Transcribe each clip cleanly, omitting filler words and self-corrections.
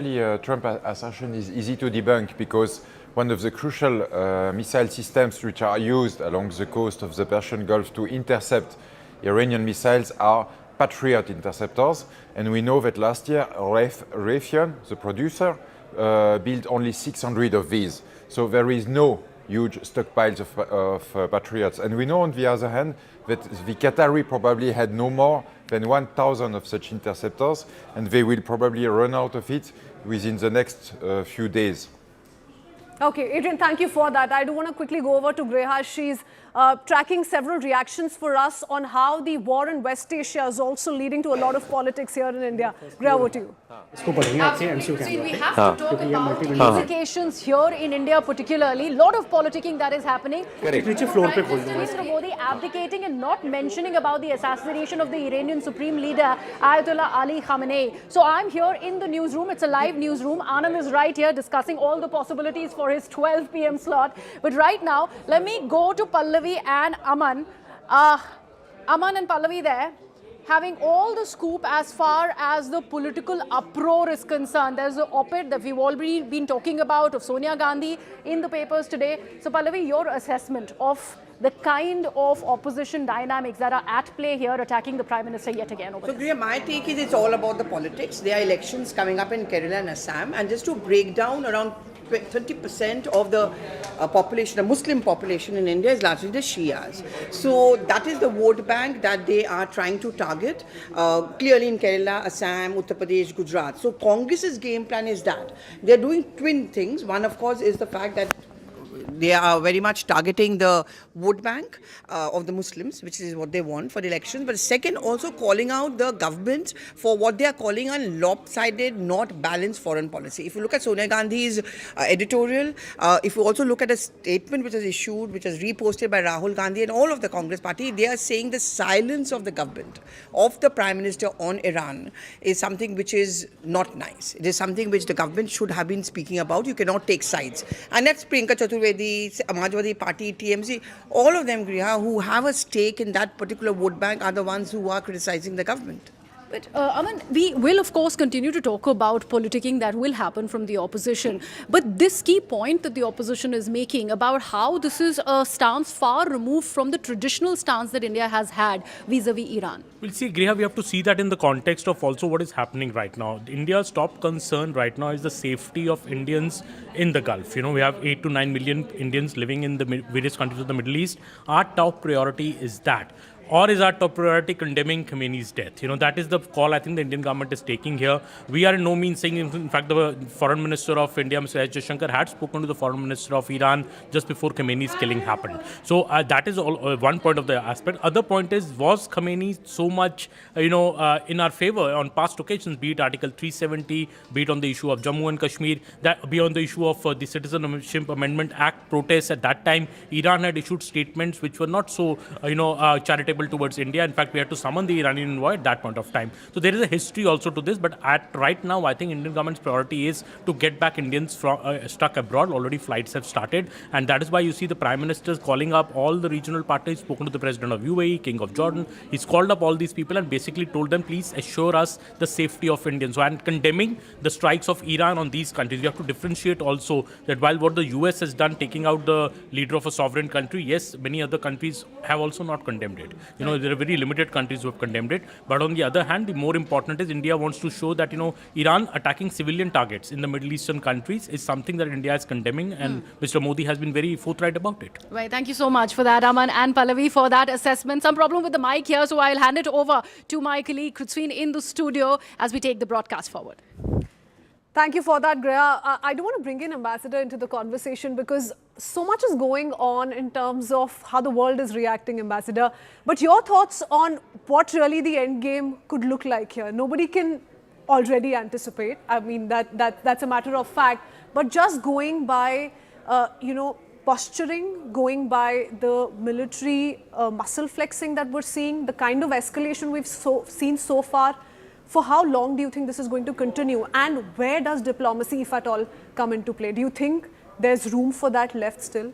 Trump assertion is easy to debunk because one of the crucial missile systems which are used along the coast of the Persian Gulf to intercept Iranian missiles are Patriot interceptors. And we know that last year Raytheon, the producer, built only 600 of these. So there is no huge stockpiles of Patriots. And we know on the other hand that the Qatari probably had no more than 1,000 of such interceptors, and they will probably run out of it within the next few days. Okay, Adrian, thank you for that. I do want to quickly go over to Greha. She's tracking several reactions for us on how the war in West Asia is also leading to a lot of politics here in India. Greha, over to you. Absolutely. We have to talk about implications here in India particularly. A lot of politicking that is happening. Correct. Mr. Modi abdicating and not mentioning about the assassination of the Iranian Supreme Leader, Ayatollah Ali Khamenei. So I'm here in the newsroom. It's a live newsroom. Anand is right here discussing all the possibilities for his 12 p.m. slot. But right now, let me go to Pallavi and Aman. Aman and Pallavi there, having all the scoop as far as the political uproar is concerned. There's an op-ed that we've already been talking about of Sonia Gandhi in the papers today. So Pallavi, your assessment of the kind of opposition dynamics that are at play here attacking the Prime Minister yet again over Priya, my take is it's all about the politics. There are elections coming up in Kerala and Assam, and just to break down, around 30% of the population, the Muslim population in India is largely the Shias. So that is the vote bank that they are trying to target, clearly in Kerala, Assam, Uttar Pradesh, Gujarat. So Congress's game plan is that. They're doing twin things. One, of course, is the fact that they are very much targeting the vote bank of the Muslims, which is what they want for the elections. But second, also calling out the government for what they are calling a lopsided, not balanced foreign policy. If you look at Sonia Gandhi's editorial, if you also look at a statement which was issued, which was reposted by Rahul Gandhi and all of the Congress party, they are saying the silence of the government, of the Prime Minister on Iran is something which is not nice. It is something which the government should have been speaking about. You cannot take sides. And that's Priyanka Chaturvedi, Samajwadi Party, TMC, all of them, Griha, who have a stake in that particular vote bank are the ones who are criticizing the government. But Aman, we will of course continue to talk about politicking that will happen from the opposition. But this key point that the opposition is making about how this is a stance far removed from the traditional stance that India has had vis-a-vis Iran. Well, see, Griha, we have to see that in the context of also what is happening right now. India's top concern right now is the safety of Indians in the Gulf. You know, we have 8 to 9 million Indians living in the various countries of the Middle East. Our top priority is that. Or is our top priority condemning Khamenei's death? You know, that is the call I think the Indian government is taking here. We are in no means saying, in fact, the Foreign Minister of India, Mr. S. Jaishankar, had spoken to the Foreign Minister of Iran just before Khamenei's killing happened. So that is all, one point of the aspect. Other point is, was Khamenei so much, in our favor on past occasions, be it Article 370, be it on the issue of Jammu and Kashmir, that be on the issue of the Citizenship Amendment Act protests at that time. Iran had issued statements which were not so, charitable towards India. In fact, we had to summon the Iranian envoy at that point of time. So there is a history also to this, but right now, I think Indian government's priority is to get back Indians stuck abroad. Already flights have started, and that is why you see the Prime Minister calling up all the regional parties, spoken to the President of UAE, King of Jordan. He's called up all these people and basically told them, please assure us the safety of Indians. So, and condemning the strikes of Iran on these countries. We have to differentiate also that while what the US has done, taking out the leader of a sovereign country, yes, many other countries have also not condemned it. You know, there are very limited countries who have condemned it. But on the other hand, the more important is India wants to show that, Iran attacking civilian targets in the Middle Eastern countries is something that India is condemning, and Mr. Modi has been very forthright about it. Right, thank you so much for that, Aman and Pallavi, for that assessment. Some problem with the mic here, so I'll hand it over to my colleague Krutsveen in the studio as we take the broadcast forward. Thank you for that, Greha. I do want to bring in Ambassador into the conversation because so much is going on in terms of how the world is reacting, Ambassador. But your thoughts on what really the end game could look like here? Nobody can already anticipate. I mean, that's a matter of fact. But just going by, posturing, going by the military muscle flexing that we're seeing, the kind of escalation we've seen so far, for how long do you think this is going to continue? And where does diplomacy, if at all, come into play? Do you think there's room for that left still?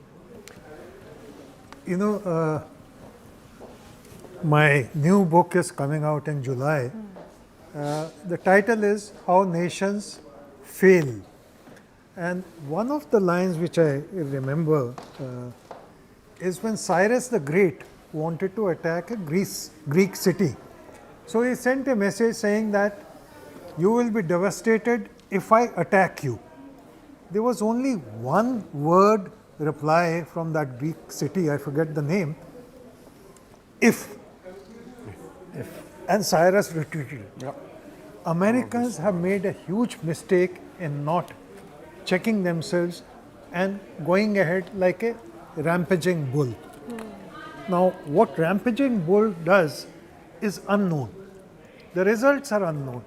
My new book is coming out in July. The title is How Nations fail. And one of the lines which I remember is when Cyrus the Great wanted to attack a Greek city. So he sent a message saying that you will be devastated if I attack you. There was only one word reply from that Greek city, I forget the name, if. And Cyrus retreated. Yep. Americans have made a huge mistake in not checking themselves and going ahead like a rampaging bull. Now, what rampaging bull does is unknown. The results are unknown.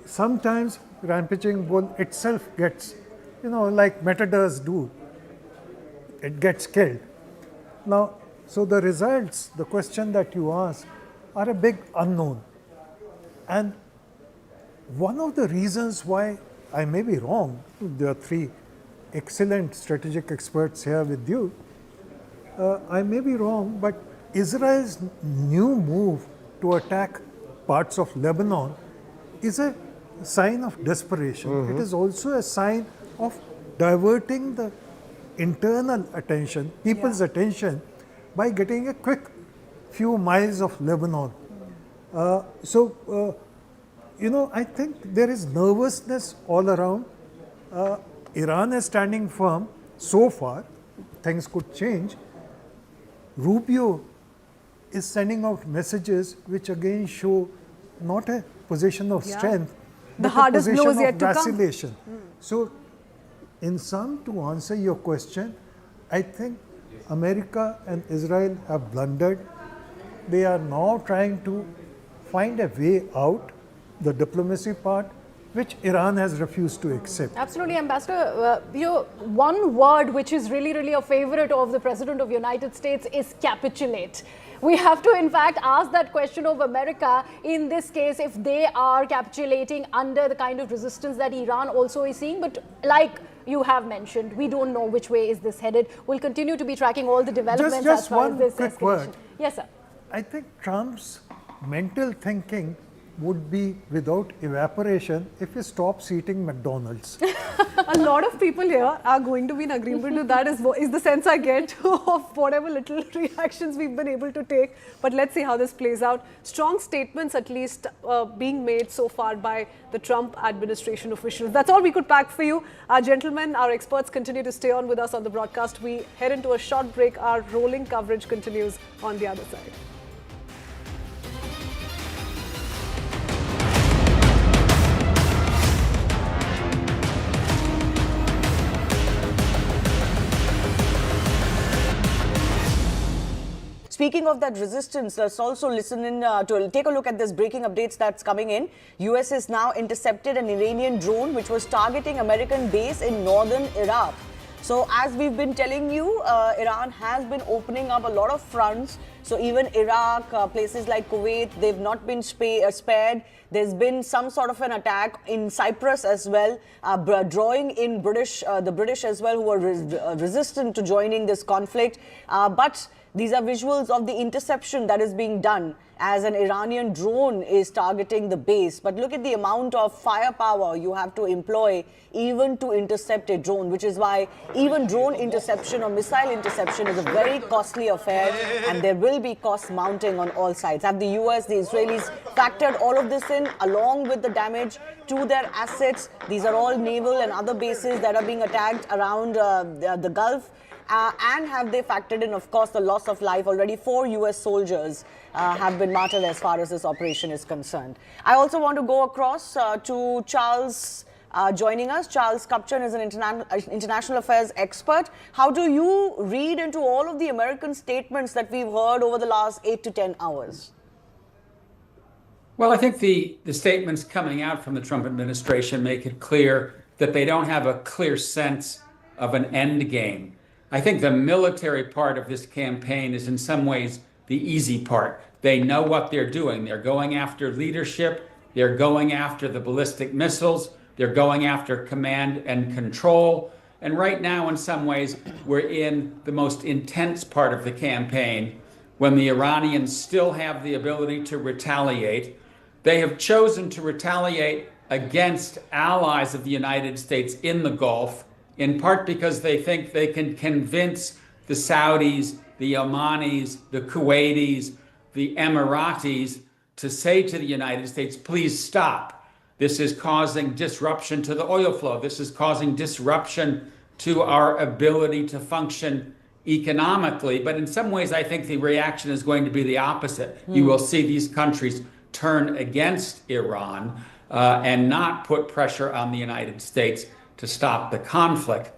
Sometimes rampaging bull itself gets, like matadors do, it gets killed. Now, so the results, the question that you ask, are a big unknown. And one of the reasons why I may be wrong, there are three excellent strategic experts here with you, I may be wrong, but Israel's new move to attack parts of Lebanon is a sign of desperation. It is also a sign of diverting the internal attention, people's attention, by getting a quick few miles of Lebanon. I think there is nervousness all around. Iran is standing firm so far, things could change. Rubio is sending out messages which again show not a position of strength, The but a hardest position blow is of yet to come. vacillation. So, in sum, to answer your question, I think America and Israel have blundered. They are now trying to find a way out, the diplomacy part, which Iran has refused to accept. Absolutely, Ambassador. One word which is really, really a favorite of the President of the United States is capitulate. We have to, in fact, ask that question of America in this case if they are capitulating under the kind of resistance that Iran also is seeing. But like you have mentioned, we don't know which way is this headed. We'll continue to be tracking all the developments Just as far as one this quick escalation. word. Yes, sir. I think Trump's mental thinking would be without evaporation if he stops eating McDonald's. A lot of people here are going to be in agreement with that, is the sense I get of whatever little reactions we've been able to take. But let's see how this plays out. Strong statements at least being made so far by the Trump administration officials. That's all we could pack for you. Our gentlemen, our experts continue to stay on with us on the broadcast. We head into a short break. Our rolling coverage continues on the other side. Speaking of that resistance, let's also listen in to take a look at this breaking updates that's coming in. US has now intercepted an Iranian drone which was targeting American base in northern Iraq. So as we've been telling you, Iran has been opening up a lot of fronts. So even Iraq, places like Kuwait, they've not been spared. There's been some sort of an attack in Cyprus as well, drawing in the British as well, who are resistant to joining this conflict. But these are visuals of the interception that is being done as an Iranian drone is targeting the base. But look at the amount of firepower you have to employ even to intercept a drone, which is why even drone interception or missile interception is a very costly affair, and there will be costs mounting on all sides. Have the US, the Israelis factored all of this in along with the damage to their assets? These are all naval and other bases that are being attacked around the Gulf. And have they factored in, of course, the loss of life? Already 4 US soldiers have been martyred as far as this operation is concerned. I also want to go across to Charles joining us. Charles Kupchan is an international affairs expert. How do you read into all of the American statements that we've heard over the last 8 to 10 hours? Well, I think the statements coming out from the Trump administration make it clear that they don't have a clear sense of an end game. I think the military part of this campaign is in some ways the easy part. They know what they're doing. They're going after leadership. They're going after the ballistic missiles. They're going after command and control. And right now, in some ways, we're in the most intense part of the campaign when the Iranians still have the ability to retaliate. They have chosen to retaliate against allies of the United States in the Gulf, in part because they think they can convince the Saudis, the Omanis, the Kuwaitis, the Emiratis to say to the United States, please stop. This is causing disruption to the oil flow. This is causing disruption to our ability to function economically. But in some ways, I think the reaction is going to be the opposite. You will see these countries turn against Iran and not put pressure on the United States to stop the conflict.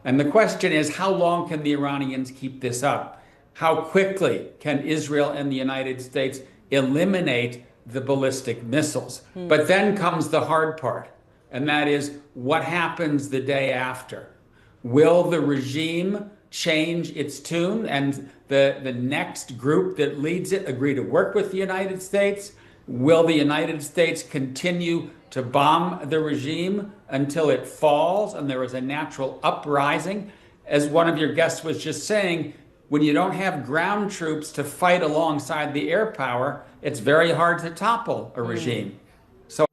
And the question is, how long can the Iranians keep this up? How quickly can Israel and the United States eliminate the ballistic missiles? But then comes the hard part, and that is what happens the day after. Will the regime change its tune and the next group that leads it agree to work with the United States? Will the United States continue to bomb the regime until it falls and there is a natural uprising? As one of your guests was just saying, when you don't have ground troops to fight alongside the air power, it's very hard to topple a regime. So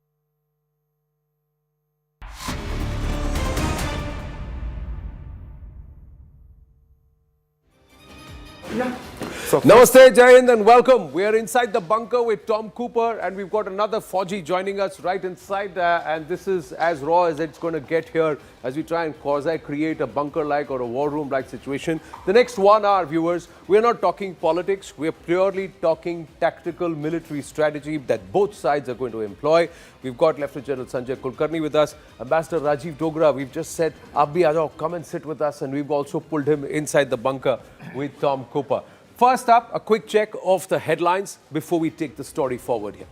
Namaste, Jai Hind, and welcome. We are inside the bunker with Tom Cooper, and we've got another Fauji joining us right inside. And this is as raw as it's going to get here as we try and quasi-create a bunker-like or a war room-like situation. The next 1 hour, viewers, we're not talking politics. We're purely talking tactical military strategy that both sides are going to employ. We've got Lieutenant General Sanjay Kulkarni with us, Ambassador Rajiv Dogra. We've just said, Abhi Aajao, come and sit with us, and we've also pulled him inside the bunker with Tom Cooper. First up, a quick check of the headlines before we take the story forward here.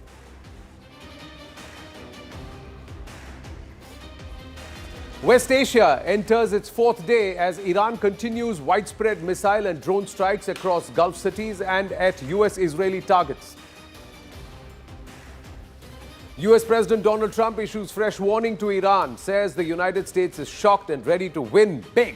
West Asia enters its 4th day as Iran continues widespread missile and drone strikes across Gulf cities and at US-Israeli targets. US President Donald Trump issues fresh warning to Iran, says the United States is shocked and ready to win big.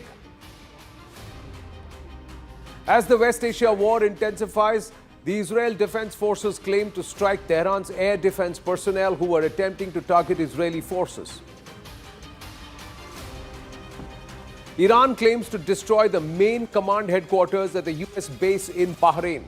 As the West Asia war intensifies, the Israel Defense Forces claim to strike Tehran's air defense personnel who were attempting to target Israeli forces. Iran claims to destroy the main command headquarters at the US base in Bahrain.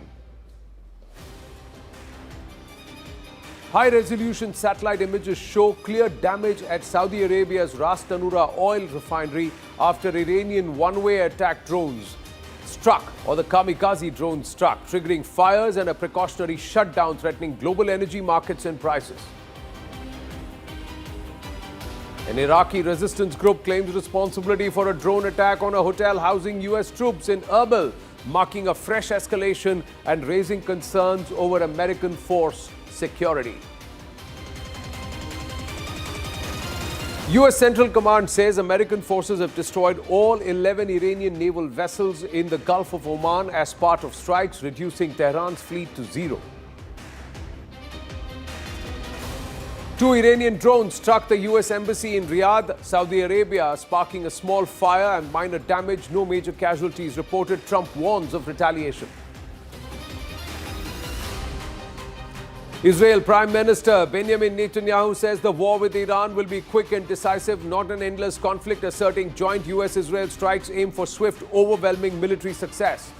High-resolution satellite images show clear damage at Saudi Arabia's Ras Tanura oil refinery after Iranian one-way attack drones struck, or the kamikaze drone struck, triggering fires and a precautionary shutdown threatening global energy markets and prices. An Iraqi resistance group claims responsibility for a drone attack on a hotel housing US troops in Erbil, marking a fresh escalation and raising concerns over American force security. US Central Command says American forces have destroyed all 11 Iranian naval vessels in the Gulf of Oman as part of strikes, reducing Tehran's fleet to 0. 2 Iranian drones struck the US Embassy in Riyadh, Saudi Arabia, sparking a small fire and minor damage. No major casualties reported. Trump warns of retaliation. Israel Prime Minister Benjamin Netanyahu says the war with Iran will be quick and decisive, not an endless conflict, asserting joint US-Israel strikes aim for swift, overwhelming military success.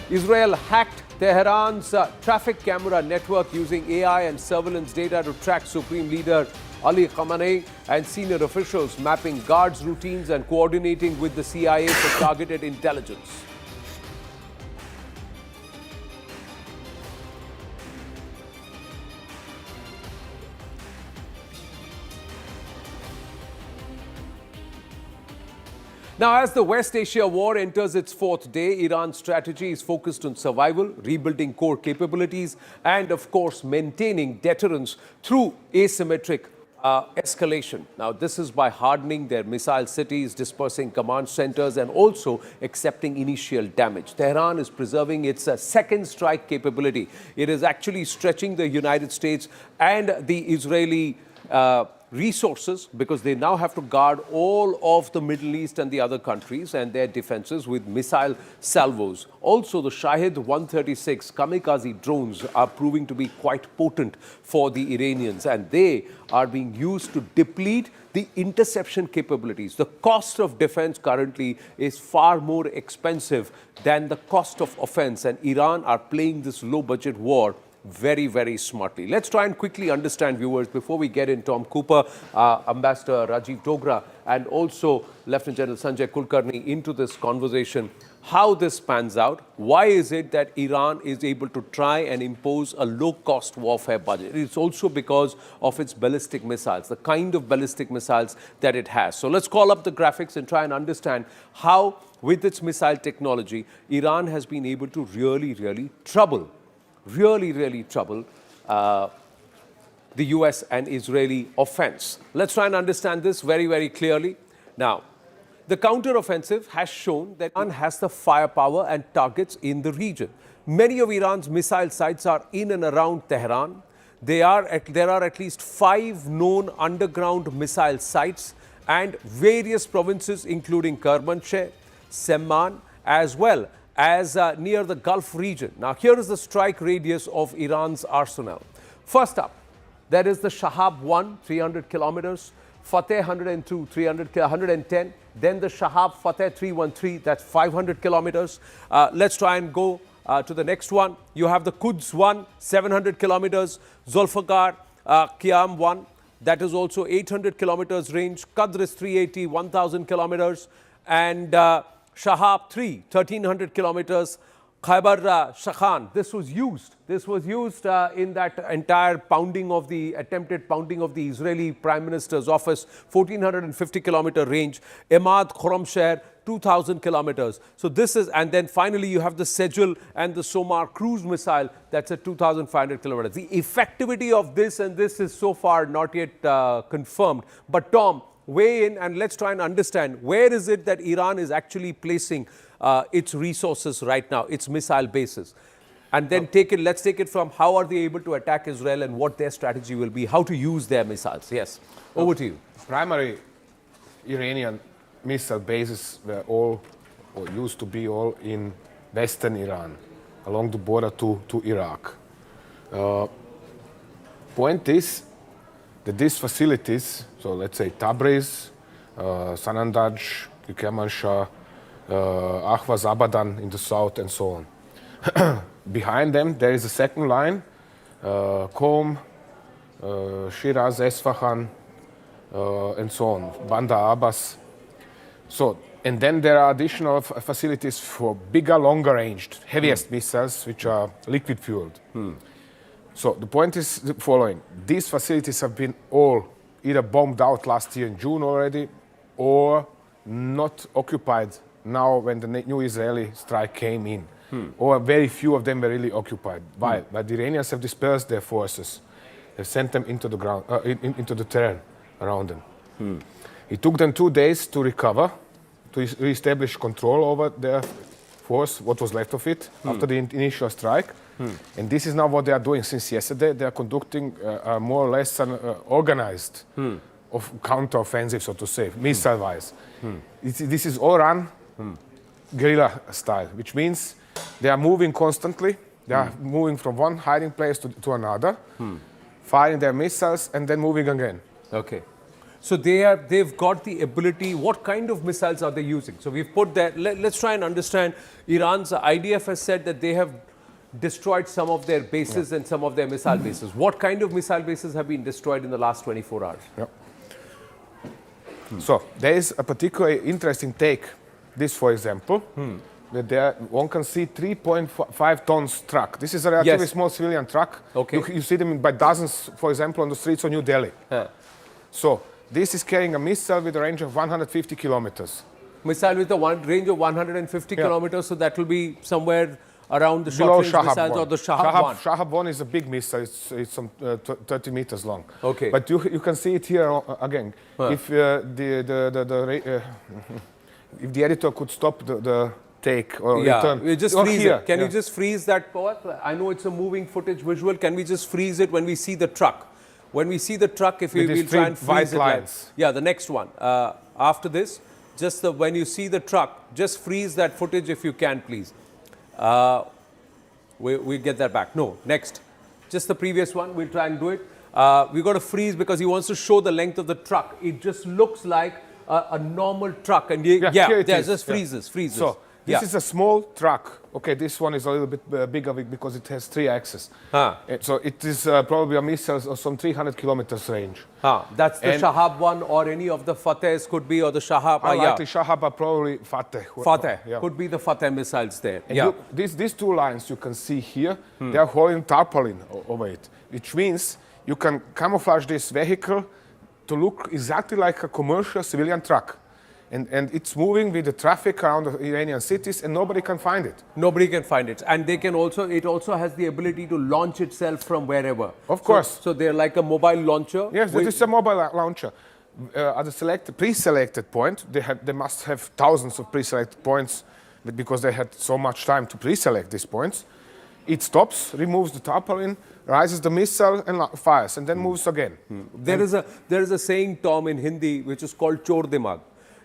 Israel hacked Tehran's traffic camera network using AI and surveillance data to track Supreme Leader Ali Khamenei and senior officials, mapping guards' routines and coordinating with the CIA for targeted intelligence. Now, as the West Asia war enters its 4th day, Iran's strategy is focused on survival, rebuilding core capabilities, and, of course, maintaining deterrence through asymmetric escalation. Now, this is by hardening their missile cities, dispersing command centers, and also accepting initial damage. Tehran is preserving its second strike capability. It is actually stretching the United States and the Israeli resources because they now have to guard all of the Middle East and the other countries and their defenses with missile salvos. Also, the Shahed 136 kamikaze drones are proving to be quite potent for the Iranians, and they are being used to deplete the interception capabilities. The cost of defense currently is far more expensive than the cost of offense, and Iran are playing this low-budget war very, very smartly. Let's try and quickly understand, viewers, before we get in Tom Cooper, Ambassador Rajiv Dogra, and also Lieutenant General Sanjay Kulkarni into this conversation, how this pans out. Why is it that Iran is able to try and impose a low-cost warfare budget? It's also because of its ballistic missiles, the kind of ballistic missiles that it has. So let's call up the graphics and try and understand how, with its missile technology, Iran has been able to really trouble the US and Israeli offense. Let's try and understand this very clearly. Now, the counter-offensive has shown that Iran has the firepower and targets in the region. Many of Iran's missile sites are in and around Tehran. There are at least 5 known underground missile sites and various provinces including Kermanshah, Semman, as well as near the Gulf region. Now, here is the strike radius of Iran's arsenal. First up, there is the Shahab 1, 300 kilometers, Fateh 102, 110, then the Shahab Fateh 313, that's 500 kilometers. Let's try and go to the next one. You have the Quds 1, 700 kilometers, Zulfikar Qiyam 1, that is also 800 kilometers range, Qadr is 380, 1000 kilometers, and Shahab 3, 1300 kilometers, Khyber Shakhan. This was used in that entire attempted pounding of the Israeli Prime Minister's office, 1450 kilometer range. Emad Khorramshahr, 2000 kilometers. So this is, and then finally you have the Sejul and the Somar cruise missile, that's at 2500 kilometers. The effectivity of this is so far not yet confirmed. But Tom, weigh in and let's try and understand, where is it that Iran is actually placing its resources right now, its missile bases? And then let's take it from how are they able to attack Israel and what their strategy will be, how to use their missiles. Yes, over to you. Primary Iranian missile bases were all, or used to be all, in western Iran, along the border to Iraq. Point is that these facilities, so let's say Tabriz, Sanandaj, Kermanshah, Ahvaz Abadan in the south, and so on. Behind them, there is a second line, Qom, Shiraz, Esfahan, and so on, Bandar Abbas. So, and then there are additional facilities for bigger, longer-ranged, heaviest missiles, which are liquid-fueled. So the point is the following. These facilities have been all either bombed out last year in June already, or not occupied now when the new Israeli strike came in. Or very few of them were really occupied. Why? But the Iranians have dispersed their forces. They've sent them into the ground, into the terrain around them. It took them 2 days to recover, to re-establish control over their force, what was left of it, after the initial strike. And this is now what they are doing since yesterday. They are conducting more or less an organized of counter-offensive, so to say, missile-wise. This is all run guerrilla style, which means they are moving constantly. They are moving from one hiding place to another, firing their missiles, and then moving again. Okay. So they've got the ability. What kind of missiles are they using? So we've put that. Let's try and understand. Iran's IDF has said that they have destroyed some of their bases and some of their missile bases. What kind of missile bases have been destroyed in the last 24 hours? So there is a particularly interesting take. This, for example, that there one can see 3.5 tons truck. This is a relatively small civilian truck. Okay. You see them by dozens, for example, on the streets of New Delhi. So this is carrying a missile with a range of 150 kilometers. Missile with a range of 150 kilometers, so that will be somewhere around the below short-range missiles or the Shahab 1. Shahab 1 is a big missile. It's some 30 meters long. Okay. But you can see it here again. If if the editor could stop the take or return. You just freeze it. Can you just freeze that part? I know it's a moving footage visual. Can we just freeze it when we see the truck? when we see the truck, if we With these will try three and freeze white it like, lines. yeah, the next one. After this, just when you see the truck, just freeze that footage if you can, please. We get that back. No, next. Just the previous one. We'll try and do it. We've got to freeze because he wants to show the length of the truck. It just looks like a normal truck. And here it is. just freezes. So this is a small truck. Okay, this one is a little bit bigger because it has 3 axes. So it is probably a missile of some 300 kilometers range. That's the Shahab one, or any of the Fatehs could be, or the Shahab. Unlikely Shahab, but probably Fateh. Fateh. Could be the Fateh missiles there. And look, these 2 lines you can see here, they are holding tarpaulin over it, which means you can camouflage this vehicle to look exactly like a commercial civilian truck. And it's moving with the traffic around the Iranian cities, and nobody can find it. Nobody can find it. And they can also, it also has the ability to launch itself from wherever. Of course. So they're like a mobile launcher. Yes, it is a mobile launcher. At the pre-selected point, they must have thousands of pre-selected points, but because they had so much time to pre-select these points, it stops, removes the tarpaulin, rises the missile and fires, and then moves again. There is a saying, Tom, in Hindi, which is called chor dimag.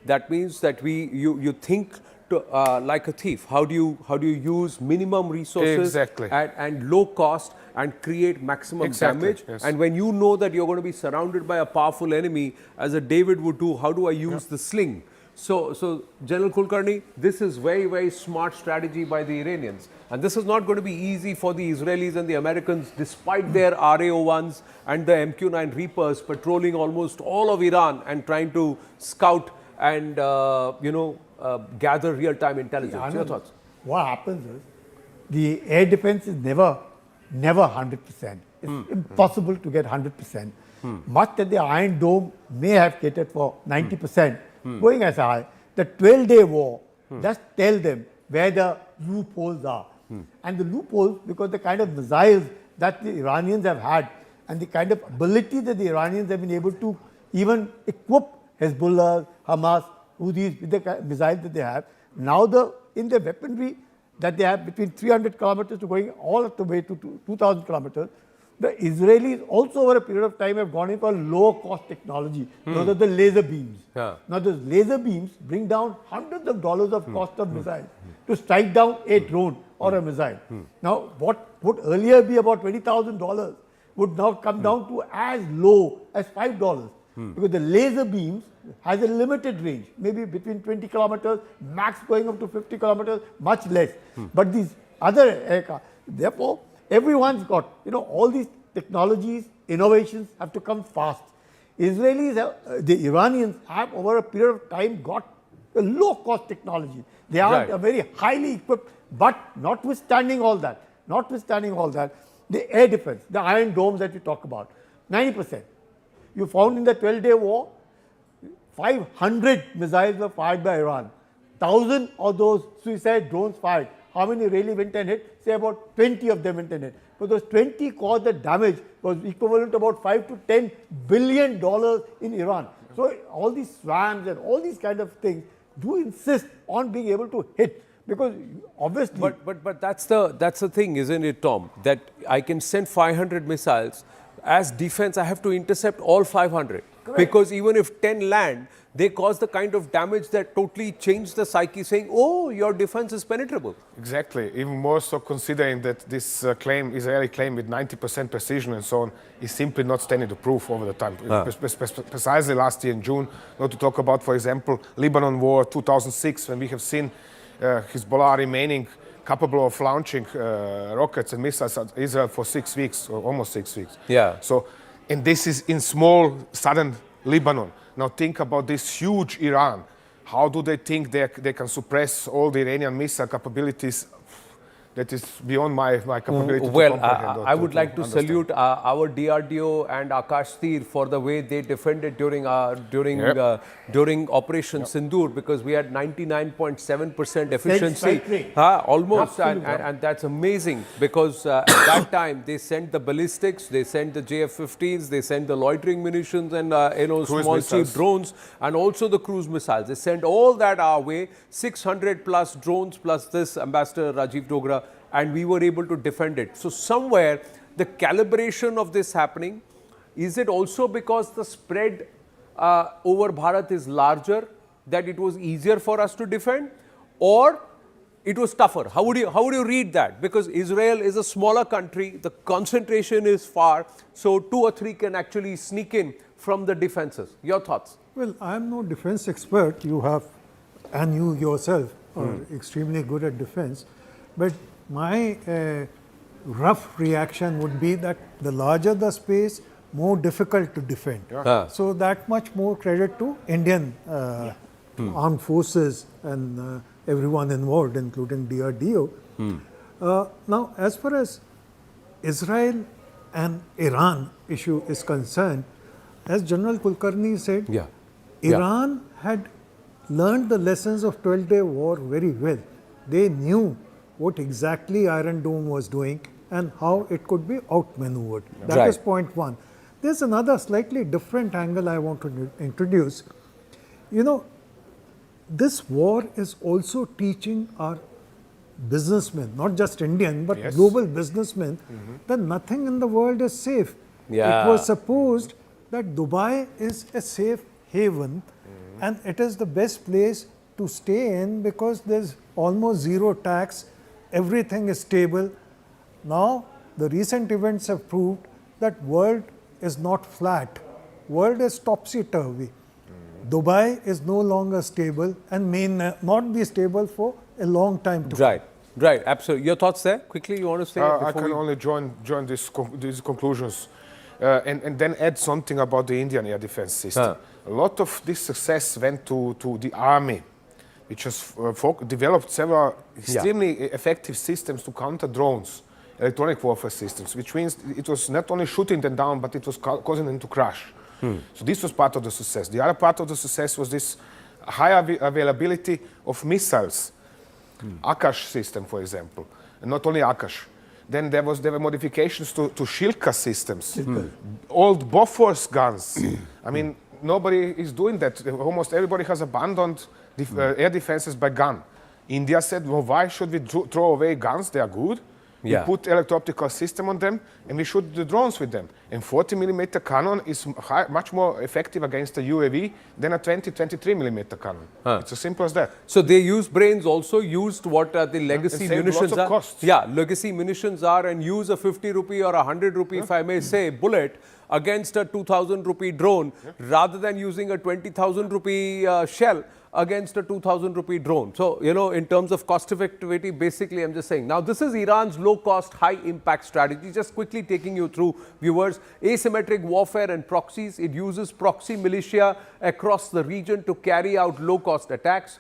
That means that you think like a thief. How do you use minimum resources and low cost and create maximum damage? Yes. And when you know that you're going to be surrounded by a powerful enemy, as a David would do, how do I use the sling? So General Kulkarni, this is very, very smart strategy by the Iranians. And this is not going to be easy for the Israelis and the Americans, despite their RAO-1s and the MQ-9 Reapers patrolling almost all of Iran and trying to scout and gather real-time intelligence. Your thoughts? What happens is the air defense is never 100%. It's impossible to get 100%. Much that the Iron Dome may have catered for 90%. Going as high, the 12-day war, just tell them where the loopholes are. And the loopholes, because the kind of missiles that the Iranians have had and the kind of ability that the Iranians have been able to even equip Hezbollah, Hamas, Houthis with the missiles that they have. Now in the weaponry that they have between 300 kilometers to going all the way to 2,000 kilometers, the Israelis also over a period of time have gone in for low cost technology. Those are the laser beams. Now those laser beams bring down hundreds of dollars of cost of missiles to strike down a drone or a missile. Now what would earlier be about $20,000 would now come down to as low as $5. Because the laser beams has a limited range, maybe between 20 kilometers, max going up to 50 kilometers, much less. But these other aircraft, therefore, everyone's got, all these technologies, innovations have to come fast. Israelis, the Iranians have over a period of time got a low-cost technology. They are very highly equipped, but notwithstanding all that, the air defense, the Iron Domes that you talk about, 90%. You found in the 12-day war, 500 missiles were fired by Iran. 1,000 of those suicide drones fired. How many really went and hit? Say about 20 of them went and hit. But those 20 caused the damage was equivalent to about $5 to $10 billion in Iran. So all these swams and all these kind of things do insist on being able to hit. Because obviously... But that's the thing, isn't it, Tom? That I can send 500 missiles. As defense, I have to intercept all 500. Correct. Because even if 10 land, they cause the kind of damage that totally changed the psyche, saying, oh, your defense is penetrable. Exactly. Even more so considering that this Israeli claim with 90% precision and so on, is simply not standing to proof over the time. Precisely last year in June, not to talk about, for example, Lebanon War 2006, when we have seen Hezbollah remaining capable of launching rockets and missiles at Israel for 6 weeks, or almost 6 weeks. So, and this is in small southern Lebanon. Now think about this huge Iran. How do they think they can suppress all the Iranian missile capabilities? That is beyond my capability to comprehend. I would like to salute our DRDO and Akash Tir for the way they defended during Operation Sindoor, because we had 99.7% efficiency. Almost, and that's amazing, because at that time they sent the ballistics, they sent the JF-15s, they sent the loitering munitions and small cheap drones, and also the cruise missiles. They sent all that our way, 600 plus drones plus this, Ambassador Rajiv Dogra, and we were able to defend it. So somewhere the calibration of this happening, is it also because the spread over Bharat is larger that it was easier for us to defend, or it was tougher? How would you read that? Because Israel is a smaller country, the concentration is far, so 2 or 3 can actually sneak in from the defenses. Your thoughts? Well, I'm no defense expert. You have, and you yourself are extremely good at defense. But my rough reaction would be that the larger the space, more difficult to defend. So that much more credit to Indian armed forces and everyone involved, including DRDO. Now, as far as Israel and Iran issue is concerned, as General Kulkarni said, Iran had learned the lessons of 12-day war very well. They knew what exactly Iron Dome was doing and how it could be outmaneuvered. That is point one. There's another slightly different angle I want to introduce. You know, this war is also teaching our businessmen, not just Indian, but global businessmen, that nothing in the world is safe. It was supposed that Dubai is a safe haven and it is the best place to stay in because there's almost zero tax, everything is stable. Now, the recent events have proved that world is not flat. World is topsy-turvy. Dubai is no longer stable and may not be stable for a long time to come. Right, absolutely. Your thoughts there? Quickly, you want to say? I can only join these conclusions and then add something about the Indian air defense system. A lot of this success went to the army, which has developed several extremely effective systems to counter drones, electronic warfare systems, which means it was not only shooting them down, but it was causing them to crash. So this was part of the success. The other part of the success was this high availability of missiles. Akash system, for example, and not only Akash. Then there were modifications to Shilka systems, old Bofors guns. I mean, nobody is doing that. Almost everybody has abandoned air defenses by gun. India said, well, why should we throw away guns? They are good. We put electro-optical system on them and we shoot the drones with them. And 40mm cannon is much more effective against a UAV than a 23mm cannon. It's as simple as that. So they used brains also, used what the legacy munitions lots of are. costs. Legacy munitions are, and use a 50 rupee or a 100 rupee, if I may say, bullet against a 2,000 rupee drone rather than using a 20,000 rupee shell against a 2,000 rupee drone. So, you know, in terms of cost effectivity, basically I'm just saying. Now, this is Iran's low cost, high impact strategy. Just quickly taking you through, viewers, asymmetric warfare and proxies. It uses proxy militia across the region to carry out low cost attacks.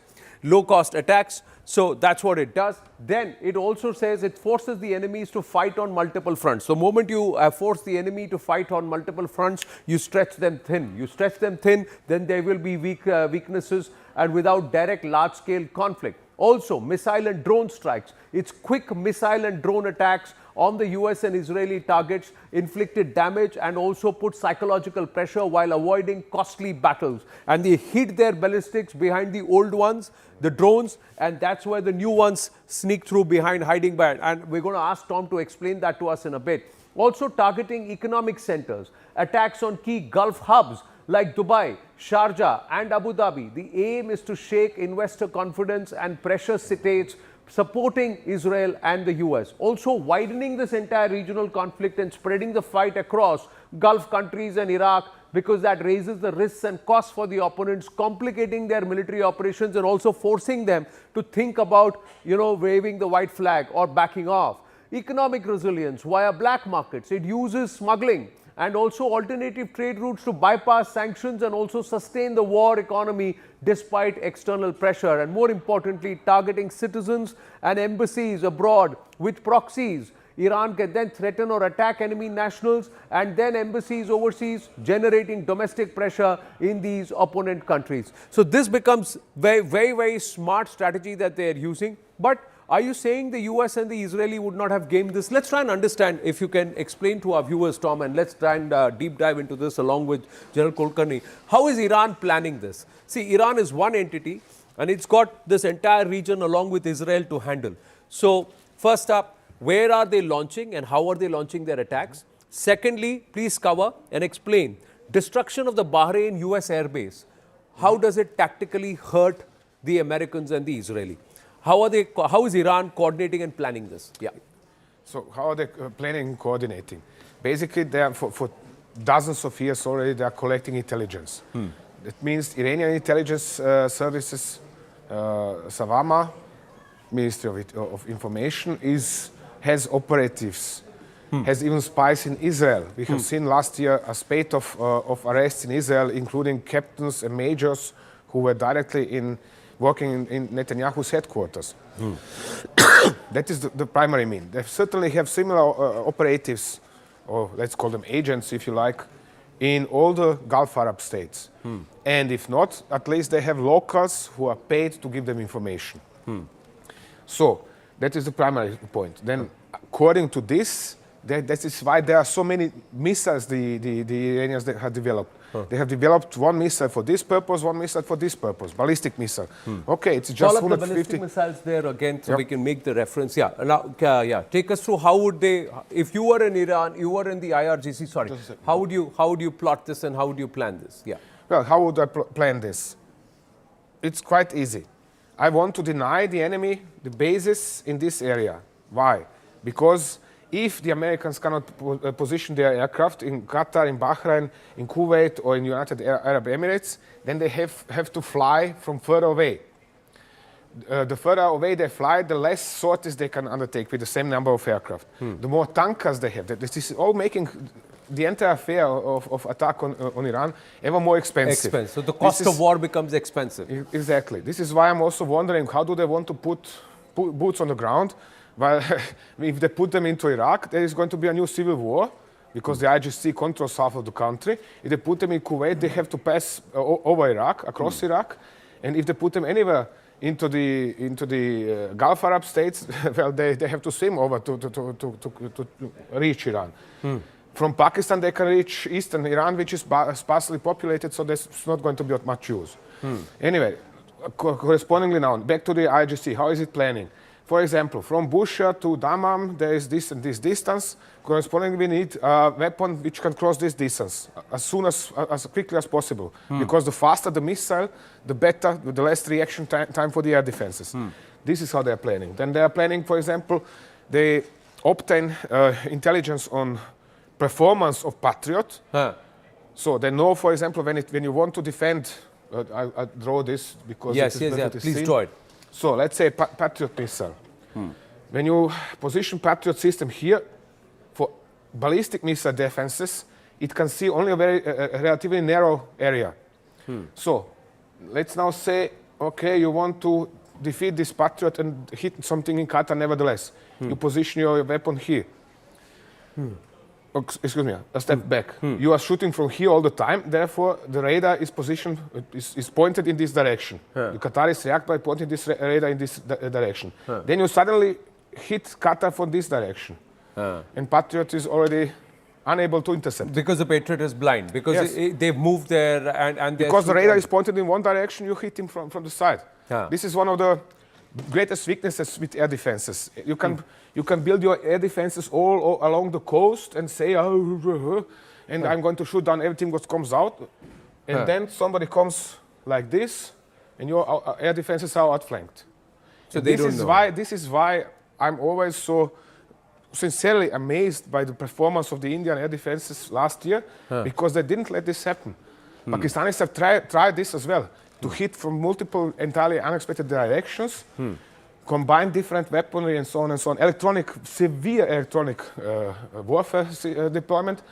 So that's what it does. Then it also says it forces the enemies to fight on multiple fronts. The moment you force the enemy to fight on multiple fronts, you stretch them thin. Then there will be weaknesses and without direct large-scale conflict. Also, missile and drone strikes. Its quick missile and drone attacks on the US and Israeli targets inflicted damage and also put psychological pressure while avoiding costly battles. And they hid their ballistics behind the old ones, the drones, and that's where the new ones sneak through behind, hiding behind. And we're going to ask Tom to explain that to us in a bit. Also targeting economic centers, attacks on key Gulf hubs like Dubai, Sharjah and Abu Dhabi. The aim is to shake investor confidence and pressure states supporting Israel and the US. Also widening this entire regional conflict and spreading the fight across Gulf countries and Iraq, because that raises the risks and costs for the opponents, complicating their military operations and also forcing them to think about, you know, waving the white flag or backing off. Economic resilience via black markets. It uses smuggling and also alternative trade routes to bypass sanctions and also sustain the war economy despite external pressure. And more importantly, targeting citizens and embassies abroad with proxies. Iran can then threaten or attack enemy nationals and then embassies overseas, generating domestic pressure in these opponent countries. So this becomes very smart strategy that they are using. But are you saying the US and the Israeli would not have gamed this? Let's try and understand, if you can explain to our viewers, Tom, and let's try and deep dive into this along with General Kulkarni. How is Iran planning this? See, Iran is one entity and it's got this entire region along with Israel to handle. So first up, where are they launching and how are they launching their attacks? Secondly, please cover and explain destruction of the Bahrain US airbase. How does it tactically hurt the Americans and the Israeli? How is Iran coordinating and planning this? Yeah. So how are they planning and coordinating? Basically, they are for dozens of years already, they are collecting intelligence. That means Iranian intelligence services, Savama, Ministry of Information, has operatives, has even spies in Israel. We have seen last year a spate of arrests in Israel, including captains and majors who were directly working in Netanyahu's headquarters. That is the primary mean. They certainly have similar operatives, or let's call them agents if you like, in all the Gulf Arab states. And if not, at least they have locals who are paid to give them information. So that is the primary point. Then according to this, that is why there are so many missiles the Iranians have developed. They have developed one missile for this purpose, one missile for this purpose, ballistic missile. Okay, it's just Call up 150. the ballistic missiles there again so we can make the reference. Yeah, now, take us through how would they, if you were in Iran, you were in the IRGC, sorry, how would you plot this and how would you plan this? Yeah. Well, how would I plan this? It's quite easy. I want to deny the enemy the bases in this area. Why? Because if the Americans cannot position their aircraft in Qatar, in Bahrain, in Kuwait, or in United Arab Emirates, then they have to fly from further away. The further away they fly, the less sorties they can undertake with the same number of aircraft. The more tankers they have. This is all making the entire affair of attack on Iran ever more expensive. So the cost of war becomes expensive. Exactly. This is why I'm also wondering, how do they want to put boots on the ground? Well, if they put them into Iraq, there is going to be a new civil war because the IGC controls half of the country. If they put them in Kuwait, they have to pass over Iraq, across Iraq. And if they put them anywhere into the Gulf Arab states, well, they have to swim over to reach Iran. From Pakistan, they can reach eastern Iran, which is sparsely populated, so there's not going to be much use. Anyway, correspondingly now, back to the IGC, how is it planning? For example, from Bushehr to Dammam, there is this and this distance. Correspondingly, we need a weapon which can cross this distance as quickly as possible. Because the faster the missile, the better, the less reaction time for the air defenses. This is how they are planning. Then they are planning, for example, they obtain intelligence on performance of Patriot. So they know, for example, when you want to defend, I draw this because please draw it. So let's say Patriot missile. When you position Patriot system here for ballistic missile defenses, it can see only a relatively narrow area. So let's now say, okay, you want to defeat this Patriot and hit something in Qatar nevertheless. You position your weapon here. Excuse me, a step back. You are shooting from here all the time, therefore the radar is positioned, is pointed in this direction. The Qataris react by pointing this radar in this direction. Then you suddenly hit Qatar from this direction. And Patriot is already unable to intercept. Because the Patriot is blind, because they've moved there and because the radar is pointed in one direction, you hit him from the side. This is one of the greatest weaknesses with air defenses. You can build your air defenses all along the coast and say, and I'm going to shoot down everything what comes out. And then somebody comes like this, and your air defenses are outflanked. So this is why I'm always so sincerely amazed by the performance of the Indian air defenses last year, because they didn't let this happen. Pakistanis have tried this as well, to hit from multiple entirely unexpected directions, combine different weaponry and so on and so on. Severe electronic warfare deployment,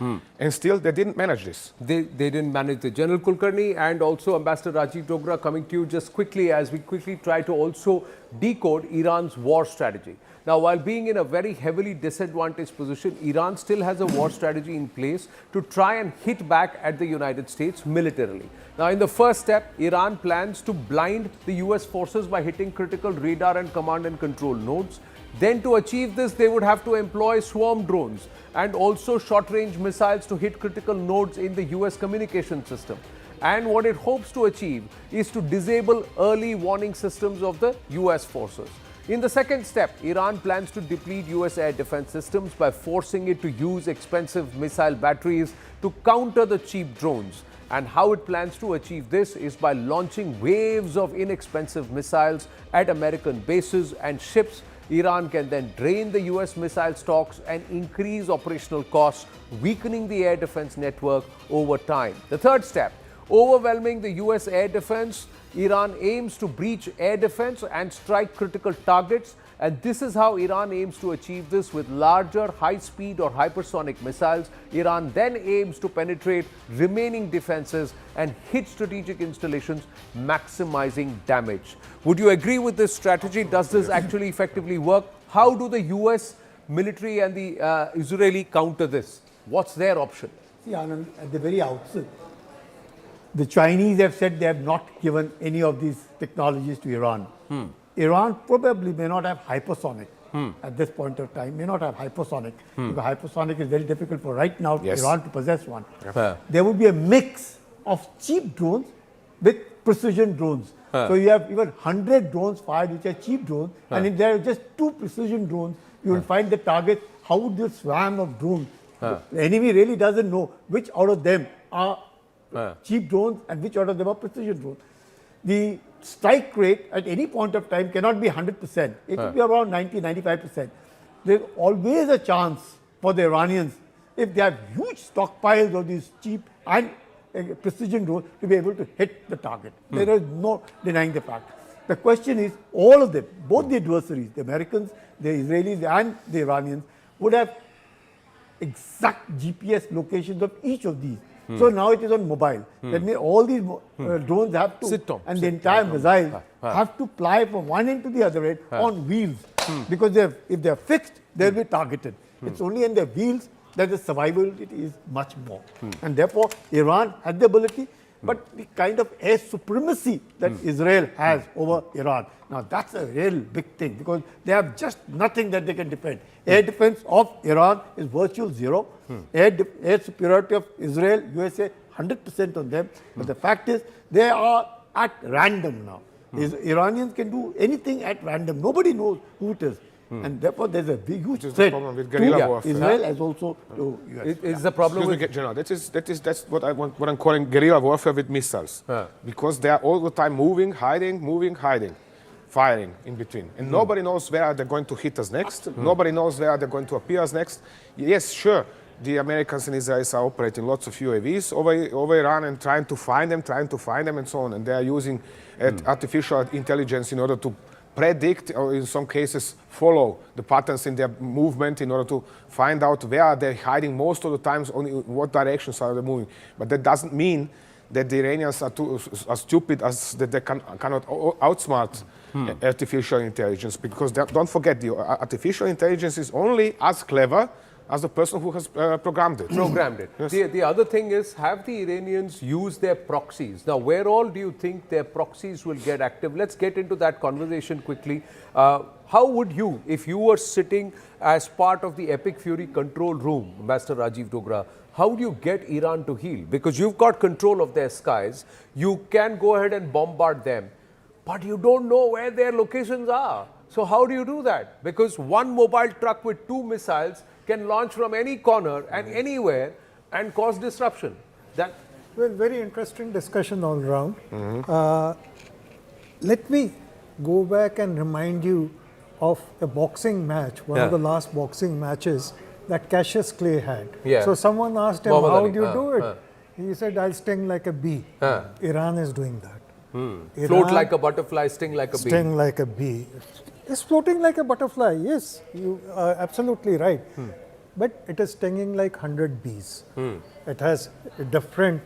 and still they didn't manage this. They didn't manage the General Kulkarni and also Ambassador Rajiv Dogra, coming to you just quickly as we quickly try to also decode Iran's war strategy. Now, while being in a very heavily disadvantaged position, Iran still has a war strategy in place to try and hit back at the United States militarily. Now, in the first step, Iran plans to blind the US forces by hitting critical radar and command and control nodes. Then to achieve this, they would have to employ swarm drones and also short-range missiles to hit critical nodes in the US communication system. And what it hopes to achieve is to disable early warning systems of the US forces. In the second step, Iran plans to deplete US air defense systems by forcing it to use expensive missile batteries to counter the cheap drones. And how it plans to achieve this is by launching waves of inexpensive missiles at American bases and ships. Iran can then drain the US missile stocks and increase operational costs, weakening the air defense network over time. The third step, overwhelming the US air defense, Iran aims to breach air defense and strike critical targets. And this is how Iran aims to achieve this with larger high-speed or hypersonic missiles. Iran then aims to penetrate remaining defenses and hit strategic installations, maximizing damage. Would you agree with this strategy? Does this actually effectively work? How do the US military and the Israeli counter this? What's their option? See, Anand, at the very outset, the Chinese have said they have not given any of these technologies to Iran. Iran probably may not have hypersonic at this point of time, may not have hypersonic, because hypersonic is very difficult for right now Iran to possess one. There would be a mix of cheap drones with precision drones. So you have even 100 drones fired which are cheap drones, and if there are just 2 precision drones, you will find the target. How would this swarm of drones? The enemy really doesn't know which out of them are cheap drones and which out of them are precision drones. The strike rate at any point of time cannot be 100%. It will be around 90-95%. There's always a chance for the Iranians, if they have huge stockpiles of these cheap and precision drones, to be able to hit the target. There is no denying the fact. The question is, all of them, both the adversaries, the Americans, the Israelis and the Iranians, would have exact GPS locations of each of these. So now it is on mobile. That means all these drones have to, and the entire missile have to fly from one end to the other end on wheels. Because if they are fixed, they will be targeted. It's only in the wheels that the survivability is much more. And therefore, Iran had the ability, but the kind of air supremacy that Israel has over Iran, now that's a real big thing, because they have just nothing that they can defend. Air defense of Iran is virtual zero. Air superiority of Israel, USA, 100% on them. But the fact is, they are at random now. Iranians can do anything at random. Nobody knows who it is. And therefore, there's a big, huge threat with guerrilla warfare. Israel as also to US. Is the problem with... General, that's what I'm calling guerrilla warfare with missiles. Because they are all the time moving, hiding, firing in between. And nobody knows where they're going to hit us next. Nobody knows where they're going to appear us next. Yes, sure, the Americans and Israelis are operating lots of UAVs over Iran and trying to find them and so on. And they are using artificial intelligence in order to predict, or in some cases follow the patterns in their movement in order to find out where they're hiding most of the times, in what directions are they moving. But that doesn't mean that the Iranians are stupid, as that they cannot outsmart artificial intelligence, because don't forget, the artificial intelligence is only as clever as the person who has programmed it. Yes. The other thing is, have the Iranians used their proxies? Now, where all do you think their proxies will get active? Let's get into that conversation quickly. How would you, if you were sitting as part of the Epic Fury control room, Ambassador Rajiv Dogra, how do you get Iran to heel? Because you've got control of their skies. You can go ahead and bombard them, but you don't know where their locations are. So how do you do that? Because one mobile truck with 2 missiles can launch from any corner and anywhere and cause disruption. Well, very interesting discussion all around. Let me go back and remind you of a boxing match, one of the last boxing matches that Cassius Clay had. So someone asked him, how do you do it? He said, I'll sting like a bee. Iran is doing that. Float like a butterfly, sting like a bee. Sting like a bee. It's floating like a butterfly, yes, you are absolutely right. But it is stinging like 100 bees. It has different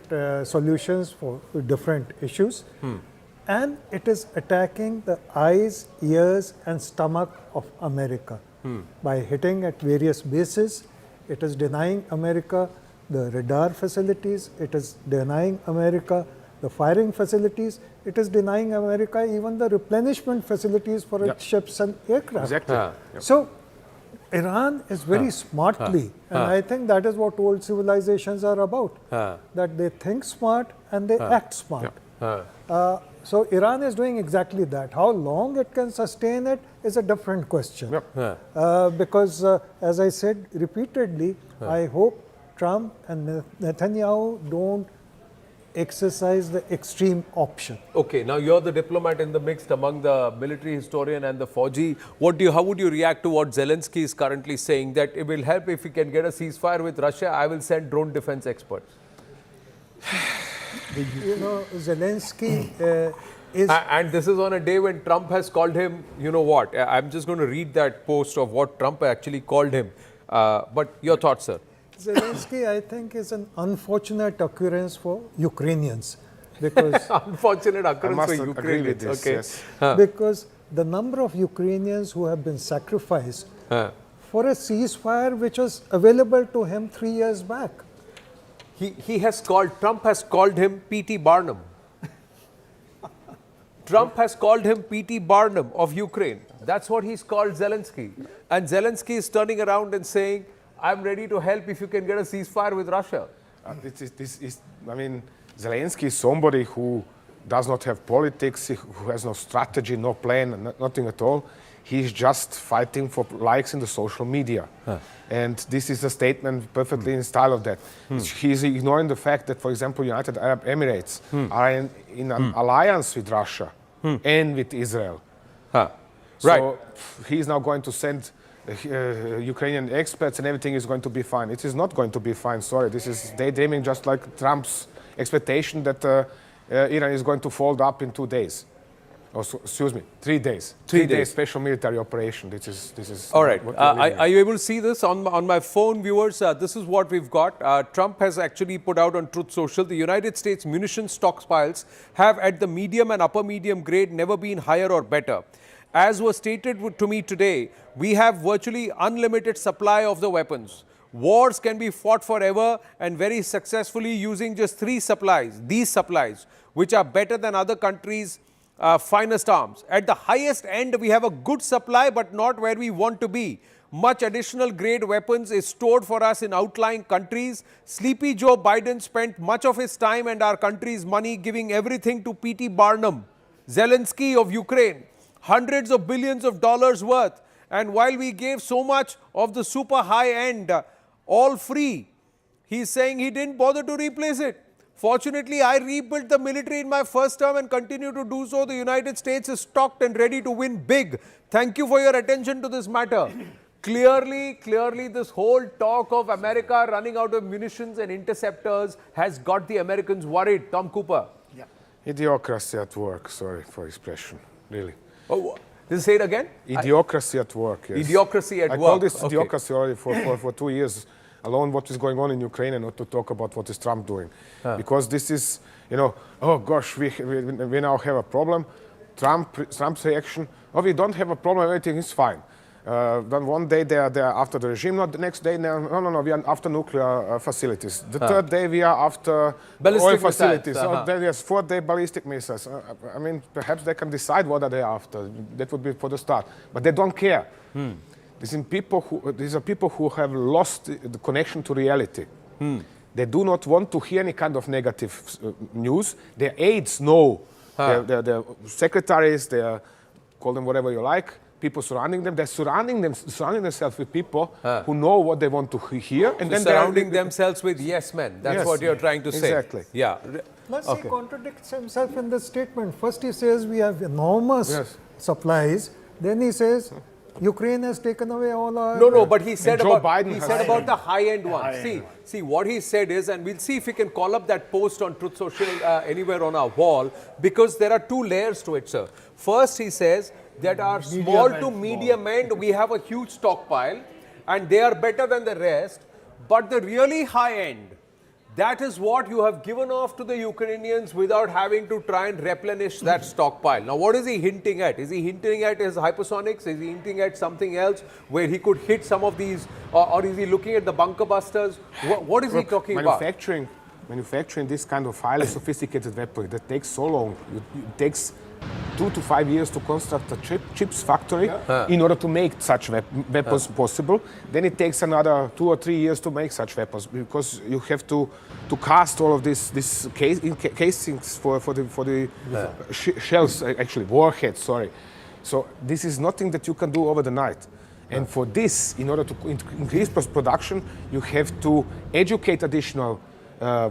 solutions for different issues. And it is attacking the eyes, ears and stomach of America. By hitting at various bases, it is denying America the radar facilities, it is denying America the firing facilities, it is denying America even the replenishment facilities for its ships and aircraft. Exactly. So, Iran is very smartly, and I think that is what old civilizations are about, that they think smart and they act smart. So Iran is doing exactly that. How long it can sustain it is a different question. Because as I said repeatedly, I hope Trump and Netanyahu don't exercise the extreme option. Okay, now you're the diplomat in the mix among the military historian and the Fauji. How would you react to what Zelensky is currently saying, that it will help if we can get a ceasefire with Russia? I will send drone defense experts. You know, Zelensky is... And this is on a day when Trump has called him, you know what? I'm just going to read that post of what Trump actually called him. But your thoughts, sir? Zelensky, I think, is an unfortunate occurrence for Ukrainians. Because unfortunate occurrence for Ukrainians. This, okay. yes. Because the number of Ukrainians who have been sacrificed for a ceasefire which was available to him 3 years back. Trump has called him P.T. Barnum. Trump has called him P.T. Barnum of Ukraine. That's what he's called Zelensky. And Zelensky is turning around and saying, I'm ready to help if you can get a ceasefire with Russia. I mean, Zelensky is somebody who does not have politics, who has no strategy, no plan, nothing at all. He's just fighting for likes in the social media. And this is a statement perfectly in style of that. He's ignoring the fact that, for example, United Arab Emirates are in an alliance with Russia and with Israel. So he's now going to send Ukrainian experts and everything is going to be fine. It is not going to be fine, sorry. This is daydreaming, just like Trump's expectation that Iran is going to fold up in 2 days. Oh, excuse me, 3 days. 3 days special military operation. This is all right. Are you able to see this on my phone, viewers? This is what we've got. Trump has actually put out on Truth Social, the United States munition stockpiles have at the medium and upper medium grade never been higher or better. As was stated to me today, we have virtually unlimited supply of the weapons. Wars can be fought forever and very successfully using just 3 supplies, these supplies, which are better than other countries' finest arms. At the highest end, we have a good supply, but not where we want to be. Much additional grade weapons is stored for us in outlying countries. Sleepy Joe Biden spent much of his time and our country's money giving everything to P.T. Barnum, Zelensky of Ukraine, hundreds of billions of dollars worth. And while we gave so much of the super high end, all free, he's saying he didn't bother to replace it. Fortunately, I rebuilt the military in my first term and continue to do so. The United States is stocked and ready to win big. Thank you for your attention to this matter. Clearly, this whole talk of America running out of munitions and interceptors has got the Americans worried. Tom Cooper. Yeah. Idiocracy at work, sorry for expression, really. Oh, say it again? Idiocracy at work, yes. Idiocracy at work. I call this idiocracy already for 2 years. Alone what is going on in Ukraine and not to talk about what is Trump doing. Because this is, you know, oh gosh, we now have a problem. Trump's reaction, oh, we don't have a problem, everything is fine. Then one day they are after the regime, not the next day, no, we are after nuclear facilities. The third day we are after oil facilities. Then there's 4-day ballistic missiles. I mean, perhaps they can decide what are they after. That would be for the start. But they don't care. These are people who have lost the connection to reality. They do not want to hear any kind of negative news. Their aides know. Their secretaries, call them whatever you like, people surrounding them. They're surrounding themselves with people who know what they want to hear. And then surrounding themselves with yes men. That's what you're trying to say. Exactly. Yeah. Plus he contradicts himself in this statement. First he says we have enormous supplies. Then he says Ukraine has taken away all our... No, but he said about the high-end one. See, what he said is, and we'll see if we can call up that post on Truth Social anywhere on our wall, because there are 2 layers to it, sir. First, he says that our small to medium end, we have a huge stockpile, and they are better than the rest, but the really high-end, that is what you have given off to the Ukrainians without having to try and replenish that stockpile. Now, what is he hinting at? Is he hinting at his hypersonics? Is he hinting at something else where he could hit some of these? Or is he looking at the bunker busters? What is he talking about? Manufacturing this kind of highly sophisticated weapon, that takes so long. It takes 2 to 5 years to construct a chips factory in order to make such weapons possible. Then it takes another 2 or 3 years to make such weapons, because you have to cast all of this casings for the shells, actually warheads. Sorry. So this is nothing that you can do over the night. And for this, in order to increase production, you have to educate additional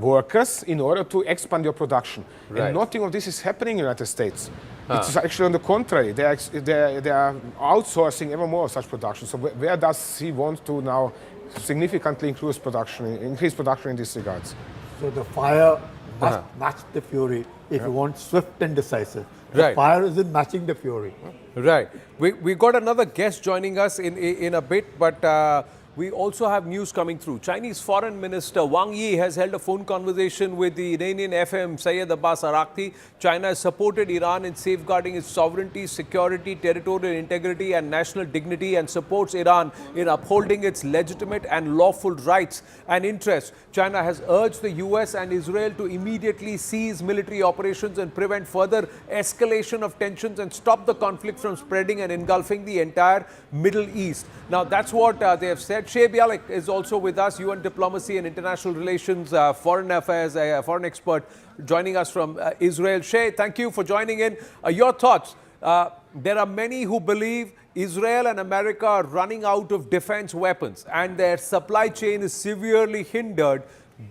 workers in order to expand your production. Right. And nothing of this is happening in the United States. It's actually on the contrary. They are outsourcing ever more of such production. So where does he want to now significantly increase production in these regards? So the fire must match the fury if you want swift and decisive. The Right. fire isn't matching the fury. Right. We got another guest joining us in a bit, but we also have news coming through. Chinese Foreign Minister Wang Yi has held a phone conversation with the Iranian FM Sayyid Abbas Araghchi. China has supported Iran in safeguarding its sovereignty, security, territorial integrity and national dignity, and supports Iran in upholding its legitimate and lawful rights and interests. China has urged the US and Israel to immediately cease military operations and prevent further escalation of tensions and stop the conflict from spreading and engulfing the entire Middle East. Now, that's what they have said. Shay Bialik is also with us, UN Diplomacy and International Relations, Foreign Affairs, foreign expert, joining us from Israel. Shay, thank you for joining in. Your thoughts? There are many who believe Israel and America are running out of defense weapons and their supply chain is severely hindered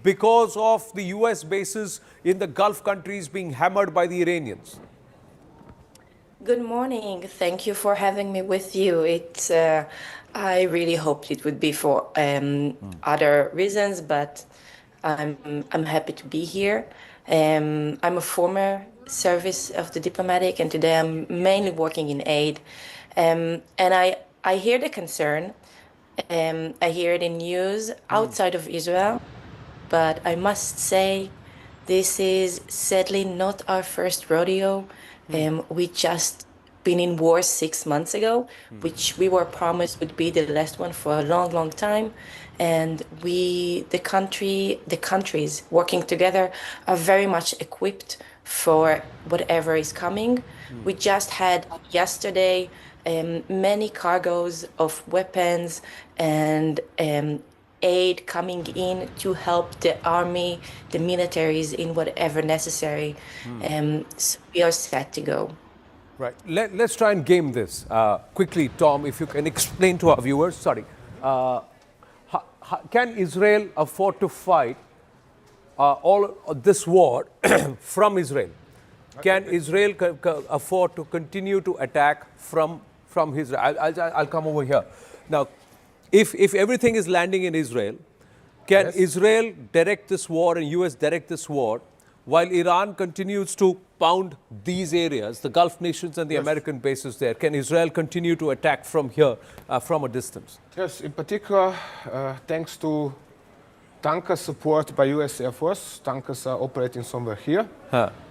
because of the US bases in the Gulf countries being hammered by the Iranians. Good morning. Thank you for having me with you. I really hoped it would be for other reasons, but I'm happy to be here. I'm a former service of the diplomatic, and today I'm mainly working in aid. And I hear the concern. I hear it in news outside of Israel, but I must say this is sadly not our first rodeo. We just been in war 6 months ago, which we were promised would be the last one for a long, long time. And the countries working together are very much equipped for whatever is coming. We just had yesterday many cargoes of weapons and aid coming in to help the army, the militaries in whatever necessary. So we are set to go. Right. Let's try and game this quickly, Tom, if you can explain to our viewers. Sorry. Can Israel afford to fight all this war from Israel? Can Israel afford to continue to attack from Israel? I'll come over here. Now, if everything is landing in Israel, can Israel direct this war and US direct this war while Iran continues to pound these areas, the Gulf nations and the American bases there? Can Israel continue to attack from here, from a distance? Yes, in particular, thanks to tanker support by US Air Force. Tankers are operating somewhere here.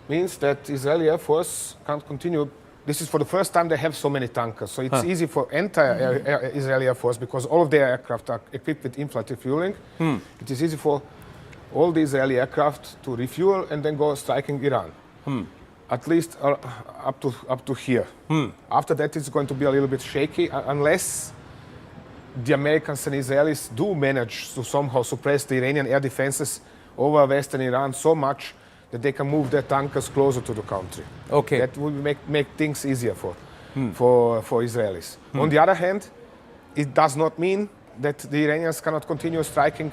Means that Israeli Air Force can't continue. This is for the first time they have so many tankers. So it's easy for entire Israeli Air Force, because all of their aircraft are equipped with in-flight refueling. It is easy for all the Israeli aircraft to refuel and then go striking Iran. At least up to here. After that, it's going to be a little bit shaky, unless the Americans and Israelis do manage to somehow suppress the Iranian air defenses over western Iran so much that they can move their tankers closer to the country. Okay. That will make things easier for Israelis. On the other hand, it does not mean that the Iranians cannot continue striking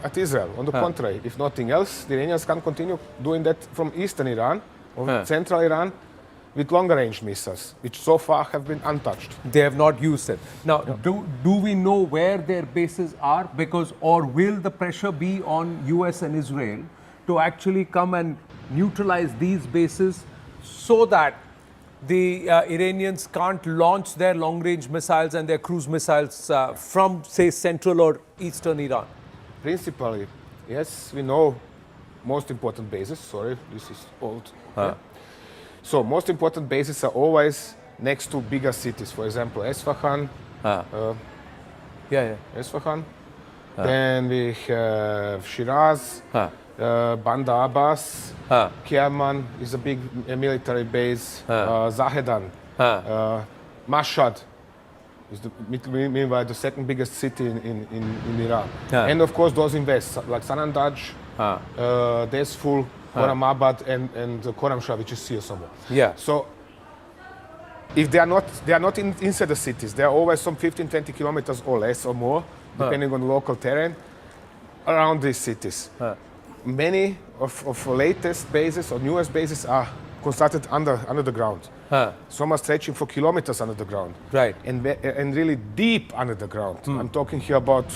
at Israel. On the contrary, if nothing else, the Iranians can continue doing that from eastern Iran or central Iran with longer-range missiles, which so far have been untouched. They have not used it. Now, do we know where their bases are? Because, or will the pressure be on US and Israel to actually come and neutralize these bases so that the Iranians can't launch their long-range missiles and their cruise missiles from, say, central or eastern Iran? Principally, yes, we know most important bases. Sorry, this is old. So most important bases are always next to bigger cities. For example, Esfahan. Esfahan. Then we have Shiraz. Bandar Abbas, Kerman is a big military base, Zahedan, Mashhad is meanwhile the second biggest city in Iran. And of course those in west, like Sanandaj, Desful, Khorramabad and Khorramshahr, which is here somewhere. Yeah. So if they are not inside the cities, they are always some 15-20 kilometers or less or more, depending on local terrain, around these cities. Many of latest bases or newest bases are constructed under the ground. Some are stretching for kilometers under the ground. Right. And really deep under the ground. I'm talking here about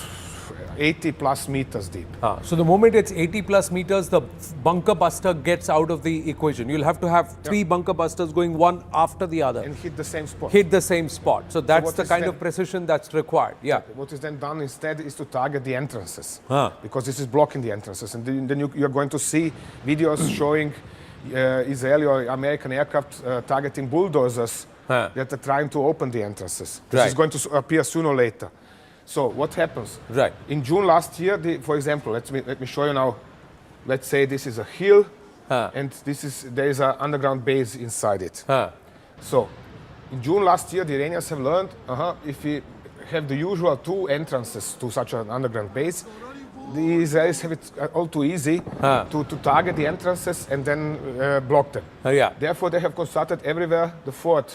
80 plus meters deep. So the moment it's 80 plus meters, the bunker buster gets out of the equation. You'll have to have 3 bunker busters going one after the other. And hit the same spot. Hit the same spot. So that's the kind of precision that's required. Yeah. What is then done instead is to target the entrances. Because this is blocking the entrances. And then you're going to see videos showing Israeli or American aircraft targeting bulldozers that are trying to open the entrances. This is going to appear sooner or later. So what happens? Right. In June last year, for example, let me show you now. Let's say this is a hill, and there is an underground base inside it. So in June last year, the Iranians have learned if we have the usual 2 entrances to such an underground base, the Israelis have it all too easy to target the entrances and then block them. Therefore, they have constructed everywhere the third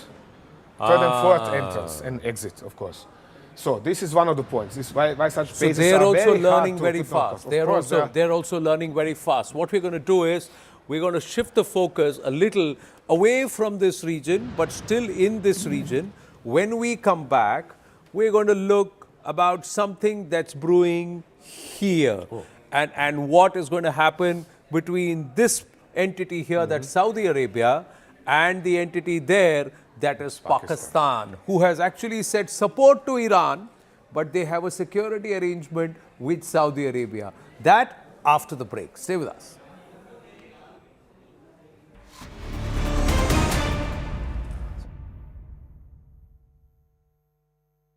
and fourth entrance and exit, of course. So this is one of the points. This is why such bases they're are also very learning hard very fast. They're also learning very fast. What we're going to do is we're going to shift the focus a little away from this region, but still in this region. When we come back, we're going to look about something that's brewing here and what is going to happen between this entity here, that's Saudi Arabia, and the entity there, that is Pakistan, who has actually said support to Iran, but they have a security arrangement with Saudi Arabia. That after the break. Stay with us.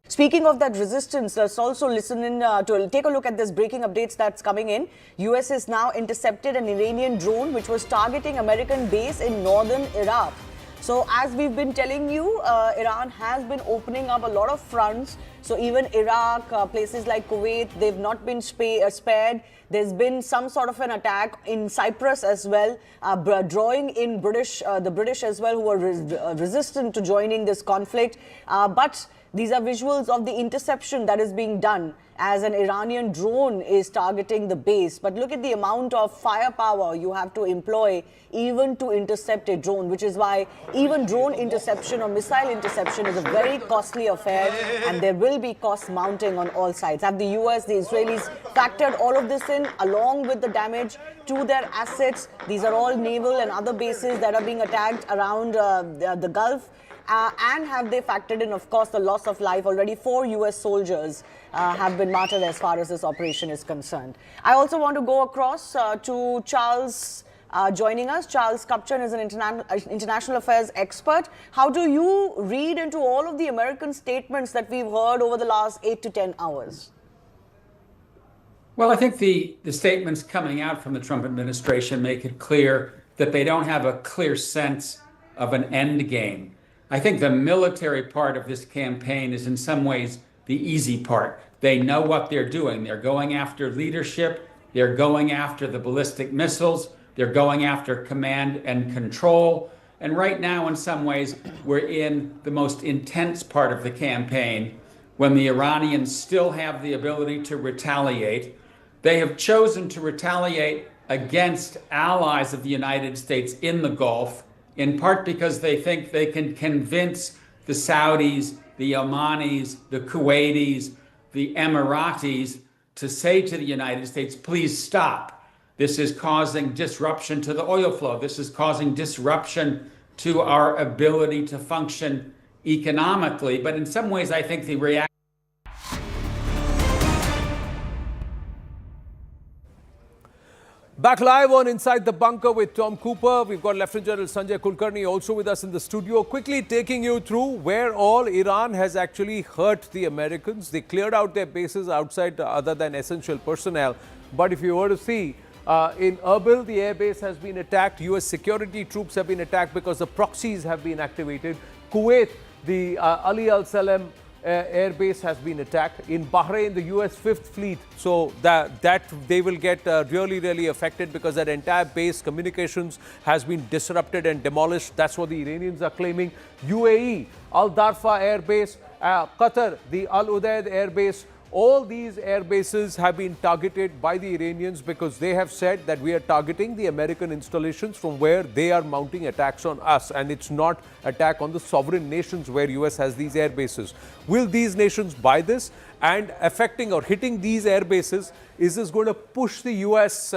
Speaking of that resistance, let's also listen in to take a look at this breaking updates that's coming in. US has now intercepted an Iranian drone which was targeting American base in northern Iraq. So as we've been telling you, Iran has been opening up a lot of fronts. So even Iraq, places like Kuwait, they've not been spared. There's been some sort of an attack in Cyprus as well, drawing in the British as well, who are resistant to joining this conflict. But these are visuals of the interception that is being done as an Iranian drone is targeting the base. But look at the amount of firepower you have to employ even to intercept a drone, which is why even drone interception or missile interception is a very costly affair, and there will be costs mounting on all sides. Have the US, the Israelis factored all of this in along with the damage to their assets? These are all naval and other bases that are being attacked around the Gulf. And have they factored in, of course, the loss of life? Already 4 US soldiers have been martyred as far as this operation is concerned. I also want to go across to Charles joining us. Charles Kupchan is an international affairs expert. How do you read into all of the American statements that we've heard over the last 8 to 10 hours? Well, I think the statements coming out from the Trump administration make it clear that they don't have a clear sense of an end game. I think the military part of this campaign is in some ways the easy part. They know what they're doing. They're going after leadership. They're going after the ballistic missiles. They're going after command and control. And right now, in some ways, we're in the most intense part of the campaign when the Iranians still have the ability to retaliate. They have chosen to retaliate against allies of the United States in the Gulf, in part because they think they can convince the Saudis, the Omanis, the Kuwaitis, the Emiratis to say to the United States, please stop. This is causing disruption to the oil flow. This is causing disruption to our ability to function economically. But in some ways, I think the reaction. Back live on Inside the Bunker with Tom Cooper. We've got Lieutenant General Sanjay Kulkarni also with us in the studio. Quickly taking you through where all Iran has actually hurt the Americans. They cleared out their bases outside other than essential personnel. But if you were to see In Erbil, the airbase has been attacked. US security troops have been attacked because the proxies have been activated. Kuwait, the Ali Al Salem airbase has been attacked. In Bahrain, the US 5th Fleet, so that they will get really affected because that entire base communications has been disrupted and demolished. That's what the Iranians are claiming. UAE, Al Darfa airbase, Qatar, the Al Udeid airbase, all these air bases have been targeted by the Iranians because they have said that we are targeting the American installations from where they are mounting attacks on us, and it's not attack on the sovereign nations where US has these air bases. Will these nations buy this? And affecting or hitting these air bases, is this going to push the US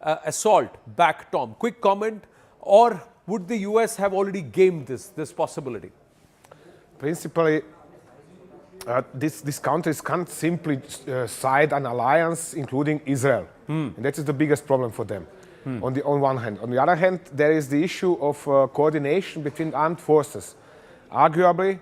assault back, Tom? Quick comment, or would the US have already gamed this possibility? Principally, these countries can't simply side an alliance, including Israel. And that is the biggest problem for them, on one hand. On the other hand, there is the issue of coordination between armed forces. Arguably,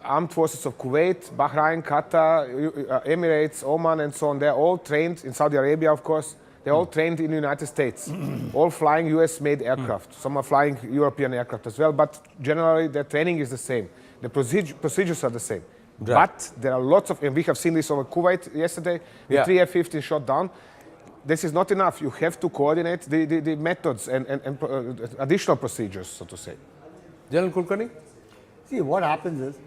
armed forces of Kuwait, Bahrain, Qatar, Emirates, Oman, and so on, they're all trained, in Saudi Arabia, of course, they're all trained in the United States, all flying US-made aircraft. Some are flying European aircraft as well, but generally their training is the same. The procedures are the same. Right. But there are lots of, and we have seen this over Kuwait yesterday, the 3 F-15 shot down. This is not enough. You have to coordinate the methods and additional procedures, so to say. General Kulkarni? See, what happens is,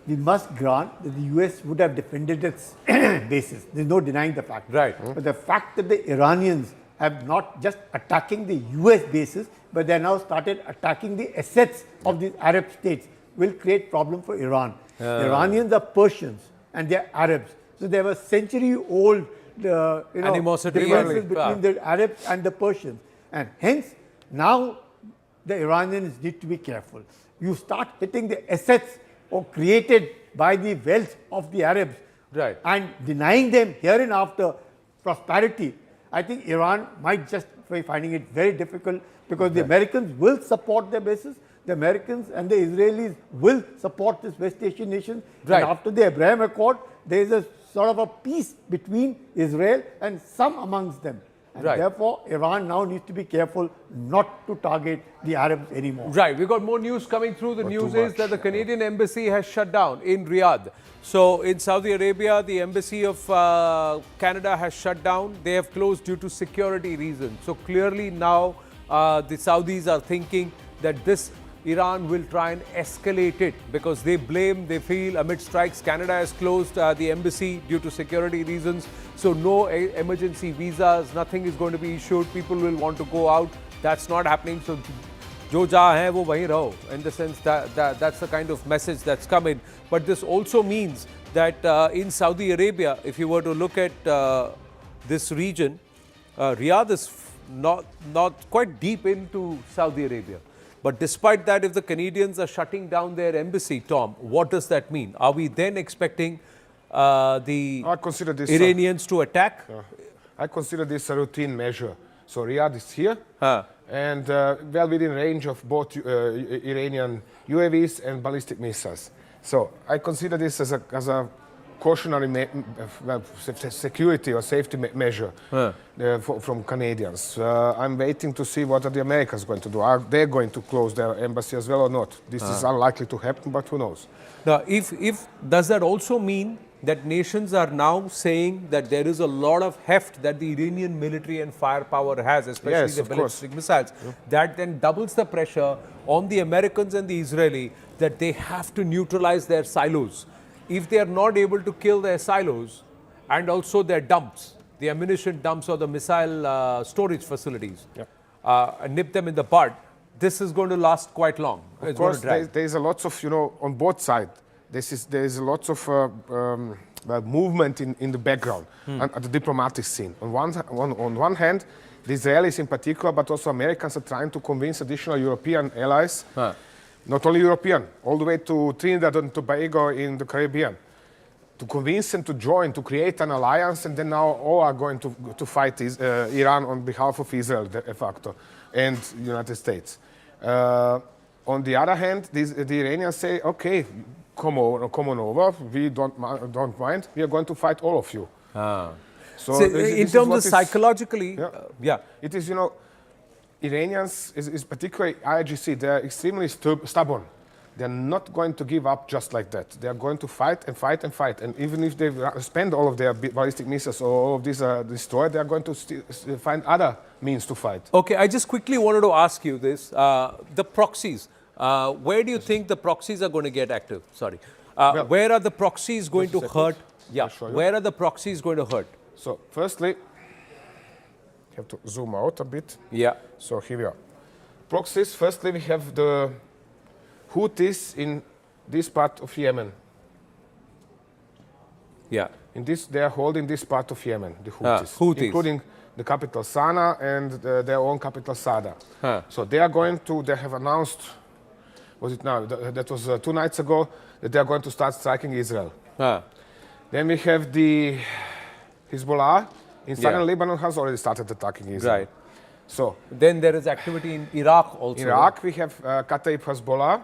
we must grant that the US would have defended its bases. There's no denying the fact. Right. But the fact that the Iranians have not just attacking the US bases, but they now started attacking the assets of these Arab states will create problem for Iran. The Iranians are Persians and they are Arabs. So they have a century-old animosity differences between the Arabs and the Persians. And hence, now the Iranians need to be careful. You start hitting the assets or created by the wealth of the Arabs, right, and denying them hereinafter prosperity. I think Iran might just be finding it very difficult because the Americans will support their bases. The Americans and the Israelis will support this West Asian nation. Right. And after the Abraham Accord, there is a sort of a peace between Israel and some amongst them. And therefore, Iran now needs to be careful not to target the Arabs anymore. Right. We've got more news coming through. The news is that the Canadian embassy has shut down in Riyadh. So in Saudi Arabia, the embassy of Canada has shut down. They have closed due to security reasons. So clearly now the Saudis are thinking that this Iran will try and escalate it because they feel amid strikes, Canada has closed the embassy due to security reasons. So no emergency visas, nothing is going to be issued. People will want to go out. That's not happening. So jo jahan hai, wo wahin raho. In the sense that's the kind of message that's coming. But this also means that in Saudi Arabia, if you were to look at this region, Riyadh is not quite deep into Saudi Arabia. But despite that, if the Canadians are shutting down their embassy, Tom, what does that mean? Are we then expecting the Iranians to attack? I consider this a routine measure. So Riyadh is here, and well within range of both Iranian UAVs and ballistic missiles. So I consider this as a cautionary security or safety measure from Canadians. I'm waiting to see what are the Americans going to do. Are they going to close their embassy as well or not? This is unlikely to happen, but who knows? Now, if does that also mean that nations are now saying that there is a lot of heft that the Iranian military and firepower has, especially the ballistic missiles, that then doubles the pressure on the Americans and the Israeli that they have to neutralize their silos? If they are not able to kill their silos and also their dumps, the ammunition dumps or the missile storage facilities, and nip them in the bud, this is going to last quite long. Of course, there is a lot of, on both sides, there is a lot of movement in the background at the diplomatic scene. On one hand, the Israelis in particular, but also Americans are trying to convince additional European allies, not only European, all the way to Trinidad and Tobago in the Caribbean, to convince them to join, to create an alliance, and then now all are going to fight Iran on behalf of Israel, de facto, and the United States. On the other hand, the Iranians say, okay, come on over, we don't mind, we are going to fight all of you. So So, this in is terms what of is- psychologically, yeah. It is, Iranians, is particularly IRGC, they are extremely stubborn. They're not going to give up just like that. They are going to fight and fight and fight. And even if they spend all of their ballistic missiles or all of these are destroyed, they are going to find other means to fight. Okay, I just quickly wanted to ask you this. The proxies, where do you think the proxies are going to get active? Sorry. Where are the proxies going to hurt? Yeah, where are the proxies going to hurt? So, firstly, you have to zoom out a bit. Yeah. So, here we are. Proxies, firstly, we have the Houthis in this part of Yemen. Yeah. They are holding this part of Yemen, the Houthis, Houthis. including the capital Sana'a and their own capital Sada. So they have announced, was it now? That was 2 nights ago, that they are going to start striking Israel. Then we have the Hezbollah in southern Lebanon has already started attacking Israel. Right. So then there is activity in Iraq also. In Iraq, we have Kataib Hezbollah.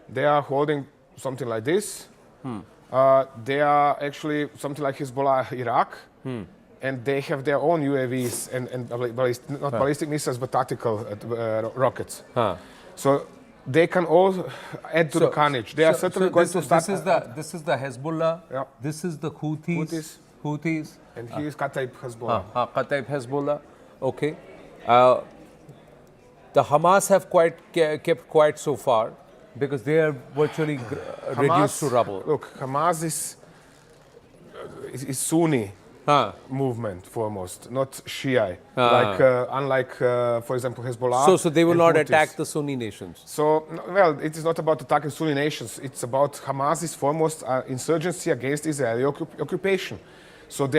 They are holding something like this. They are actually something like Hezbollah Iraq. And they have their own UAVs and not ballistic missiles, but tactical rockets. So they can all add to the carnage. They are certainly going to start. This is the Hezbollah. Yeah. This is the Houthis. And he is Kataib Hezbollah. Kataib Hezbollah. Okay. The Hamas have kept quiet so far because they are virtually reduced to rubble. Look, Hamas is Sunni movement foremost, not Shia. Unlike, for example, Hezbollah. So they will not Houthis. attack the Sunni nations. So, well, it is not about attacking Sunni nations. It's about Hamas's foremost insurgency against Israeli occupation. So they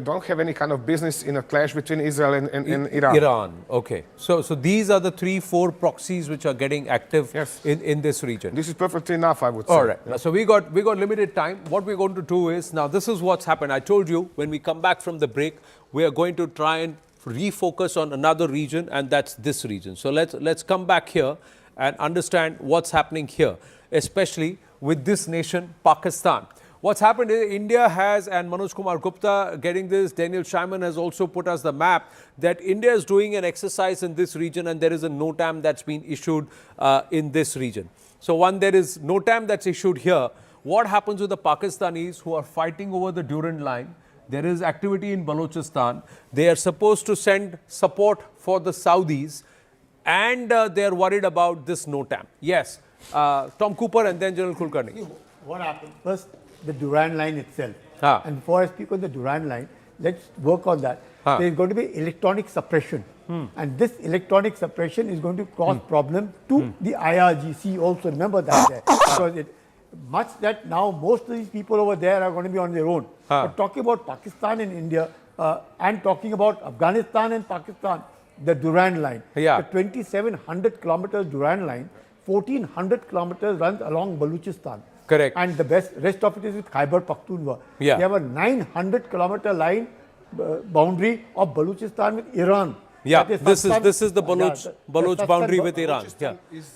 don't have any kind of business in a clash between Israel and Iran. Iran, okay. So these are the 3-4 proxies which are getting active in this region. This is perfectly enough, I would say. All right. So we got limited time. What we're going to do is, now this is what's happened. I told you when we come back from the break, we are going to try and refocus on another region, and that's this region. So let's come back here and understand what's happening here, especially with this nation, Pakistan. What's happened is India has, and Manoj Kumar Gupta getting this, Daniel Scheinman has also put us the map, that India is doing an exercise in this region and there is a NOTAM that's been issued in this region. So there is NOTAM that's issued here. What happens with the Pakistanis who are fighting over the Durand line? There is activity in Balochistan. They are supposed to send support for the Saudis and they are worried about this NOTAM. Yes, Tom Cooper and then General Kulkarni. What happened? First, the Durand line itself. And before I speak on the Durand line, let's work on that. There is going to be electronic suppression. And this electronic suppression is going to cause problem to the IRGC also. Remember that there. Because much that now most of these people over there are going to be on their own. But talking about Pakistan and India and talking about Afghanistan and Pakistan, the Durand line, the 2,700 kilometers Durand line, 1,400 kilometers runs along Balochistan. Correct. And the rest of it is with Khyber Pakhtunkhwa. Yeah. We have a 900-kilometer line boundary of Balochistan with Iran. Yeah, this is the Baloch boundary with Iran.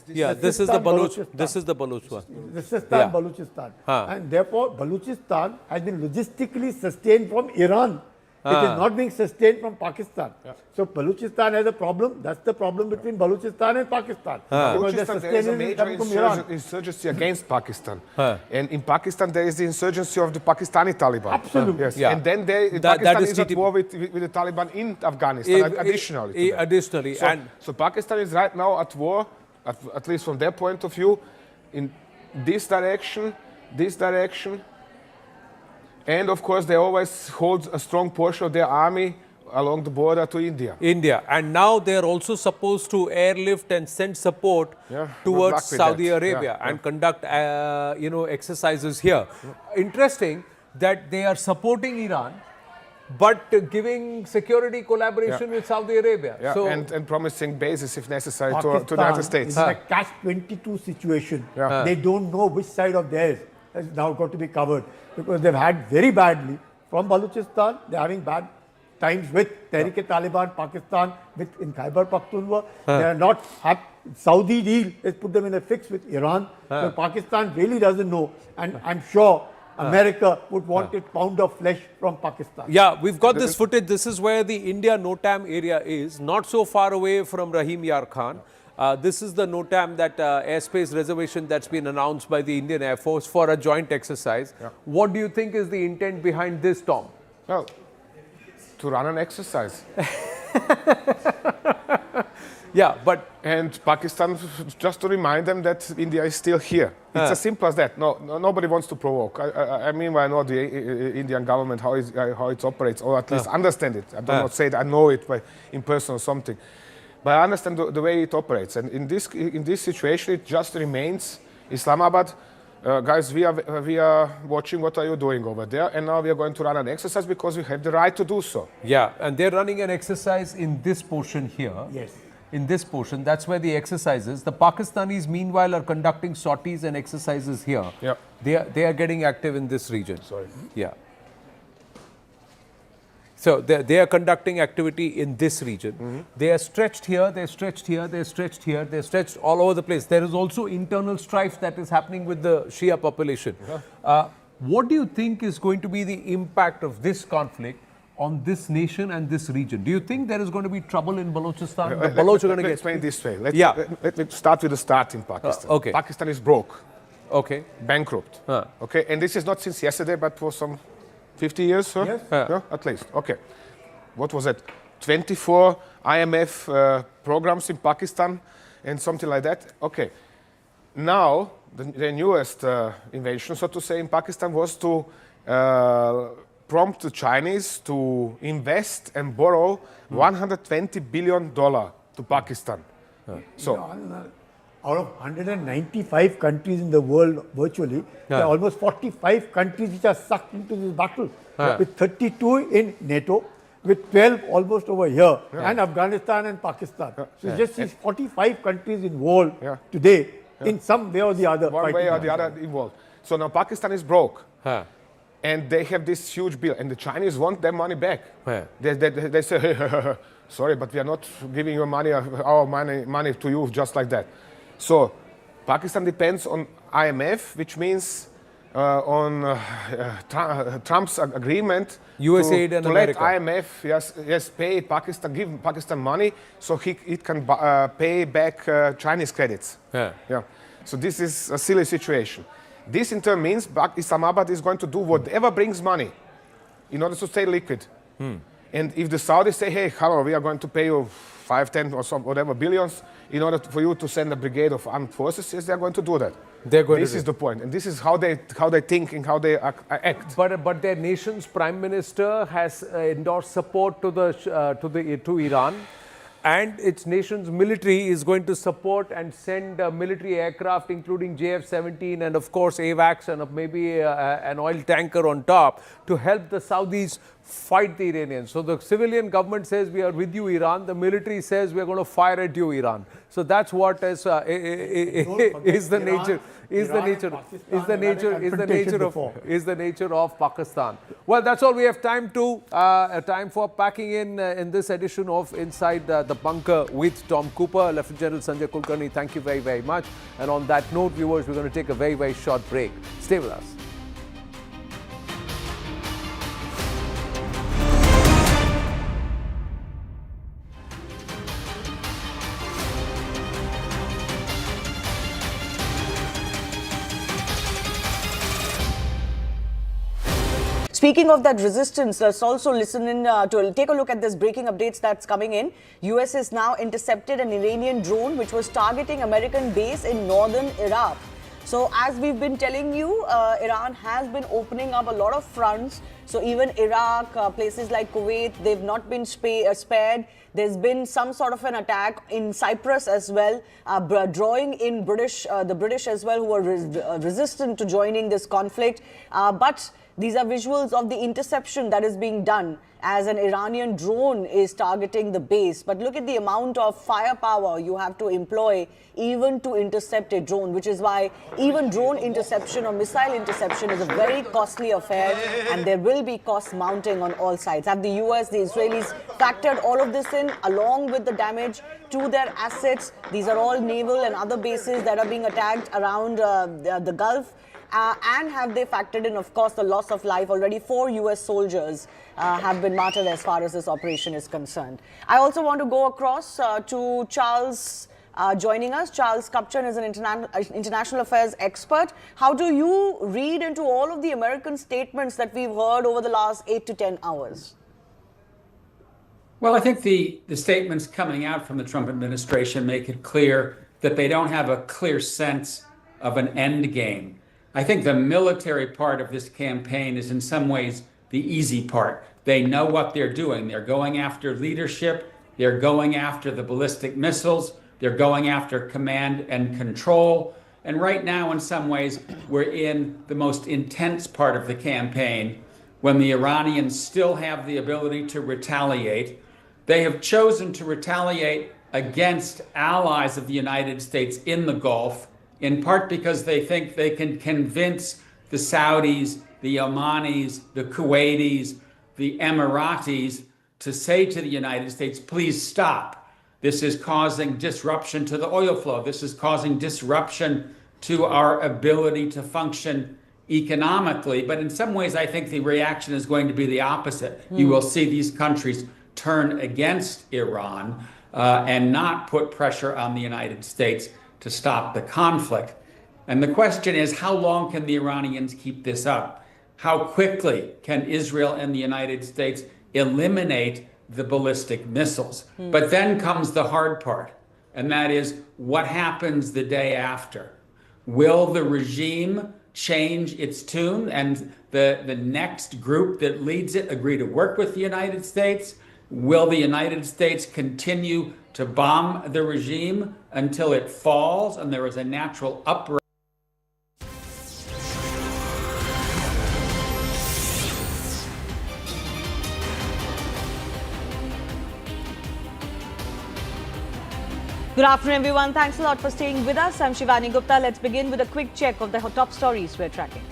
Yeah, this is the Baloch. This is the Baloch one. This is Balochistan. And therefore, Balochistan has been logistically sustained from Iran. It is not being sustained from Pakistan. So Balochistan has a problem. That's the problem between Balochistan and Pakistan. Balochistan, there is a major insurgency against Pakistan. And in Pakistan, there is the insurgency of the Pakistani Taliban. Absolutely. Yes. And then Pakistan is at war with the Taliban in Afghanistan, additionally. So Pakistan is right now at war, at least from their point of view, in this direction, and of course, they always hold a strong portion of their army along the border to India. And now they are also supposed to airlift and send support towards Saudi Arabia and conduct, exercises here. Interesting that they are supporting Iran, but giving security collaboration with Saudi Arabia. So, and promising bases if necessary to the United States. It's a catch-22 situation. They don't know which side of theirs has now got to be covered because they've had very badly from Balochistan. They're having bad times with Tehrik-e-Taliban, Pakistan, in Khyber Pakhtunkhwa. They are not happy. Saudi deal has put them in a fix with Iran. So Pakistan really doesn't know. And I'm sure America would want a pound of flesh from Pakistan. Yeah, we've got this footage. This is where the India NOTAM area is, not so far away from Rahim Yar Khan. This is the NOTAM, that airspace reservation that's been announced by the Indian Air Force for a joint exercise. Yeah. What do you think is the intent behind this, Tom? Well, to run an exercise. Yeah, but... And Pakistan, just to remind them that India is still here. It's as simple as that. Nobody wants to provoke. I mean, I know the Indian government, how it operates, or at least understand it. I do not say that I know it in person or something. But I understand the way it operates. And in this situation, it just remains Islamabad. Guys, we are watching what are you doing over there, and now we are going to run an exercise because we have the right to do so. Yeah, and they're running an exercise in this portion here. Yes. In this portion, that's where the exercise is. The Pakistanis, meanwhile, are conducting sorties and exercises here. Yeah. They are getting active in this region. Sorry. Yeah. So they are conducting activity in this region. They are stretched here, they're stretched here, they're stretched here, they're stretched all over the place. There is also internal strife that is happening with the Shia population. What do you think is going to be the impact of this conflict on this nation and this region? Do you think there is going to be trouble in Balochistan? The Baloch are going to get... Explain this way. Let me start with the start in Pakistan. Okay. Pakistan is broke. Okay. Bankrupt. Okay, and this is not since yesterday, but for some 50 years, huh? Yes. Yeah, at least. Okay. What was it? 24 IMF programs in Pakistan and something like that. Okay. Now, the newest invention, so to say, in Pakistan was to prompt the Chinese to invest and borrow $120 billion to Pakistan. So, out of 195 countries in the world virtually, there are almost 45 countries which are sucked into this battle, with 32 in NATO, with 12 almost over here, and Afghanistan and Pakistan. So just these 45 countries involved today, in some way or the other. One way or the other involved. So now Pakistan is broke. And they have this huge bill, and the Chinese want their money back. They say, hey, sorry, but we are not giving your money, our money to you just like that. So Pakistan depends on IMF, which means on Trump's agreement USAID and to America. let IMF pay Pakistan, give Pakistan money so it can pay back Chinese credits. So this is a silly situation. This in turn means Islamabad is going to do whatever brings money in order to stay liquid. And if the Saudis say, hey, hello, we are going to pay you 5, 10 or some whatever billions in order for you to send a brigade of armed forces, yes, they are going to do that. This is the point, and this is how they think and how they act. But their nation's prime minister has endorsed support to Iran, and its nation's military is going to support and send military aircraft, including JF-17 and of course AWACS and maybe an oil tanker on top, to help the Saudis fight the Iranians. So the civilian government says we are with you, Iran. The military says we are going to fire at you, Iran. So that's what is the nature of Pakistan. Well, that's all we have time for packing in this edition of Inside the Bunker with Tom Cooper. Lieutenant General Sanjay Kulkarni, thank you very, very much. And on that note, viewers, we're going to take a very, very short break. Stay with us. Speaking of that resistance, let's also listen in to take a look at this breaking updates that's coming in. US has now intercepted an Iranian drone which was targeting American base in northern Iraq. So as we've been telling you, Iran has been opening up a lot of fronts. So even Iraq, places like Kuwait, they've not been spared. There's been some sort of an attack in Cyprus as well, drawing in the British as well, who are resistant to joining this conflict. But these are visuals of the interception that is being done as an Iranian drone is targeting the base. But look at the amount of firepower you have to employ even to intercept a drone, which is why even drone interception or missile interception is a very costly affair, and there will be costs mounting on all sides. Have the US, the Israelis factored all of this in along with the damage to their assets? These are all naval and other bases that are being attacked around the Gulf. And have they factored in, of course, the loss of life? Already 4 US soldiers have been martyred as far as this operation is concerned. I also want to go across to Charles joining us. Charles Kupchan is an international affairs expert. How do you read into all of the American statements that we've heard over the last 8 to 10 hours? Well, I think the statements coming out from the Trump administration make it clear that they don't have a clear sense of an end game. I think the military part of this campaign is in some ways the easy part. They know what they're doing. They're going after leadership. They're going after the ballistic missiles. They're going after command and control. And right now, in some ways, we're in the most intense part of the campaign when the Iranians still have the ability to retaliate. They have chosen to retaliate against allies of the United States in the Gulf, in part because they think they can convince the Saudis, the Omanis, the Kuwaitis, the Emiratis to say to the United States, please stop. This is causing disruption to the oil flow. This is causing disruption to our ability to function economically. But in some ways, I think the reaction is going to be the opposite. You will see these countries turn against Iran and not put pressure on the United States to stop the conflict. And the question is, how long can the Iranians keep this up? How quickly can Israel and the United States eliminate the ballistic missiles? But then comes the hard part, and that is what happens the day after. Will the regime change its tune and the next group that leads it agree to work with the United States? Will the United States continue to bomb the regime until it falls and there is a natural uprising? Good afternoon, everyone. Thanks a lot for staying with us. I'm Shivani Gupta. Let's begin with a quick check of the top stories we're tracking.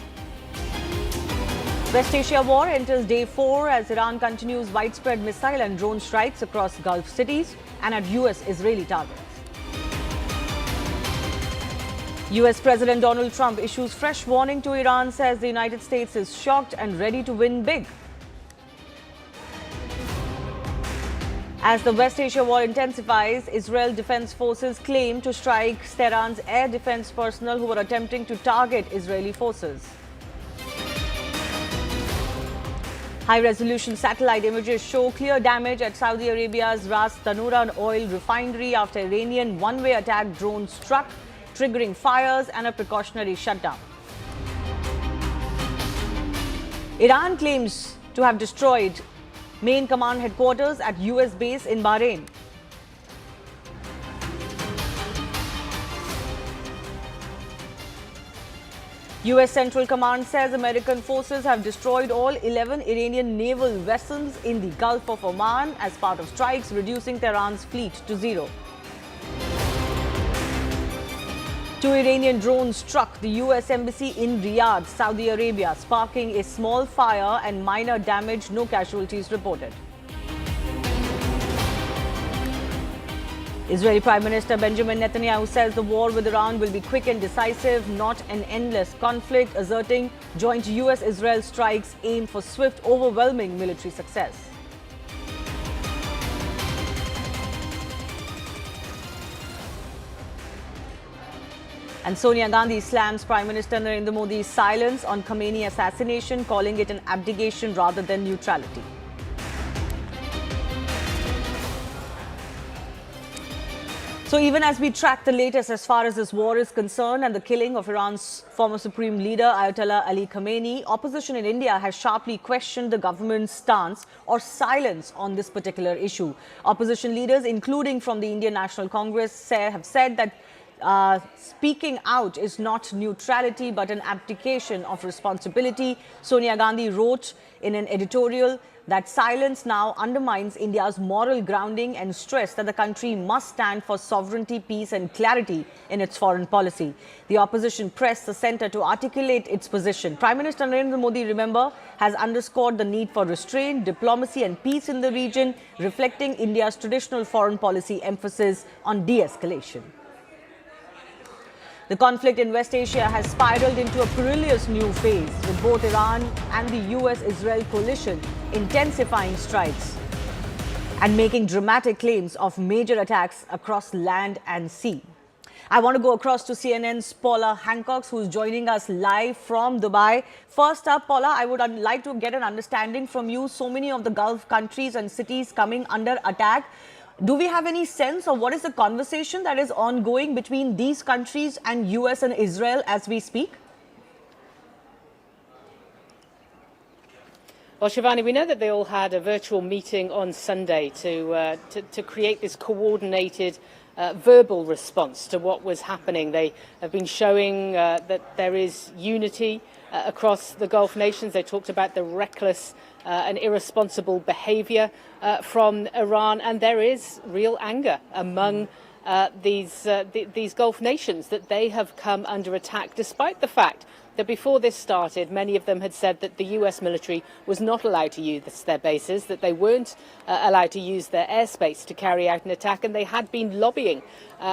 West Asia war enters day 4 as Iran continues widespread missile and drone strikes across Gulf cities and at US-Israeli targets. US President Donald Trump issues fresh warning to Iran, says the United States is shocked and ready to win big. As the West Asia war intensifies, Israel Defense Forces claim to strike Tehran's air defense personnel who were attempting to target Israeli forces. High-resolution satellite images show clear damage at Saudi Arabia's Ras Tanura oil refinery after Iranian one-way attack drone struck, triggering fires and a precautionary shutdown. Iran claims to have destroyed main command headquarters at US base in Bahrain. US Central Command says American forces have destroyed all 11 Iranian naval vessels in the Gulf of Oman as part of strikes, reducing Tehran's fleet to 0. 2 Iranian drones struck the US Embassy in Riyadh, Saudi Arabia, sparking a small fire and minor damage, no casualties reported. Israeli Prime Minister Benjamin Netanyahu says the war with Iran will be quick and decisive, not an endless conflict, asserting joint US-Israel strikes aim for swift, overwhelming military success. And Sonia Gandhi slams Prime Minister Narendra Modi's silence on Khamenei assassination, calling it an abdication rather than neutrality. So even as we track the latest as far as this war is concerned and the killing of Iran's former supreme leader Ayatollah Ali Khamenei, opposition in India has sharply questioned the government's stance or silence on this particular issue. Opposition leaders, including from the Indian National Congress, have said that speaking out is not neutrality but an abdication of responsibility. Sonia Gandhi wrote in an editorial that silence now undermines India's moral grounding and stressed that the country must stand for sovereignty, peace and clarity in its foreign policy. The opposition pressed the centre to articulate its position. Prime Minister Narendra Modi, remember, has underscored the need for restraint, diplomacy and peace in the region, reflecting India's traditional foreign policy emphasis on de-escalation. The conflict in West Asia has spiraled into a perilous new phase, with both Iran and the US-Israel coalition intensifying strikes and making dramatic claims of major attacks across land and sea. I want to go across to CNN's Paula Hancock, who's joining us live from Dubai. First up, Paula, I would like to get an understanding from you. So many of the Gulf countries and cities coming under attack. Do we have any sense of what is the conversation that is ongoing between these countries and US and Israel as we speak? Well, Shivani, we know that they all had a virtual meeting on Sunday to create this coordinated verbal response to what was happening. They have been showing that there is unity across the Gulf nations. They talked about the reckless and irresponsible behavior from Iran, and there is real anger among these Gulf nations that they have come under attack, despite the fact that before this started, many of them had said that the US military was not allowed to use their bases, that they weren't allowed to use their airspace to carry out an attack, and they had been lobbying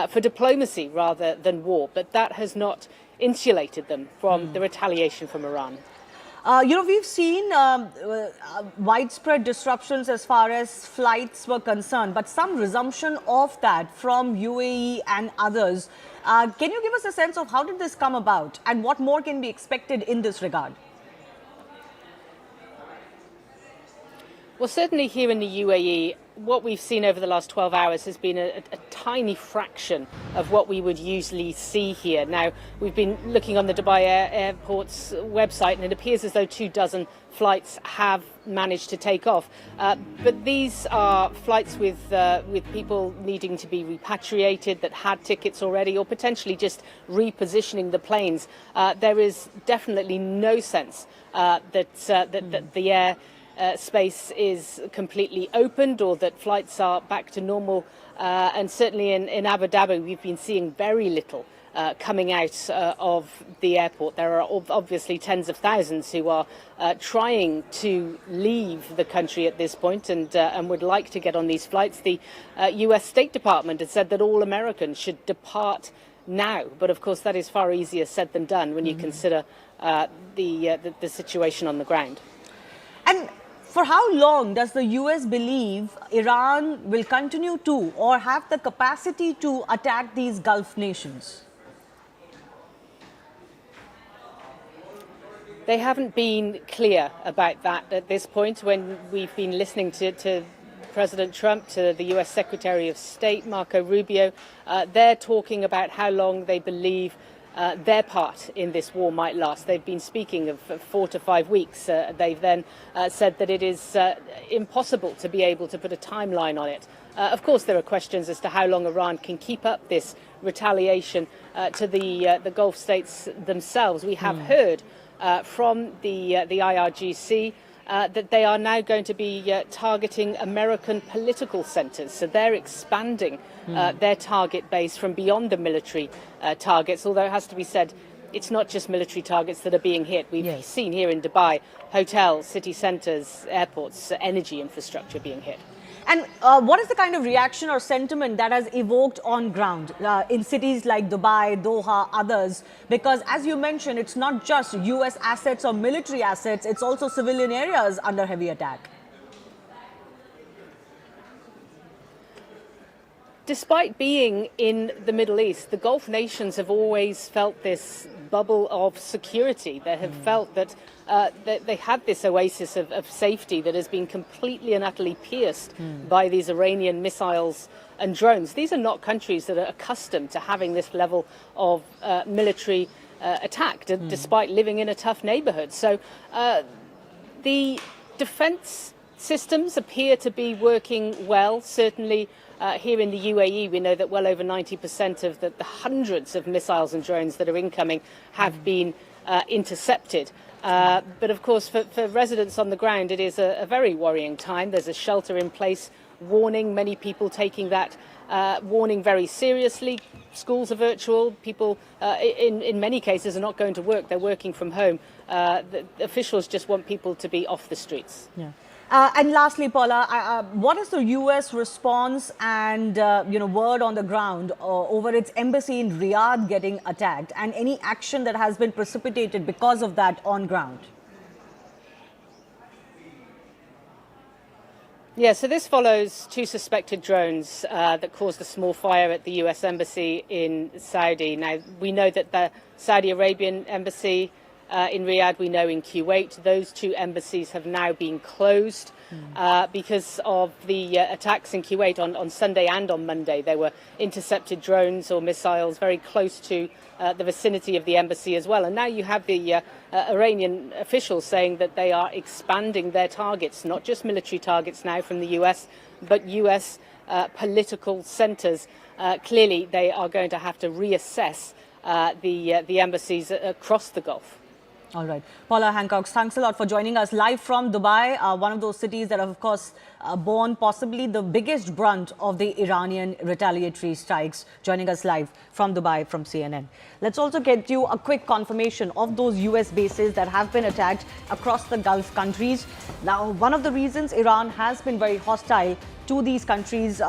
for diplomacy rather than war. But that has not insulated them from the retaliation from Iran. We've seen widespread disruptions as far as flights were concerned, but some resumption of that from UAE and others. Can you give us a sense of how did this come about and what more can be expected in this regard? Well, certainly here in the UAE, what we've seen over the last 12 hours has been a tiny fraction of what we would usually see here. Now, we've been looking on the Dubai airport's website, and it appears as though 24 flights have managed to take off. But these are flights with people needing to be repatriated that had tickets already, or potentially just repositioning the planes. There is definitely no sense that the air space is completely opened or that flights are back to normal. And certainly in Abu Dhabi, we've been seeing very little coming out of the airport. There are obviously tens of thousands who are trying to leave the country at this point and would like to get on these flights. The US State Department has said that all Americans should depart now. But of course, that is far easier said than done when you consider the situation on the ground. And for how long does the US believe Iran will continue to or have the capacity to attack these Gulf nations? They haven't been clear about that at this point. When we've been listening to President Trump, to the US Secretary of State, Marco Rubio, they're talking about how long they believe their part in this war might last. They've been speaking of 4 to 5 weeks. They've then said that it is impossible to be able to put a timeline on it. Of course, there are questions as to how long Iran can keep up this retaliation to the Gulf states themselves. We have heard from the IRGC that they are now going to be targeting American political centres. So they're expanding their target base from beyond the military targets, although it has to be said, it's not just military targets that are being hit. We've seen here in Dubai, hotels, city centres, airports, energy infrastructure being hit. And what is the kind of reaction or sentiment that has evoked on ground in cities like Dubai, Doha, others? Because as you mentioned, it's not just US assets or military assets, it's also civilian areas under heavy attack. Despite being in the Middle East, the Gulf nations have always felt this bubble of security. They have felt that they had this oasis of safety that has been completely and utterly pierced by these Iranian missiles and drones. These are not countries that are accustomed to having this level of military attack, despite living in a tough neighborhood. So the defense systems appear to be working well. Certainly here in the UAE, we know that well over 90% of the hundreds of missiles and drones that are incoming have been intercepted. But of course, for residents on the ground, it is a very worrying time. There's a shelter-in-place warning, many people taking that warning very seriously. Schools are virtual. People, in many cases, are not going to work. They're working from home. The officials just want people to be off the streets. Yeah. And lastly, Paula, what is the U.S. response and word on the ground over its embassy in Riyadh getting attacked, and any action that has been precipitated because of that on ground? Yeah, so this follows two suspected drones that caused a small fire at the US Embassy in Saudi. Now, we know that the Saudi Arabian Embassy in Riyadh, we know in Kuwait, those two embassies have now been closed because of the attacks in Kuwait on Sunday and on Monday. There were intercepted drones or missiles very close to the vicinity of the embassy as well. And now you have the Iranian officials saying that they are expanding their targets, not just military targets now from the US, but US political centres. Clearly, they are going to have to reassess the embassies across the Gulf. All right. Paula Hancock, thanks a lot for joining us live from Dubai, one of those cities that have, of course, borne possibly the biggest brunt of the Iranian retaliatory strikes. Joining us live from Dubai from CNN. Let's also get you a quick confirmation of those US bases that have been attacked across the Gulf countries. Now, one of the reasons Iran has been very hostile to these countries,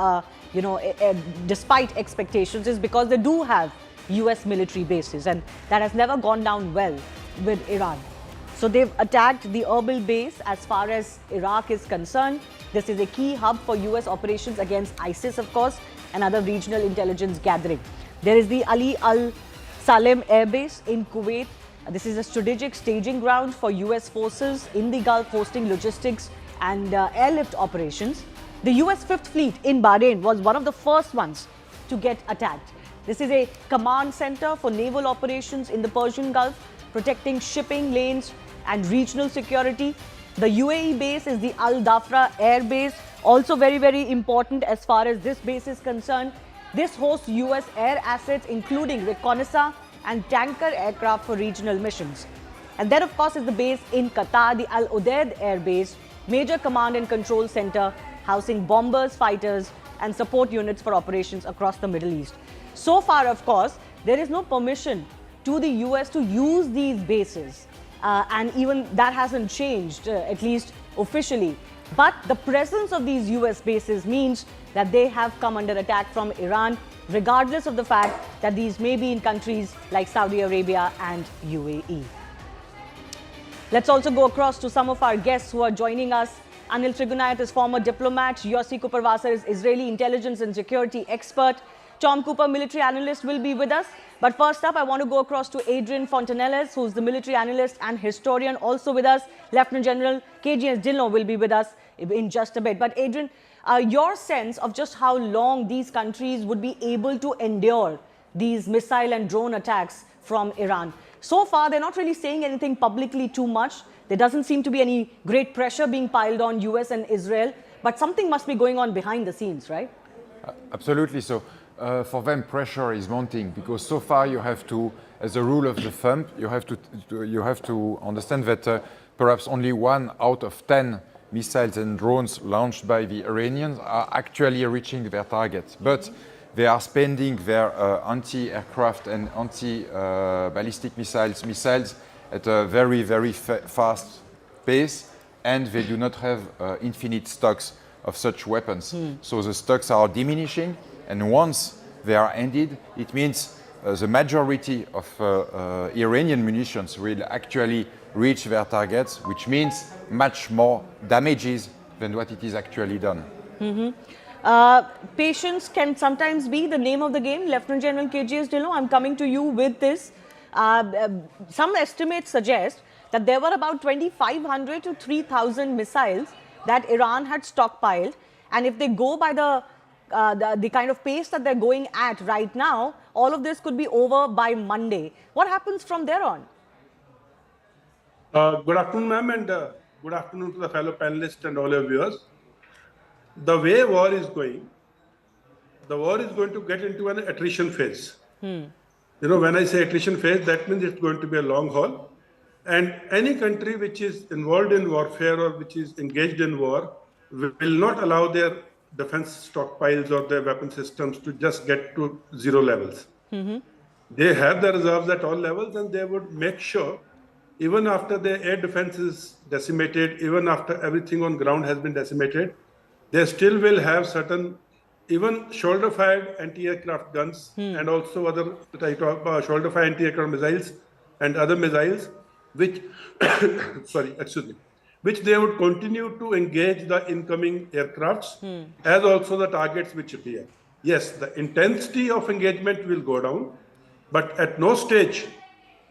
despite expectations, is because they do have US military bases, and that has never gone down well with Iran. So they've attacked the Erbil base as far as Iraq is concerned. This is a key hub for US operations against ISIS, of course, and other regional intelligence gathering. There is the Ali Al Salem Air Base in Kuwait. This is a strategic staging ground for US forces in the Gulf, hosting logistics and airlift operations. The US Fifth Fleet in Bahrain was one of the first ones to get attacked. This is a command center for naval operations in the Persian Gulf, protecting shipping lanes and regional security. The UAE base is the Al Dhafra Air Base, also very, very important as far as this base is concerned. This hosts US air assets, including reconnaissance and tanker aircraft for regional missions. And then, of course, is the base in Qatar, the Al Udeid Air Base, major command and control center, housing bombers, fighters, and support units for operations across the Middle East. So far, of course, there is no permission to the US to use these bases, and even that hasn't changed, at least officially. But the presence of these US bases means that they have come under attack from Iran, regardless of the fact that these may be in countries like Saudi Arabia and UAE. Let's also go across to some of our guests who are joining us. Anil Trigunayat is former diplomat. Yossi Kuperwasser is Israeli intelligence and security expert. Tom Cooper, military analyst, will be with us. But first up, I want to go across to Adrian Fontanelles, who's the military analyst and historian, also with us. Lieutenant General KGS Dillon will be with us in just a bit. But Adrian, your sense of just how long these countries would be able to endure these missile and drone attacks from Iran. So far, they're not really saying anything publicly too much. There doesn't seem to be any great pressure being piled on US and Israel. But something must be going on behind the scenes, right? Absolutely. So for them, pressure is mounting because so far you have to, as a rule of the thumb, you have to understand that perhaps only 1 out of 10 missiles and drones launched by the Iranians are actually reaching their targets. But they are spending their anti-aircraft and anti-ballistic missiles at a very, very fast pace, and they do not have infinite stocks of such weapons. So the stocks are diminishing, and once they are ended, it means the majority of Iranian munitions will actually reach their targets, which means much more damages than what it is actually done. Patience can sometimes be the name of the game. Lieutenant General KGS Dillon, I'm coming to you with this. Some estimates suggest that there were about 2,500 to 3,000 missiles that Iran had stockpiled, and if they go by the kind of pace that they're going at right now, all of this could be over by Monday. What happens from there on? Good afternoon, ma'am, and good afternoon to the fellow panelists and all your viewers. The way war is going, the war is going to get into an attrition phase. You know, when I say attrition phase, that means it's going to be a long haul. And any country which is involved in warfare or which is engaged in war will not allow their defense stockpiles or their weapon systems to just get to zero levels. They have the reserves at all levels, and they would make sure even after the air defense is decimated, even after everything on ground has been decimated, they still will have certain, even shoulder-fired anti-aircraft guns and also other shoulder-fired anti-aircraft missiles and other missiles, which, which they would continue to engage the incoming aircrafts as also the targets which appear. Yes, the intensity of engagement will go down, but at no stage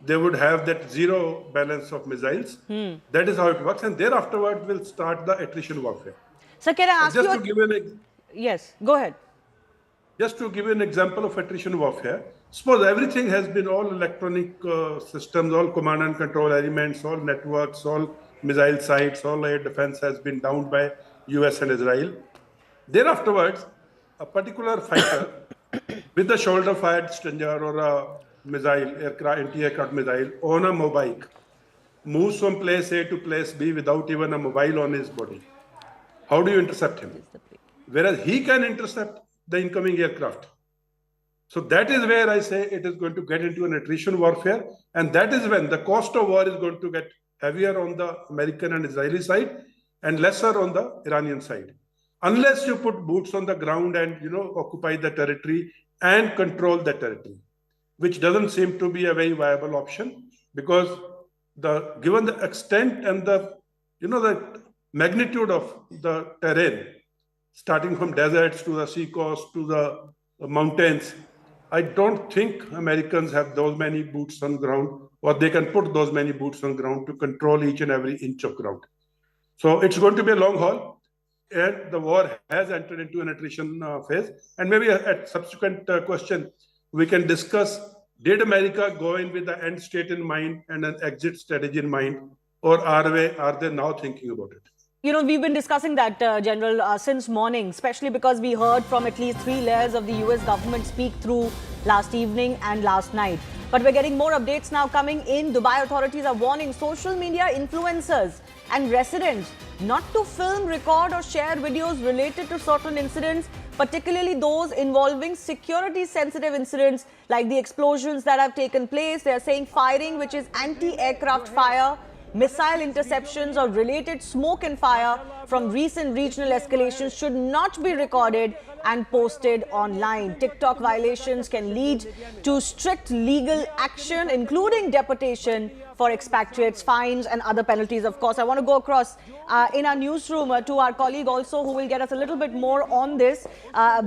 they would have that zero balance of missiles. That is how it works, and thereafter will start the attrition warfare. So can I ask Just you? to give an Yes, go ahead. Just to give you an example of attrition warfare, suppose everything has been all electronic systems, all command and control elements, all networks, all missile sites, all air defense has been downed by US and Israel. Thereafterwards, a particular fighter with a shoulder-fired Stinger or a missile, anti-aircraft missile on a mobile moves from place A to place B without even a mobile on his body. How do you intercept him? Whereas he can intercept the incoming aircraft. So that is where I say it is going to get into an attrition warfare, and that is when the cost of war is going to get heavier on the American and Israeli side and lesser on the Iranian side. Unless you put boots on the ground and occupy the territory and control the territory, which doesn't seem to be a very viable option, because given the extent and the magnitude of the terrain, starting from deserts to the seacoast to the mountains, I don't think Americans have those many boots on ground, or they can put those many boots on ground to control each and every inch of ground. So it's going to be a long haul, and the war has entered into an attrition phase. And maybe at subsequent question, we can discuss, did America go in with the end state in mind and an exit strategy in mind, or are they now thinking about it? We've been discussing that, General, since morning, especially because we heard from at least 3 layers of the US government speak through last evening and last night. But we're getting more updates now coming in. Dubai authorities are warning social media influencers and residents not to film, record or share videos related to certain incidents, particularly those involving security-sensitive incidents like the explosions that have taken place. They are saying firing, which is anti-aircraft fire, missile interceptions or related smoke and fire from recent regional escalations should not be recorded and posted online. TikTok violations can lead to strict legal action, including deportation for expatriates, fines and other penalties. Of course, I want to go across in our newsroom to our colleague also, who will get us a little bit more on this,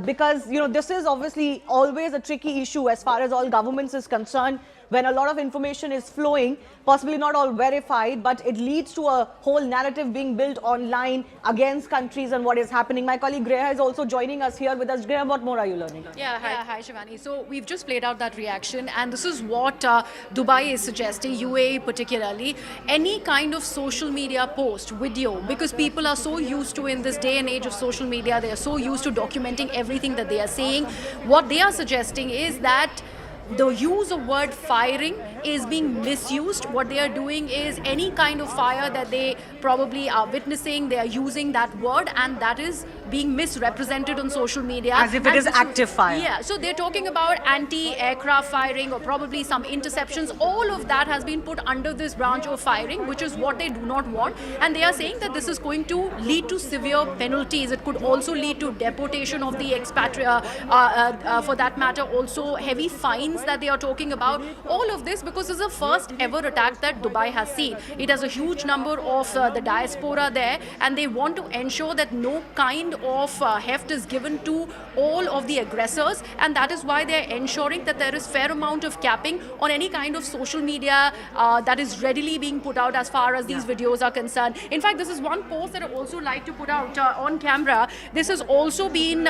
because this is obviously always a tricky issue as far as all governments is concerned, when a lot of information is flowing, possibly not all verified, but it leads to a whole narrative being built online against countries and what is happening. My colleague Greha is also joining us here with us. Greha, what more are you learning? Hi Shivani. So we've just played out that reaction, and this is what Dubai is suggesting, UAE particularly. Any kind of social media post, video, because people are so used to, in this day and age of social media, they are so used to documenting everything that they are saying. What they are suggesting is that the use of word firing is being misused. What they are doing is any kind of fire that they probably are witnessing, they are using that word, and that is being misrepresented on social media. As if it is active fire. Yeah, so they're talking about anti-aircraft firing or probably some interceptions. All of that has been put under this branch of firing, which is what they do not want. And they are saying that this is going to lead to severe penalties. It could also lead to deportation of the expatriate, for that matter, also heavy fines that they are talking about. All of this because it's the first ever attack that Dubai has seen. It has a huge number of the diaspora there, and they want to ensure that no kind of heft is given to all of the aggressors, and that is why they're ensuring that there is fair amount of capping on any kind of social media that is readily being put out as far as these videos are concerned. In fact, this is one post that I also like to put out on camera. This has also been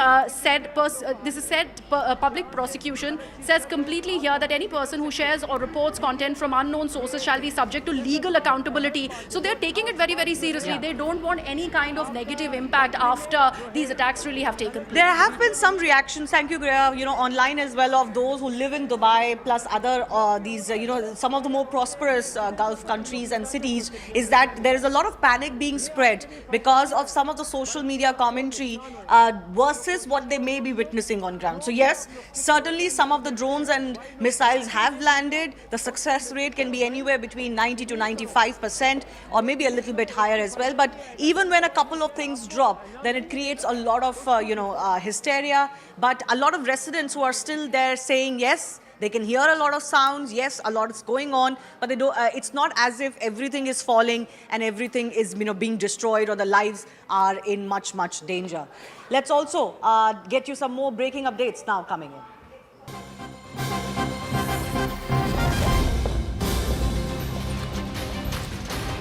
public prosecution says completely here that any person who shares or reports content from unknown sources shall be subject to legal accountability. So they're taking it very, very seriously. Yeah. They don't want any kind of negative impact after these attacks really have taken place. There have been some reactions, thank you Greha, online as well, of those who live in Dubai plus other some of the more prosperous Gulf countries and cities, is that there is a lot of panic being spread because of some of the social media commentary versus what they may be witnessing on ground. So yes, certainly some of the drones and and missiles have landed. The success rate can be anywhere between 90 to 95%, or maybe a little bit higher as well. But even when a couple of things drop, then it creates a lot of hysteria. But a lot of residents who are still there saying yes, they can hear a lot of sounds. Yes, a lot is going on, but they don't. It's not as if everything is falling and everything is being destroyed or the lives are in much danger. Let's also get you some more breaking updates now coming in.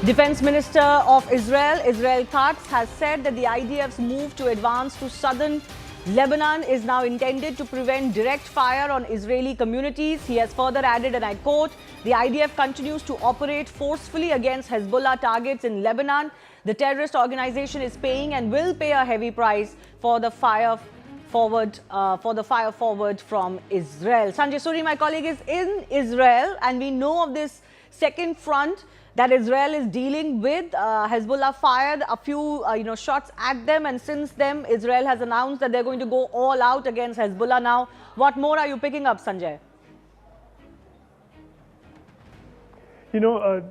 Defense Minister of Israel, Israel Katz, has said that the IDF's move to advance to southern Lebanon is now intended to prevent direct fire on Israeli communities. He has further added, and I quote, "The IDF continues to operate forcefully against Hezbollah targets in Lebanon. The terrorist organization is paying and will pay a heavy price for the fire forward from Israel." Sanjay Suri, my colleague, is in Israel, and we know of this second front that Israel is dealing with. Hezbollah fired a few shots at them, and since then Israel has announced that they're going to go all out against Hezbollah now. What more are you picking up, Sanjay?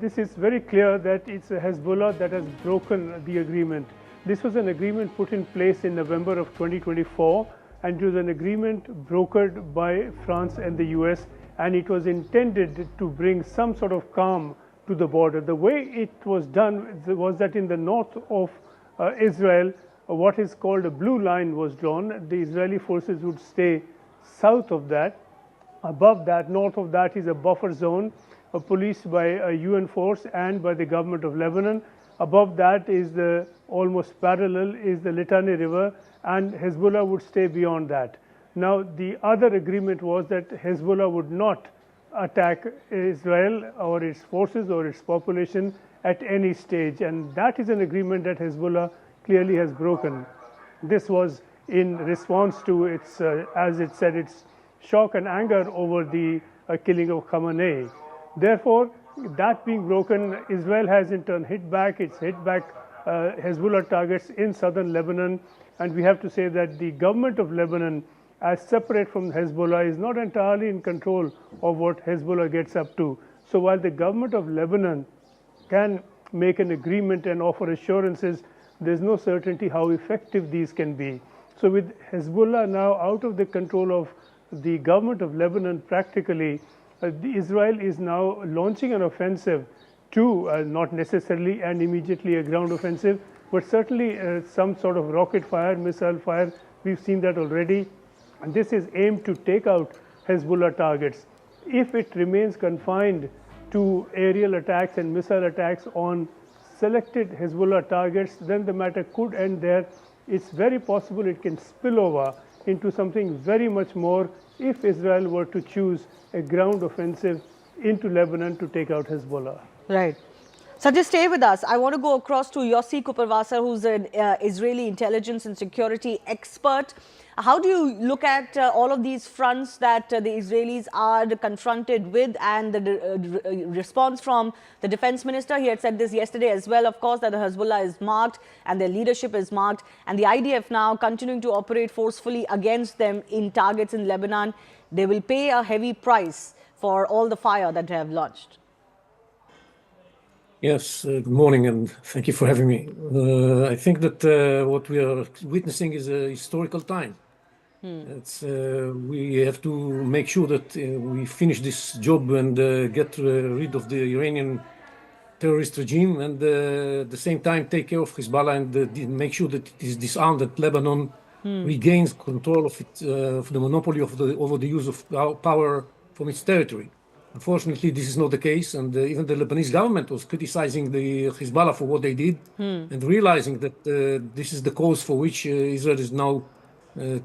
This is very clear that it's Hezbollah that has broken the agreement. This was an agreement put in place in November of 2024, and it was an agreement brokered by France and the US, and it was intended to bring some sort of calm to the border. The way it was done was that in the north of Israel, what is called a blue line was drawn. The Israeli forces would stay south of that. Above that, north of that, is a buffer zone policed by a UN force and by the government of Lebanon. Above that is almost parallel is the Litani River, and Hezbollah would stay beyond that. Now, the other agreement was that Hezbollah would not attack Israel or its forces or its population at any stage, and that is an agreement that Hezbollah clearly has broken. This was in response to its, as it said, its shock and anger over the killing of Khamenei. Therefore, that being broken, Israel has in turn hit back. It's hit back Hezbollah targets in southern Lebanon, and we have to say that the government of Lebanon, as separate from Hezbollah, is not entirely in control of what Hezbollah gets up to. So while the government of Lebanon can make an agreement and offer assurances, there's no certainty how effective these can be. So with Hezbollah now out of the control of the government of Lebanon, practically, Israel is now launching an offensive to not necessarily and immediately a ground offensive, but certainly some sort of rocket fire, missile fire. We've seen that already. And this is aimed to take out Hezbollah targets. If it remains confined to aerial attacks and missile attacks on selected Hezbollah targets, then the matter could end there. It's very possible it can spill over into something very much more if Israel were to choose a ground offensive into Lebanon to take out Hezbollah. Right. So just stay with us. I want to go across to Yossi Kuperwasser, who's an Israeli intelligence and security expert. How do you look at all of these fronts that the Israelis are confronted with, and the response from the defense minister? He had said this yesterday as well, of course, that the Hezbollah is marked and their leadership is marked, and the IDF now continuing to operate forcefully against them in targets in Lebanon. They will pay a heavy price for all the fire that they have launched. Yes, good morning, and thank you for having me. I think that what we are witnessing is a historical time. We have to make sure that we finish this job and get rid of the Iranian terrorist regime, and at the same time take care of Hezbollah and make sure that it is disarmed, that Lebanon regains control of the monopoly over the use of power from its territory. Unfortunately, this is not the case, and even the Lebanese government was criticizing the Hezbollah for what they did, and realizing that this is the cause for which Israel is now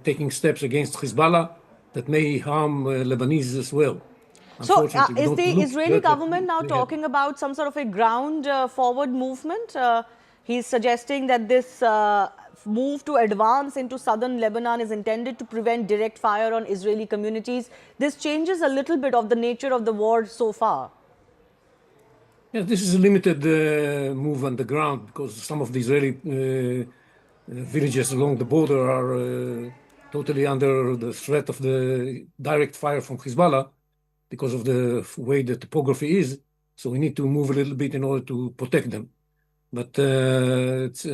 taking steps against Hezbollah that may harm Lebanese as well. So is the Israeli government now talking about some sort of a ground forward movement? He's suggesting that this move to advance into southern Lebanon is intended to prevent direct fire on Israeli communities. This changes a little bit of the nature of the war so far. Yes, this is a limited move on the ground, because some of the Israeli villages along the border are totally under the threat of the direct fire from Hezbollah. because of the way the topography is. So we need to move a little bit in order to protect them. But it's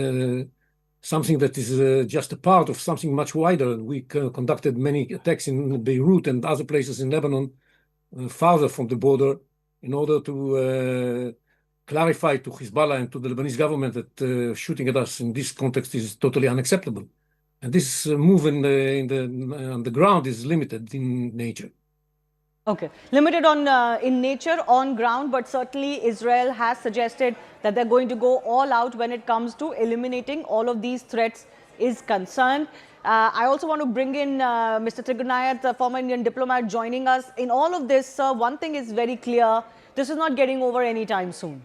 something that is just a part of something much wider. We conducted many attacks in Beirut and other places in Lebanon, farther from the border, in order to clarify to Hezbollah and to the Lebanese government that shooting at us in this context is totally unacceptable. And this move on the ground is limited in nature. Okay, limited on in nature, on ground, but certainly Israel has suggested that they're going to go all out when it comes to eliminating all of these threats is concerned. I also want to bring in Mr. Trigunayat, the former Indian diplomat, joining us. In all of this, sir, one thing is very clear, this is not getting over anytime soon.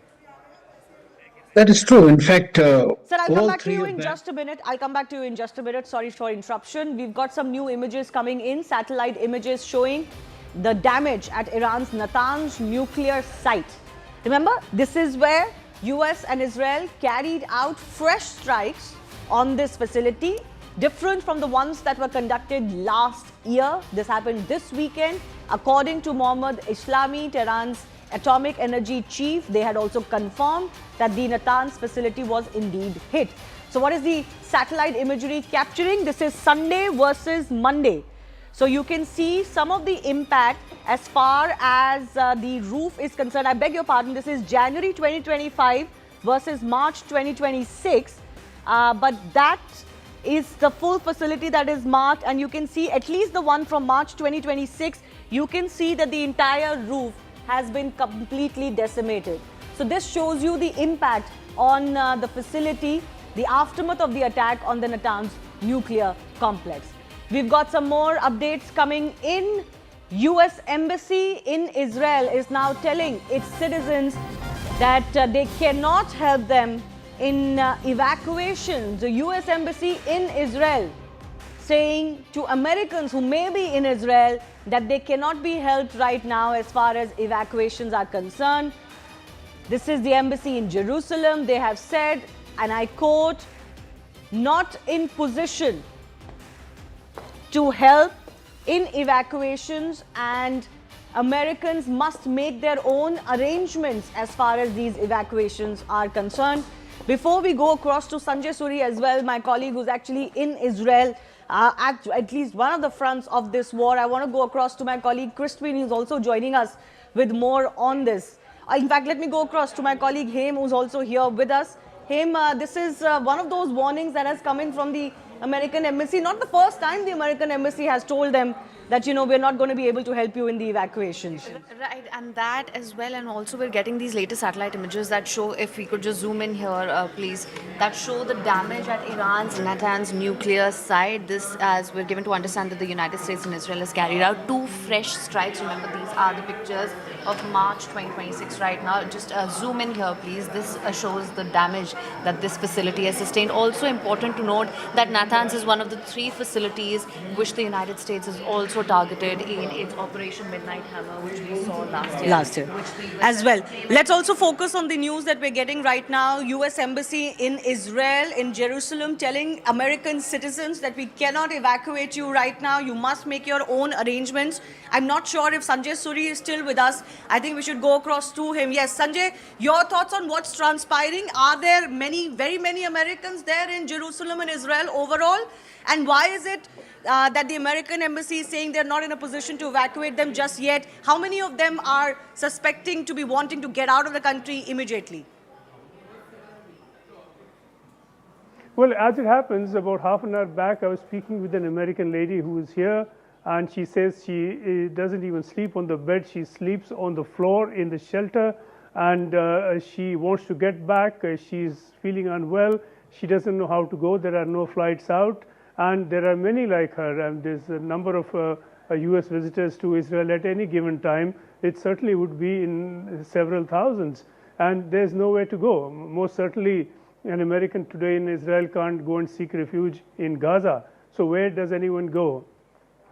That is true. In fact, Sir, I'll come back to you in just a minute. I'll come back to you in just a minute. Sorry for interruption. We've got some new images coming in, satellite images showing the damage at Iran's Natanz nuclear site. Remember, this is where US and Israel carried out fresh strikes on this facility, different from the ones that were conducted last year. This happened this weekend. According to Mohammad Islami, Tehran's atomic energy chief, they had also confirmed that the Natanz facility was indeed hit. So what is the satellite imagery capturing? This is Sunday versus Monday. So you can see some of the impact as far as the roof is concerned. I beg your pardon, this is January 2025 versus March 2026. But that is the full facility that is marked, and you can see at least the one from March 2026. You can see that the entire roof has been completely decimated. So this shows you the impact on the facility, the aftermath of the attack on the Natanz nuclear complex. We've got some more updates coming in. US Embassy in Israel is now telling its citizens that they cannot help them in evacuations. The US Embassy in Israel saying to Americans who may be in Israel that they cannot be helped right now as far as evacuations are concerned. This is the embassy in Jerusalem. They have said, and I quote, not in position to help in evacuations, and Americans must make their own arrangements as far as these evacuations are concerned. Before we go across to Sanjay Suri as well, my colleague who's actually in Israel, at least one of the fronts of this war, I want to go across to my colleague Christine, who's also joining us with more on this. In fact, let me go across to my colleague Haim, who's also here with us. Haim, this is one of those warnings that has come in from the American Embassy. Not the first time the American Embassy has told them that, you know, we're not going to be able to help you in the evacuations. Right, and that as well, and also we're getting these latest satellite images that show, if we could just zoom in here, please, that show the damage at Iran's Natanz nuclear site. This, as we're given to understand, that the United States and Israel has carried out 2 fresh strikes. Remember, these are the pictures of March 2026 right now. Just zoom in here, please. This shows the damage that this facility has sustained. Also important to note that Natanz is one of the 3 facilities which the United States has also targeted in its Operation Midnight Hammer, which we saw last year. As well. Let's also focus on the news that we're getting right now. US Embassy in Israel, in Jerusalem, telling American citizens that we cannot evacuate you right now. You must make your own arrangements. I'm not sure if Sanjay Suri is still with us. I think we should go across to him. Yes, Sanjay, your thoughts on what's transpiring? Are there many, very many Americans there in Jerusalem and Israel overall? And why is it that the American Embassy is saying they're not in a position to evacuate them just yet? How many of them are suspecting to be wanting to get out of the country immediately? Well, as it happens, about half an hour back, I was speaking with an American lady who is here, and she says she doesn't even sleep on the bed. She sleeps on the floor in the shelter, and she wants to get back. She's feeling unwell. She doesn't know how to go. There are no flights out. And there are many like her, and there's a number of US visitors to Israel at any given time. It certainly would be in several thousands, and there's nowhere to go. Most certainly, an American today in Israel can't go and seek refuge in Gaza. So where does anyone go,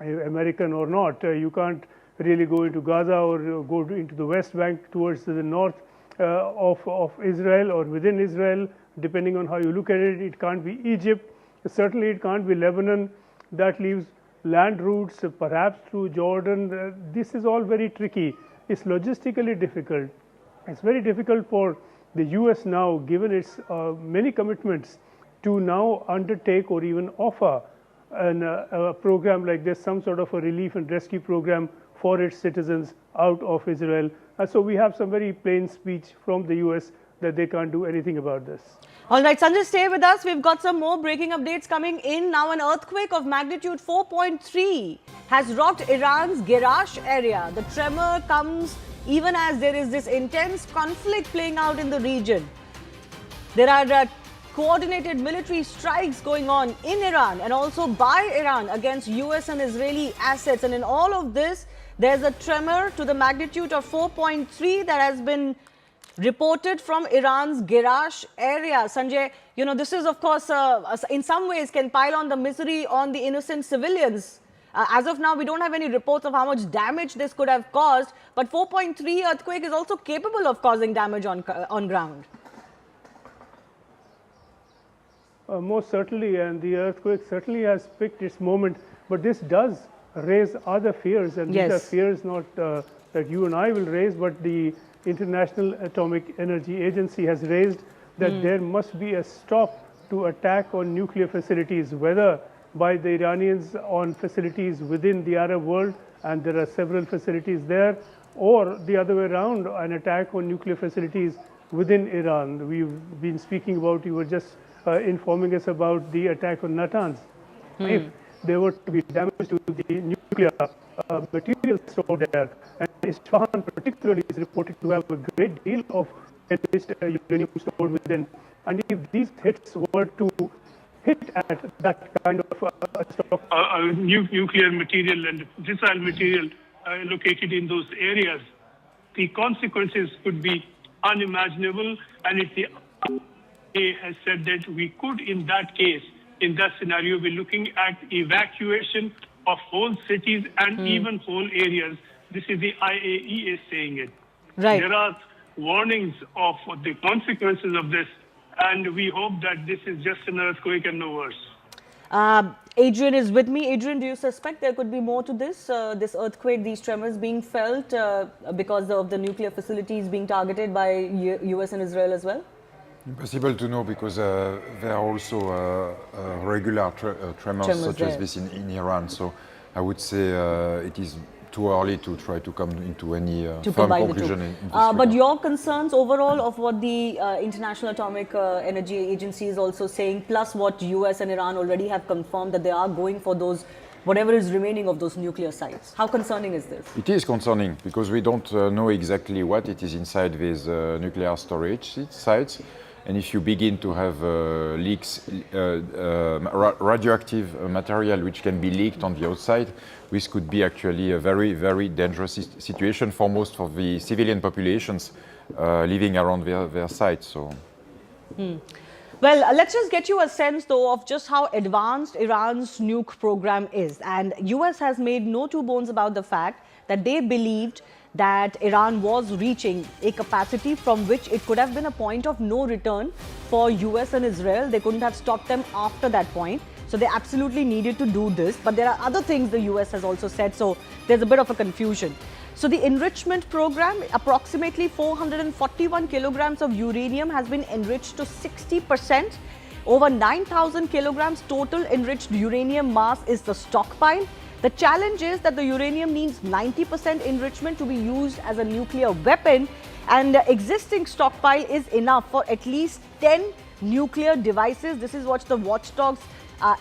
American or not? You can't really go into Gaza or go into the West Bank towards the north of Israel or within Israel, depending on how you look at it. It can't be Egypt. Certainly, it can't be Lebanon. That leaves land routes, perhaps through Jordan. This is all very tricky. It's logistically difficult. It's very difficult for the US now, given its many commitments, to now undertake or even offer a program like this, some sort of a relief and rescue program for its citizens out of Israel. So we have some very plain speech from the US that they can't do anything about this. All right, Sanjay, stay with us. We've got some more breaking updates coming in. Now, an earthquake of magnitude 4.3 has rocked Iran's Gerash area. The tremor comes even as there is this intense conflict playing out in the region. There are coordinated military strikes going on in Iran and also by Iran against US and Israeli assets. And in all of this, there's a tremor to the magnitude of 4.3 that has been reported from Iran's Gerash area. Sanjay, you know, this is, of course, in some ways can pile on the misery on the innocent civilians. As of now, we don't have any reports of how much damage this could have caused, but 4.3 earthquake is also capable of causing damage on ground. Most certainly, and the earthquake certainly has picked its moment, but this does raise other fears, and these are fears not that you and I will raise, but the International Atomic Energy Agency has raised that there must be a stop to attack on nuclear facilities, whether by the Iranians on facilities within the Arab world, and there are several facilities there, or the other way around, an attack on nuclear facilities within Iran. We've been speaking about, you were just informing us about the attack on Natanz. If there were to be damage to the nuclear material stored there, and Isfahan particularly is reported to have a great deal of enriched uranium stored within, and if these hits were to hit at that kind of stock, nuclear material and fissile material located in those areas, the consequences could be unimaginable, and if the IA has said that we could, in that case, in that scenario, be looking at evacuation of whole cities and even whole areas. This is the IAEA saying it. Right. There are warnings of the consequences of this, and we hope that this is just an earthquake and no worse. Adrian is with me. Adrian, do you suspect there could be more to this, this earthquake, these tremors being felt because of the nuclear facilities being targeted by US and Israel as well? Impossible to know, because there are also regular tremors such as this in Iran. So I would say it is too early to try to come into any firm conclusion in this regard. But your concerns overall of what the International Atomic Energy Agency is also saying, plus what US and Iran already have confirmed that they are going for those, whatever is remaining of those nuclear sites. How concerning is this? It is concerning, because we don't know exactly what it is inside these nuclear storage sites. And if you begin to have leaks, radioactive material which can be leaked on the outside, this could be actually a very, very dangerous situation for most of the civilian populations living around their sites. So. Well, let's just get you a sense, though, of just how advanced Iran's nuke program is. And US has made no two bones about the fact that they believed that Iran was reaching a capacity from which it could have been a point of no return for US and Israel. They couldn't have stopped them after that point. So they absolutely needed to do this. But there are other things the US has also said, so there's a bit of a confusion. So the enrichment program, approximately 441 kilograms of uranium has been enriched to 60%. Over 9,000 kilograms total enriched uranium mass is the stockpile. The challenge is that the uranium needs 90% enrichment to be used as a nuclear weapon, and the existing stockpile is enough for at least 10 nuclear devices. This is what the watchdog's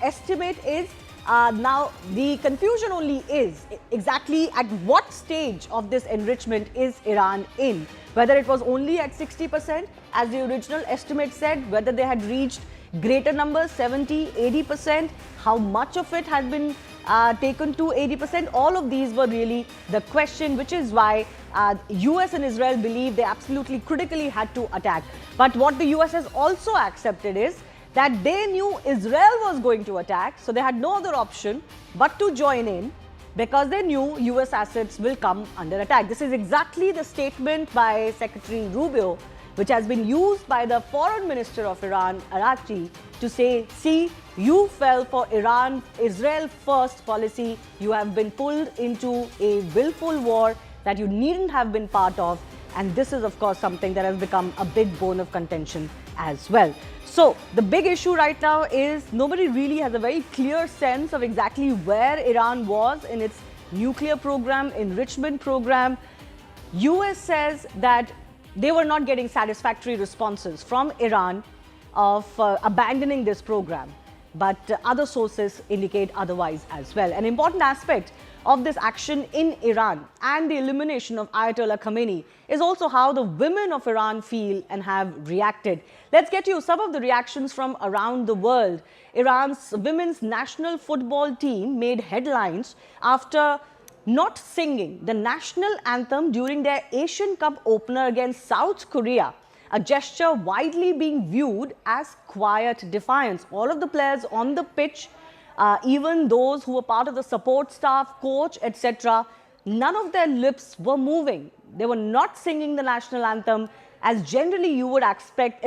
estimate is. Now, the confusion only is exactly at what stage of this enrichment is Iran in. Whether it was only at 60%, as the original estimate said, whether they had reached greater numbers, 70, 80%, how much of it had been taken to 80%. All of these were really the question, which is why US and Israel believe they absolutely critically had to attack. But what the US has also accepted is that they knew Israel was going to attack, so they had no other option but to join in, because they knew US assets will come under attack. This is exactly the statement by Secretary Rubio which has been used by the foreign minister of Iran, Araghchi, to say, see, you fell for Israel first policy. You have been pulled into a willful war that you needn't have been part of. And this is, of course, something that has become a big bone of contention as well. So the big issue right now is nobody really has a very clear sense of exactly where Iran was in its nuclear program, enrichment program. US says that they were not getting satisfactory responses from Iran of abandoning this program. But other sources indicate otherwise as well. An important aspect of this action in Iran and the elimination of Ayatollah Khamenei is also how the women of Iran feel and have reacted. Let's get you some of the reactions from around the world. Iran's women's national football team made headlines after not singing the national anthem during their Asian Cup opener against South Korea, a gesture widely being viewed as quiet defiance. All of the players on the pitch, even those who were part of the support staff, coach, etc., none of their lips were moving. They were not singing the national anthem as generally you would expect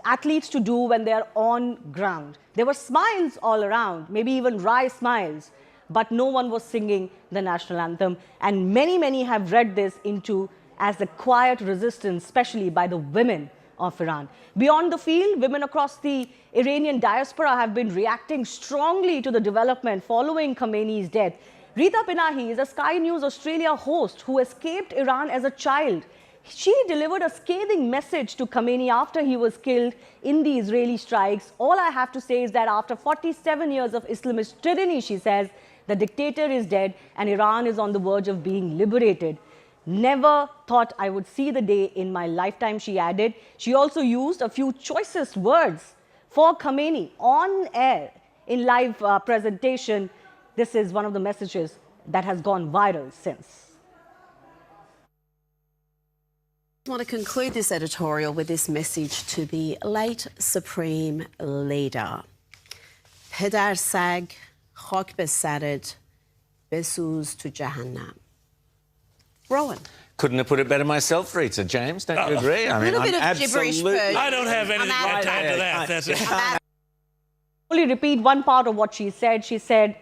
athletes to do when they are on ground. There were smiles all around, maybe even wry smiles, but no one was singing the national anthem. And many have read this into as a quiet resistance, especially by the women of Iran. Beyond the field, women across the Iranian diaspora have been reacting strongly to the development following Khamenei's death. Rita Pinahi is a Sky News Australia host who escaped Iran as a child. She delivered a scathing message to Khamenei after he was killed in the Israeli strikes. All I have to say is that after 47 years of Islamist tyranny, she says, the dictator is dead and Iran is on the verge of being liberated. Never thought I would see the day in my lifetime, she added. She also used a few choicest words for Khamenei on air in live presentation. This is one of the messages that has gone viral since. I want to conclude this editorial with this message to the late Supreme Leader. Pedar sag, khak be sared, besuz to Jahannam. Rowan. Couldn't have put it better myself, Rita. James, don't you agree? I mean, I'm absolutely... I don't have anything to add to that. That's it. Only repeat one part of what she said. She said,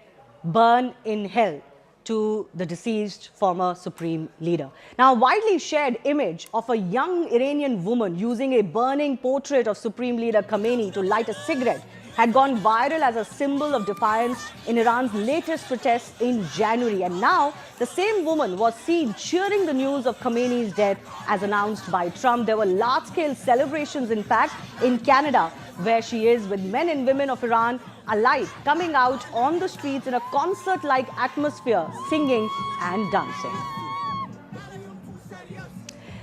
burn in hell to the deceased former supreme leader. Now, a widely shared image of a young Iranian woman using a burning portrait of Supreme Leader Khamenei to light a cigarette had gone viral as a symbol of defiance in Iran's latest protests in January. And now, the same woman was seen cheering the news of Khamenei's death as announced by Trump. There were large-scale celebrations, in fact, in Canada, where she is, with men and women of Iran alike coming out on the streets in a concert-like atmosphere, singing and dancing.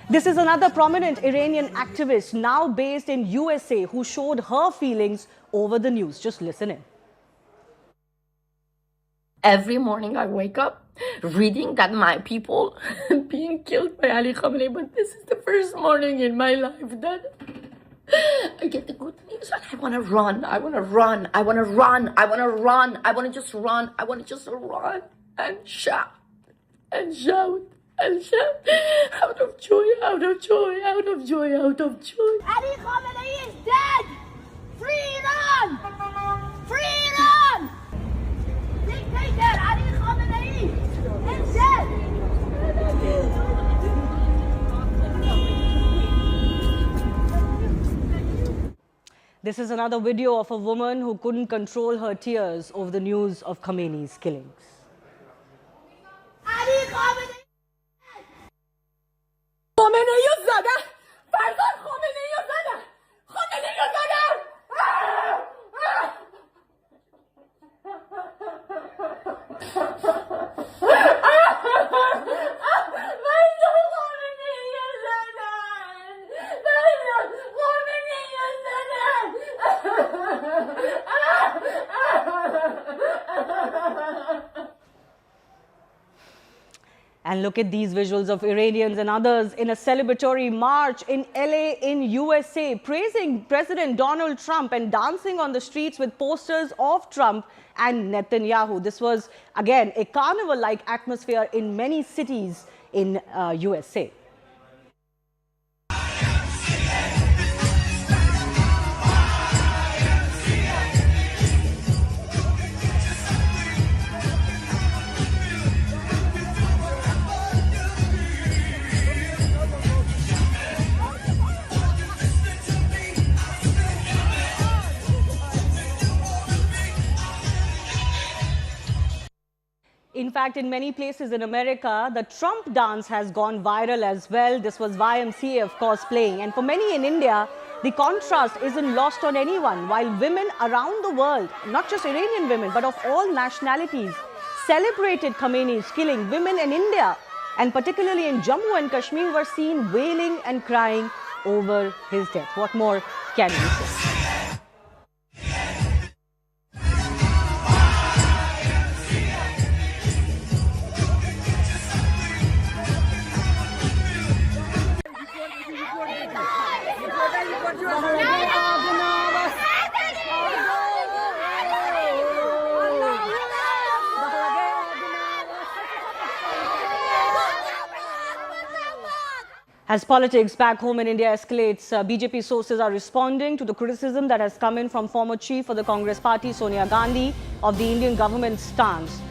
This is another prominent Iranian activist now based in USA who showed her feelings over the news. Just listen in. Every morning I wake up reading that my people being killed by Ali Khamenei, but this is the first morning in my life that I get the good news and I want to run. I want to run. I want to run. I want to run. I want to just run. I want to just run and shout and shout and shout out of joy, out of joy, out of joy, out of joy. Ali Khamenei is dead! Free Iran! Free Iran! Dictator Ali Khamenei is dead! This is another video of a woman who couldn't control her tears over the news of Khamenei's killings. Ali Khamenei! Khamenei رو زدن! فرزاد خامنه‌ای رو زدن! خامنه‌ای رو زدن! And look at these visuals of Iranians and others in a celebratory march in LA in USA, praising President Donald Trump and dancing on the streets with posters of Trump and Netanyahu. This was, again, a carnival-like atmosphere in many cities in USA. In fact, in many places in America, the Trump dance has gone viral as well. This was YMCA, of course, playing. And for many in India, the contrast isn't lost on anyone. While women around the world, not just Iranian women, but of all nationalities, celebrated Khomeini's killing, women in India, and particularly in Jammu and Kashmir, were seen wailing and crying over his death. What more can we say? As politics back home in India escalates, BJP sources are responding to the criticism that has come in from former chief of the Congress party, Sonia Gandhi, of the Indian government's stance.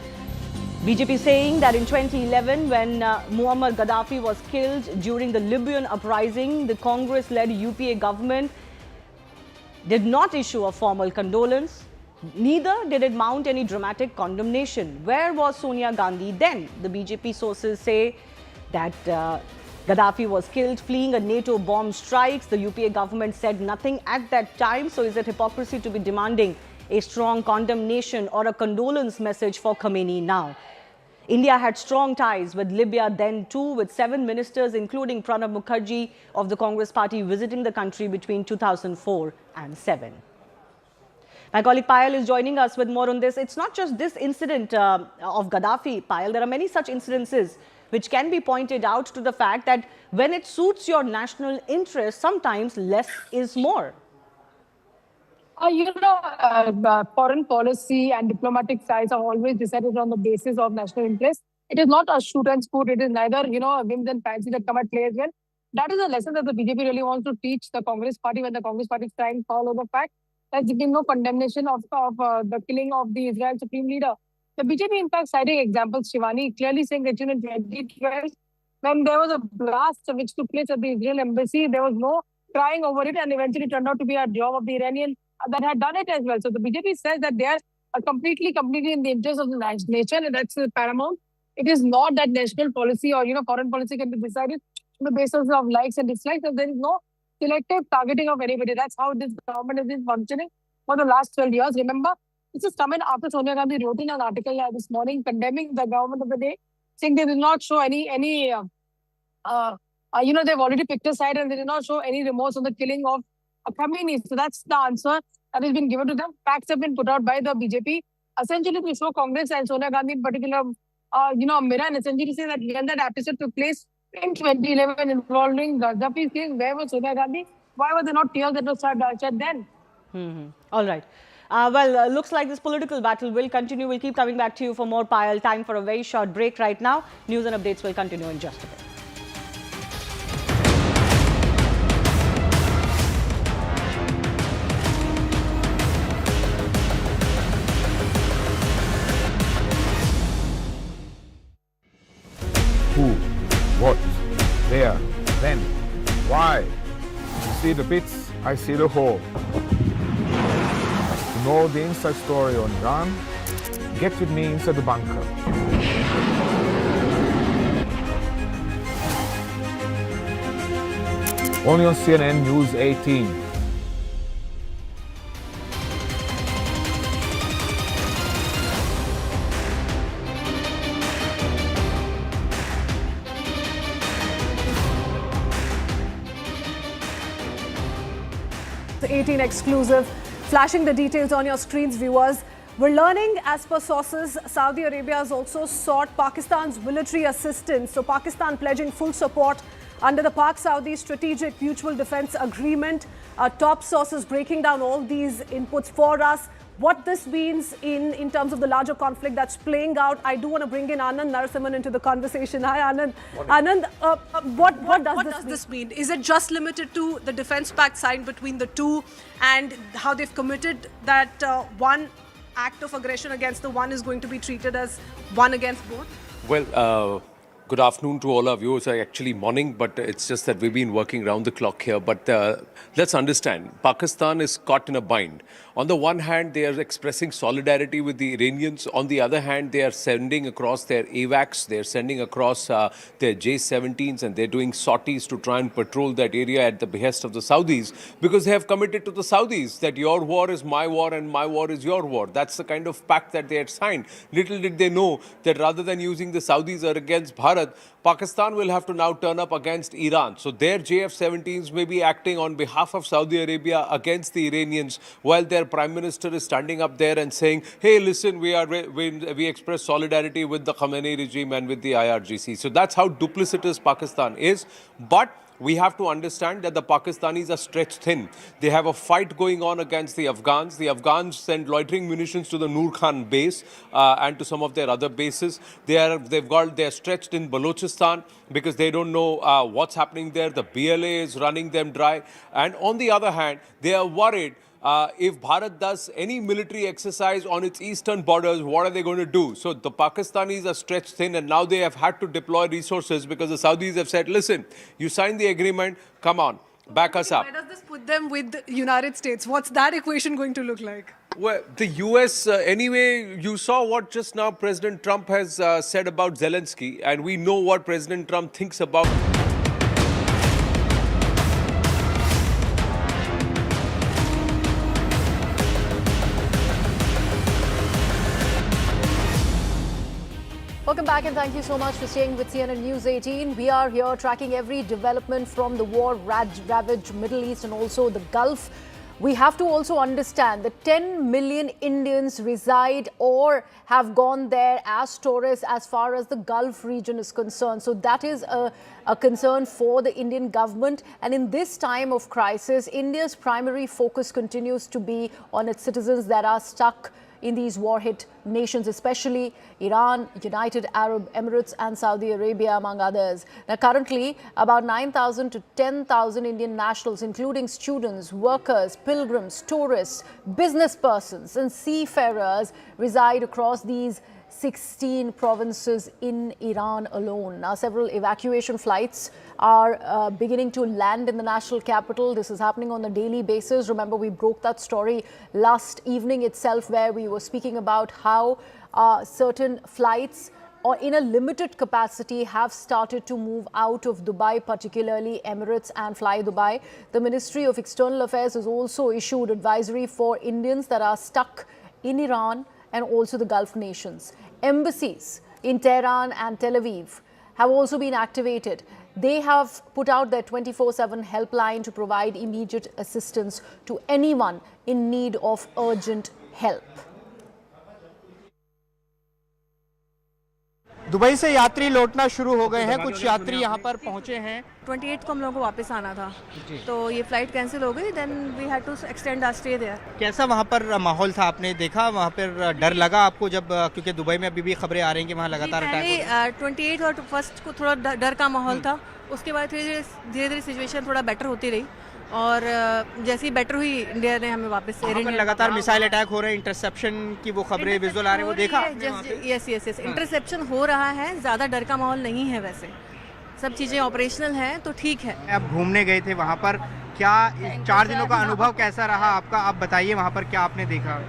BJP saying that in 2011, when Muammar Gaddafi was killed during the Libyan uprising, the Congress-led UPA government did not issue a formal condolence. Neither did it mount any dramatic condemnation. Where was Sonia Gandhi then? The BJP sources say that Gaddafi was killed fleeing a NATO bomb strikes. The UPA government said nothing at that time. So is it hypocrisy to be demanding a strong condemnation or a condolence message for Khomeini now? India had strong ties with Libya then too, with 7 ministers, including Pranab Mukherjee of the Congress party, visiting the country between 2004 and 7. My colleague Payal is joining us with more on this. It's not just this incident of Gaddafi, Payal. There are many such incidences which can be pointed out to the fact that when it suits your national interest, sometimes less is more. Foreign policy and diplomatic ties are always decided on the basis of national interest. It is not a shoot and scoot. It is neither, whims and fancy that come at play as well. That is a lesson that the BJP really wants to teach the Congress party when the Congress party is trying to follow the fact that there is no condemnation of the killing of the Israel Supreme Leader. The BJP, in fact, citing examples, Shivani, clearly saying that in 2012, when there was a blast which took place at the Israel embassy, there was no crying over it, and eventually turned out to be a job of the Iranian that had done it as well. So the BJP says that they are completely in the interest of the nation, and that's paramount. It is not that national policy or foreign policy can be decided on the basis of likes and dislikes, and there is no selective targeting of anybody. That's how this government has been functioning for the last 12 years. Remember, this is coming after Sonia Gandhi wrote in an article this morning condemning the government of the day, saying they did not show they've already picked a side and they did not show any remorse on the killing of Khomeini. So that's the answer that has been given to them. Facts have been put out by the BJP, essentially to show Congress and Sonia Gandhi in particular, mirror, and essentially say that when that episode took place in 2011 involving Gaddafi's case, where was Sonia Gandhi? Why were there not tears that were shed then? All right. Looks like this political battle will continue. We'll keep coming back to you for more, Payal. Time for a very short break right now. News and updates will continue in just a bit. Who, what, where, when, why? You see the bits, I see the whole. To know the inside story on Iran, get with me inside the bunker. Only on CNN News 18. The 18 exclusive, flashing the details on your screens, viewers. We're learning, as per sources, Saudi Arabia has also sought Pakistan's military assistance. So Pakistan pledging full support under the Pak-Saudi Strategic Mutual Defense Agreement. Top sources breaking down all these inputs for us. What this means in terms of the larger conflict that's playing out. I do want to bring in Anand Narasimhan into the conversation. Hi, Anand. Anand, what does this mean? Is it just limited to the defense pact signed between the two and how they've committed that one act of aggression against the one is going to be treated as one against both? Well, Good afternoon to all our viewers. Actually morning, but it's just that we've been working round the clock here. But let's understand, Pakistan is caught in a bind. On the one hand, they are expressing solidarity with the Iranians. On the other hand, they are sending across their AWACS, they're sending across their J-17s, and they're doing sorties to try and patrol that area at the behest of the Saudis, because they have committed to the Saudis that your war is my war and my war is your war. That's the kind of pact that they had signed. Little did they know that rather than using the Saudis or against Bharat, Pakistan will have to now turn up against Iran. So their JF-17s may be acting on behalf of Saudi Arabia against the Iranians, while their Prime Minister is standing up there and saying, hey, listen, we express solidarity with the Khamenei regime and with the IRGC. So that's how duplicitous Pakistan is. But we have to understand that the Pakistanis are stretched thin. They have a fight going on against the Afghans. The Afghans send loitering munitions to the Nur Khan base and to some of their other bases. They're stretched in Balochistan because they don't know what's happening there. The BLA is running them dry. And on the other hand, they are worried if Bharat does any military exercise on its eastern borders, what are they going to do? So the Pakistanis are stretched thin, and now they have had to deploy resources because the Saudis have said, listen, you signed the agreement, come on, back us up. Where does this put them with the United States? What's that equation going to look like? Well, the US, anyway, you saw what just now President Trump has said about Zelensky, and we know what President Trump thinks about. Welcome back, and thank you so much for staying with CNN News 18. We are here tracking every development from the war-ravaged Middle East and also the Gulf. We have to also understand that 10 million Indians reside or have gone there as tourists as far as the Gulf region is concerned. So that is a concern for the Indian government. And in this time of crisis, India's primary focus continues to be on its citizens that are stuck in these war-hit nations, especially Iran, United Arab Emirates and Saudi Arabia, among others. Now, currently, about 9,000 to 10,000 Indian nationals, including students, workers, pilgrims, tourists, business persons and seafarers, reside across these 16 provinces in Iran alone. Now, several evacuation flights are beginning to land in the national capital. This is happening on a daily basis. Remember, we broke that story last evening itself, where we were speaking about how certain flights or in a limited capacity have started to move out of Dubai, particularly Emirates and Fly Dubai. The Ministry of External Affairs has also issued advisory for Indians that are stuck in Iran and also the Gulf nations. Embassies in Tehran and Tel Aviv have also been activated. They have put out their 24/7 helpline to provide immediate assistance to anyone in need of urgent help. Dubai से यात्री लौटना शुरू हो गए हैं। कुछ यात्री यहाँ पर पहुँचे हैं। 28 को हम लोगों को वापस आना था, तो ये फ्लाइट कैंसिल हो गई। Then we had to extend our stay there. कैसा वहाँ पर माहौल था, आपने देखा वहाँ पर डर लगा आपको जब, क्योंकि दुबई में अभी भी खबरें आ रही हैं कि वहाँ लगातार अटैक। 28 और फर्स्ट को थोड़ा डर का माहौल था, उसके बाद धीरे धीरे सिचुएशन थोड़ा बेटर होती रही और जैसी बेटर हुई इंडिया ने हमें वापस लगातार मिसाइल अटैक हो रहे हैं, इंटरसेप्शन की वो खबरें विजुअल आ रहे हैं, वो देखा? यस इंटरसेप्शन हो रहा है, ज़्यादा डर का माहौल नहीं है, वैसे सब चीज़ें ऑपरेशनल हैं तो ठीक है। आप घूमने गए थे वहाँ पर, क्या 4 दिनों का अनुभव कैसा रहा आपका? आप बताइए वहाँ पर क्या आपने देखा?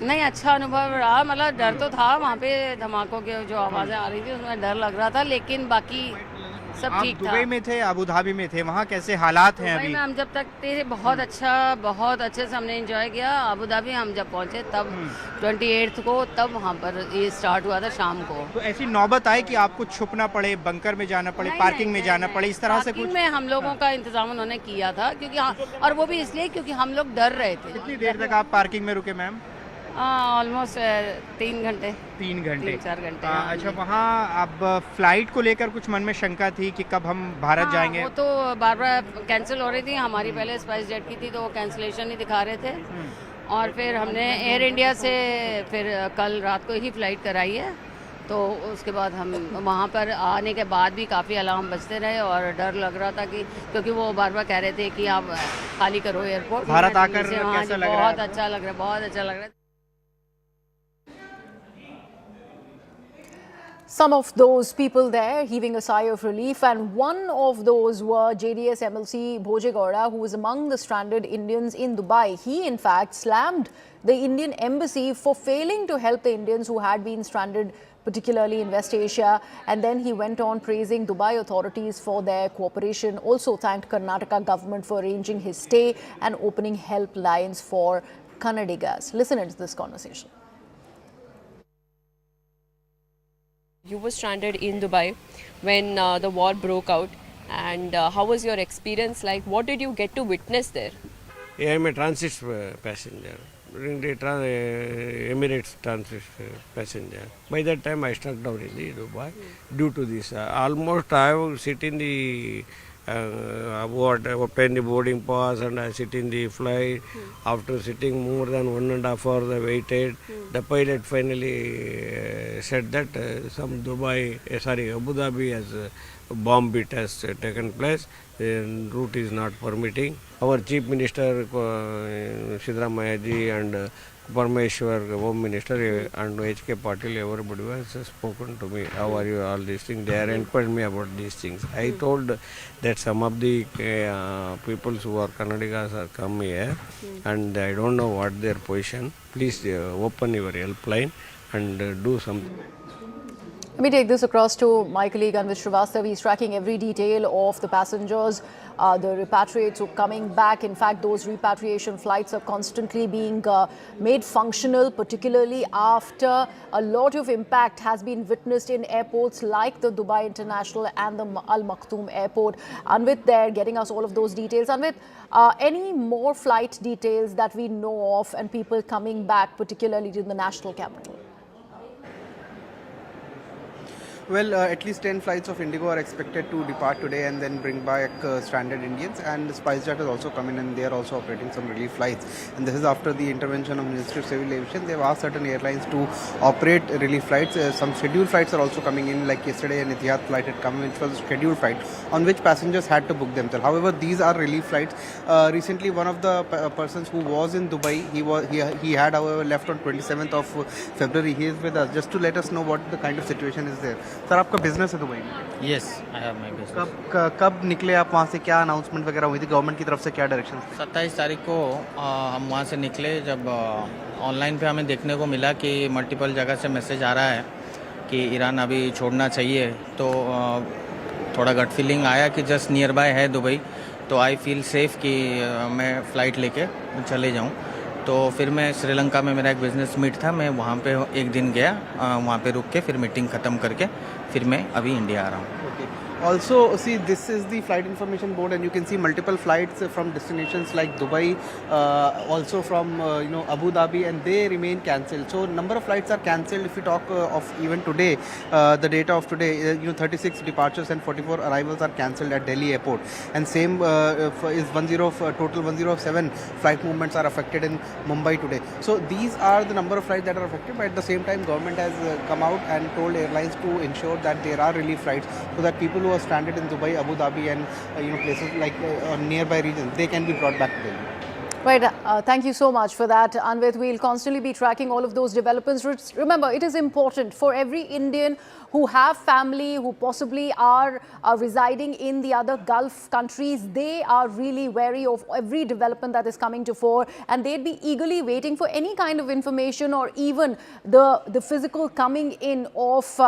नहीं, अच्छा अनुभव रहा। मतलब डर तो था, वहाँ पे धमाकों के जो आवाज़ें आ रही थी उसमें डर लग रहा था, लेकिन बाकी सब ठीक था। दुबई में थे, अबू धाबी में थे, वहाँ कैसे हालात हैं अभी? दुबई में हम जब तक थे बहुत अच्छे से हमने एंजॉय किया। अबू धाबी हम जब पहुँचे तब 28 को, तब वहाँ पर ये स्टार्ट हुआ था शाम को। तो ऐसी नौबत आई कि आपको छुपना पड़े, बंकर में जाना पड़े, पार्किंग में जाना पड़े, इस तरह से कुछ? में हम लोगों का इंतजाम उन्होंने किया था, क्योंकि और वो भी इसलिए क्योंकि हम लोग डर रहे थे। कितनी देर तक आप पार्किंग में रुके मैम? ऑलमोस्ट 3 घंटे। 3 घंटे 4 घंटे। अच्छा, वहाँ अब फ्लाइट को लेकर कुछ मन में शंका थी कि कब हम भारत जाएंगे? वो तो बार कैंसिल हो रही थी। हमारी पहले स्पाइस जेट की थी तो वो कैंसिलेशन ही दिखा रहे थे, और फिर हमने एयर इंडिया से फिर कल रात को ही फ्लाइट कराई है। तो उसके बाद हम वहाँ पर आने के बाद भी काफ़ी अलार्म बजते रहे और डर लग रहा था कि, क्योंकि वो बार कह रहे थे कि आप खाली करो एयरपोर्ट। भारत आकर कैसा लग रहा है? बहुत अच्छा लग रहा है, बहुत अच्छा लग रहा है। some of those people there heaving a sigh of relief, and one of those were JDS MLC Bhoje Gowda, who was among the stranded Indians in Dubai. He, in fact, slammed the Indian embassy for failing to help the Indians who had been stranded, particularly in West Asia. And then he went on praising Dubai authorities for their cooperation. Also thanked Karnataka government for arranging his stay and opening helplines for Kannadigas. Listen into this conversation. You were stranded in Dubai when the war broke out, and how was your experience like? What did you get to witness there? I am a transit passenger, Emirates transit passenger. By that time I struck down in the Dubai due to this. Almost I will sit in the open the boarding pass and I sit in the flight. After sitting more than 1.5 hours I waited. The pilot finally said that some Abu Dhabi has bomb hit has taken place. The route is not permitting. Our Chief Minister Siddaramaiah ji and Parmeshwar, Home Minister, and HK Patil, everybody has spoken to me. How are you, all these things? They are inquired me about these things. I told that some of the people who are Kannadigas are come here and I don't know what their position. Please open your helpline and do something. Let me take this across to my colleague Anvit Srivastav. He's tracking every detail of the passengers, the repatriates who are coming back. In fact, those repatriation flights are constantly being made functional, particularly after a lot of impact has been witnessed in airports like the Dubai International and the Al Maktoum Airport. Anvit there getting us all of those details. Anvit, any more flight details that we know of and people coming back, particularly to the national capital? Well, at least 10 flights of Indigo are expected to depart today and then bring back stranded Indians. And SpiceJet has also come in and they are also operating some relief flights. And this is after the intervention of Ministry of Civil Aviation. They have asked certain airlines to operate relief flights. Some scheduled flights are also coming in, like yesterday an Etihad flight had come in, which was a scheduled flight on which passengers had to book themselves. However, these are relief flights. Recently, one of the persons who was in Dubai, he had, however, left on 27th of February. He is with us just to let us know what the kind of situation is there. Sir आपका business है Dubai में? Yes, I have my business. कब निकले आप वहाँ से? क्या announcement वगैरह हुई थी गवर्नमेंट की तरफ से? क्या डायरेक्शन? 27 तारीख को हम वहाँ से निकले जब ऑनलाइन पे हमें देखने को मिला कि मल्टीपल जगह से मैसेज आ रहा है कि ईरान अभी छोड़ना चाहिए, तो थोड़ा गट फीलिंग आया कि जस्ट नियर बाय है दुबई, तो आई फील सेफ कि मैं फ़्लाइट लेके चले जाऊँ. तो फिर मैं श्रीलंका में मेरा एक बिज़नेस मीट था, मैं वहाँ पे एक दिन गया, वहाँ पे रुक के फिर मीटिंग ख़त्म करके फिर मैं अभी इंडिया आ रहा हूँ. Also, see, this is the flight information board, and you can see multiple flights from destinations like Dubai, also from Abu Dhabi, and they remain cancelled. So, number of flights are cancelled. If we talk of even today, the data of today, 36 departures and 44 arrivals are cancelled at Delhi airport, and same is total 107 flight movements are affected in Mumbai today. So, these are the number of flights that are affected. But at the same time, government has come out and told airlines to ensure that there are relief flights so that people who are stranded in Dubai, Abu Dhabi and places like nearby regions, they can be brought back to Delhi. Right. Thank you so much for that, Anvit. We'll constantly be tracking all of those developments. Remember, it is important for every Indian who have family, who possibly are residing in the other Gulf countries. They are really wary of every development that is coming to fore, and they'd be eagerly waiting for any kind of information or even the physical coming in of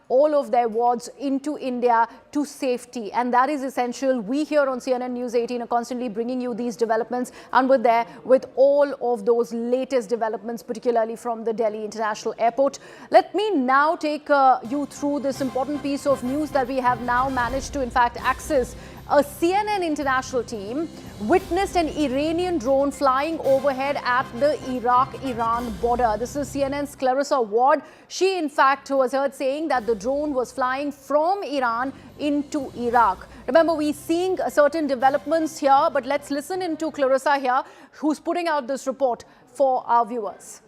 all of their wards into India to safety. And that is essential. We here on CNN News 18 are constantly bringing you these developments, and we're there with all of those latest developments, particularly from the Delhi International Airport. Let me now take you through this important piece of news that we have now managed to, in fact, access. A CNN international team witnessed an Iranian drone flying overhead at the Iraq-Iran border. This is CNN's Clarissa Ward. She, in fact, was heard saying that the drone was flying from Iran into Iraq. Remember, we're seeing certain developments here, but let's listen into Clarissa here, who's putting out this report for our viewers.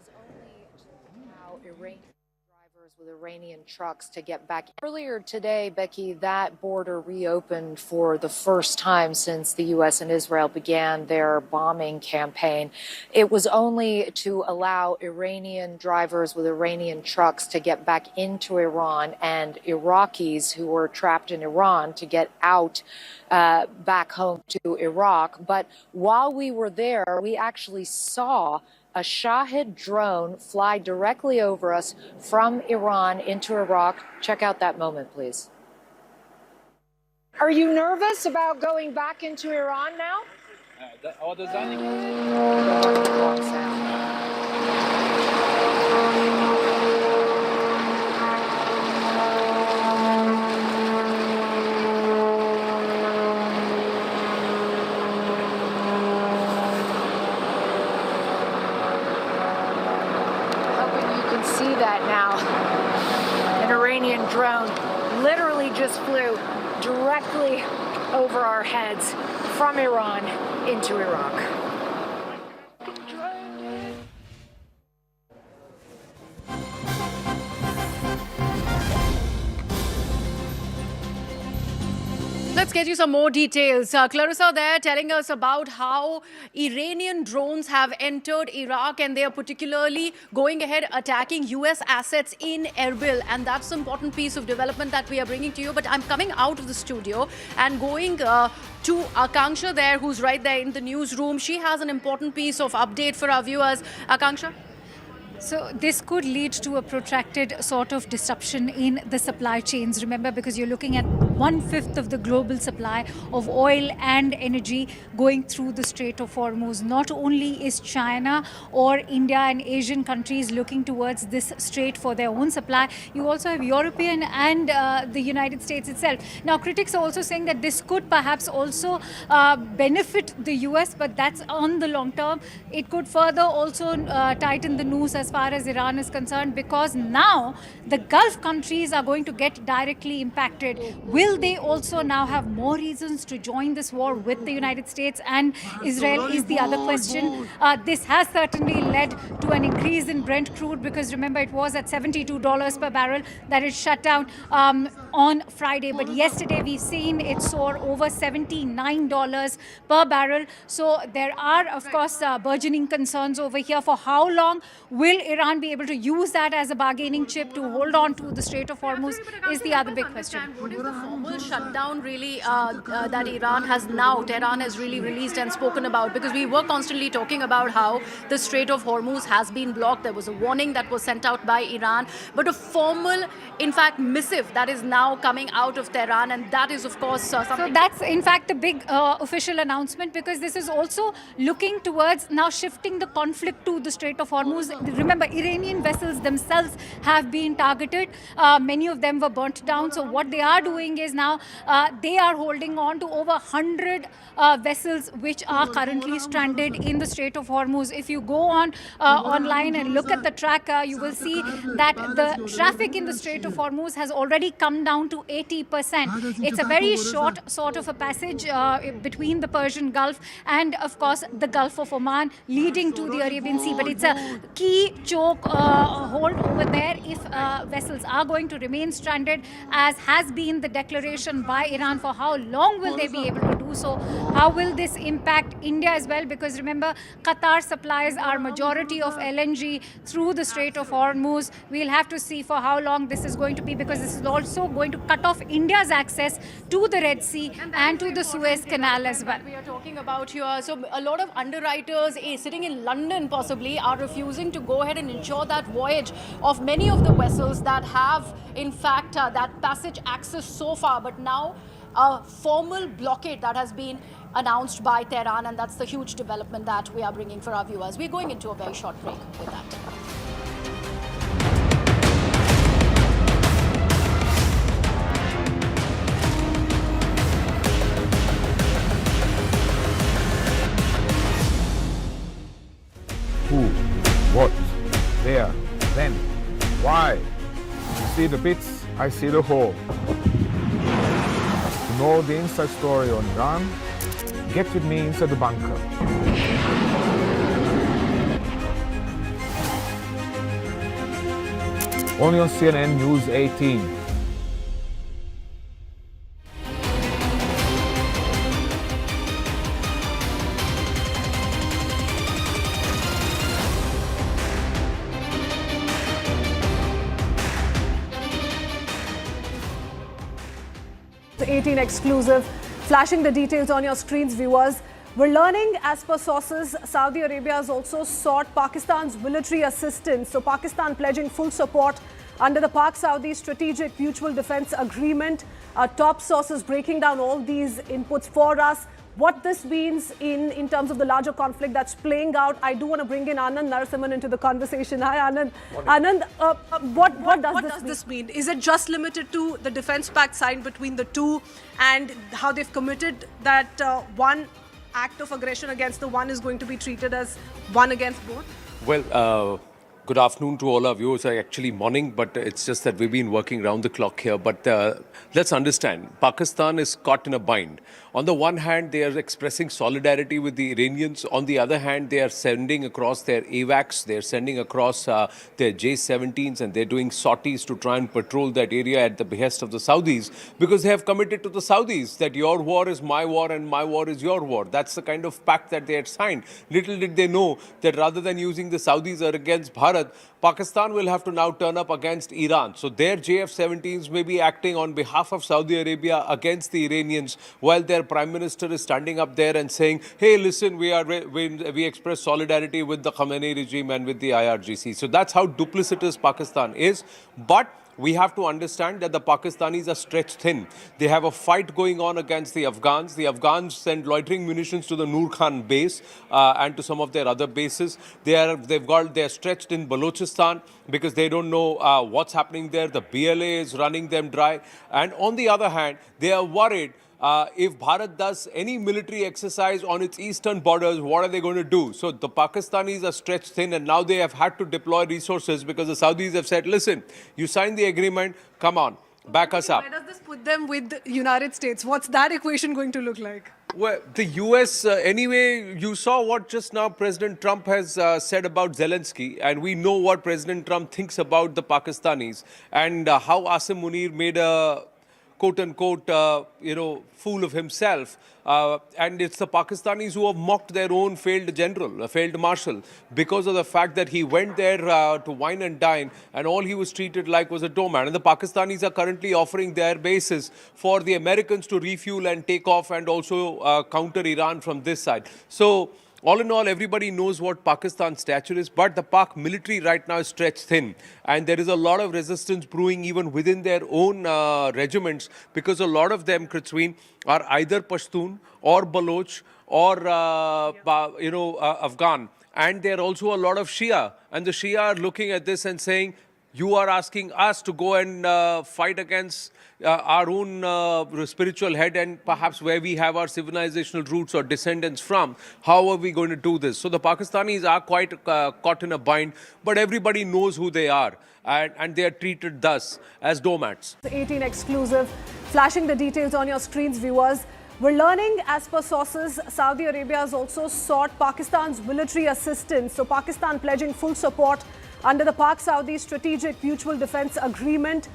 with Iranian trucks to get back. Earlier today, Becky, that border reopened for the first time since the U.S. and Israel began their bombing campaign. It was only to allow Iranian drivers with Iranian trucks to get back into Iran and Iraqis who were trapped in Iran to get out back home to Iraq. But while we were there, we actually saw a Shahid drone fly directly over us from Iran into Iraq. Check out that moment, please. Are you nervous about going back into Iran now? See that now. An Iranian drone literally just flew directly over our heads from Iran into Iraq. Let's get you some more details. Clarissa there telling us about how Iranian drones have entered Iraq and they are particularly going ahead attacking US assets in Erbil. And that's an important piece of development that we are bringing to you. But I'm coming out of the studio and going to Akanksha there, who's right there in the newsroom. She has an important piece of update for our viewers. Akanksha? So this could lead to a protracted sort of disruption in the supply chains. Remember, because you're looking at 1/5 of the global supply of oil and energy going through the Strait of Hormuz. Not only is China or India and Asian countries looking towards this strait for their own supply, you also have European and the United States itself. Now, critics are also saying that this could perhaps also benefit the US, but that's on the long term. It could further also tighten the noose as far as Iran is concerned, because now the Gulf countries are going to get directly impacted. Will they also now have more reasons to join this war with the United States and Israel is the other question. This has certainly led to an increase in Brent crude, because remember it was at $72 per barrel that it shut down on Friday. But yesterday we've seen it soar over $79 per barrel. So there are, of course, burgeoning concerns over here. For how long will Iran be able to use that as a bargaining chip to hold on to the Strait of Hormuz is the other big question. What is the formal shutdown really that Iran has now, Tehran has really released and spoken about? Because we were constantly talking about how the Strait of Hormuz has been blocked. There was a warning that was sent out by Iran, but a formal, in fact, missive that is now coming out of Tehran, and that is, of course, something. So that's, in fact, a big official announcement, because this is also looking towards now shifting the conflict to the Strait of Hormuz. Remember, Iranian vessels themselves have been targeted. Many of them were burnt down. So what they are doing is now they are holding on to over 100 vessels which are currently stranded in the Strait of Hormuz. If you go on online and look at the tracker, you will see that the traffic in the Strait of Hormuz has already come down to 80%. It's a very short sort of a passage between the Persian Gulf and, of course, the Gulf of Oman leading to the Arabian Sea. But it's a key choke hold over there if vessels are going to remain stranded, as has been the declaration by Iran. For how long will they be able to do so? How will this impact India as well? Because remember, Qatar supplies our majority of LNG through the Strait of Hormuz. We'll have to see for how long this is going to be, because this is also going to cut off India's access to the Red Sea and to the Suez Canal as well. We are talking about here. So a lot of underwriters sitting in London possibly are refusing to go ahead and ensure that voyage of many of the vessels that have, in fact, that passage access so far. But now a formal blockade that has been announced by Tehran, and that's the huge development that we are bringing for our viewers. We're going into a very short break with that. Who, what, there, then, why. You see the bits, I see the whole. To know the inside story on Iran, get with me inside the bunker. only on CNN News 18. The 18 exclusive, flashing the details on your screens, viewers. We're learning, as per sources, Saudi Arabia has also sought Pakistan's military assistance. So Pakistan pledging full support under the Pak-Saudi Strategic Mutual Defense Agreement. Top sources breaking down all these inputs for us. What this means in terms of the larger conflict that's playing out. I do want to bring in Anand Narasimhan into the conversation. Hi, Anand. Anand, what does this mean? Is it just limited to the defense pact signed between the two and how they've committed that one act of aggression against the one is going to be treated as one against both? Well, good afternoon to all our viewers. Actually morning, but it's just that we've been working round the clock here. But let's understand, Pakistan is caught in a bind. On the one hand, they are expressing solidarity with the Iranians. On the other hand, they are sending across their AWACS, they're sending across their J-17s, and they're doing sorties to try and patrol that area at the behest of the Saudis, because they have committed to the Saudis that your war is my war and my war is your war. That's the kind of pact that they had signed. Little did they know that rather than using the Saudis or against Bharat, Pakistan will have to now turn up against Iran. So their JF-17s may be acting on behalf of Saudi Arabia against the Iranians, while their Prime Minister is standing up there and saying, hey, listen, we express solidarity with the Khamenei regime and with the IRGC. So that's how duplicitous Pakistan is. But we have to understand that the Pakistanis are stretched thin. They have a fight going on against the Afghans. The Afghans send loitering munitions to the Nur Khan base and to some of their other bases. They're stretched in Balochistan because they don't know what's happening there. The BLA is running them dry. And on the other hand, they are worried if Bharat does any military exercise on its eastern borders, what are they going to do? So the Pakistanis are stretched thin, and now they have had to deploy resources because the Saudis have said, listen, you signed the agreement, come on, back us up. Where does this put them with the United States? What's that equation going to look like? Well, the US, anyway, you saw what just now President Trump has said about Zelensky, and we know what President Trump thinks about the Pakistanis, and how Asim Munir made a quote-unquote, fool of himself. And it's the Pakistanis who have mocked their own failed general, a failed marshal, because of the fact that he went there to wine and dine, and all he was treated like was a doorman. And the Pakistanis are currently offering their bases for the Americans to refuel and take off and also counter Iran from this side. So, all in all, everybody knows what Pakistan's stature is, but the Pak military right now is stretched thin. And there is a lot of resistance brewing even within their own regiments, because a lot of them, Kritsween, are either Pashtun or Baloch or, Afghan. And there are also a lot of Shia. And the Shia are looking at this and saying, you are asking us to go and fight against our own spiritual head and perhaps where we have our civilizational roots or descendants from. How are we going to do this? So the Pakistanis are quite caught in a bind, but everybody knows who they are, and they are treated thus as doormats. The 18 exclusive, flashing the details on your screens, viewers. We're learning, as per sources, Saudi Arabia has also sought Pakistan's military assistance. So Pakistan pledging full support under the Pak-Saudi Strategic Mutual Defense Agreement.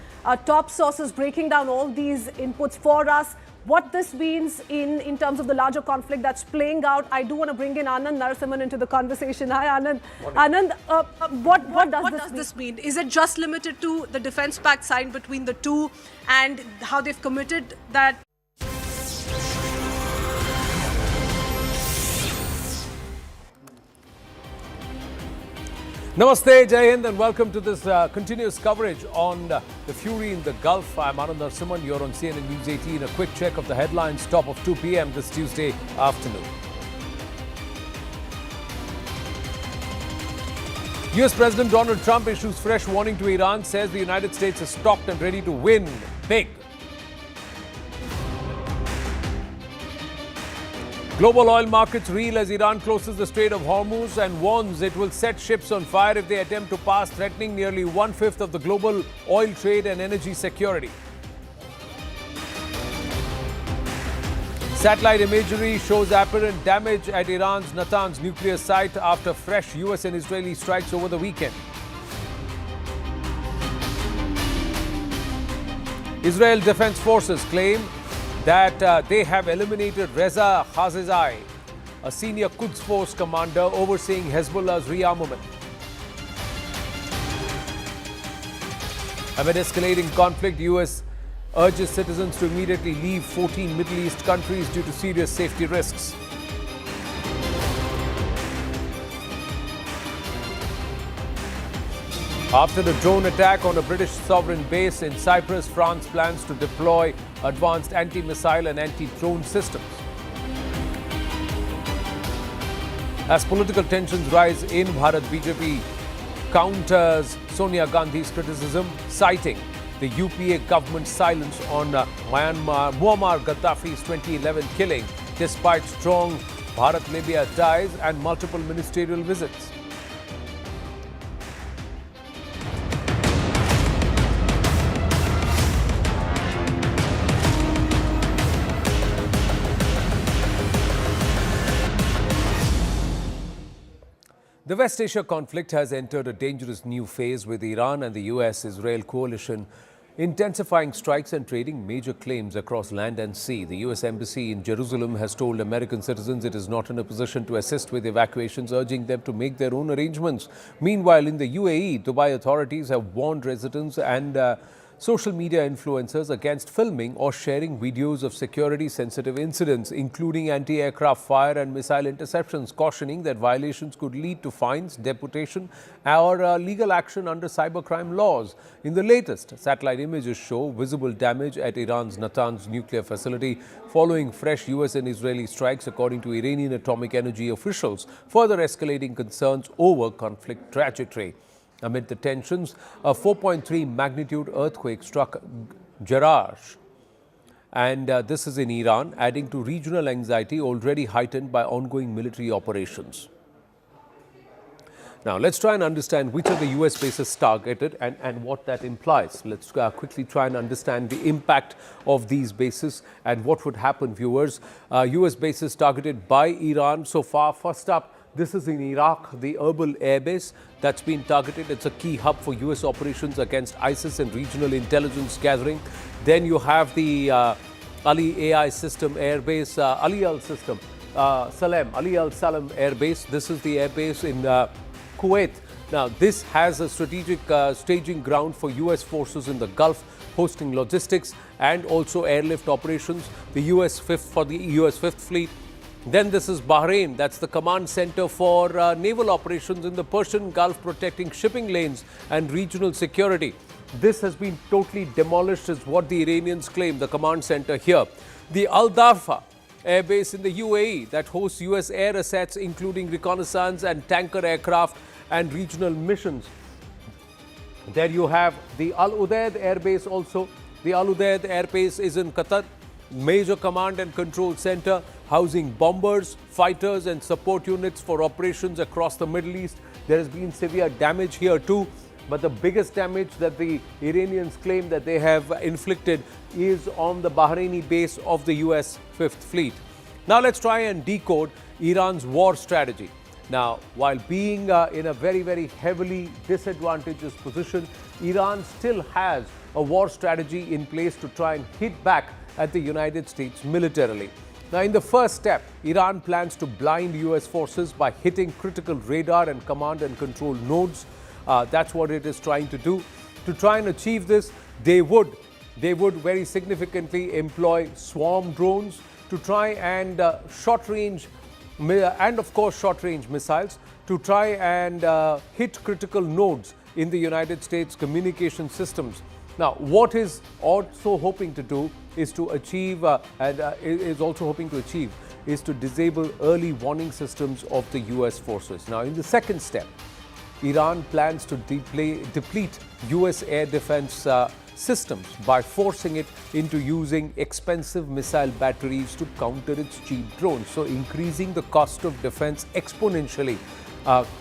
Top sources breaking down all these inputs for us. What this means in terms of the larger conflict that's playing out. I do want to bring in Anand Narasimhan into the conversation. Hi, Anand. Anand, what does this mean? Is it just limited to the defense pact signed between the two and how they've committed that? Namaste, Jai Hind, and welcome to this continuous coverage on the fury in the Gulf. I'm Anand Narasimhan. You're on CNN News 18. A quick check of the headlines, top of 2 p.m. this Tuesday afternoon. US President Donald Trump issues fresh warning to Iran, says the United States is stocked and ready to win big. Global oil markets reel as Iran closes the Strait of Hormuz and warns it will set ships on fire if they attempt to pass, threatening nearly 1/5 of the global oil trade and energy security. Satellite imagery shows apparent damage at Iran's Natanz nuclear site after fresh US and Israeli strikes over the weekend. Israel Defense Forces claim that they have eliminated Reza Hazizai, a senior Quds Force commander overseeing Hezbollah's rearmament. Amid escalating conflict, the US urges citizens to immediately leave 14 Middle East countries due to serious safety risks. After the drone attack on a British sovereign base in Cyprus, France plans to deploy advanced anti-missile and anti-drone systems. As political tensions rise in Bharat, BJP counters Sonia Gandhi's criticism, citing the UPA government's silence on Muammar Gaddafi's 2011 killing, despite strong Bharat-Libya ties and multiple ministerial visits. The West Asia conflict has entered a dangerous new phase, with Iran and the US-Israel coalition intensifying strikes and trading major claims across land and sea. The US Embassy in Jerusalem has told American citizens it is not in a position to assist with evacuations, urging them to make their own arrangements. Meanwhile, in the UAE, Dubai authorities have warned residents and social media influencers against filming or sharing videos of security-sensitive incidents, including anti-aircraft fire and missile interceptions, cautioning that violations could lead to fines, deportation, or legal action under cybercrime laws. In the latest, satellite images show visible damage at Iran's Natanz nuclear facility following fresh US and Israeli strikes, according to Iranian atomic energy officials, further escalating concerns over conflict trajectory. Amid the tensions, a 4.3 magnitude earthquake struck Jarraj, and this is in Iran, adding to regional anxiety already heightened by ongoing military operations. Now, let's try and understand which of the US bases targeted and what that implies. Let's quickly try and understand the impact of these bases and what would happen, viewers. US bases targeted by Iran so far. First up, this is in Iraq, the Erbil Air Base that's been targeted. It's a key hub for US operations against ISIS and regional intelligence gathering. Then you have the Ali AI System Air Base, Ali Al Salam Air Base. This is the air base in Kuwait. Now, this has a strategic staging ground for US forces in the Gulf, hosting logistics and also airlift operations. The US Fifth Fleet. Then this is Bahrain. That's the command center for naval operations in the Persian Gulf, protecting shipping lanes and regional security. This has been totally demolished, is what the Iranians claim, the command center here. The Al Darfa Air Base in the UAE that hosts US air assets, including reconnaissance and tanker aircraft and regional missions. There you have the Al Udeid Air Base also. The Al Udeid Air Base is in Qatar, major command and control center, housing bombers, fighters and support units for operations across the Middle East. There has been severe damage here too, but the biggest damage that the Iranians claim that they have inflicted is on the Bahraini base of the US Fifth Fleet. Now let's try and decode Iran's war strategy. Now, while being in a very, very heavily disadvantageous position, Iran still has a war strategy in place to try and hit back at the United States militarily. Now, in the first step, Iran plans to blind US forces by hitting critical radar and command and control nodes. That's what it is trying to do. To try and achieve this, they would very significantly employ swarm drones to try and short-range missiles to try and hit critical nodes in the United States communication systems. Now, what is also hoping to do is to achieve, is to disable early warning systems of the US forces. Now, in the second step, Iran plans to deplete US air defense systems by forcing it into using expensive missile batteries to counter its cheap drones, so increasing the cost of defense exponentially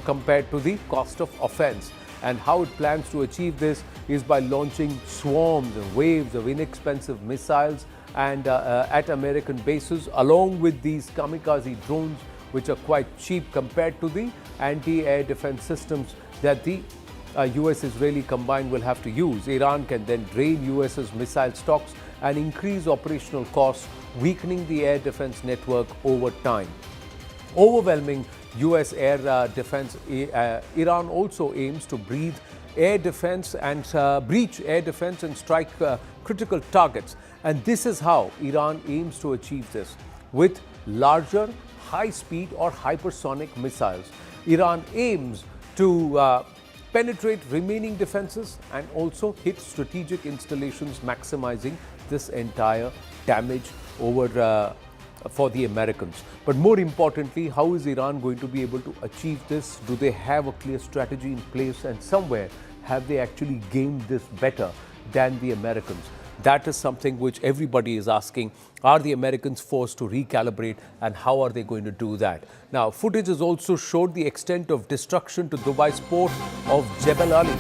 compared to the cost of offense. And how it plans to achieve this is by launching swarms and waves of inexpensive missiles and at American bases, along with these kamikaze drones, which are quite cheap compared to the anti-air defense systems that the US-Israeli combined will have to use. Iran can then drain US's missile stocks and increase operational costs, weakening the air defense network over time. Overwhelming US air defense, Iran also aims to breach air defense and strike critical targets. And this is how Iran aims to achieve this, with larger, high-speed or hypersonic missiles. Iran aims to penetrate remaining defenses and also hit strategic installations, maximizing this entire damage over for the Americans. But more importantly, how is Iran going to be able to achieve this? Do they have a clear strategy in place, and somewhere have they actually gamed this better than the Americans? That is something which everybody is asking. Are the Americans forced to recalibrate, and how are they going to do that? Now, footage has also showed the extent of destruction to Dubai's port of Jebel Ali.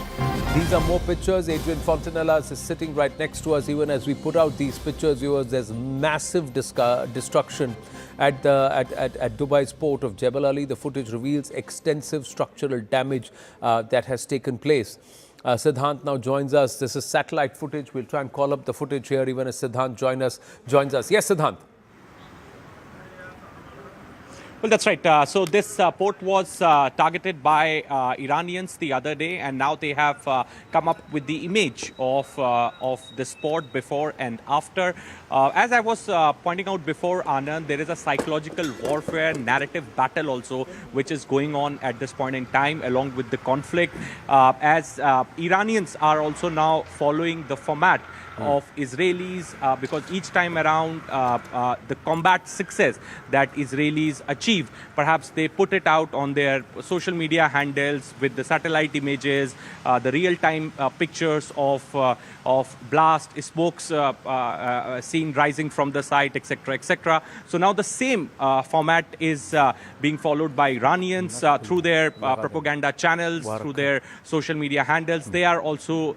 These are more pictures. Adrian Fontanellas is sitting right next to us. Even as we put out these pictures, viewers, there's massive destruction at Dubai's port of Jebel Ali. The footage reveals extensive structural damage that has taken place. Siddhant now joins us. This is satellite footage. We'll try and call up the footage here even as Siddhant joins us. Yes, Siddhant. Well, that's right. So this port was targeted by Iranians the other day, and now they have come up with the image of this port before and after. As I was pointing out before, Anand, there is a psychological warfare narrative battle also which is going on at this point in time along with the conflict, as Iranians are also now following the format of Israelis, because each time around the combat success that Israelis achieve, perhaps they put it out on their social media handles with the satellite images, the real-time pictures of blast, smokes seen rising from the site, etc., etc. So now the same format is being followed by Iranians through their propaganda channels, through their social media handles. They are also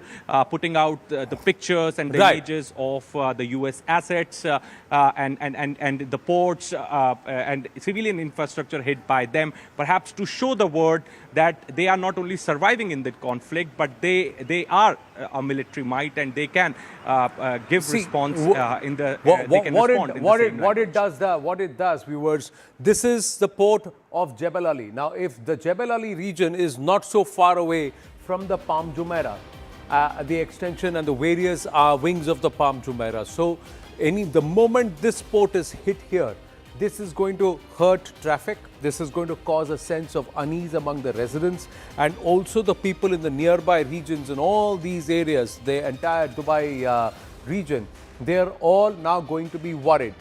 putting out the pictures and the images of the US assets and the ports and civilian infrastructure hit by them, perhaps to show the world that they are not only surviving in the conflict, but they are a military might, and they can give response in the what it does, viewers. This is the port of Jebel Ali. Now, if the Jebel Ali region is not so far away from the Palm Jumeirah, the extension and the various wings of the Palm Jumeirah. So the moment this port is hit here, this is going to hurt traffic. This is going to cause a sense of unease among the residents and also the people in the nearby regions in all these areas, the entire Dubai region. They're all now going to be worried.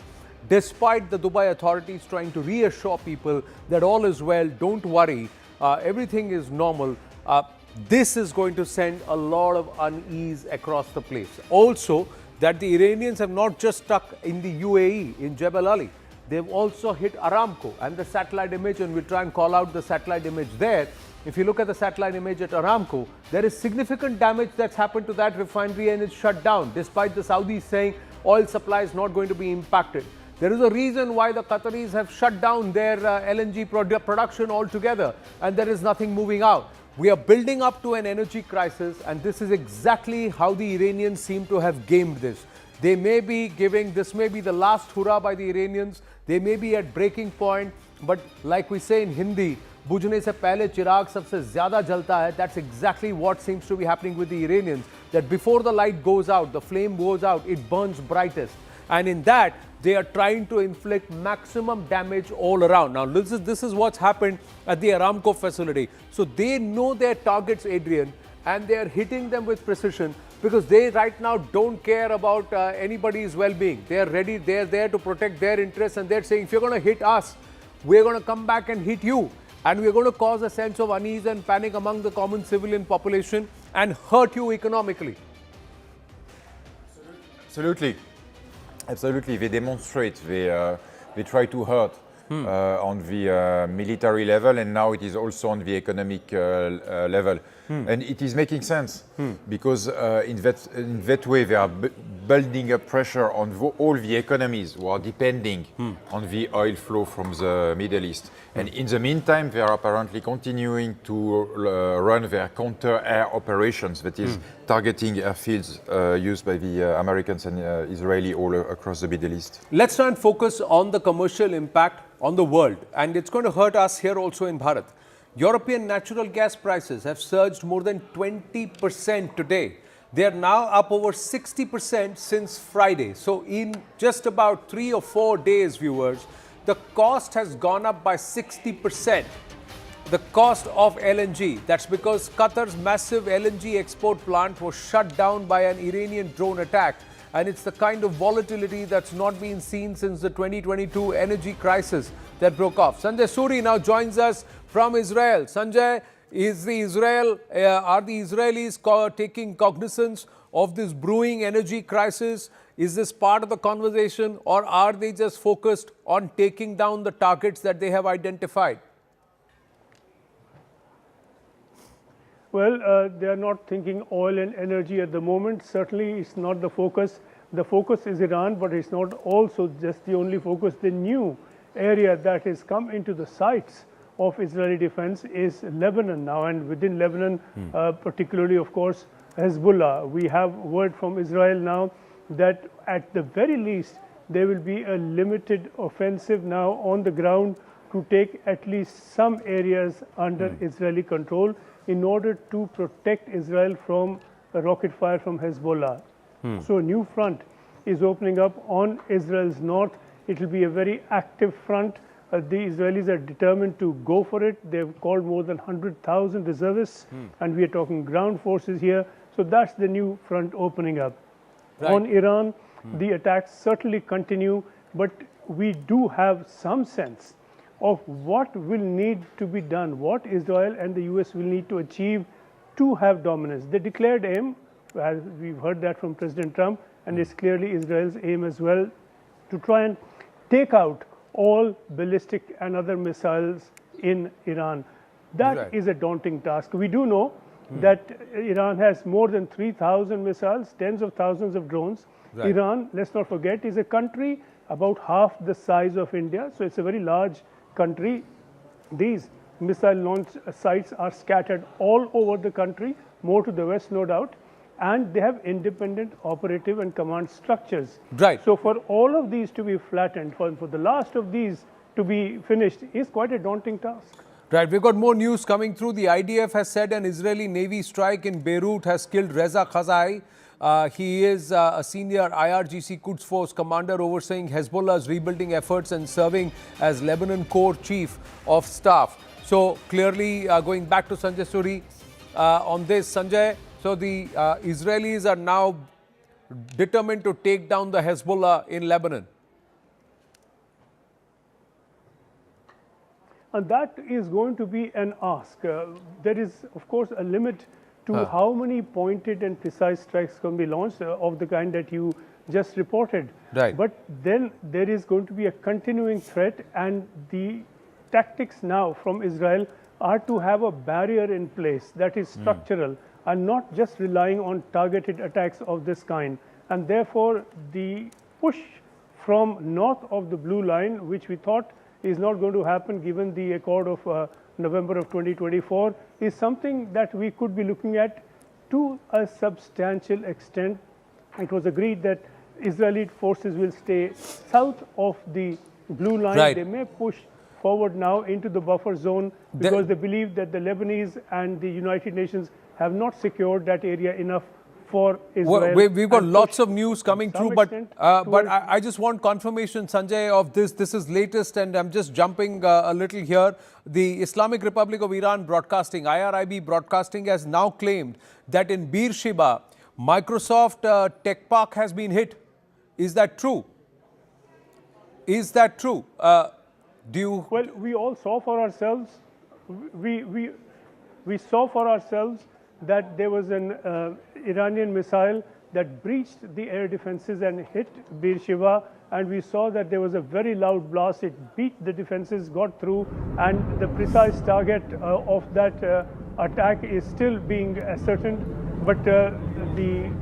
Despite the Dubai authorities trying to reassure people that all is well, don't worry, everything is normal. This is going to send a lot of unease across the place. Also, that the Iranians have not just stuck in the UAE, in Jebel Ali. They've also hit Aramco, and the satellite image, and we'll try and call out the satellite image there. If you look at the satellite image at Aramco, there is significant damage that's happened to that refinery, and it's shut down, despite the Saudis saying oil supply is not going to be impacted. There is a reason why the Qataris have shut down their LNG production altogether, and there is nothing moving out. We are building up to an energy crisis, and this is exactly how the Iranians seem to have gamed this. They may be giving, this may be the last hurrah by the Iranians. They may be at breaking point, but like we say in Hindi, bujhne se pehle chirag sabse zyada jalta hai. That's exactly what seems to be happening with the Iranians. That before the light goes out, the flame goes out, it burns brightest. And in that, they are trying to inflict maximum damage all around. Now, this is what's happened at the Aramco facility. So they know their targets, Adrian, and they are hitting them with precision because they right now don't care about anybody's well-being. They are ready. They are there to protect their interests, and they're saying, if you're going to hit us, we're going to come back and hit you. And we're going to cause a sense of unease and panic among the common civilian population and hurt you economically. Absolutely. Absolutely. They demonstrate, they try to hurt on the military level, and now it is also on the economic level. And it is making sense because in that way they are building up pressure on all the economies who are depending on the oil flow from the Middle East. And in the meantime, they are apparently continuing to run their counter-air operations, that is targeting airfields used by the Americans and Israeli all across the Middle East. Let's try and focus on the commercial impact on the world, and it's going to hurt us here also in Bharat. European natural gas prices have surged more than 20% today. They are now up over 60% since Friday. So in just about 3 or 4 days, viewers, the cost has gone up by 60%. The cost of LNG, that's because Qatar's massive LNG export plant was shut down by an Iranian drone attack. And it's the kind of volatility that's not been seen since the 2022 energy crisis that broke off. Sanjay Suri now joins us from Israel. Sanjay, are the Israelis taking cognizance of this brewing energy crisis? Is this part of the conversation, or are they just focused on taking down the targets that they have identified? Well, they are not thinking oil and energy at the moment. Certainly, it's not the focus. The focus is Iran, but it's not also just the only focus. The new area that has come into the sights of Israeli defense is Lebanon now, and within Lebanon, particularly, of course, Hezbollah. We have word from Israel now that at the very least, there will be a limited offensive now on the ground to take at least some areas under Israeli control in order to protect Israel from a rocket fire from Hezbollah. So a new front is opening up on Israel's north. It will be a very active front. The Israelis are determined to go for it. They've called more than 100,000 reservists, and we are talking ground forces here. So that's the new front opening up. Right. On Iran, the attacks certainly continue, but we do have some sense of what will need to be done, what Israel and the US will need to achieve to have dominance. The declared aim, as we've heard that from President Trump, and it's clearly Israel's aim as well, to try and take out all ballistic and other missiles in Iran. That is a daunting task. We do know that Iran has more than 3,000 missiles, tens of thousands of drones. Iran, let's not forget, is a country about half the size of India, so it's a very large country. These missile launch sites are scattered all over the country, more to the west, no doubt, and they have independent operative and command structures. So for all of these to be flattened, for the last of these to be finished, is quite a daunting task. Right, we've got more news coming through. The IDF has said an Israeli Navy strike in Beirut has killed Reza Khazai. He is a senior IRGC Quds Force commander overseeing Hezbollah's rebuilding efforts and serving as Lebanon Corps Chief of Staff. So clearly, going back to Sanjay Suri on this, Sanjay, so the Israelis are now determined to take down the Hezbollah in Lebanon. And that is going to be an ask. There is, of course, a limit to how many pointed and precise strikes can be launched of the kind that you just reported. But then there is going to be a continuing threat, and the tactics now from Israel are to have a barrier in place that is structural and not just relying on targeted attacks of this kind. And therefore, the push from north of the blue line, which we thought is not going to happen given the accord of November of 2024, is something that we could be looking at to a substantial extent. It was agreed that Israeli forces will stay south of the blue line. They may push forward now into the buffer zone because they believe that the Lebanese and the United Nations have not secured that area enough for Israel. Well, we've got lots of news coming through, but I just want confirmation, Sanjay, of this. This is latest, and I'm just jumping a little here. The Islamic Republic of Iran Broadcasting, IRIB Broadcasting, has now claimed that in Beersheba, Microsoft Tech Park has been hit. Is that true? Is that true? Do you? Well, we all saw for ourselves. We saw for ourselves that there was an Iranian missile that breached the air defenses and hit Beersheba, and we saw that there was a very loud blast. It beat the defenses, got through, and the precise target of that attack is still being ascertained. But the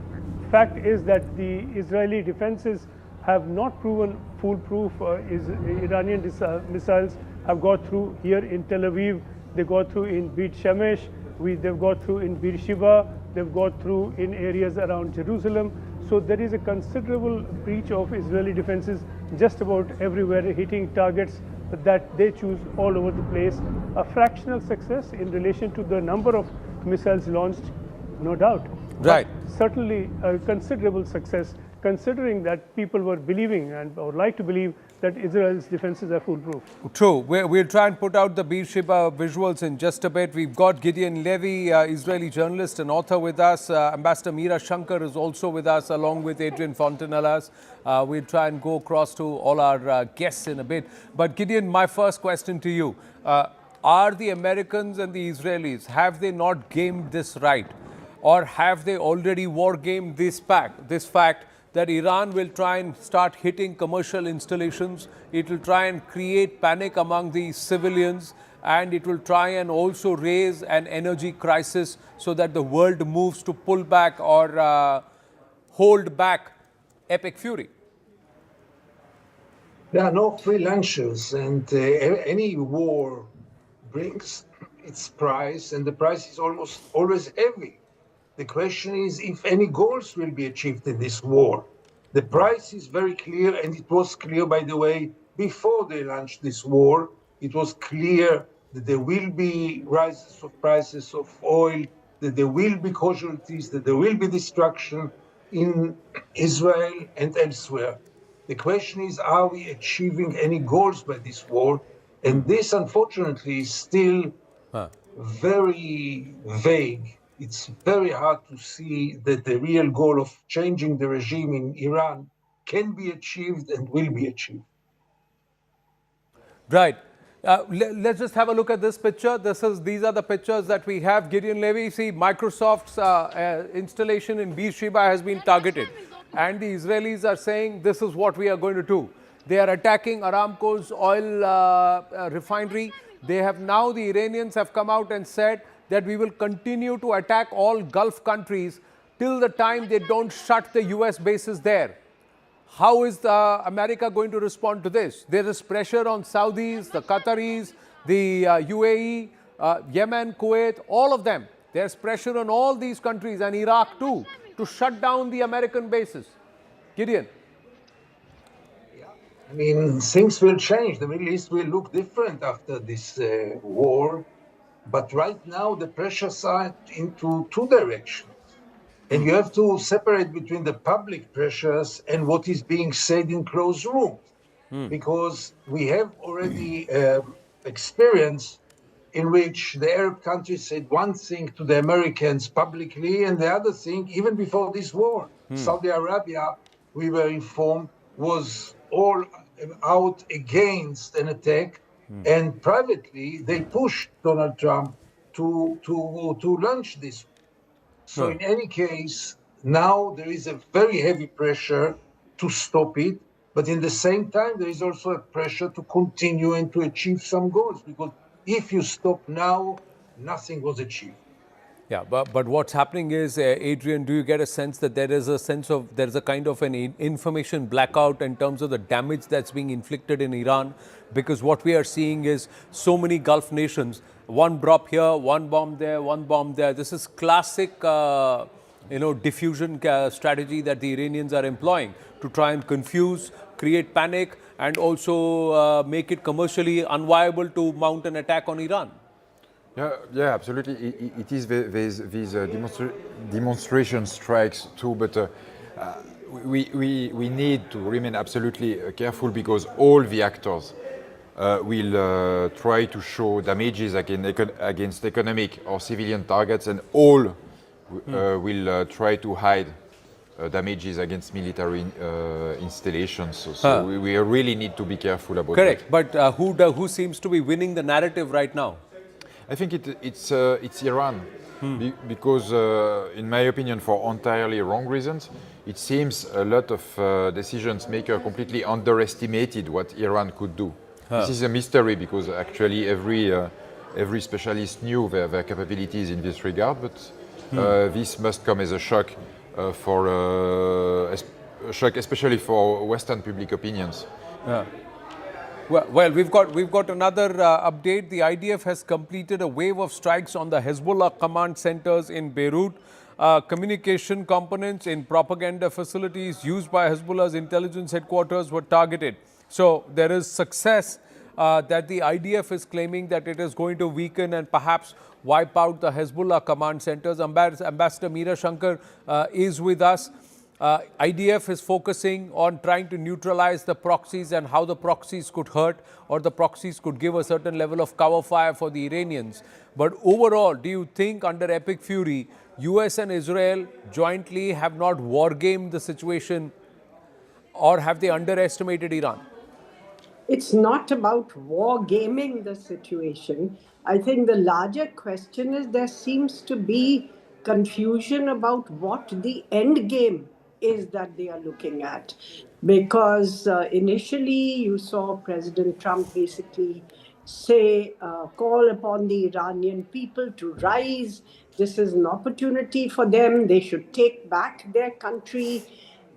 fact is that the Israeli defenses have not proven foolproof. Iranian missiles have got through here in Tel Aviv, they got through in Beit Shemesh, they've got through in Beersheba, they've got through in areas around Jerusalem. So there is a considerable breach of Israeli defenses just about everywhere, hitting targets that they choose all over the place. A fractional success in relation to the number of missiles launched, no doubt. Right. But certainly a considerable success, considering that people were believing and or like to believe that Israel's defenses are foolproof. True. We'll try and put out the Beersheba visuals in just a bit. We've got Gideon Levy, Israeli journalist and author with us. Ambassador Meera Shankar is also with us, along with Adrian Fontanellas. We'll try and go across to all our guests in a bit. But Gideon, my first question to you. Are the Americans and the Israelis, have they not gamed this right? Or have they already war-gamed this fact that Iran will try and start hitting commercial installations, it will try and create panic among the civilians, and it will try and also raise an energy crisis so that the world moves to pull back or hold back epic fury? There are no free lunches, and any war brings its price, and the price is almost always heavy. The question is if any goals will be achieved in this war. The price is very clear, and it was clear, by the way, before they launched this war. It was clear that there will be rises of prices of oil, that there will be casualties, that there will be destruction in Israel and elsewhere. The question is, are we achieving any goals by this war? And this, unfortunately, is still very vague. It's very hard to see that the real goal of changing the regime in Iran can be achieved and will be achieved. Right. Let's just have a look at this picture. These are the pictures that we have. Gideon Levy, see, Microsoft's installation in Beersheba has been targeted. And the Israelis are saying this is what we are going to do. They are attacking Aramco's oil refinery. They have now, the Iranians have come out and said that we will continue to attack all Gulf countries till the time they don't shut the US bases there. How is America going to respond to this? There is pressure on Saudis, the Qataris, the UAE, Yemen, Kuwait, all of them. There's pressure on all these countries and Iraq too to shut down the American bases. Gideon. I mean, things will change. The Middle East will look different after this war. But right now, the pressures are into two directions. And you have to separate between the public pressures and what is being said in closed rooms. Because we have already experience in which the Arab countries said one thing to the Americans publicly and the other thing, even before this war. Saudi Arabia, we were informed, was all out against an attack. And privately, they pushed Donald Trump to launch this. So in any case, now there is a very heavy pressure to stop it. But in the same time, there is also a pressure to continue and to achieve some goals. Because if you stop now, nothing was achieved. Yeah, but what's happening is, Adrian, do you get a sense that there is a kind of an information blackout in terms of the damage that's being inflicted in Iran? Because what we are seeing is so many Gulf nations, one drop here, one bomb there, one bomb there. This is classic, diffusion strategy that the Iranians are employing to try and confuse, create panic, and also make it commercially unviable to mount an attack on Iran. Yeah, absolutely. It is these demonstration strikes too, but we need to remain absolutely careful because all the actors will try to show damages against economic or civilian targets, and all will try to hide damages against military installations. So we really need to be careful about that. Correct. But who seems to be winning the narrative right now? I think it's Iran. Because, in my opinion, for entirely wrong reasons, it seems a lot of decisions makers completely underestimated what Iran could do. This is a mystery because actually every specialist knew their capabilities in this regard, but this must come as a shock especially for Western public opinions. Well, we've got another update. The IDF has completed a wave of strikes on the Hezbollah command centers in Beirut. Communication components in propaganda facilities used by Hezbollah's intelligence headquarters were targeted. So there is success that the IDF is claiming that it is going to weaken and perhaps wipe out the Hezbollah command centers. Ambassador Meera Shankar is with us. IDF is focusing on trying to neutralize the proxies and how the proxies could hurt or the proxies could give a certain level of cover fire for the Iranians. But overall, do you think under Epic Fury, US and Israel jointly have not wargamed the situation, or have they underestimated Iran? It's not about war gaming the situation. I think the larger question is there seems to be confusion about what the end game is that they are looking at. Because initially you saw President Trump basically say, call upon the Iranian people to rise. This is an opportunity for them. They should take back their country.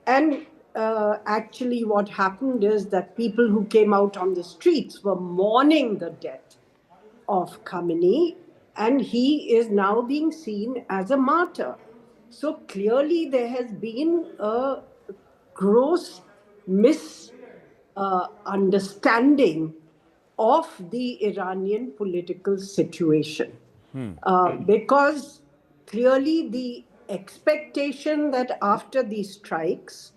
And actually what happened is that people who came out on the streets were mourning the death of Khamenei, and he is now being seen as a martyr. So clearly there has been a gross misunderstanding of the Iranian political situation. Because clearly the expectation that after these strikes,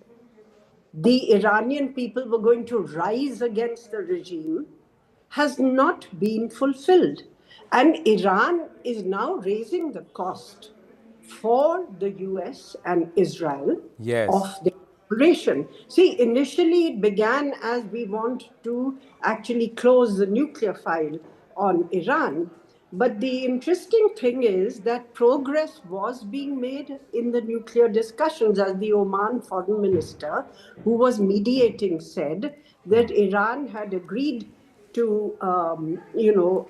the Iranian people were going to rise against the regime has not been fulfilled. And Iran is now raising the cost for the US and Israel of the operation. See, initially it began as we want to actually close the nuclear file on Iran. But the interesting thing is that progress was being made in the nuclear discussions, as the Oman foreign minister, who was mediating, said that Iran had agreed to,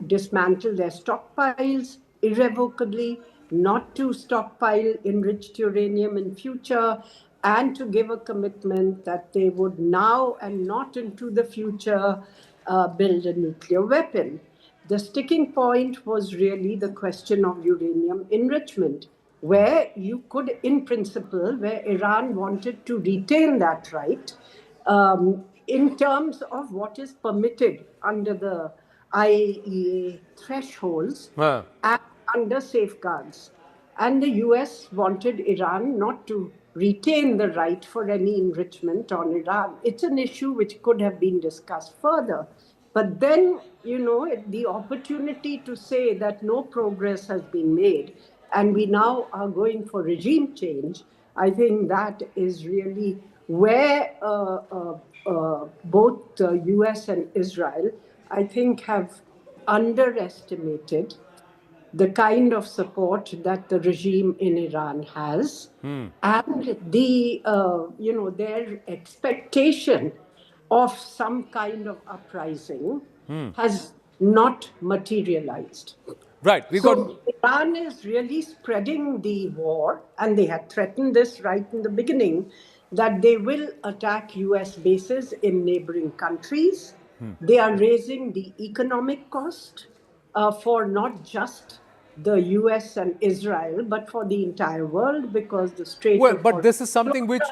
dismantle their stockpiles irrevocably, not to stockpile enriched uranium in future, and to give a commitment that they would now and not into the future build a nuclear weapon. The sticking point was really the question of uranium enrichment, where you could, in principle, where Iran wanted to retain that right in terms of what is permitted under the IAEA thresholds and under safeguards. And the US wanted Iran not to retain the right for any enrichment on Iran. It's an issue which could have been discussed further. But then, the opportunity to say that no progress has been made and we now are going for regime change, I think that is really where both the US and Israel, I think, have underestimated the kind of support that the regime in Iran has and the, their expectation of some kind of uprising has not materialized. Right. Iran is really spreading the war, and they had threatened this right in the beginning, that they will attack US bases in neighboring countries. They are raising the economic cost for not just the US and Israel, but for the entire world, because the Strait. Well, but this is something which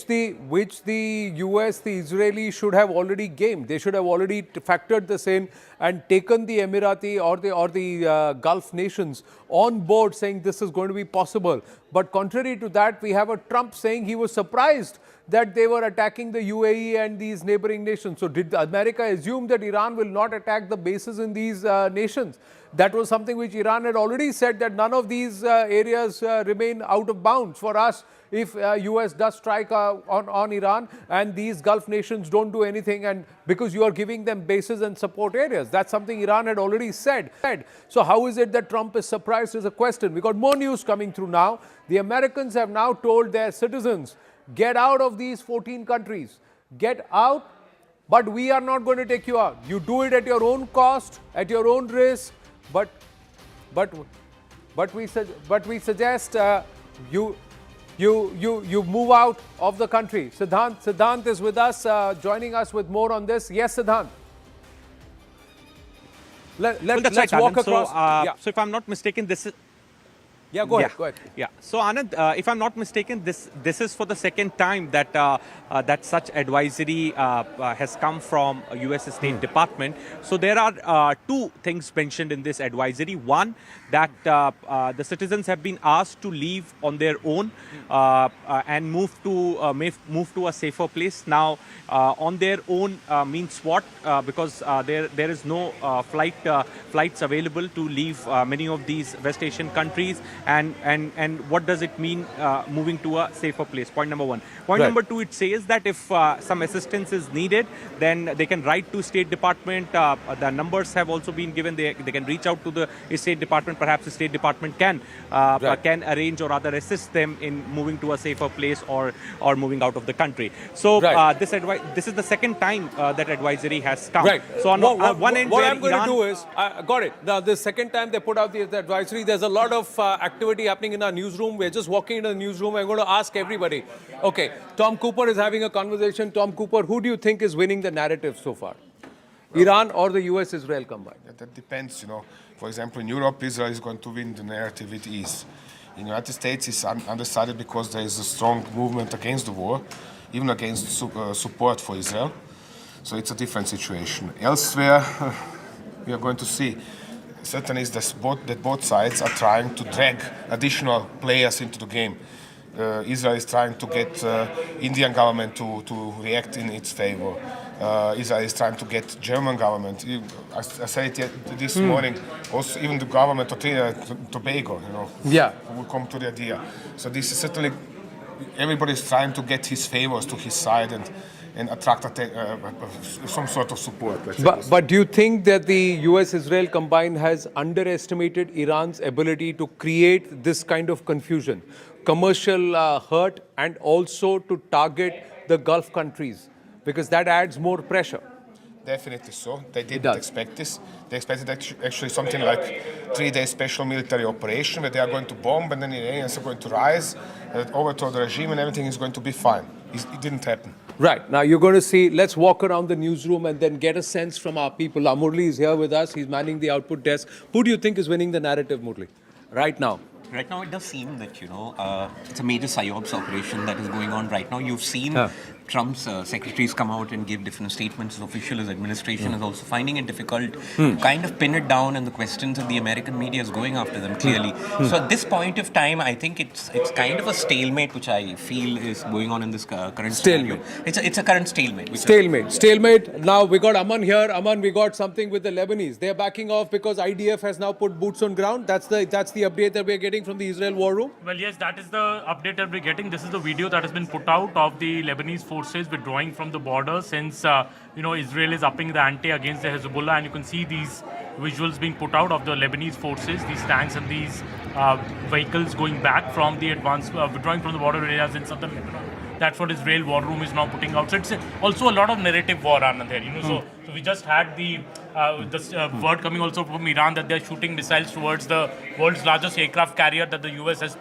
the US, the Israelis should have already gamed. They should have already factored this in and taken the Emirati or the Gulf nations on board, saying this is going to be possible. But contrary to that, we have a Trump saying he was surprised that they were attacking the UAE and these neighboring nations. So did America assume that Iran will not attack the bases in these nations? That was something which Iran had already said, that none of these areas remain out of bounds for us if US does strike on Iran and these Gulf nations don't do anything, and because you are giving them bases and support areas. That's something Iran had already said. So how is it that Trump is surprised is a question. We got more news coming through now. The Americans have now told their citizens, get out of these 14 countries. Get out, but we are not going to take you out. You do it at your own cost, at your own risk. But we suggest you move out of the country. Siddhant is with us, joining us with more on this. Yes, Siddhant. Let's walk across. So if I'm not mistaken, this is... Yeah, go ahead. Go ahead. Yeah. So Anand, if I'm not mistaken, this is for the second time that that such advisory has come from U.S. State Department. So there are two things mentioned in this advisory. One, that the citizens have been asked to leave on their own and move to a safer place. Now, on their own means what? Because there is no flights available to leave many of these West Asian countries. And what does it mean moving to a safer place? Point number one. Point number two, it says that if some assistance is needed, then they can write to State Department. The numbers have also been given. They can reach out to the State Department. Perhaps the State Department can arrange or rather assist them in moving to a safer place or moving out of the country. So this is the second time that advisory has come. Right. So on one end, what I'm going to do is, got it. Now, the second time they put out the advisory, there's a lot of activity happening in our newsroom. We're just walking into the newsroom. I'm going to ask everybody. Okay, Tom Cooper is having a conversation. Tom Cooper, who do you think is winning the narrative so far? Iran or the US-Israel combined? That depends, you know. For example, in Europe, Israel is going to win the narrative with ease. In the United States, it's undecided because there is a strong movement against the war, even against support for Israel. So it's a different situation. Elsewhere, we are going to see. Certain is that both sides are trying to drag additional players into the game. Israel is trying to get Indian government to react in its favor. Israel is trying to get German government. I said it this morning. Also, even the government of Tobago, you know, will come to the idea. So this is certainly everybody is trying to get his favors to his side and attract some sort of support. But do you think that the US-Israel combined has underestimated Iran's ability to create this kind of confusion, commercial hurt, and also to target the Gulf countries? Because that adds more pressure. Definitely so. They didn't expect this. They expected actually something like 3-day special military operation where they are going to bomb and then the Iranians are going to rise, overthrow the regime, and everything is going to be fine. It didn't happen. Right. Now you're going to see, let's walk around the newsroom and then get a sense from our people. Murli is here with us. He's manning the output desk. Who do you think is winning the narrative, Murli, right now? Right now, it does seem that, you know, it's a major psyops operation that is going on right now. You've seen Trump's secretaries come out and give different statements. His official, his administration is also finding it difficult to kind of pin it down, and the questions of the American media is going after them clearly. So at this point of time, I think it's kind of a stalemate, which I feel is going on in this current scenario. It's a current stalemate. Stalemate. Now we got Aman here. Aman, we got something with the Lebanese. They're backing off because IDF has now put boots on ground. That's the update that we're getting from the Israel war room. Well, yes, that is the update that we're getting. This is the video that has been put out of the Lebanese forces withdrawing from the border since Israel is upping the ante against the Hezbollah, and you can see these visuals being put out of the Lebanese forces, these tanks and these vehicles going back from the withdrawing from the border areas in southern Lebanon. That's what Israel war room is now putting out. So it's also a lot of narrative war, Anand, here. So we just had the word coming also from Iran that they're shooting missiles towards the world's largest aircraft carrier that the US has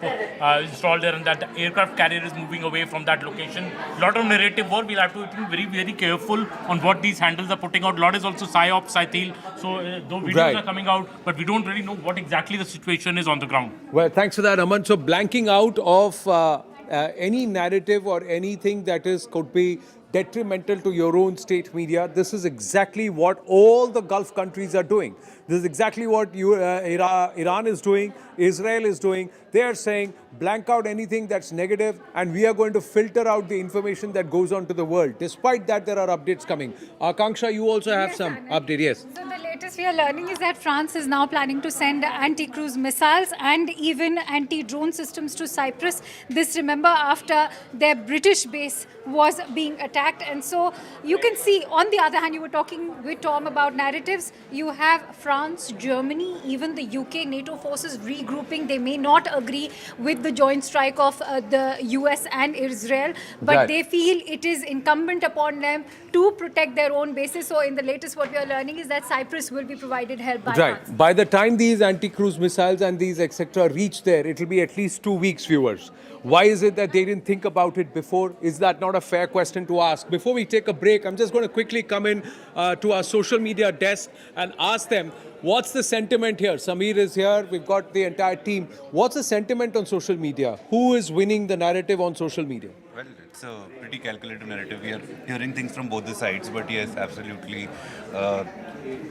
installed there, and that the aircraft carrier is moving away from that location. A lot of narrative war. We'll have to be very, very careful on what these handles are putting out. A lot is also psyops, I feel. So though videos are coming out, but we don't really know what exactly the situation is on the ground. Well, thanks for that, Aman. So blanking out of any narrative or anything that could be detrimental to your own state media. This is exactly what all the Gulf countries are doing. This is exactly what Iran is doing, Israel is doing. They are saying, blank out anything that's negative, and we are going to filter out the information that goes on to the world. Despite that, there are updates coming. Akanksha, you also have some update. Yes. So the latest we are learning is that France is now planning to send anti-cruise missiles and even anti-drone systems to Cyprus. This, remember, after their British base was being attacked. And so you can see, on the other hand, you were talking with Tom about narratives. You have France, Germany, even the UK, NATO forces regrouping. They may not agree with the joint strike of the US and Israel, but they feel it is incumbent upon them to protect their own bases. So in the latest, what we are learning is that Cyprus will be provided help by France. By the time these anti-cruise missiles and these etc. reach there, it will be at least 2 weeks, viewers. Why is it that they didn't think about it before? Is that not a fair question to ask? Before we take a break, I'm just going to quickly come in to our social media desk and ask them, what's the sentiment here? Samir is here. We've got the entire team. What's the sentiment on social media? Who is winning the narrative on social media? Well, it's a pretty calculated narrative. We are hearing things from both the sides, but yes, absolutely.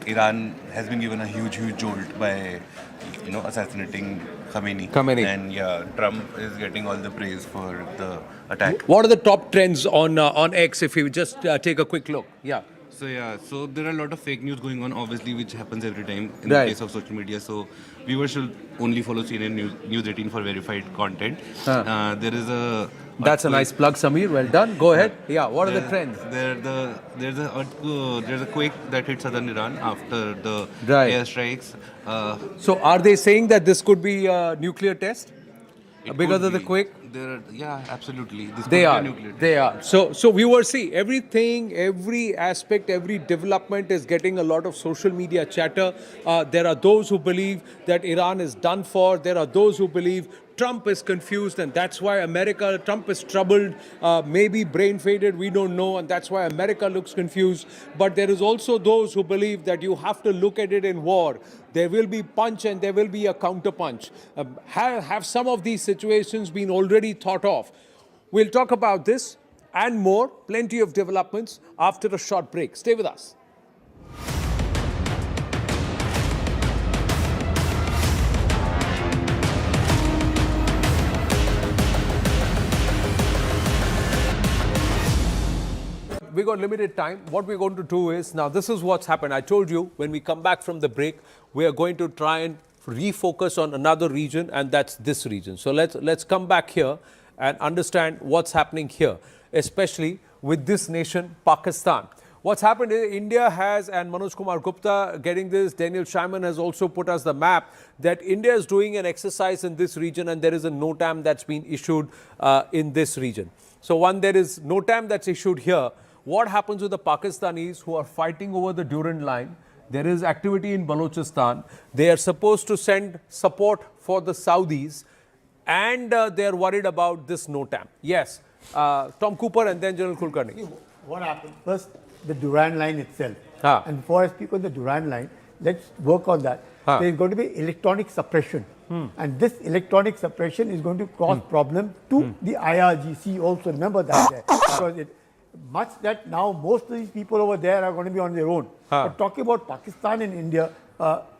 Iran has been given a huge jolt by, assassinating Khamenei. And yeah, Trump is getting all the praise for the attack. What are the top trends on X, if you just take a quick look? Yeah. So there are a lot of fake news going on, obviously, which happens every time in the case of social media. So viewers should only follow CNN News 18 for verified content. There is a... That's a nice plug, Samir. Well done. Go ahead. Yeah, what are the trends? There's a quake that hit southern Iran after the airstrikes. So are they saying that this could be a nuclear test? Because of the quake? Yeah, absolutely. They are. So viewers, see, everything, every aspect, every development is getting a lot of social media chatter. There are those who believe that Iran is done for. There are those who believe Trump is confused, and that's why Trump is troubled, maybe brain faded, we don't know, and that's why America looks confused. But there is also those who believe that you have to look at it in war. There will be punch and there will be a counter punch. Have some of these situations been already thought of? We'll talk about this and more, plenty of developments after a short break. Stay with us. We got limited time. What we're going to do is, now this is what's happened. I told you when we come back from the break, we are going to try and refocus on another region, and that's this region. So let's come back here and understand what's happening here, especially with this nation, Pakistan. What's happened is India has, and Manoj Kumar Gupta getting this, Daniel Scheinman has also put us the map, that India is doing an exercise in this region, and there is a NOTAM that's been issued in this region. So there is NOTAM that's issued here. What happens with the Pakistanis who are fighting over the Durand line? There is activity in Balochistan. They are supposed to send support for the Saudis, and they are worried about this NOTAM. Yes, Tom Cooper and then General Kulkarni. What happened? First, the Durand line itself. And before I speak on the Durand line, let's work on that. There is going to be electronic suppression. And this electronic suppression is going to cause problem to the IRGC also. Remember that. Because much that now most of these people over there are going to be on their own. But talking about Pakistan and India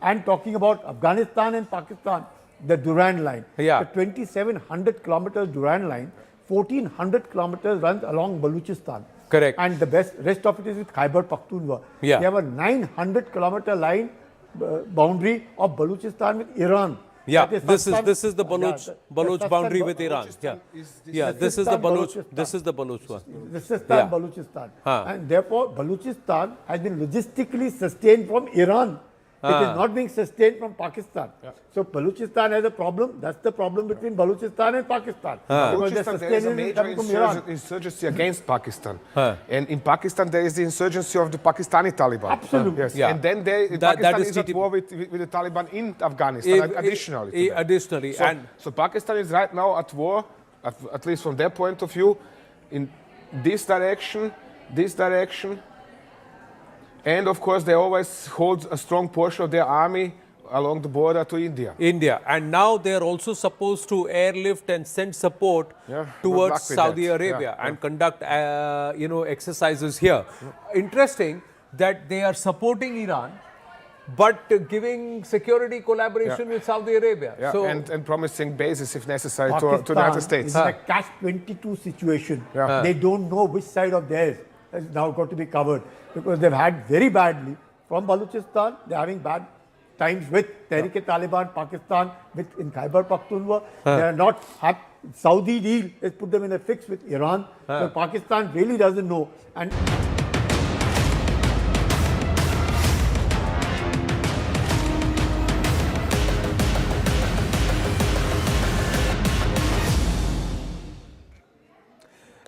and talking about Afghanistan and Pakistan, the Durand line, the 2,700 kilometers Durand line, 1,400 kilometers runs along Balochistan. Correct. And the rest of it is with Khyber Pakhtunkhwa. We have a 900 kilometer line boundary of Balochistan with Iran. Yeah, this is the Baloch boundary with Iran. This is the Baloch one. This is Balochistan. And therefore, Balochistan has been logistically sustained from Iran. It is not being sustained from Pakistan. So Balochistan has a problem. That's the problem between Balochistan and Pakistan. Balochistan, there is a major insurgency against Pakistan. And in Pakistan, there is the insurgency of the Pakistani Taliban. Absolutely. Yes. And then Pakistan is at war with the Taliban in Afghanistan, additionally. So Pakistan is right now at war, at least from their point of view, in this direction, and of course, they always hold a strong portion of their army along the border to India. And now they are also supposed to airlift and send support towards Saudi Arabia and conduct, exercises here. Interesting that they are supporting Iran, but giving security collaboration with Saudi Arabia. So, and promising bases if necessary to the United States. It's a catch-22 situation. They don't know which side of theirs has now got to be covered because they've had very badly from Balochistan. They're having bad times with Tehrik-e-Taliban, Pakistan, in Khyber Pakhtunkhwa. They are not happy. Saudi deal has put them in a fix with Iran. So Pakistan really doesn't know. And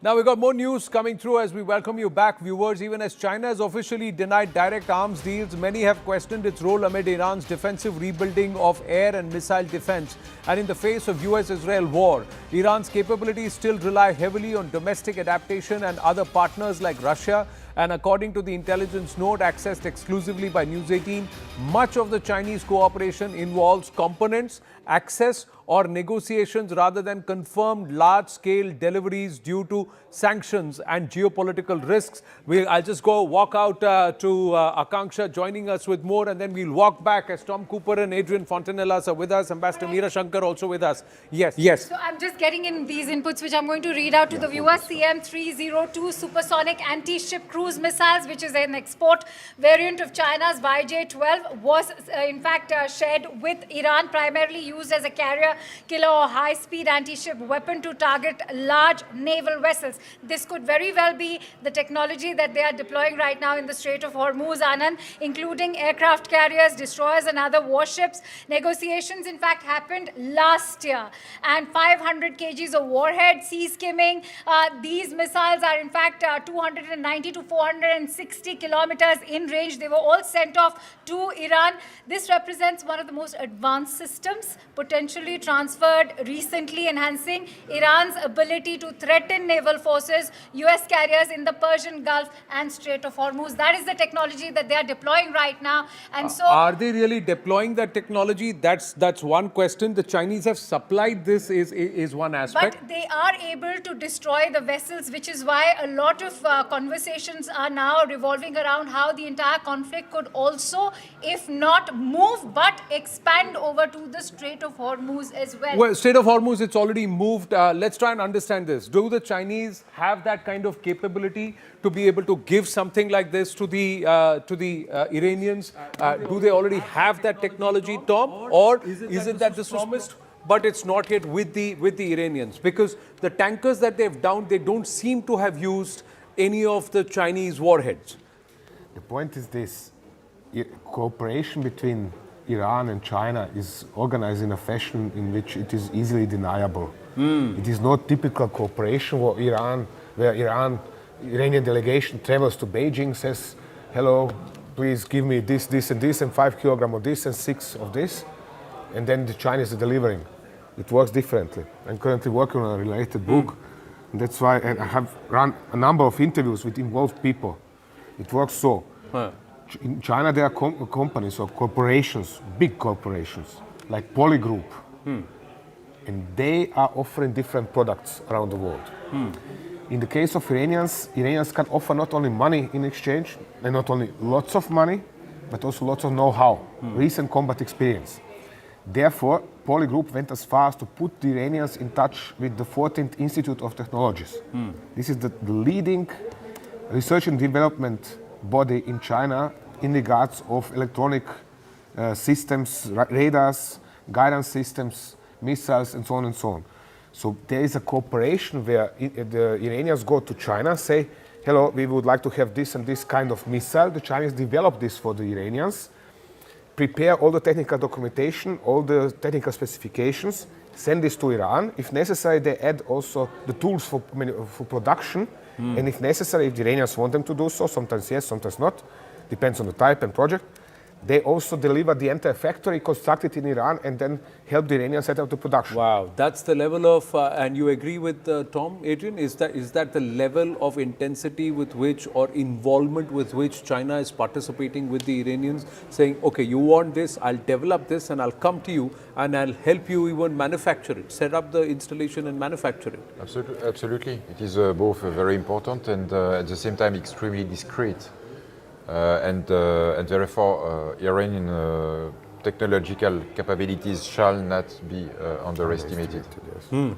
now we've got more news coming through as we welcome you back, viewers. Even as China has officially denied direct arms deals, many have questioned its role amid Iran's defensive rebuilding of air and missile defense. And in the face of US-Israel war, Iran's capabilities still rely heavily on domestic adaptation and other partners like Russia. And according to the intelligence note accessed exclusively by News18, much of the Chinese cooperation involves components, access or negotiations rather than confirmed large-scale deliveries due to sanctions and geopolitical risks. I'll just go walk out to Akanksha joining us with more, and then we'll walk back as Tom Cooper and Adrian Fontanellas are with us. Ambassador Meera Shankar also with us. Yes. So I'm just getting in these inputs, which I'm going to read out to the viewers. CM-302 supersonic anti-ship cruise missiles, which is an export variant of China's YJ-12, was in fact shared with Iran, primarily used as a carrier killer or high-speed anti-ship weapon to target large naval vessels. This could very well be the technology that they are deploying right now in the Strait of Hormuz, Anand, including aircraft carriers, destroyers and other warships. Negotiations, in fact, happened last year. And 500 kgs of warhead, sea skimming. These missiles are, in fact, 290 to 460 kilometers in range. They were all sent off to Iran. This represents one of the most advanced systems, potentially transferred recently, enhancing Iran's ability to threaten naval forces, US carriers in the Persian Gulf and Strait of Hormuz. That is the technology that they are deploying right now. And so, are they really deploying that technology? That's one question. The Chinese have supplied this is one aspect. But they are able to destroy the vessels, which is why a lot of conversations are now revolving around how the entire conflict could also, if not move, but expand over to the Strait of Hormuz as well. Well, Strait of Hormuz, it's already moved. Let's try and understand this. Do the Chinese have that kind of capability to be able to give something like this to the Iranians? Do they already have that technology, Tom? Or is it that this was promised, but it's not yet with the Iranians? Because the tankers that they've downed, they don't seem to have used any of the Chinese warheads. The point is this. Cooperation between Iran and China is organized in a fashion in which it is easily deniable. It is not typical cooperation where Iranian delegation travels to Beijing, says, hello, please give me this, this and this, and 5 kilograms of this and 6 of this, and then the Chinese are delivering. It works differently. I'm currently working on a related book, and that's why I have run a number of interviews with involved people. It works so. In China, there are companies or corporations, big corporations, like Polygroup, and they are offering different products around the world. In the case of Iranians can offer not only money in exchange, and not only lots of money, but also lots of know-how, recent combat experience. Therefore, Polygroup went as far as to put the Iranians in touch with the 14th Institute of Technologies. This is the leading research and development body in China in regards of electronic systems, radars, guidance systems, missiles, and so on and so on. So there is a cooperation where the Iranians go to China, say, hello, we would like to have this and this kind of missile. The Chinese develop this for the Iranians, prepare all the technical documentation, all the technical specifications, send this to Iran. If necessary, they add also the tools for production. And if necessary, if the Iranians want them to do so, sometimes yes, sometimes not, depends on the type and project, they also deliver the entire factory constructed in Iran and then help the Iranians set up the production. Wow, that's the level of, and you agree with Tom, Adrian? Is that the level of intensity with which or involvement with which China is participating with the Iranians, saying, okay, you want this, I'll develop this and I'll come to you and I'll help you even manufacture it, set up the installation and manufacture it? Absolutely. It is both very important and at the same time extremely discreet. And therefore, Iranian technological capabilities shall not be underestimated.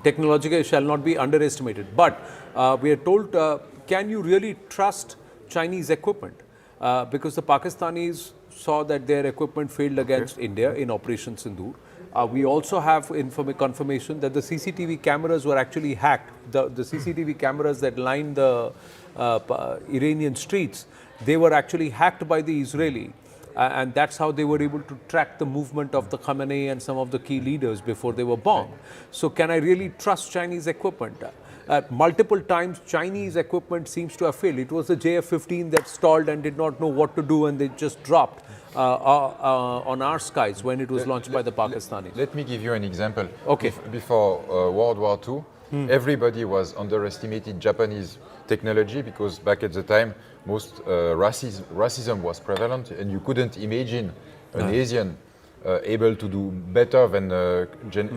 Technological shall not be underestimated. But we are told, can you really trust Chinese equipment? Because the Pakistanis saw that their equipment failed against India in Operation Sindoor. We also have confirmation that the CCTV cameras were actually hacked. The CCTV cameras that line the Iranian streets, they were actually hacked by the Israeli. And that's how they were able to track the movement of the Khamenei and some of the key leaders before they were bombed. So can I really trust Chinese equipment? Multiple times Chinese equipment seems to have failed. It was the JF-15 that stalled and did not know what to do and they just dropped on our skies when it was launched by the Pakistanis. Let me give you an example. Okay. Before World War II, everybody was underestimated Japanese technology because back at the time, most racism was prevalent and you couldn't imagine an Asian able to do better than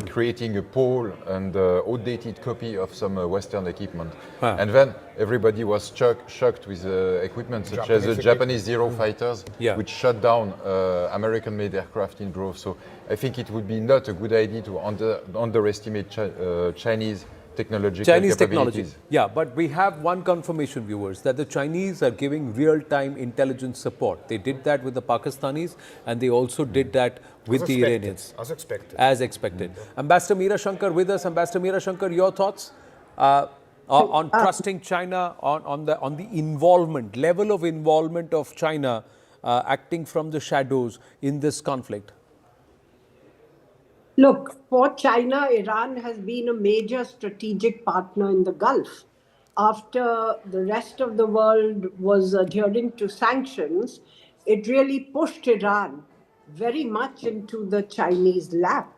creating a poor and outdated copy of some Western equipment. And then everybody was shocked with equipment such as the Japanese Zero fighters, which shut down American-made aircraft in droves. So I think it would be not a good idea to underestimate Chinese technology. Yeah, but we have one confirmation, viewers, that the Chinese are giving real-time intelligence support. They did that with the Pakistanis and they also did that with the Iranians. As expected. As expected. Ambassador Meera Shankar with us. Ambassador Meera Shankar, your thoughts on trusting China, on the involvement, level of involvement of China acting from the shadows in this conflict? Look, for China, Iran has been a major strategic partner in the Gulf. After the rest of the world was adhering to sanctions, it really pushed Iran very much into the Chinese lap.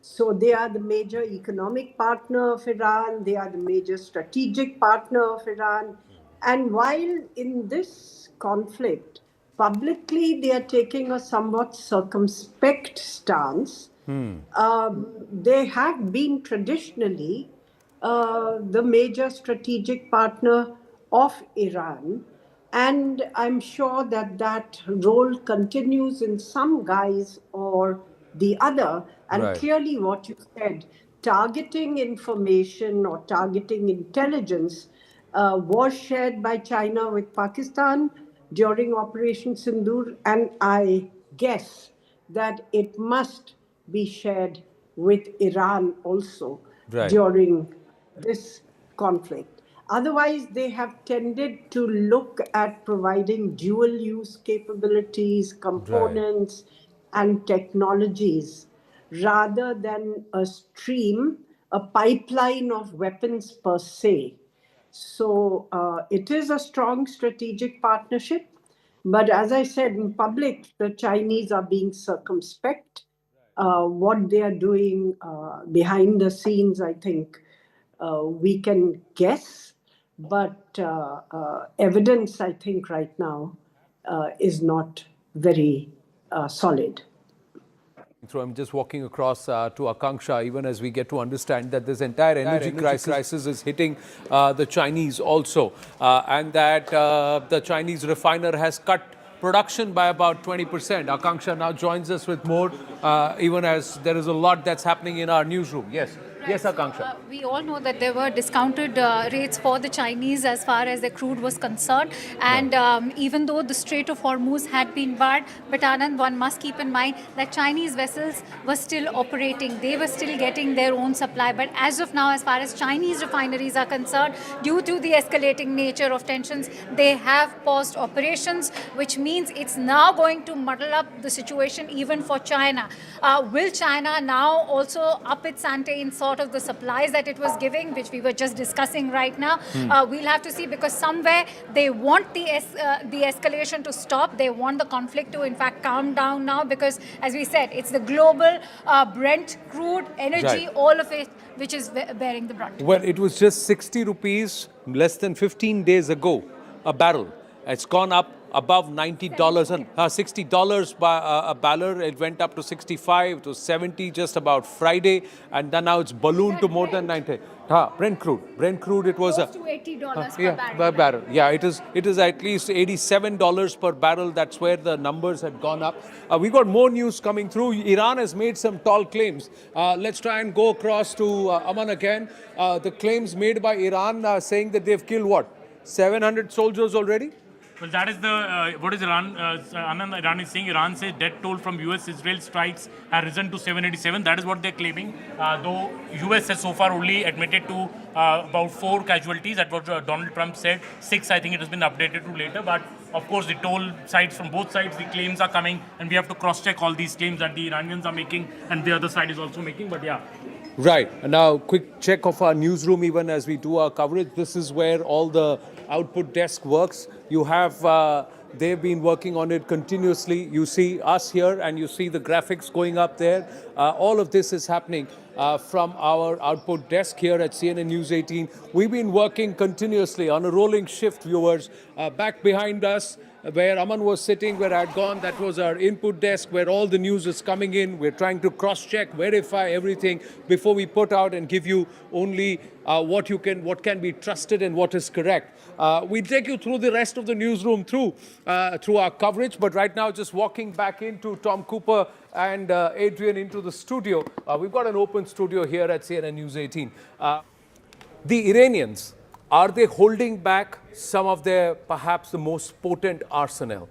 So they are the major economic partner of Iran, they are the major strategic partner of Iran. And while in this conflict, publicly they are taking a somewhat circumspect stance, they have been traditionally the major strategic partner of Iran. And I'm sure that that role continues in some guise or the other. And clearly what you said, targeting information or targeting intelligence was shared by China with Pakistan during Operation Sindoor. And I guess that it must be shared with Iran also during this conflict. Otherwise, they have tended to look at providing dual-use capabilities, components, and technologies, rather than a stream, a pipeline of weapons per se. So it is a strong strategic partnership. But as I said, in public, the Chinese are being circumspect. What they are doing behind the scenes, I think we can guess. But evidence, I think, right now is not very solid. So I'm just walking across to Akanksha, even as we get to understand that this entire energy crisis is hitting the Chinese also, and that the Chinese refiner has cut production by about 20%. Akanksha now joins us with more, even as there is a lot that's happening in our newsroom. Yes. Yes, Akanksha. We all know that there were discounted rates for the Chinese as far as the crude was concerned. And even though the Strait of Hormuz had been barred, but Anand, one must keep in mind that Chinese vessels were still operating. They were still getting their own supply. But as of now, as far as Chinese refineries are concerned, due to the escalating nature of tensions, they have paused operations, which means it's now going to muddle up the situation even for China. Will China now also up its ante in sort sort of the supplies that it was giving, which we were just discussing right now. We'll have to see, because somewhere they want the escalation to stop. They want the conflict to, in fact, calm down now, because, as we said, it's the global Brent crude, energy, all of it, which is bearing the brunt. Well, it was just 60 rupees less than 15 days ago, a barrel. It's gone up above $90 and $60 by a barrel. It went up to 65 to 70 just about Friday, and then now it's ballooned to more than 90. Brent crude, it was close to $80 per barrel. Yeah, it is at least $87 per barrel. That's where the numbers had gone up. We got more news coming through. Iran has made some tall claims. Let's try and go across to Aman again. The claims made by Iran saying that they've killed what? 700 soldiers already? Well, that is the what is Iran? Anand, Iran is saying. Iran says death toll from US-Israel strikes have risen to 787. That is what they're claiming. Though US has so far only admitted to about 4 casualties. That was Donald Trump said. 6, I think it has been updated to later. But of course, the toll sides from both sides, the claims are coming, and we have to cross-check all these claims that the Iranians are making and the other side is also making. But yeah. Right. And now, quick check of our newsroom, even as we do our coverage. This is where all the output desk works. You have, they've been working on it continuously. You see us here, and you see the graphics going up there. All of this is happening from our output desk here at CNN News 18. We've been working continuously on a rolling shift, viewers. Back behind us, where Aman was sitting, where I'd gone, that was our input desk, where all the news is coming in. We're trying to cross-check, verify everything before we put out and give you only what can be trusted and what is correct. We'll take you through the rest of the newsroom through our coverage, but right now, just walking back into Tom Cooper and Adrian into the studio. We've got an open studio here at CNN News 18. The Iranians, are they holding back some of their, perhaps the most potent arsenal?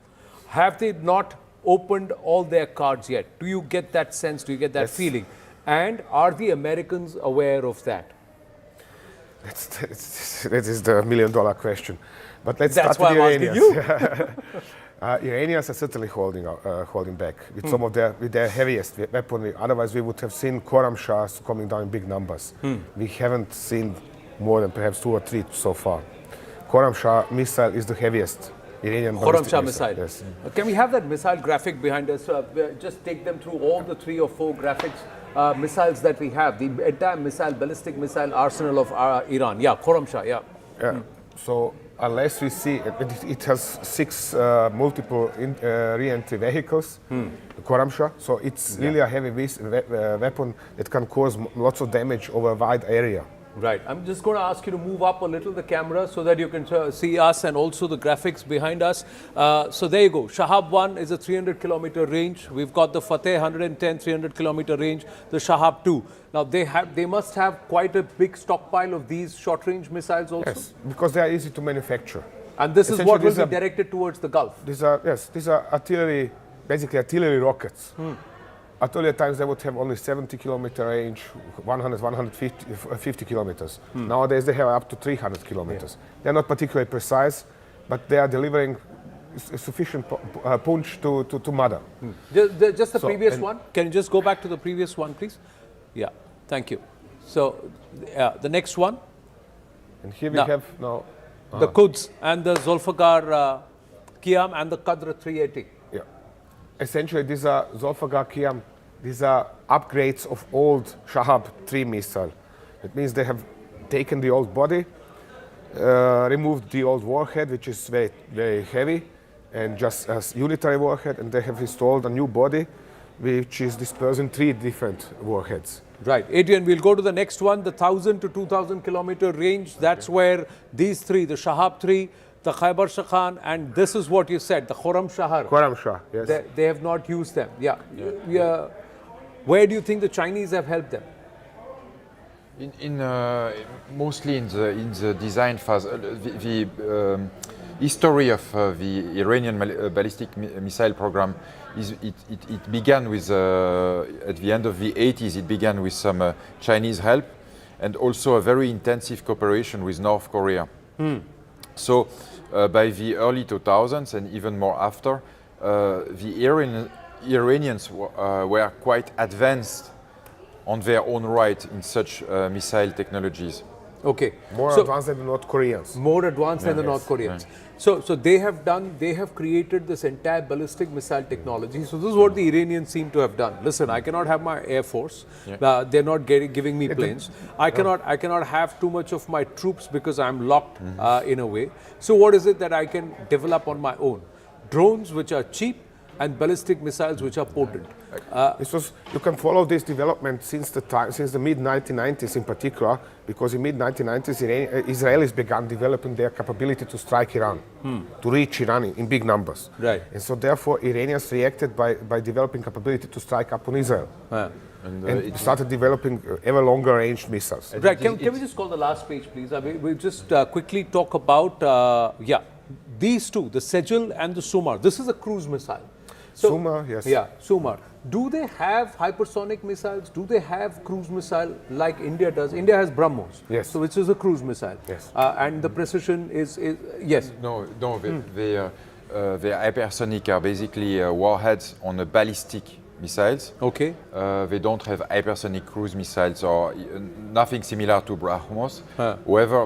Have they not opened all their cards yet? Do you get that sense? Do you get that feeling? And are the Americans aware of that? That is the million-dollar question. But let's start with the Iranians. Iranians are certainly holding back with some of their heaviest weaponry. Otherwise, we would have seen Khorramshahr coming down in big numbers. We haven't seen more than perhaps 2 or 3 so far. Khorramshahr missile is the heaviest Iranian Khorramshahr missile. Yes. Can we have that missile graphic behind us? Just take them through all the 3 or 4 graphics, missiles that we have, the entire ballistic missile arsenal of Iran. Yeah, Khorramshahr, yeah. So unless we see, it has 6 multiple re-entry vehicles, Khorramshahr. So it's really a heavy weapon that can cause lots of damage over a wide area. Right. I'm just going to ask you to move up a little the camera so that you can see us and also the graphics behind us. So there you go. Shahab 1 is a 300-kilometer range. We've got the Fateh 110, 300-kilometer range. The Shahab 2. Now they must have quite a big stockpile of these short-range missiles also. Yes, because they are easy to manufacture. And this is what will be directed towards the Gulf. These are artillery, basically artillery rockets. At earlier times, they would have only 70-kilometer range, 100, 150 kilometers. Nowadays, they have up to 300 kilometers. They're not particularly precise, but they are delivering sufficient punch to mother. Just the previous one. Can you just go back to the previous one, please? Yeah, thank you. So, the next one. And here we have now the Quds and the Zulfikar Qiyam and the Qadr 380. Yeah. Essentially, these are Zulfikar Qiyam. These are upgrades of old Shahab 3 missile. It means they have taken the old body, removed the old warhead, which is very, very heavy, and just as unitary warhead, and they have installed a new body, which is dispersing 3 different warheads. Right. Adrian, we'll go to the next one, the 1,000 to 2,000 kilometer range. That's where these 3, the Shahab 3, the Khyber Shakhan, and this is what you said, the Khorramshahr. Khorramshahr, yes. They have not used them. Yeah. Where do you think the Chinese have helped them? Mostly in the design phase. The history of the Iranian ballistic missile program it began with at the end of the 80s. It began with some Chinese help and also a very intensive cooperation with North Korea. So by the early 2000s and even more after, the Iranians were quite advanced on their own right in such missile technologies. Okay. More advanced than the North Koreans. More advanced than the North Koreans. So they have created this entire ballistic missile technology. So this is what the Iranians seem to have done. Listen, I cannot have my air force. They're not giving me planes. I cannot have too much of my troops because I'm locked in a way. So what is it that I can develop on my own? Drones which are cheap and ballistic missiles which are potent. You can follow this development since the mid-1990s in particular, because in mid-1990s Israelis began developing their capability to strike Iran, to reach Iran in big numbers. Right. And so therefore Iranians reacted by developing capability to strike upon Israel. And started developing ever longer range missiles. Right, can we just call the last page, please? We'll just quickly talk about, these two, the Sejal and the Sumar. This is a cruise missile. So, Sumar, yes. Yeah, Sumar. Do they have hypersonic missiles? Do they have cruise missile like India does? India has BrahMos, yes. So which is a cruise missile. Yes. And the precision is yes. No, the hypersonic are basically warheads on the ballistic missiles. Okay. They don't have hypersonic cruise missiles or nothing similar to BrahMos. However,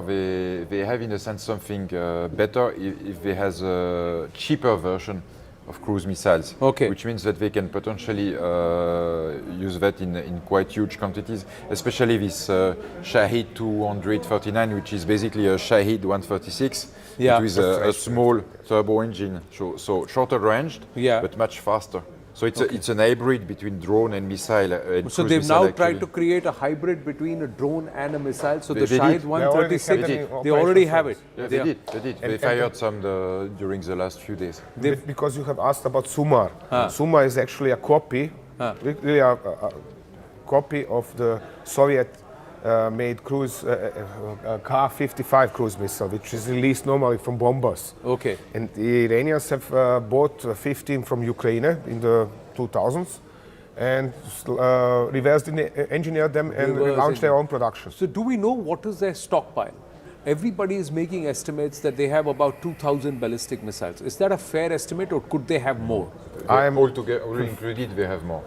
they have in a sense something better if they has a cheaper version of cruise missiles, which means that they can potentially use that in quite huge quantities, especially this Shahid 239, which is basically a Shahid 136, with a small turbo engine, so shorter ranged, but much faster. So it's an hybrid between drone and missile. So they've now tried to create a hybrid between a drone and a missile. So the Shahid 136, they already have it. Yeah, they did. They fired some during the last few days. Because you have asked about Sumar. Sumar is actually a copy, really a copy of the Soviet made cruise Ka-55 cruise missile, which is released normally from bombers. Okay. And the Iranians have bought 15 from Ukraine in the 2000s and reverse engineered them and launched their own production. So do we know what is their stockpile? Everybody is making estimates that they have about 2,000 ballistic missiles. Is that a fair estimate, or could they have more? I am altogether included. They have more.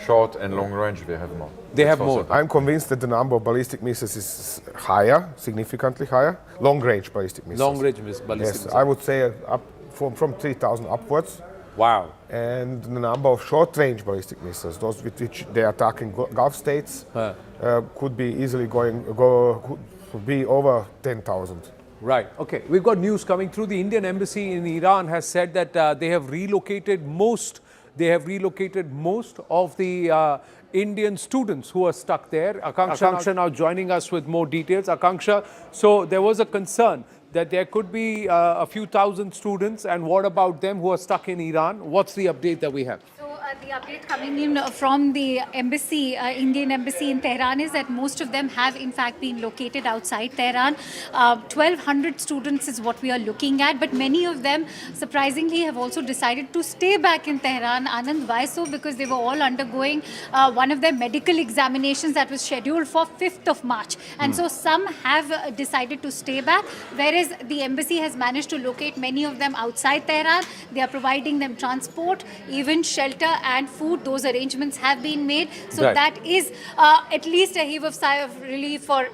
Short and long range, they have more. They have more. I'm convinced that the number of ballistic missiles is higher, significantly higher. Long range ballistic missiles. Long range ballistic missiles. I would say up from 3,000 upwards. Wow. And the number of short range ballistic missiles, those with which they are attacking Gulf states, could be easily could be over 10,000. Right. Okay. We've got news coming through. The Indian Embassy in Iran has said that they have relocated most of the Indian students who are stuck there. Akanksha now joining us with more details. Akanksha, so there was a concern that there could be a few thousand students, and what about them who are stuck in Iran? What's the update that we have? The update coming in from the embassy, Indian embassy in Tehran, is that most of them have in fact been located outside Tehran. 1,200 students is what we are looking at, but many of them surprisingly have also decided to stay back in Tehran. Anand, why so? Because they were all undergoing one of their medical examinations that was scheduled for 5th of March. And so some have decided to stay back, whereas the embassy has managed to locate many of them outside Tehran. They are providing them transport, even shelter and food. Those arrangements have been made. So that is at least a heave of sigh of relief for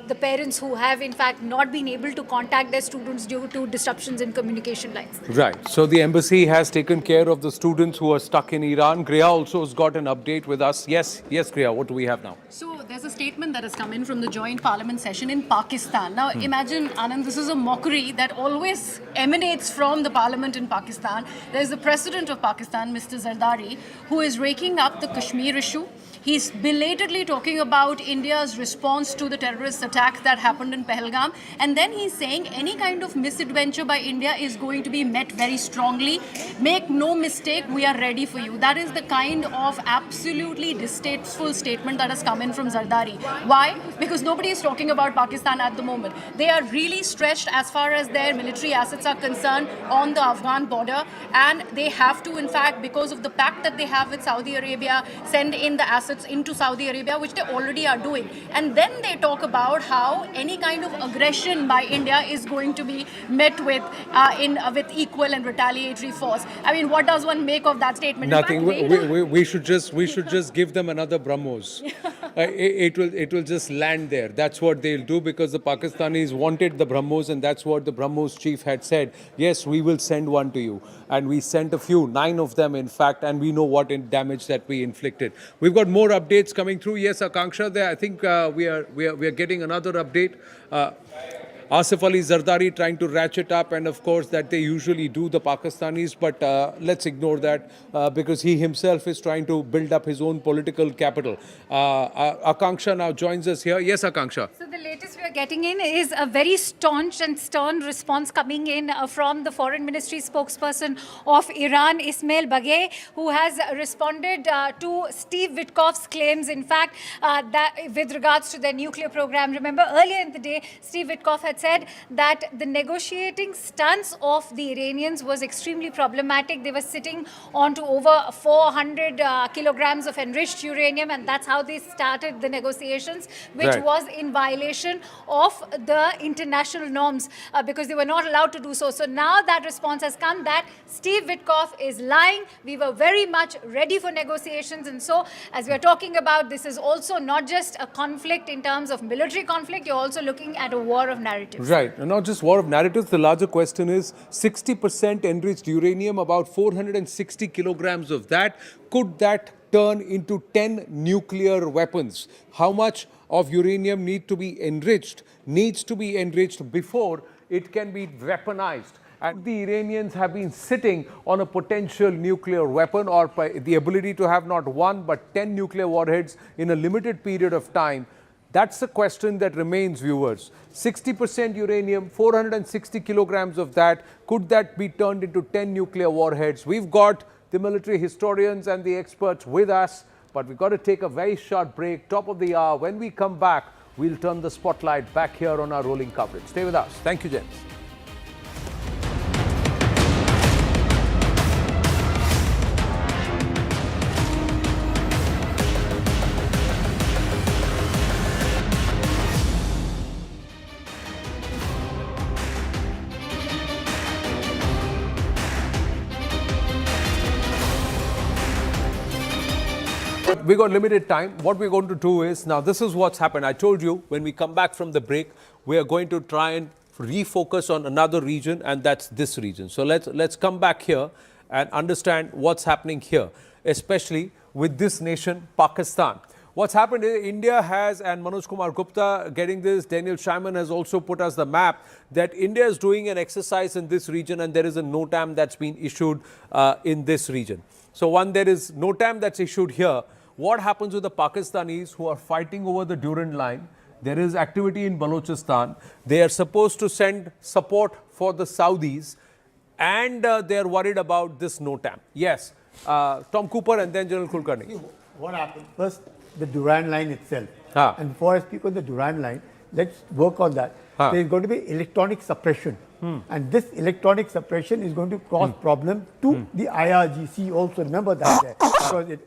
the parents who have in fact not been able to contact their students due to disruptions in communication lines. Right. So the embassy has taken care of the students who are stuck in Iran. Griya also has got an update with us. Yes, Griya, what do we have now? So there's a statement that has come in from the joint parliament session in Pakistan. Now imagine, Anand, this is a mockery that always emanates from the parliament in Pakistan. There's the president of Pakistan, Mr. Zardari, who is raking up the Kashmir issue. He's belatedly talking about India's response to the terrorist attack that happened in Pahalgam. And then he's saying any kind of misadventure by India is going to be met very strongly. Make no mistake, we are ready for you. That is the kind of absolutely distasteful statement that has come in from Zardari. Why? Because nobody is talking about Pakistan at the moment. They are really stretched as far as their military assets are concerned on the Afghan border. And they have to, in fact, because of the pact that they have with Saudi Arabia, send in the assets into Saudi Arabia, which they already are doing. And then they talk about how any kind of aggression by India is going to be met with with equal and retaliatory force. I mean, what does one make of that statement? Nothing. We should just give them another BrahMos. it will just land there. That's what they'll do, because the Pakistanis wanted the BrahMos, and that's what the BrahMos chief had said. Yes, we will send one to you. And we sent a few, 9 of them in fact, and we know what damage that we inflicted. We've got more updates coming through. Yes, Akanksha, there. I think we are getting another update. Asif Ali Zardari trying to ratchet up, and of course that they usually do, the Pakistanis, but let's ignore that because he himself is trying to build up his own political capital. Akanksha now joins us here. Yes, Akanksha. So the latest we are getting in is a very staunch and stern response coming in from the Foreign Ministry spokesperson of Iran, Ismail Baghei, who has responded to Steve Witkoff's claims, in fact, that with regards to their nuclear program. Remember, earlier in the day, Steve Witkoff had said that the negotiating stance of the Iranians was extremely problematic. They were sitting on to over 400 kilograms of enriched uranium, and that's how they started the negotiations, which was in violation of the international norms because they were not allowed to do so. So now that response has come that Steve Witkoff is lying. We were very much ready for negotiations, and so as we are talking about, this is also not just a conflict in terms of military conflict, you're also looking at a war of narratives. Right, and not just war of narratives. The larger question is 60% enriched uranium, about 460 kilograms of that. Could that turn into 10 nuclear weapons? How much of uranium needs to be enriched before it can be weaponized? And the Iranians have been sitting on a potential nuclear weapon, or the ability to have not 1 but 10 nuclear warheads in a limited period of time. That's the question that remains, viewers. 60% uranium, 460 kilograms of that. Could that be turned into 10 nuclear warheads? We've got the military historians and the experts with us, but we've got to take a very short break, top of the hour. When we come back, we'll turn the spotlight back here on our rolling coverage. Stay with us. Thank you, gents. We got limited time. What we're going to do is, now this is what's happened. I told you when we come back from the break, we are going to try and refocus on another region, and that's this region. So let's come back here and understand what's happening here, especially with this nation, Pakistan. What's happened is India has, and Manoj Kumar Gupta getting this, Daniel Scheinman has also put us the map, that India is doing an exercise in this region, and there is a NOTAM that's been issued in this region. So there is NOTAM that's issued here. What happens with the Pakistanis who are fighting over the Durand line? There is activity in Balochistan. They are supposed to send support for the Saudis, and they are worried about this NOTAM. Yes, Tom Cooper and then General Kulkarni. What happened? First, the Durand line itself. And before I speak on the Durand line, let's work on that. There is going to be electronic suppression. And this electronic suppression is going to cause problem to the IRGC also. Remember that. Because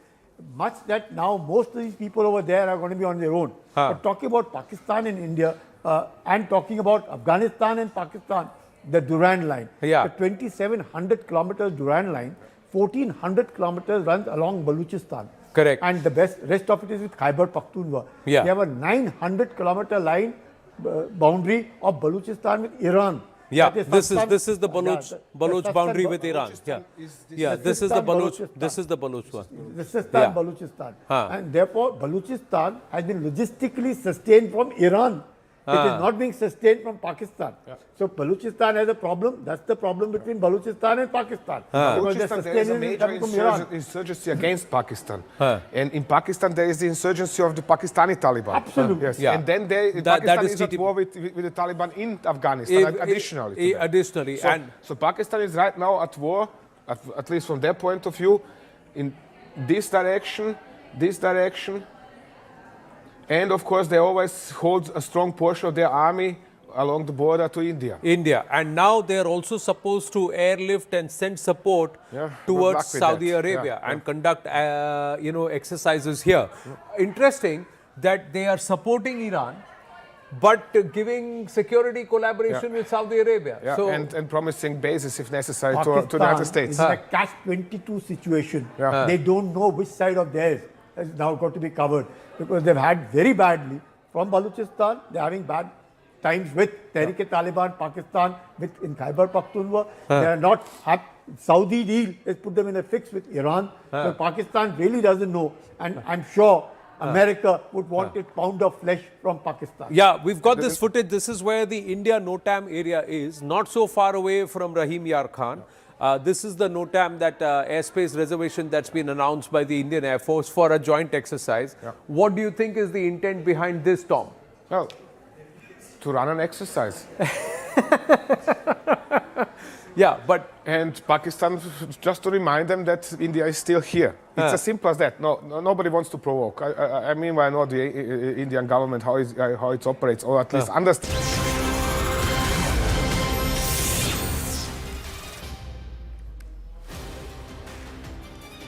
much that now most of these people over there are going to be on their own. But talking about Pakistan and India and talking about Afghanistan and Pakistan, the Durand line, the 2,700 kilometers Durand line, 1,400 kilometers runs along Balochistan. Correct. And the rest of it is with Khyber Pakhtunkhwa. They have a 900 kilometer line boundary of Balochistan with Iran. Yeah, this is the Baloch boundary with Iran. This is the Baloch one. This is Balochistan. And therefore, Balochistan has been logistically sustained from Iran. It is not being sustained from Pakistan. So Balochistan has a problem. That's the problem between Balochistan and Pakistan. Balochistan, there is a major insurgency against Pakistan. And in Pakistan, there is the insurgency of the Pakistani Taliban. Absolutely. Yes. And then Pakistan is at war with the Taliban in Afghanistan, additionally. So Pakistan is right now at war, at least from their point of view, in this direction, and of course, they always hold a strong portion of their army along the border to India. And now they are also supposed to airlift and send support towards Saudi Arabia and conduct, exercises here. Interesting that they are supporting Iran, but giving security collaboration with Saudi Arabia. So, and promising bases, if necessary, to the United States. It's a catch-22 situation. They don't know which side of theirs is now got to be covered because they've had very badly from Balochistan. They're having bad times with Tehrik-e-Taliban, Pakistan, with in Khyber Pakhtunkhwa. They are not happy. Saudi deal has put them in a fix with Iran. So Pakistan really doesn't know, and I'm sure America would want a pound of flesh from Pakistan. Yeah, we've got this footage. This is where the India-NOTAM area is, not so far away from Rahim Yar Khan. This is the NOTAM, that airspace reservation that's been announced by the Indian Air Force for a joint exercise. What do you think is the intent behind this, Tom? Well, to run an exercise. Yeah, but... And Pakistan, just to remind them that India is still here. It's as simple as that. Nobody wants to provoke. I mean, I know the Indian government, how it operates, or at least understand.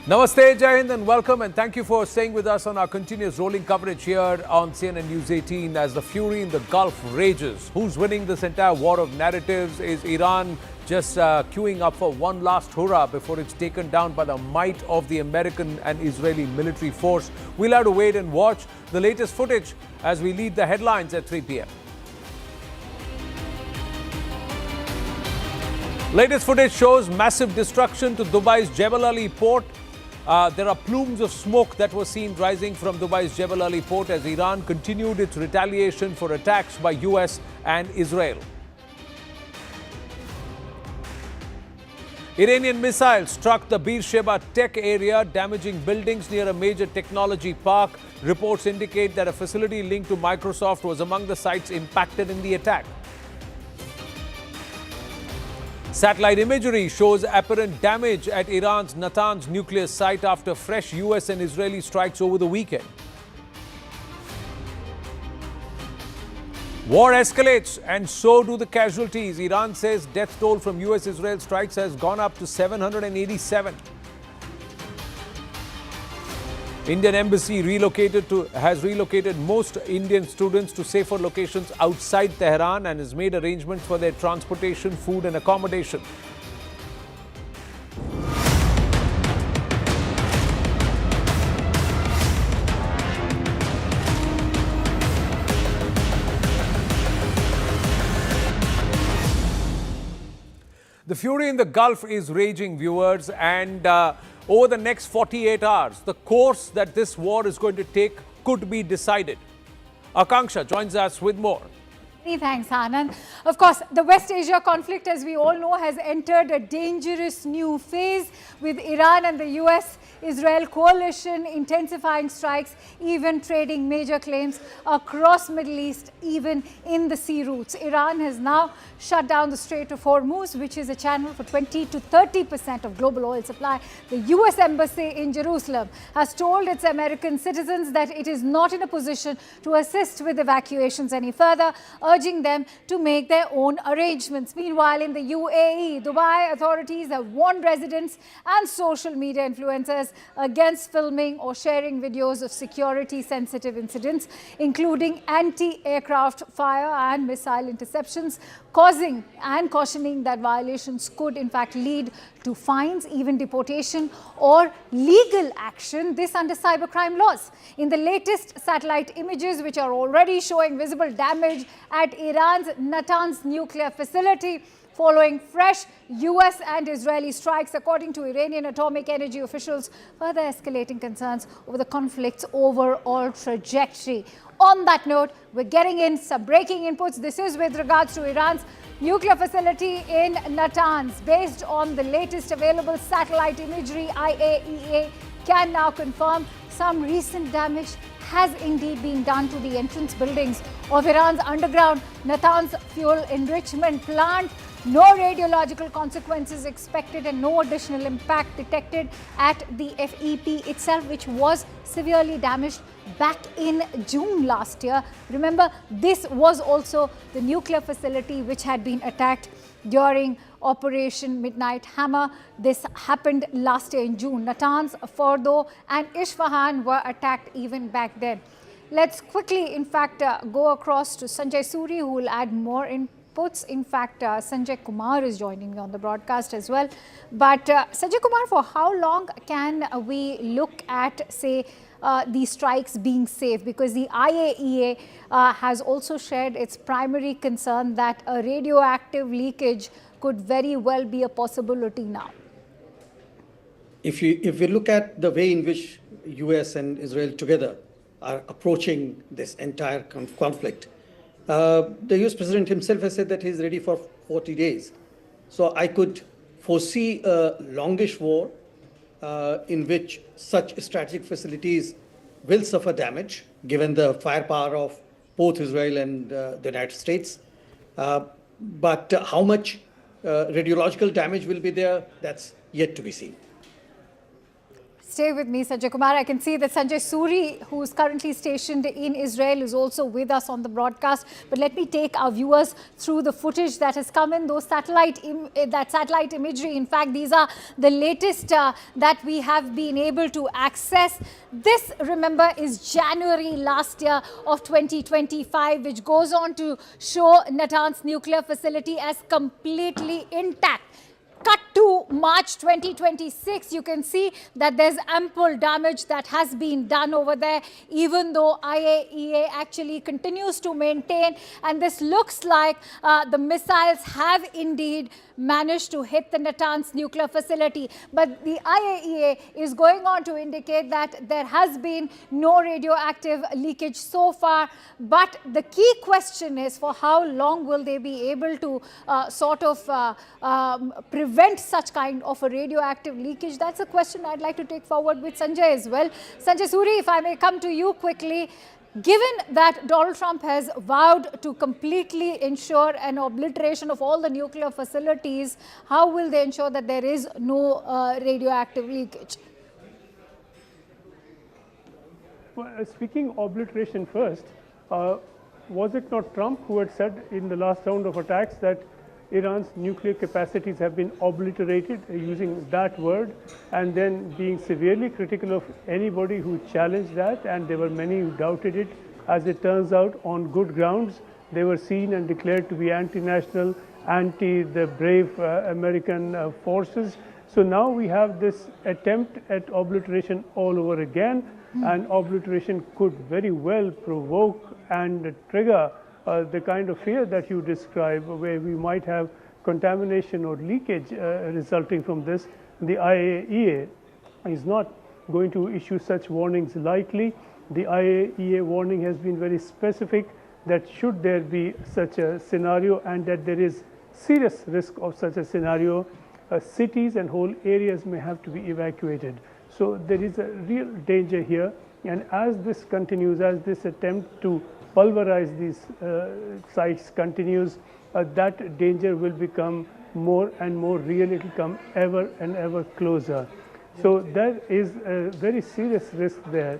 Namaste, Jai Hind, and welcome, and thank you for staying with us on our continuous rolling coverage here on CNN News 18 as the fury in the Gulf rages. Who's winning this entire war of narratives? Is Iran just queuing up for one last hurrah before it's taken down by the might of the American and Israeli military force? We'll have to wait and watch the latest footage as we lead the headlines at 3 p.m. Latest footage shows massive destruction to Dubai's Jebel Ali port. There are plumes of smoke that were seen rising from Dubai's Jebel Ali port as Iran continued its retaliation for attacks by US and Israel. Iranian missiles struck the Beersheba tech area, damaging buildings near a major technology park. Reports indicate that a facility linked to Microsoft was among the sites impacted in the attack. Satellite imagery shows apparent damage at Iran's Natanz nuclear site after fresh US and Israeli strikes over the weekend. War escalates and so do the casualties. Iran says death toll from US-Israel strikes has gone up to 787. Indian Embassy has relocated most Indian students to safer locations outside Tehran and has made arrangements for their transportation, food and accommodation. The fury in the Gulf is raging, viewers, and over the next 48 hours, the course that this war is going to take could be decided. Akanksha joins us with more. Many thanks, Anand. Of course, the West Asia conflict, as we all know, has entered a dangerous new phase with Iran and the US-Israel coalition intensifying strikes, even trading major claims across Middle East, even in the sea routes. Iran has now shut down the Strait of Hormuz, which is a channel for 20 to 30% of global oil supply. The US Embassy in Jerusalem has told its American citizens that it is not in a position to assist with evacuations any further, urging them to make their own arrangements. Meanwhile, in the UAE, Dubai authorities have warned residents and social media influencers against filming or sharing videos of security-sensitive incidents, including anti-aircraft fire and missile interceptions, causing and cautioning that violations could in fact lead to fines, even deportation or legal action, this under cybercrime laws. In the latest satellite images, which are already showing visible damage at Iran's Natanz nuclear facility, following fresh US and Israeli strikes, according to Iranian atomic energy officials, further escalating concerns over the conflict's overall trajectory. On that note, we're getting in some breaking inputs. This is with regards to Iran's nuclear facility in Natanz. Based on the latest available satellite imagery, IAEA can now confirm some recent damage has indeed been done to the entrance buildings of Iran's underground Natanz fuel enrichment plant. No radiological consequences expected and no additional impact detected at the FEP itself, which was severely damaged back in June last year. Remember, this was also the nuclear facility which had been attacked during Operation Midnight Hammer. This happened last year in June. Natanz, Fordo and Isfahan were attacked even back then. Let's quickly, in fact, go across to Sanjay Suri, who will add more inputs. In fact, Sanjay Kumar is joining me on the broadcast as well. But Sanjay Kumar, for how long can we look at, say, these strikes being safe? Because the IAEA has also shared its primary concern that a radioactive leakage could very well be a possibility now. If we look at the way in which US and Israel together are approaching this entire conflict, the US President himself has said that he's ready for 40 days. So I could foresee a longish war in which such strategic facilities will suffer damage, given the firepower of both Israel and the United States. But how much radiological damage will be there, that's yet to be seen. Stay with me, Sanjay Kumar. I can see that Sanjay Suri, who is currently stationed in Israel, is also with us on the broadcast. But let me take our viewers through the footage that has come in, those satellite imagery. In fact, these are the latest that we have been able to access. This, remember, is January last year of 2025, which goes on to show Natanz nuclear facility as completely intact. Cut to March 2026, you can see that there's ample damage that has been done over there, even though IAEA actually continues to maintain, and this looks like the missiles have indeed managed to hit the Natanz nuclear facility. But the IAEA is going on to indicate that there has been no radioactive leakage so far. But the key question is, for how long will they be able to prevent such kind of a radioactive leakage? That's a question I'd like to take forward with Sanjay as well. Sanjay Suri, if I may come to you quickly. Given that Donald Trump has vowed to completely ensure an obliteration of all the nuclear facilities, how will they ensure that there is no radioactive leakage? Well, speaking obliteration first, was it not Trump who had said in the last round of attacks that Iran's nuclear capacities have been obliterated, using that word, and then being severely critical of anybody who challenged that, and there were many who doubted it. As it turns out, on good grounds, they were seen and declared to be anti-national, anti the brave American forces. So now we have this attempt at obliteration all over again, and obliteration could very well provoke and trigger the kind of fear that you describe, where we might have contamination or leakage resulting from this. The IAEA is not going to issue such warnings lightly. The IAEA warning has been very specific that should there be such a scenario, and that there is serious risk of such a scenario, cities and whole areas may have to be evacuated. So there is a real danger here, and as this continues, as this attempt to pulverize these sites continues, that danger will become more and more real. It will come ever and ever closer. So there is a very serious risk there,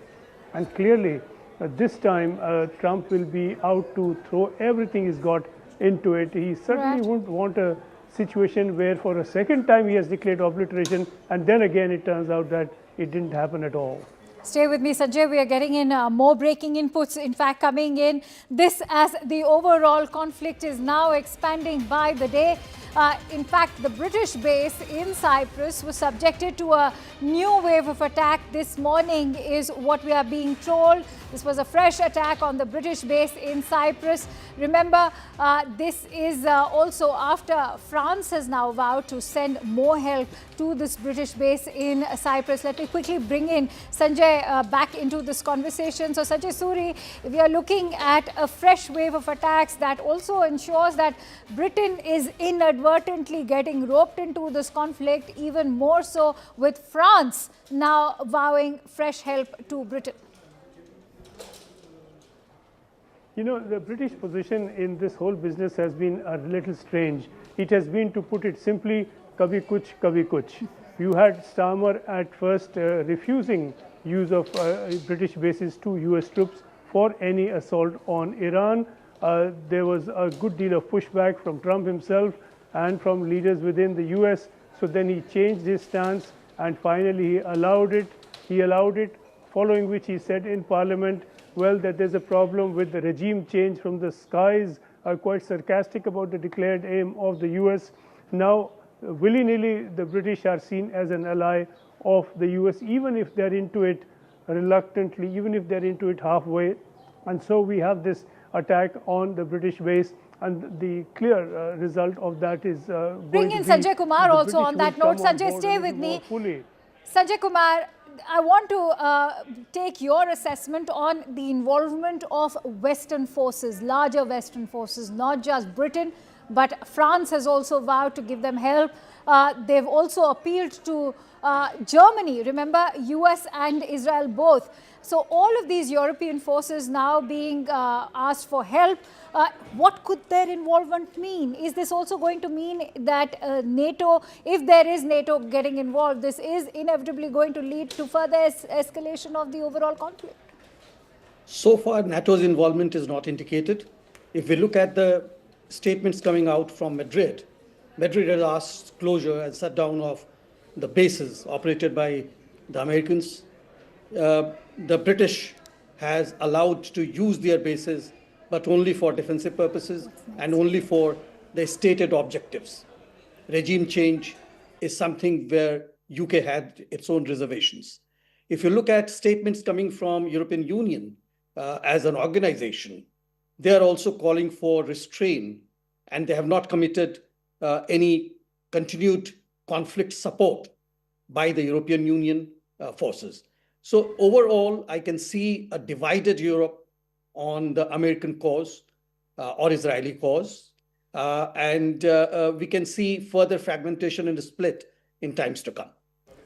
and clearly this time Trump will be out to throw everything he's got into it. He certainly wouldn't want a situation where for a second time he has declared obliteration, and then again it turns out that it didn't happen at all. Stay with me, Sanjay. We are getting in more breaking inputs, in fact, coming in. This as the overall conflict is now expanding by the day. In fact, the British base in Cyprus was subjected to a new wave of attack this morning, is what we are being told. This was a fresh attack on the British base in Cyprus. Remember, this is also after France has now vowed to send more help to this British base in Cyprus. Let me quickly bring in Sanjay back into this conversation. So, Sanjay Suri, we are looking at a fresh wave of attacks that also ensures that Britain is inadvertently getting roped into this conflict, even more so with France now vowing fresh help to Britain. You know, the British position in this whole business has been a little strange. It has been, to put it simply, kabhi kuch. You had Starmer at first refusing use of British bases to US troops for any assault on Iran. There was a good deal of pushback from Trump himself and from leaders within the US. So then he changed his stance, and finally he allowed it, following which he said in Parliament, well, that there's a problem with the regime change from the skies quite sarcastic about the declared aim of the US. Now, willy-nilly, the British are seen as an ally of the US, even if they're into it reluctantly, even if they're into it halfway. And so we have this attack on the British base, and the clear result of that is bring in Sanjay Kumar also on that note. Sanjay, stay with me. Sanjay Kumar, I want to take your assessment on the involvement of Western forces, larger Western forces, not just Britain, but France has also vowed to give them help. They've also appealed to Germany, remember, US and Israel both. So all of these European forces now being asked for help. What could their involvement mean? Is this also going to mean that NATO, if there is NATO getting involved, this is inevitably going to lead to further escalation of the overall conflict? So far, NATO's involvement is not indicated. If we look at the statements coming out from Madrid, Madrid has asked closure and shutdown of the bases operated by the Americans. The British has allowed to use their bases, but only for defensive purposes and only for their stated objectives. Regime change is something where UK had its own reservations. If you look at statements coming from European Union as an organization, they are also calling for restraint, and they have not committed any continued conflict support by the European Union forces. So overall, I can see a divided Europe on the American cause or Israeli cause. And we can see further fragmentation and split in times to come.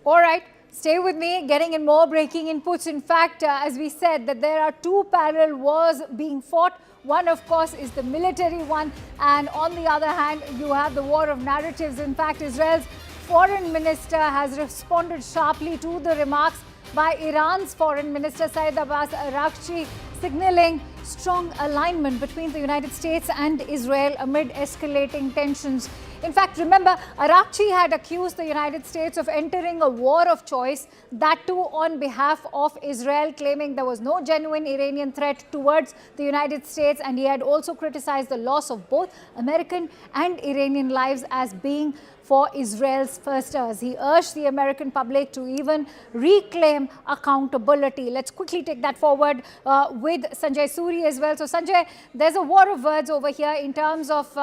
All right. Stay with me, getting in more breaking inputs. In fact, as we said, that there are two parallel wars being fought. One, of course, is the military one. And on the other hand, you have the war of narratives. In fact, Israel's foreign minister has responded sharply to the remarks by Iran's foreign minister Saeed Abbas Araghchi, signaling strong alignment between the United States and Israel amid escalating tensions. In fact, remember, Araghchi had accused the United States of entering a war of choice, that too on behalf of Israel, claiming there was no genuine Iranian threat towards the United States, and he had also criticized the loss of both American and Iranian lives as being for Israel's firsters. He urged the American public to even reclaim accountability. Let's quickly take that forward with Sanjay Suri as well. So Sanjay, there's a war of words over here in terms of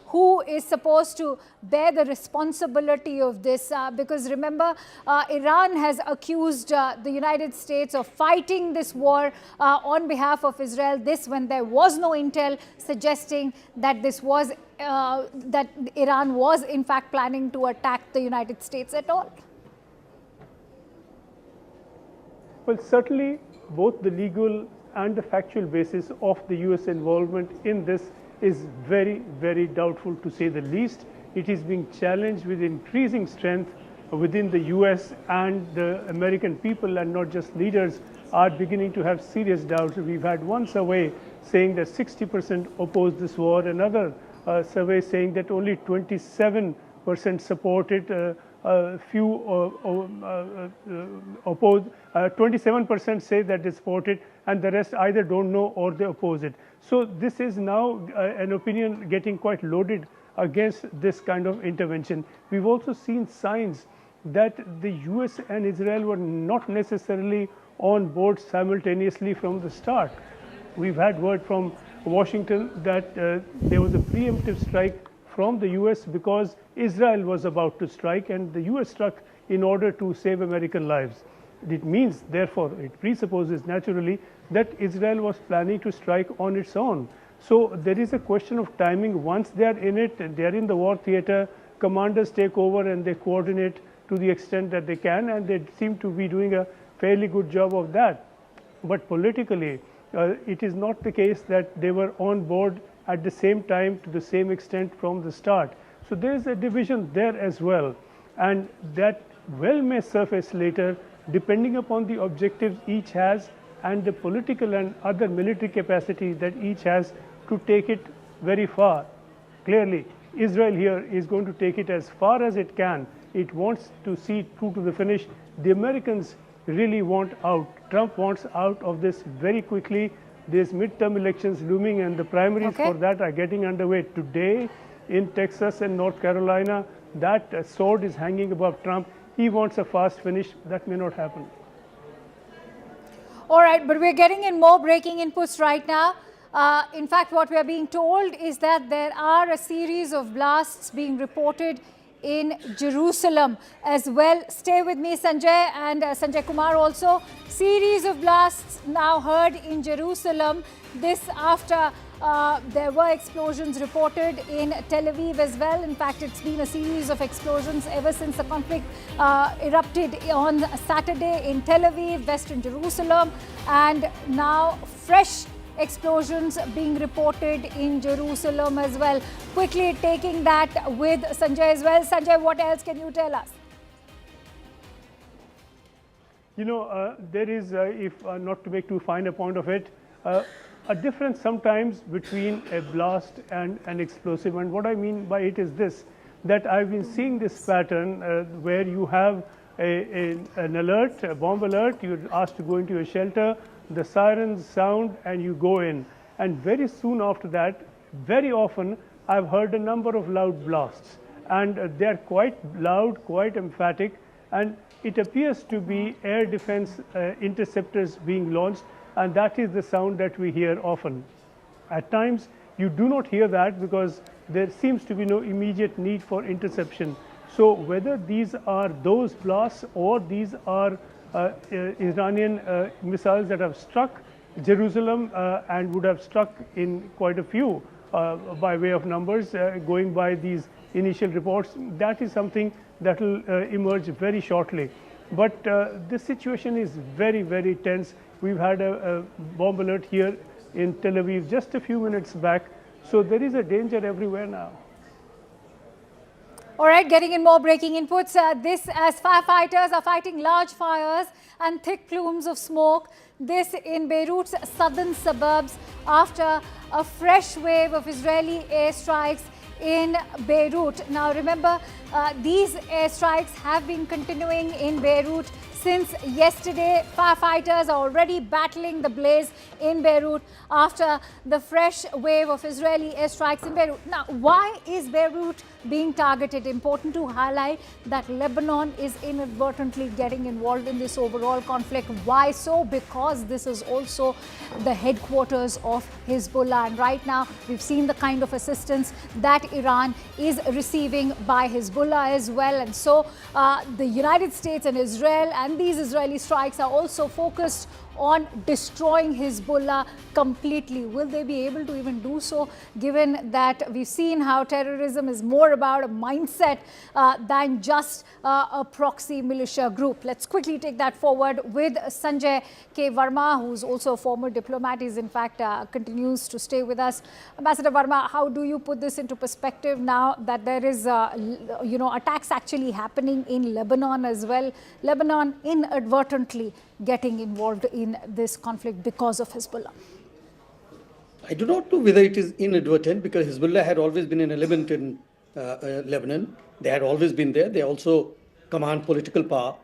who is supposed to bear the responsibility of this, because remember, Iran has accused the United States of fighting this war on behalf of Israel, this when there was no intel suggesting that this was that Iran was in fact planning to attack the United States at all. Well, certainly both the legal and the factual basis of the US involvement in this is very, very doubtful, to say the least. It is being challenged with increasing strength within the US, and the American people, and not just leaders, are beginning to have serious doubts. We've had one survey saying that 60% oppose this war, another survey saying that only 27% support it, few oppose, 27% say that they support it, and the rest either don't know or they oppose it. So this is now an opinion getting quite loaded against this kind of intervention. We've also seen signs that the US and Israel were not necessarily on board simultaneously from the start. We've had word from Washington that there was a preemptive strike from the US because Israel was about to strike, and the US struck in order to save American lives. It means, therefore, it presupposes naturally that Israel was planning to strike on its own. So there is a question of timing. Once they are in it, they are in the war theater, commanders take over and they coordinate to the extent that they can, and they seem to be doing a fairly good job of that. But politically, it is not the case that they were on board at the same time to the same extent from the start. So there is a division there as well, and that well may surface later depending upon the objectives each has and the political and other military capacity that each has to take it very far. Clearly, Israel here is going to take it as far as it can. It wants to see it through to the finish. The Americans really want out. Trump wants out of this very quickly. There's midterm elections looming, and the primaries for that are getting underway today in Texas and North Carolina. That sword is hanging above Trump. He wants a fast finish. That may not happen. All right, but we're getting in more breaking inputs right now. In fact, what we are being told is that there are a series of blasts being reported in Jerusalem as well. Stay with me, Sanjay, and Sanjay Kumar also. Series of blasts now heard in Jerusalem. This after there were explosions reported in Tel Aviv as well. In fact, it's been a series of explosions ever since the conflict erupted on Saturday in Tel Aviv, Western Jerusalem, and now fresh explosions being reported in Jerusalem as well. Quickly taking that with Sanjay as well. Sanjay, what else can you tell us? You know, there is, if not to make too fine a point of it, a difference sometimes between a blast and an explosive. And what I mean by it is this, that I've been seeing this pattern where you have an alert, a bomb alert, you're asked to go into a shelter, the sirens sound and you go in. And very soon after that, very often, I've heard a number of loud blasts. And they're quite loud, quite emphatic. And it appears to be air defense interceptors being launched. And that is the sound that we hear often. At times, you do not hear that because there seems to be no immediate need for interception. So whether these are those blasts or these are Iranian missiles that have struck Jerusalem and would have struck in quite a few by way of numbers, going by these initial reports, that is something that will emerge very shortly. But this situation is very, very tense. We've had a bomb alert here in Tel Aviv just a few minutes back. So there is a danger everywhere now. All right, getting in more breaking inputs. This as firefighters are fighting large fires and thick plumes of smoke. This in Beirut's southern suburbs after a fresh wave of Israeli airstrikes in Beirut. Now remember, these airstrikes have been continuing in Beirut since yesterday. Firefighters are already battling the blaze in Beirut after the fresh wave of Israeli airstrikes in Beirut. Now, why is Beirut being targeted? Important to highlight that Lebanon is inadvertently getting involved in this overall conflict. Why so? Because this is also the headquarters of Hezbollah. And right now, we've seen the kind of assistance that Iran is receiving by Hezbollah as well. And so the United States and Israel and these Israeli strikes are also focused on destroying Hezbollah completely. Will they be able to even do so, given that we've seen how terrorism is more about a mindset than just a proxy militia group? Let's quickly take that forward with Sanjay K. Verma, who's also a former diplomat. He's in fact continues to stay with us. Ambassador Verma, how do you put this into perspective now that there is, attacks actually happening in Lebanon as well? Lebanon inadvertently getting involved in this conflict because of Hezbollah. I do not know whether it is inadvertent, because Hezbollah had always been an element in Lebanon. They had always been there. They also command political power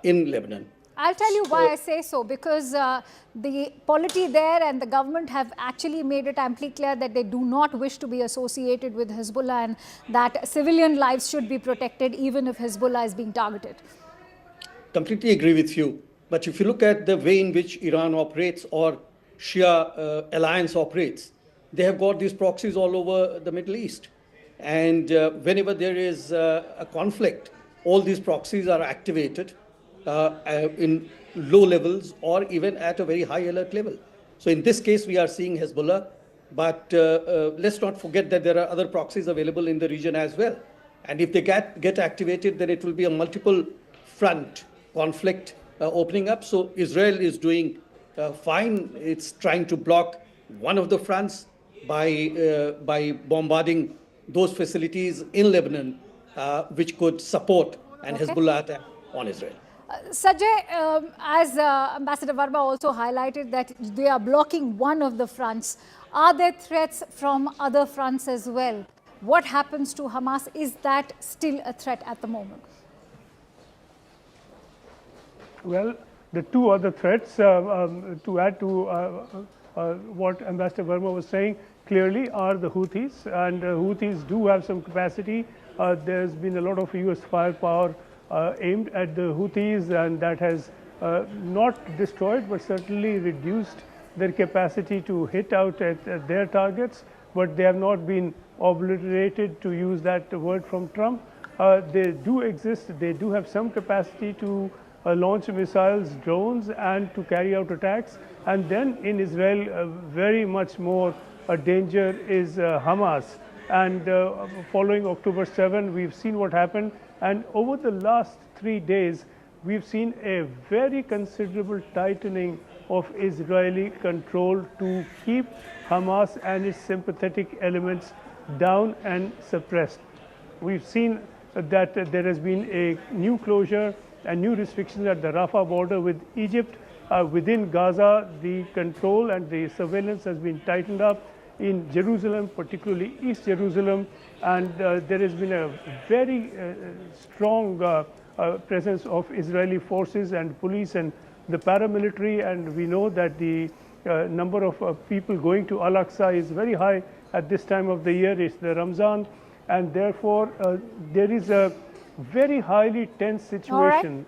in Lebanon. I'll tell you why I say so, because the polity there and the government have actually made it amply clear that they do not wish to be associated with Hezbollah and that civilian lives should be protected even if Hezbollah is being targeted. Completely agree with you. But if you look at the way in which Iran operates or Shia alliance operates, they have got these proxies all over the Middle East. And whenever there is a conflict, all these proxies are activated in low levels or even at a very high alert level. So in this case, we are seeing Hezbollah, but let's not forget that there are other proxies available in the region as well. And if they get activated, then it will be a multiple front conflict opening up. So Israel is doing fine. It's trying to block one of the fronts by bombarding those facilities in Lebanon, which could support an Hezbollah attack on Israel. Sanjay, as Ambassador Verma also highlighted that they are blocking one of the fronts. Are there threats from other fronts as well? What happens to Hamas? Is that still a threat at the moment? Well, the two other threats, to add to what Ambassador Verma was saying clearly are the Houthis, and Houthis do have some capacity. There's been a lot of US firepower aimed at the Houthis, and that has not destroyed but certainly reduced their capacity to hit out at their targets, but they have not been obliterated, to use that word from Trump. They do exist, they do have some capacity to launch missiles, drones, and to carry out attacks. And then in Israel, very much more a danger is Hamas. And following October 7, we've seen what happened. And over the last 3 days, we've seen a very considerable tightening of Israeli control to keep Hamas and its sympathetic elements down and suppressed. We've seen that there has been a new closure and new restrictions at the Rafah border with Egypt. Within Gaza, the control and the surveillance has been tightened up in Jerusalem, particularly East Jerusalem, and there has been a very strong presence of Israeli forces and police and the paramilitary, and we know that the number of people going to Al-Aqsa is very high at this time of the year. It's the Ramzan, and therefore there is a very highly tense situation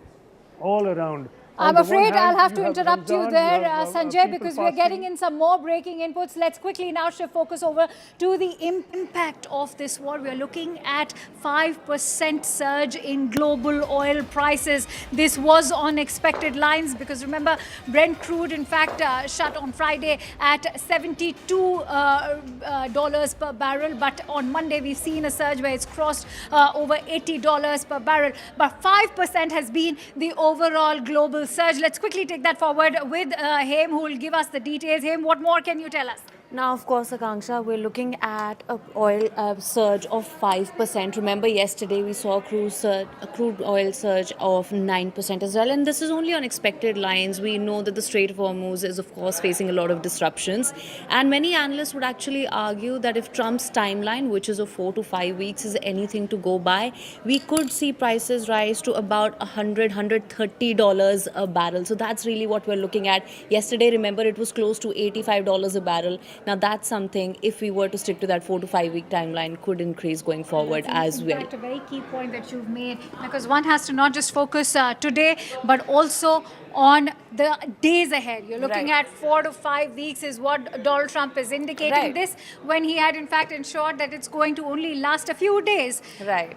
all around. I'm afraid I'll have to interrupt you there, Sanjay, because we're getting in some more breaking inputs. Let's quickly now shift focus over to the impact of this war. We're looking at 5% surge in global oil prices. This was on expected lines because remember, Brent crude in fact shut on Friday at $72 per barrel. But on Monday, we've seen a surge where it's crossed over $80 per barrel. But 5% has been the overall global surge. Let's quickly take that forward with Haim, who will give us the details. Haim, what more can you tell us? Now, of course, Akanksha, we're looking at a oil surge of 5%. Remember, yesterday we saw a crude oil surge of 9% as well. And this is only on expected lines. We know that the Strait of Hormuz is, of course, facing a lot of disruptions. And many analysts would actually argue that if Trump's timeline, which is of 4 to 5 weeks, is anything to go by, we could see prices rise to about $130 a barrel. So that's really what we're looking at. Yesterday, remember, it was close to $85 a barrel. Now, that's something, if we were to stick to that 4 to 5 week timeline, could increase going forward as well. That's a very key point that you've made, because one has to not just focus today, but also on the days ahead. You're looking at 4 to 5 weeks is what Donald Trump is indicating this, when he had in fact ensured that it's going to only last a few days.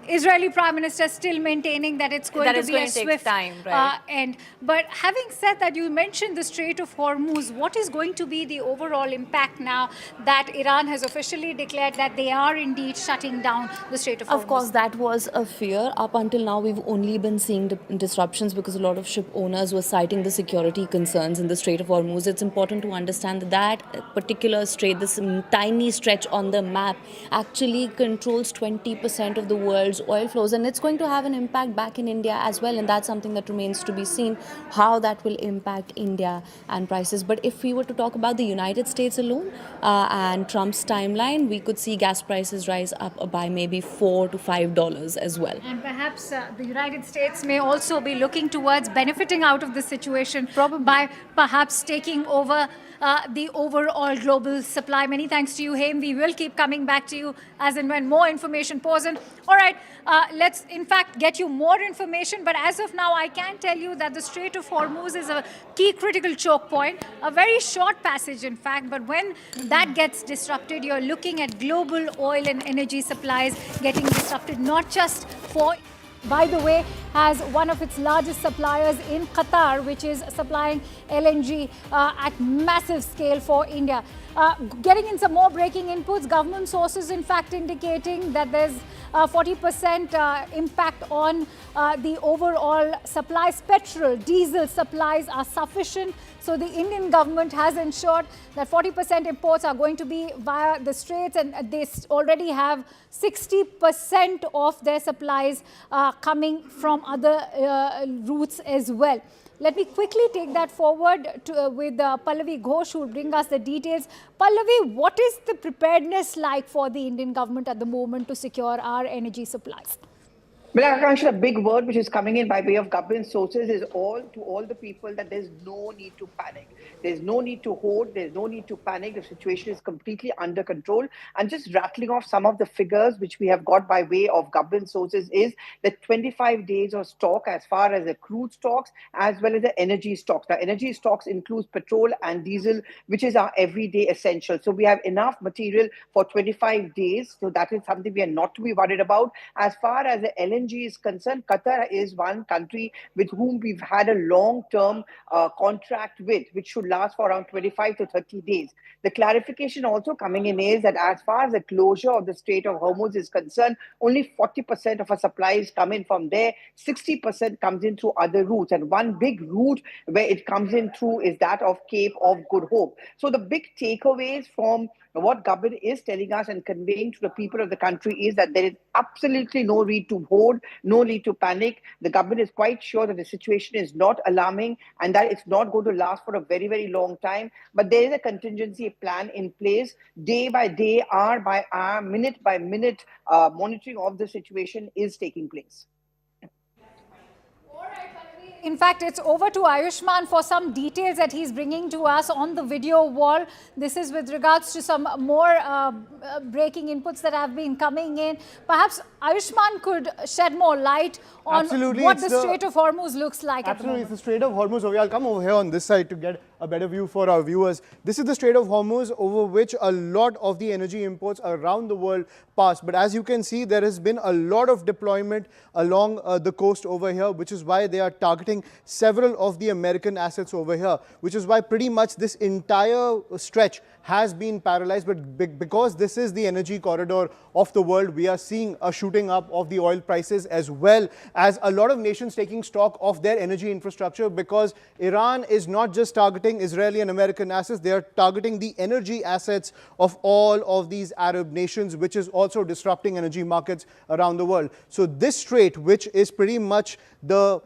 Israeli Prime Minister still maintaining that it's going to be a swift end. But having said that, you mentioned the Strait of Hormuz. What is going to be the overall impact now that Iran has officially declared that they are indeed shutting down the Strait of Hormuz? Of course, that was a fear. Up until now, we've only been seeing disruptions because a lot of ship owners were citing the security concerns in the Strait of Hormuz. It's important to understand that that particular strait, this tiny stretch on the map, actually controls 20% of the world's oil flows, and it's going to have an impact back in India as well, and that's something that remains to be seen, how that will impact India and prices. But if we were to talk about the United States alone and Trump's timeline, we could see gas prices rise up by maybe $4 to $5 as well. And perhaps the United States may also be looking towards benefiting out of this situation by perhaps taking over the overall global supply. Many thanks to you, Haim. We will keep coming back to you as and when more information pours in. All right, let's in fact get you more information. But as of now, I can tell you that the Strait of Hormuz is a key critical choke point, a very short passage, in fact. But when that gets disrupted, you're looking at global oil and energy supplies getting disrupted, not just for, by the way, has one of its largest suppliers in Qatar, which is supplying LNG at massive scale for India. Getting in some more breaking inputs, government sources in fact indicating that there's 40% impact on the overall supplies. Petrol, diesel supplies are sufficient. So the Indian government has ensured that 40% imports are going to be via the Straits, and they already have 60% of their supplies coming from other routes as well. Let me quickly take that forward with Pallavi Ghosh, who will bring us the details. Pallavi, what is the preparedness like for the Indian government at the moment to secure our energy supplies? But Akansha, a big word which is coming in by way of government sources is to all the people that there's no need to panic. There's no need to hoard. There's no need to panic. The situation is completely under control. And just rattling off some of the figures which we have got by way of government sources is that 25 days of stock as far as the crude stocks as well as the energy stocks. The energy stocks includes petrol and diesel, which is our everyday essential. So we have enough material for 25 days. So that is something we are not to be worried about. As far as the LNG is concerned, Qatar is one country with whom we've had a long-term contract with, which should last for around 25 to 30 days. The clarification also coming in is that as far as the closure of the Strait of Hormuz is concerned, only 40% of our supplies come in from there, 60% comes in through other routes. And one big route where it comes in through is that of Cape of Good Hope. So the big takeaways from what government is telling us and conveying to the people of the country is that there is absolutely no need to hoard, no need to panic. The government is quite sure that the situation is not alarming and that it's not going to last for a very, very long time. But there is a contingency plan in place, day by day, hour by hour, minute by minute, monitoring of the situation is taking place. In fact, it's over to Ayushman for some details that he's bringing to us on the video wall. This is with regards to some more breaking inputs that have been coming in. Perhaps Ayushman could shed more light on what the Strait of Hormuz looks like. Absolutely, it's the Strait of Hormuz. I'll come over here on this side to get a better view for our viewers. This is the Strait of Hormuz over which a lot of the energy imports around the world pass. But as you can see, there has been a lot of deployment along the coast over here, which is why they are targeting several of the American assets over here, which is why pretty much this entire stretch has been paralyzed. But because this is the energy corridor of the world, we are seeing a shooting up of the oil prices as well as a lot of nations taking stock of their energy infrastructure, because Iran is not just targeting Israeli and American assets, they are targeting the energy assets of all of these Arab nations, which is also disrupting energy markets around the world. So this strait, which is pretty much the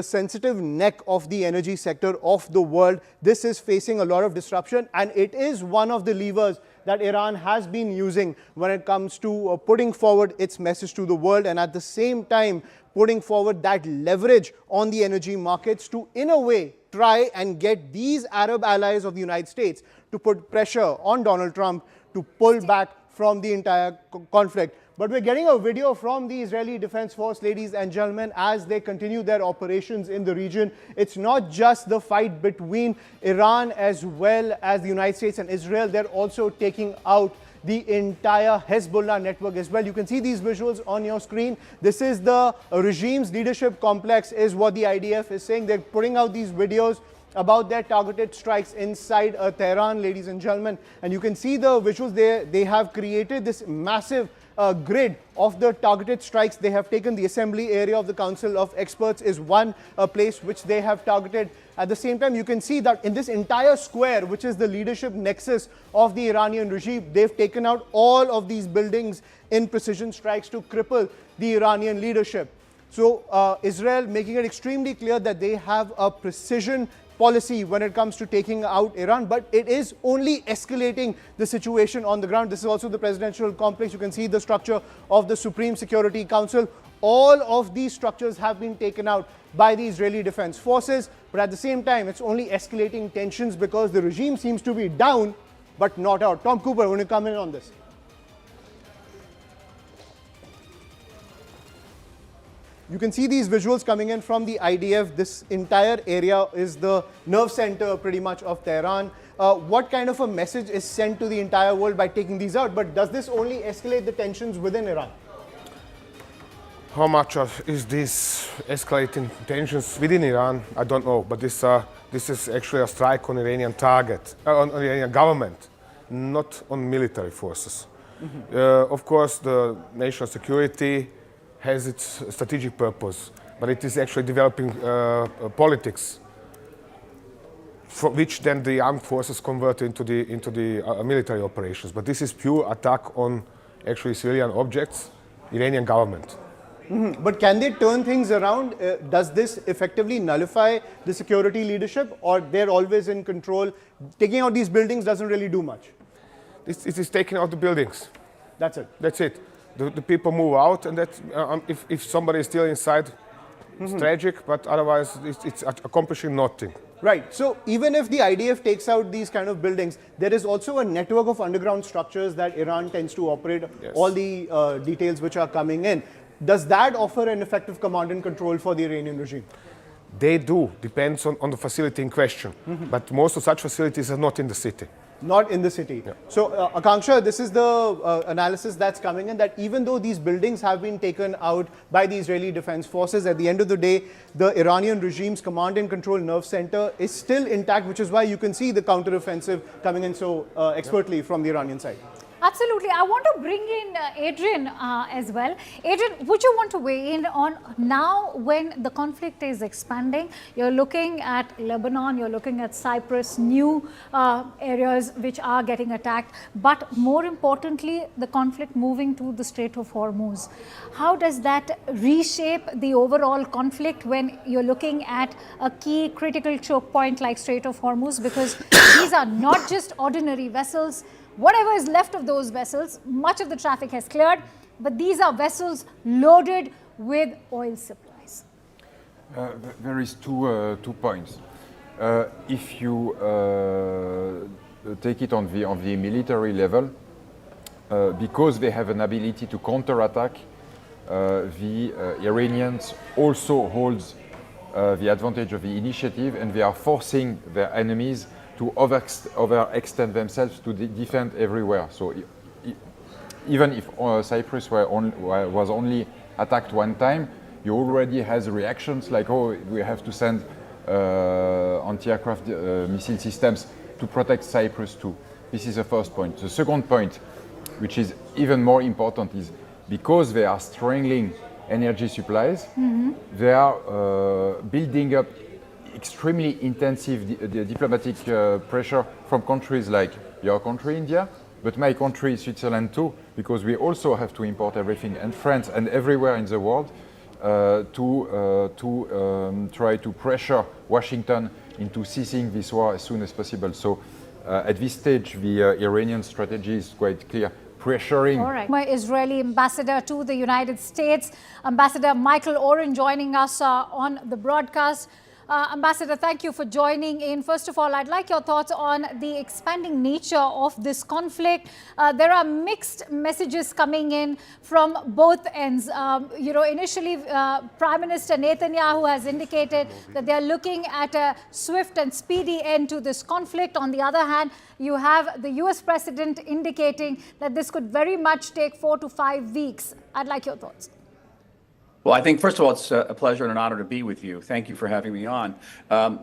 sensitive neck of the energy sector of the world, this is facing a lot of disruption, and it is one of the levers that Iran has been using when it comes to putting forward its message to the world, and at the same time putting forward that leverage on the energy markets to, in a way, try and get these Arab allies of the United States to put pressure on Donald Trump to pull back from the entire conflict. But we're getting a video from the Israeli Defense Force, ladies and gentlemen, as they continue their operations in the region. It's not just the fight between Iran as well as the United States and Israel. They're also taking out the entire Hezbollah network as well. You can see these visuals on your screen. This is the regime's leadership complex, is what the IDF is saying. They're putting out these videos about their targeted strikes inside Tehran, ladies and gentlemen. And you can see the visuals there. They have created this massive grid of the targeted strikes. They have taken the assembly area of the Council of Experts is one place which they have targeted. At the same time, you can see that in this entire square, which is the leadership nexus of the Iranian regime, they've taken out all of these buildings in precision strikes to cripple the Iranian leadership. So Israel making it extremely clear that they have a precision policy when it comes to taking out Iran, but it is only escalating the situation on the ground. This is also the presidential complex. You can see the structure of the Supreme Security Council. All of these structures have been taken out by the Israeli Defense Forces, but at the same time, it's only escalating tensions because the regime seems to be down, but not out. Tom Cooper, when you come in on this. You can see these visuals coming in from the IDF. This entire area is the nerve center pretty much of Tehran. What kind of a message is sent to the entire world by taking these out? But does this only escalate the tensions within Iran? How much is this escalating tensions within Iran? I don't know, but this is actually a strike on Iranian target, on Iranian government, not on military forces. Of course, the national security has its strategic purpose, but it is actually developing politics, for which then the armed forces convert into the military operations. But this is pure attack on actually civilian objects, Iranian government. But can they turn things around? Does this effectively nullify the security leadership, or they're always in control? Taking out these buildings doesn't really do much. It is taking out the buildings. That's it. That's it. the people move out, and that if somebody is still inside, it's tragic, but otherwise it's accomplishing nothing. Right. So even if the IDF takes out these kind of buildings, there is also a network of underground structures that Iran tends to operate, all the details which are coming in. Does that offer an effective command and control for the Iranian regime? They do, depends on the facility in question. But most of such facilities are not in the city. Not in the city. Yeah. So, Akanksha, this is the analysis that's coming in, that even though these buildings have been taken out by the Israeli Defense Forces, at the end of the day, the Iranian regime's command and control nerve center is still intact, which is why you can see the counteroffensive coming in so expertly from the Iranian side. Absolutely. I want to bring in Adrian as well. Adrian, would you want to weigh in on now when the conflict is expanding? You're looking at Lebanon, you're looking at Cyprus, new areas which are getting attacked, but more importantly, the conflict moving to the Strait of Hormuz. How does that reshape the overall conflict when you're looking at a key critical choke point like Strait of Hormuz? Because these are not just ordinary vessels. Whatever is left of those vessels, much of the traffic has cleared, but these are vessels loaded with oil supplies. There is two points. If you take it on the military level, because they have an ability to counterattack, the Iranians also holds the advantage of the initiative, and they are forcing their enemies to overextend themselves to defend everywhere. So even if Cyprus was only attacked one time, you already has reactions like, oh, we have to send anti-aircraft missile systems to protect Cyprus too. This is the first point. The second point, which is even more important, is because they are strangling energy supplies, they are building up extremely intensive diplomatic pressure from countries like your country, India, but my country, Switzerland too, because we also have to import everything, and France and everywhere in the world to try to pressure Washington into ceasing this war as soon as possible. So at this stage, the Iranian strategy is quite clear. Pressuring. All right. My Israeli ambassador to the United States, Ambassador Michael Oren, joining us on the broadcast. Ambassador, thank you for joining in. First of all, I'd like your thoughts on the expanding nature of this conflict. There are mixed messages coming in from both ends. Initially, Prime Minister Netanyahu has indicated that they are looking at a swift and speedy end to this conflict. On the other hand, you have the US President indicating that this could very much take 4 to 5 weeks. I'd like your thoughts. Well, I think, first of all, it's a pleasure and an honor to be with you. Thank you for having me on.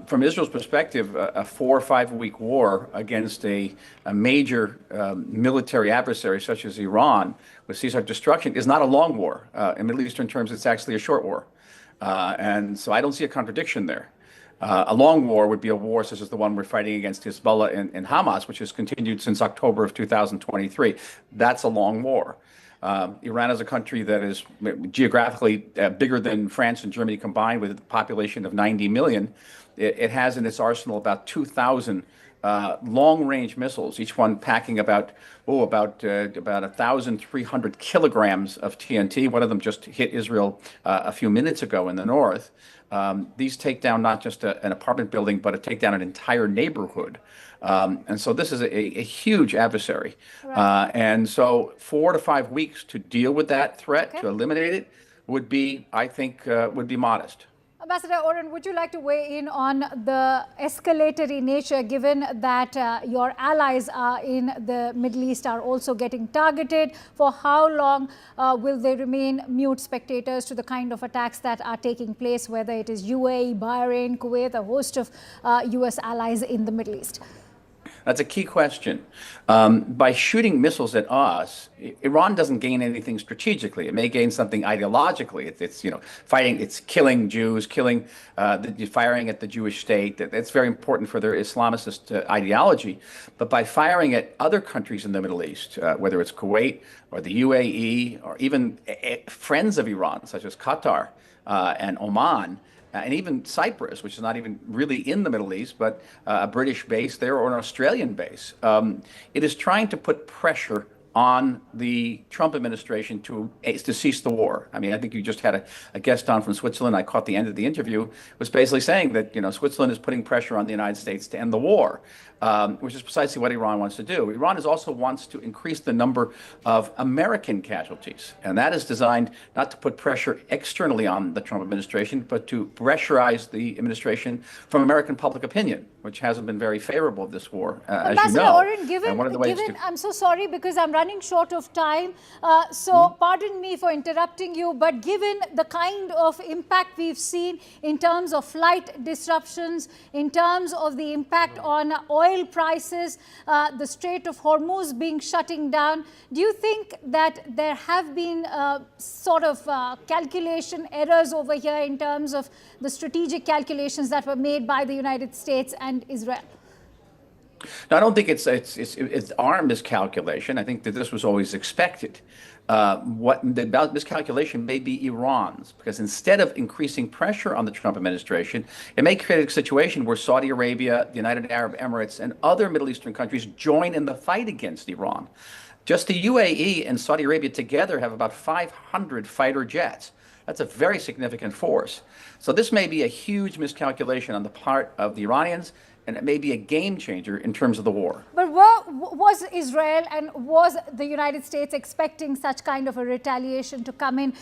From Israel's perspective, a 4 or 5 week war against a major military adversary such as Iran with ceasefire destruction is not a long war. In Middle Eastern terms, it's actually a short war. And so I don't see a contradiction there. A long war would be a war such as the one we're fighting against Hezbollah and Hamas, which has continued since October of 2023. That's a long war. Iran is a country that is geographically bigger than France and Germany combined, with a population of 90 million. It has in its arsenal about 2,000 long-range missiles, each one packing about 1,300 kilograms of TNT. One of them just hit Israel a few minutes ago in the north. These take down not just an apartment building, but take down an entire neighborhood. And so this is a huge adversary. Right. And so 4 to 5 weeks to deal with that threat, to eliminate it, would be, I think, would be modest. Ambassador Oren, would you like to weigh in on the escalatory nature, given that your allies in the Middle East are also getting targeted? For how long will they remain mute spectators to the kind of attacks that are taking place, whether it is UAE, Bahrain, Kuwait, a host of US allies in the Middle East? That's a key question. By shooting missiles at us, Iran doesn't gain anything strategically. It may gain something ideologically. It's fighting, it's killing Jews, firing at the Jewish state. That's very important for their Islamist ideology. But by firing at other countries in the Middle East, whether it's Kuwait or the UAE or even friends of Iran, such as Qatar and Oman, and even Cyprus, which is not even really in the Middle East, but a British base there or an Australian base. It is trying to put pressure on the Trump administration to cease the war. I mean, I think you just had a guest on from Switzerland. I caught the end of the interview, was basically saying that, Switzerland is putting pressure on the United States to end the war, which is precisely what Iran wants to do. Iran also wants to increase the number of American casualties, and that is designed not to put pressure externally on the Trump administration, but to pressurize the administration from American public opinion, which hasn't been very favorable of this war, as you know. I'm so sorry because I'm running short of time. Pardon me for interrupting you, but given the kind of impact we've seen in terms of flight disruptions, in terms of the impact on oil prices, the Strait of Hormuz being shutting down, do you think that there have been calculation errors over here in terms of the strategic calculations that were made by the United States and Israel? No, I don't think it's our miscalculation. I think that this was always expected. What the miscalculation may be Iran's, because instead of increasing pressure on the Trump administration, it may create a situation where Saudi Arabia, the United Arab Emirates, and other Middle Eastern countries join in the fight against Iran. Just the UAE and Saudi Arabia together have about 500 fighter jets. That's a very significant force. So this may be a huge miscalculation on the part of the Iranians, and it may be a game changer in terms of the war. But was Israel and was the United States expecting such kind of a retaliation to come in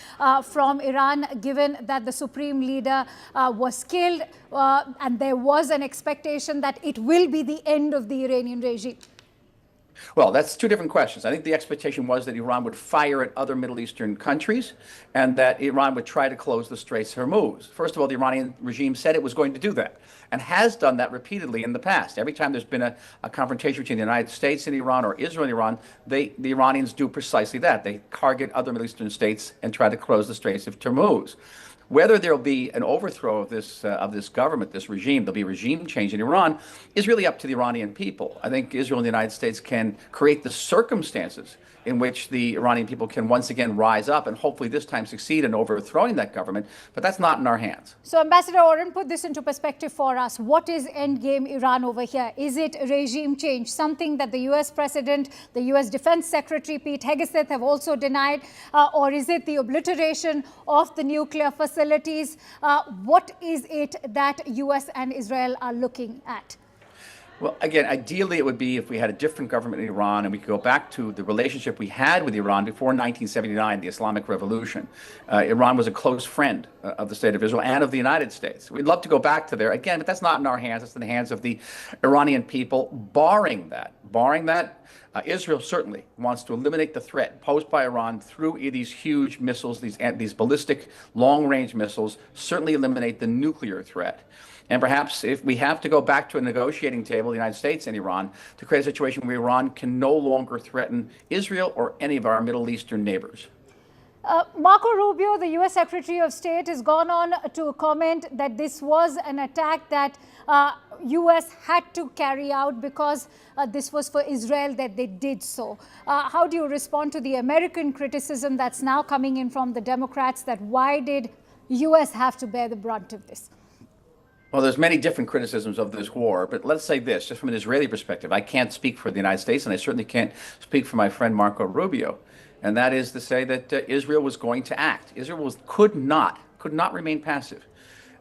from Iran, given that the supreme leader was killed and there was an expectation that it will be the end of the Iranian regime? Well, that's two different questions. I think the expectation was that Iran would fire at other Middle Eastern countries and that Iran would try to close the Straits of Hormuz. First of all, the Iranian regime said it was going to do that and has done that repeatedly in the past. Every time there's been a confrontation between the United States and Iran or Israel and Iran, the Iranians do precisely that. They target other Middle Eastern states and try to close the Straits of Hormuz. Whether there'll be an overthrow of this government, this regime, there'll be a regime change in Iran, is really up to the Iranian people. I think Israel and the United States can create the circumstances in which the Iranian people can once again rise up and hopefully this time succeed in overthrowing that government, but that's not in our hands. So Ambassador Oren, put this into perspective for us. What is endgame Iran over here? Is it regime change, something that the US President, the US Defense Secretary Pete Hegseth have also denied, or is it the obliteration of the nuclear facilities? What is it that US and Israel are looking at? Well, again, ideally it would be if we had a different government in Iran and we could go back to the relationship we had with Iran before 1979, the Islamic Revolution. Iran was a close friend of the State of Israel and of the United States. We'd love to go back to there again, but that's not in our hands. It's in the hands of the Iranian people. Barring that, Israel certainly wants to eliminate the threat posed by Iran through these huge missiles, these ballistic long-range missiles, certainly eliminate the nuclear threat. And perhaps if we have to go back to a negotiating table, the United States and Iran, to create a situation where Iran can no longer threaten Israel or any of our Middle Eastern neighbors. Marco Rubio, the U.S. Secretary of State, has gone on to comment that this was an attack that U.S. had to carry out because this was for Israel that they did so. How do you respond to the American criticism that's now coming in from the Democrats that why did U.S. have to bear the brunt of this? Well, there's many different criticisms of this war, but let's say this, just from an Israeli perspective. I can't speak for the United States, and I certainly can't speak for my friend Marco Rubio. And that is to say that Israel was going to act. Israel could not remain passive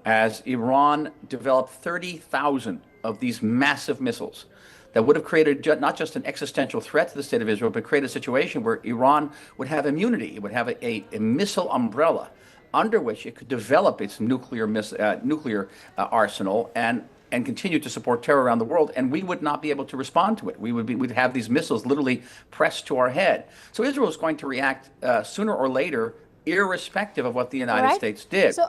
as Iran developed 30,000 of these massive missiles that would have created not just an existential threat to the state of Israel, but created a situation where Iran would have immunity. It would have a missile umbrella under which it could develop its nuclear arsenal and continue to support terror around the world, and we would not be able to respond to it. We'd have these missiles literally pressed to our head. So Israel is going to react sooner or later, irrespective of what the United States did. So,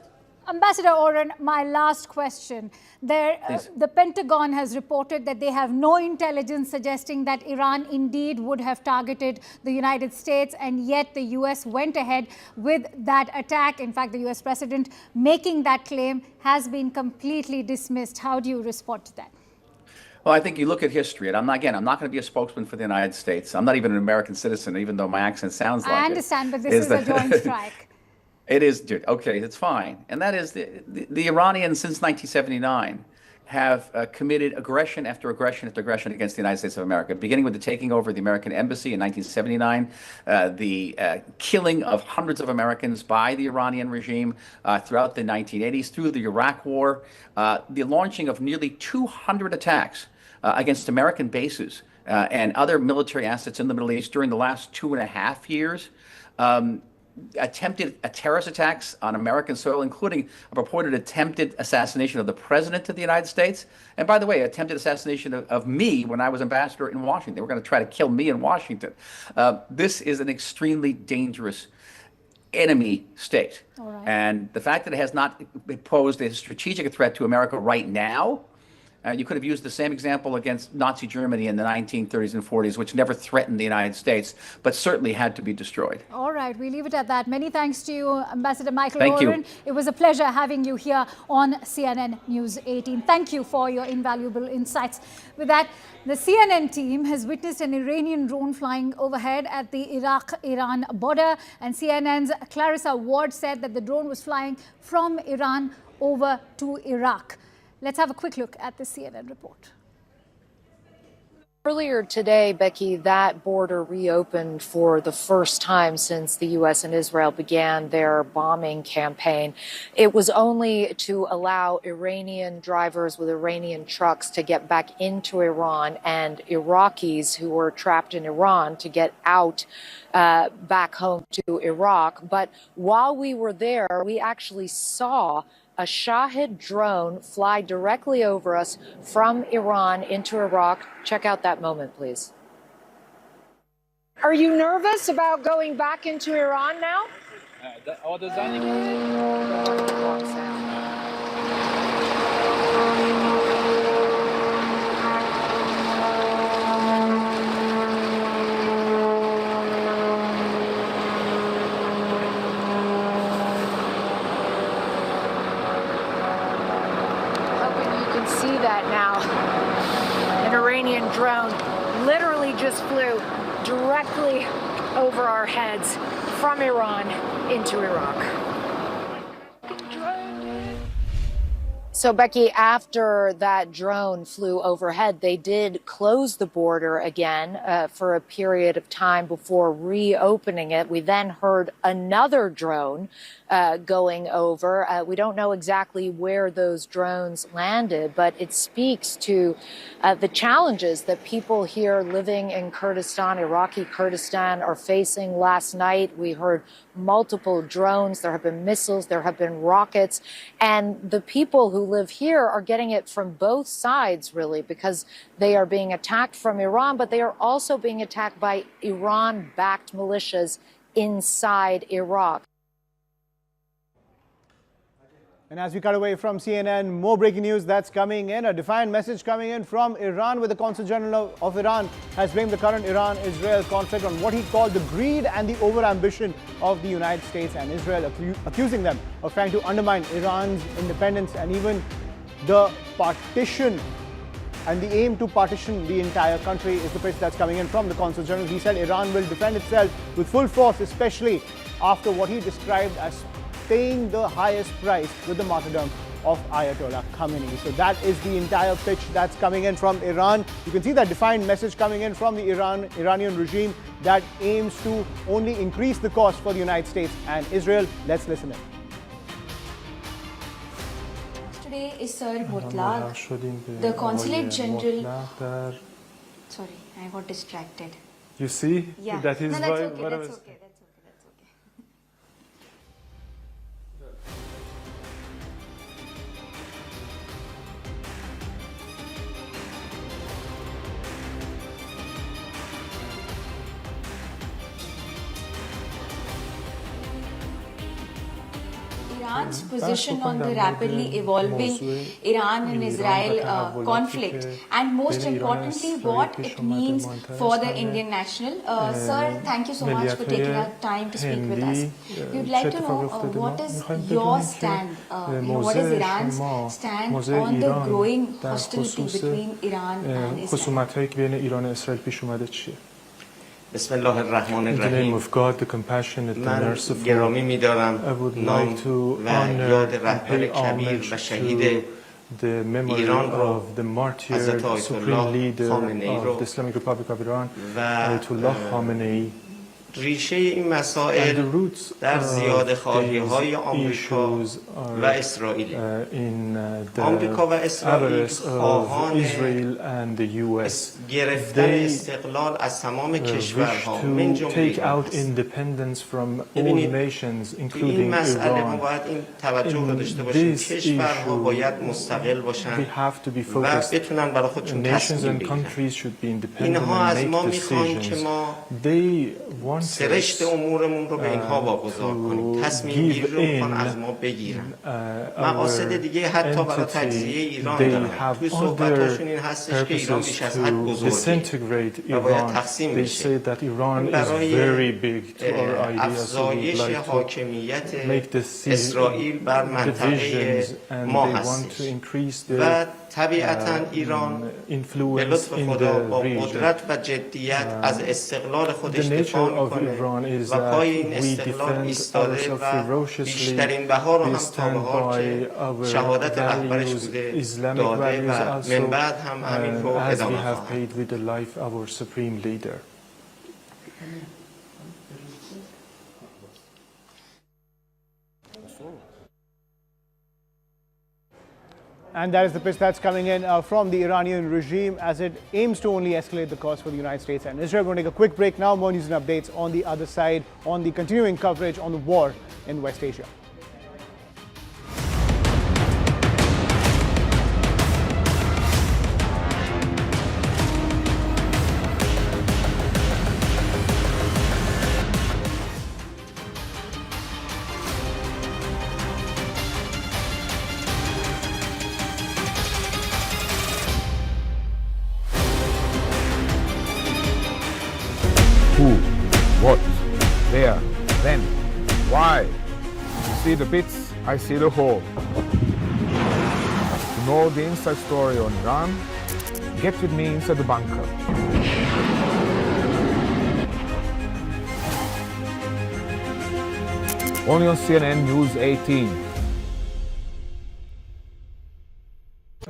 Ambassador Oren, my last question. The Pentagon has reported that they have no intelligence suggesting that Iran indeed would have targeted the United States, and yet the U.S. went ahead with that attack. In fact, the U.S. President making that claim has been completely dismissed. How do you respond to that? Well, I think you look at history, and I'm not going to be a spokesman for the United States. I'm not even an American citizen, even though my accent sounds like it. I understand, but this is a joint strike. It is, okay, it's fine. And that is the Iranians since 1979 have committed aggression after aggression after aggression against the United States of America, beginning with the taking over of the American embassy in 1979, the killing of hundreds of Americans by the Iranian regime throughout the 1980s, through the Iraq War, the launching of nearly 200 attacks against American bases and other military assets in the Middle East during the last 2.5 years. Attempted terrorist attacks on American soil, including a purported attempted assassination of the President of the United States. And by the way, attempted assassination of me when I was ambassador in Washington. They were going to try to kill me in Washington. This is an extremely dangerous enemy state. And the fact that it has not posed a strategic threat to America right now, you could have used the same example against Nazi Germany in the 1930s and 40s, which never threatened the United States, but certainly had to be destroyed. All right, we leave it at that. Many thanks to you, Ambassador Michael Thank Oren. you. It was a pleasure having you here on CNN News 18. Thank you for your invaluable insights. With that, the CNN team has witnessed an Iranian drone flying overhead at the Iraq-Iran border, and CNN's Clarissa Ward said that the drone was flying from Iran over to Iraq. Let's have a quick look at the CNN report. Earlier today, Becky, that border reopened for the first time since the U.S. and Israel began their bombing campaign. It was only to allow Iranian drivers with Iranian trucks to get back into Iran and Iraqis who were trapped in Iran to get out back home to Iraq. But while we were there, we actually saw a Shahid drone fly directly over us from Iran into Iraq. Check out that moment, please. Are you nervous about going back into Iran now? See that now. An Iranian drone literally just flew directly over our heads from Iran into Iraq. So, Becky, after that drone flew overhead, they did close the border again for a period of time before reopening it. We then heard another drone going over. We don't know exactly where those drones landed, but it speaks to the challenges that people here living in Kurdistan, Iraqi Kurdistan, are facing. Last night, we heard multiple drones. There have been missiles. There have been rockets. And the people who live here are getting it from both sides, really, because they are being attacked from Iran, but they are also being attacked by Iran-backed militias inside Iraq. And as we cut away from CNN, more breaking news that's coming in. A defiant message coming in from Iran, where the Consul General of Iran has blamed the current Iran-Israel conflict on what he called the greed and the over-ambition of the United States and Israel, accusing them of trying to undermine Iran's independence and even the partition and the aim to partition the entire country is the pitch that's coming in from the Consul General. He said Iran will defend itself with full force, especially after what he described as paying the highest price with the martyrdom of Ayatollah Khamenei. So that is the entire pitch that's coming in from Iran. You can see that defined message coming in from the Iranian regime that aims to only increase the cost for the United States and Israel. Let's listen in. Today is Sir Mutlaq, the Consulate General. Sorry, I got distracted. You see? Yeah. That is no, that's why. okay. That's okay. Iran's position on the rapidly evolving Iran and Israel conflict, and most importantly, what it means for the Indian national. Sir, thank you so much for taking our time to speak with us. We'd like to know what is your stand, what is Iran's stand on the growing hostility between Iran and Israel? بسم الله الرحمن الرحیم من گرامی می‌دارم نام و یاد رهبر کبیر و شهید the memory of the martyred supreme leader of the Islamic Republic of Iran, Ayatollah Khamenei. ریشه این مسائل در زیادخواهی‌های آمریکا و اسرائیل. آمریکا و اسرائیل خواهان گرفتن استقلال از تمام کشورها من جمله ببینید این مسئله ما باید این توجه رو داشته باشیم. کشورها باید مستقل باشن و بتونن برای خودشون تصمیم بگیرن. اینها از ما میخوان که ما سرشت امورمون رو به اینها واگذار کنیم. تصمیم گیری رو میخوان از ما بگیرن. مقاصد دیگه حتی برای تجزیه ایران دارن. توی صحبتاشون این هستش که ایران بیش از حد بزرگه و باید تقسیم بشه. برای افزایش حاکمیت اسرائیل بر منطقه ما هستش و طبیعتا ایران به لطف خدا با قدرت و جدیت از استقلال خودش دفاع میکنه و پای این استقلال ایستاده و بیشترین بها رو هم تا به حال که شهادت رهبرش بوده داده و من بعد هم همین رو ادامه خواهد. And that is the pitch that's coming in from the Iranian regime as it aims to only escalate the cost for the United States and Israel. We're going to take a quick break now. More news and updates on the other side on the continuing coverage on the war in West Asia. What? There? Then? Why? You see the bits, I see the whole. To know the inside story on Iran, get with me inside the bunker. Only on CNN News 18.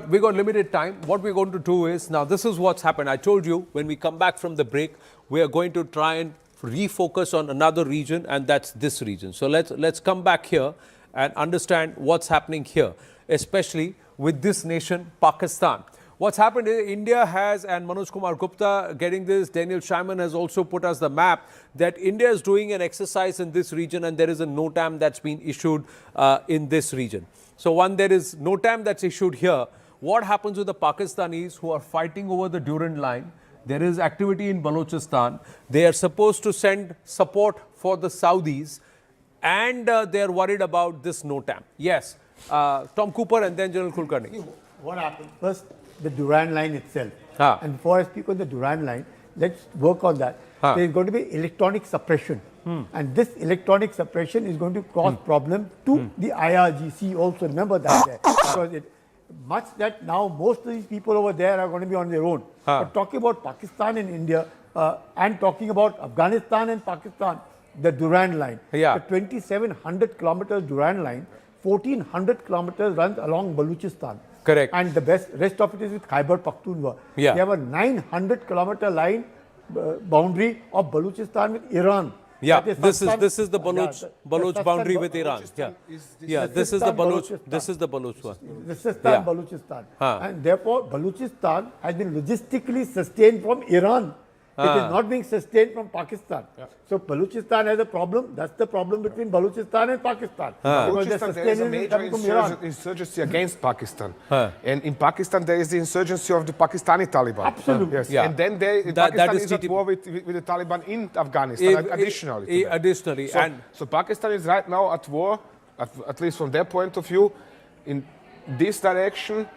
We got limited time. What we're going to do is, now this is what's happened. I told you when we come back from the break, we are going to try and refocus on another region, and that's this region. So let's come back here and understand what's happening here, especially with this nation, Pakistan. What's happened is India has, and Manoj Kumar Gupta getting this, Daniel Scheinman has also put us the map, that India is doing an exercise in this region and there is a NOTAM that's been issued in this region. So one, there is NOTAM that's issued here. What happens with the Pakistanis who are fighting over the Durand line? There is activity in Balochistan. They are supposed to send support for the Saudis and they are worried about this NOTAM. Yes, Tom Cooper and then General Kulkarni. What happened? First, the Durand line itself. And before I speak on the Durand line, let's work on that. There is going to be electronic suppression. And this electronic suppression is going to cause problem to the IRGC also. Remember that. Because much that now most of these people over there are going to be on their own. But talking about Pakistan and India and talking about Afghanistan and Pakistan, the Durand line, the 2,700 kilometers Durand line, 1,400 kilometers runs along Balochistan. Correct. And the rest of it is with Khyber Pakhtunkhwa. They have a 900 kilometer line boundary of Balochistan with Iran. Yeah, this is the Baloch boundary with Iran. This is the Baloch one. This is Balochistan. And therefore, Balochistan has been logistically sustained from Iran. It is not being sustained from Pakistan. So Balochistan has a problem. That's the problem between Balochistan and Pakistan. Balochistan, there is a major insurgency against Pakistan. And in Pakistan, there is the insurgency of the Pakistani Taliban. Absolutely. Yes. And then Pakistan is at war with the Taliban in Afghanistan, additionally. So Pakistan is right now at war, at least from their point of view, in this direction,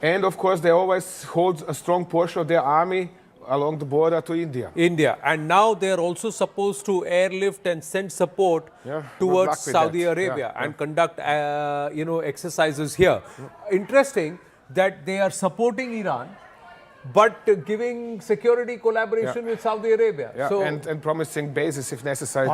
and of course, they always hold a strong portion of their army along the border to India. And now they are also supposed to airlift and send support towards Saudi Arabia and conduct, exercises here. Interesting that they are supporting Iran, but giving security collaboration with Saudi Arabia. So, and promising bases if necessary.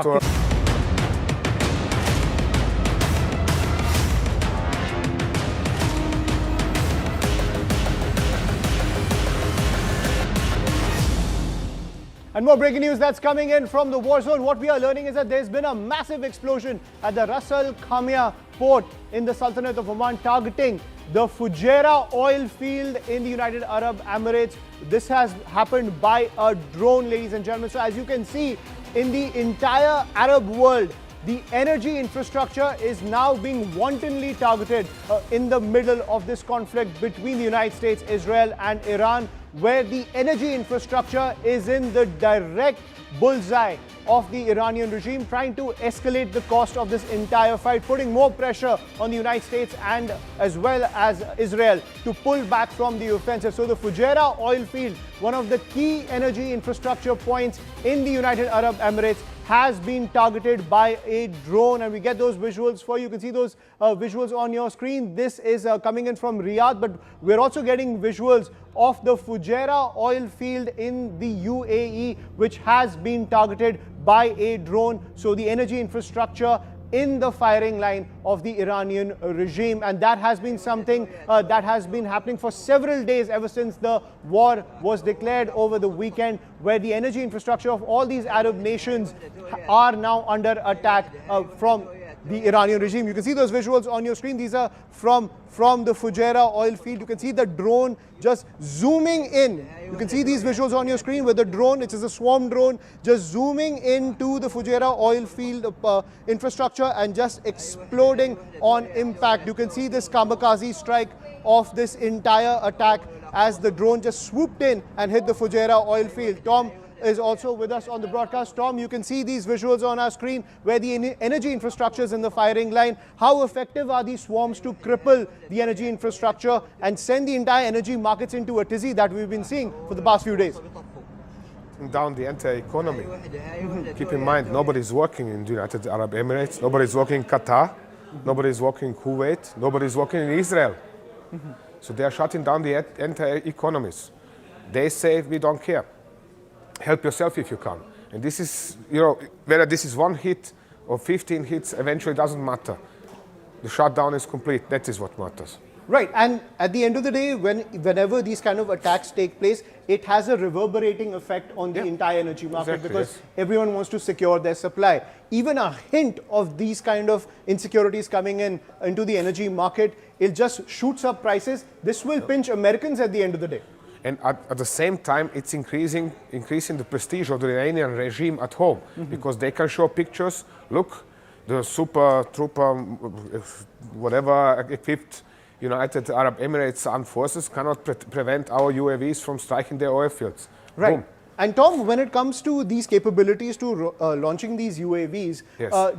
And more breaking news that's coming in from the war zone. What we are learning is that there's been a massive explosion at the Ras Al Khaimah port in the Sultanate of Oman, targeting the Fujairah oil field in the United Arab Emirates. This has happened by a drone, ladies and gentlemen. So as you can see, in the entire Arab world, the energy infrastructure is now being wantonly targeted in the middle of this conflict between the United States, Israel and Iran, where the energy infrastructure is in the direct bullseye of the Iranian regime, trying to escalate the cost of this entire fight, putting more pressure on the United States and as well as Israel to pull back from the offensive. So the Fujairah oil field, one of the key energy infrastructure points in the United Arab Emirates, has been targeted by a drone, and we get those visuals for you. You can see those visuals on your screen. This is coming in from Riyadh, but we're also getting visuals of the Fujairah oil field in the UAE, which has been targeted by a drone. So the energy infrastructure in the firing line of the Iranian regime, and that has been something that has been happening for several days ever since the war was declared over the weekend, where the energy infrastructure of all these Arab nations are now under attack from the Iranian regime. You can see those visuals on your screen. These are from the Fujairah oil field. You can see the drone just zooming in. You can see these visuals on your screen with the drone, which is a swarm drone, just zooming into the Fujairah oil field infrastructure and just exploding on impact. You can see this kamikaze strike of this entire attack as the drone just swooped in and hit the Fujairah oil field. Tom is also with us on the broadcast. Tom, you can see these visuals on our screen where the energy infrastructure is in the firing line. How effective are these swarms to cripple the energy infrastructure and send the entire energy markets into a tizzy that we've been seeing for the past few days? Down the entire economy. Keep in mind, nobody's working in the United Arab Emirates, nobody's working in Qatar, nobody's working in Kuwait, nobody's working in Israel. So they are shutting down the entire economies. They say, we don't care. Help yourself if you can. And this is, whether this is one hit or 15 hits, eventually doesn't matter. The shutdown is complete. That is what matters. Right. And at the end of the day, whenever these kind of attacks take place, it has a reverberating effect on the entire energy market, because everyone wants to secure their supply. Even a hint of these kind of insecurities coming into the energy market, it just shoots up prices. This will pinch Americans at the end of the day. And at the same time, it's increasing the prestige of the Iranian regime at home, because they can show pictures. Look, the super trooper, whatever equipped United Arab Emirates armed forces cannot prevent our UAVs from striking their oil fields. Right. Boom. And Tom, when it comes to these capabilities to launching these UAVs,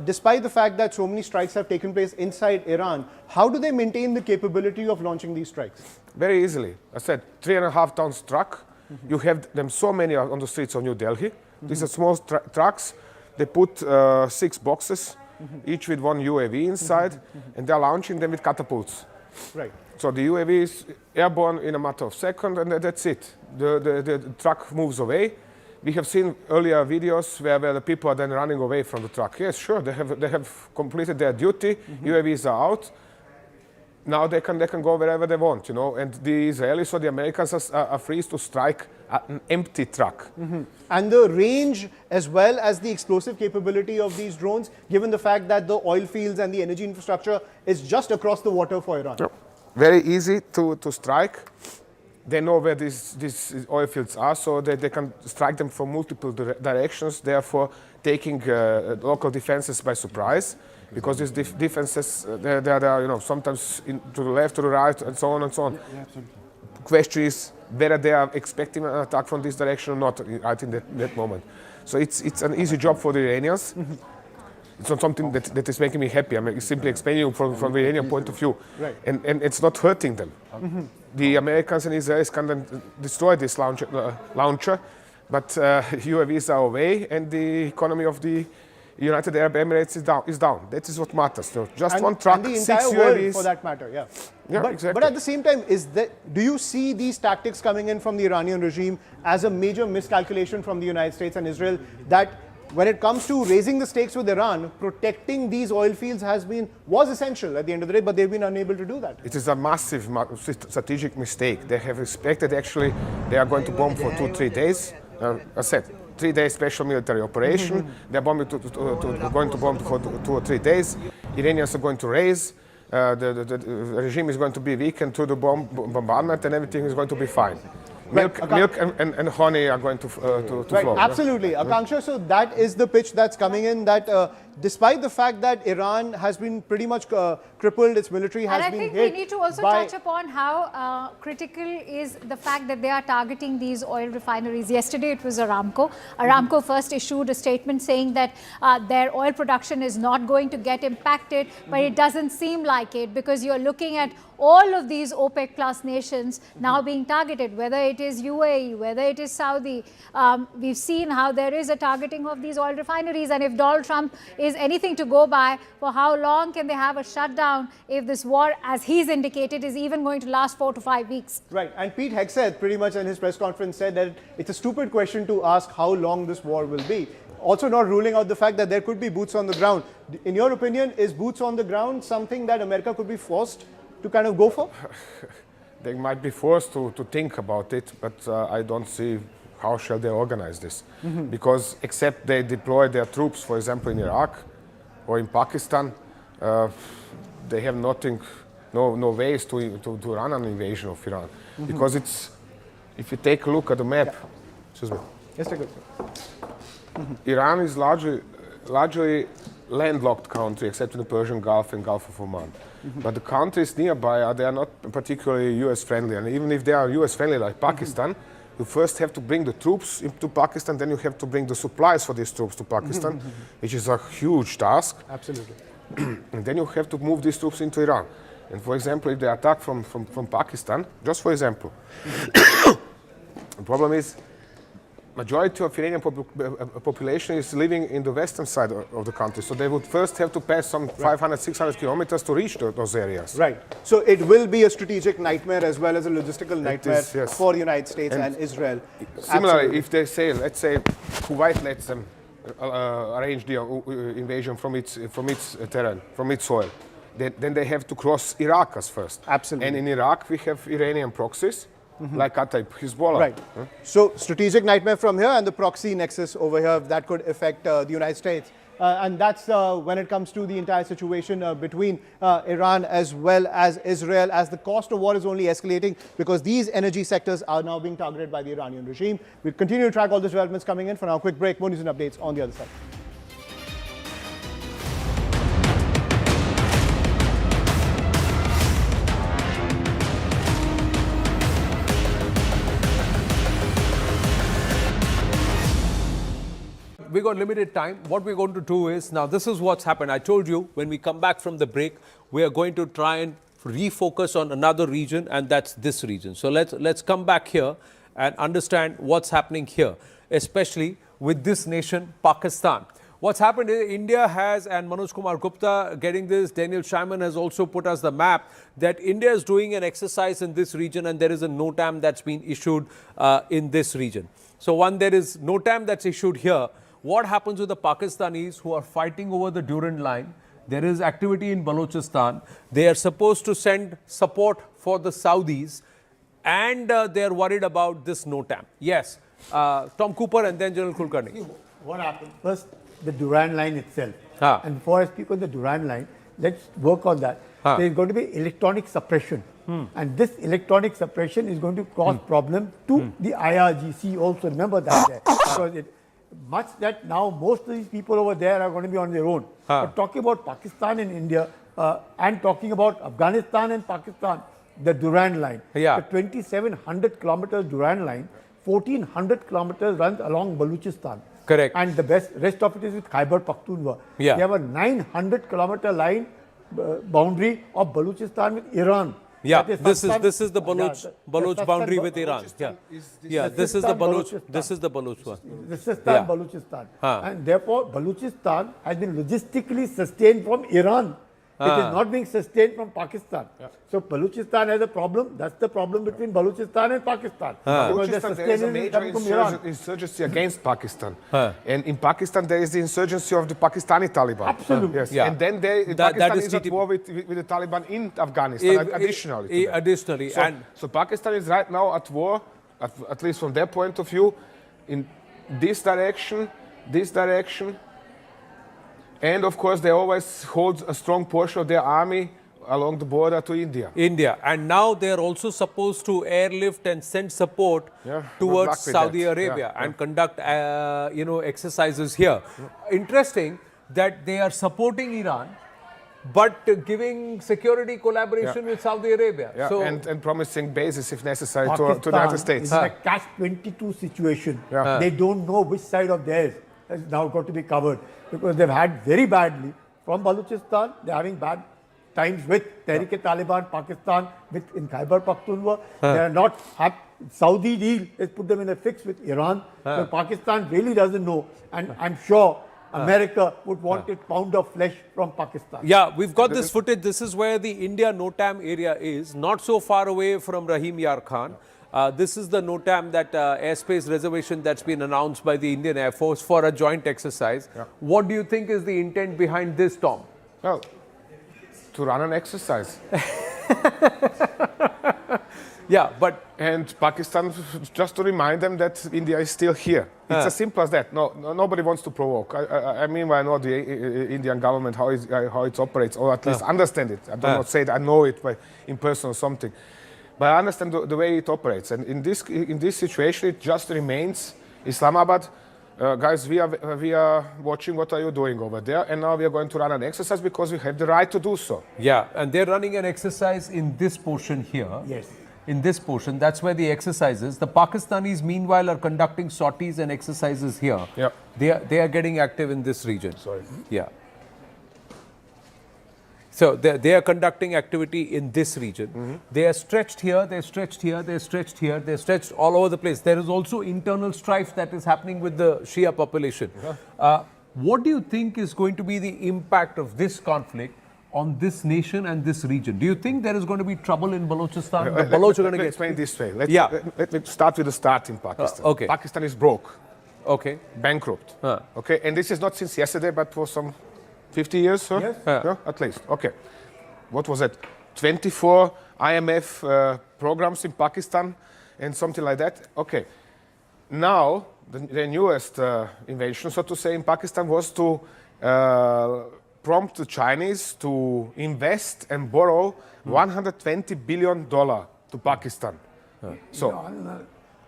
despite the fact that so many strikes have taken place inside Iran, how do they maintain the capability of launching these strikes? Very easily. I said 3.5 tons truck. You have them so many on the streets of New Delhi. These are small trucks. They put 6 boxes, each with one UAV inside, and they're launching them with catapults. Right. So the UAV is airborne in a matter of seconds, and that's it. The truck moves away. We have seen earlier videos where the people are then running away from the truck. Yes, sure, they have completed their duty. UAVs are out. Now they can go wherever they want, and the Israelis or the Americans are free to strike at an empty truck. And the range as well as the explosive capability of these drones, given the fact that the oil fields and the energy infrastructure is just across the water for Iran. Yep. Very easy to strike. They know where these oil fields are, so they can strike them from multiple directions, therefore taking local defenses by surprise. Because these defenses, they are sometimes to the left, to the right, and so on and so on. Yeah, absolutely. Question is whether they are expecting an attack from this direction or not right in that moment. So it's an easy job for the Iranians. It's not something that is making me happy. I'm simply explaining from the Iranian point of view. Right. And it's not hurting them. The Americans and Israelis can then destroy this launcher, but UAVs are away, and the economy of the United Arab Emirates is down. That is what matters. So just one truck, and the 6 entire UAVs. world, for that matter, Yeah, exactly. But at the same time, do you see these tactics coming in from the Iranian regime as a major miscalculation from the United States and Israel, that when it comes to raising the stakes with Iran, protecting these oil fields was essential at the end of the day, but they've been unable to do that? It is a massive strategic mistake. They have expected, actually, they are going to bomb for 2-3 days. I said, 3-day special military operation. They're bombing going to bomb for 2 or 3 days. Iranians are going to raise. The regime is going to be weakened through the bombardment, and everything is going to be fine. Milk and honey are going to flow. Absolutely. Akanksha, so that is the pitch that's coming in, that despite the fact that Iran has been pretty much crippled, its military has been hit. And I think we need to also touch upon how critical is the fact that they are targeting these oil refineries. Yesterday it was Aramco. Aramco first issued a statement saying that their oil production is not going to get impacted, but it doesn't seem like it, because you're looking at all of these OPEC plus nations now being targeted, whether it is UAE, whether it is Saudi. We've seen how there is a targeting of these oil refineries, and if Donald Trump is anything to go by, for how long can they have a shutdown if this war, as he's indicated, is even going to last 4 to 5 weeks? Right, and Pete Hegseth pretty much in his press conference said that it's a stupid question to ask how long this war will be. Also not ruling out the fact that there could be boots on the ground. In your opinion, is boots on the ground something that America could be forced to kind of go for? They might be forced to think about it, but I don't see how shall they organize this. Because except they deploy their troops, for example, in Iraq or in Pakistan, they have nothing, no ways to run an invasion of Iran. Because it's, if you take a look at the map, excuse me. Yes, take a look. Iran is largely landlocked country, except in the Persian Gulf and Gulf of Oman. But the countries nearby, they are not particularly US friendly. And even if they are US friendly, like Pakistan, you first have to bring the troops into Pakistan, then you have to bring the supplies for these troops to Pakistan, which is a huge task. Absolutely. And then you have to move these troops into Iran. And for example, if they attack from Pakistan, just for example, the problem is majority of Iranian population is living in the western side of the country. So they would first have to pass some 500, 600 kilometers to reach those areas. Right. So it will be a strategic nightmare as well as a logistical nightmare for the United States and Israel. Similarly, if they say, let's say, Kuwait lets them arrange the invasion from its terrain, from its soil, then they have to cross Iraq as first. Absolutely. And in Iraq, we have Iranian proxies, like Hezbollah. Right. So strategic nightmare from here, and the proxy nexus over here that could affect the United States. And that's when it comes to the entire situation between Iran as well as Israel, as the cost of war is only escalating because these energy sectors are now being targeted by the Iranian regime. We'll continue to track all these developments coming in. For now, quick break. More news and updates on the other side. We got limited time. What we're going to do is, now this is what's happened. I told you when we come back from the break, we are going to try and refocus on another region, and that's this region. So let's come back here and understand what's happening here, especially with this nation, Pakistan. What's happened is India has, and Manoj Kumar Gupta getting this, Daniel Scheinman has also put us the map, that India is doing an exercise in this region, and there is a NOTAM that's been issued in this region. So one, there is NOTAM that's issued here. What happens with the Pakistanis who are fighting over the Durand line? There is activity in Balochistan. They are supposed to send support for the Saudis, and they are worried about this NOTAM. Yes, Tom Cooper and then General Kulkarni. What happened? First, the Durand line itself. And before I speak on the Durand line, let's work on that. There is going to be electronic suppression. And this electronic suppression is going to cause problem to the IRGC also. Remember that. Because much that now most of these people over there are going to be on their own. But talking about Pakistan and India and talking about Afghanistan and Pakistan, the Durand line, the 2,700 kilometers Durand line, 1,400 kilometers runs along Balochistan. Correct. And the rest of it is with Khyber Pakhtunkhwa. They have a 900 kilometer line boundary of Balochistan with Iran. Yeah, this is the Baloch boundary with Iran. This is the Baloch one. This is Balochistan. And therefore, Balochistan has been logistically sustained from Iran. It is not being sustained from Pakistan. So Balochistan has a problem. That's the problem between Balochistan and Pakistan. Balochistan, there is a major insurgency against Pakistan. And in Pakistan, there is the insurgency of the Pakistani Taliban. Absolutely. Yes. And then Pakistan is at war with the Taliban in Afghanistan, additionally. So Pakistan is right now at war, at least from their point of view, in this direction, and of course they always hold a strong portion of their army along the border to India. And now they are also supposed to airlift and send support towards Saudi Arabia and conduct, exercises here. Interesting that they are supporting Iran, but giving security collaboration with Saudi Arabia. So, and promising bases if necessary to the United States. It's a catch-22 situation. They don't know which side of theirs has now got to be covered because they've had very badly from Balochistan. They're having bad times with Tehrik-e-Taliban, Pakistan, in Khyber Pakhtunkhwa. They are not happy. Saudi deal has put them in a fix with Iran. So Pakistan really doesn't know, and I'm sure America would want a pound of flesh from Pakistan. Yeah, we've got this footage. This is where the India-NOTAM area is, not so far away from Rahim Yar Khan. This is the NOTAM, that airspace reservation that's been announced by the Indian Air Force for a joint exercise. What do you think is the intent behind this, Tom? Well, to run an exercise. And Pakistan, just to remind them that India is still here. It's as simple as that. Nobody wants to provoke. I mean, I know the Indian government, how it operates, or at least understand it. I do not say that I know it in person or something. But I understand the way it operates. And in this situation, it just remains Islamabad. Guys, we are watching what are you doing over there, and now we are going to run an exercise because we have the right to do so. Yeah, and they're running an exercise in this portion here. Yes. In this portion, that's where the exercise is. The Pakistanis, meanwhile, are conducting sorties and exercises here. Yeah. They are getting active in this region. Yeah. So they are conducting activity in this region. They are stretched here, they're stretched here, they're stretched here, they're stretched all over the place. There is also internal strife that is happening with the Shia population. What do you think is going to be the impact of this conflict on this nation and this region? Do you think there is going to be trouble in Balochistan? The Baloch are going to get... explain it this way. Let me start with the start in Pakistan. Pakistan is broke. Bankrupt. Okay, and this is not since yesterday, but for some 50 years, Yes. At least. Okay. What was it? 24 IMF programs in Pakistan and something like that. Okay. Now, the newest invention, so to say, in Pakistan was to prompt the Chinese to invest and borrow $120 billion to Pakistan. So,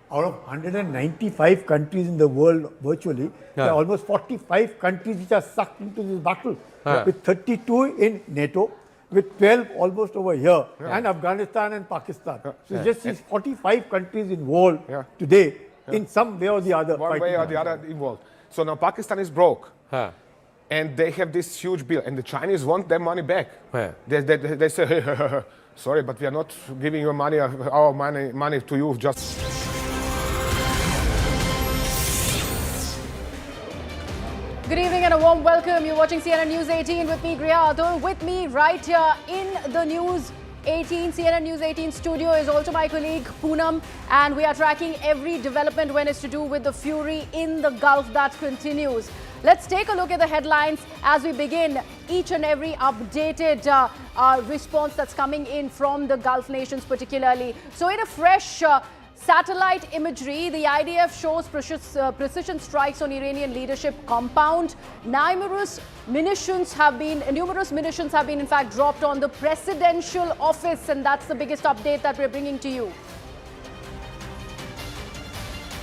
out of 195 countries in the world virtually, there are almost 45 countries which are sucked into this battle, with 32 in NATO, with 12 almost over here, and Afghanistan and Pakistan. So just these 45 countries involved today in some way or the other. One way or the other involved. So now Pakistan is broke. And they have this huge bill, and the Chinese want their money back. They say, hey, sorry, but we are not giving your money, our money to you. Just. Good evening and a warm welcome. You're watching CNN News 18 with me, Riyadh. With me right here in the News 18, CNN News 18 studio is also my colleague Poonam, and we are tracking every development when it's to do with the fury in the Gulf that continues. Let's take a look at the headlines as we begin each and every updated response that's coming in from the Gulf nations particularly. So in a fresh satellite imagery, the IDF shows precision strikes on Iranian leadership compound. Numerous munitions have been in fact dropped on the presidential office, and that's the biggest update that we're bringing to you.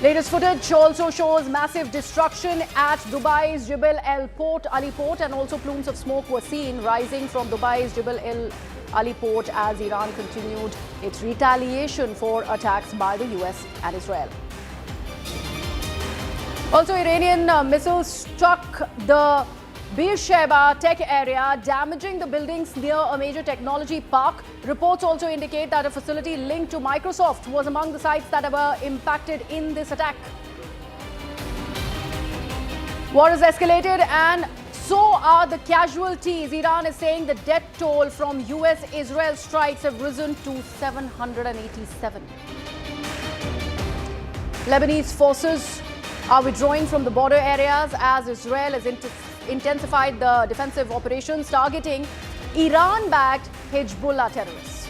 Latest footage also shows massive destruction at Dubai's Jebel Ali Port, and also plumes of smoke were seen rising from Dubai's Jebel Ali Port as Iran continued its retaliation for attacks by the US and Israel. Also, Iranian missiles struck the Beersheba tech area, damaging the buildings near a major technology park. Reports also indicate that a facility linked to Microsoft was among the sites that were impacted in this attack. War has escalated and so are the casualties. Iran is saying the death toll from US-Israel strikes have risen to 787. Lebanese forces are withdrawing from the border areas as Israel has intensified the defensive operations targeting Iran-backed Hezbollah terrorists.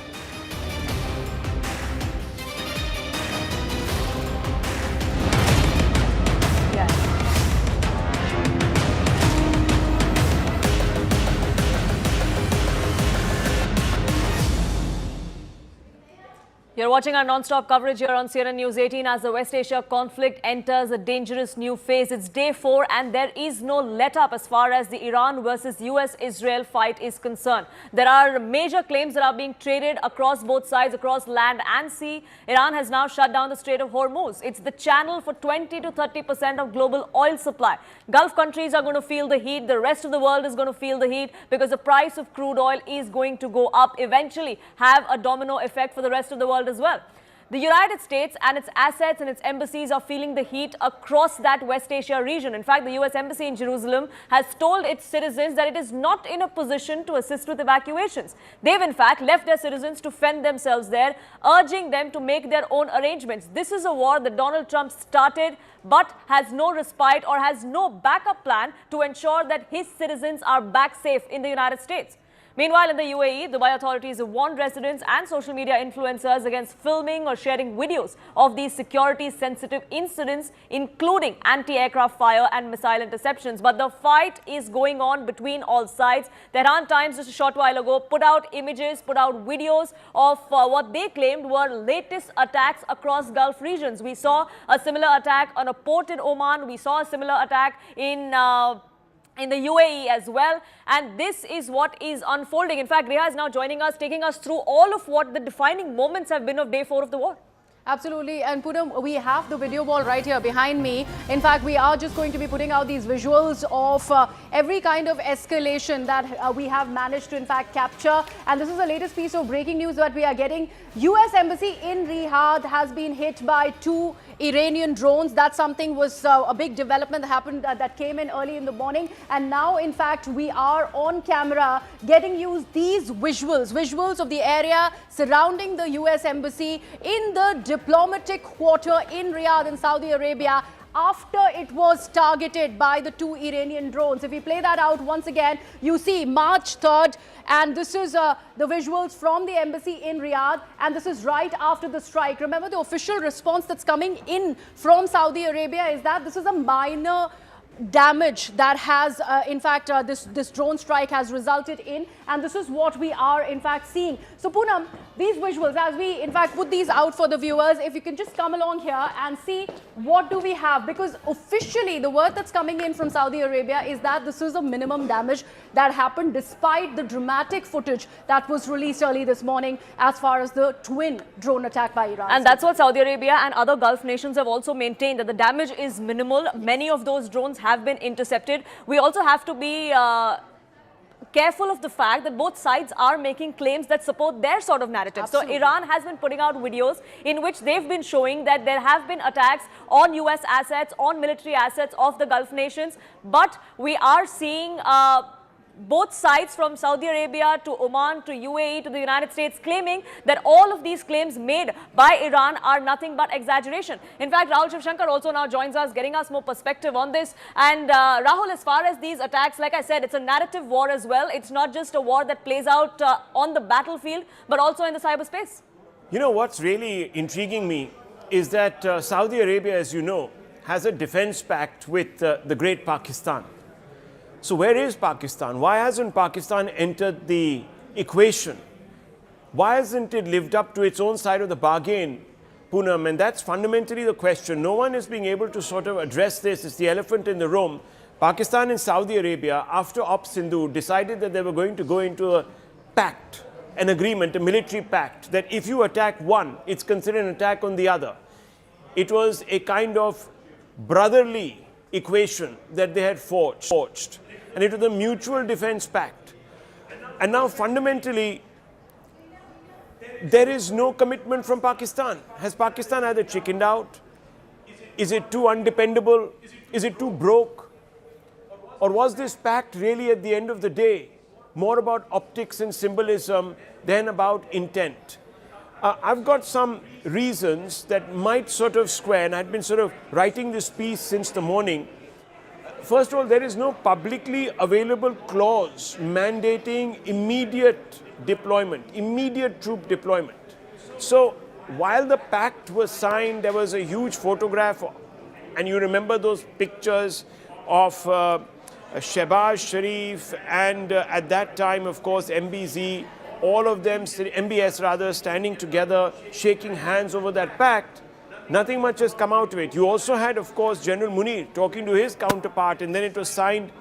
watching our non-stop coverage here on CNN News 18 as the West Asia conflict enters a dangerous new phase. It's day 4 and there is no let-up as far as the Iran versus US-Israel fight is concerned. There are major claims that are being traded across both sides, across land and sea. Iran has now shut down the Strait of Hormuz. It's the channel for 20 to 30% of global oil supply. Gulf countries are going to feel the heat. The rest of the world is going to feel the heat because the price of crude oil is going to go up, eventually have a domino effect for the rest of the world as well. The United States and its assets and its embassies are feeling the heat across that West Asia region. In fact, the US Embassy in Jerusalem has told its citizens that it is not in a position to assist with evacuations. They've in fact left their citizens to fend themselves there, urging them to make their own arrangements. This is a war that Donald Trump started but has no respite or has no backup plan to ensure that his citizens are back safe in the United States. Meanwhile, in the UAE, Dubai authorities have warned residents and social media influencers against filming or sharing videos of these security-sensitive incidents, including anti-aircraft fire and missile interceptions. But the fight is going on between all sides. Tehran Times just a short while ago put out images, put out videos of what they claimed were latest attacks across Gulf regions. We saw a similar attack on a port in Oman. We saw a similar attack in the UAE as well, and this is what is unfolding. In fact, Reha is now joining us, taking us through all of what the defining moments have been of day 4 of the war. Absolutely. And Poonam, we have the video wall right here behind me. In fact, we are just going to be putting out these visuals of every kind of escalation that we have managed to in fact capture. And this is the latest piece of breaking news that we are getting. US Embassy in Riyadh has been hit by 2 Iranian drones. That something was a big development that happened that came in early in the morning. And now, in fact, we are on camera getting you these visuals of the area surrounding the US Embassy in the diplomatic quarter in Riyadh in Saudi Arabia after it was targeted by the 2 Iranian drones. If we play that out once again, you see March 3rd, and this is the visuals from the embassy in Riyadh, and this is right after the strike. Remember, the official response that's coming in from Saudi Arabia is that this is a minor damage that has in fact this drone strike has resulted in, and this is what we are in fact seeing. So Poonam, these visuals, as we in fact put these out for the viewers, if you can just come along here and see what do we have, because officially the word that's coming in from Saudi Arabia is that this is a minimum damage that happened despite the dramatic footage that was released early this morning as far as the twin drone attack by Iran. And that's what Saudi Arabia and other Gulf nations have also maintained, that the damage is minimal. Many of those drones have been intercepted. We also have to be careful of the fact that both sides are making claims that support their sort of narrative. Absolutely. So Iran has been putting out videos in which they've been showing that there have been attacks on US assets, on military assets of the Gulf nations. But we are seeing both sides, from Saudi Arabia to Oman to UAE to the United States, claiming that all of these claims made by Iran are nothing but exaggeration. In fact, Rahul Shivshankar also now joins us, getting us more perspective on this. And Rahul, as far as these attacks, like I said, it's a narrative war as well. It's not just a war that plays out on the battlefield, but also in the cyberspace. You know, what's really intriguing me is that Saudi Arabia, as you know, has a defense pact with the great Pakistan. So where is Pakistan? Why hasn't Pakistan entered the equation? Why hasn't it lived up to its own side of the bargain, Poonam? And that's fundamentally the question. No one is being able to sort of address this. It's the elephant in the room. Pakistan and Saudi Arabia, after Op Sindhu, decided that they were going to go into a pact, an agreement, a military pact, that if you attack one, it's considered an attack on the other. It was a kind of brotherly equation that they had forged. And it was a mutual defense pact. And now fundamentally, there is no commitment from Pakistan. Has Pakistan either chickened out? Is it too undependable? Is it too broke? Or was this pact really, at the end of the day, more about optics and symbolism than about intent? I've got some reasons that might sort of square, and I've been sort of writing this piece since the morning. First of all, there is no publicly available clause mandating immediate deployment, immediate troop deployment. So while the pact was signed, there was a huge photograph, and you remember those pictures of Shehbaz Sharif and at that time, of course, MBZ all of them, MBS rather, standing together, shaking hands over that pact, nothing much has come out of it. You also had, of course, General Munir talking to his counterpart, and then it was signed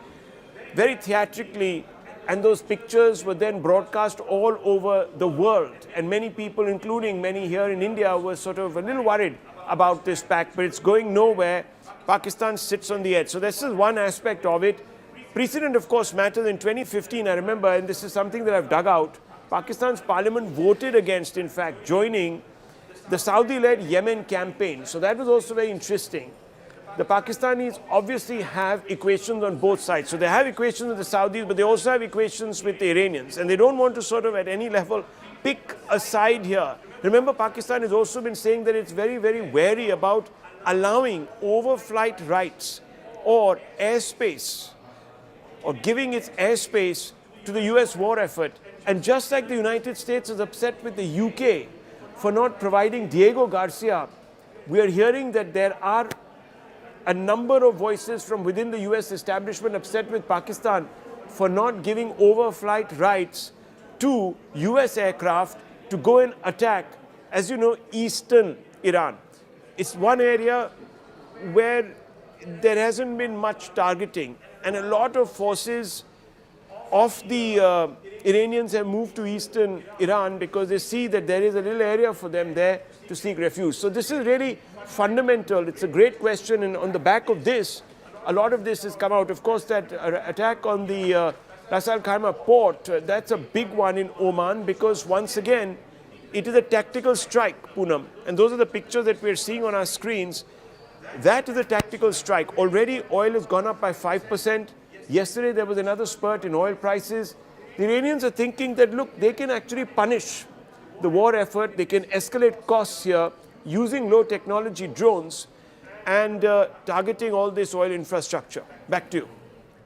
very theatrically, and those pictures were then broadcast all over the world. And many people, including many here in India, were sort of a little worried about this pact, but it's going nowhere. Pakistan sits on the edge. So this is one aspect of it. Precedent, of course, matters. In 2015, I remember, and this is something that I've dug out, Pakistan's parliament voted against, in fact, joining the Saudi-led Yemen campaign. So that was also very interesting. The Pakistanis obviously have equations on both sides. So they have equations with the Saudis, but they also have equations with the Iranians. And they don't want to sort of at any level pick a side here. Remember, Pakistan has also been saying that it's very, very wary about allowing overflight rights or airspace, or giving its airspace to the US war effort. And just like the United States is upset with the UK for not providing Diego Garcia, we are hearing that there are a number of voices from within the US establishment upset with Pakistan for not giving overflight rights to US aircraft to go and attack, as you know, eastern Iran. It's one area where there hasn't been much targeting, and a lot of forces of the Iranians have moved to eastern Iran because they see that there is a little area for them there to seek refuge. So this is really fundamental. It's a great question, and on the back of this, a lot of this has come out. Of course, that attack on the Ras Al Khaimah port, that's a big one in Oman, because once again, it is a tactical strike, Poonam. And those are the pictures that we're seeing on our screens. That is a tactical strike. Already oil has gone up by 5%. Yesterday there was another spurt in oil prices. The Iranians are thinking that, look, they can actually punish the war effort. They can escalate costs here using low technology drones and targeting all this oil infrastructure. Back to you.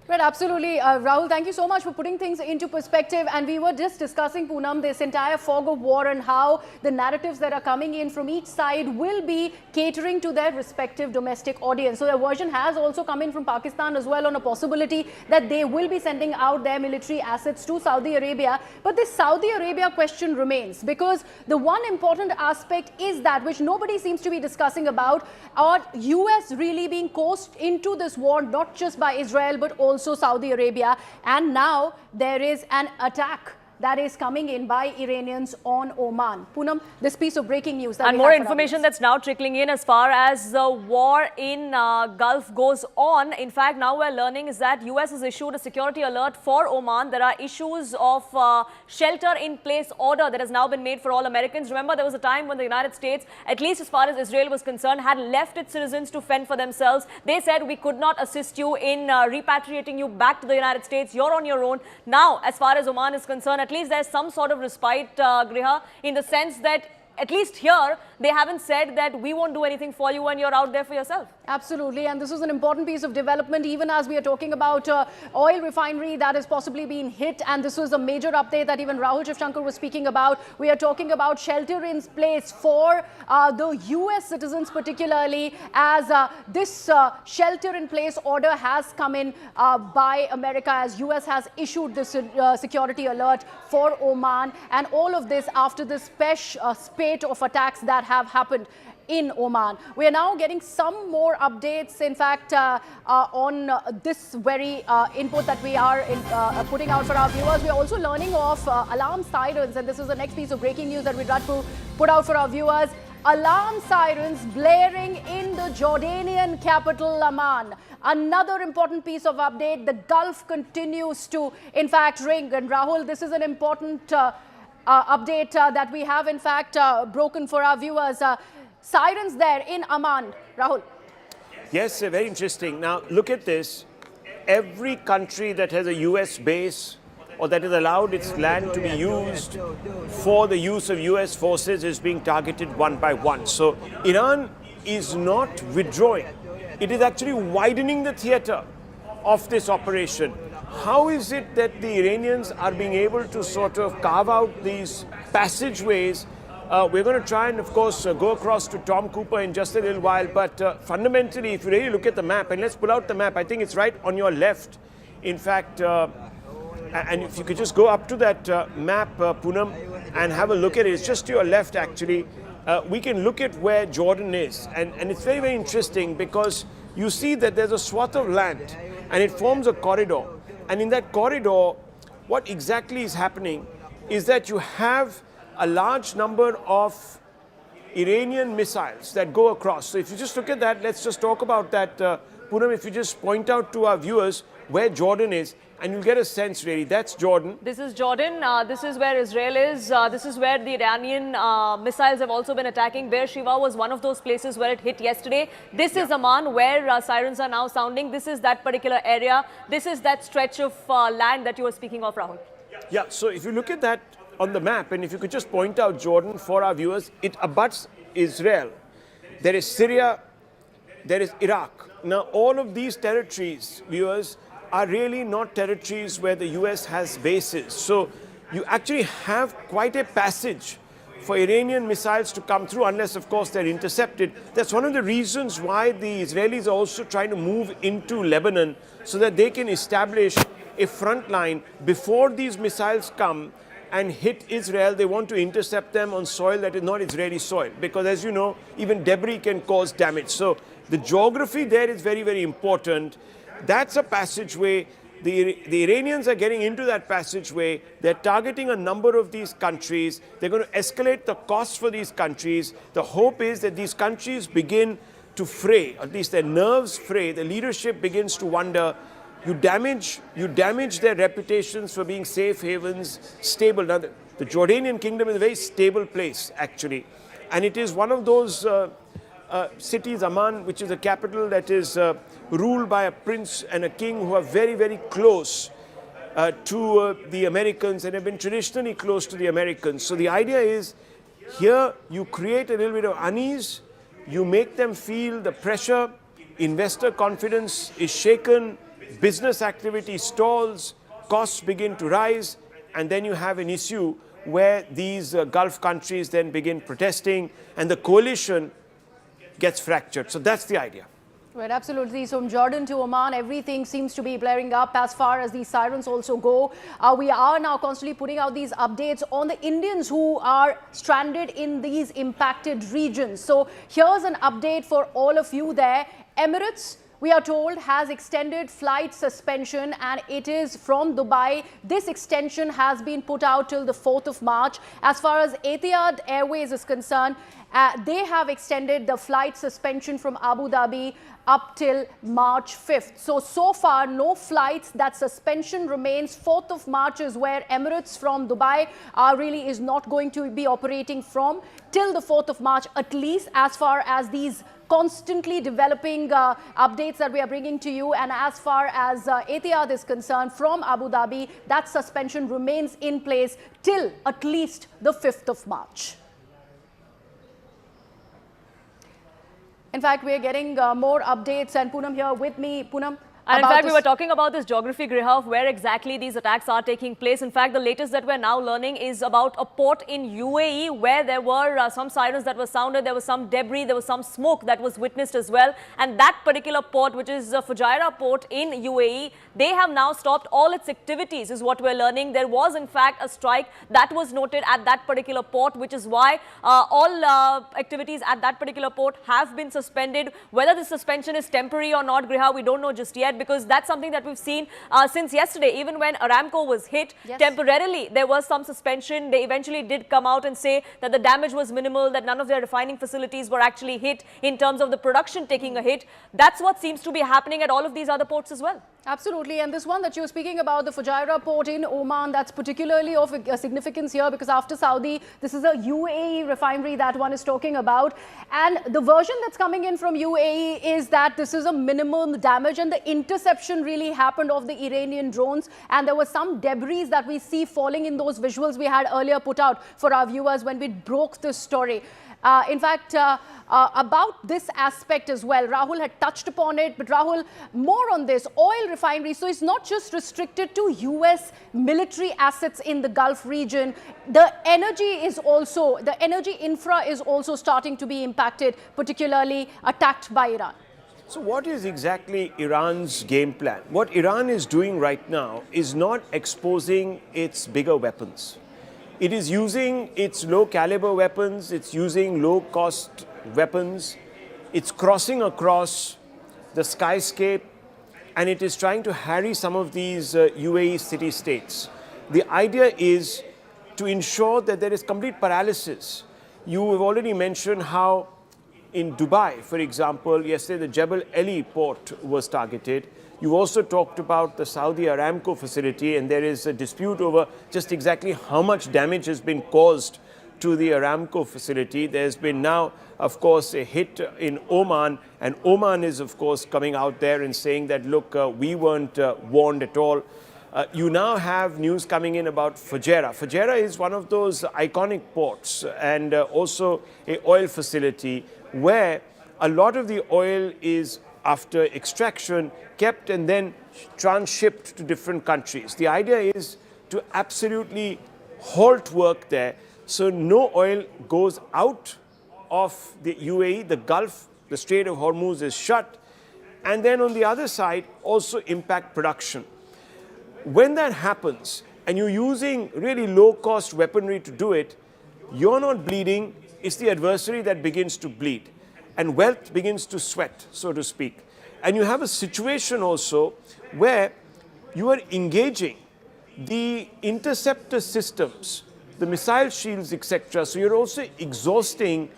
Right, absolutely. Rahul, thank you so much for putting things into perspective. And we were just discussing, Poonam, this entire fog of war and how the narratives that are coming in from each side will be catering to their respective domestic audience. So the version has also come in from Pakistan as well on a possibility that they will be sending out their military assets to Saudi Arabia. But this Saudi Arabia question remains, because the one important aspect is that, which nobody seems to be discussing about, are US really being coerced into this war, not just by Israel, but also Saudi Arabia. And now there is an attack that is coming in by Iranians on Oman. Poonam, this piece of breaking news. That and more information that's now trickling in as far as the war in Gulf goes on. In fact, now we're learning is that US has issued a security alert for Oman. There are issues of shelter-in-place order that has now been made for all Americans. Remember, there was a time when the United States, at least as far as Israel was concerned, had left its citizens to fend for themselves. They said, we could not assist you in repatriating you back to the United States. You're on your own. Now, as far as Oman is concerned, at least there's some sort of respite, Griha, in the sense that at least here, they haven't said that we won't do anything for you when you're out there for yourself. Absolutely, and this is an important piece of development, even as we are talking about oil refinery that is possibly being hit, and this was a major update that even Rahul Shivshankar was speaking about. We are talking about shelter in place for the US citizens particularly, as this shelter in place order has come in by America, as US has issued this security alert for Oman, and all of this after this spate of attacks that have happened in Oman. We are now getting some more updates, in fact, on this very input that we are putting out for our viewers. We are also learning of alarm sirens, and this is the next piece of breaking news that we'd like to put out for our viewers. Alarm sirens blaring in the Jordanian capital, Amman. Another important piece of update, the Gulf continues to, in fact, ring. And Rahul, this is an important update that we have, in fact, broken for our viewers. Sirens there in Amman. Rahul. Yes, very interesting. Now, look at this. Every country that has a US base or that has allowed its land to be used for the use of US forces is being targeted one by one. So Iran is not withdrawing. It is actually widening the theater of this operation. How is it that the Iranians are being able to sort of carve out these passageways? We're going to try and, of course, go across to Tom Cooper in just a little while. But fundamentally, if you really look at the map, and let's pull out the map, I think it's right on your left. In fact, And if you could just go up to that map, Poonam, and have a look at it. It's just to your left, actually. We can look at where Jordan is. And it's very, very interesting because you see that there's a swath of land and it forms a corridor. And in that corridor, what exactly is happening is that you have a large number of Iranian missiles that go across. So if you just look at that, let's just talk about that. Poonam, if you just point out to our viewers where Jordan is, and you'll get a sense really. That's Jordan. This is Jordan. This is where Israel is. This is where the Iranian missiles have also been attacking. Beersheba was one of those places where it hit yesterday. This is Amman, where sirens are now sounding. This is that particular area. This is that stretch of land that you were speaking of, Rahul. Yeah, so if you look at that on the map, and if you could just point out Jordan for our viewers, it abuts Israel. There is Syria, there is Iraq. Now, all of these territories, viewers, are really not territories where the US has bases. So you actually have quite a passage for Iranian missiles to come through, unless, of course, they're intercepted. That's one of the reasons why the Israelis are also trying to move into Lebanon so that they can establish a front line before these missiles come and hit Israel. They want to intercept them on soil that is not Israeli soil, because as you know, even debris can cause damage. So the geography there is very, very important. That's a passageway. The Iranians are getting into that passageway. They're targeting a number of these countries. They're going to escalate the costs for these countries. The hope is that these countries begin to fray, at least their nerves fray. The leadership begins to wonder. You damage their reputations for being safe havens, stable. Now, the Jordanian kingdom is a very stable place, actually. And it is one of those cities, Amman, which is a capital that is ruled by a prince and a king who are very, very close to the Americans and have been traditionally close to the Americans. So the idea is, here you create a little bit of unease, you make them feel the pressure, investor confidence is shaken, business activity stalls, costs begin to rise, and then you have an issue where these Gulf countries then begin protesting and the coalition gets fractured. So that's the idea. Right, absolutely. So from Jordan to Oman, everything seems to be blaring up as far as these sirens also go. We are now constantly putting out these updates on the Indians who are stranded in these impacted regions. So here's an update for all of you there. Emirates, we are told, has extended flight suspension, and it is from Dubai. This extension has been put out till the 4th of March. As far as Etihad Airways is concerned, they have extended the flight suspension from Abu Dhabi up till March 5th. So far, no flights. That suspension remains. 4th of March is where Emirates from Dubai really is not going to be operating from till the 4th of March, at least as far as these constantly developing updates that we are bringing to you. And as far as Etihad is concerned, from Abu Dhabi, that suspension remains in place till at least the 5th of March. In fact, we are getting more updates, and Poonam here with me. Poonam, and in fact, we were talking about this geography, Griha, of where exactly these attacks are taking place. In fact, the latest that we're now learning is about a port in UAE where there were some sirens that were sounded, there was some debris, there was some smoke that was witnessed as well. And that particular port, which is the Fujairah port in UAE, they have now stopped all its activities, is what we're learning. There was, in fact, a strike that was noted at that particular port, which is why all activities at that particular port have been suspended. Whether the suspension is temporary or not, Griha, we don't know just yet, because that's something that we've seen since yesterday. Even when Aramco was hit, temporarily there was some suspension. They eventually did come out and say that the damage was minimal, that none of their refining facilities were actually hit in terms of the production taking a hit. That's what seems to be happening at all of these other ports as well. Absolutely. And this one that you're speaking about, the Fujairah port in Oman, that's particularly of significance here, because after Saudi, this is a UAE refinery that one is talking about. And the version that's coming in from UAE is that this is a minimum damage, and the interception really happened of the Iranian drones. And there was some debris that we see falling in those visuals we had earlier put out for our viewers when we broke this story. In fact, about this aspect as well, Rahul had touched upon it, but Rahul, more on this, oil refinery. So it's not just restricted to US military assets in the Gulf region. The energy is also, the energy infra is also starting to be impacted, particularly attacked by Iran. So what is exactly Iran's game plan? What Iran is doing right now is not exposing its bigger weapons. It is using its low caliber weapons, it's using low cost weapons, it's crossing across the skyscape, and it is trying to harry some of these UAE city-states. The idea is to ensure that there is complete paralysis. You have already mentioned how in Dubai, for example, yesterday the Jebel Ali port was targeted. You also talked about the Saudi Aramco facility, and there is a dispute over just exactly how much damage has been caused to the Aramco facility. There's been now, of course, a hit in Oman, and Oman is, of course, coming out there and saying that, look, we weren't warned at all. You now have news coming in about Fujairah. Fujairah is one of those iconic ports and also an oil facility where a lot of the oil is, after extraction, kept and then transshipped to different countries. The idea is to absolutely halt work there so no oil goes out of the UAE, the Gulf, the Strait of Hormuz is shut, and then on the other side also impact production. When that happens and you're using really low-cost weaponry to do it, you're not bleeding, it's the adversary that begins to bleed. And wealth begins to sweat, so to speak. And you have a situation also where you are engaging the interceptor systems, the missile shields, etc. So you're also exhausting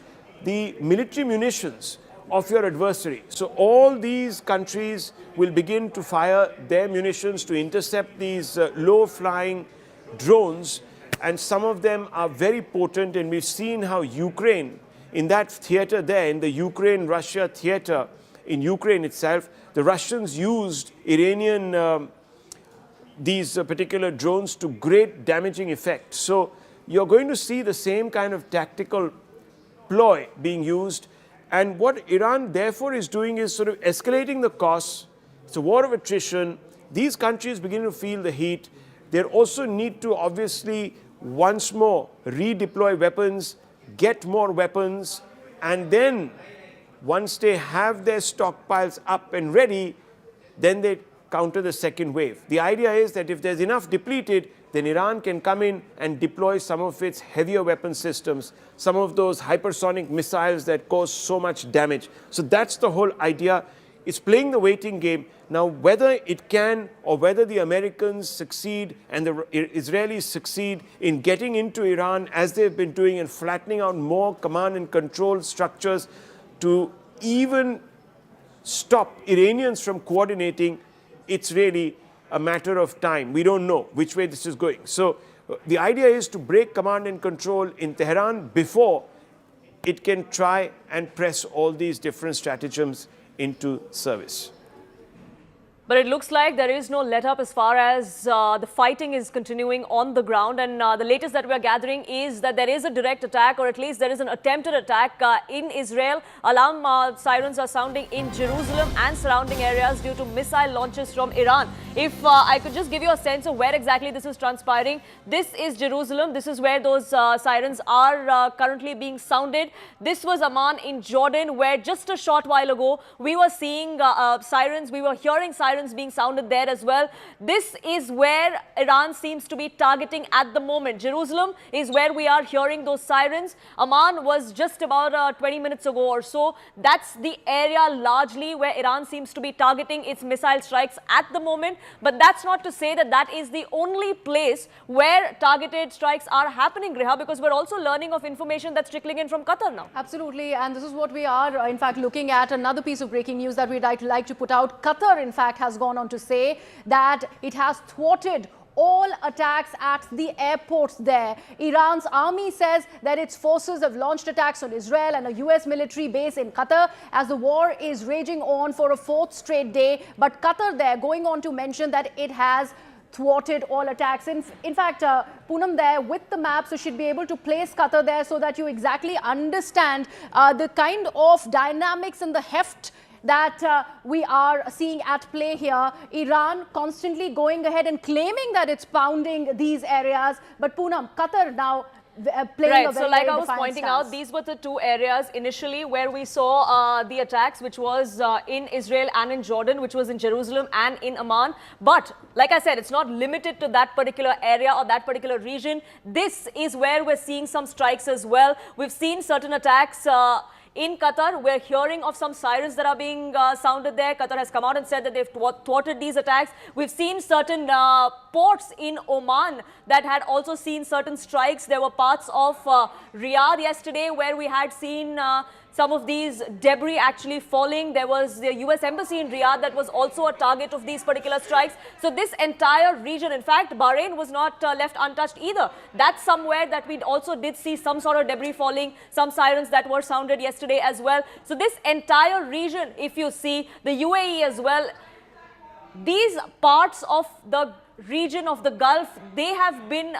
the military munitions of your adversary. So all these countries will begin to fire their munitions to intercept these low-flying drones, and some of them are very potent, and we've seen how Ukraine, in that theater there, in the Ukraine-Russia theater, in Ukraine itself, the Russians used Iranian, these particular drones to great damaging effect. So you're going to see the same kind of tactical ploy being used. And what Iran therefore is doing is sort of escalating the costs. It's a war of attrition. These countries begin to feel the heat. They also need to obviously once more redeploy weapons, get more weapons, and then once they have their stockpiles up and ready, then they counter the second wave. The idea is that if there's enough depleted, then Iran can come in and deploy some of its heavier weapon systems, some of those hypersonic missiles that cause so much damage. So that's the whole idea. It's playing the waiting game. Now, whether it can or whether the Americans succeed and the Israelis succeed in getting into Iran as they've been doing and flattening out more command and control structures to even stop Iranians from coordinating, it's really a matter of time. We don't know which way this is going. So the idea is to break command and control in Tehran before it can try and press all these different stratagems into service. But it looks like there is no let-up as far as the fighting is continuing on the ground. And the latest that we are gathering is that there is a direct attack, or at least there is an attempted attack in Israel. Alarm sirens are sounding in Jerusalem and surrounding areas due to missile launches from Iran. If I could just give you a sense of where exactly this is transpiring. This is Jerusalem. This is where those sirens are currently being sounded. This was Amman in Jordan, where just a short while ago we were seeing sirens, we were hearing sirens being sounded there as well. This is where Iran seems to be targeting at the moment. Jerusalem is where we are hearing those sirens. Amman was just about 20 minutes ago or so. That's the area largely where Iran seems to be targeting its missile strikes at the moment. But that's not to say that that is the only place where targeted strikes are happening, Griha, because we're also learning of information that's trickling in from Qatar now. Absolutely, and this is what we are in fact looking at. Another piece of breaking news that we'd like to put out. Qatar in fact has gone on to say that it has thwarted all attacks at the airports there. Iran's army says that its forces have launched attacks on Israel and a US military base in Qatar as the war is raging on for a fourth straight day. But Qatar there going on to mention that it has thwarted all attacks. In fact, Poonam there with the map, so she'd be able to place Qatar there so that you exactly understand the kind of dynamics and the heft that we are seeing at play here. Iran constantly going ahead and claiming that it's pounding these areas. But Poonam, Qatar now playing right. a very, So like very I was defiant pointing stance. out, these were the two areas initially where we saw the attacks, which was in Israel and in Jordan, which was in Jerusalem and in Amman. But like I said, it's not limited to that particular area or that particular region. This is where we're seeing some strikes as well. We've seen certain attacks in Qatar. We're hearing of some sirens that are being sounded there. Qatar has come out and said that they've thwarted these attacks. We've seen certain ports in Oman that had also seen certain strikes. There were parts of Riyadh yesterday where we had seen some of these debris actually falling. There was the US Embassy in Riyadh that was also a target of these particular strikes. So this entire region, in fact, Bahrain was not left untouched either. That's somewhere that we also did see some sort of debris falling, some sirens that were sounded yesterday as well. So this entire region, if you see, the UAE as well, these parts of the region of the Gulf, they have been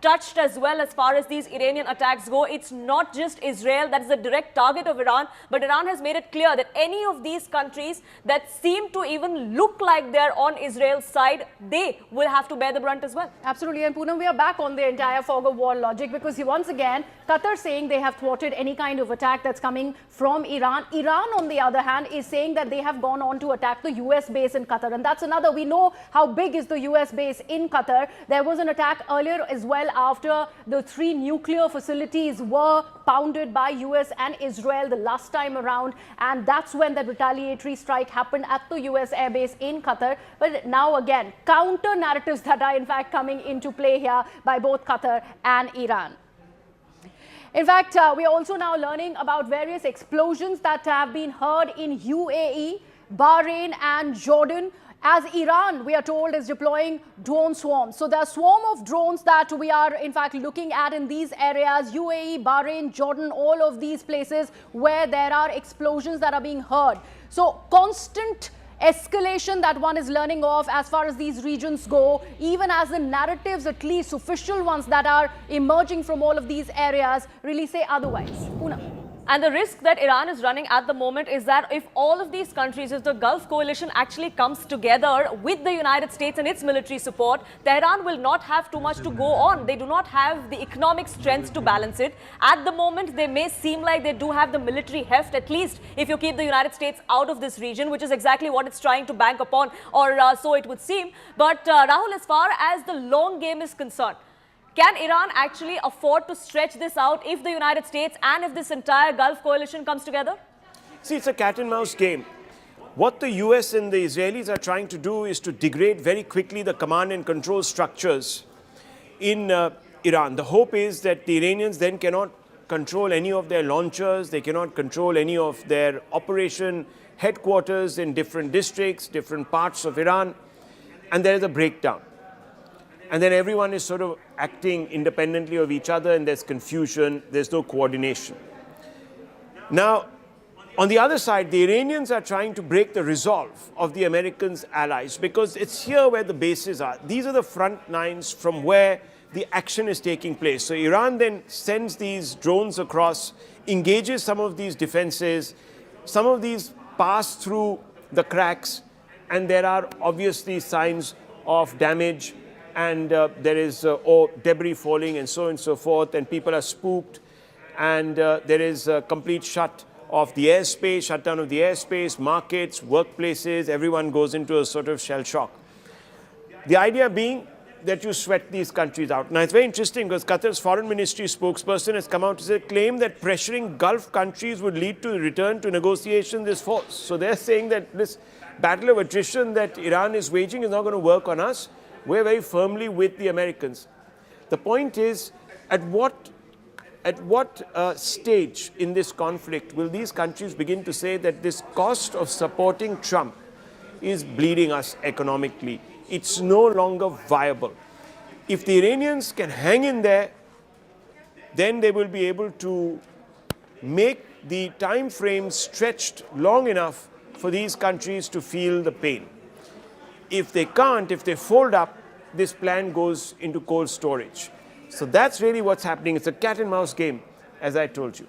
touched as well as far as these Iranian attacks go. It's not just Israel that is a direct target of Iran, but Iran has made it clear that any of these countries that seem to even look like they're on Israel's side, they will have to bear the brunt as well. Absolutely. And Poonam, we are back on the entire fog of war logic, because once again, Qatar saying they have thwarted any kind of attack that's coming from Iran. Iran, on the other hand, is saying that they have gone on to attack the US base in Qatar. And that's another, we know how big is the US base in Qatar. There was an attack earlier as well after the 3 nuclear facilities were pounded by US and Israel the last time around. And that's when the retaliatory strike happened at the US airbase in Qatar. But now again, counter narratives that are in fact coming into play here by both Qatar and Iran. In fact, we are also now learning about various explosions that have been heard in UAE, Bahrain and Jordan, as Iran, we are told, is deploying drone swarms. So there are a swarm of drones that we are in fact looking at in these areas, UAE, Bahrain, Jordan, all of these places where there are explosions that are being heard. So constant escalation that one is learning of as far as these regions go, even as the narratives, at least official ones that are emerging from all of these areas, really say otherwise. Poonam. And the risk that Iran is running at the moment is that if all of these countries, if the Gulf coalition actually comes together with the United States and its military support, Tehran will not have too much to go on. They do not have the economic strength to balance it. At the moment, they may seem like they do have the military heft, at least if you keep the United States out of this region, which is exactly what it's trying to bank upon, or so it would seem. But Rahul, as far as the long game is concerned, can Iran actually afford to stretch this out if the United States and if this entire Gulf coalition comes together? See, it's a cat and mouse game. What the US and the Israelis are trying to do is to degrade very quickly the command and control structures in Iran. The hope is that the Iranians then cannot control any of their launchers, they cannot control any of their operation headquarters in different districts, different parts of Iran, and there is a breakdown. And then everyone is sort of acting independently of each other, and there's confusion, there's no coordination. Now, on the other side, the Iranians are trying to break the resolve of the Americans' allies, because it's here where the bases are. These are the front lines from where the action is taking place. So Iran then sends these drones across, engages some of these defenses, some of these pass through the cracks, and there are obviously signs of damage, and there is debris falling and so on and so forth, and people are spooked, and there is a complete shutdown of the airspace, markets, workplaces, everyone goes into a sort of shell shock. The idea being that you sweat these countries out. Now, it's very interesting because Qatar's foreign ministry spokesperson has come out to say, claim that pressuring Gulf countries would lead to a return to negotiations is false. So they're saying that this battle of attrition that Iran is waging is not going to work on us. We're very firmly with the Americans. The point is, at what stage in this conflict will these countries begin to say that this cost of supporting Trump is bleeding us economically? It's no longer viable. If the Iranians can hang in there, then they will be able to make the time frame stretched long enough for these countries to feel the pain. If they can't, if they fold up, this plan goes into cold storage. So that's really what's happening. It's a cat and mouse game, as I told you.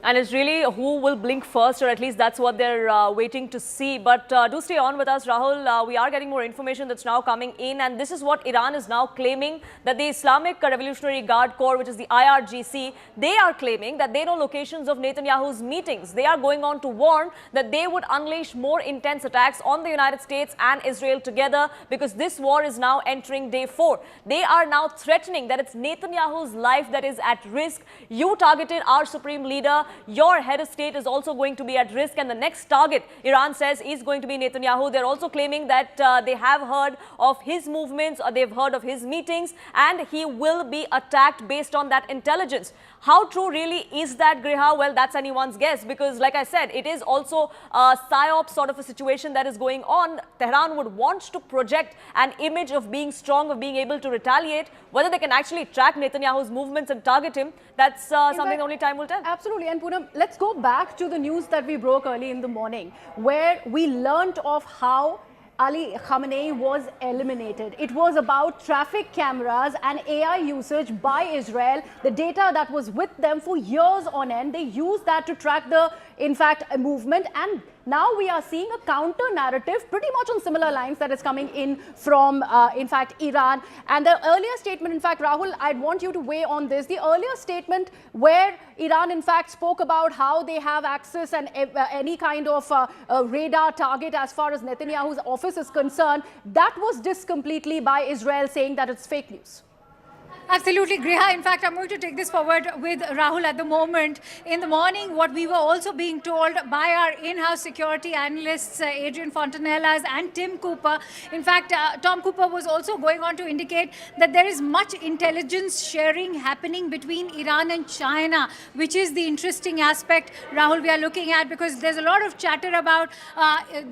And it's really who will blink first, or at least that's what they're waiting to see. But do stay on with us, Rahul. We are getting more information that's now coming in. And this is what Iran is now claiming, that the Islamic Revolutionary Guard Corps, which is the IRGC, they are claiming that they know locations of Netanyahu's meetings. They are going on to warn that they would unleash more intense attacks on the United States and Israel together, because this war is now entering day 4. They are now threatening that it's Netanyahu's life that is at risk. You targeted our supreme leader. Your head of state is also going to be at risk, and the next target, Iran says, is going to be Netanyahu. They're also claiming that they have heard of his movements, or they've heard of his meetings, and he will be attacked based on that intelligence. How true really is that, Griha? Well, that's anyone's guess, because like I said, it is also a psyop sort of a situation that is going on. Tehran would want to project an image of being strong, of being able to retaliate. Whether they can actually track Netanyahu's movements and target him, that's something only time will tell. Absolutely. And Poonam, let's go back to the news that we broke early in the morning, where we learnt of how Ali Khamenei was eliminated. It was about traffic cameras and AI usage by Israel. The data that was with them for years on end, they used that to track the, in fact, movement. And now we are seeing a counter narrative pretty much on similar lines that is coming in from, in fact, Iran. And the earlier statement, in fact, Rahul, I'd want you to weigh on this. The earlier statement where Iran, in fact, spoke about how they have access and any kind of radar target as far as Netanyahu's office is concerned, that was dissed completely by Israel, saying that it's fake news. Absolutely, Griha. In fact, I'm going to take this forward with Rahul at the moment. In the morning, what we were also being told by our in-house security analysts, Adrian Fontanellas and Tim Cooper. In fact, Tom Cooper was also going on to indicate that there is much intelligence sharing happening between Iran and China, which is the interesting aspect, Rahul, we are looking at, because there's a lot of chatter about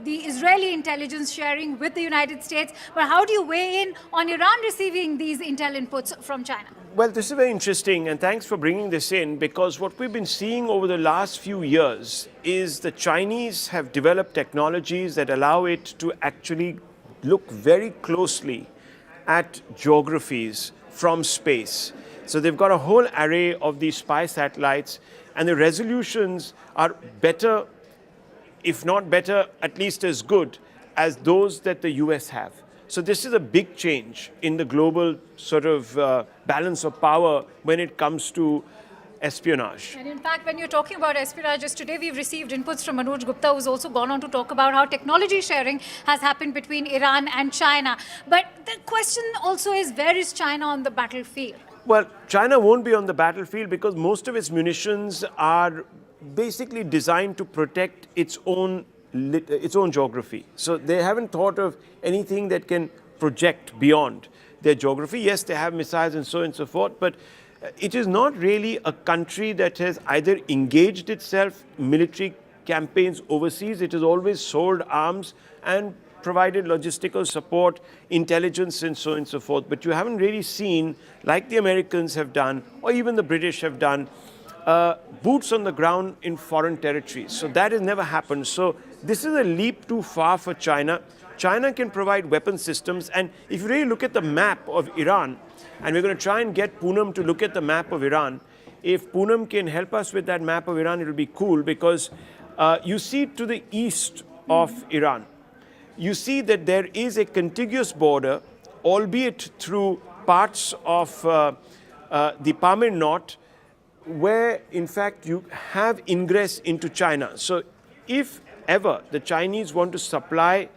the Israeli intelligence sharing with the United States. But how do you weigh in on Iran receiving these intel inputs from China? Well, this is very interesting, and thanks for bringing this in, because what we've been seeing over the last few years is the Chinese have developed technologies that allow it to actually look very closely at geographies from space. So they've got a whole array of these spy satellites, and the resolutions are better, if not better, at least as good as those that the US have. So this is a big change in the global sort of balance of power when it comes to espionage. And in fact, when you're talking about espionage, just today we've received inputs from Manoj Gupta, who's also gone on to talk about how technology sharing has happened between Iran and China. But the question also is, where is China on the battlefield? Well, China won't be on the battlefield because most of its munitions are basically designed to protect its own geography. So they haven't thought of anything that can project beyond their geography. Yes, they have missiles and so on and so forth, but it is not really a country that has either engaged itself military campaigns overseas. It has always sold arms and provided logistical support, intelligence and so on and so forth. But you haven't really seen, like the Americans have done, or even the British have done, boots on the ground in foreign territories. So that has never happened. So this is a leap too far for China. China can provide weapon systems. And if you really look at the map of Iran, and we're going to try and get Poonam to look at the map of Iran, if Poonam can help us with that map of Iran, it will be cool, because you see to the east of Iran, you see that there is a contiguous border, albeit through parts of the Pamir Knot, where in fact you have ingress into China. So if ever the Chinese want to supply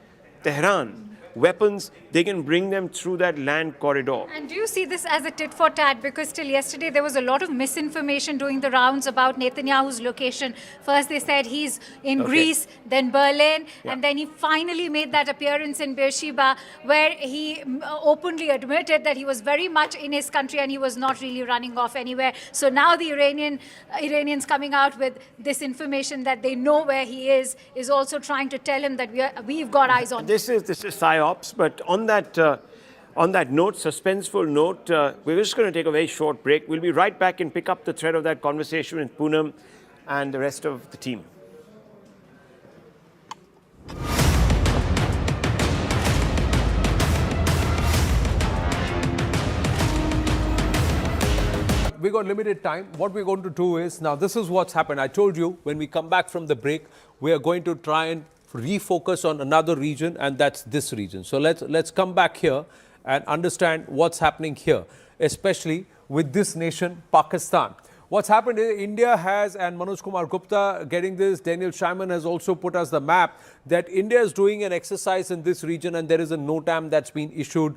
Tehran weapons, they can bring them through that land corridor. And do you see this as a tit for tat? Because till yesterday there was a lot of misinformation doing the rounds about Netanyahu's location. First they said he's in Greece, then Berlin, and then he finally made that appearance in Beersheba, where he openly admitted that he was very much in his country and he was not really running off anywhere. So now the Iranians coming out with this information that they know where he is also trying to tell him that we've got eyes on him. This is psyops. But on that note, suspenseful note, we're just going to take a very short break. We'll be right back and pick up the thread of that conversation with Poonam and the rest of the team. we got limited time. What we're going to do is, now this is what's happened. I told you when we come back from the break, we are going to try and refocus on another region, and that's this region. So let's come back here and understand what's happening here, especially with this nation, Pakistan. What's happened is India has, and Manoj Kumar Gupta getting this, Daniel Scheinman has also put us the map, that India is doing an exercise in this region, and there is a NOTAM that's been issued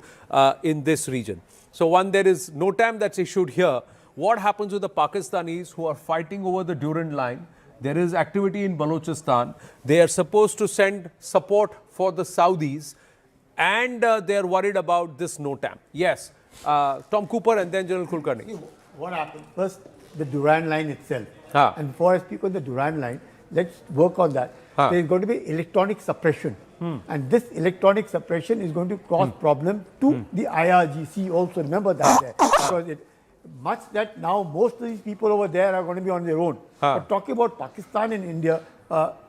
in this region. So there is NOTAM that's issued here. What happens with the Pakistanis who are fighting over the Durand line? There is activity in Balochistan. They are supposed to send support for the Saudis, and they are worried about this NOTAM. Yes, Tom Cooper and then General Kulkarni. What happened? First, the Durand line itself. And before I speak on the Durand line, let's work on that. There is going to be electronic suppression. And this electronic suppression is going to cause problem to the IRGC also. Remember that. Because much that now most of these people over there are going to be on their own. But talking about Pakistan and India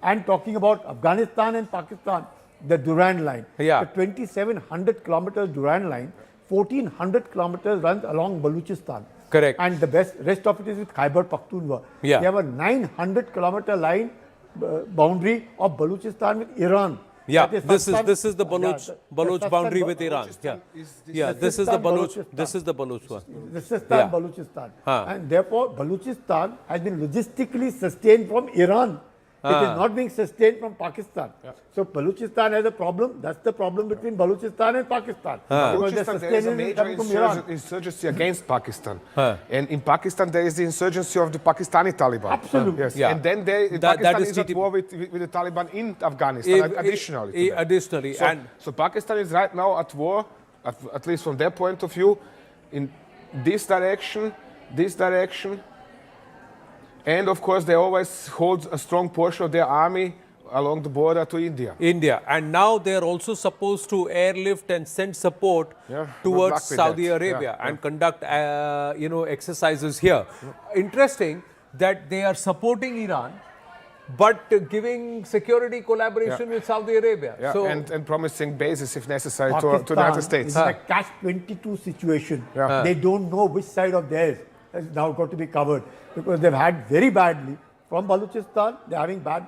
and talking about Afghanistan and Pakistan, the Durand line, the 2,700 kilometers Durand line, 1,400 kilometers runs along Balochistan. Correct. And the rest of it is with Khyber Pakhtunkhwa. They have a 900 kilometer line boundary of Balochistan with Iran. Yeah, this is the Baloch boundary with Iran. This is the Baloch one. This is Balochistan. And therefore, Balochistan has been logistically sustained from Iran. It is not being sustained from Pakistan. So Balochistan has a problem. That's the problem between Balochistan and Pakistan. Balochistan, there is a major insurgency against Pakistan. And in Pakistan, there is the insurgency of the Pakistani Taliban. Absolutely. Yes. And then Pakistan is at war with the Taliban in Afghanistan, additionally. So Pakistan is right now at war, at least from their point of view, in this direction, and of course, they always hold a strong portion of their army along the border to India. And now they are also supposed to airlift and send support towards Saudi Arabia and conduct, exercises here. Interesting that they are supporting Iran, but giving security collaboration with Saudi Arabia. So, and promising bases if necessary to the United States. It's a catch-22 situation. They don't know which side of theirs has now got to be covered, because they've had very badly from Balochistan. They're having bad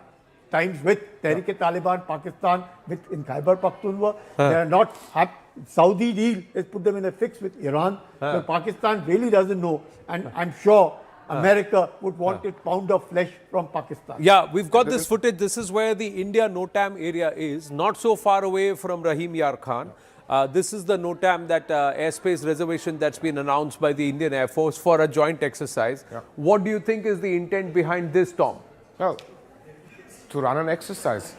times with Tehrik-e-Taliban, Pakistan, in Khyber Pakhtunkhwa. They are not happy. Saudi deal has put them in a fix with Iran. So Pakistan really doesn't know, and I'm sure America would want a pound of flesh from Pakistan. Yeah, we've got this footage. This is where the India NOTAM area is, not so far away from Rahim Yar Khan. This is the NOTAM, that airspace reservation that's been announced by the Indian Air Force for a joint exercise. What do you think is the intent behind this, Tom? Well, to run an exercise.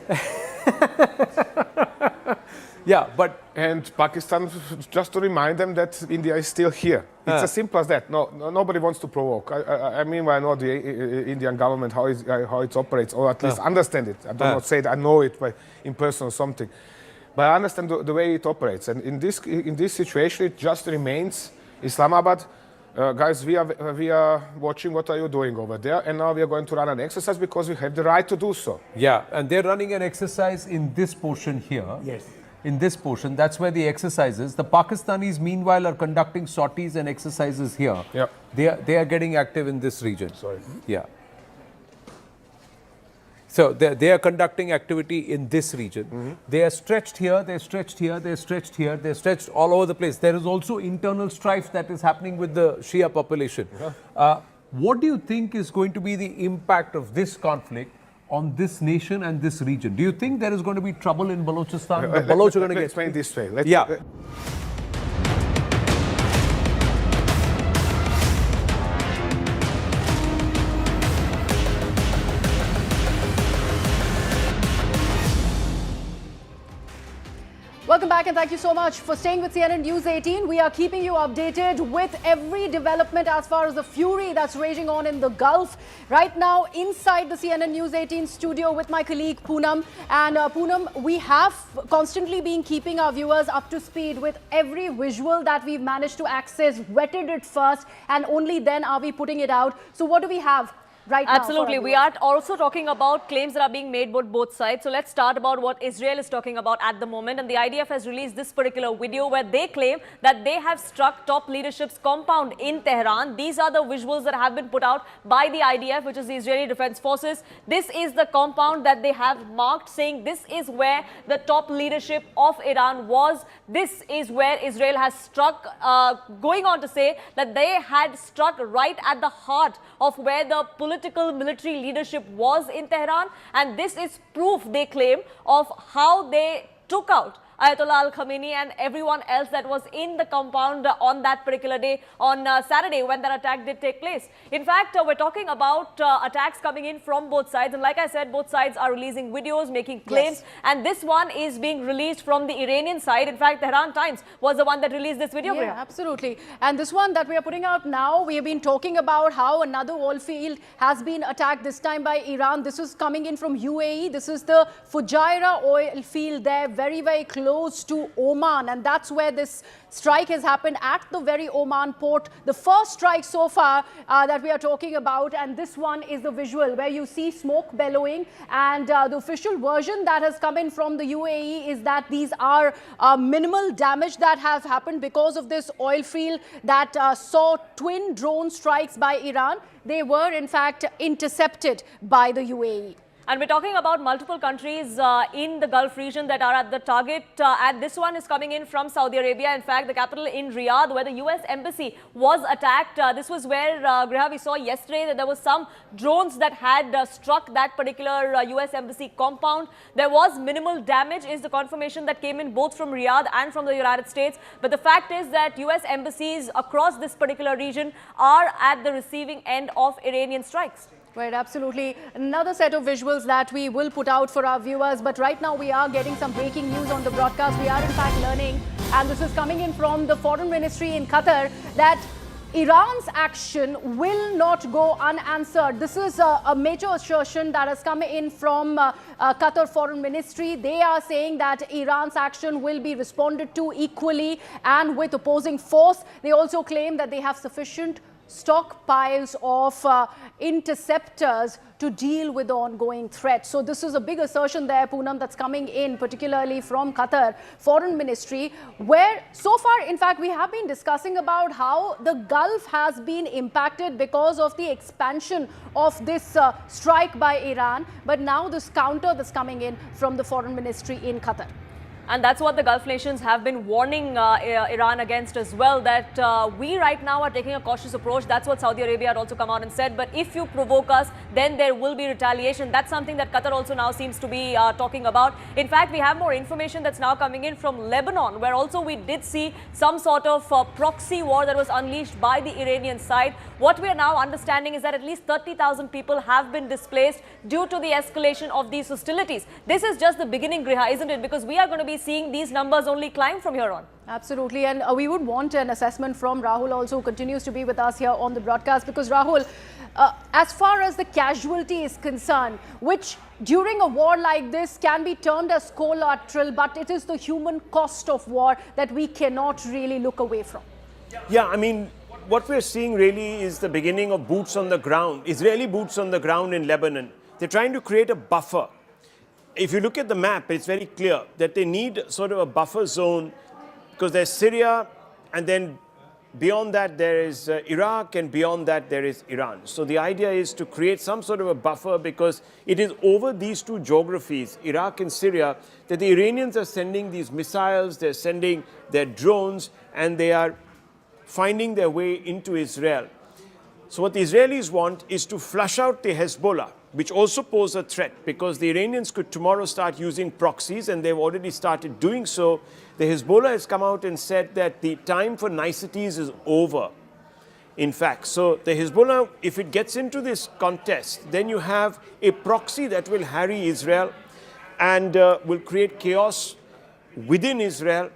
And Pakistan, just to remind them that India is still here. It's as simple as that. Nobody wants to provoke. I mean, I know the Indian government, how it operates, or at least understand it. I do not say that I know it in person or something. But I understand the way it operates. And in this situation, it just remains Islamabad. Guys, we are watching what are you doing over there. And now we are going to run an exercise because we have the right to do so. Yeah, and they're running an exercise in this portion here. Yes. In this portion, that's where the exercise is. The Pakistanis, meanwhile, are conducting sorties and exercises here. Yeah. They are getting active in this region. Yeah. So they are conducting activity in this region. They are stretched here, they're stretched here, they're stretched here, they're stretched all over the place. There is also internal strife that is happening with the Shia population. What do you think is going to be the impact of this conflict on this nation and this region? Do you think there is going to be trouble in Balochistan? The Baloch are going to get... explain this way. Welcome back, and thank you so much for staying with CNN News 18. We are keeping you updated with every development as far as the fury that's raging on in the Gulf. Right now, inside the CNN News 18 studio with my colleague Poonam. And Poonam, we have constantly been keeping our viewers up to speed with every visual that we've managed to access, vetted it first, and only then are we putting it out. So what do we have? right now. Absolutely. We are also talking about claims that are being made by both sides. So let's start about what Israel is talking about at the moment. And the IDF has released this particular video where they claim that they have struck top leadership's compound in Tehran. These are the visuals that have been put out by the IDF, which is the Israeli Defense Forces. This is the compound that they have marked, saying this is where the top leadership of Iran was. This is where Israel has struck, going on to say that they had struck right at the heart of where the political military leadership was in Tehran. And this is proof, they claim, of how they took out Ayatollah Al-Khamenei and everyone else that was in the compound on that particular day, on Saturday, when that attack did take place. In fact, we're talking about attacks coming in from both sides. And like I said, both sides are releasing videos, making claims. Yes. And this one is being released from the Iranian side. In fact, Tehran Times was the one that released this video. Yeah, absolutely. And this one that we are putting out now, we have been talking about how another oil field has been attacked, this time by Iran. This is coming in from UAE. This is the Fujairah oil field there, very, very close to Oman, and that's where this strike has happened, at the very Oman port. The first strike so far that we are talking about, and this one is the visual where you see smoke bellowing, and the official version that has come in from the UAE is that these are minimal damage that have happened because of this oil field that saw twin drone strikes by Iran. They were in fact intercepted by the UAE. And we're talking about multiple countries in the Gulf region that are at the target. And this one is coming in from Saudi Arabia. In fact, the capital in Riyadh, where the US embassy was attacked. This was where, Griha, we saw yesterday that there was some drones that had struck that particular US embassy compound. There was minimal damage, is the confirmation that came in both from Riyadh and from the United States. But the fact is that US embassies across this particular region are at the receiving end of Iranian strikes. Right, absolutely. Another set of visuals that we will put out for our viewers. But right now we are getting some breaking news on the broadcast. We are in fact learning, and this is coming in from the Foreign Ministry in Qatar, that Iran's action will not go unanswered. This is a major assertion that has come in from Qatar Foreign Ministry. They are saying that Iran's action will be responded to equally and with opposing force. They also claim that they have sufficient stockpiles of interceptors to deal with the ongoing threat. So this is a big assertion there, Poonam, that's coming in, particularly from Qatar Foreign Ministry, where so far, in fact, we have been discussing about how the Gulf has been impacted because of the expansion of this strike by Iran. But now this counter that's coming in from the Foreign Ministry in Qatar. And that's what the Gulf nations have been warning Iran against as well, that we right now are taking a cautious approach. That's what Saudi Arabia had also come out and said. But if you provoke us, then there will be retaliation. That's something that Qatar also now seems to be talking about. In fact, we have more information that's now coming in from Lebanon, where also we did see some sort of proxy war that was unleashed by the Iranian side. What we are now understanding is that at least 30,000 people have been displaced due to the escalation of these hostilities. This is just the beginning, Griha, isn't it? Because we are going to be seeing these numbers only climb from here on. Absolutely. And we would want an assessment from Rahul also, who continues to be with us here on the broadcast. Because Rahul, as far as the casualty is concerned, which during a war like this can be termed as collateral, but it is the human cost of war that we cannot really look away from. Yeah, I mean, what we're seeing really is the beginning of boots on the ground, Israeli boots on the ground in Lebanon. They're trying to create a buffer. If you look at the map, it's very clear that they need sort of a buffer zone, because there's Syria, and then beyond that there is Iraq, and beyond that there is Iran. So the idea is to create some sort of a buffer, because it is over these two geographies, Iraq and Syria, that the Iranians are sending these missiles, they're sending their drones, and they are finding their way into Israel. So what the Israelis want is to flush out the Hezbollah, which also pose a threat, because the Iranians could tomorrow start using proxies, and they've already started doing so. The Hezbollah has come out and said that the time for niceties is over, in fact. So the Hezbollah, if it gets into this contest, then you have a proxy that will harry Israel and will create chaos within Israel.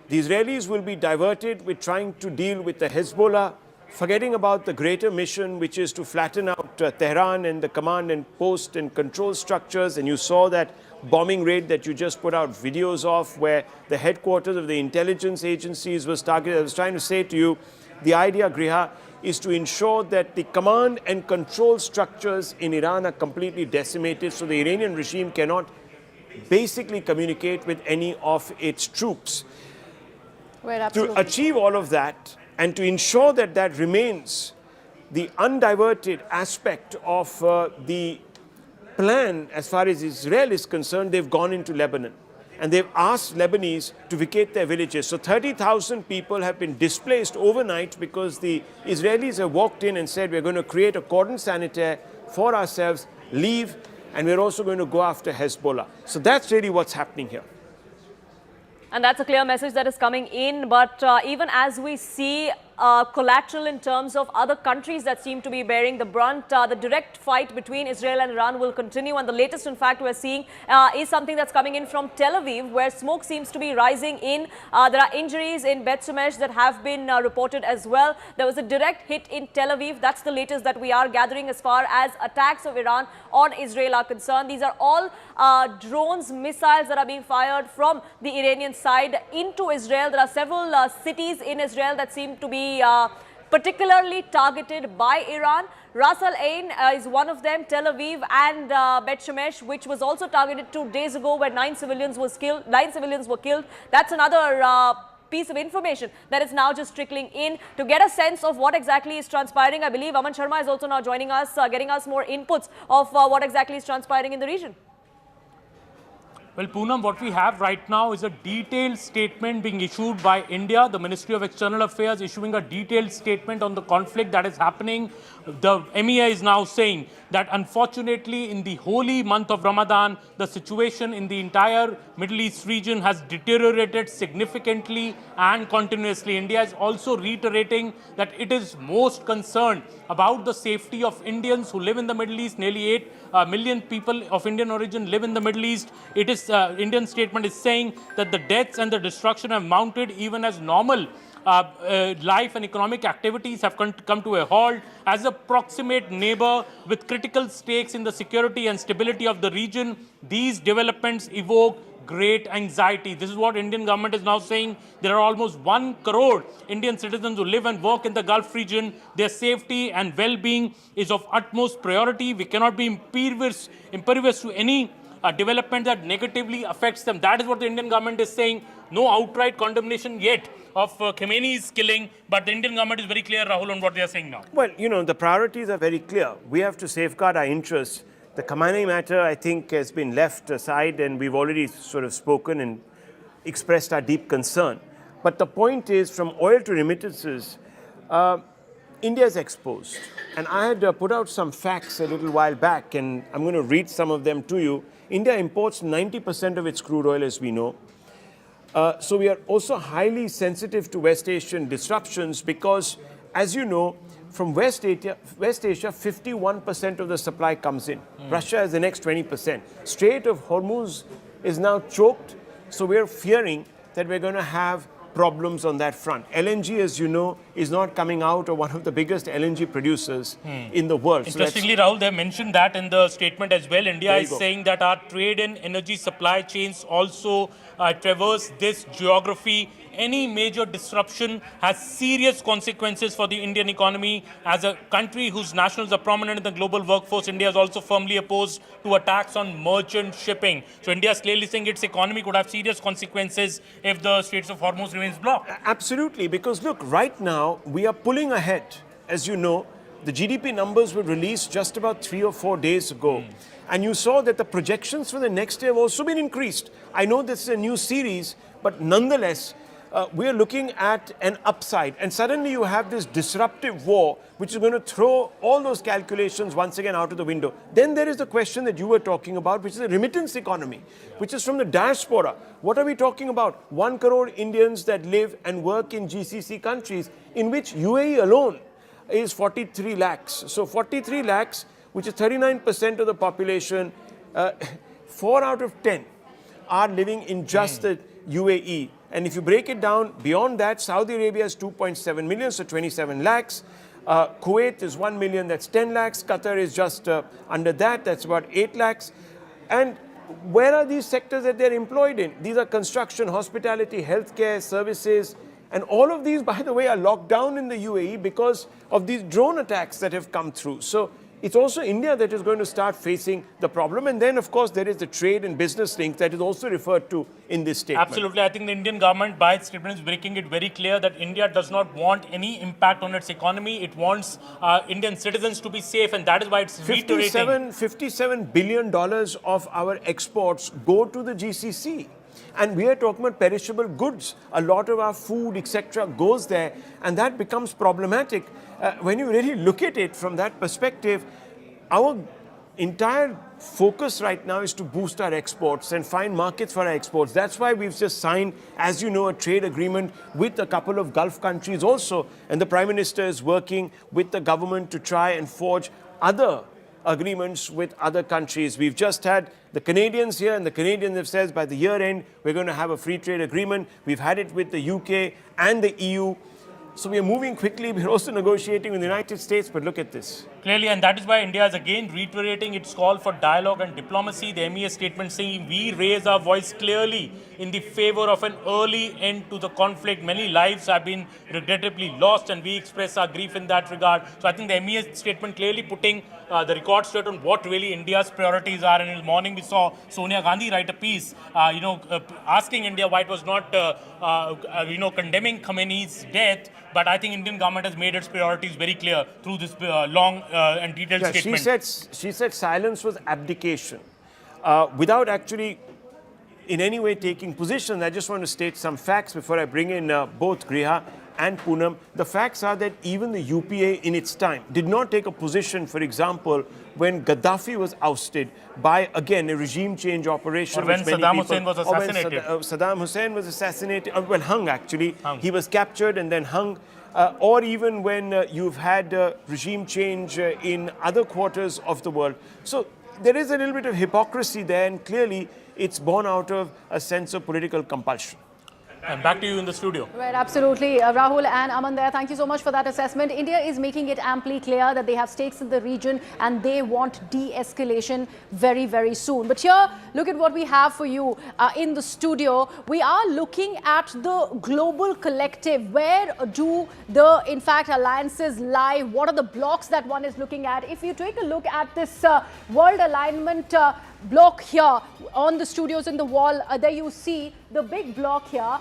The Israelis will be diverted with trying to deal with the Hezbollah, forgetting about the greater mission, which is to flatten out Tehran and the command and post and control structures. And you saw that bombing raid that you just put out videos of, where the headquarters of the intelligence agencies was targeted. I was trying to say to you, the idea, Griha, is to ensure that the command and control structures in Iran are completely decimated, so the Iranian regime cannot basically communicate with any of its troops. To achieve all of that and to ensure that that remains the undiverted aspect of the plan as far as Israel is concerned, they've gone into Lebanon. And they've asked Lebanese to vacate their villages. So 30,000 people have been displaced overnight because the Israelis have walked in and said, we're going to create a cordon sanitaire for ourselves, leave, and we're also going to go after Hezbollah. So that's really what's happening here. And that's a clear message that is coming in. But even as we see collateral in terms of other countries that seem to be bearing the brunt, the direct fight between Israel and Iran will continue. And the latest, in fact, we're seeing is something that's coming in from Tel Aviv, where smoke seems to be rising in. There are injuries in Bet Shemesh that have been reported as well. There was a direct hit in Tel Aviv. That's the latest that we are gathering as far as attacks of Iran on Israel are concerned. These are all drones, missiles that are being fired from the Iranian side into Israel. There are several cities in Israel that seem to be particularly targeted by Iran. Ras Al Ain is one of them, Tel Aviv and Bet Shemesh, which was also targeted 2 days ago, where 9 civilians were killed. That's another piece of information that is now just trickling in. To get a sense of what exactly is transpiring, I believe Aman Sharma is also now joining us, getting us more inputs of what exactly is transpiring in the region. Well, Poonam, what we have right now is a detailed statement being issued by India, the Ministry of External Affairs issuing a detailed statement on the conflict that is happening. The MEA is now saying that unfortunately in the holy month of Ramadan, the situation in the entire Middle East region has deteriorated significantly and continuously. India is also reiterating that it is most concerned about the safety of Indians who live in the Middle East. Nearly 8 million people of Indian origin live in the Middle East. It is Indian statement is saying that the deaths and the destruction have mounted even as normal life and economic activities have come to a halt. As a proximate neighbor with critical stakes in the security and stability of the region, these developments evoke great anxiety. This is what Indian government is now saying. There are almost 1 crore Indian citizens who live and work in the Gulf region. Their safety and well-being is of utmost priority. We cannot be impervious to any development that negatively affects them. That is what the Indian government is saying. No outright condemnation yet of Khamenei's killing, but the Indian government is very clear, Rahul, on what they are saying now. Well, you know, the priorities are very clear. We have to safeguard our interests. The Khamenei matter, I think, has been left aside, and we've already sort of spoken and expressed our deep concern. But the point is, from oil to remittances, India is exposed. And I had put out some facts a little while back, and I'm going to read some of them to you. India imports 90% of its crude oil, as we know. So we are also highly sensitive to West Asian disruptions because, as you know, from West Asia, 51% of the supply comes in. Russia has the next 20%. Strait of Hormuz is now choked, so we're fearing that we're going to have problems on that front. LNG, as you know, is not coming out of one of the biggest LNG producers in the world. Interestingly, Rahul, they mentioned that in the statement as well. India is saying that our trade and energy supply chains also traverse this geography. Any major disruption has serious consequences for the Indian economy. As a country whose nationals are prominent in the global workforce, India is also firmly opposed to attacks on merchant shipping. So India is clearly saying its economy could have serious consequences if the Straits of Hormuz remains blocked. Absolutely, because look, right now we are pulling ahead. As you know, the GDP numbers were released just about 3 or 4 days ago. And you saw that the projections for the next year have also been increased. I know this is a new series, but nonetheless, we're looking at an upside. And suddenly you have this disruptive war, which is going to throw all those calculations once again out of the window. Then there is the question that you were talking about, which is the remittance economy, which is from the diaspora. What are we talking about? 1 crore Indians that live and work in GCC countries, in which UAE alone is 43 lakhs. So 43 lakhs, which is 39% of the population, 4 out of 10 are living in just the UAE. And if you break it down beyond that, Saudi Arabia is 2.7 million, so 27 lakhs. Kuwait is 1 million, that's 10 lakhs. Qatar is just under that, that's about 8 lakhs. And where are these sectors that they're employed in? These are construction, hospitality, healthcare, services, And all of these, by the way, are locked down in the UAE because of these drone attacks that have come through. So it's also India that is going to start facing the problem. And then, of course, there is the trade and business link that is also referred to in this statement. Absolutely. I think the Indian government, by its statement, is making it very clear that India does not want any impact on its economy. It wants Indian citizens to be safe, and that is why it's reiterating. $57 billion of our exports go to the GCC. And we are talking about perishable goods. A lot of our food, etc., goes there, and that becomes problematic. When you really look at it from that perspective, our entire focus right now is to boost our exports and find markets for our exports. That's why we've just signed, as you know, a trade agreement with a couple of Gulf countries also. And the Prime Minister is working with the government to try and forge other agreements with other countries. We've just had the Canadians here, and the Canadians have said by the year end, we're going to have a free trade agreement. We've had it with the UK and the EU. So we are moving quickly. We're also negotiating with the United States, but look at this. Clearly, and that is why India is again reiterating its call for dialogue and diplomacy. The MEA statement saying we raise our voice clearly in the favor of an early end to the conflict. Many lives have been regrettably lost, and we express our grief in that regard. So I think the MEA statement clearly putting the record straight on what really India's priorities are. And in the morning, we saw Sonia Gandhi write a piece, asking India why it was not, condemning Khamenei's death. But I think Indian government has made its priorities very clear through this long and detailed statement. She said silence was abdication. Without actually in any way taking position, I just want to state some facts before I bring in both Griha and Poonam. The facts are that even the UPA in its time did not take a position, for example, when Gaddafi was ousted by, again, a regime change operation. Or when Saddam Hussein was assassinated. Saddam Hussein was assassinated, hung actually. He was captured and then hung. Or even when you've had regime change in other quarters of the world. So there is a little bit of hypocrisy there, and clearly it's born out of a sense of political compulsion. And back to you in the studio. Right, absolutely. Rahul and Aman there, thank you so much for that assessment. India is making it amply clear that they have stakes in the region and they want de-escalation very, very soon. But here, look at what we have for you in the studio. We are looking at the global collective. Where do the, in fact, alliances lie? What are the blocks that one is looking at? If you take a look at this world alignment block here on the studios in the wall, there you see the big block here,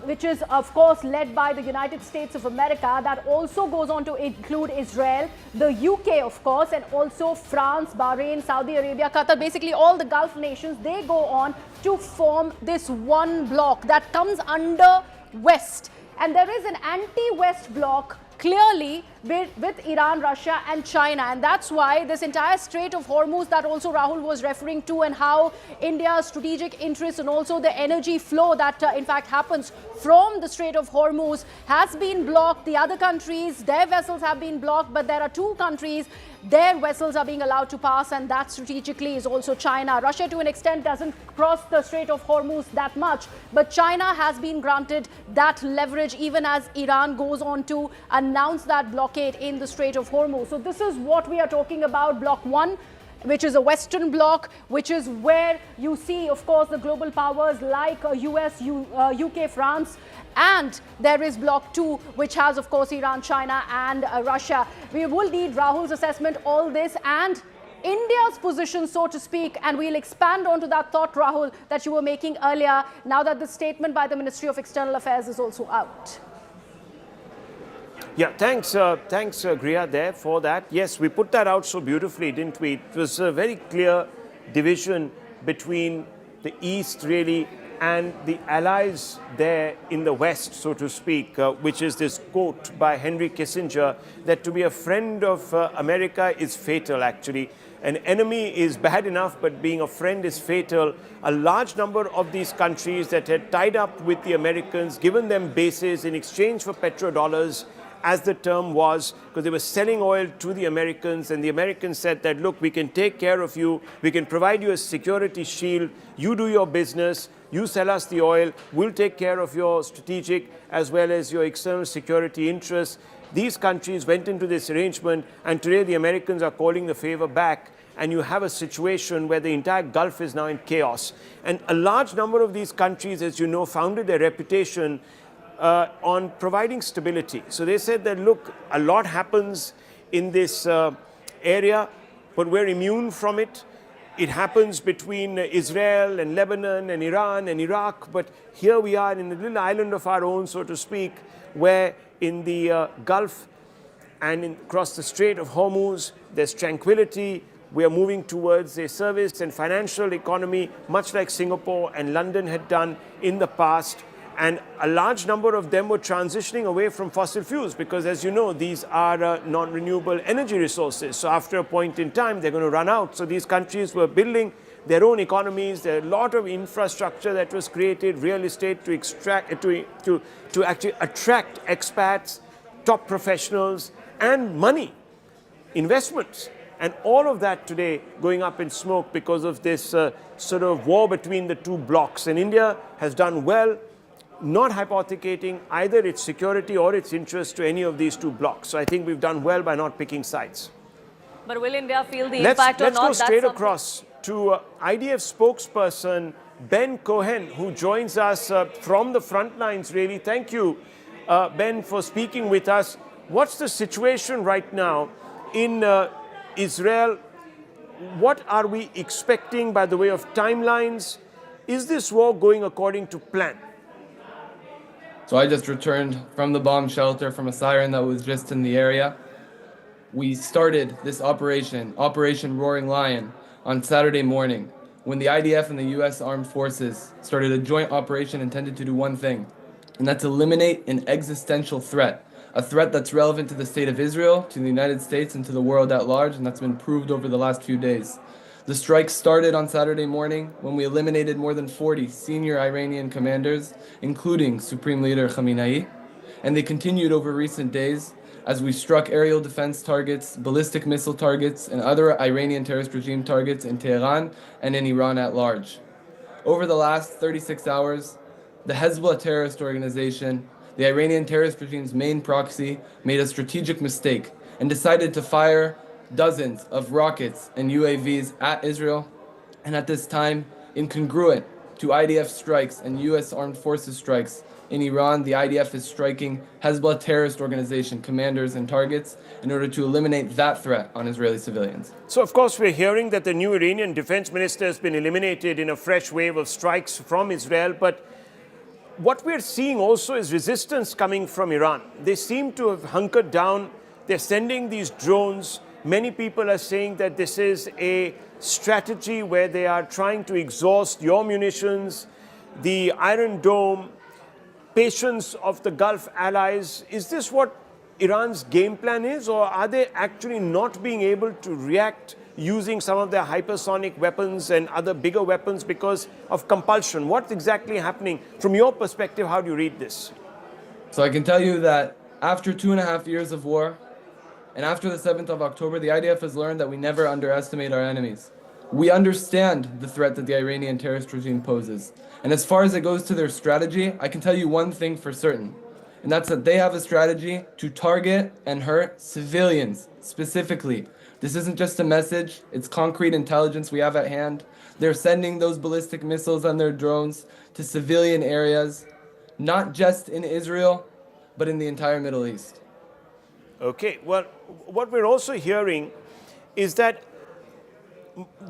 which is of course led by the United States of America. That also goes on to include Israel, the UK of course, and also France, Bahrain, Saudi Arabia, Qatar, basically all the Gulf nations. They go on to form this one block that comes under West, and there is an anti-West block clearly with Iran, Russia and China, and that's why this entire Strait of Hormuz that also Rahul was referring to, and how India's strategic interests and also the energy flow that in fact happens from the Strait of Hormuz has been blocked. The other countries, their vessels have been blocked, but there are two countries, their vessels are being allowed to pass, and that strategically is also China. Russia to an extent doesn't cross the Strait of Hormuz that much, but China has been granted that leverage even as Iran goes on to announce that blockade in the Strait of Hormuz. So this is what we are talking about, Block 1, which is a Western bloc, which is where you see, of course, the global powers like US, UK, France, and there is Block 2, which has, of course, Iran, China, and Russia. We will need Rahul's assessment, all this, and India's position, so to speak, and we'll expand onto that thought, Rahul, that you were making earlier, now that the statement by the Ministry of External Affairs is also out. Yeah, thanks, Griha, there for that. Yes, we put that out so beautifully, didn't we? It was a very clear division between the East, really, and the allies there in the West, so to speak, which is this quote by Henry Kissinger, that to be a friend of America is fatal, actually. An enemy is bad enough, but being a friend is fatal. A large number of these countries that had tied up with the Americans, given them bases in exchange for petrodollars, as the term was, because they were selling oil to the Americans, and the Americans said that, look, we can take care of you, we can provide you a security shield, you do your business, you sell us the oil, we'll take care of your strategic as well as your external security interests. These countries went into this arrangement, and today the Americans are calling the favor back, and you have a situation where the entire Gulf is now in chaos. And a large number of these countries, as you know, founded their reputation on providing stability. So they said that, look, a lot happens in this area, but we're immune from it. It happens between Israel and Lebanon and Iran and Iraq, but here we are in a little island of our own, so to speak, where in the Gulf and across the Strait of Hormuz, there's tranquility. We are moving towards a service and financial economy, much like Singapore and London had done in the past. And a large number of them were transitioning away from fossil fuels because, as you know, these are non-renewable energy resources. So after a point in time, they're going to run out. So these countries were building their own economies. There are a lot of infrastructure that was created, real estate to actually attract expats, top professionals, and money, investments. And all of that today going up in smoke because of this sort of war between the two blocs. And India has done well, not hypothecating either its security or its interest to any of these two blocs. So I think we've done well by not picking sides. But will India feel the impact or not? Let's go straight across to IDF spokesperson Ben Cohen, who joins us from the front lines, really. Thank you, Ben, for speaking with us. What's the situation right now in Israel? What are we expecting by the way of timelines? Is this war going according to plan? So I just returned from the bomb shelter from a siren that was just in the area. We started this operation, Operation Roaring Lion, on Saturday morning when the IDF and the U.S. Armed Forces started a joint operation intended to do one thing, and that's eliminate an existential threat, a threat that's relevant to the state of Israel, to the United States, and to the world at large, and that's been proved over the last few days. The strike started on Saturday morning when we eliminated more than 40 senior Iranian commanders, including Supreme Leader Khamenei, and they continued over recent days as we struck aerial defense targets, ballistic missile targets, and other Iranian terrorist regime targets in Tehran and in Iran at large. Over the last 36 hours, the Hezbollah terrorist organization, the Iranian terrorist regime's main proxy, made a strategic mistake and decided to fire dozens of rockets and UAVs at Israel, and at this time, incongruent to IDF strikes and U.S. Armed Forces strikes in Iran, the IDF is striking Hezbollah terrorist organization commanders and targets in order to eliminate that threat on Israeli civilians. So, of course, we're hearing that the new Iranian defense minister has been eliminated in a fresh wave of strikes from Israel, but what we're seeing also is resistance coming from Iran. They seem to have hunkered down. They're sending these drones. Many people are saying that this is a strategy where they are trying to exhaust your munitions, the Iron Dome, patience of the Gulf allies. Is this what Iran's game plan is, or are they actually not being able to react using some of their hypersonic weapons and other bigger weapons because of compulsion? What's exactly happening? From your perspective, how do you read this? So I can tell you that after 2.5 years of war, and after the 7th of October, the IDF has learned that we never underestimate our enemies. We understand the threat that the Iranian terrorist regime poses. And as far as it goes to their strategy, I can tell you one thing for certain, and that's that they have a strategy to target and hurt civilians specifically. This isn't just a message, it's concrete intelligence we have at hand. They're sending those ballistic missiles on their drones to civilian areas, not just in Israel, but in the entire Middle East. Okay, well, what we're also hearing is that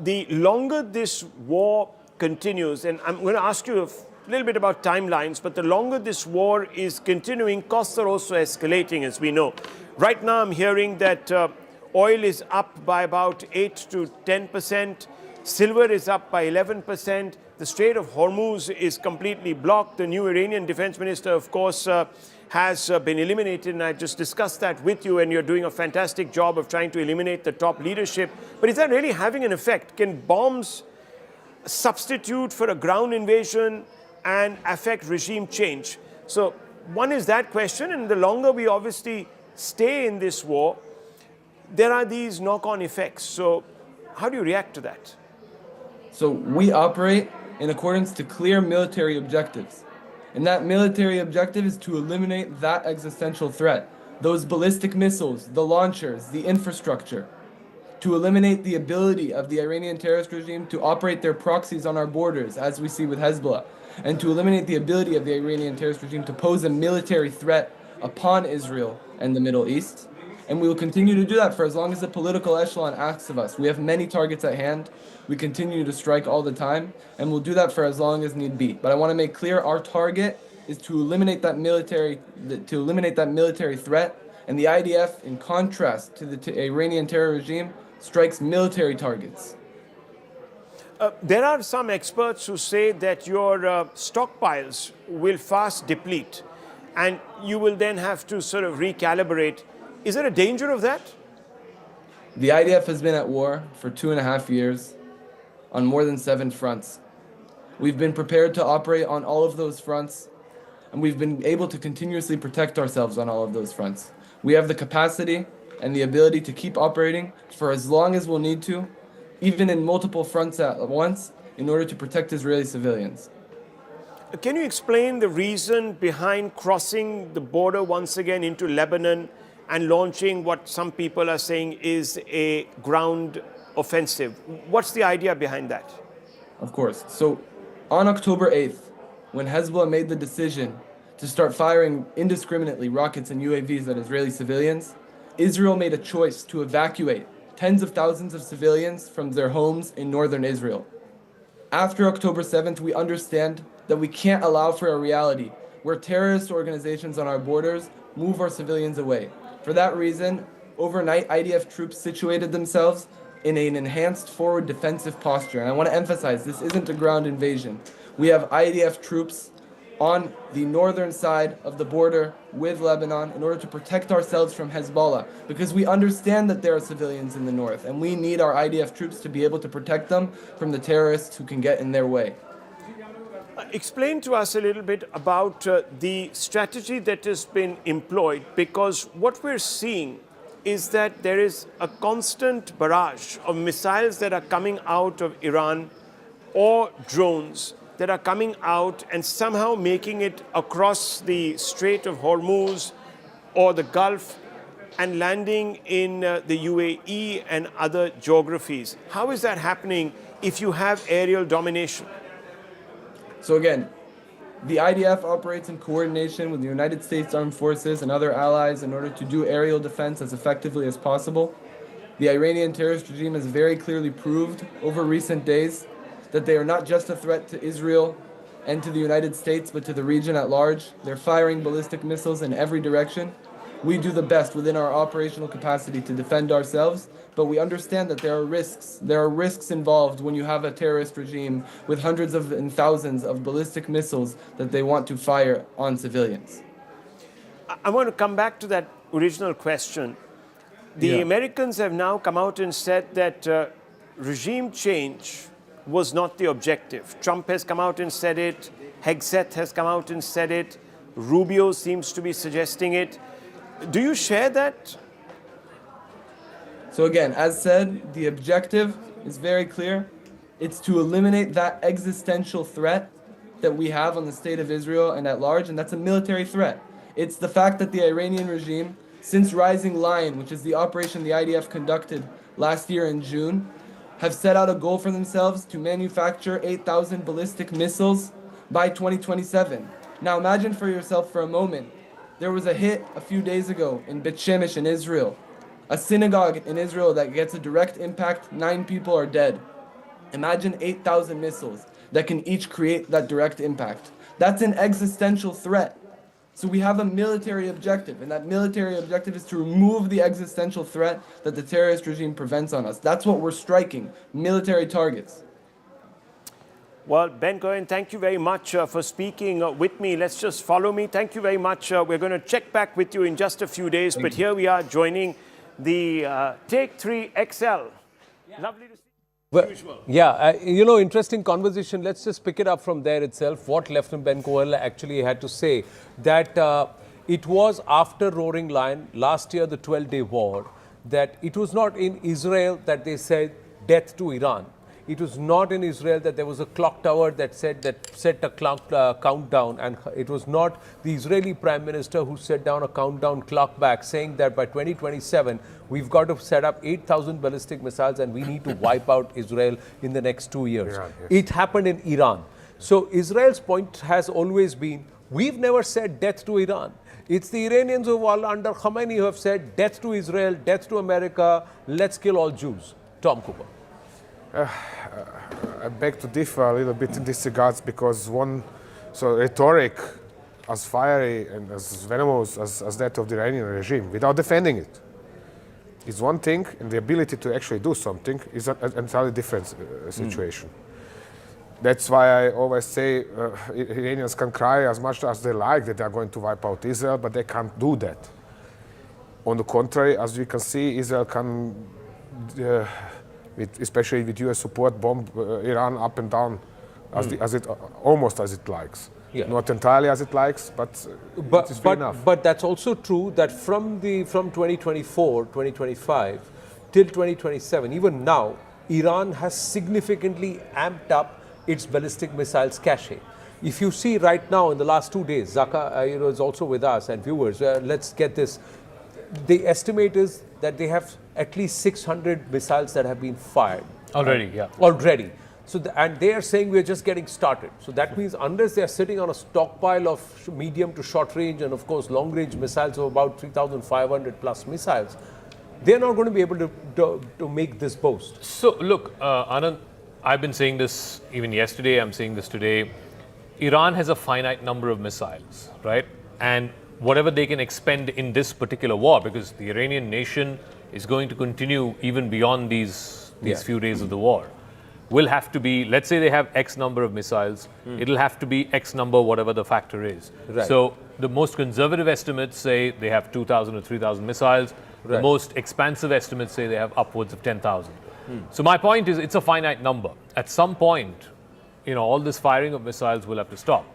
the longer this war continues, and I'm going to ask you a little bit about timelines, but the longer this war is continuing, costs are also escalating, as we know. Right now, I'm hearing that oil is up by about 8 to 10%, silver is up by 11%, the Strait of Hormuz is completely blocked. The new Iranian defense minister, of course, has been eliminated, and I just discussed that with you, and you're doing a fantastic job of trying to eliminate the top leadership. But is that really having an effect? Can bombs substitute for a ground invasion and affect regime change? So one is that question, and the longer we obviously stay in this war, there are these knock-on effects. So how do you react to that? So we operate in accordance to clear military objectives. And that military objective is to eliminate that existential threat, those ballistic missiles, the launchers, the infrastructure. to eliminate the ability of the Iranian terrorist regime to operate their proxies on our borders, as we see with Hezbollah, and to eliminate the ability of the Iranian terrorist regime to pose a military threat upon Israel and the Middle East. And we will continue to do that for as long as the political echelon asks of us. We have many targets at hand. We continue to strike all the time, and we'll do that for as long as need be. But I want to make clear our target is to eliminate that military threat, and the IDF, in contrast to the Iranian terror regime, strikes military targets. There are some experts who say that your stockpiles will fast deplete and you will then have to sort of recalibrate. Is there a danger of that? The IDF has been at war for 2.5 years on more than 7 fronts. We've been prepared to operate on all of those fronts, and we've been able to continuously protect ourselves on all of those fronts. We have the capacity and the ability to keep operating for as long as we'll need to, even in multiple fronts at once, in order to protect Israeli civilians. Can you explain the reason behind crossing the border once again into Lebanon and launching what some people are saying is a ground offensive? What's the idea behind that? Of course. So on October 8th, when Hezbollah made the decision to start firing indiscriminately rockets and UAVs at Israeli civilians, Israel made a choice to evacuate tens of thousands of civilians from their homes in northern Israel. After October 7th, we understand that we can't allow for a reality where terrorist organizations on our borders move our civilians away. For that reason, overnight IDF troops situated themselves in an enhanced forward defensive posture. And I want to emphasize, this isn't a ground invasion. We have IDF troops on the northern side of the border with Lebanon in order to protect ourselves from Hezbollah, because we understand that there are civilians in the north and we need our IDF troops to be able to protect them from the terrorists who can get in their way. Explain to us a little bit about the strategy that has been employed, because what we're seeing is that there is a constant barrage of missiles that are coming out of Iran or drones that are coming out and somehow making it across the Strait of Hormuz or the Gulf and landing in the UAE and other geographies. How is that happening if you have aerial domination? So again, the IDF operates in coordination with the United States Armed Forces and other allies in order to do aerial defense as effectively as possible. The Iranian terrorist regime has very clearly proved over recent days that they are not just a threat to Israel and to the United States, but to the region at large. They're firing ballistic missiles in every direction. We do the best within our operational capacity to defend ourselves, but we understand that there are risks. There are risks involved when you have a terrorist regime with hundreds of and thousands of ballistic missiles that they want to fire on civilians. I want to come back to that original question. The Americans have now come out and said that regime change was not the objective. Trump has come out and said it. Hegseth has come out and said it. Rubio seems to be suggesting it. Do you share that? So again, as said, the objective is very clear. It's to eliminate that existential threat that we have on the state of Israel and at large, and that's a military threat. It's the fact that the Iranian regime, since Rising Lion, which is the operation the IDF conducted last year in June, have set out a goal for themselves to manufacture 8,000 ballistic missiles by 2027. Now imagine for yourself for a moment, there was a hit a few days ago in Bet Shemesh in Israel, a synagogue in Israel that gets a direct impact, 9 people are dead. Imagine 8,000 missiles that can each create that direct impact. That's an existential threat. So we have a military objective, and that military objective is to remove the existential threat that the terrorist regime prevents on us. That's what we're striking, military targets. Well, Ben Cohen, thank you very much for speaking with me. Let's just follow me. Thank you very much. We're going to check back with you in just a few days, but here we are joining the Take 3 XL. Lovely to see you. Well, interesting conversation. Let's just pick it up from there itself. What Lieutenant Ben Cohen actually had to say, that it was after Roaring Lion, last year, the 12-day war, that it was not in Israel that they said death to Iran. It was not in Israel that there was a clock tower that said that set a clock countdown, and it was not the Israeli Prime Minister who set down a countdown clock back saying that by 2027 we've got to set up 8,000 ballistic missiles and we need to wipe out Israel in the next 2 years. Iran, yes. It happened in Iran. So Israel's point has always been, we've never said death to Iran. It's the Iranians who are under Khomeini who have said death to Israel, death to America, let's kill all Jews. Tom Cooper. I beg to differ a little bit in this regards because rhetoric as fiery and as venomous as that of the Iranian regime, without defending it, is one thing, and the ability to actually do something is an entirely different situation. That's why I always say Iranians can cry as much as they like that they are going to wipe out Israel, but they can't do that. On the contrary, as we can see, Israel can especially with US support, bomb Iran up and down almost as it likes. Yeah. Not entirely as it likes, but it is fair enough. But that's also true that from 2024, 2025 till 2027, even now, Iran has significantly amped up its ballistic missiles cache. If you see right now in the last 2 days, Zaka is also with us and viewers, let's get this. The estimate is that they have at least 600 missiles that have been fired. Already, yeah. Already. So and they are saying we're just getting started. So that means unless they're sitting on a stockpile of medium to short range and of course long range missiles of about 3,500 plus missiles, they're not going to be able to make this boast. So look, Anand, I've been saying this even yesterday, I'm saying this today. Iran has a finite number of missiles, right? And whatever they can expend in this particular war, because the Iranian nation is going to continue even beyond these few days of the war, will have to be, let's say they have X number of missiles, it'll have to be X number, whatever the factor is. Right. So the most conservative estimates say they have 2,000 or 3,000 missiles. Right. The most expansive estimates say they have upwards of 10,000. So my point is, it's a finite number. At some point, all this firing of missiles will have to stop.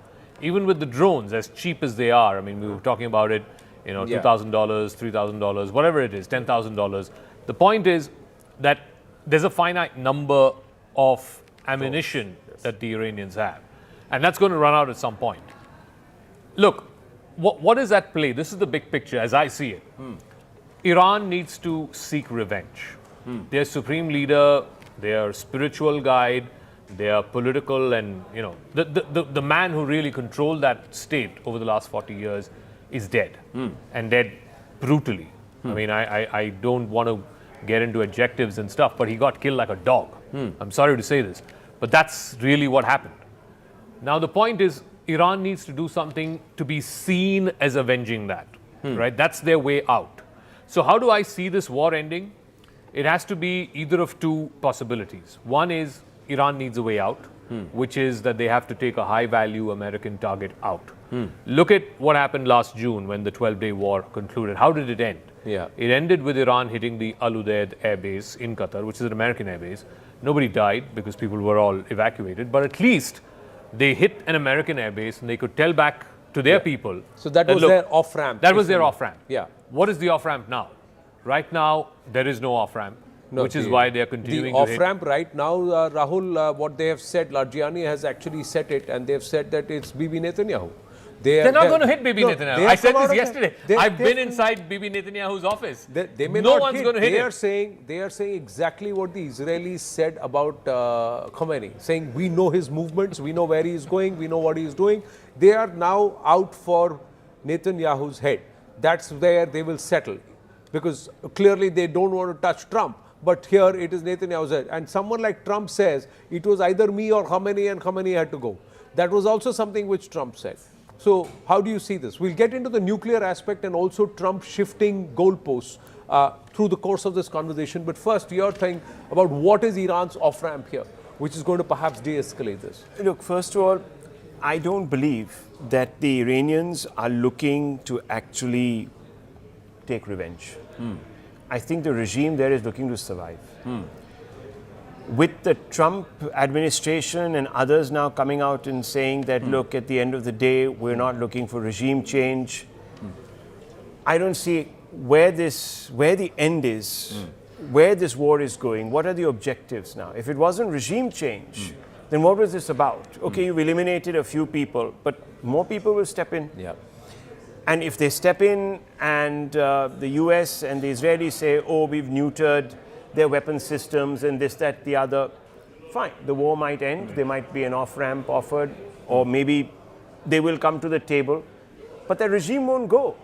Even with the drones, as cheap as they are, I mean, we were talking about it, $2,000, $3,000, whatever it is, $10,000. The point is that there's a finite number of ammunition that the Iranians have. And that's going to run out at some point. Look, what is at play? This is the big picture as I see it. Iran needs to seek revenge. Their supreme leader, their spiritual guide, their political and, the man who really controlled that state over the last 40 years is dead. And dead brutally. I mean, I don't want to get into adjectives and stuff, but he got killed like a dog. I'm sorry to say this, but that's really what happened. Now, the point is, Iran needs to do something to be seen as avenging that, right? That's their way out. So how do I see this war ending? It has to be either of two possibilities. One is Iran needs a way out, which is that they have to take a high-value American target out. Look at what happened last June when the 12-day war concluded. How did it end? Yeah. It ended with Iran hitting the Al Udeid air base in Qatar, which is an American air base. Nobody died because people were all evacuated, but at least they hit an American air base and they could tell back to their people. So that was their off-ramp. That was their off-ramp. Yeah. What is the off-ramp now? Right now, there is no off-ramp, which is why they are continuing to hit. The off-ramp right now, Rahul, what they have said, Largiani has actually said it, and they have said that it's Bibi Netanyahu. They're not going to hit Bibi Netanyahu. I said this yesterday. I've been inside Bibi Netanyahu's office. They may no not one's hit. going to hit They are saying exactly what the Israelis said about Khomeini, saying we know his movements, we know where he is going, we know what he is doing. They are now out for Netanyahu's head. That's where they will settle, because clearly they don't want to touch Trump. But here it is Netanyahu's head. And someone like Trump says, it was either me or Khomeini, and Khomeini had to go. That was also something which Trump said. So how do you see this? We'll get into the nuclear aspect and also Trump shifting goalposts through the course of this conversation. But first, your thing about what is Iran's off-ramp here, which is going to perhaps de-escalate this. Look, first of all, I don't believe that the Iranians are looking to actually take revenge. I think the regime there is looking to survive. With the Trump administration and others now coming out and saying that, look, at the end of the day, we're not looking for regime change. I don't see where the end is where this war is going, what are the objectives now? If it wasn't regime change, then what was this about? Okay, you've eliminated a few people, but more people will step in. Yeah. And if they step in and the US and the Israelis say, oh, we've neutered their weapon systems and this, that, the other, fine. The war might end. There might be an off-ramp offered, or maybe they will come to the table, but the regime won't go.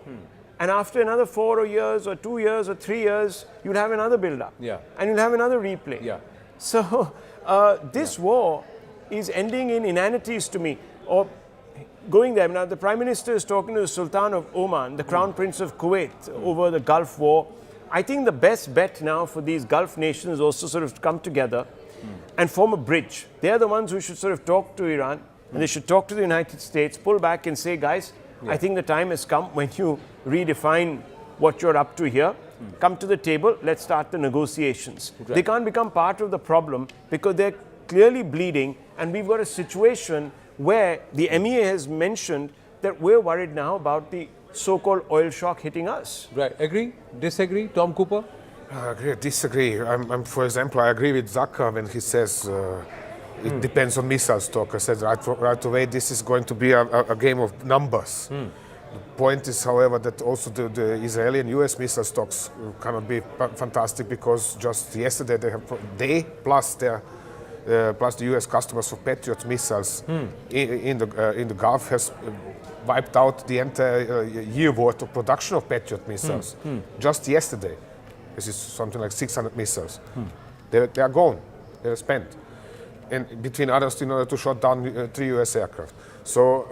And after another 4 years or 2 years or 3 years, you'll have another build-up. Yeah. And you'll have another replay. Yeah. So this war is ending in inanities to me. Or going there, now the Prime Minister is talking to the Sultan of Oman, the Crown Prince of Kuwait, over the Gulf War. I think the best bet now for these Gulf nations also sort of come together and form a bridge. They're the ones who should sort of talk to Iran, and they should talk to the United States, pull back and say, guys, I think the time has come when you redefine what you're up to here. Come to the table, let's start the negotiations. Right. They can't become part of the problem because they're clearly bleeding, and we've got a situation where the MEA has mentioned that we're worried now about the so-called oil shock hitting us. Right. Agree? Disagree? Tom Cooper? I agree, disagree. For example, I agree with Zaka when he says it depends on missile stock. I said right away this is going to be a game of numbers. The point is, however, that also the Israeli and US missile stocks cannot be fantastic, because just yesterday they plus the US customers for Patriot missiles in the Gulf has wiped out the entire year worth of production of Patriot missiles. Just yesterday. This is something like 600 missiles. They are gone. They are spent. And between others, in order to shut down 3 US aircraft. So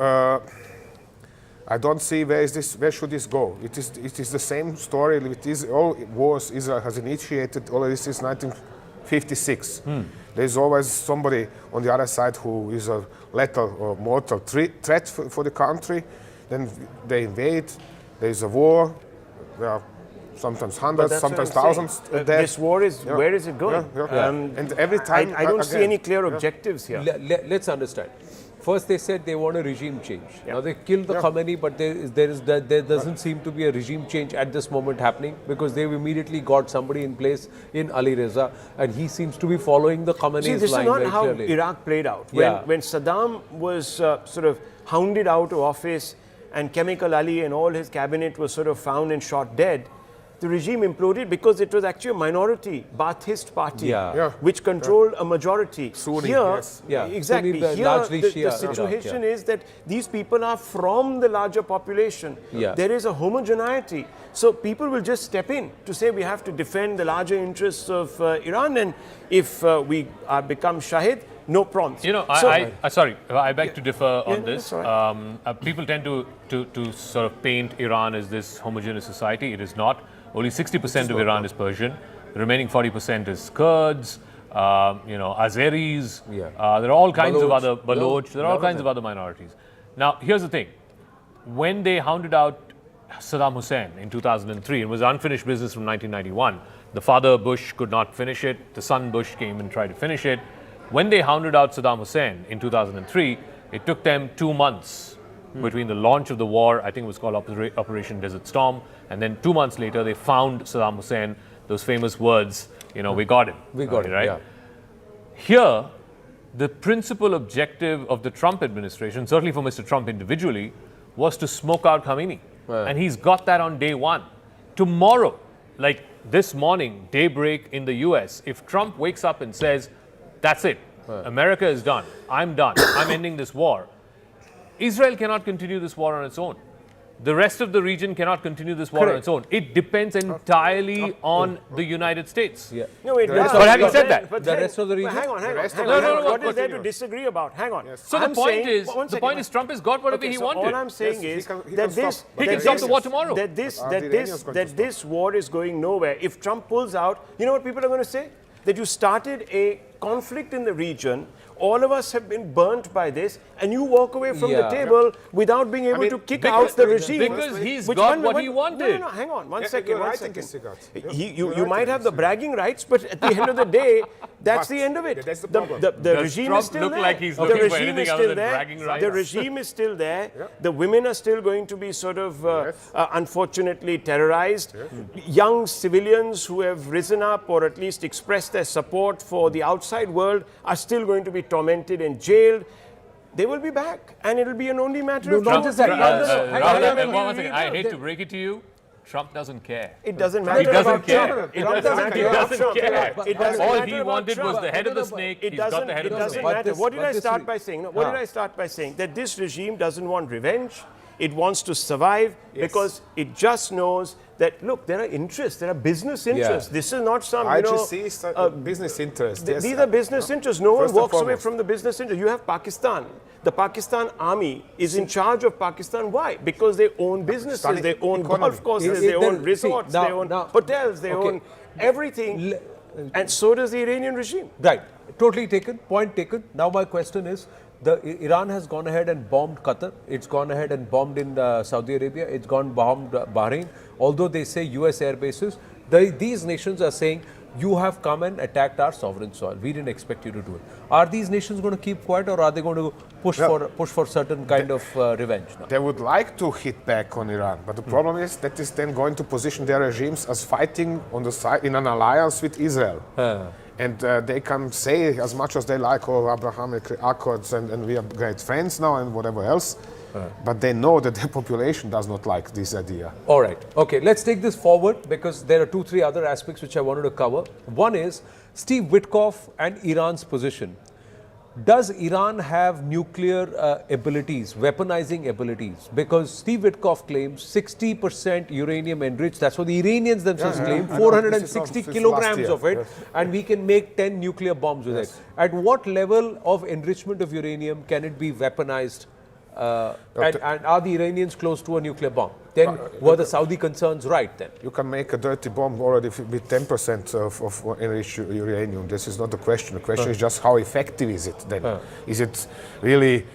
I don't see where should this go. It is the same story with all wars Israel has initiated already since 1956. There's always somebody on the other side who is a lethal or mortal threat for the country. Then they invade. There's a war. There are sometimes hundreds, sometimes thousands. This war is, where is it going? And every time, I don't see any clear objectives here. Let's understand. First, they said they want a regime change. Now they killed the Khamenei, but there doesn't seem to be a regime change at this moment happening, because they've immediately got somebody in place in Ali Reza, and he seems to be following the Khamenei's line very clearly. This is not how Iraq played out. When Saddam was sort of hounded out of office, and Chemical Ali and all his cabinet was sort of found and shot dead, the regime imploded because it was actually a minority Ba'athist party which controlled a majority. Sunni, Exactly. Sunni, Here, largely the Shia, situation is that these people are from the larger population. There is a homogeneity. So people will just step in to say we have to defend the larger interests of Iran, and if we become Shahid, no problems. You know, I beg to differ on this. People tend to sort of paint Iran as this homogeneous society. It is not. Only 60% of Iran is Persian. The remaining 40% is Kurds, Azeris. There are all kinds of other Baloch. There are all kinds of other minorities. Now, here's the thing. When they hounded out Saddam Hussein in 2003, it was unfinished business from 1991. The father Bush could not finish it. The son Bush came and tried to finish it. When they hounded out Saddam Hussein in 2003, it took them 2 months between the launch of the war, I think it was called Operation Desert Storm, and then 2 months later they found Saddam Hussein, those famous words, we got him. We got him, right? Here, the principal objective of the Trump administration, certainly for Mr. Trump individually, was to smoke out Khamenei. And he's got that on day one. Tomorrow, like this morning, daybreak in the US, if Trump wakes up and says, that's it, America is done, I'm done, I'm ending this war, Israel cannot continue this war on its own. The rest of the region cannot continue this war on its own. It depends entirely on the United States. No, it does. But having said that, the rest of the region. Hang on. What is there to disagree about? Hang on. So the point is, Trump has got whatever he wanted. All I'm saying is that he can stop the war tomorrow. That this war is going nowhere. If Trump pulls out, you know what people are going to say? That you started a conflict in the region all of us have been burnt by this, and you walk away from the table without being able to kick out the regime. Because he's got what he wanted. No, hang on, one second. You might have the bragging rights, but at the end of the day, that's the end of it. That's the problem. The regime is still there. Like he's the looking for regime anything is other still than there. bragging rights. The regime is still there. The women are still going to be sort of, unfortunately, terrorized. Young civilians who have risen up or at least expressed their support for the outside world are still going to be tormented and jailed. They will be back, and it'll be an only matter of time. I hate to break it to you. Trump doesn't care. It doesn't matter. He doesn't about care. Trump. It doesn't matter. He doesn't care. It doesn't All matter he about wanted Trump. was the head of the snake. He's got the head of the snake. It doesn't matter. What did I start by saying? No, what did I start by saying? That this regime doesn't want revenge. It wants to survive because it just knows that, look, there are interests, there are business interests. This is not some, business interest. Yes. These are business interests. No one walks away from the business interest. You have Pakistan. The Pakistan army is in charge of Pakistan. Why? Because they own businesses, they own golf courses, they own resorts, they own hotels, they own everything. And so does the Iranian regime. Right. Totally taken. Point taken. Now my question is, Iran has gone ahead and bombed Qatar. It's gone ahead and bombed in Saudi Arabia. It's gone bombed Bahrain. Although they say US air bases, these nations are saying, you have come and attacked our sovereign soil. We didn't expect you to do it. Are these nations going to keep quiet, or are they going to push for certain kind of revenge now? They would like to hit back on Iran, but the problem is that is then going to position their regimes as fighting on the side in an alliance with Israel. And they can say as much as they like, oh, Abrahamic Accords and we are great friends now and whatever else. But they know that their population does not like this idea. All right. Okay, let's take this forward because there are 2-3 other aspects which I wanted to cover. One is Steve Witkoff and Iran's position. Does Iran have nuclear abilities, weaponizing abilities? Because Steve Witkoff claims 60% uranium enriched. That's what the Iranians themselves claim, 460 kilograms of it, and we can make 10 nuclear bombs with it. At what level of enrichment of uranium can it be weaponized? And are the Iranians close to a nuclear bomb? Then were the Saudi concerns right then? You can make a dirty bomb already with 10% of enriched uranium. This is not the question. The question is just how effective is it then? Is it really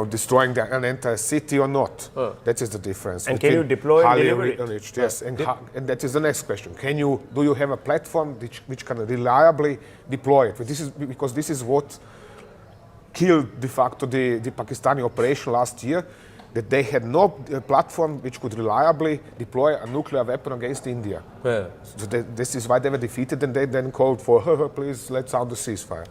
destroying an entire city or not? That is the difference. And can you deploy and deliver it? Enriched, yes, and that is the next question. Do you have a platform which can reliably deploy it? Because this is what killed de facto the Pakistani operation last year, that they had no platform which could reliably deploy a nuclear weapon against India. So this is why they were defeated, and they then called for, please, let's sound the ceasefire.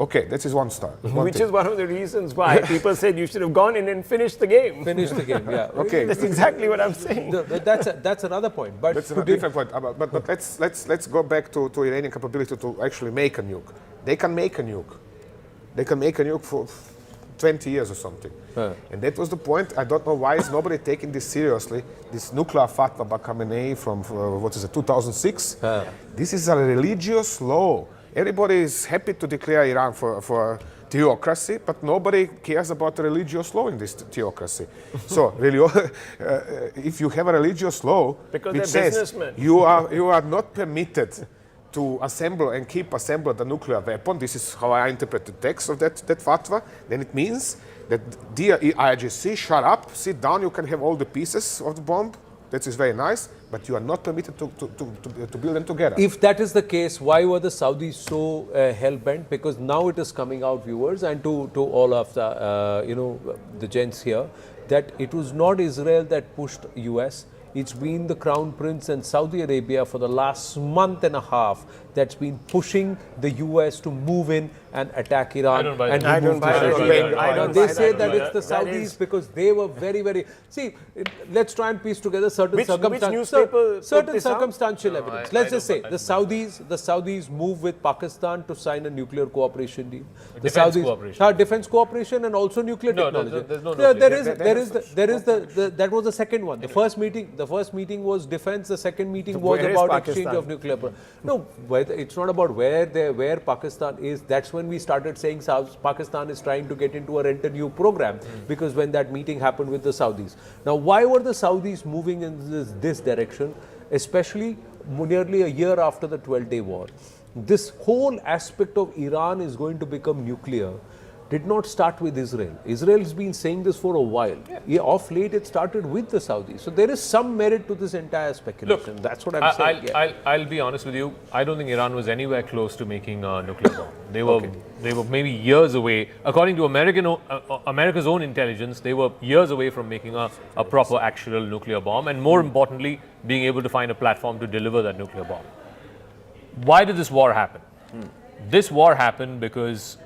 Okay, this is one start. Which is one of the reasons why people said you should have gone in and finished the game. Finished the game, yeah. Okay. That's exactly what I'm saying. That's another point. But that's a different point. But let's go back to Iranian capability to actually make a nuke. They can make a nuke. They can make a nuke for 20 years or something. And that was the point. I don't know why is nobody taking this seriously. This nuclear fatwa by Khamenei from, 2006. This is a religious law. Everybody is happy to declare Iran for theocracy, but nobody cares about the religious law in this theocracy. So, really, if you have a religious law which says you are not permitted to assemble and keep assembled a nuclear weapon, this is how I interpret the text of that fatwa, then it means that dear IRGC, shut up, sit down, you can have all the pieces of the bomb, that is very nice, but you are not permitted to build them together. If that is the case, why were the Saudis so hell-bent? Because now it is coming out, viewers, and to all of the, the gents here, that it was not Israel that pushed US. It's been the Crown Prince and Saudi Arabia for the last month and a half that's been pushing the US to move in and attack Iran. I don't buy that. They say that it's the Saudis because they were very, very... See, let's try and piece together certain circumstantial evidence. Let's just say the Saudis move with Pakistan to sign a nuclear cooperation deal. The Defense cooperation. Defense cooperation and also nuclear technology. There's no that was the second one. The first meeting was defense. The second meeting was about exchange of nuclear. No, it's not about where Pakistan is. That's when we started saying Pakistan is trying to get into a rent-a-nuke program because when that meeting happened with the Saudis. Now, why were the Saudis moving in this direction, especially nearly a year after the 12-day war? This whole aspect of Iran is going to become nuclear. did not start with Israel. Israel's been saying this for a while. Yeah, of late, it started with the Saudis. So there is some merit to this entire speculation. Look, that's what I'm saying. I'll be honest with you. I don't think Iran was anywhere close to making a nuclear bomb. They were maybe years away. According to America's own intelligence, they were years away from making a proper actual nuclear bomb, and more importantly, being able to find a platform to deliver that nuclear bomb. Why did this war happen? This war happened because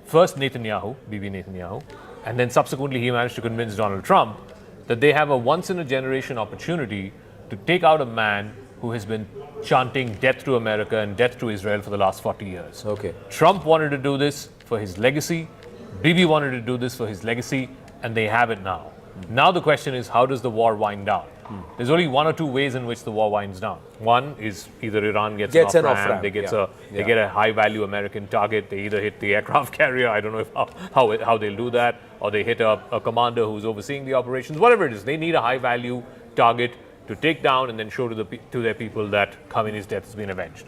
first Netanyahu, Bibi Netanyahu, and then subsequently he managed to convince Donald Trump that they have a once-in-a-generation opportunity to take out a man who has been chanting death to America and death to Israel for the last 40 years. Okay. Trump wanted to do this for his legacy, Bibi wanted to do this for his legacy, and they have it now. Now the question is, how does the war wind down? There's only one or two ways in which the war winds down. One is either Iran gets an off-ramp, they get a high-value American target, they either hit the aircraft carrier, I don't know how they'll do that, or they hit a commander who's overseeing the operations, whatever it is. They need a high-value target to take down and then show to their people that Khamenei's death has been avenged.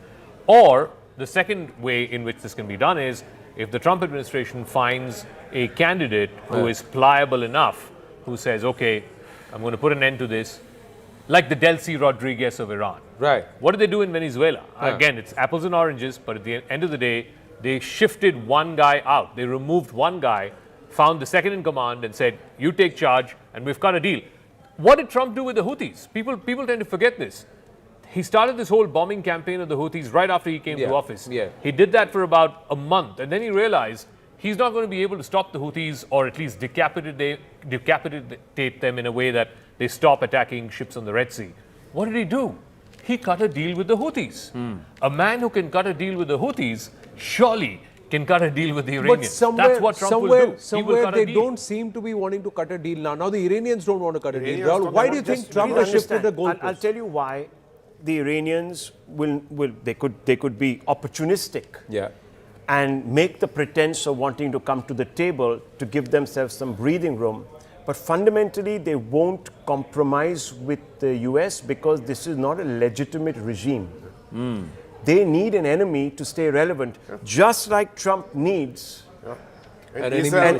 Or the second way in which this can be done is if the Trump administration finds a candidate who is pliable enough, who says, okay, I'm going to put an end to this, like the Delcy Rodriguez of Iran. Right. What did they do in Venezuela? Again, it's apples and oranges, but at the end of the day, they shifted one guy out. They removed one guy, found the second in command and said, you take charge and we've got a deal. What did Trump do with the Houthis? People tend to forget this. He started this whole bombing campaign of the Houthis right after he came to office. He did that for about a month, and then he realized he's not going to be able to stop the Houthis, or at least decapitate them in a way that they stop attacking ships on the Red Sea. What did he do? He cut a deal with the Houthis. A man who can cut a deal with the Houthis surely can cut a deal with the Iranians. But that's what Trump will do. Somewhere they don't seem to be wanting to cut a deal now. Now the Iranians don't want to cut a deal. Rahul, why do you think Trump has shifted the goalpost? I'll tell you why. The Iranians they could be opportunistic. And make the pretense of wanting to come to the table to give themselves some breathing room. But fundamentally, they won't compromise with the US because this is not a legitimate regime. They need an enemy to stay relevant, just like Trump needs an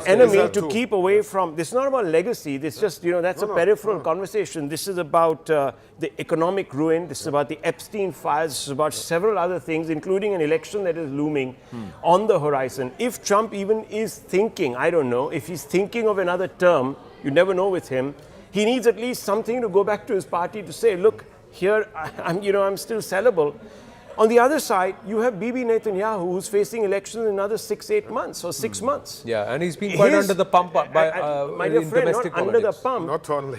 enemy to keep away from. This is not about legacy. This just, that's a peripheral conversation. This is about the economic ruin. This is about the Epstein files. This is about several other things, including an election that is looming on the horizon. If Trump even is thinking, I don't know, if he's thinking of another term, you never know with him, he needs at least something to go back to his party to say, look, here, I'm still sellable. On the other side, you have Bibi Netanyahu, who's facing elections in another 6-8 months or 6 months. Yeah, and he's been quite under the pump by my dear friend, domestic not politics. under the pump. Not only.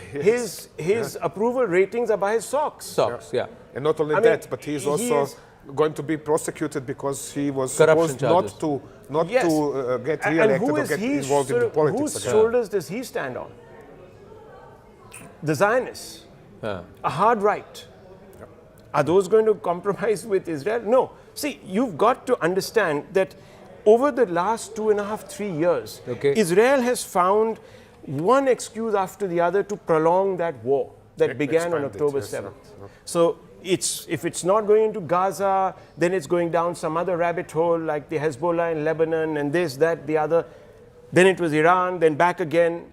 His approval ratings are by his socks. And not only that, but he's also going to be prosecuted because he was supposed not to get re-elected or get involved in politics. Whose shoulders does he stand on? The Zionists. A hard right. Are those going to compromise with Israel? No. See, you've got to understand that over the last 2.5, 3 years, Israel has found one excuse after the other to prolong that war that began on October 7th. So if it's not going into Gaza, then it's going down some other rabbit hole like the Hezbollah in Lebanon and this, that, the other. Then it was Iran, then back again.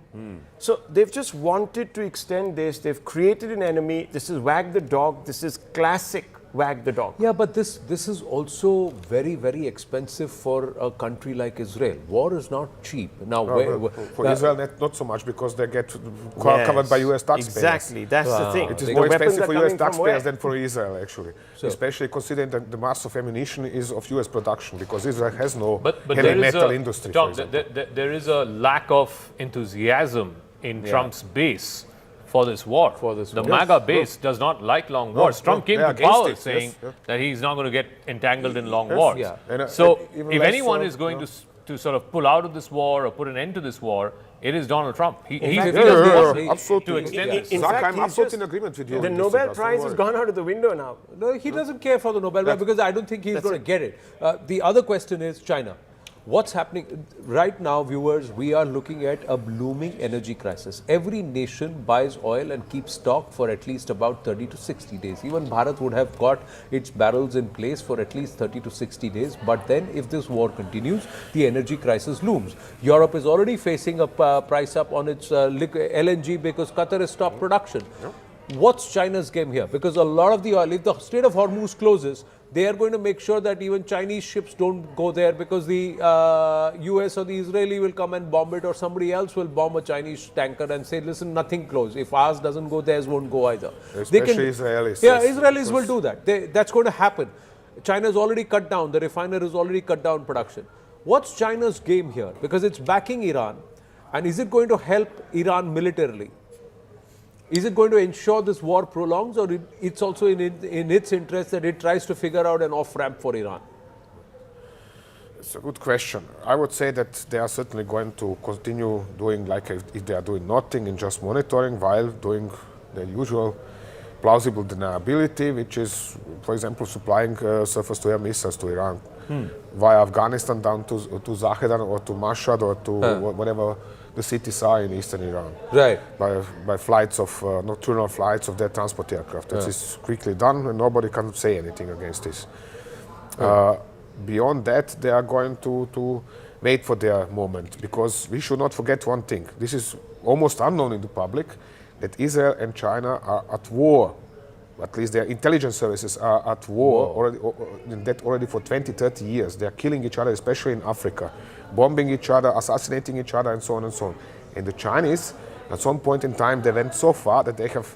So they've just wanted to extend this. They've created an enemy. This is wag the dog. This is classic wag the dog. Yeah, but this is also very, very expensive for a country like Israel. War is not cheap. Now, for Israel, not so much because they get covered by US taxpayers. Exactly, that's the thing. It is more expensive for US taxpayers than for Israel, actually. Especially considering that the mass of ammunition is of US production, because Israel has no heavy metal industry. Tom, there is a lack of enthusiasm in Trump's base for this war. The MAGA base does not like long wars. Trump came to power saying that he's not going to get entangled in long wars. So if anyone is going to sort of pull out of this war or put an end to this war, it is Donald Trump. He doesn't want to extend this. In fact, I'm absolutely in agreement with you. The Nobel Prize has gone out of the window now. No, he doesn't care for the Nobel Prize because I don't think he's going to get it. The other question is China. What's happening right now, viewers, we are looking at a blooming energy crisis. Every nation buys oil and keeps stock for at least about 30 to 60 days. Even Bharat would have got its barrels in place for at least 30 to 60 days. But then if this war continues, the energy crisis looms. Europe is already facing a price up on its LNG because Qatar has stopped production. What's China's game here? Because a lot of the oil, if the Strait of Hormuz closes, they are going to make sure that even Chinese ships don't go there because the US or the Israeli will come and bomb it, or somebody else will bomb a Chinese tanker and say, listen, nothing close. If ours doesn't go, theirs won't go either. Especially Israelis. Yeah, Israelis will do that. That's going to happen. China's already cut down, the refiner has already cut down production. What's China's game here? Because it's backing Iran. And is it going to help Iran militarily? Is it going to ensure this war prolongs, or it's also in its interest that it tries to figure out an off-ramp for Iran? It's a good question. I would say that they are certainly going to continue doing like if they are doing nothing and just monitoring while doing the usual plausible deniability, which is, for example, supplying surface-to-air missiles to Iran via Afghanistan down to Zahedan or to Mashhad or to whatever the cities are in eastern Iran. Right. By flights of, nocturnal flights of their transport aircraft. This is quickly done and nobody can say anything against this. Beyond that, they are going to wait for their moment, because we should not forget one thing. This is almost unknown in the public, that Israel and China are at war. At least their intelligence services are at war already for 20, 30 years. They are killing each other, especially in Africa, bombing each other, assassinating each other, and so on and so on. And the Chinese, at some point in time, they went so far that they have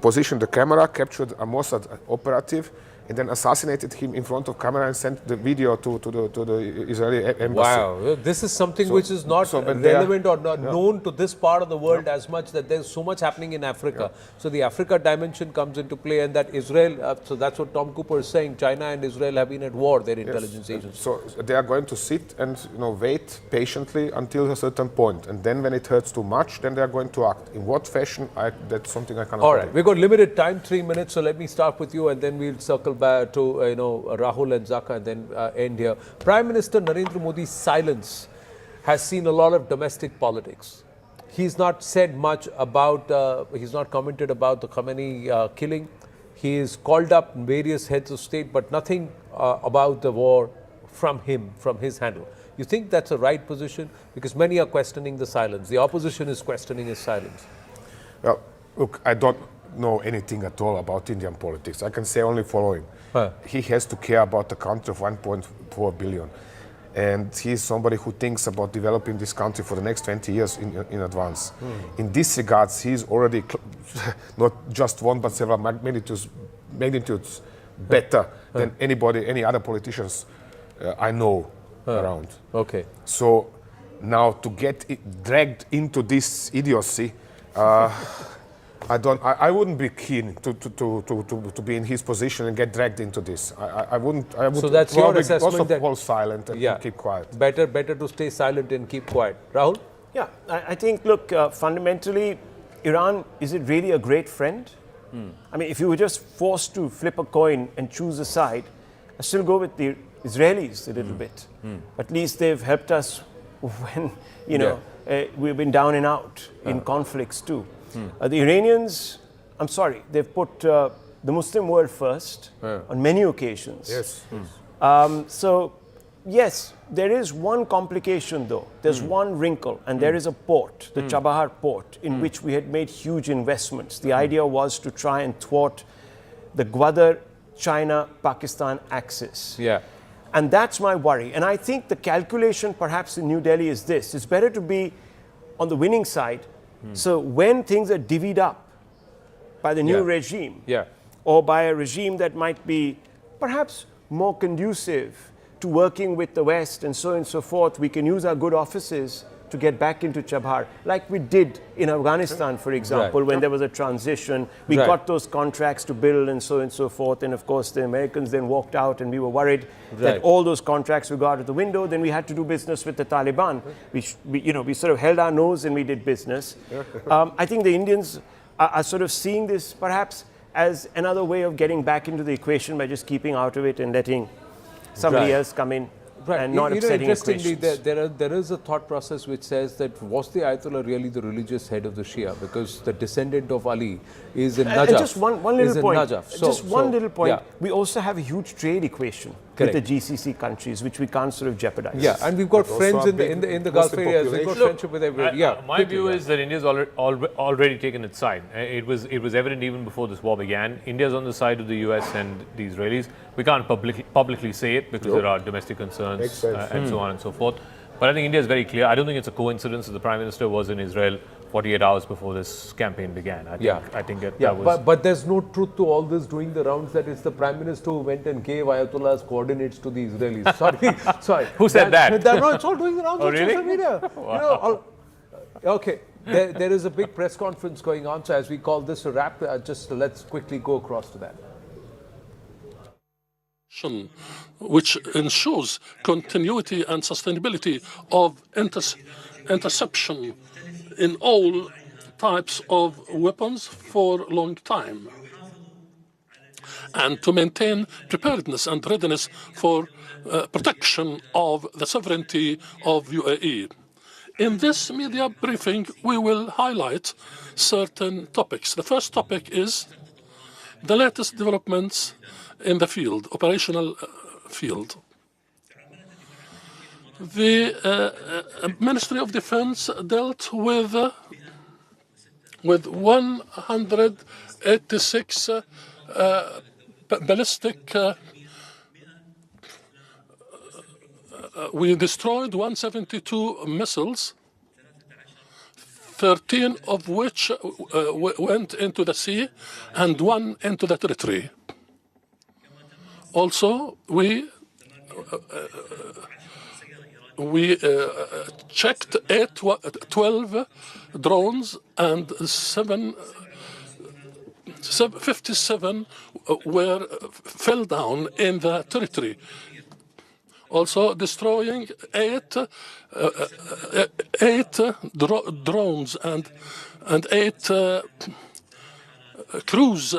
positioned the camera, captured a Mossad operative, and then assassinated him in front of camera and sent the video to the Israeli embassy. Wow, this is something which is not relevant or not known to this part of the world as much, that there's so much happening in Africa. So the Africa dimension comes into play, and that Israel, so that's what Tom Cooper is saying, China and Israel have been at war, their intelligence agencies. So they are going to sit and wait patiently until a certain point, and then when it hurts too much, then they are going to act. In what fashion, that's something I cannot All right, predict. we've got limited time, 3 minutes, so let me start with you and then we'll circle back to Rahul and Zaka and then end here. Prime Minister Narendra Modi's silence has seen a lot of domestic politics. He's not said much about, he's not commented about the Khamenei killing. He has called up various heads of state, but nothing about the war from him, from his handle. You think that's a right position? Because many are questioning the silence. The opposition is questioning his silence. Well, look, I don't know anything at all about Indian politics. I can say only following. He has to care about a country of 1.4 billion. And he's somebody who thinks about developing this country for the next 20 years in advance. In this regards, he's already not just one, but several magnitudes better than any other politicians I know around. Okay. So now to get dragged into this idiocy, I wouldn't be keen to be in his position and get dragged into this. I would. So that's your assessment, also that hold silent and keep quiet. Better to stay silent and keep quiet. Rahul? Yeah, I think, look, fundamentally, Iran, is it really a great friend? I mean, if you were just forced to flip a coin and choose a side, I still go with the Israelis a little bit. At least they've helped us when, we've been down and out in conflicts too. The Iranians, I'm sorry, they've put the Muslim world first on many occasions. Yes. So, yes, there is one complication though. There's one wrinkle, and there is a port, the Chabahar port, in which we had made huge investments. The idea was to try and thwart the Gwadar China-Pakistan axis. Yeah. And that's my worry. And I think the calculation perhaps in New Delhi is this. It's better to be on the winning side. So when things are divvied up by the new regime, or by a regime that might be perhaps more conducive to working with the West and so on and so forth, we can use our good offices to get back into Chabahar, like we did in Afghanistan, for example, when there was a transition. We got those contracts to build and so on and so forth. And of course, the Americans then walked out, and we were worried that all those contracts would go out of the window. Then we had to do business with the Taliban. We sort of held our nose and we did business. I think the Indians are sort of seeing this perhaps as another way of getting back into the equation by just keeping out of it and letting somebody else come in. and not upsetting interestingly, equations. there is a thought process which says that was the Ayatollah really the religious head of the Shia? Because the descendant of Ali is in Najaf. Just one little point. Just one little point. Yeah. We also have a huge trade equation Correct. with the GCC countries, which we can't sort of jeopardize. Yeah, and we've got friends in the Gulf areas. We've got friendship with everybody. Yeah, my view is that India's already taken its side. It was evident even before this war began. India's on the side of the US and the Israelis. We can't publicly say it because there are domestic concerns and so on and so forth. But I think India is very clear. I don't think it's a coincidence that the Prime Minister was in Israel 48 hours before this campaign began. I think that was... But there's no truth to all this doing the rounds that it's the Prime Minister who went and gave Ayatollah's coordinates to the Israelis. Sorry. Who said that? No, it's all doing the rounds on really? social media. Wow. Okay. There is a big press conference going on, so as we call this a wrap, just let's quickly go across to that. Which ensures continuity and sustainability of interception in all types of weapons for a long time, and to maintain preparedness and readiness for protection of the sovereignty of UAE. In this media briefing, we will highlight certain topics. The first topic is the latest developments in the field, operational field. The Ministry of Defense dealt with 186 ballistic. We destroyed 172 missiles, 13 of which went into the sea and 1 into the territory. Also, we checked 12 drones and 57 fell down in the territory. Also destroying 8 drones and 8 cruise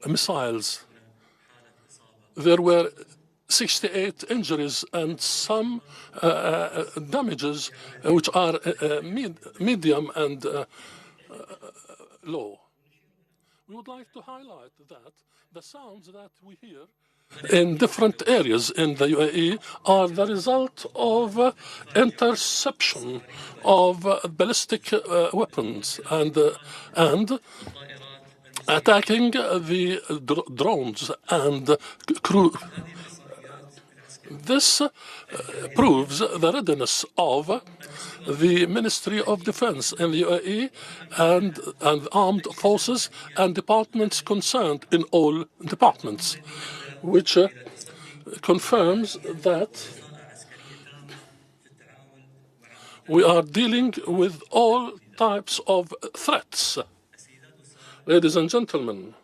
missiles. There were 68 injuries and some damages which are medium and low. We would like to highlight that the sounds that we hear in different areas in the UAE are the result of interception of ballistic weapons and attacking the drones and crew. This proves the readiness of the Ministry of Defense in the UAE and armed forces and departments concerned in all departments, which confirms that we are dealing with all types of threats. Ladies and gentlemen,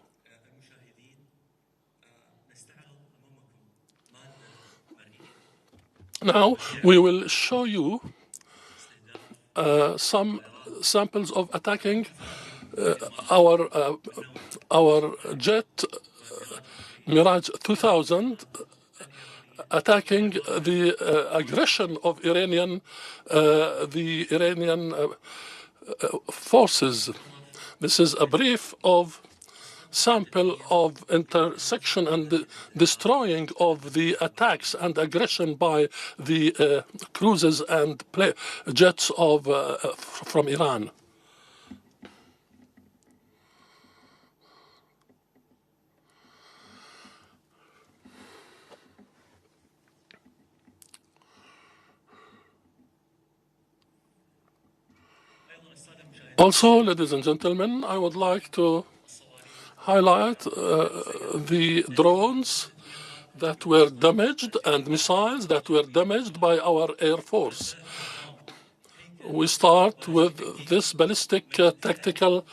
now we will show you some samples of attacking our jet Mirage 2000, attacking the aggression of the Iranian forces. This is a brief of sample of intersection and destroying of the attacks and aggression by the cruisers and jets of from Iran. Also, ladies and gentlemen, I would like to highlight the drones that were damaged and missiles that were damaged by our Air Force. We start with this ballistic tactical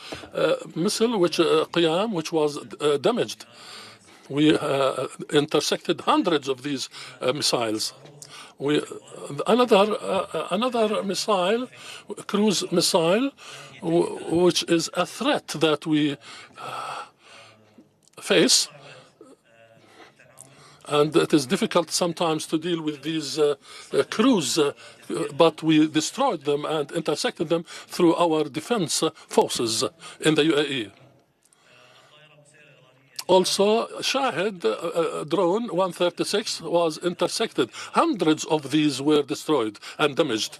missile, which was damaged. We intercepted hundreds of these missiles. Another missile, cruise missile, which is a threat that we face, And it is difficult sometimes to deal with these crews, but we destroyed them and intercepted them through our defense forces in the UAE. Also, Shahid drone 136 was intercepted. Hundreds of these were destroyed and damaged.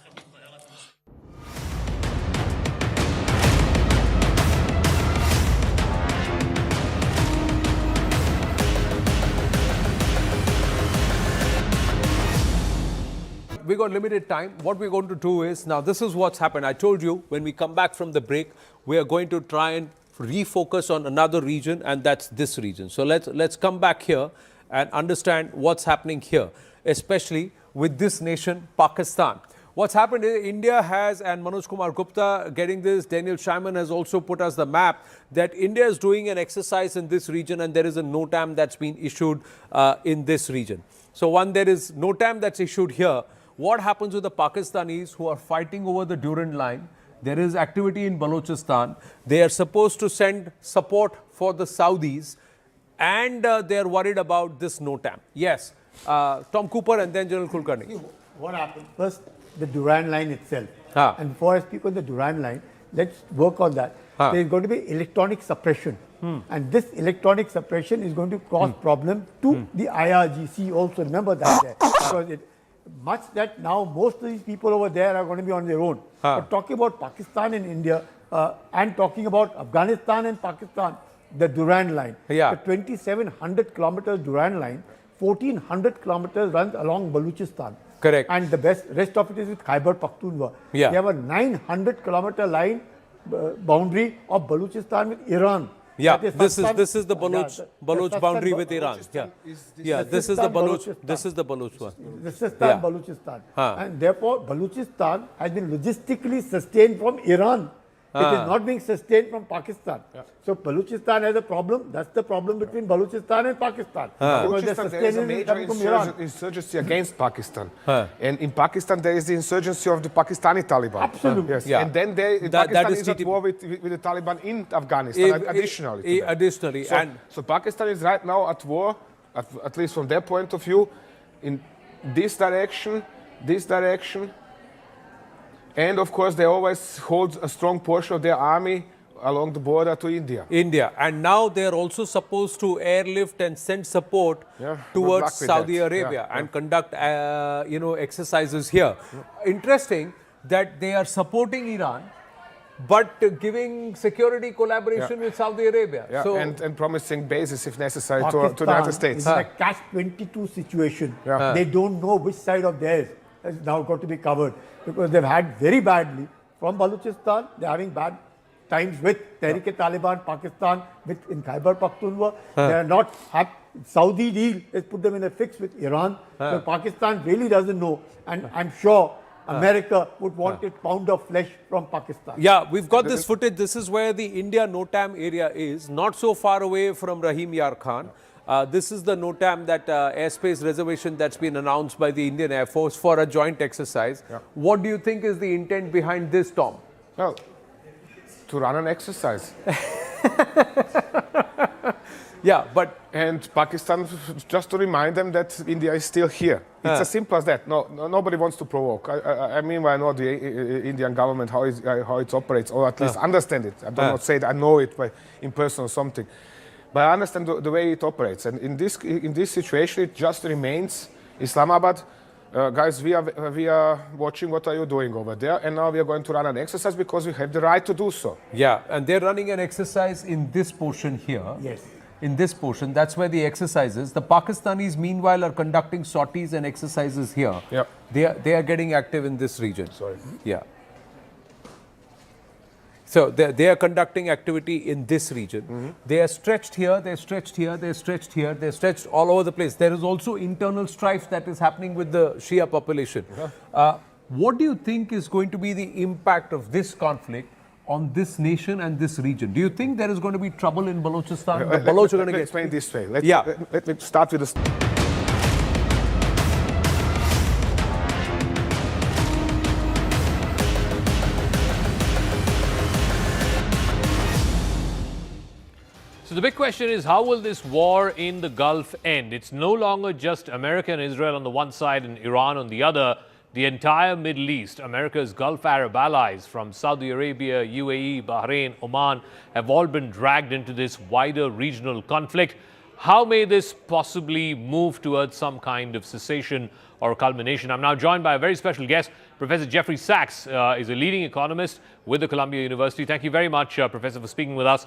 We got limited time. What we're going to do is, now this is what's happened. I told you when we come back from the break, we are going to try and refocus on another region, and that's this region. So let's come back here and understand what's happening here, especially with this nation, Pakistan. What's happened is India has, and Manoj Kumar Gupta getting this, Daniel Scheinman has also put us the map, that India is doing an exercise in this region and there is a NOTAM that's been issued in this region. So there is NOTAM that's issued here. What happens with the Pakistanis who are fighting over the Durand line? There is activity in Balochistan. They are supposed to send support for the Saudis, and they are worried about this NOTAM. Yes, Tom Cooper and then General Kulkarni. What happened? First, the Durand line itself. And before I speak on the Durand line, let's work on that. There is going to be electronic suppression. And this electronic suppression is going to cause problem to the IRGC also. Remember that. Because much that now most of these people over there are going to be on their own. But talking about Pakistan and India and talking about Afghanistan and Pakistan, the Durand line, the 2,700 kilometers Durand line, 1,400 kilometers runs along Balochistan. Correct. And the rest of it is with Khyber Pakhtunkhwa. They have a 900 kilometer line boundary of Balochistan with Iran. Yeah, this is the Baloch boundary with Iran. This is the Baloch one. This is Balochistan. And therefore, Balochistan has been logistically sustained from Iran. It is not being sustained from Pakistan. So Balochistan has a problem. That's the problem between Balochistan and Pakistan. Balochistan, there is a major insurgency against Pakistan. And in Pakistan, there is the insurgency of the Pakistani Taliban. Absolutely. Yes. And then Pakistan is at war with the Taliban in Afghanistan, additionally. So Pakistan is right now at war, at least from their point of view, in this direction, and of course, they always hold a strong portion of their army along the border to India. And now they are also supposed to airlift and send support towards Saudi Arabia and conduct, exercises here. Interesting that they are supporting Iran, but giving security collaboration with Saudi Arabia. So, and promising bases if necessary to the United States. It's a catch-22 situation. They don't know which side of theirs has now got to be covered, because they've had very badly from Balochistan. They're having bad times with Tehrik-e-Taliban, Pakistan, in Khyber Pakhtunkhwa. They are not happy. Saudi deal has put them in a fix with Iran. So Pakistan really doesn't know, and I'm sure America would want a pound of flesh from Pakistan. Yeah, we've got this footage. This is where the India NOTAM area is, not so far away from Rahim Yar Khan. This is the NOTAM, that airspace reservation that's been announced by the Indian Air Force for a joint exercise. What do you think is the intent behind this, Tom? Well, to run an exercise. And Pakistan, just to remind them that India is still here. It's as simple as that. Nobody wants to provoke. I mean, I know the Indian government, how it operates, or at least understand it. I do not say that I know it in person or something. But I understand the way it operates. And in this situation, it just remains Islamabad. Guys, we are watching what are you doing over there. And now we are going to run an exercise because we have the right to do so. Yeah, and they're running an exercise in this portion here. Yes. In this portion, that's where the exercise is. The Pakistanis, meanwhile, are conducting sorties and exercises here. Yeah. They are getting active in this region. Yeah. So they are conducting activity in this region. They are stretched here, they're stretched here, they're stretched here, they're stretched all over the place. There is also internal strife that is happening with the Shia population. What do you think is going to be the impact of this conflict on this nation and this region? Do you think there is going to be trouble in Balochistan? The Baloch are going to get... explain this way. Let me start with the... So the big question is, how will this war in the Gulf end? It's no longer just America and Israel on the one side and Iran on the other. The entire Middle East, America's Gulf Arab allies from Saudi Arabia, UAE, Bahrain, Oman have all been dragged into this wider regional conflict. How may this possibly move towards some kind of cessation or culmination? I'm now joined by a very special guest. Professor Jeffrey Sachs is a leading economist with the Columbia University. Thank you very much, Professor, for speaking with us.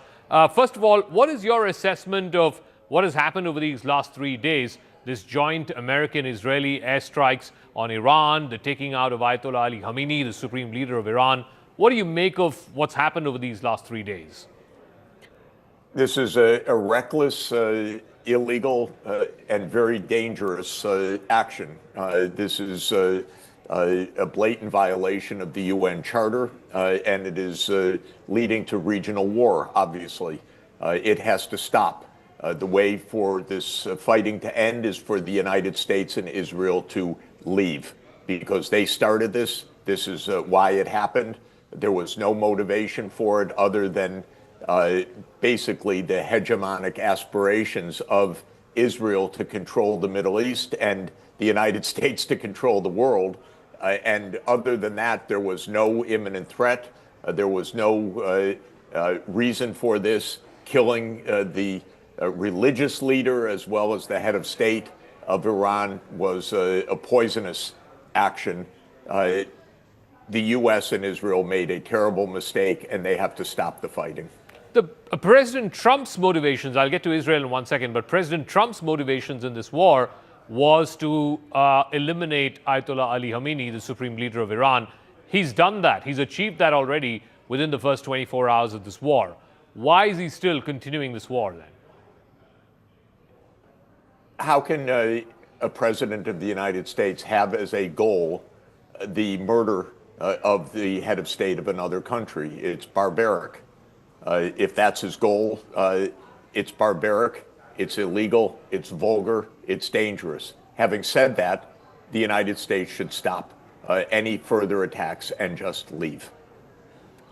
First of all, what is your assessment of what has happened over these last 3 days? This joint American-Israeli airstrikes on Iran, the taking out of Ayatollah Ali Khamenei, the supreme leader of Iran. What do you make of what's happened over these last 3 days? This is a reckless, illegal, and very dangerous action. This is a blatant violation of the UN Charter, and it is leading to regional war, obviously. It has to stop. The way for this fighting to end is for the United States and Israel to leave, because they started this. This is why it happened. There was no motivation for it other than basically the hegemonic aspirations of Israel to control the Middle East and the United States to control the world. And other than that, there was no imminent threat. There was no reason for this. Killing the religious leader as well as the head of state of Iran was a poisonous action. The U.S. and Israel made a terrible mistake, and they have to stop the fighting. President Trump's motivations, I'll get to Israel in 1 second, but President Trump's motivations in this war was to eliminate Ayatollah Ali Khamenei, the supreme leader of Iran. He's done that. He's achieved that already within the first 24 hours of this war. Why is he still continuing this war then? How can a president of the United States have as a goal the murder of the head of state of another country? It's barbaric. If that's his goal, it's barbaric, it's illegal, it's vulgar, it's dangerous. Having said that, the United States should stop any further attacks and just leave.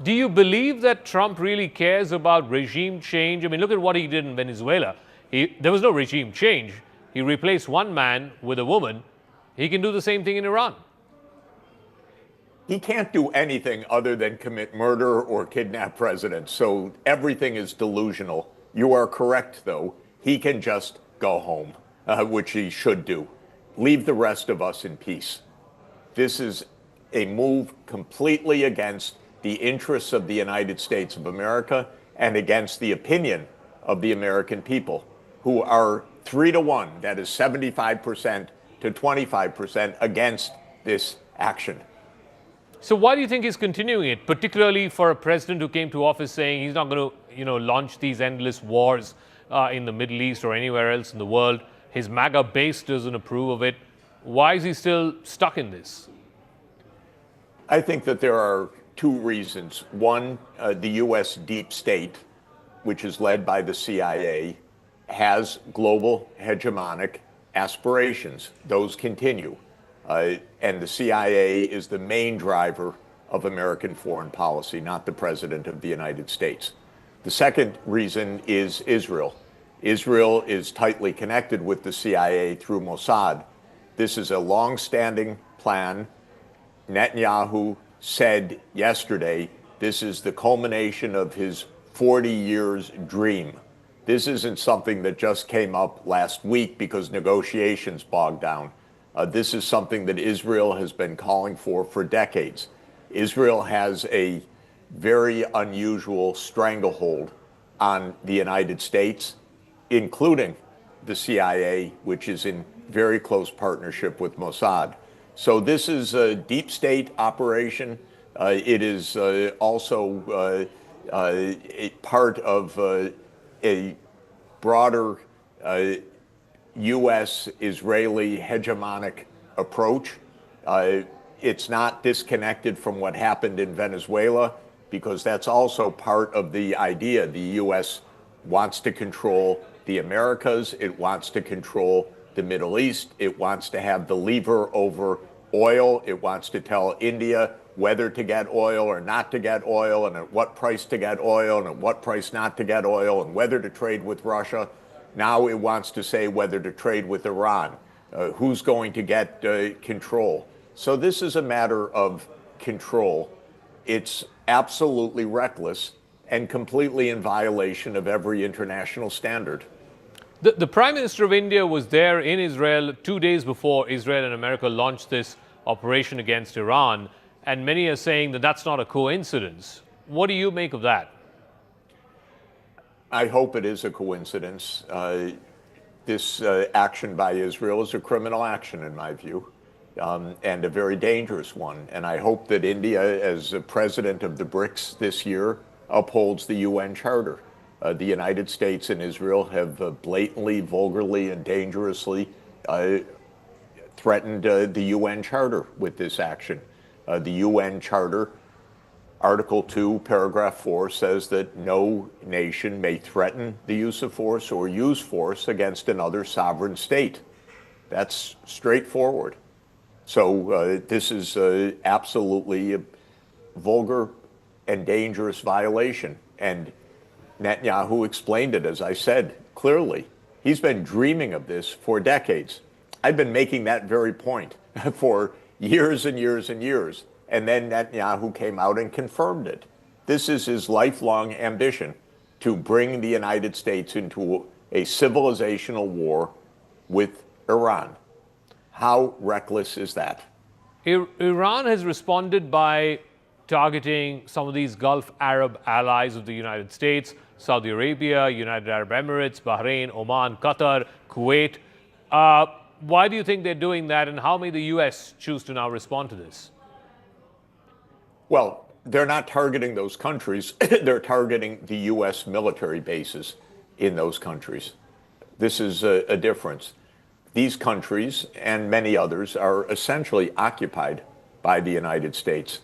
Do you believe that Trump really cares about regime change? I mean, look at what he did in Venezuela. There was no regime change. He replaced one man with a woman. He can do the same thing in Iran. He can't do anything other than commit murder or kidnap presidents, so everything is delusional. You are correct, though. He can just go home, which he should do. Leave the rest of us in peace. This is a move completely against the interests of the United States of America and against the opinion of the American people, who are 3-1, that is 75% to 25% against this action. So why do you think he's continuing it, particularly for a president who came to office saying he's not going to, launch these endless wars in the Middle East or anywhere else in the world? His MAGA base doesn't approve of it. Why is he still stuck in this? I think that there are two reasons. One, the U.S. deep state, which is led by the CIA, has global hegemonic aspirations. Those continue. And the CIA is the main driver of American foreign policy, not the President of the United States. The second reason is Israel. Israel is tightly connected with the CIA through Mossad. This is a long-standing plan. Netanyahu said yesterday this is the culmination of his 40 years dream. This isn't something that just came up last week because negotiations bogged down. This is something that Israel has been calling for decades. Israel has a very unusual stranglehold on the United States, including the CIA, which is in very close partnership with Mossad. So this is a deep state operation. It is also a part of a broader U.S.-Israeli hegemonic approach. It's not disconnected from what happened in Venezuela, because that's also part of the idea. The U.S. wants to control the Americas. It wants to control the Middle East. It wants to have the lever over oil. It wants to tell India whether to get oil or not to get oil, and at what price to get oil, and at what price not to get oil, and whether to trade with Russia. Now it wants to say whether to trade with Iran. Who's going to get control? So this is a matter of control. It's absolutely reckless and completely in violation of every international standard. The Prime Minister of India was there in Israel 2 days before Israel and America launched this operation against Iran, and many are saying that that's not a coincidence. What do you make of that? I hope it is a coincidence. This action by Israel is a criminal action, in my view, and a very dangerous one. And I hope that India, as president of the BRICS this year, upholds the UN Charter. The United States and Israel have blatantly, vulgarly, and dangerously threatened the UN Charter with this action. The UN Charter, Article 2, Paragraph 4 says that no nation may threaten the use of force or use force against another sovereign state. That's straightforward. So this is absolutely a vulgar and dangerous violation. And Netanyahu explained it, as I said, clearly. He's been dreaming of this for decades. I've been making that very point for years and years and years. And then Netanyahu came out and confirmed it. This is his lifelong ambition, to bring the United States into a civilizational war with Iran. How reckless is that? Iran has responded by targeting some of these Gulf Arab allies of the United States, Saudi Arabia, United Arab Emirates, Bahrain, Oman, Qatar, Kuwait. Why do you think they're doing that, and how may the U.S. choose to now respond to this? Well, they're not targeting those countries. They're targeting the U.S. military bases in those countries. This is a difference. These countries and many others are essentially occupied by the United States.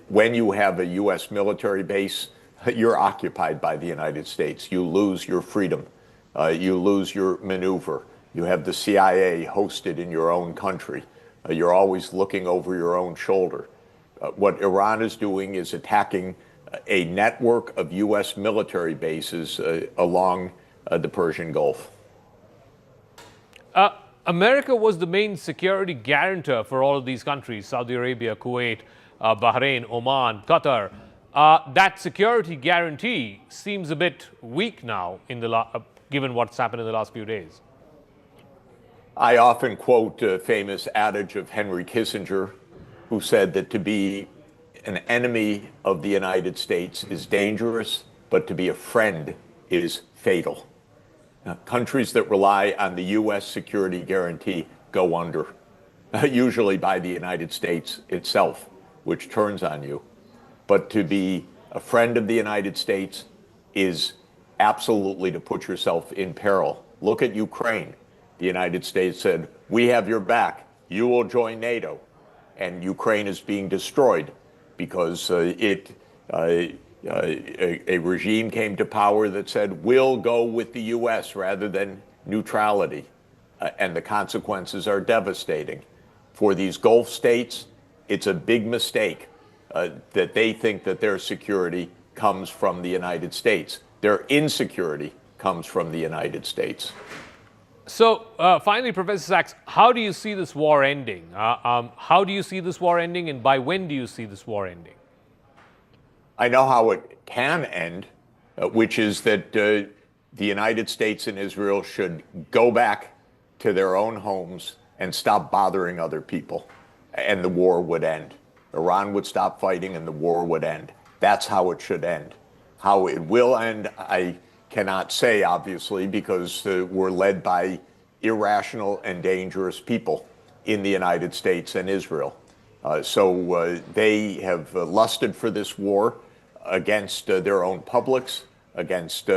When you have a U.S. military base, you're occupied by the United States. You lose your freedom. You lose your maneuver. You have the CIA hosted in your own country. You're always looking over your own shoulder. What Iran is doing is attacking a network of U.S. military bases along the Persian Gulf. America was the main security guarantor for all of these countries, Saudi Arabia, Kuwait, Bahrain, Oman, Qatar. That security guarantee seems a bit weak now, given what's happened in the last few days. I often quote a famous adage of Henry Kissinger, who said that to be an enemy of the United States is dangerous, but to be a friend is fatal. Countries that rely on the U.S. security guarantee go under, usually by the United States itself, which turns on you. But to be a friend of the United States is absolutely to put yourself in peril. Look at Ukraine. The United States said, "We have your back. You will join NATO." And Ukraine is being destroyed because a regime came to power that said, we'll go with the U.S. rather than neutrality. And the consequences are devastating. For these Gulf states, it's a big mistake that they think that their security comes from the United States. Their insecurity comes from the United States. So, finally, Professor Sachs, how do you see this war ending? How do you see this war ending, and by when do you see this war ending? I know how it can end, which is that the United States and Israel should go back to their own homes and stop bothering other people, and the war would end. Iran would stop fighting, and the war would end. That's how it should end. How it will end, I cannot say, obviously, because we're led by irrational and dangerous people in the United States and Israel. So they have lusted for this war against their own publics, against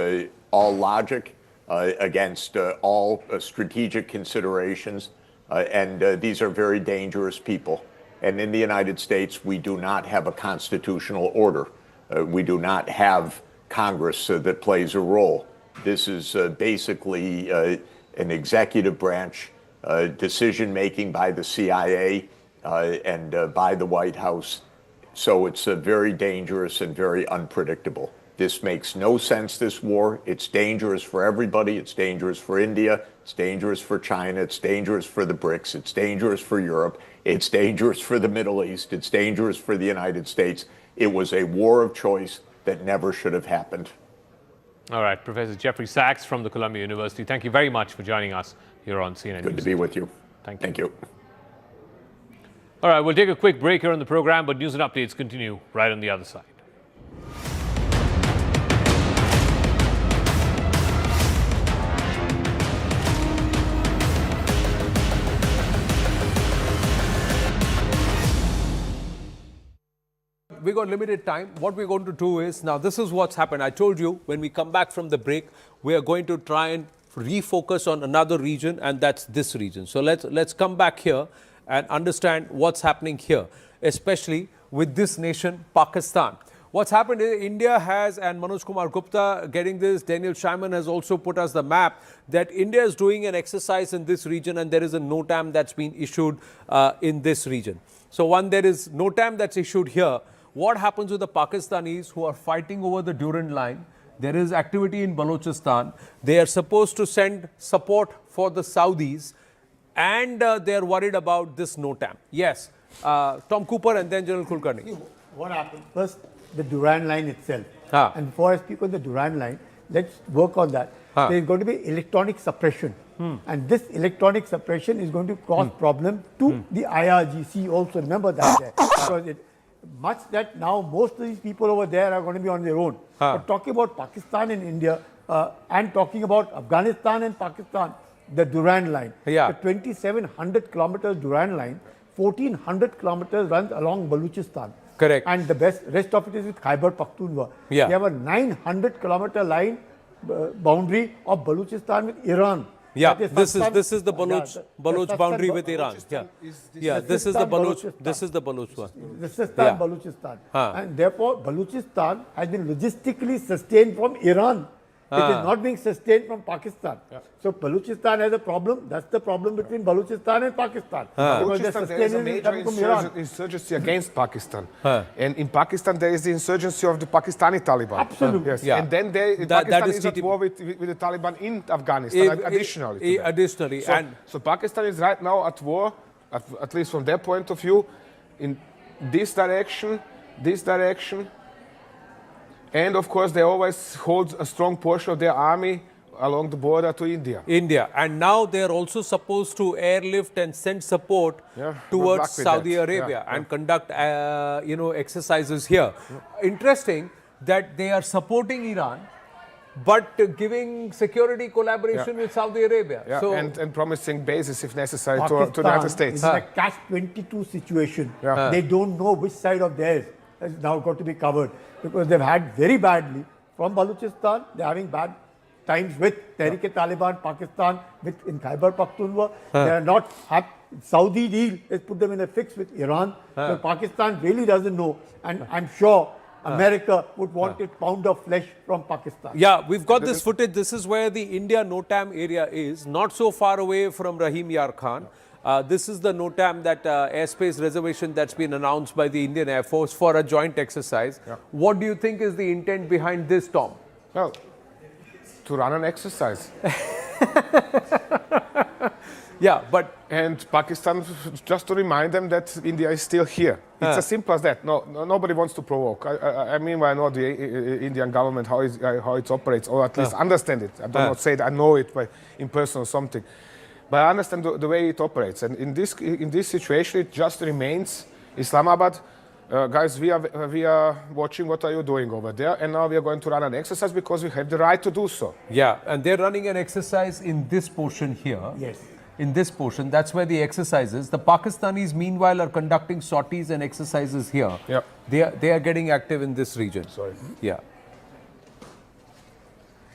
all logic, against all strategic considerations, and these are very dangerous people. And in the United States, we do not have a constitutional order. We do not have Congress that plays a role. This is basically an executive branch decision-making by the CIA and by the White House. So it's very dangerous and very unpredictable. This makes no sense, this war. It's dangerous for everybody. It's dangerous for India. It's dangerous for China. It's dangerous for the BRICS. It's dangerous for Europe. It's dangerous for the Middle East. It's dangerous for the United States. It was a war of choice that never should have happened. All right, Professor Jeffrey Sachs from the Columbia University, thank you very much for joining us here on CNN Good News. to be with you. Thank you. All right, we'll take a quick break here on the program, but news and updates continue right on the other side. We got limited time. What we're going to do is, now this is what's happened. I told you when we come back from the break, we are going to try and refocus on another region, and that's this region. So let's come back here and understand what's happening here, especially with this nation, Pakistan. What's happened is India has, and Manoj Kumar Gupta getting this, Daniel Scheinman has also put us the map, that India is doing an exercise in this region, and there is a NOTAM that's been issued in this region. So there is NOTAM that's issued here. What happens with the Pakistanis who are fighting over the Durand line? There is activity in Balochistan. They are supposed to send support for the Saudis, and they are worried about this NOTAM. Yes, Tom Cooper and then General Kulkarni. What happened? First, the Durand line itself. And before I speak on the Durand line, let's work on that. There is going to be electronic suppression. And this electronic suppression is going to cause problem to the IRGC also. Remember that there. Because much that now most of these people over there are going to be on their own. But talking about Pakistan and India and talking about Afghanistan and Pakistan, the Durand line, the 2,700 kilometers Durand line, 1,400 kilometers runs along Balochistan. Correct. And the rest of it is with Khyber Pakhtunkhwa. They have a 900 kilometer line boundary of Balochistan with Iran. Yeah, this is the Baloch boundary with Iran. This is the Baloch one. This is Balochistan. And therefore, Balochistan has been logistically sustained from Iran. It is not being sustained from Pakistan. So Balochistan has a problem. That's the problem between Balochistan and Pakistan. Balochistan, there is a major insurgency against Pakistan. And in Pakistan, there is the insurgency of the Pakistani Taliban. Absolutely. Yes. And then Pakistan is at war with the Taliban in Afghanistan, additionally. So Pakistan is right now at war, at least from their point of view, in this direction, and of course, they always hold a strong portion of their army along the border to India. And now they are also supposed to airlift and send support towards Saudi Arabia and conduct, exercises here. Interesting that they are supporting Iran, but giving security collaboration with Saudi Arabia. So, and promising bases, if necessary, to the United States. It's a catch-22 situation. They don't know which side of theirs has now got to be covered, because they've had very badly from Balochistan. They're having bad times with Tehrik-e-Taliban, Pakistan, in Khyber Pakhtunkhwa. They are not happy. Saudi deal has put them in a fix with Iran. So Pakistan really doesn't know, and I'm sure America would want a pound of flesh from Pakistan. Yeah, we've got this footage. This is where the India NOTAM area is, not so far away from Rahim Yar Khan. This is the NOTAM, that airspace reservation that's been announced by the Indian Air Force for a joint exercise. What do you think is the intent behind this, Tom? Well, to run an exercise. And Pakistan, just to remind them that India is still here. It's as simple as that. Nobody wants to provoke. I mean, I know the Indian government, how it operates, or at least understand it. I do not say that I know it in person or something. But I understand the way it operates. And in this situation, it just remains Islamabad. Guys, we are watching what are you doing over there. And now we are going to run an exercise because we have the right to do so. Yeah, and they're running an exercise in this portion here. Yes. In this portion, that's where the exercise is. The Pakistanis, meanwhile, are conducting sorties and exercises here. Yeah. They are getting active in this region. Yeah.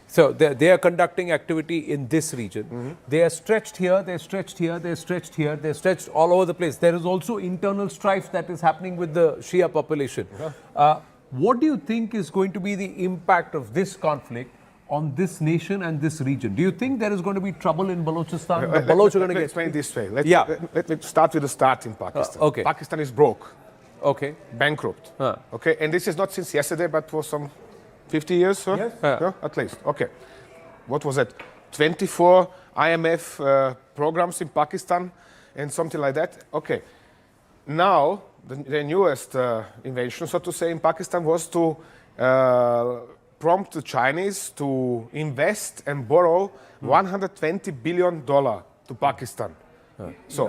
So they are conducting activity in this region. They are stretched here, they're stretched here, they're stretched here, they're stretched all over the place. There is also internal strife that is happening with the Shia population. What do you think is going to be the impact of this conflict on this nation and this region? Do you think there is going to be trouble in Balochistan? The Baloch are going to get... Explain this way. Let me start with the start in Pakistan. Okay. Pakistan is broke. Okay. Bankrupt. Okay, and this is not since yesterday, but for some 50 years, huh? Yes. Yeah, at least. Okay. What was it? 24 IMF programs in Pakistan and something like that. Okay. Now, the newest invention, so to say, in Pakistan was to prompt the Chinese to invest and borrow $120 billion to Pakistan. So,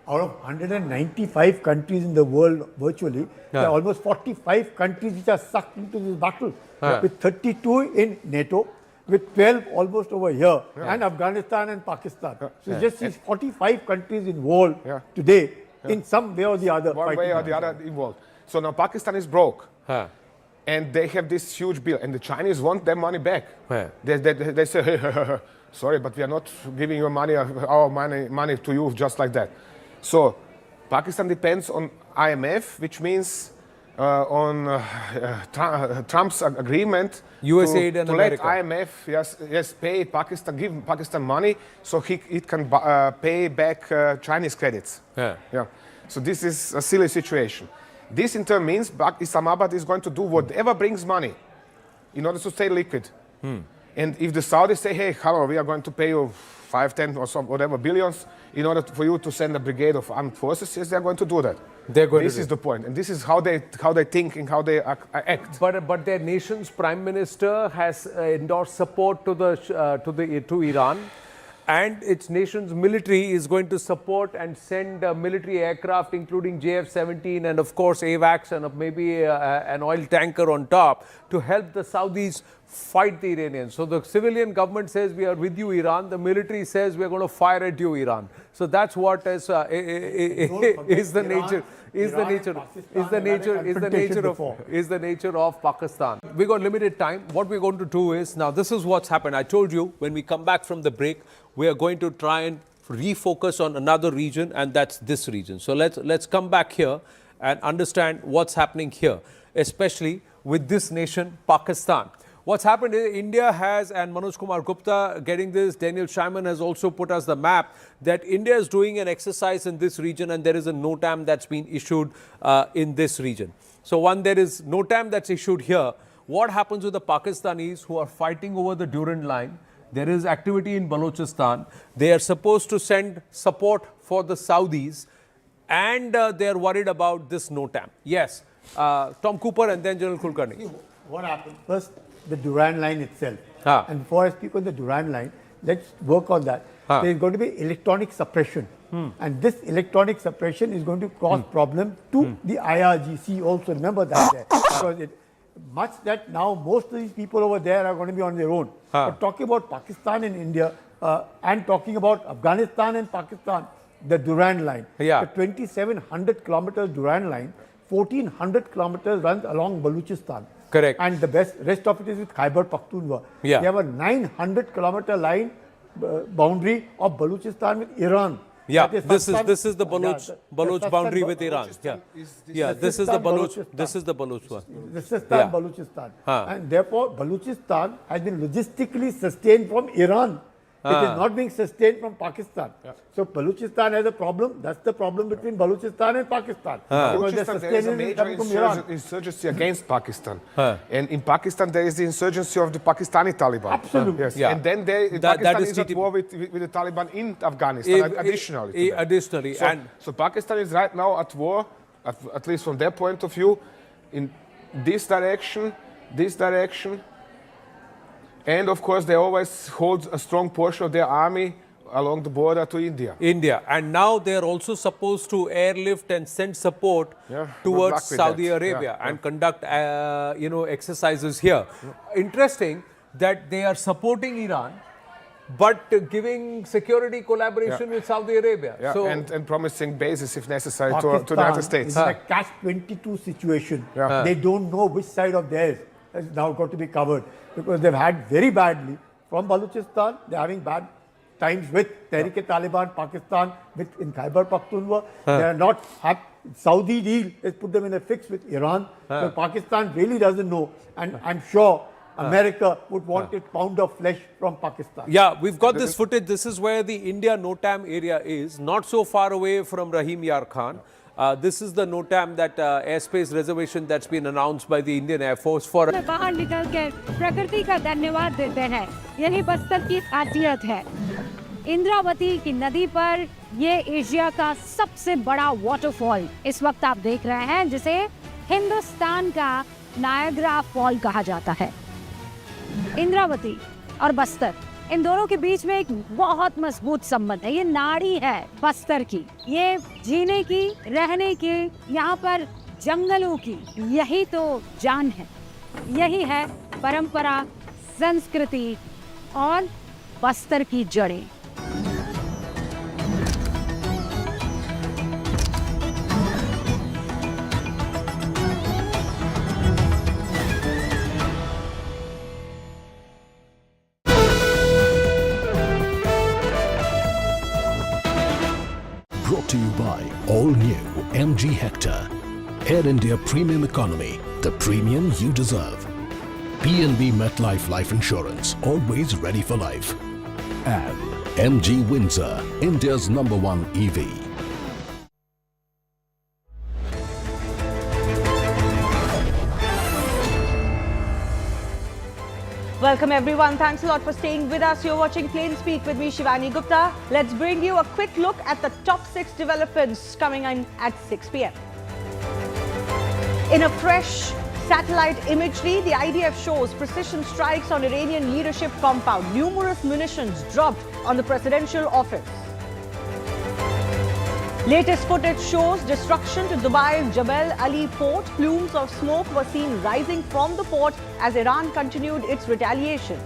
out of 195 countries in the world virtually, there are almost 45 countries which are sucked into this battle, with 32 in NATO, with 12 almost over here, and Afghanistan and Pakistan. So just these 45 countries involved today in some way or the other. One way or the other involved. So now Pakistan is broke. And they have this huge bill, and the Chinese want their money back. They say, sorry, but we are not giving your money, our money to you just like that. So Pakistan depends on IMF, which means on Trump's agreement USAID and to America. let IMF pay Pakistan, give Pakistan money so it can pay back Chinese credits. So this is a silly situation. This in turn means Islamabad is going to do whatever brings money in order to stay liquid. And if the Saudis say, hey, we are going to pay you 5, 10 or some whatever billions in order for you to send a brigade of armed forces, yes, they're going to do that. This is the point, and this is how they think and how they act. But their nation's prime minister has endorsed support to Iran, and its nation's military is going to support and send military aircraft, including JF-17 and of course AWACS and maybe an oil tanker on top, to help the Saudis fight the Iranians. So the civilian government says we are with you, Iran. The military says we are going to fire at you, Iran. So that's what is the nature of Pakistan. We got limited time. What we're going to do is, now this is what's happened. I told you when we come back from the break, we are going to try and refocus on another region, and that's this region. So let's come back here and understand what's happening here, especially with this nation, Pakistan. What's happened is India has, and Manoj Kumar Gupta getting this, Daniel Scheinman has also put us the map, that India is doing an exercise in this region, and there is a NOTAM that's been issued in this region. So there is NOTAM that's issued here. What happens with the Pakistanis who are fighting over the Durand line? There is activity in Balochistan. They are supposed to send support for the Saudis, and they are worried about this NOTAM. Yes, Tom Cooper and then General Kulkarni. What happened? First, the Durand line itself. And before I speak on the Durand line, let's work on that. There is going to be electronic suppression. And this electronic suppression is going to cause problem to the IRGC also. Remember that there. Because much that now most of these people over there are going to be on their own. But talking about Pakistan and India and talking about Afghanistan and Pakistan, the Durand line, the 2,700 kilometers Durand line, 1,400 kilometers runs along Balochistan. Correct. And the rest of it is with Khyber Pakhtunkhwa. We have a 900-kilometer line boundary of Balochistan with Iran. This is the Baloch boundary with Iran. This is the Baloch. This is the Baloch one. This is Balochistan. And therefore, Balochistan has been logistically sustained from Iran. It is not being sustained from Pakistan. So Balochistan has a problem. That's the problem between Balochistan and Pakistan. Balochistan, there is a major insurgency against Pakistan. And in Pakistan, there is the insurgency of the Pakistani Taliban. Absolutely. Yes. And then Pakistan is at war with the Taliban in Afghanistan, additionally. So Pakistan is right now at war, at least from their point of view, in this direction, and of course, they always hold a strong portion of their army along the border to India. And now they are also supposed to airlift and send support towards Saudi Arabia and conduct, exercises here. Interesting that they are supporting Iran, but giving security collaboration with Saudi Arabia. So, and promising bases if necessary to the United States. It's a catch-22 situation. They don't know which side of theirs has now got to be covered, because they've had very badly from Balochistan. They're having bad times with Tehrik-e-Taliban, Pakistan, in Khyber Pakhtunkhwa. They are not happy. Saudi deal has put them in a fix with Iran. So Pakistan really doesn't know, and I'm sure America would want a pound of flesh from Pakistan. Yeah, we've got this footage. This is where the India NOTAM area is, not so far away from Rahim Yar Khan. This is the NOTAM, that airspace reservation that's been announced by the Indian Air Force for. बाहर निकल के प्रकृति का धन्यवाद देते हैं, यही बस्तर की खासियत है। इंद्रावती की नदी पर ये एशिया का सबसे बड़ा वाटरफॉल इस वक्त आप देख रहे हैं, जिसे हिंदुस्तान का नायग्रा फॉल कहा जाता है। इंद्रावती और बस्तर, इन दोनों के बीच में एक बहुत मजबूत संबंध है। ये नाड़ी है बस्तर की, ये जीने की, रहने की, यहाँ पर जंगलों की, यही तो जान है। यही है परंपरा, संस्कृति और बस्तर की जड़ें। Brought to you by all new MG Hector. Air India Premium Economy, the premium you deserve. PNB MetLife Life Insurance, always ready for life. And MG Windsor, India's #1 EV. Welcome everyone. Thanks a lot for staying with us. You're watching Plain Speak with me, Shivani Gupta. Let's bring you a quick look at the top 6 developments coming in at 6 p.m. In a fresh satellite imagery, the IDF shows precision strikes on Iranian leadership compound. Numerous munitions dropped on the presidential office. Latest footage shows destruction to Dubai's Jebel Ali port. Plumes of smoke were seen rising from the port as Iran continued its retaliation.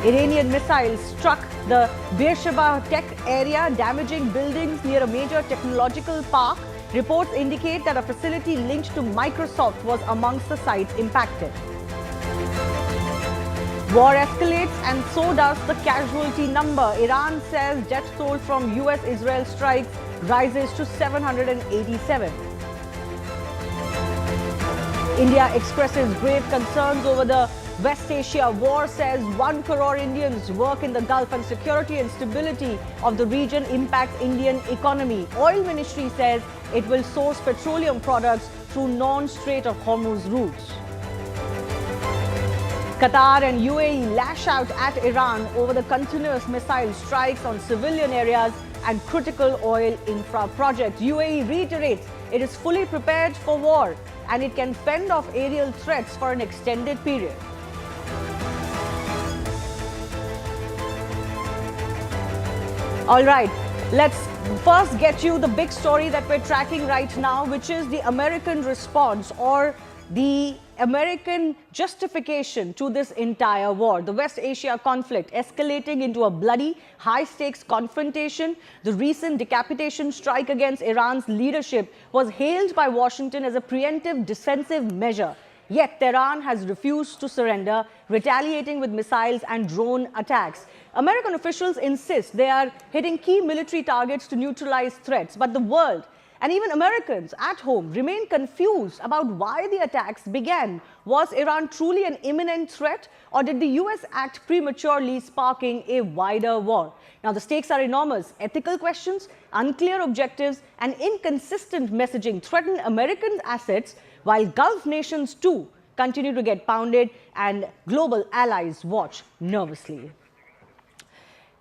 Iranian missiles struck the Beersheba tech area, damaging buildings near a major technological park. Reports indicate that a facility linked to Microsoft was amongst the sites impacted. War escalates and so does the casualty number. Iran says death toll from US-Israel strikes rises to 787. India expresses grave concerns over the West Asia war, says 1 crore Indians work in the Gulf and security and stability of the region impacts Indian economy. Oil Ministry says it will source petroleum products through non-Strait of Hormuz routes. Qatar and UAE lash out at Iran over the continuous missile strikes on civilian areas and critical oil infra projects. UAE reiterates it is fully prepared for war and it can fend off aerial threats for an extended period. All right, let's first get you the big story that we're tracking right now, which is the American response or the American justification to this entire war. The West Asia conflict escalating into a bloody, high-stakes confrontation. The recent decapitation strike against Iran's leadership was hailed by Washington as a preemptive defensive measure. Yet Tehran has refused to surrender, retaliating with missiles and drone attacks. American officials insist they are hitting key military targets to neutralize threats, but the world and even Americans at home remain confused about why the attacks began. Was Iran truly an imminent threat, or did the US act prematurely, sparking a wider war? Now, the stakes are enormous. Ethical questions, unclear objectives, and inconsistent messaging threaten American assets, while Gulf nations too continue to get pounded and global allies watch nervously.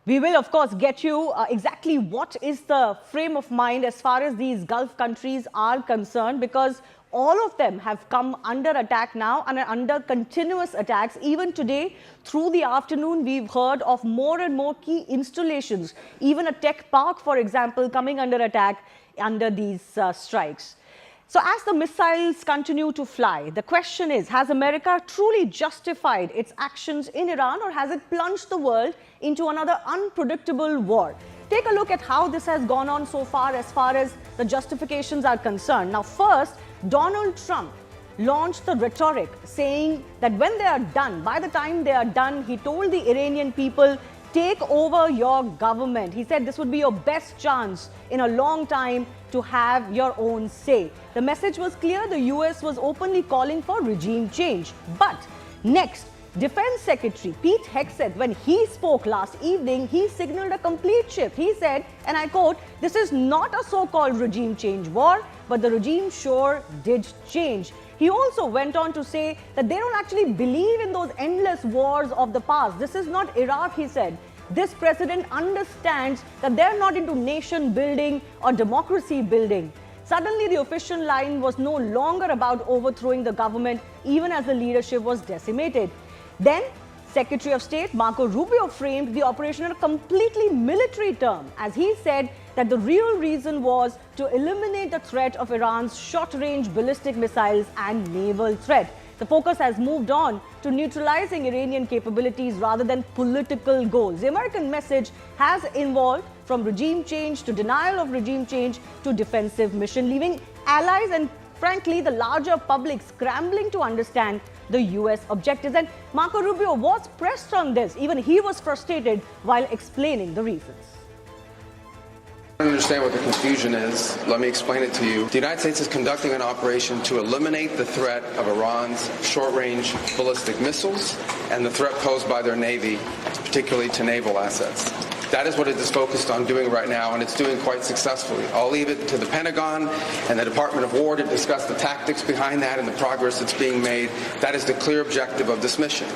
We will, of course, get you exactly what is the frame of mind as far as these Gulf countries are concerned, because all of them have come under attack now and are under continuous attacks. Even today, through the afternoon, we've heard of more and more key installations, even a tech park, for example, coming under attack under these strikes. So as the missiles continue to fly, the question is, has America truly justified its actions in Iran, or has it plunged the world into another unpredictable war? Take a look at how this has gone on so far as the justifications are concerned. Now, first, Donald Trump launched the rhetoric saying that when they are done, by the time they are done, he told the Iranian people, take over your government. He said this would be your best chance in a long time to have your own say. The message was clear. The US was openly calling for regime change. But next, Defense Secretary Pete Hegseth, when he spoke last evening, he signaled a complete shift. He said, and I quote, "This is not a so-called regime change war, but the regime sure did change." He also went on to say that they don't actually believe in those endless wars of the past. This is not Iraq, he said. This president understands that they're not into nation building or democracy building. Suddenly, the official line was no longer about overthrowing the government, even as the leadership was decimated. Then, Secretary of State Marco Rubio framed the operation in a completely military term, as he said that the real reason was to eliminate the threat of Iran's short-range ballistic missiles and naval threat. The focus has moved on to neutralizing Iranian capabilities rather than political goals. The American message has evolved from regime change to denial of regime change to defensive mission, leaving allies and frankly the larger public scrambling to understand the US objectives. And Marco Rubio was pressed on this. Even he was frustrated while explaining the reasons. I don't understand what the confusion is. Let me explain it to you. The United States is conducting an operation to eliminate the threat of Iran's short-range ballistic missiles and the threat posed by their Navy, particularly to naval assets. That is what it is focused on doing right now, and it's doing quite successfully. I'll leave it to the Pentagon and the Department of War to discuss the tactics behind that and the progress that's being made. That is the clear objective of this mission.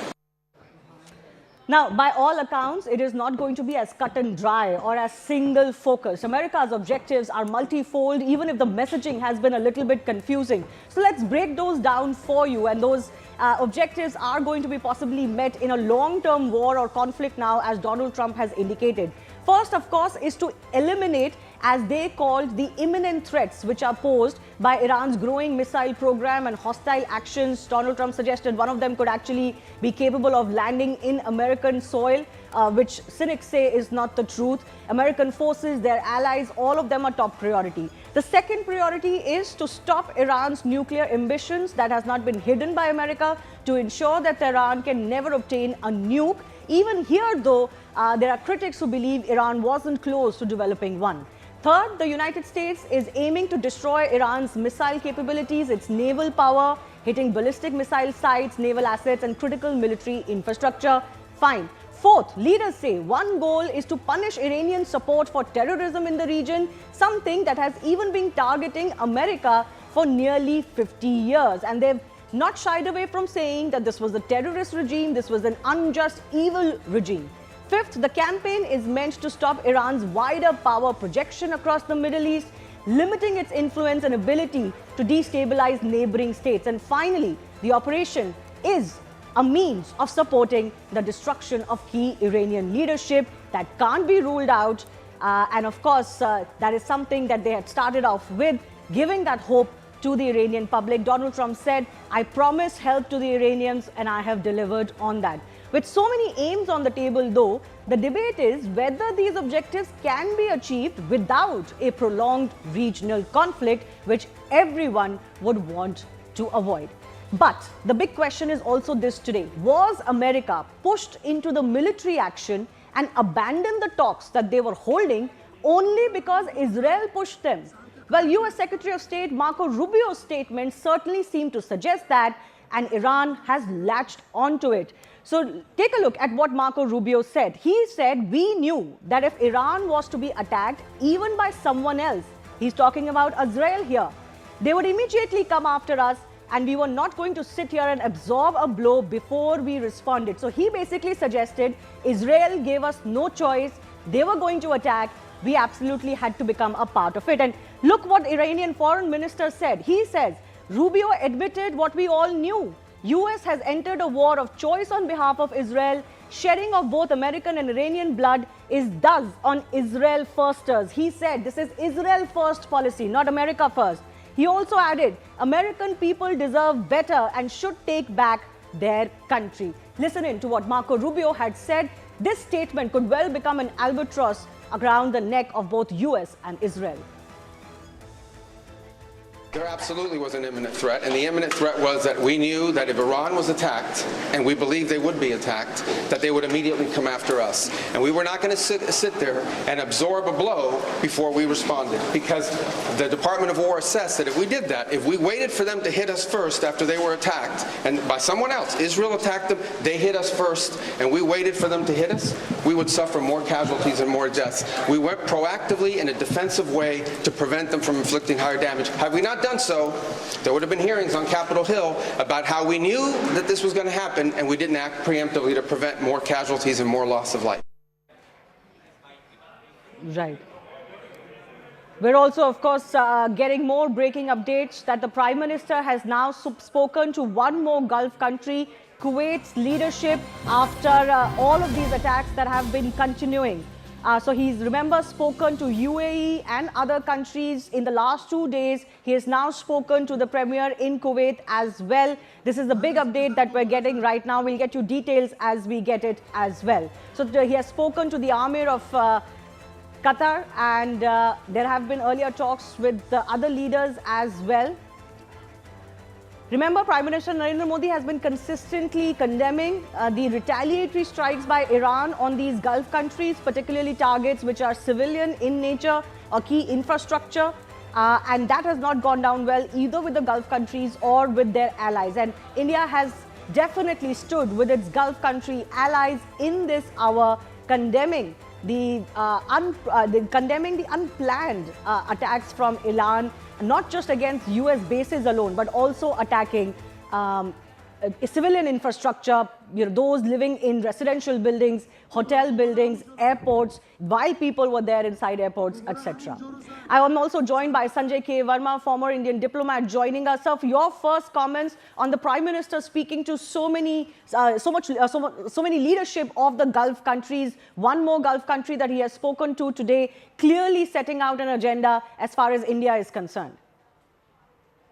Now, by all accounts, it is not going to be as cut and dry or as single focused. America's objectives are multifold, even if the messaging has been a little bit confusing. So let's break those down for you. And those objectives are going to be possibly met in a long-term war or conflict now, as Donald Trump has indicated. First, of course, is to eliminate, as they called, the imminent threats which are posed by Iran's growing missile program and hostile actions. Donald Trump suggested one of them could actually be capable of landing in American soil, which cynics say is not the truth. American forces, their allies, all of them are top priority. The second priority is to stop Iran's nuclear ambitions that has not been hidden by America, to ensure that Tehran can never obtain a nuke. Even here, though, there are critics who believe Iran wasn't close to developing one. Third, the United States is aiming to destroy Iran's missile capabilities, its naval power, hitting ballistic missile sites, naval assets, and critical military infrastructure. Fine. Fourth, leaders say one goal is to punish Iranian support for terrorism in the region, something that has even been targeting America for nearly 50 years. And they've not shied away from saying that this was a terrorist regime, this was an unjust, evil regime. Fifth, the campaign is meant to stop Iran's wider power projection across the Middle East, limiting its influence and ability to destabilize neighboring states. And finally, the operation is a means of supporting the destruction of key Iranian leadership that can't be ruled out. And of course, that is something that they had started off with, giving that hope to the Iranian public. Donald Trump said, "I promised help to the Iranians and I have delivered on that." With so many aims on the table, though, the debate is whether these objectives can be achieved without a prolonged regional conflict, which everyone would want to avoid. But the big question is also this today. Was America pushed into the military action and abandoned the talks that they were holding only because Israel pushed them? Well, US Secretary of State Marco Rubio's statement certainly seemed to suggest that, and Iran has latched onto it. So take a look at what Marco Rubio said. He said, "We knew that if Iran was to be attacked, even by someone else," he's talking about Israel here, "they would immediately come after us, and we were not going to sit here and absorb a blow before we responded." So he basically suggested Israel gave us no choice. They were going to attack. We absolutely had to become a part of it. And look what Iranian foreign minister said. He says, Rubio admitted what we all knew. US has entered a war of choice on behalf of Israel. Shedding of both American and Iranian blood is thus on Israel firsters. He said this is Israel first policy, not America first. He also added, American people deserve better and should take back their country. Listen in to what Marco Rubio had said. This statement could well become an albatross around the neck of both US and Israel. There absolutely was an imminent threat, and the imminent threat was that we knew that if Iran was attacked, and we believed they would be attacked, that they would immediately come after us. And we were not going to sit there and absorb a blow before we responded, because the Department of War assessed that if we did that, if we waited for them to hit us first after they were attacked, and by someone else, Israel attacked them, they hit us first, and we waited for them to hit us, we would suffer more casualties and more deaths. We went proactively in a defensive way to prevent them from inflicting higher damage. Had we not done so, there would have been hearings on Capitol Hill about how we knew that this was going to happen and we didn't act preemptively to prevent more casualties and more loss of life. Right. We're also, of course, getting more breaking updates that the Prime Minister has now spoken to one more Gulf country, Kuwait's leadership, after all of these attacks that have been continuing. So he's, remember, spoken to UAE and other countries in the last 2 days. He has now spoken to the Premier in Kuwait as well. This is the big update that we're getting right now. We'll get you details as we get it as well. So he has spoken to the Amir of Qatar, and there have been earlier talks with the other leaders as well. Remember, Prime Minister Narendra Modi has been consistently condemning the retaliatory strikes by Iran on these Gulf countries, particularly targets which are civilian in nature or key infrastructure. And that has not gone down well either with the Gulf countries or with their allies. And India has definitely stood with its Gulf country allies in this hour, condemning the unplanned attacks from Iran, not just against US bases alone, but also attacking civilian infrastructure, those living in residential buildings, hotel buildings, airports, while people were there inside airports, etc. I am also joined by Sanjay K. Verma, former Indian diplomat, joining us. Sir, your first comments on the Prime Minister speaking to so many leadership of the Gulf countries, one more Gulf country that he has spoken to today, clearly setting out an agenda as far as India is concerned.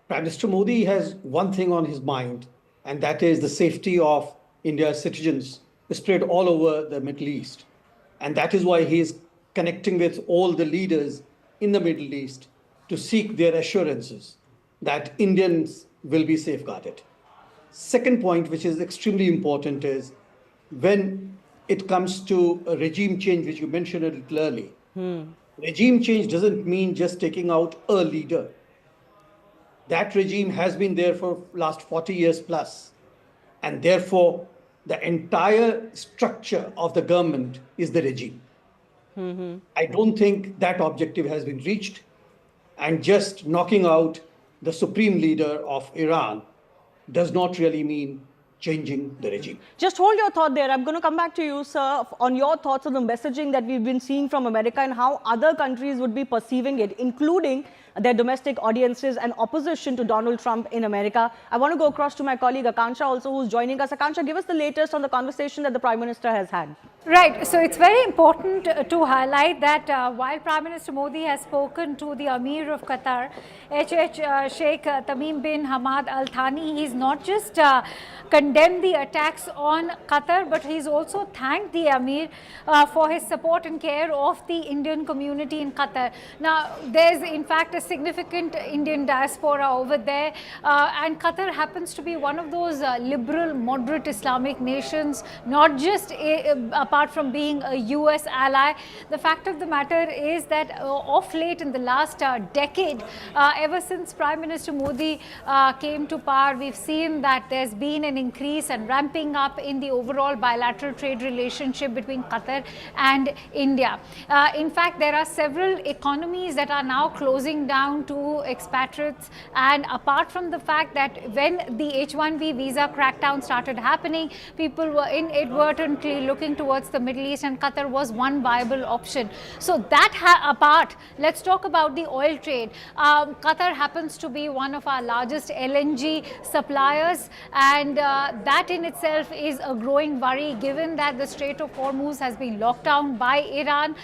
Prime Minister Modi has one thing on his mind, and that is the safety of India's citizens spread all over the Middle East. And that is why he is connecting with all the leaders in the Middle East to seek their assurances that Indians will be safeguarded. Second point, which is extremely important, is when it comes to a regime change, which you mentioned a little early. Regime change doesn't mean just taking out a leader. That regime has been there for last 40 years plus. And therefore, the entire structure of the government is the regime. I don't think that objective has been reached. And just knocking out the supreme leader of Iran does not really mean changing the regime. Just hold your thought there. I'm going to come back to you, sir, on your thoughts on the messaging that we've been seeing from America and how other countries would be perceiving it, including their domestic audiences and opposition to Donald Trump in America. I want to go across to my colleague Akansha also, who's joining us. Akansha, give us the latest on the conversation that the Prime Minister has had. Right. So it's very important to highlight that while Prime Minister Modi has spoken to the Amir of Qatar, Sheikh Tamim bin Hamad Al Thani, he's not just condemned the attacks on Qatar, but he's also thanked the Amir for his support and care of the Indian community in Qatar. Now, there's in fact a significant Indian diaspora over there, and Qatar happens to be one of those liberal, moderate Islamic nations, not just apart from being a US ally. The fact of the matter is that of late in the last decade, ever since Prime Minister Modi came to power, we've seen that there's been an increase and ramping up in the overall bilateral trade relationship between Qatar and India. In fact, there are several economies that are now closing down to expatriates, and apart from the fact that when the H-1B visa crackdown started happening, people were inadvertently looking towards the Middle East, and Qatar was one viable option. So that apart, let's talk about the oil trade. Qatar happens to be one of our largest LNG suppliers, and that in itself is a growing worry given that the Strait of Hormuz has been locked down by Iran.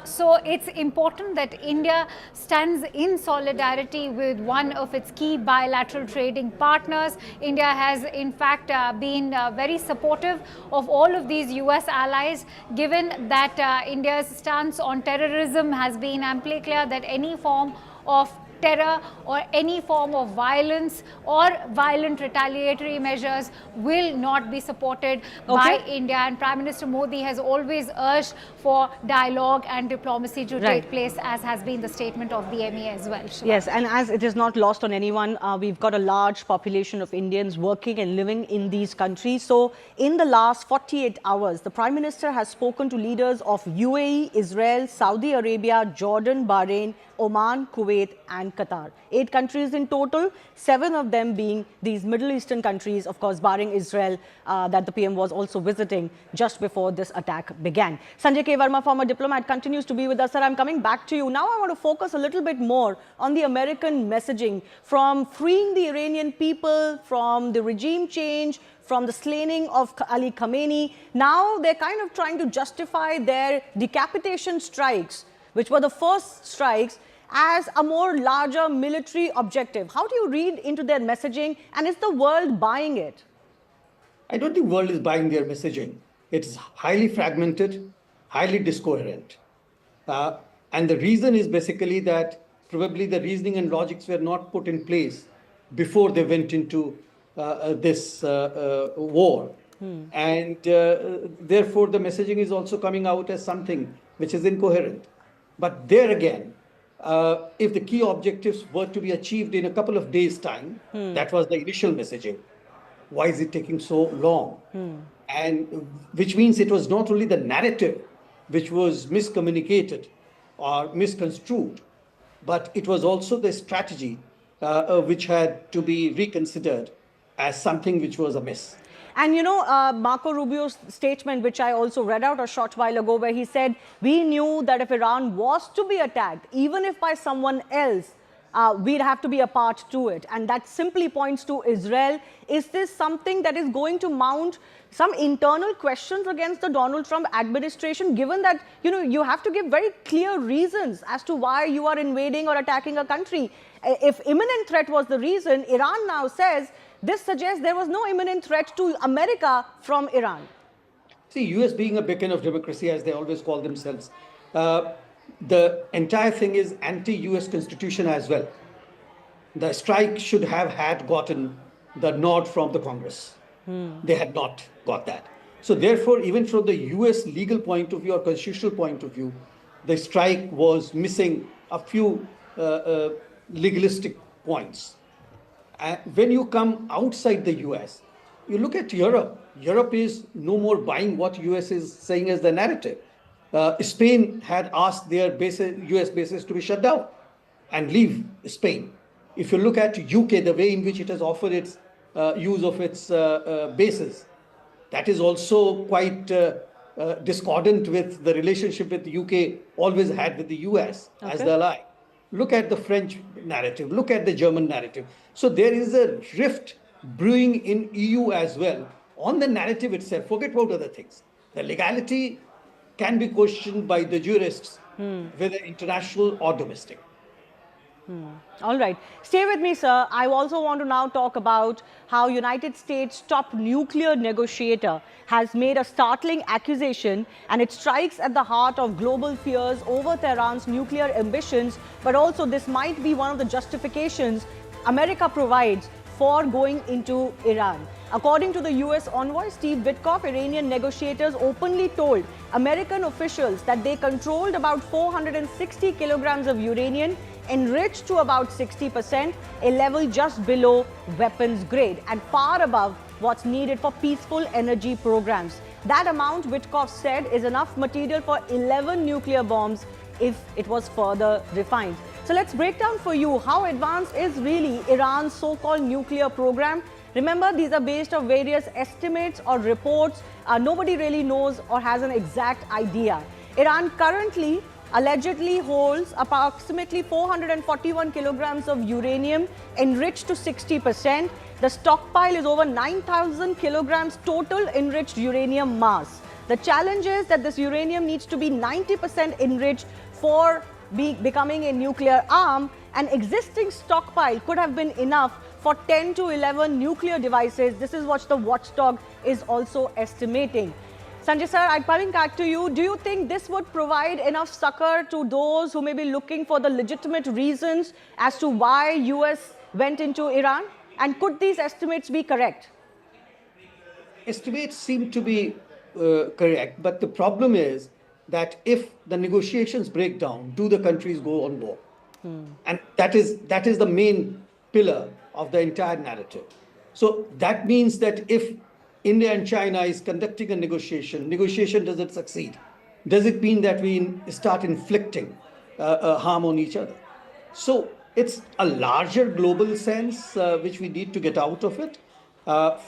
So it's important that India stands in solidarity with one of its key bilateral trading partners. India has in fact been very supportive of all of these US allies, given that India's stance on terrorism has been amply clear that any form of terror or any form of violence or violent retaliatory measures will not be supported by India. And Prime Minister Modi has always urged for dialogue and diplomacy to take place, as has been the statement of the ME as well. Shiva. Yes, and as it is not lost on anyone, we've got a large population of Indians working and living in these countries. So in the last 48 hours, the Prime Minister has spoken to leaders of UAE, Israel, Saudi Arabia, Jordan, Bahrain, Oman, Kuwait and Qatar. 8 countries in total, 7 of them being these Middle Eastern countries, of course, barring Israel, that the PM was also visiting just before this attack began. Sanjay K. Verma, former diplomat, continues to be with us. Sir, I'm coming back to you. Now I want to focus a little bit more on the American messaging from freeing the Iranian people, from the regime change, from the slaying of Ali Khamenei. Now they're kind of trying to justify their decapitation strikes, which were the first strikes, as a more larger military objective. How do you read into their messaging, and is the world buying it? I don't think the world is buying their messaging. It's highly fragmented, highly discoherent. And the reason is basically that probably the reasoning and logics were not put in place before they went into this war. And therefore, the messaging is also coming out as something which is incoherent. But there again, if the key objectives were to be achieved in a couple of days' time, that was the initial messaging. Why is it taking so long? And which means it was not only the narrative which was miscommunicated or misconstrued, but it was also the strategy which had to be reconsidered as something which was amiss. And you know, Marco Rubio's statement, which I also read out a short while ago, where he said, we knew that if Iran was to be attacked, even if by someone else, we'd have to be a part to it. And that simply points to Israel. Is this something that is going to mount some internal questions against the Donald Trump administration, given that, you know, you have to give very clear reasons as to why you are invading or attacking a country? If imminent threat was the reason, Iran now says, this suggests there was no imminent threat to America from Iran. See, US being a beacon of democracy, as they always call themselves, the entire thing is anti-US constitution as well. The strike should have had gotten the nod from the Congress. They had not got that. So therefore, even from the US legal point of view or constitutional point of view, the strike was missing a few legalistic points. When you come outside the US, you look at Europe. Europe is no more buying what US is saying as the narrative. Spain had asked their US bases to be shut down and leave Spain. If you look at UK, the way in which it has offered its use of its bases, that is also quite discordant with the relationship that the UK always had with the US as the ally. Look at the French narrative, look at the German narrative. So there is a rift brewing in EU as well on the narrative itself. Forget about other things. The legality can be questioned by the jurists, whether international or domestic. All right. Stay with me, sir. I also want to now talk about how United States' top nuclear negotiator has made a startling accusation, and it strikes at the heart of global fears over Tehran's nuclear ambitions, but also this might be one of the justifications America provides for going into Iran. According to the US envoy Steve Witkoff, Iranian negotiators openly told American officials that they controlled about 460 kilograms of uranium enriched to about 60%, a level just below weapons grade and far above what's needed for peaceful energy programs. That amount, Witkoff said, is enough material for 11 nuclear bombs if it was further refined. So let's break down for you how advanced is really Iran's so-called nuclear program. Remember, these are based on various estimates or reports. Nobody really knows or has an exact idea. Iran currently allegedly holds approximately 441 kilograms of uranium enriched to 60%. The stockpile is over 9,000 kilograms total enriched uranium mass. The challenge is that this uranium needs to be 90% enriched for becoming a nuclear arm. An existing stockpile could have been enough for 10 to 11 nuclear devices. This is what the watchdog is also estimating. Sanjay sir, I'm coming back to you. Do you think this would provide enough succor to those who may be looking for the legitimate reasons as to why US went into Iran? And could these estimates be correct? Estimates seem to be correct, but the problem is that if the negotiations break down, do the countries go on war? And that is the main pillar of the entire narrative. So that means that if India and China is conducting a negotiation doesn't succeed. Does it mean that we start inflicting harm on each other? So it's a larger global sense which we need to get out of it.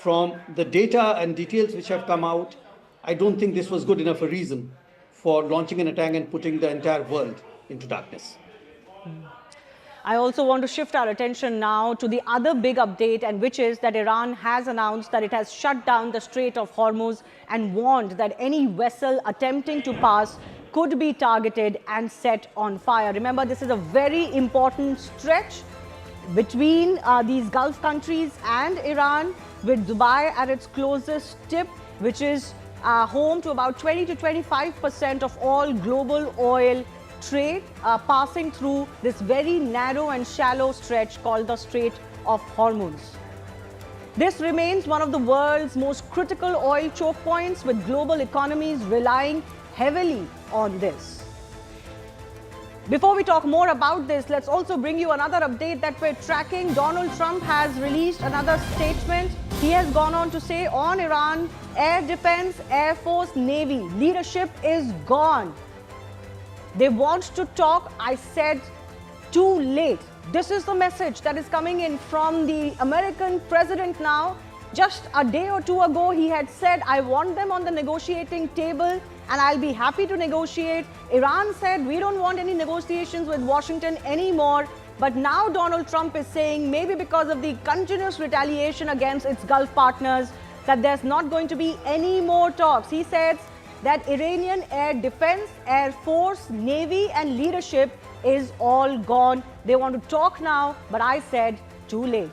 From the data and details which have come out, I don't think this was good enough a reason for launching an attack and putting the entire world into darkness. I also want to shift our attention now to the other big update, and which is that Iran has announced that it has shut down the Strait of Hormuz and warned that any vessel attempting to pass could be targeted and set on fire. Remember, this is a very important stretch between these Gulf countries and Iran, with Dubai at its closest tip, which is home to about 20 to 25% of all global oil trade passing through this very narrow and shallow stretch called the Strait of Hormuz. This remains one of the world's most critical oil choke points, with global economies relying heavily on this. Before we talk more about this, let's also bring you another update that we're tracking. Donald Trump has released another statement. He has gone on to say on Iran, air defense, Air Force, Navy, leadership is gone. They want to talk. I said, too late. This is the message that is coming in from the American president now. Just a day or two ago, he had said, I want them on the negotiating table and I'll be happy to negotiate. Iran said, we don't want any negotiations with Washington anymore. But now Donald Trump is saying, maybe because of the continuous retaliation against its Gulf partners, that there's not going to be any more talks. He says that Iranian air defense, Air Force, Navy and leadership is all gone. They want to talk now, but I said too late.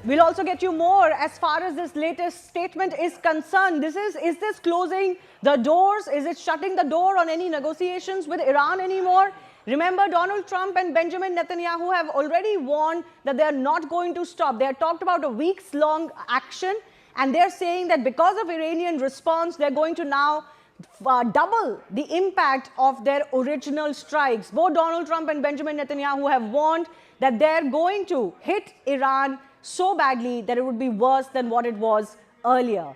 We'll also get you more as far as this latest statement is concerned. Is this closing the doors? Is it shutting the door on any negotiations with Iran anymore? Remember, Donald Trump and Benjamin Netanyahu have already warned that they're not going to stop. They have talked about a weeks-long action, and they're saying that because of Iranian response, they're going to now double the impact of their original strikes. Both Donald Trump and Benjamin Netanyahu have warned that they're going to hit Iran so badly that it would be worse than what it was earlier.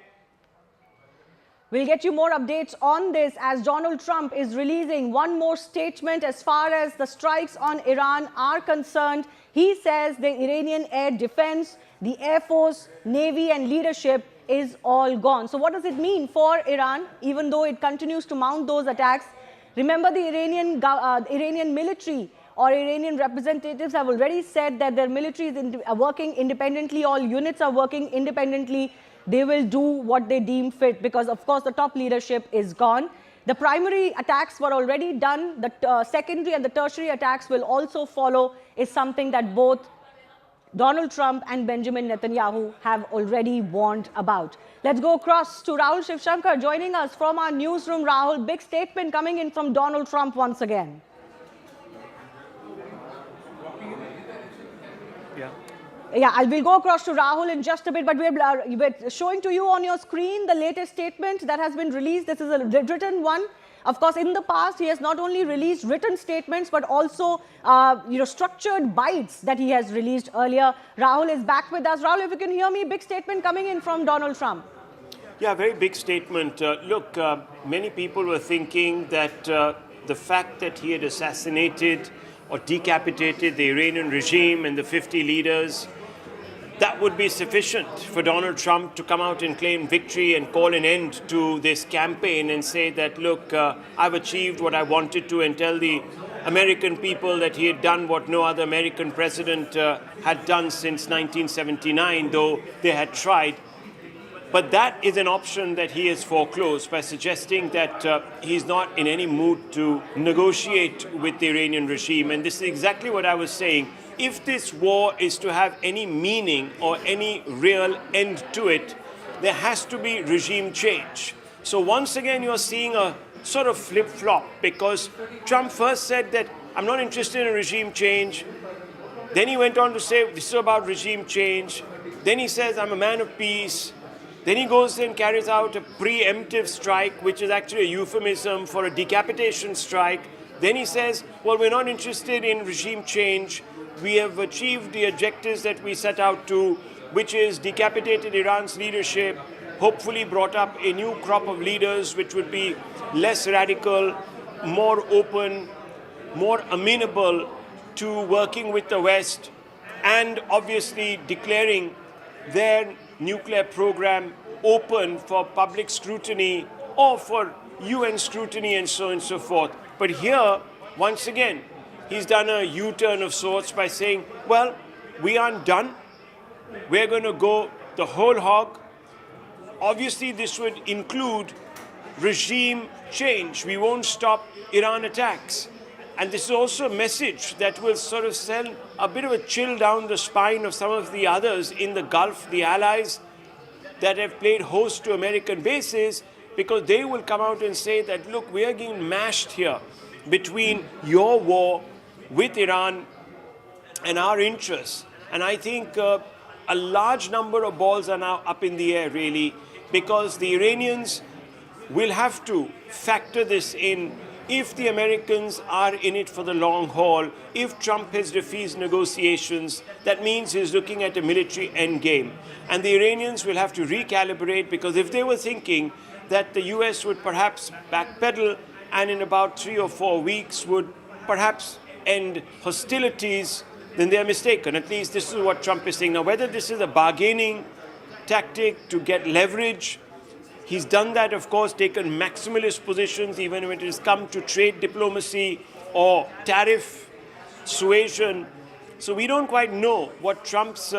We'll get you more updates on this as Donald Trump is releasing one more statement as far as the strikes on Iran are concerned. He says the Iranian air defense, the Air Force, Navy and leadership is all gone. So what does it mean for Iran, even though it continues to mount those attacks? Remember, the Iranian military or Iranian representatives have already said that their military is working independently, all units are working independently. They will do what they deem fit because, of course, the top leadership is gone. The primary attacks were already done. The secondary and the tertiary attacks will also follow, is something that both Donald Trump and Benjamin Netanyahu have already warned about. Let's go across to Rahul Shivshankar joining us from our newsroom. Rahul, big statement coming in from Donald Trump once again. Yeah, we'll go across to Rahul in just a bit, but we're showing to you on your screen the latest statement that has been released. This is a written one. Of course, in the past, he has not only released written statements, but also structured bites that he has released earlier. Rahul is back with us. Rahul, if you can hear me, big statement coming in from Donald Trump. Yeah, very big statement. Look, many people were thinking that the fact that he had assassinated or decapitated the Iranian regime and the 50 leaders, that would be sufficient for Donald Trump to come out and claim victory and call an end to this campaign and say that, look, I've achieved what I wanted to, and tell the American people that he had done what no other American president had done since 1979, though they had tried. But that is an option that he has foreclosed by suggesting that he's not in any mood to negotiate with the Iranian regime. And this is exactly what I was saying. if this war is to have any meaning or any real end to it, there has to be regime change. So once again, you're seeing a sort of flip-flop, because Trump first said that I'm not interested in regime change. Then he went on to say this is about regime change. Then he says I'm a man of peace. Then he goes and carries out a preemptive strike, which is actually a euphemism for a decapitation strike. Then he says, well, we're not interested in regime change. We have achieved the objectives that we set out to, which is decapitated Iran's leadership, hopefully brought up a new crop of leaders which would be less radical, more open, more amenable to working with the West, and obviously declaring their nuclear program open for public scrutiny or for UN scrutiny and so on and so forth. But here, once again, he's done a U-turn of sorts by saying, well, we aren't done. We're going to go the whole hog. Obviously, this would include regime change. We won't stop Iran attacks. And this is also a message that will sort of send a bit of a chill down the spine of some of the others in the Gulf, the allies that have played host to American bases, because they will come out and say that, look, we are getting mashed here between your war with Iran and our interests. And I think a large number of balls are now up in the air, really, because the Iranians will have to factor this in. If the Americans are in it for the long haul, if Trump has refused negotiations, that means he's looking at a military endgame. And the Iranians will have to recalibrate, because if they were thinking that the US would perhaps backpedal and in about 3 or 4 weeks would perhaps end hostilities, then they are mistaken. At least this is what Trump is saying. Now, whether this is a bargaining tactic to get leverage, he's done that, of course, taken maximalist positions, even when it has come to trade diplomacy or tariff suasion. So we don't quite know what Trump's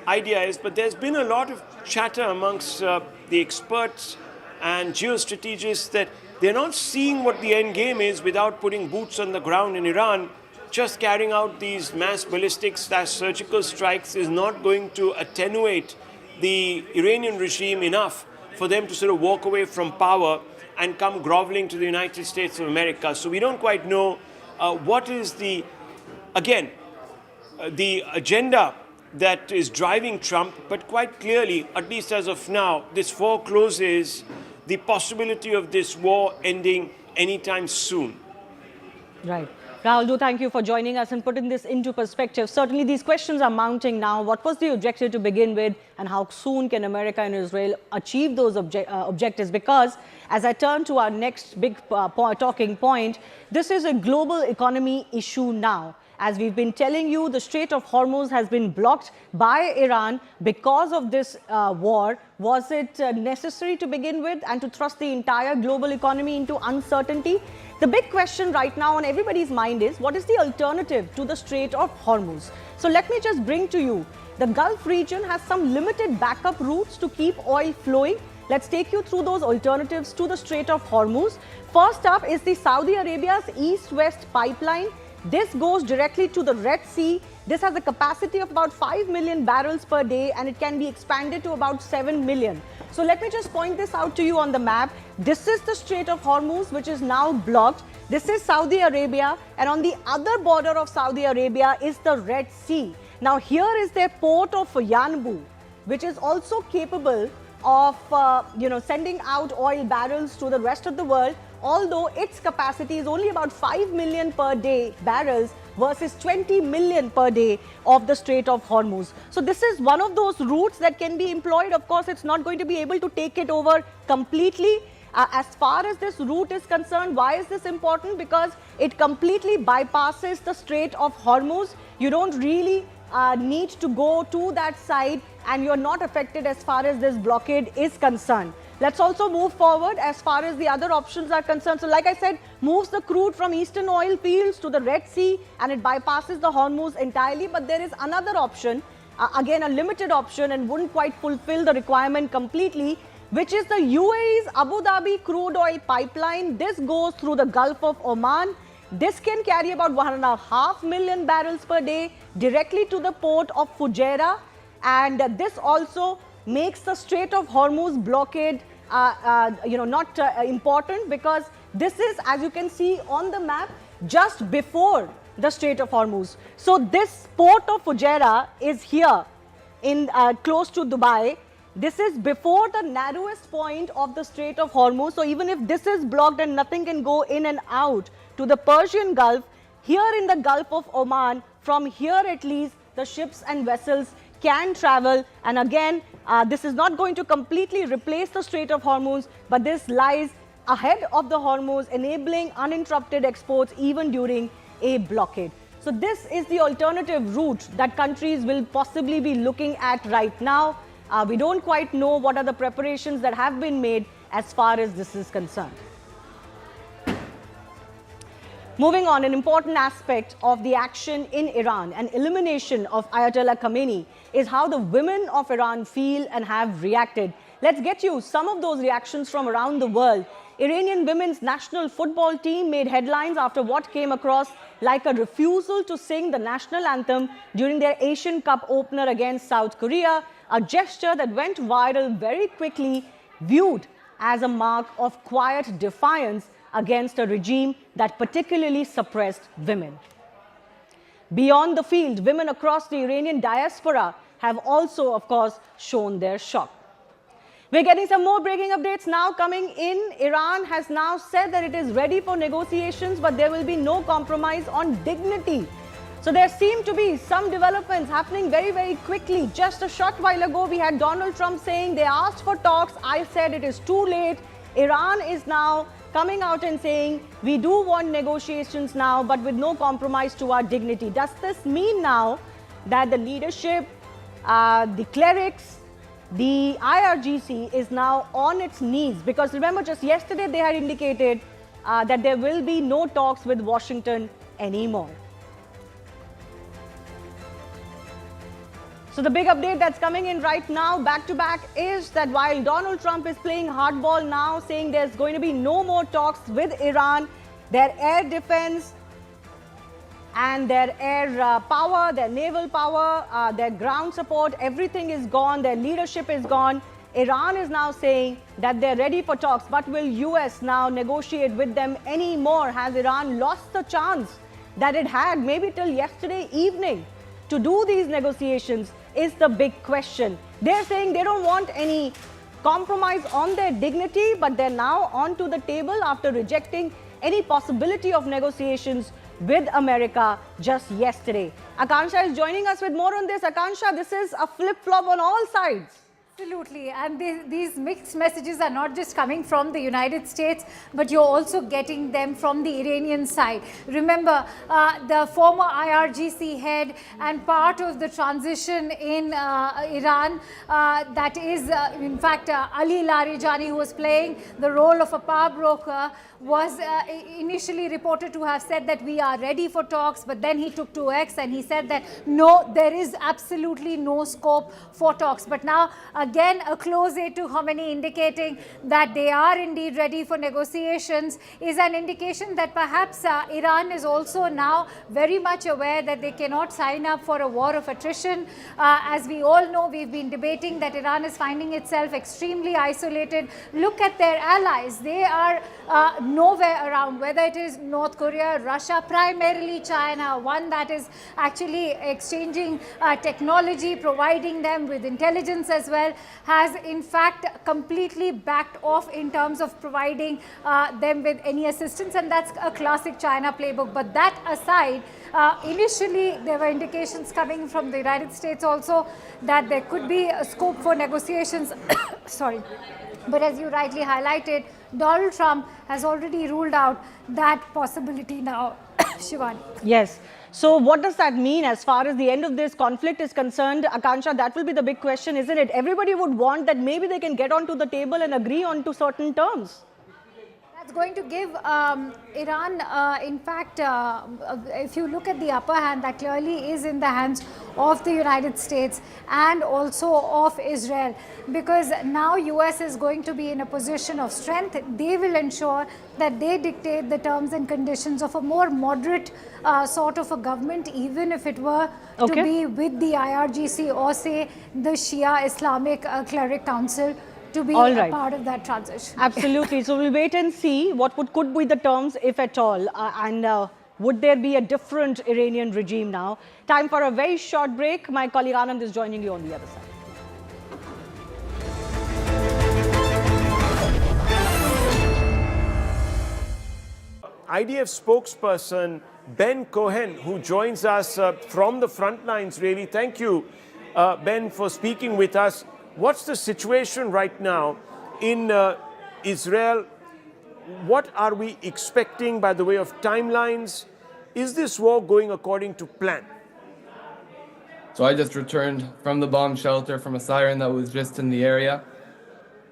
idea is, but there's been a lot of chatter amongst the experts and geostrategists that they're not seeing what the end game is without putting boots on the ground in Iran. Just carrying out these mass ballistic/surgical strikes is not going to attenuate the Iranian regime enough for them to sort of walk away from power and come groveling to the United States of America. So we don't quite know what is the agenda that is driving Trump, but quite clearly, at least as of now, this forecloses the possibility of this war ending anytime soon. Right. Rahul, thank you for joining us and putting this into perspective. Certainly, these questions are mounting now. What was the objective to begin with, and how soon can America and Israel achieve those objectives? Because as I turn to our next big talking point, this is a global economy issue now. As we've been telling you, the Strait of Hormuz has been blocked by Iran because of this war. Was it necessary to begin with and to thrust the entire global economy into uncertainty? The big question right now on everybody's mind is, what is the alternative to the Strait of Hormuz? So let me just bring to you, the Gulf region has some limited backup routes to keep oil flowing. Let's take you through those alternatives to the Strait of Hormuz. First up is the Saudi Arabia's East-West pipeline. This goes directly to the Red Sea. This has a capacity of about 5 million barrels per day, and it can be expanded to about 7 million. So let me just point this out to you on the map. This is the Strait of Hormuz, which is now blocked. This is Saudi Arabia, and on the other border of Saudi Arabia is the Red Sea. Now here is their port of Yanbu, which is also capable of sending out oil barrels to the rest of the world, although its capacity is only about 5 million per day barrels versus 20 million per day of the Strait of Hormuz. So this is one of those routes that can be employed. Of course, it's not going to be able to take it over completely. As far as this route is concerned, why is this important? Because it completely bypasses the Strait of Hormuz. You don't really need to go to that side, and you're not affected as far as this blockade is concerned. Let's also move forward as far as the other options are concerned. So like I said, moves the crude from eastern oil fields to the Red Sea, and it bypasses the Hormuz entirely. But there is another option, again a limited option, and wouldn't quite fulfill the requirement completely, which is the UAE's Abu Dhabi crude oil pipeline. This goes through the Gulf of Oman. This can carry about 1.5 million barrels per day directly to the port of Fujairah, and this also makes the Strait of Hormuz blockade not important, because this is, as you can see on the map, just before the Strait of Hormuz. So this port of Fujairah is here in close to Dubai. This is before the narrowest point of the Strait of Hormuz. So even if this is blocked and nothing can go in and out to the Persian Gulf, here in the Gulf of Oman, from here at least, the ships and vessels can travel. And again, this is not going to completely replace the Strait of Hormuz, but this lies ahead of the Hormuz, enabling uninterrupted exports even during a blockade. So this is the alternative route that countries will possibly be looking at right now. We don't quite know what are the preparations that have been made as far as this is concerned. Moving on, an important aspect of the action in Iran and elimination of Ayatollah Khamenei is how the women of Iran feel and have reacted. Let's get you some of those reactions from around the world. Iranian women's national football team made headlines after what came across like a refusal to sing the national anthem during their Asian Cup opener against South Korea, a gesture that went viral very quickly, viewed as a mark of quiet defiance against a regime that particularly suppressed women. Beyond the field, women across the Iranian diaspora have also, of course, shown their shock. We're getting some more breaking updates now coming in. Iran has now said that it is ready for negotiations, but there will be no compromise on dignity. So there seem to be some developments happening very, very quickly. Just a short while ago, we had Donald Trump saying they asked for talks. I said it is too late. Iran is now coming out and saying we do want negotiations now, but with no compromise to our dignity. Does this mean now that the leadership, the clerics, the IRGC is now on its knees? Because remember, just yesterday they had indicated that there will be no talks with Washington anymore. So the big update that's coming in right now, back to back, is that while Donald Trump is playing hardball now, saying there's going to be no more talks with Iran, their air defense and their air power, their naval power, their ground support, everything is gone, their leadership is gone. Iran is now saying that they're ready for talks, but will US now negotiate with them anymore? Has Iran lost the chance that it had maybe till yesterday evening to do these negotiations is the big question. They're saying they don't want any compromise on their dignity, but they're now onto the table after rejecting any possibility of negotiations with America just yesterday. Akansha is joining us with more on this. Akansha, this is a flip-flop on all sides. Absolutely, and these mixed messages are not just coming from the United States, but you're also getting them from the Iranian side. Remember, the former IRGC head and part of the transition in Iran, that is, in fact, Ali Larijani, who was playing the role of a power broker, was initially reported to have said that we are ready for talks, but then he took to X and he said that no, there is absolutely no scope for talks. But now, again, a close aide to Khamenei indicating that they are indeed ready for negotiations is an indication that perhaps Iran is also now very much aware that they cannot sign up for a war of attrition. As we all know, we've been debating that Iran is finding itself extremely isolated. Look at their allies. They are nowhere around, whether it is North Korea, Russia, primarily China, one that is actually exchanging technology, providing them with intelligence as well, has in fact completely backed off in terms of providing them with any assistance, and that's a classic China playbook. But that aside, initially there were indications coming from the United States also that there could be a scope for negotiations. Sorry. But as you rightly highlighted, Donald Trump has already ruled out that possibility now. Shivani. Yes. So what does that mean as far as the end of this conflict is concerned? Akansha, that will be the big question, isn't it? Everybody would want that maybe they can get onto the table and agree on to certain terms. That's going to give Iran, in fact, if you look at the upper hand, that clearly is in the hands of the United States and also of Israel, because now US is going to be in a position of strength. They will ensure that they dictate the terms and conditions of a more moderate sort of a government, even if it were to be with the IRGC or say the Shia Islamic Cleric Council to be a part of that transition. Absolutely. So we'll wait and see what could be the terms, if at all, and would there be a different Iranian regime now? Time for a very short break. My colleague Anand is joining you on the other side. IDF spokesperson Ben Cohen, who joins us from the front lines, really. Thank you, Ben, for speaking with us. What's the situation right now in Israel? What are we expecting by the way of timelines? Is this war going according to plan? So I just returned from the bomb shelter from a siren that was just in the area.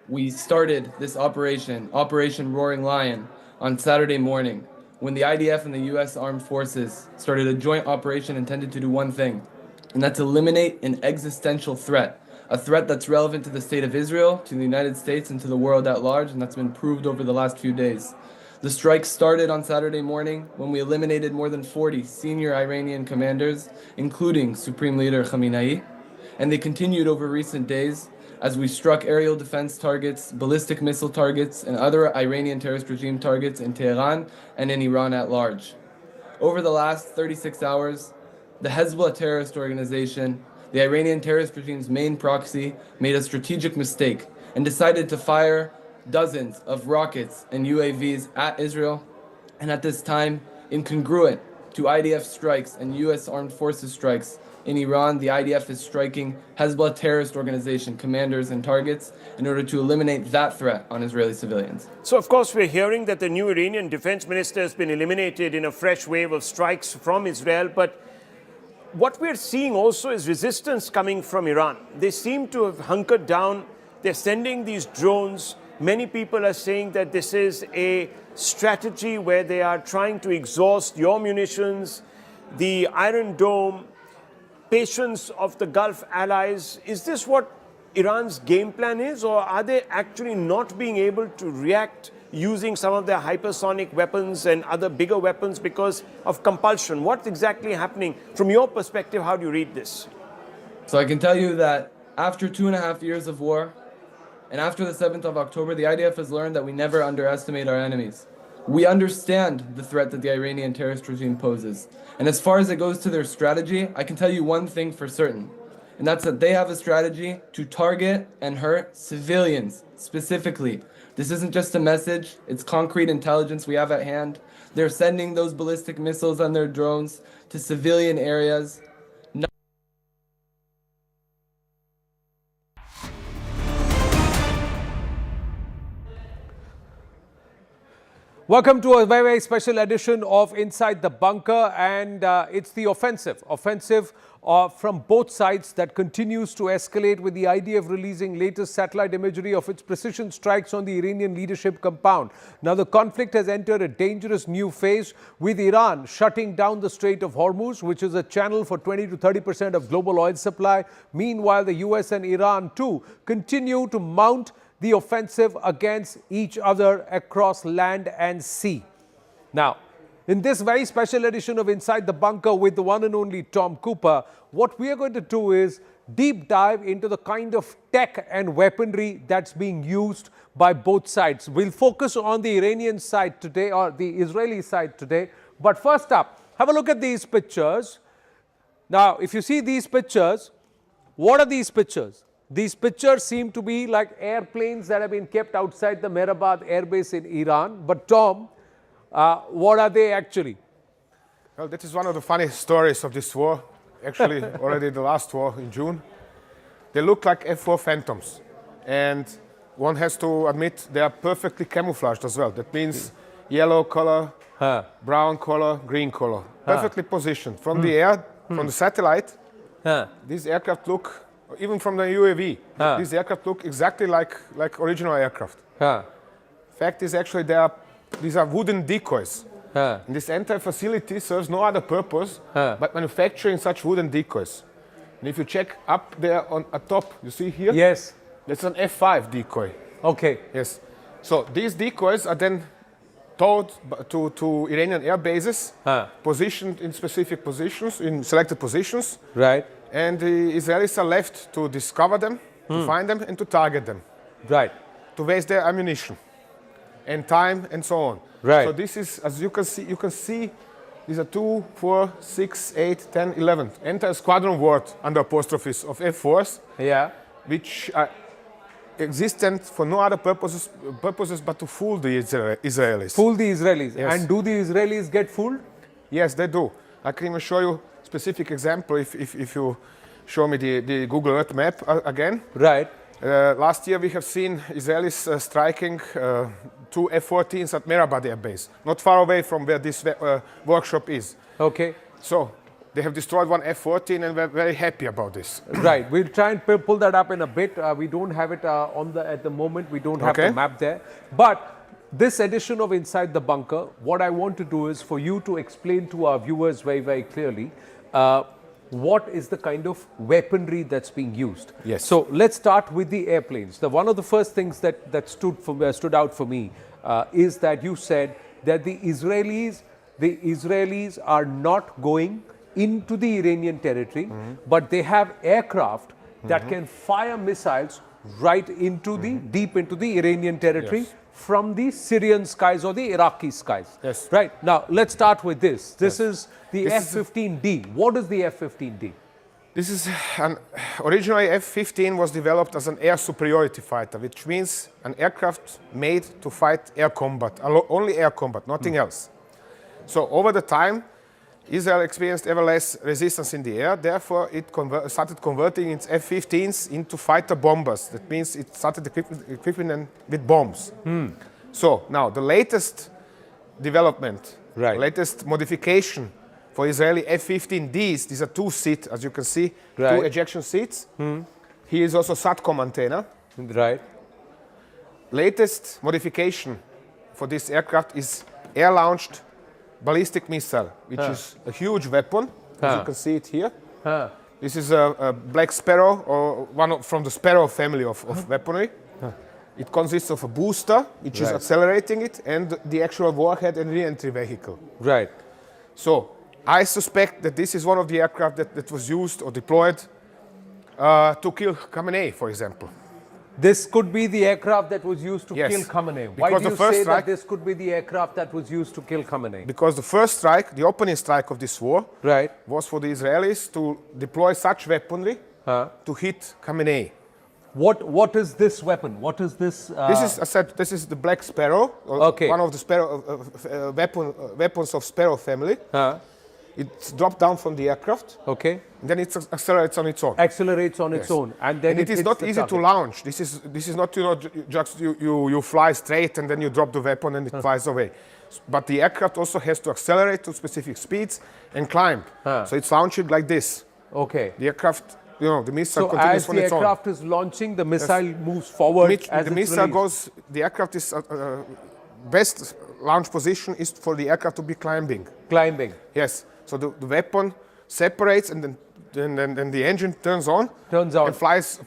We started this Operation Roaring Lion, on Saturday morning, when the IDF and the U.S. Armed Forces started a joint operation intended to do one thing, and that's eliminate an existential threat. A threat that's relevant to the state of Israel, to the United States, and to the world at large, and that's been proved over the last few days. The strike started on Saturday morning when we eliminated more than 40 senior Iranian commanders, including Supreme Leader Khamenei, and they continued over recent days as we struck aerial defense targets, ballistic missile targets, and other Iranian terrorist regime targets in Tehran and in Iran at large. Over the last 36 hours, the Hezbollah terrorist organization, the Iranian terrorist regime's main proxy, made a strategic mistake and decided to fire dozens of rockets and UAVs at Israel, and at this time, incongruent to IDF strikes and US Armed Forces strikes in Iran, the IDF is striking Hezbollah terrorist organization commanders and targets in order to eliminate that threat on Israeli civilians. So, of course, we're hearing that the new Iranian defense minister has been eliminated in a fresh wave of strikes from Israel, but what we're seeing also is resistance coming from Iran. They seem to have hunkered down. They're sending these drones. Many people are saying that this is a strategy where they are trying to exhaust your munitions, the Iron Dome, patience of the Gulf allies. Is this what Iran's game plan is, or are they actually not being able to react using some of their hypersonic weapons and other bigger weapons because of compulsion? What's exactly happening? From your perspective, how do you read this? So I can tell you that after 2.5 years of war, and after the 7th of October, the IDF has learned that we never underestimate our enemies. We understand the threat that the Iranian terrorist regime poses. And as far as it goes to their strategy, I can tell you one thing for certain, and that's that they have a strategy to target and hurt civilians specifically. This isn't just a message, it's concrete intelligence we have at hand. They're sending those ballistic missiles on their drones to civilian areas. Welcome to a very, very special edition of Inside the Bunker, and it's the offensive from both sides that continues to escalate, with the idea of releasing latest satellite imagery of its precision strikes on the Iranian leadership compound. Now the conflict has entered a dangerous new phase, with Iran shutting down the Strait of Hormuz, which is a channel for 20 to 30% of global oil supply. Meanwhile, the US and Iran too continue to mount the offensive against each other across land and sea. Now, in this very special edition of Inside the Bunker with the one and only Tom Cooper, what we are going to do is deep dive into the kind of tech and weaponry that's being used by both sides. We'll focus on the Iranian side today, or the Israeli side today. But first up, have a look at these pictures. Now, if you see these pictures, what are these pictures? These pictures seem to be like airplanes that have been kept outside the Mehrabad airbase in Iran. But Tom, what are they actually? Well, that is one of the funniest stories of this war. Actually, already the last war in June. They look like F-4 Phantoms. And one has to admit they are perfectly camouflaged as well. That means yellow color, brown color, green color. Perfectly positioned. From the air, from the satellite, these aircraft look, even from the UAV, these aircraft look exactly like original aircraft. Fact is, actually, they are these are wooden decoys. And this entire facility serves no other purpose but manufacturing such wooden decoys. And if you check up there on at top, you see here? Yes. That's an F5 decoy. Okay. Yes. So these decoys are then towed to Iranian air bases, positioned in specific positions, in selected positions. Right. And the Israelis are left to discover them, to find them, and to target them. Right. To waste their ammunition and time and so on. Right. So this is, as you can see, these are 2, 4, 6, 8, 10, 11. Entire squadron worth under apostrophes of F4s. Yeah. Which are existent for no other purposes but to fool the Israelis. Fool the Israelis. Yes. And do the Israelis get fooled? Yes, they do. I can even show you a specific example if you show me the Google Earth map again. Right. Last year we have seen Israelis striking 2 F-14s at Merabad Air Base, not far away from where this workshop is. Okay. So they have destroyed one F-14 and we're very happy about this. Right. We'll try and pull that up in a bit. We don't have it at the moment. We don't have the map there. But this edition of Inside the Bunker, what I want to do is for you to explain to our viewers very, very clearly what is the kind of weaponry that's being used. Yes. So let's start with the airplanes. One of the first things that stood out for me is that you said that the Israelis are not going into the Iranian territory, but they have aircraft that can fire missiles right into deep into the Iranian territory from the Syrian skies or the Iraqi skies. Yes. Right. Now, let's start with this. This is the F-15D. What is the F-15D? This is originally F-15 was developed as an air superiority fighter, which means an aircraft made to fight air combat, only air combat, nothing else. So over the time, Israel experienced ever less resistance in the air. Therefore, it started converting its F-15s into fighter bombers. That means it started equipping them with bombs. So now the latest development, latest modification for Israeli F-15Ds, these are 2-seat, as you can see, 2 ejection seats. Here is also SATCOM antenna. Right. Latest modification for this aircraft is air-launched ballistic missile, which is a huge weapon, as you can see it here. This is a Black Sparrow, or one from the Sparrow family of weaponry. It consists of a booster, which is accelerating it, and the actual warhead and re-entry vehicle. Right. So I suspect that this is one of the aircraft that was used or deployed to kill Khamenei, for example. This could be the aircraft that was used to kill Khamenei. Why do you say that this could be the aircraft that was used to kill Khamenei? Because the first strike, the opening strike of this war, was for the Israelis to deploy such weaponry to hit Khamenei. What is this weapon? What is this? This is, I said, this is the Black Sparrow, one of the Sparrow weapons of Sparrow family. It's dropped down from the aircraft. Okay. And then it accelerates on its own. Accelerates on its own, and then it is not easy to launch. This is not just you fly straight and then you drop the weapon and it flies away. But the aircraft also has to accelerate to specific speeds and climb. So it's launching like this. Okay. The aircraft, the missile continues on its own. So as the aircraft is launching, the missile moves forward. The missile goes. The aircraft is best launch position is for the aircraft to be climbing. Climbing. Yes. So the weapon separates and then the engine turns on. And flies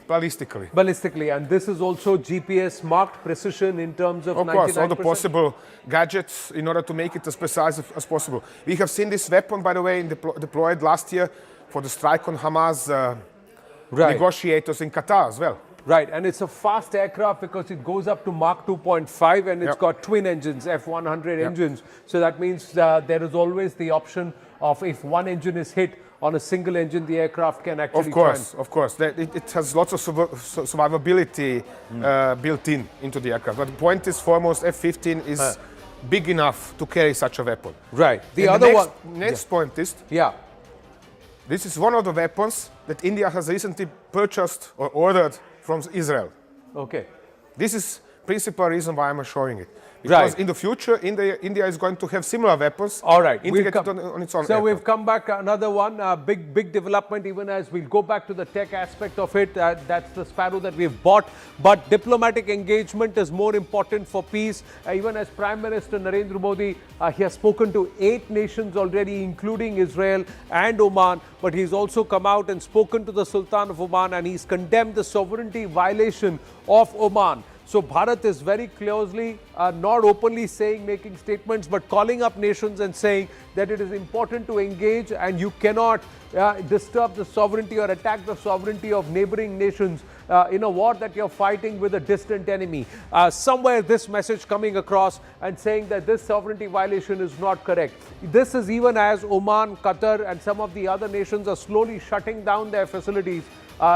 ballistically. Ballistically, and this is also GPS marked precision in terms of 99%? Of course, all the possible gadgets in order to make it as precise as possible. We have seen this weapon, by the way, deployed last year for the strike on Hamas negotiators in Qatar as well. Right, and it's a fast aircraft because it goes up to Mach 2.5 and it's got twin engines, F-100 engines. So that means there is always the option of if one engine is hit on a single engine, the aircraft can actually Of course. It has lots of survivability built into the aircraft. But the point is, foremost, F-15 is big enough to carry such a weapon. Right. The next point is, this is one of the weapons that India has recently purchased or ordered from Israel. Okay. This is principal reason why I'm showing it. Because Right. in the future, India is going to have similar weapons. All right. Integrated on its own. So we've come back, another one, big development, even as we'll go back to the tech aspect of it. That's the Sparrow that we've bought. But diplomatic engagement is more important for peace. Even as Prime Minister Narendra Modi, he has spoken to 8 nations already, including Israel and Oman. But he's also come out and spoken to the Sultan of Oman, and he's condemned the sovereignty violation of Oman. So Bharat is very closely, not openly making statements, but calling up nations and saying that it is important to engage and you cannot disturb the sovereignty or attack the sovereignty of neighboring nations in a war that you're fighting with a distant enemy. Somewhere this message coming across and saying that this sovereignty violation is not correct. This is even as Oman, Qatar and some of the other nations are slowly shutting down their facilities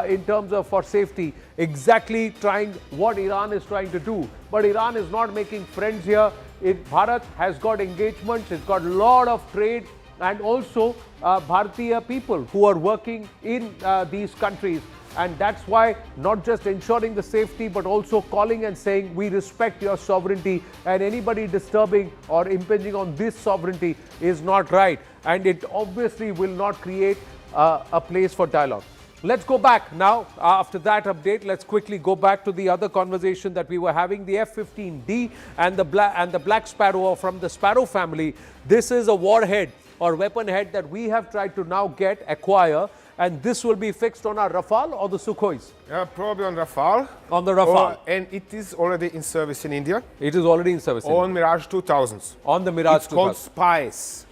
in terms of for safety, exactly trying what Iran is trying to do. But Iran is not making friends here. Bharat has got engagements, it's got a lot of trade, and also Bharatiya people who are working in these countries. And that's why not just ensuring the safety, but also calling and saying we respect your sovereignty, and anybody disturbing or impinging on this sovereignty is not right. And it obviously will not create a place for dialogue. Let's go back now. After that update, let's quickly go back to the other conversation that we were having. The F-15D and the Black Sparrow from the Sparrow family. This is a warhead or weapon head that we have tried to now acquire. And this will be fixed on our Rafale or the Sukhois? Probably on Rafale. On the Rafale. And it is already in service in India. It is already in service. On Mirage 2000s. On the Mirage 2000s. It's called Spice.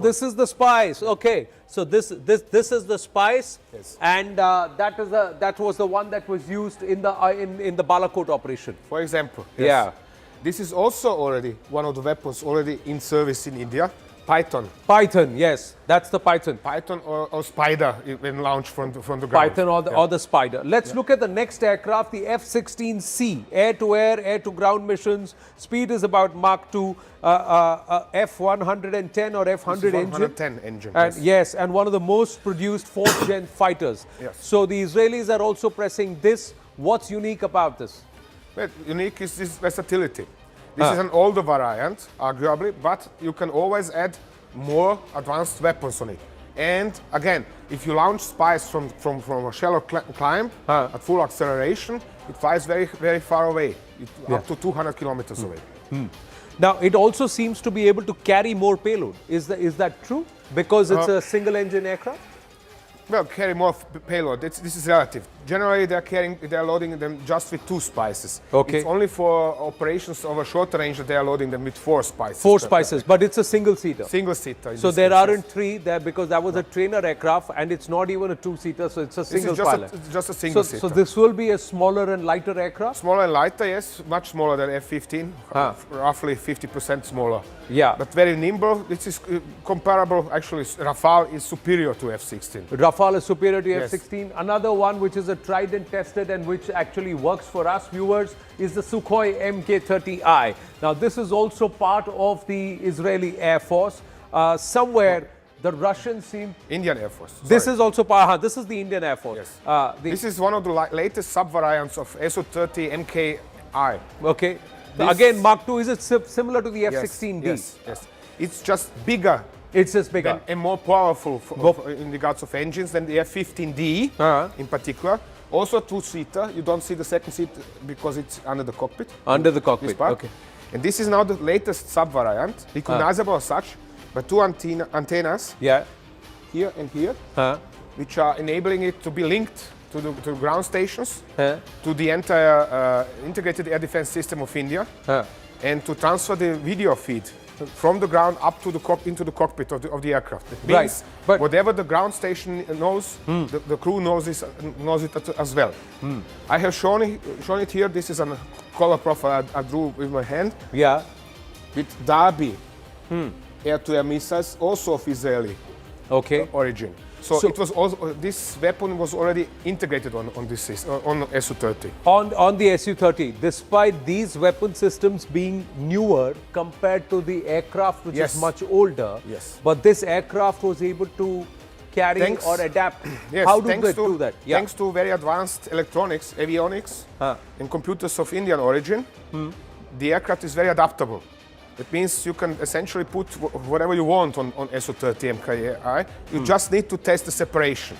This is the Spice. Okay. So this is the Spice, yes. And that was the one that was used in the Balakot operation. For example, yes. Yeah. This is also already one of the weapons already in service in India. Python. Python, yes, that's the Python. Python or Spider when launched from the ground. Python or the Spider. Let's look at the next aircraft, the F-16C, air-to-air, air-to-ground missions. Speed is about Mach 2, F-110 or F-100 engine. F-110 engine, yes. And one of the most produced 4th-gen fighters. Yes. So the Israelis are also pressing this. What's unique about this? Well, unique is this versatility. This is an older variant, arguably, but you can always add more advanced weapons on it. And again, if you launch Spice from a shallow climb at full acceleration, it flies very, very far away, up to 200 kilometers away. Now, it also seems to be able to carry more payload. Is that true? Because it's a single-engine aircraft? Well, carry more payload. This is relative. Generally, they're loading them just with 2 Spices. Okay. It's only for operations over short range that they are loading them with 4 Spices. 4 Spices, but it's a single-seater. Single-seater. So there aren't 3 there because that was a trainer aircraft, and it's not even a 2-seater, so it's a single pilot. It's just a single-seater. So this will be a smaller and lighter aircraft? Smaller and lighter, yes. Much smaller than F-15. Roughly 50% smaller. Yeah. But very nimble. This is comparable. Actually, Rafale is superior to F-16. Rafale is superior to F-16. Another one which is a tried and tested and which actually works for us viewers is the Sukhoi Mk-30I. Now this is also part of the Israeli Air Force. Somewhere the Russians seem... Indian Air Force. This is also part... This is the Indian Air Force. Yes. This is one of the latest sub-variants of Su-30 Mki. Okay. Again, Mark II, is it similar to the F-16D? Yes. It's just bigger. It's just bigger. And more powerful in regards of engines than the F-15D in particular. Also 2-seater. You don't see the second seat because it's under the cockpit. Under the cockpit, okay. And this is now the latest sub-variant, recognizable as such, but 2 antennas here and here, which are enabling it to be linked to the ground stations, to the entire integrated air defense system of India, and to transfer the video feed from the ground up to into the cockpit of the aircraft. It means but whatever the ground station knows, the crew knows it as well. I have shown it here. This is a color profile I drew with my hand. Yeah. With Darby air-to-air missiles, also of Israeli origin. So it was also, this weapon was already integrated on this system, on Su-30. On the Su-30, despite these weapon systems being newer compared to the aircraft, which is much older, but this aircraft was able to carry or adapt? Yes, How do they do that? Thanks to very advanced electronics, avionics, and computers of Indian origin, the aircraft is very adaptable. It means you can essentially put whatever you want on Su-30 MKI. You just need to test the separation.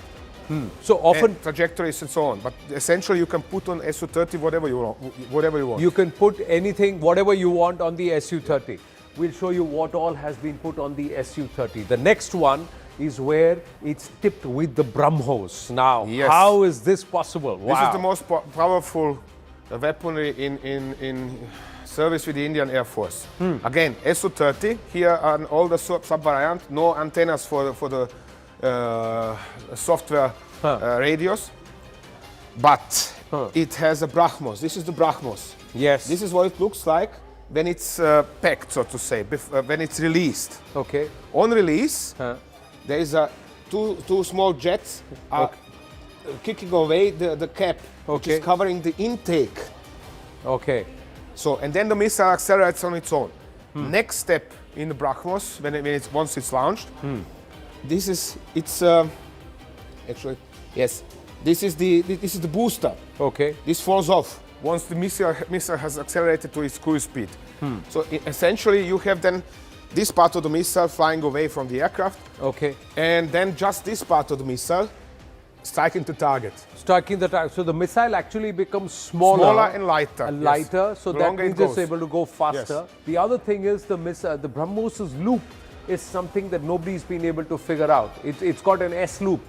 So often trajectories and so on, but essentially you can put on Su-30 whatever you want. You can put anything, whatever you want on the Su-30. We'll show you what all has been put on the Su-30. The next one is where it's tipped with the BrahMos. Now, how is this possible? Wow. This is the most powerful weaponry in service with the Indian Air Force. Again, Su-30, here an older sub-variant, no antennas for the software radios, but it has a BrahMos. This is the BrahMos. Yes. This is what it looks like when it's packed, so to say, when it's released. Okay. On release, there is two small jets kicking away the cap, which is covering the intake. Okay. So, and then the missile accelerates on its own. Next step in the BrahMos, once it's launched, this is this is the booster. Okay. This falls off once the missile has accelerated to its cruise speed. So essentially, you have then this part of the missile flying away from the aircraft. Okay. And then just this part of the missile striking the target. Striking the target. So the missile actually becomes smaller. Smaller and lighter. And lighter, so that means it's able to go faster. Yes. The other thing is the BrahMos' loop is something that nobody's been able to figure out. It's got an S loop,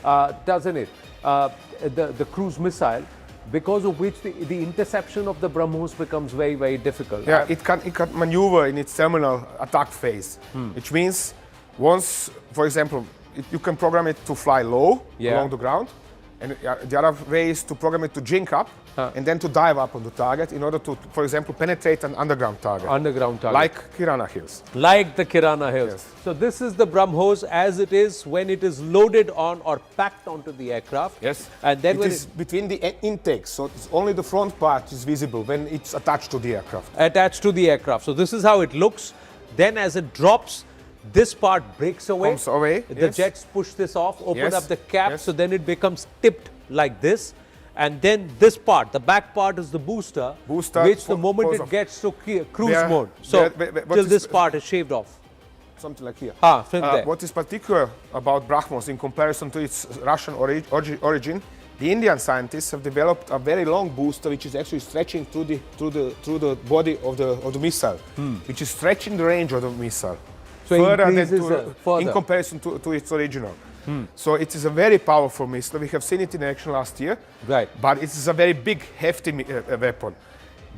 doesn't it? The cruise missile, because of which the interception of the BrahMos becomes very, very difficult. Yeah, it can maneuver in its terminal attack phase, which means once, for example, you can program it to fly low along the ground, and the other way is to program it to jink up and then to dive up on the target in order to, for example, penetrate an underground target. Like Kirana Hills. Like the Kirana Hills. Yes. So this is the BrahMos as it is when it is loaded on or packed onto the aircraft. Yes. And then it is between the intakes, so it's only the front part is visible when it's attached to the aircraft. Attached to the aircraft. So this is how it looks. Then as it drops, this part breaks away. Comes away. The jets push this off, open up the cap, so then it becomes tipped like this. And then this part, the back part, is the booster which the moment it gets to cruise mode, so till this part is shaved off. Something like here. There. What is particular about BrahMos in comparison to its Russian origin, the Indian scientists have developed a very long booster which is actually stretching through the body of the missile, which is stretching the range of the missile. So in comparison to its original. So it is a very powerful missile. We have seen it in action last year. Right. But it is a very big, hefty weapon.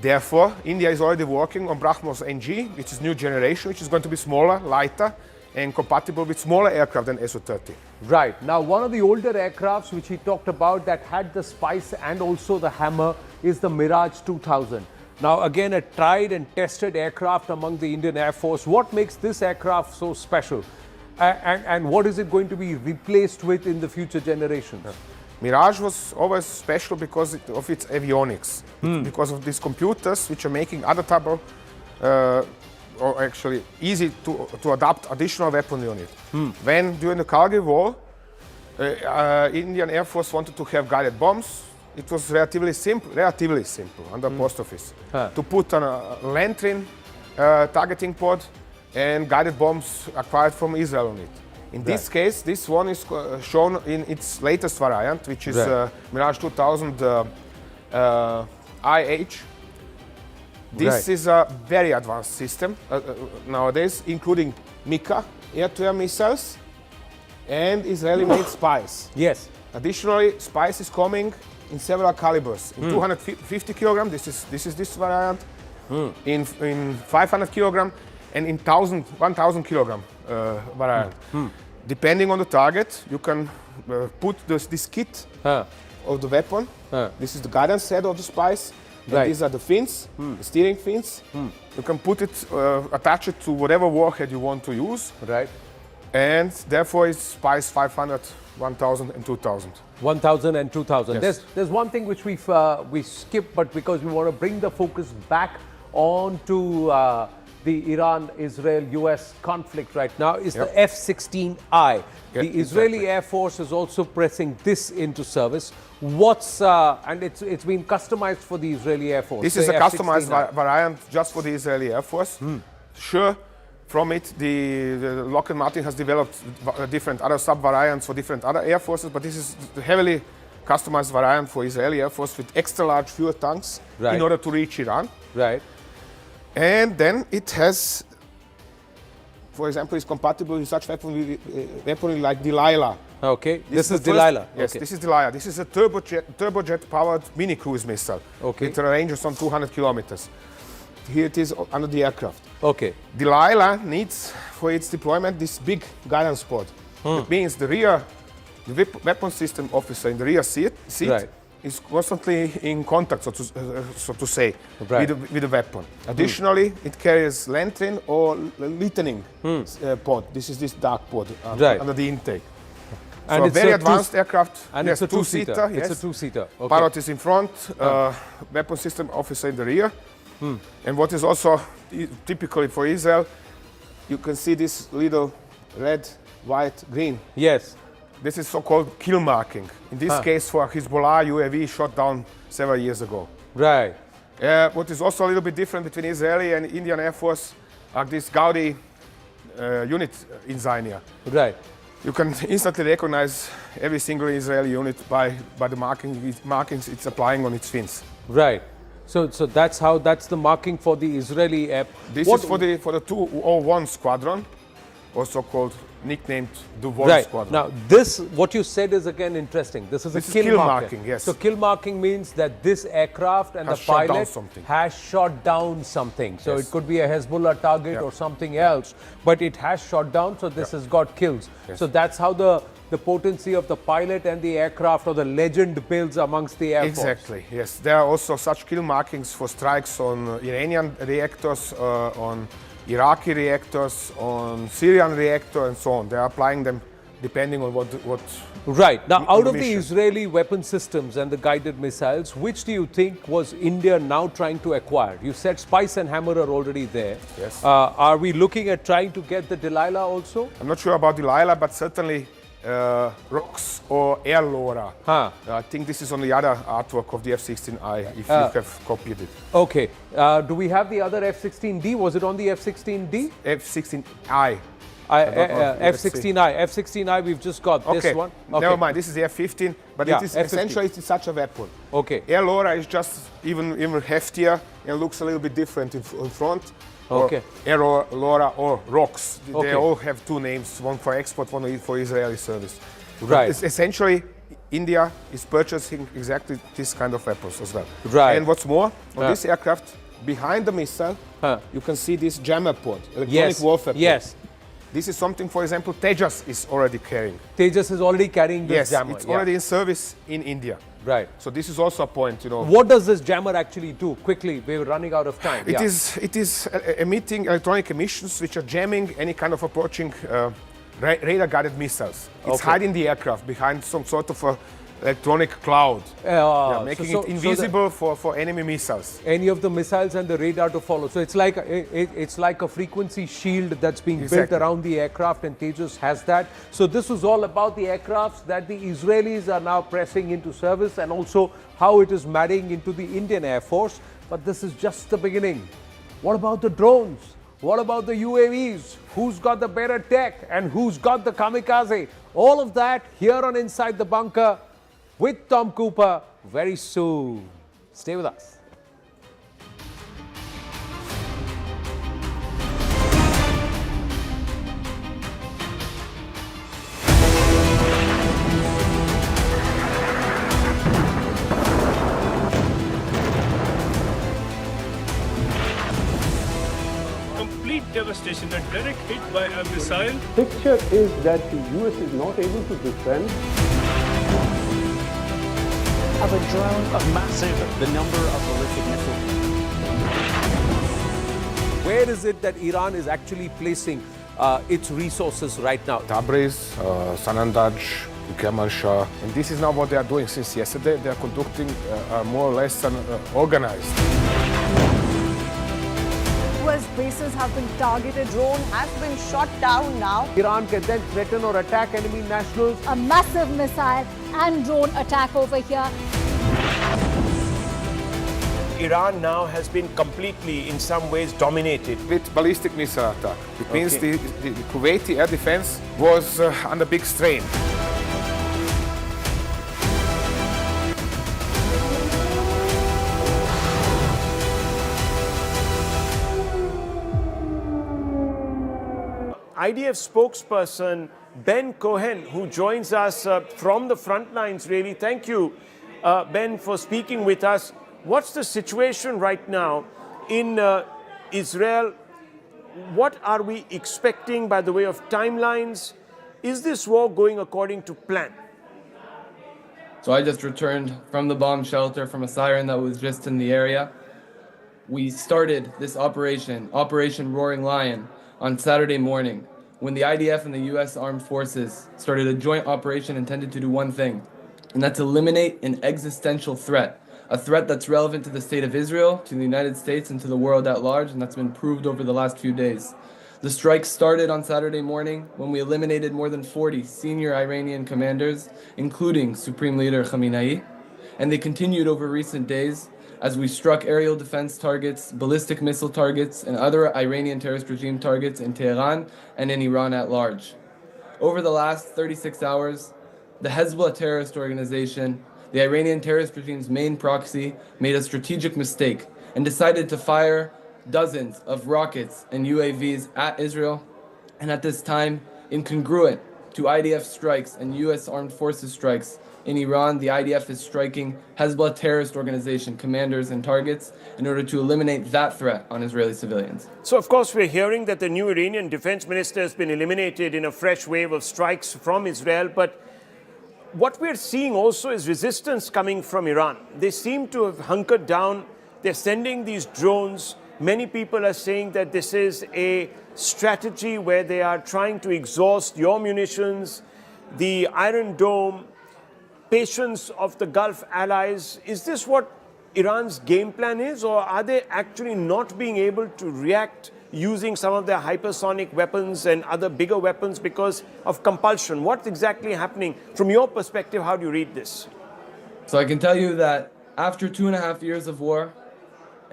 Therefore, India is already working on BrahMos NG, which is new generation, which is going to be smaller, lighter, and compatible with smaller aircraft than Su-30. Right. Now, one of the older aircrafts which he talked about that had the Spice and also the Hammer is the Mirage 2000. Now, again, a tried and tested aircraft among the Indian Air Force. What makes this aircraft so special? And what is it going to be replaced with in the future generations? Mirage was always special because of its avionics, because of these computers which are making other type of, or actually easy to adapt additional weapon unit. When during the Kargil War, Indian Air Force wanted to have guided bombs, it was relatively simple, under apostrophes, to put a Lantern targeting pod and guided bombs acquired from Israel on it. In this case, this one is shown in its latest variant, which is Mirage 2000 IH. This is a very advanced system nowadays, including Mika air-to-air missiles and Israeli-made Spice. Yes. Additionally, Spice is coming in several calibers. In 250 kilogram, this is this variant. In 500 kilogram, and in 1,000 kilogram variant. Depending on the target, you can put this kit of the weapon. This is the guidance head of the Spice. And these are the fins, the steering fins. You can put it, attach it to whatever warhead you want to use. Right. And therefore it's Spice 500, 1,000 and 2,000. 1,000 and 2,000. Yes. There's one thing which we skip, but because we want to bring the focus back on to the Iran-Israel-US conflict right now is the F-16I. The Israeli Air Force is also pressing this into service. And it's been customized for the Israeli Air Force. This is a customized variant just for the Israeli Air Force. Sure, from it, the Lockheed Martin has developed different other sub-variants for different other air forces, but this is the heavily customized variant for Israeli Air Force with extra large fuel tanks in order to reach Iran. Right. And then it has, for example, is compatible with such weaponry like Delilah. Okay, this is Delilah. Yes, this is Delilah. This is a turbojet-powered mini-cruise missile. Okay. With a range of some 200 kilometers. Here it is under the aircraft. Okay. Delilah needs, for its deployment, this big guidance pod. It means the weapon system officer in the rear seat is constantly in contact, so to say, with the weapon. Additionally, it carries lantern or lightning pod. This is this dark pod under the intake. And so it's a very advanced aircraft. And yes, it's a two-seater. Yes. It's a two-seater. Okay. Pilot is in front, weapon system officer in the rear. And what is also typically for Israel, you can see this little red, white, green. Yes. This is so-called kill marking. In this case, for Hezbollah UAV shot down several years ago. Right. What is also a little bit different between Israeli and Indian Air Force are these Gaudi unit insignia. Right. You can instantly recognize every single Israeli unit by the markings it's applying on its fins. Right. So that's the marking for the Israeli air. This is for the 201 squadron, also called nicknamed the War Squadron. Now this, what you said is again interesting. This is a kill marking. Yes. So kill marking means that this aircraft and the pilot has shot down something. So it could be a Hezbollah target or something else, but it has shot down. So this has got kills. So that's how the potency of the pilot and the aircraft, or the legend, builds amongst the air force. Exactly. Yes. There are also such kill markings for strikes on Iranian reactors, on Iraqi reactors, on Syrian reactor, and so on. They are applying them depending on what. Right. Now, out of the Israeli weapon systems and the guided missiles, which do you think was India now trying to acquire? You said Spice and Hammer are already there. Yes. Are we looking at trying to get the Delilah also? I'm not sure about Delilah, but certainly ROX or Air Laura. I think this is on the other artwork of the F-16I, if you have copied it. Okay. Do we have the other F-16D? Was it on the F-16D? F-16I. F-16I. F-16I, we've just got this one. Okay. Never mind. This is the F-15, but it is essentially it's such a weapon. Okay. Air Laura is just even heftier and looks a little bit different in front. Okay. Air Laura or ROX. They all have two names, one for export, one for Israeli service. Right. But essentially, India is purchasing exactly this kind of weapons as well. Right. And what's more, on this aircraft, behind the missile, you can see this jammer pod, electronic warfare pod. Yes. This is something, for example, Tejas is already carrying. Tejas is already carrying this jammer. It's already in service in India. Right. So this is also a point, you know. What does this jammer actually do? Quickly, we're running out of time. It is emitting electronic emissions which are jamming any kind of approaching radar-guided missiles. It's hiding the aircraft behind some sort of a electronic cloud, making it invisible for enemy missiles. Any of the missiles and the radar to follow. So it's like a frequency shield that's being built around the aircraft, and Tejas has that. So this was all about the aircrafts that the Israelis are now pressing into service, and also how it is marrying into the Indian Air Force. But this is just the beginning. What about the drones? What about the UAVs? Who's got the better tech and who's got the kamikaze? All of that here on Inside the Bunker with Tom Cooper very soon. Stay with us. Complete devastation, a direct hit by a missile. Picture is that the US is not able to defend. Of a drone of massive, the number of ballistic missiles. Where is it that Iran is actually placing its resources right now? Tabriz, Sanandaj, Kermanshah. And this is now what they are doing since yesterday. They are conducting more or less organized. Was U.S. bases have been targeted. Drone has been shot down now. Iran can then threaten or attack enemy nationals. A massive missile and drone attack over here. Iran now has been completely, in some ways, dominated. With ballistic missile attack. It means the Kuwaiti air defense was under big strain. IDF spokesperson Ben Cohen, who joins us from the front lines, really. Thank you, Ben, for speaking with us. What's the situation right now in Israel? What are we expecting by the way of timelines? Is this war going according to plan? So I just returned from the bomb shelter from a siren that was just in the area. We started this Operation Roaring Lion, on Saturday morning, when the IDF and the U.S. Armed Forces started a joint operation intended to do one thing, and that's eliminate an existential threat, a threat that's relevant to the state of Israel, to the United States, and to the world at large, and that's been proved over the last few days. The strike started on Saturday morning when we eliminated more than 40 senior Iranian commanders, including Supreme Leader Khamenei, and they continued over recent days as we struck aerial defense targets, ballistic missile targets, and other Iranian terrorist regime targets in Tehran and in Iran at large. Over the last 36 hours, the Hezbollah terrorist organization, the Iranian terrorist regime's main proxy, made a strategic mistake and decided to fire dozens of rockets and UAVs at Israel, and at this time, incongruent to IDF strikes and U.S. Armed Forces strikes, in Iran, the IDF is striking Hezbollah terrorist organization commanders and targets in order to eliminate that threat on Israeli civilians. So, of course, we're hearing that the new Iranian defense minister has been eliminated in a fresh wave of strikes from Israel. But what we're seeing also is resistance coming from Iran. They seem to have hunkered down. They're sending these drones. Many people are saying that this is a strategy where they are trying to exhaust your munitions, the Iron Dome, patience of the Gulf allies. Is this what Iran's game plan is, or are they actually not being able to react using some of their hypersonic weapons and other bigger weapons because of compulsion? What's exactly happening? From your perspective, how do you read this? So I can tell you that after 2.5 years of war,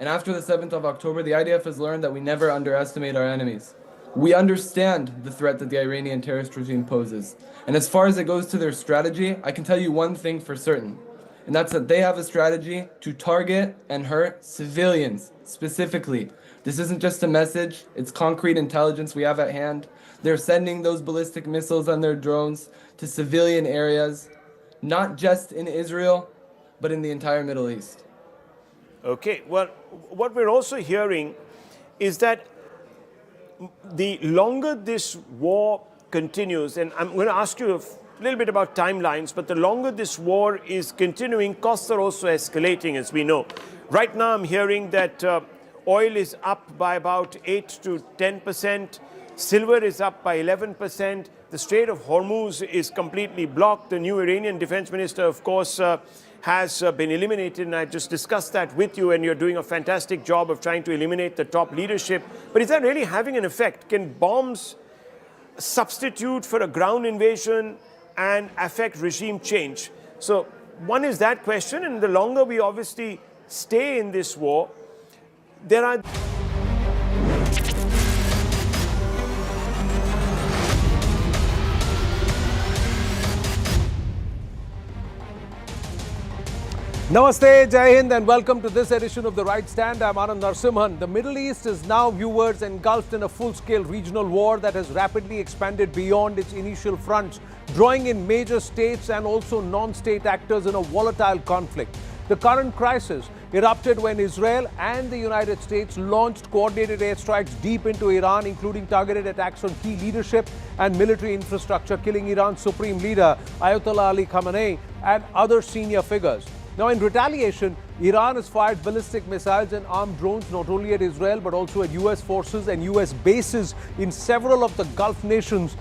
and after the 7th of October, the IDF has learned that we never underestimate our enemies. We understand the threat that the Iranian terrorist regime poses. And as far as it goes to their strategy, I can tell you one thing for certain, and that's that they have a strategy to target and hurt civilians specifically. This isn't just a message, it's concrete intelligence we have at hand. They're sending those ballistic missiles and their drones to civilian areas, not just in Israel, but in the entire Middle East. Okay, well, what we're also hearing is that the longer this war continues, and I'm going to ask you a little bit about timelines, but the longer this war is continuing, costs are also escalating, as we know. Right now, I'm hearing that oil is up by about 8 to 10%, silver is up by 11%, the Strait of Hormuz is completely blocked. The new Iranian defense minister, of course, has been eliminated, and I just discussed that with you, and you're doing a fantastic job of trying to eliminate the top leadership. But is that really having an effect? Can bombs substitute for a ground invasion and affect regime change? So one is that question, and the longer we obviously stay in this war, there are... Namaste, Jai Hind, and welcome to this edition of The Right Stand. I'm Anand Narsimhan. The Middle East is now, viewers, engulfed in a full-scale regional war that has rapidly expanded beyond its initial fronts, drawing in major states and also non-state actors in a volatile conflict. The current crisis erupted when Israel and the United States launched coordinated airstrikes deep into Iran, including targeted attacks on key leadership and military infrastructure, killing Iran's Supreme Leader Ayatollah Ali Khamenei and other senior figures. Now, in retaliation, Iran has fired ballistic missiles and armed drones not only at Israel but also at U.S. forces and U.S. bases in several of the Gulf nations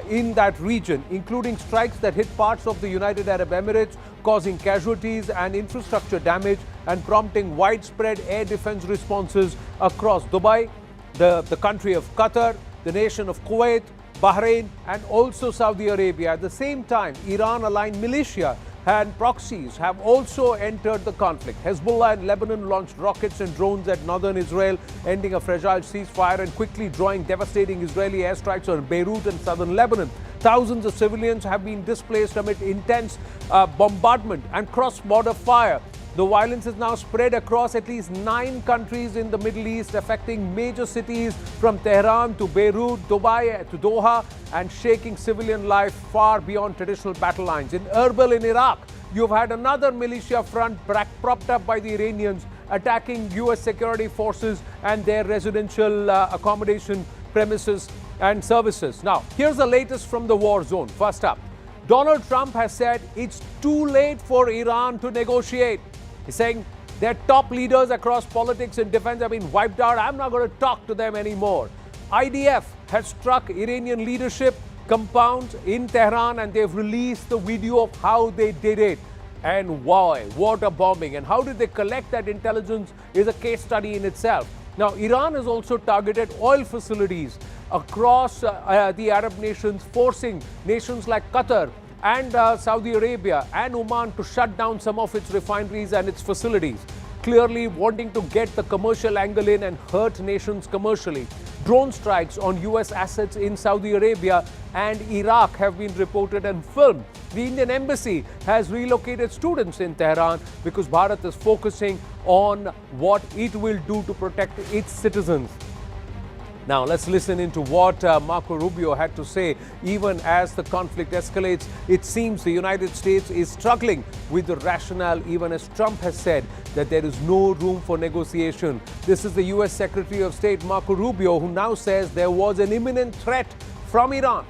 in that region, including strikes that hit parts of the United Arab Emirates, causing casualties and infrastructure damage and prompting widespread air defense responses across Dubai, the country of Qatar, the nation of Kuwait, Bahrain, and also Saudi Arabia. At the same time, Iran-aligned militia and proxies have also entered the conflict. Hezbollah in Lebanon launched rockets and drones at northern Israel, ending a fragile ceasefire and quickly drawing devastating Israeli airstrikes on Beirut and southern Lebanon. Thousands of civilians have been displaced amid intense bombardment and cross-border fire. The violence is now spread across at least 9 countries in the Middle East, affecting major cities from Tehran to Beirut, Dubai to Doha, and shaking civilian life far beyond traditional battle lines. In Erbil in Iraq, you've had another militia front propped up by the Iranians attacking US security forces and their residential accommodation premises and services. Now, here's the latest from the war zone. First up, Donald Trump has said it's too late for Iran to negotiate. He's saying their top leaders across politics and defense have been wiped out. I'm not going to talk to them anymore. IDF has struck Iranian leadership compounds in Tehran, and they've released the video of how they did it. And why? Water bombing. And how did they collect that intelligence is a case study in itself. Now, Iran has also targeted oil facilities across the Arab nations, forcing nations like Qatar and Saudi Arabia and Oman to shut down some of its refineries and its facilities, clearly wanting to get the commercial angle in and hurt nations commercially. Drone strikes on US assets in Saudi Arabia and Iraq have been reported and filmed. The Indian embassy has relocated students in Tehran because Bharat is focusing on what it will do to protect its citizens. Now, let's listen into what Marco Rubio had to say. Even as the conflict escalates, it seems the United States is struggling with the rationale, even as Trump has said that there is no room for negotiation. This is the US Secretary of State, Marco Rubio, who now says there was an imminent threat from Iran.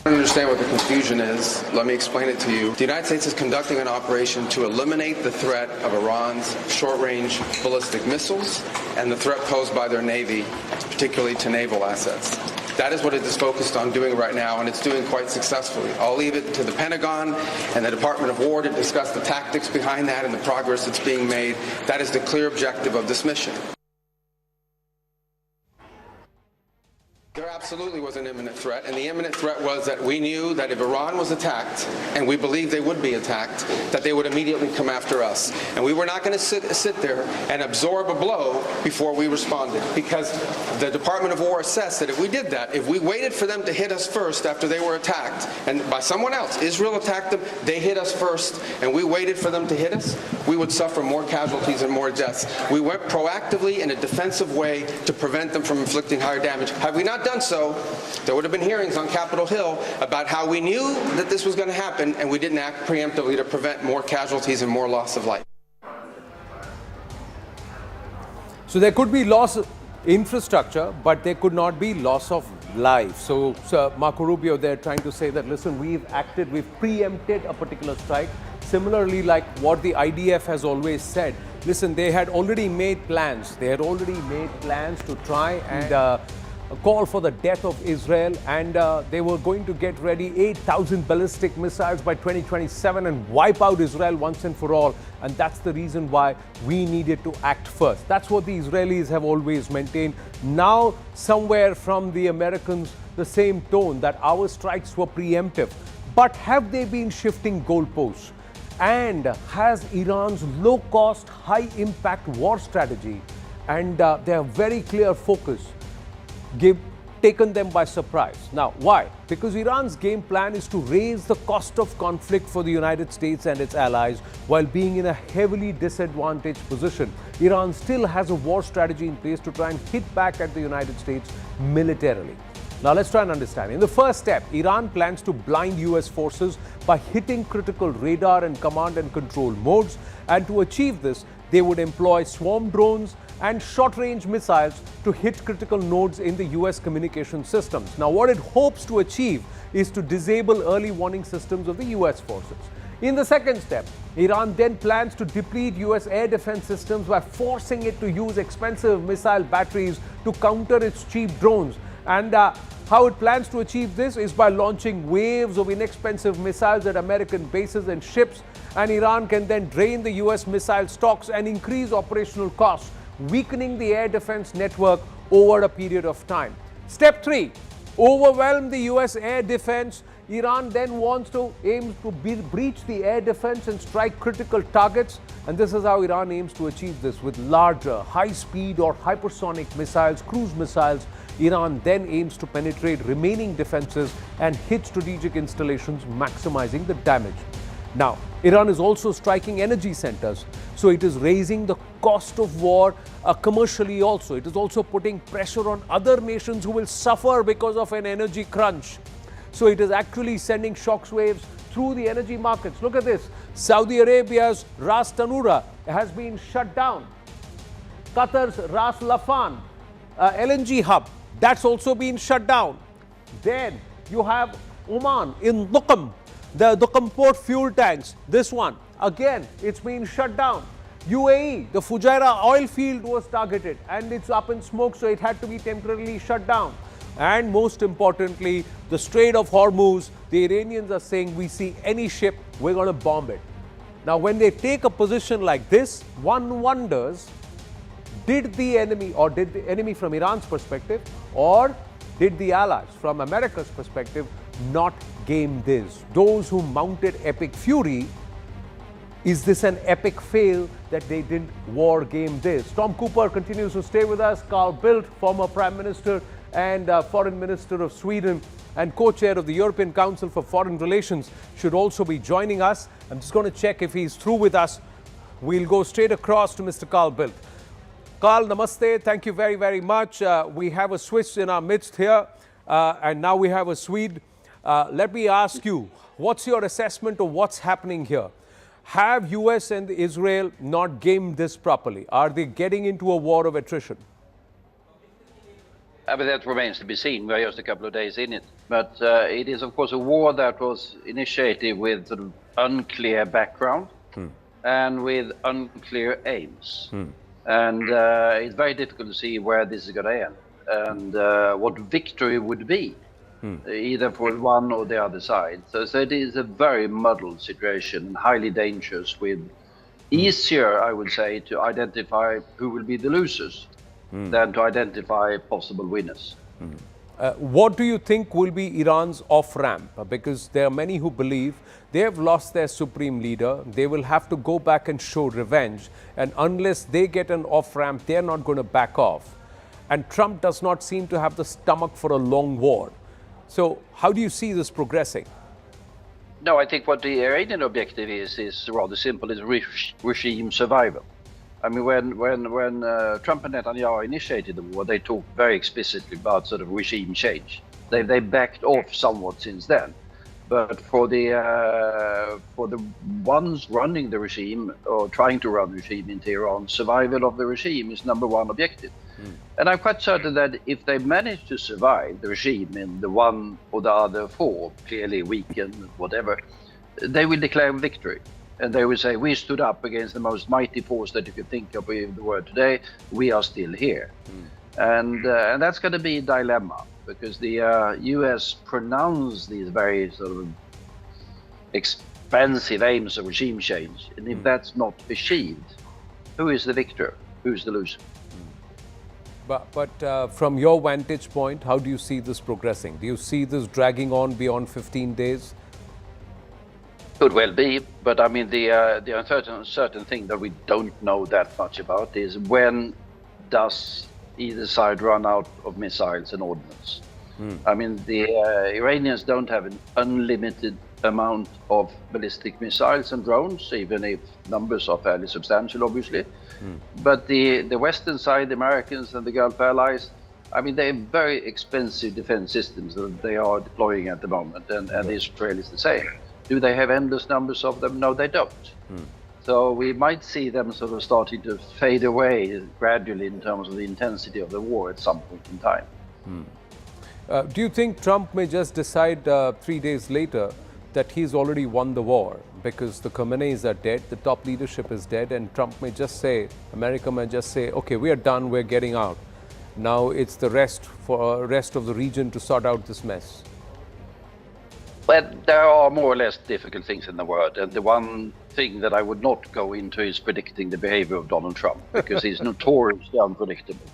I don't understand what the confusion is. Let me explain it to you. The United States is conducting an operation to eliminate the threat of Iran's short-range ballistic missiles and the threat posed by their Navy, particularly to naval assets. That is what it is focused on doing right now, and it's doing quite successfully. I'll leave it to the Pentagon and the Department of War to discuss the tactics behind that and the progress that's being made. That is the clear objective of this mission. There absolutely was an imminent threat, and the imminent threat was that we knew that if Iran was attacked, and we believed they would be attacked, that they would immediately come after us. And we were not going to sit there and absorb a blow before we responded, because the Department of War assessed that if we did that, if we waited for them to hit us first after they were attacked, and by someone else, Israel attacked them, they hit us first, and we waited for them to hit us, we would suffer more casualties and more deaths. We went proactively in a defensive way to prevent them from inflicting higher damage. Had we not done so, there would have been hearings on Capitol Hill about how we knew that this was going to happen and we didn't act preemptively to prevent more casualties and more loss of life. So there could be loss of infrastructure, but there could not be loss of life. So Marco Rubio, they're trying to say that, listen, we've preempted a particular strike. Similarly, like what the IDF has always said, listen, they had already made plans. They had already made plans to try and call for the death of Israel, and they were going to get ready 8,000 ballistic missiles by 2027 and wipe out Israel once and for all. And that's the reason why we needed to act first. That's what the Israelis have always maintained. Now, somewhere from the Americans, the same tone that our strikes were preemptive. But have they been shifting goalposts? And has Iran's low-cost, high-impact war strategy and their very clear focus taken them by surprise? Now, why? Because Iran's game plan is to raise the cost of conflict for the United States and its allies while being in a heavily disadvantaged position. Iran still has a war strategy in place to try and hit back at the United States militarily. Now, let's try and understand. In the first step, Iran plans to blind US forces by hitting critical radar and command and control modes. And to achieve this, they would employ swarm drones and short-range missiles to hit critical nodes in the US communication systems. Now, what it hopes to achieve is to disable early warning systems of the US forces. In the second step, Iran then plans to deplete US air defense systems by forcing it to use expensive missile batteries to counter its cheap drones. And how it plans to achieve this is by launching waves of inexpensive missiles at American bases and ships, and Iran can then drain the US missile stocks and increase operational costs weakening the air defense network over a period of time. Step 3, overwhelm the US air defense. Iran then aims to breach the air defense and strike critical targets. And this is how Iran aims to achieve this with larger, high-speed or hypersonic missiles, cruise missiles. Iran then aims to penetrate remaining defenses and hit strategic installations, maximizing the damage. Now, Iran is also striking energy centers. So it is raising the cost of war commercially also. It is also putting pressure on other nations who will suffer because of an energy crunch. So it is actually sending shockwaves through the energy markets. Look at this. Saudi Arabia's Ras Tanura has been shut down. Qatar's Ras Laffan LNG hub, that's also been shut down. Then you have Oman in Duqm, the Duqm port fuel tanks. This one, again, it's been shut down. UAE, the Fujairah oil field was targeted and it's up in smoke, so it had to be temporarily shut down. And most importantly, the Strait of Hormuz, the Iranians are saying, we see any ship, we're going to bomb it. Now, when they take a position like this, one wonders, did the enemy from Iran's perspective, or did the allies from America's perspective not game this? Those who mounted epic fury, is this an epic fail that they didn't war game this? Tom Cooper continues to stay with us. Carl Bildt, former Prime Minister and Foreign Minister of Sweden and co-chair of the European Council for Foreign Relations, should also be joining us. I'm just going to check if he's through with us. We'll go straight across to Mr. Carl Bildt. Carl, namaste. Thank you very, very much. We have a Swiss in our midst here, and now we have a Swede. Let me ask you, what's your assessment of what's happening here? Have US and Israel not gamed this properly? Are they getting into a war of attrition? But that remains to be seen. We're just a couple of days in it. But it is, of course, a war that was initiated with sort of unclear background and with unclear aims. And it's very difficult to see where this is going to end and what victory would be, either for one or the other side. So it is a very muddled situation and highly dangerous, with easier, I would say, to identify who will be the losers than to identify possible winners. What do you think will be Iran's off-ramp? Because there are many who believe they have lost their supreme leader. They will have to go back and show revenge. And unless they get an off-ramp, they're not going to back off. And Trump does not seem to have the stomach for a long war. So how do you see this progressing? No, I think what the Iranian objective is rather simple, is regime survival. I mean, when Trump and Netanyahu initiated the war, they talked very explicitly about sort of regime change. They backed off somewhat since then, but for the ones running the regime or trying to run the regime in Tehran, survival of the regime is #1 objective. And I'm quite certain that if they manage to survive the regime in the one or the other form, clearly weakened, whatever, they will declare victory. And they will say, we stood up against the most mighty force that you could think of in the world today. We are still here. And that's going to be a dilemma, because the US pronounced these very sort of expensive aims of regime change. And if that's not achieved, who is the victor? Who's the loser? But from your vantage point, how do you see this progressing? Do you see this dragging on beyond 15 days? Could well be, but I mean the uncertain thing that we don't know that much about is, when does either side run out of missiles and ordnance? I mean, the Iranians don't have an unlimited amount of ballistic missiles and drones, even if numbers are fairly substantial, obviously. But the Western side, the Americans and the Gulf allies, I mean, they have very expensive defense systems that they are deploying at the moment, and the Israelis the same. Do they have endless numbers of them? No, they don't. So we might see them sort of starting to fade away gradually in terms of the intensity of the war at some point in time. Do you think Trump may just decide 3 days later that he's already won the war, because the Khomeinis are dead, the top leadership is dead, and Trump may just say, America may just say, okay, we are done, we're getting out. Now it's the rest of the region to sort out this mess? But there are more or less difficult things in the world, and the one thing that I would not go into is predicting the behavior of Donald Trump, because he's notoriously unpredictable.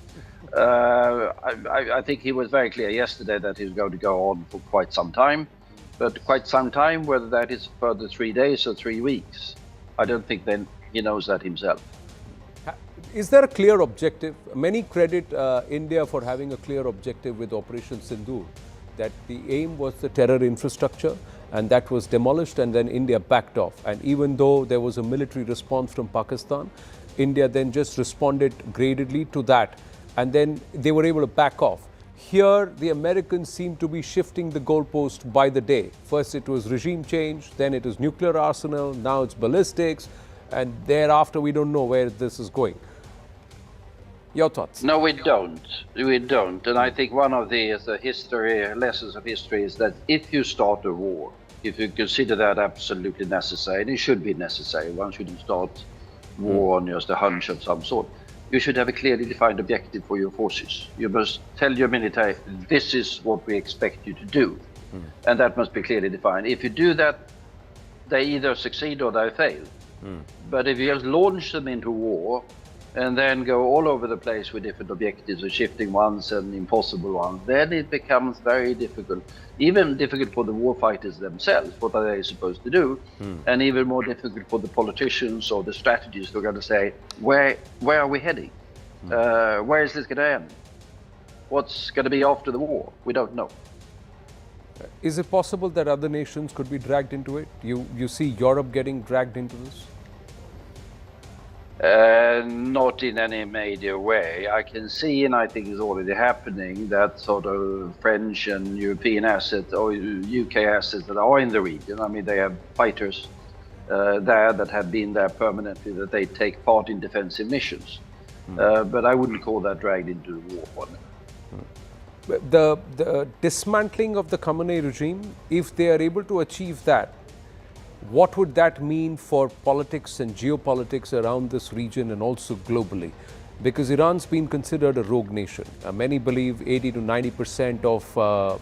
I think he was very clear yesterday that he's going to go on for quite some time, but quite some time, whether that is further 3 days or 3 weeks, I don't think then he knows that himself. Is there a clear objective? Many credit India for having a clear objective with Operation Sindoor, that the aim was the terror infrastructure, and that was demolished, and then India backed off. And even though there was a military response from Pakistan, India then just responded gradedly to that, and then they were able to back off. Here, the Americans seem to be shifting the goalpost by the day. First it was regime change, then it was nuclear arsenal, now it's ballistics, and thereafter we don't know where this is going. Your thoughts? No, we don't. We don't. And I think one of the lessons of history is that if you start a war, if you consider that absolutely necessary, and it should be necessary, one shouldn't start war on just a hunch of some sort, you should have a clearly defined objective for your forces. You must tell your military, this is what we expect you to do. And that must be clearly defined. If you do that, they either succeed or they fail. But if you just launch them into war, and then go all over the place with different objectives, or shifting ones and impossible ones, then it becomes very difficult. Even difficult for the war fighters themselves, what are they supposed to do? And even more difficult for the politicians or the strategists who are going to say, where are we heading? Where is this going to end? What's going to be after the war? We don't know. Is it possible that other nations could be dragged into it? You see Europe getting dragged into this? Not in any major way. I can see, and I think it's already happening, that sort of French and European assets or UK assets that are in the region. I mean, they have fighters there that have been there permanently, that they take part in defensive missions. But I wouldn't call that dragged into the war. The dismantling of the Khamenei regime, if they are able to achieve that, what would that mean for politics and geopolitics around this region and also globally? Because Iran's been considered a rogue nation. Many believe 80 to 90% of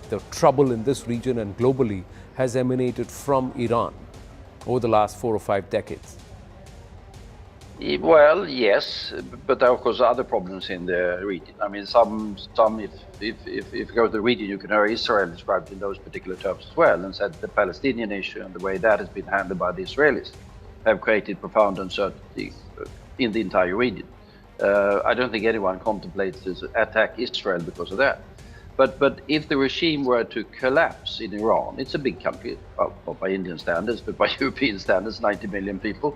the trouble in this region and globally has emanated from Iran over the last 4 or 5 decades. Well, yes, but there are of course other problems in the region. I mean, if you go to the region, you can hear Israel described in those particular terms as well, and said the Palestinian issue and the way that has been handled by the Israelis have created profound uncertainty in the entire region. I don't think anyone contemplates to attack Israel because of that. But if the regime were to collapse in Iran, it's a big country, well, not by Indian standards, but by European standards, 90 million people.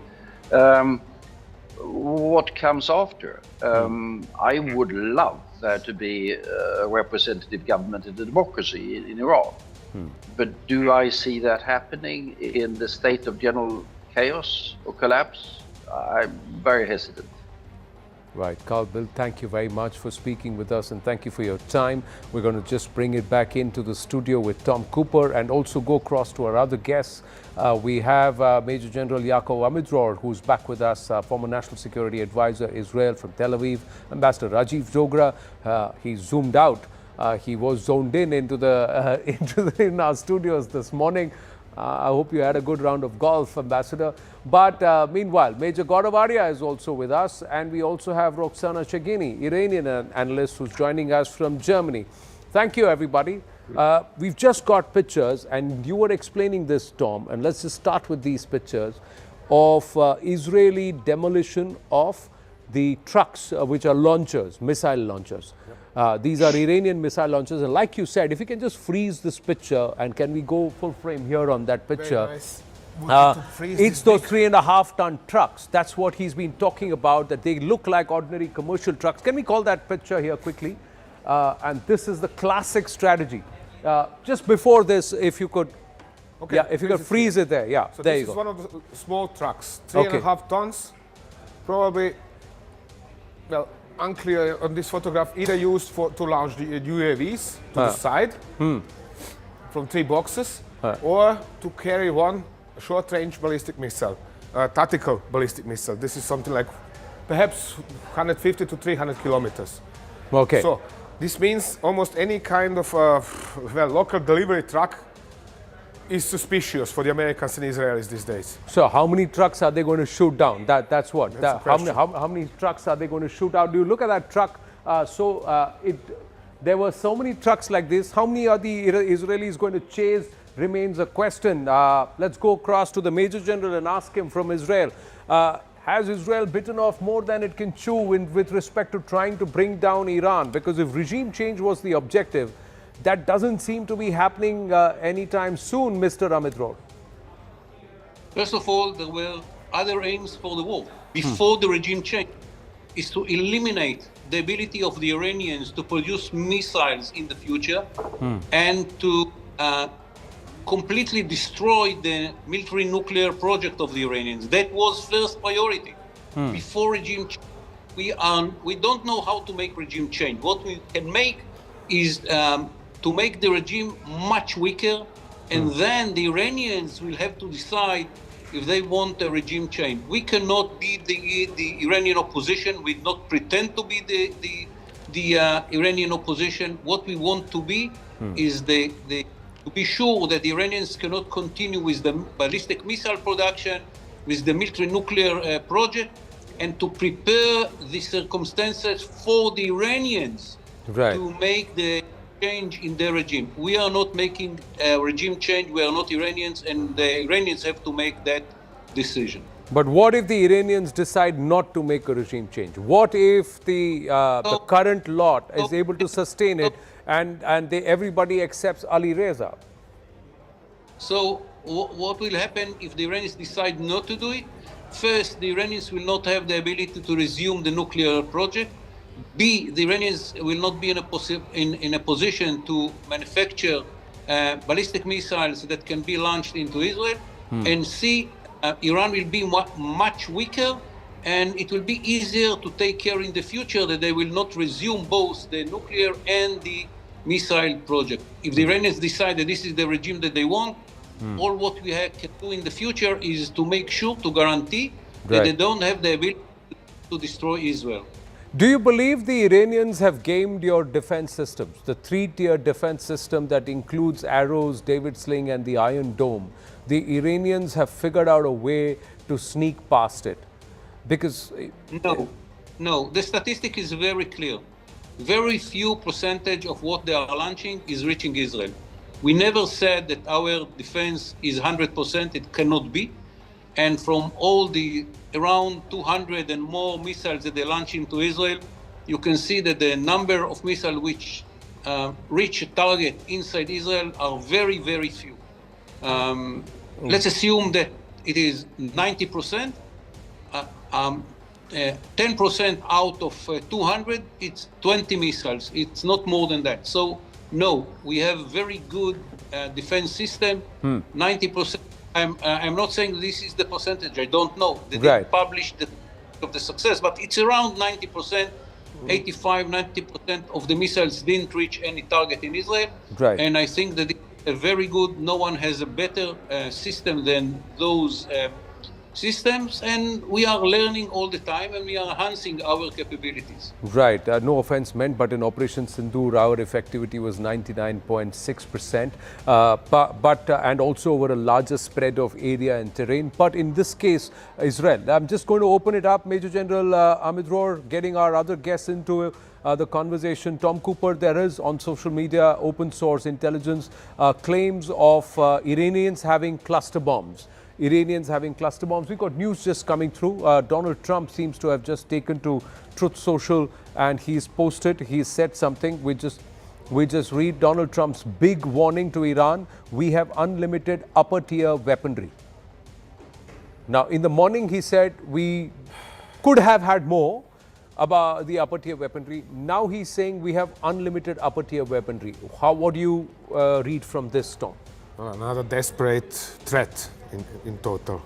What comes after? I would love there to be a representative government and a democracy in Iran. But do I see that happening in the state of general chaos or collapse? I'm very hesitant. Right. Carl Bill, thank you very much for speaking with us, and thank you for your time. We're going to just bring it back into the studio with Tom Cooper and also go across to our other guests. We have Major General Yaakov Amidror, who's back with us, former National Security Advisor, Israel from Tel Aviv. Ambassador Rajiv Dogra, he zoomed out. He was zoned in into our studios this morning. I hope you had a good round of golf, Ambassador. But meanwhile, Major Gaurav Arya is also with us, and we also have Roxana Chagini, Iranian analyst, who's joining us from Germany. Thank you, everybody. We've just got pictures, and you were explaining this, Tom, and let's just start with these pictures of Israeli demolition of the trucks, which are launchers, missile launchers. These are Iranian missile launchers, and like you said, if you can just freeze this picture, and can we go full frame here on that picture? Very nice. It's those 3.5-ton trucks. That's what he's been talking about, that they look like ordinary commercial trucks. Can we call that picture here quickly? And this is the classic strategy. Just before this, if you could, okay, yeah, if you could freeze it there. Yeah, so there you go. This is one of the small trucks, 3.5 tons, probably, well, unclear on this photograph, either used to launch the UAVs to the side from 3 boxes, or to carry one short-range ballistic missile, tactical ballistic missile. This is something like perhaps 150 to 300 kilometers. Okay. So this means almost any kind of local delivery truck is suspicious for the Americans and Israelis these days. So how many trucks are they going to shoot down? That's what. That's the question. How many trucks are they going to shoot out? Do you look at that truck? There were so many trucks like this. How many are the Israelis going to chase remains a question. Let's go across to the Major General and ask him from Israel. Has Israel bitten off more than it can chew with respect to trying to bring down Iran? Because if regime change was the objective, that doesn't seem to be happening anytime soon, Mr. Amidror. First of all, there were other aims for the war before the regime change, is to eliminate the ability of the Iranians to produce missiles in the future and to completely destroy the military nuclear project of the Iranians. That was first priority. Before regime change, we don't know how to make regime change. What we can make is to make the regime much weaker, and then the Iranians will have to decide if they want a regime change. We cannot be the Iranian opposition. We not pretend to be the Iranian opposition. What we want to be is to be sure that the Iranians cannot continue with the ballistic missile production, with the military nuclear project, and to prepare the circumstances for the Iranians to make the change in their regime. We are not making a regime change. We are not Iranians, and the Iranians have to make that decision. But what if the Iranians decide not to make a regime change? What if the current lot is able to sustain it and everybody accepts Ali Reza? So what will happen if the Iranians decide not to do it? First, the Iranians will not have the ability to resume the nuclear project. B, the Iranians will not be in a position to manufacture ballistic missiles that can be launched into Israel. And C, Iran will be much weaker, and it will be easier to take care in the future that they will not resume both the nuclear and the missile project. If the Iranians decide that this is the regime that they want, all what we can do in the future is to make sure, to guarantee that they don't have the ability to destroy Israel. Do you believe the Iranians have gamed your defense systems, the three-tier defense system that includes arrows, David Sling, and the Iron Dome? The Iranians have figured out a way to sneak past it? Because no, the statistic is very clear. Very few percentage of what they are launching is reaching Israel. We never said that our defense is 100%. It cannot be. And from all the around 200 and more missiles that they launch into Israel, you can see that the number of missiles which reach a target inside Israel are very, very few. Let's assume that it is 90%. 10% out of 200, it's 20 missiles. It's not more than that. So, no, we have very good defense system, 90%. I'm not saying this is the percentage. I don't know. They didn't publish the success, but it's around 90%, 85, 90% of the missiles didn't reach any target in Israel. And I think that it's very good. No one has a better system than those systems, and we are learning all the time, and we are enhancing our capabilities. No offense meant, but in Operation Sindoor, our effectivity was 99.6%, and also over a larger spread of area and terrain. But in this case, Israel, I'm just going to open it up, Major General Amidror, getting our other guests into the conversation. Tom Cooper, there is on social media, open source intelligence, claims of Iranians having cluster bombs. We've got news just coming through. Donald Trump seems to have just taken to Truth Social, and he's said something. We just read Donald Trump's big warning to Iran: we have unlimited upper tier weaponry. Now, in the morning, he said we could have had more about the upper tier weaponry. Now he's saying we have unlimited upper tier weaponry. What do you read from this, Tom? Another desperate threat in total.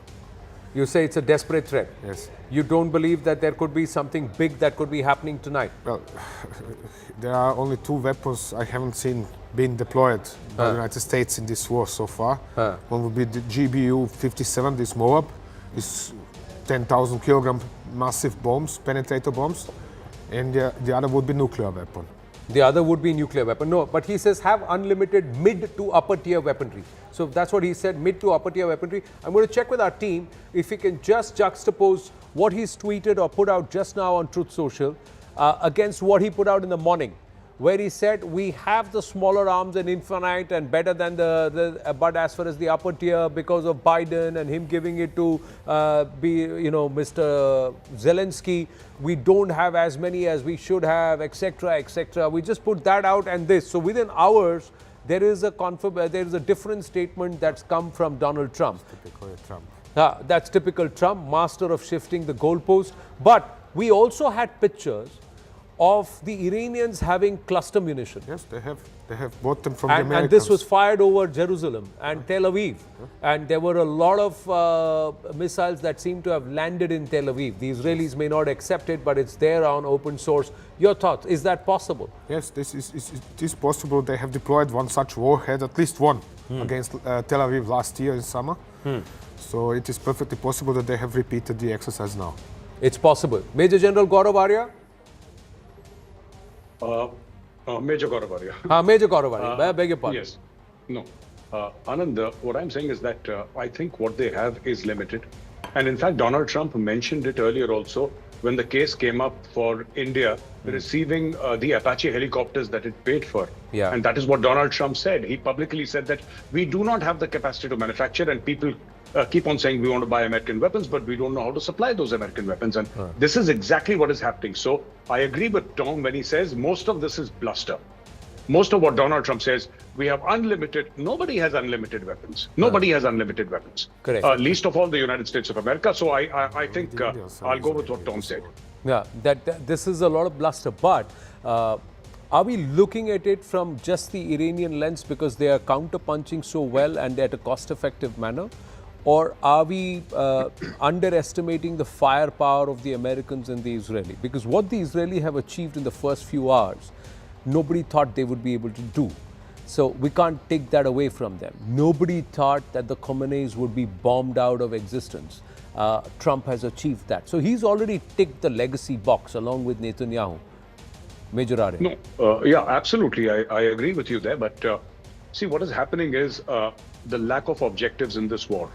You say it's a desperate threat? Yes. You don't believe that there could be something big that could be happening tonight? Well, there are only two weapons I haven't seen being deployed by the United States in this war so far. One would be the GBU-57, this Moab, this 10,000 kilogram massive bombs, penetrator bombs, and the other would be nuclear weapon. The other would be nuclear weapon. No, but he says have unlimited mid to upper tier weaponry. So that's what he said, mid to upper tier weaponry. I'm going to check with our team if we can just juxtapose what he's tweeted or put out just now on Truth Social against what he put out in the morning, where he said we have the smaller arms and infinite and better than but as far as the upper tier because of Biden and him giving it to Mr. Zelensky, we don't have as many as we should have, etc., etc. We just put that out and this. So within hours, there is a different statement that's come from Donald Trump. Typical Trump. That's typical Trump, master of shifting the goalpost. But we also had pictures of the Iranians having cluster munition. Yes, they have bought them from the Americans. And this was fired over Jerusalem and Tel Aviv. And there were a lot of missiles that seem to have landed in Tel Aviv. The Israelis may not accept it, but it's there on open source. Your thoughts, is that possible? Yes, it is possible. They have deployed one such warhead, at least one, against Tel Aviv last year in summer. So it is perfectly possible that they have repeated the exercise now. It's possible. Major General Gaurav Arya? Major Gaurav Arya. Major Gaurav Arya, I beg your pardon. Yes. No. Anand, what I'm saying is that I think what they have is limited. And in fact, Donald Trump mentioned it earlier also when the case came up for India receiving the Apache helicopters that it paid for. Yeah. And that is what Donald Trump said. He publicly said that we do not have the capacity to manufacture, and people keep on saying we want to buy American weapons, but we don't know how to supply those American weapons. And this is exactly what is happening. So I agree with Tom when he says most of this is bluster. Most of what Donald Trump says, we have unlimited, nobody has unlimited weapons. Nobody has unlimited weapons. Correct. Least of all the United States of America. So I think I'll go with what Tom said. Yeah, this is a lot of bluster. But are we looking at it from just the Iranian lens because they are counter-punching so well and at a cost-effective manner? Or are we underestimating the firepower of the Americans and the Israeli? Because what the Israeli have achieved in the first few hours, nobody thought they would be able to do. So we can't take that away from them. Nobody thought that the Khomeinis would be bombed out of existence. Trump has achieved that. So he's already ticked the legacy box along with Netanyahu. Major Arya. No, yeah, absolutely. I agree with you there. But see, what is happening is the lack of objectives in this war.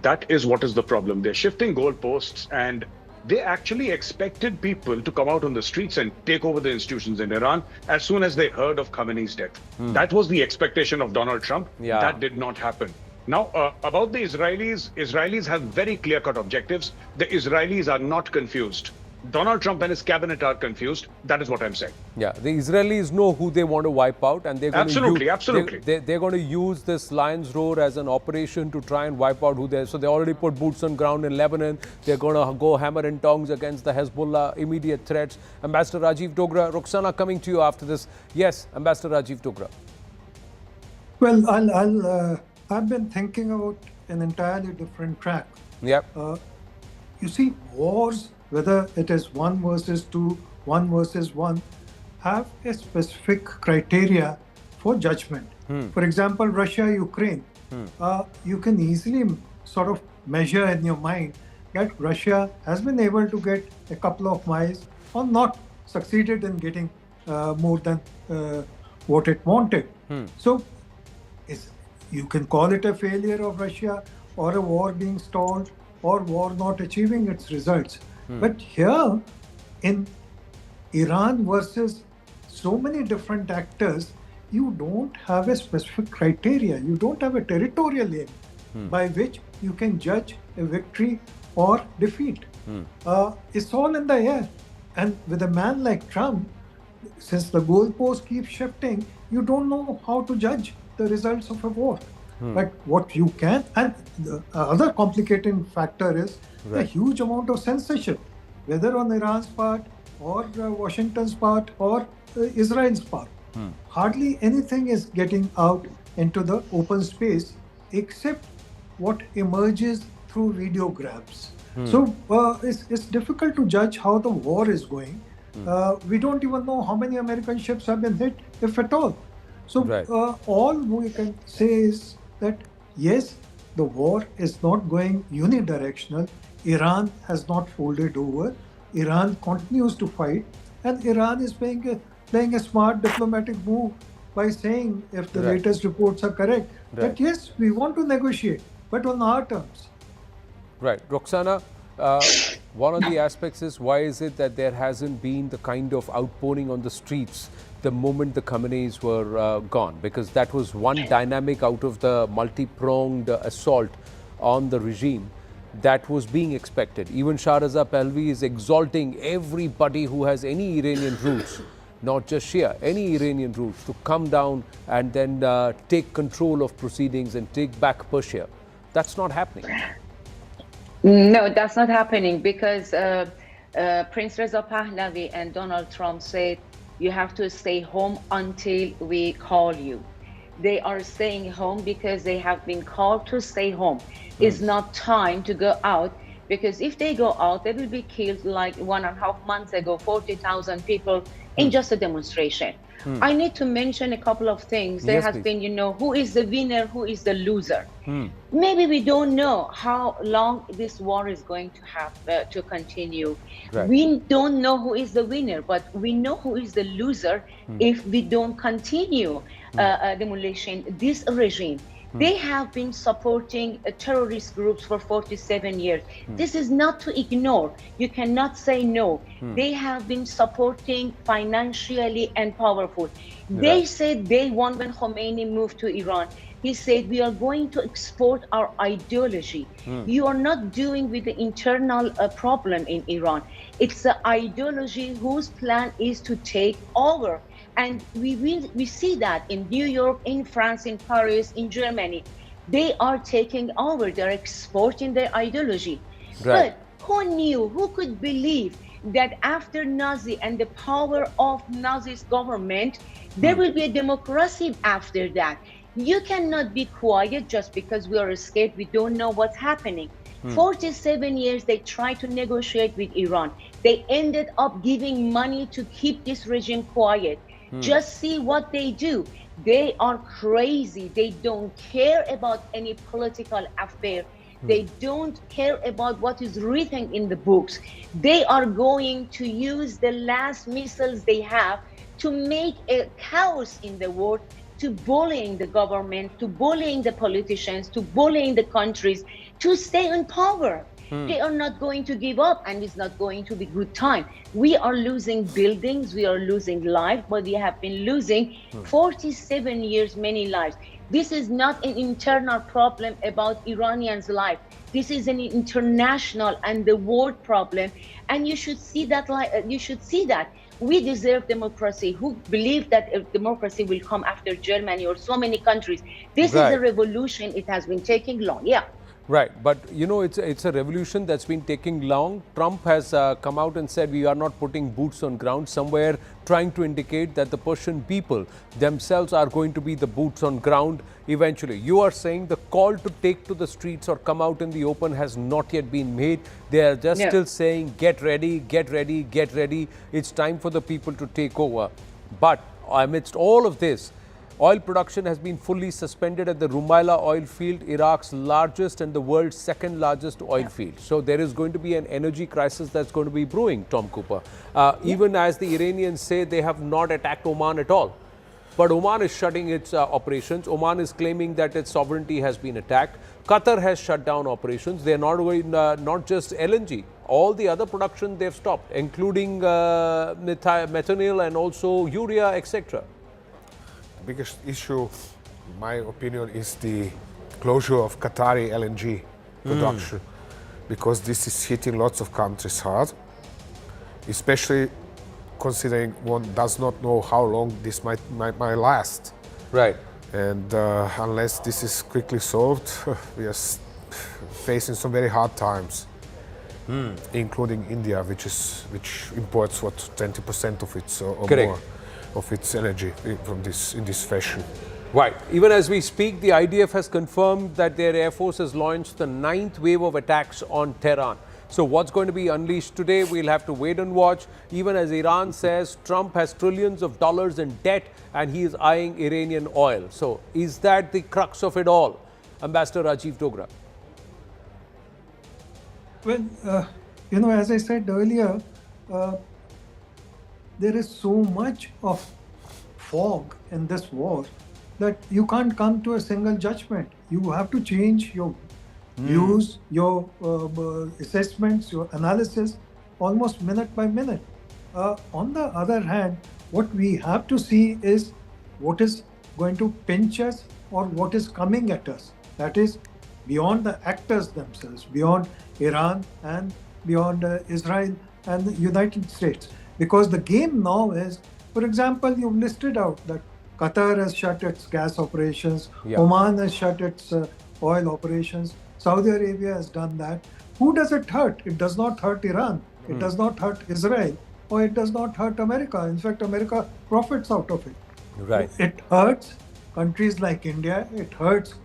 That is what is the problem. They're shifting goalposts, and they actually expected people to come out on the streets and take over the institutions in Iran as soon as they heard of Khamenei's death. That was the expectation of Donald Trump. Yeah. That did not happen. Now, about the Israelis have very clear-cut objectives. The Israelis are not confused. Donald Trump and his cabinet are confused. That is what I'm saying. Yeah, the Israelis know who they want to wipe out, and they're going they're going to use this lion's roar as an operation to try and wipe out who they are. So they already put boots on ground in Lebanon. They're going to go hammer and tongs against the Hezbollah immediate threats. Ambassador Rajiv Dogra, Roxana, coming to you after this. Yes, Ambassador Rajiv Dogra. Well, I've been thinking about an entirely different track. Yep. You see, wars, whether it is 1 versus 2, 1 versus 1, have a specific criteria for judgment. For example, Russia-Ukraine, you can easily sort of measure in your mind that Russia has been able to get a couple of miles or not succeeded in getting more than what it wanted. So you can call it a failure of Russia or a war being stalled or war not achieving its results. But here in Iran versus so many different actors, you don't have a specific criteria. You don't have a territorial aim by which you can judge a victory or defeat. It's all in the air. And with a man like Trump, since the goalpost keeps shifting, you don't know how to judge the results of a war. But what you can, and the other complicating factor is the huge amount of censorship, whether on Iran's part or Washington's part or Israel's part. Hardly anything is getting out into the open space except what emerges through video grabs. So it's difficult to judge how the war is going. We don't even know how many American ships have been hit, if at all. So all we can say is that yes, the war is not going unidirectional. Iran has not folded over. Iran continues to fight, and Iran is playing a playing a smart diplomatic move by saying, if the latest reports are correct, that yes, we want to negotiate, but on our terms. Right. Roxana, one of the aspects is, why is it that there hasn't been the kind of outpouring on the streets the moment the Khameneis were gone? Because that was one dynamic out of the multi-pronged assault on the regime that was being expected. Even Shah Raza Pahlavi is exalting everybody who has any Iranian roots, not just Shia, any Iranian roots, to come down and then take control of proceedings and take back Persia. That's not happening. No, that's not happening, because Prince Reza Pahlavi and Donald Trump said, you have to stay home until we call you. They are staying home because they have been called to stay home. It's not time to go out, because if they go out, they will be killed like 1.5 months ago, 40,000 people in just a demonstration. I need to mention a couple of things. There has been, who is the winner, who is the loser. Maybe we don't know how long this war is going to have to continue. We don't know who is the winner, but we know who is the loser if we don't continue demolition this regime. They have been supporting terrorist groups for 47 years. This is not to ignore. You cannot say no. They have been supporting financially and powerful. They said they won when Khomeini moved to Iran. He said, we are going to export our ideology. You are not doing with the internal problem in Iran. It's the ideology whose plan is to take over. And we see that in New York, in France, in Paris, in Germany. They are taking over, they're exporting their ideology. But who knew, who could believe that after Nazi and the power of Nazi's government, there will be a democracy after that? You cannot be quiet just because we are scared, we don't know what's happening. 47 years they tried to negotiate with Iran. They ended up giving money to keep this regime quiet. Just see what they do. They are crazy. They don't care about any political affair. They don't care about what is written in the books. They are going to use the last missiles they have to make a chaos in the world, to bullying the government, to bullying the politicians, to bullying the countries, to stay in power. They are not going to give up, and it's not going to be good time. We are losing buildings, we are losing life, but we have been losing 47 years, many lives. This is not an internal problem about Iranians' life. This is an international and the world problem, and you should see that. We deserve democracy. Who believe that democracy will come after Germany or so many countries? This is a revolution. It has been taking long. Right, but it's a revolution that's been taking long. Trump has come out and said we are not putting boots on ground, somewhere trying to indicate that the Persian people themselves are going to be the boots on ground eventually. You are saying the call to take to the streets or come out in the open has not yet been made. They are just still saying, get ready, get ready, get ready. It's time for the people to take over. But amidst all of this, oil production has been fully suspended at the Rumaila oil field, Iraq's largest and the world's second largest oil field. So there is going to be an energy crisis that's going to be brewing, Tom Cooper. Even as the Iranians say they have not attacked Oman at all. But Oman is shutting its operations. Oman is claiming that its sovereignty has been attacked. Qatar has shut down operations. They are not just LNG. All the other production they've stopped, including methanol and also urea, etc. The biggest issue, in my opinion, is the closure of Qatari LNG production, because this is hitting lots of countries hard, especially considering one does not know how long this might last. Right. And unless this is quickly solved, we are facing some very hard times, including India, which imports 20% of its or more of its energy in this fashion. Right. Even as we speak, the IDF has confirmed that their Air Force has launched the 9th wave of attacks on Tehran. So what's going to be unleashed today, we'll have to wait and watch. Even as Iran says Trump has trillions of dollars in debt and he is eyeing Iranian oil. So is that the crux of it all? Ambassador Rajiv Dogra. Well, as I said earlier, there is so much of fog in this war that you can't come to a single judgment. You have to change your views, your assessments, your analysis almost minute by minute. On the other hand, what we have to see is what is going to pinch us or what is coming at us. That is beyond the actors themselves, beyond Iran and beyond Israel and the United States. Because the game now is, for example, you've listed out that Qatar has shut its gas operations, Oman has shut its oil operations, Saudi Arabia has done that. Who does it hurt? It does not hurt Iran, it does not hurt Israel, or it does not hurt America. In fact, America profits out of it. Right. It hurts countries like India, it hurts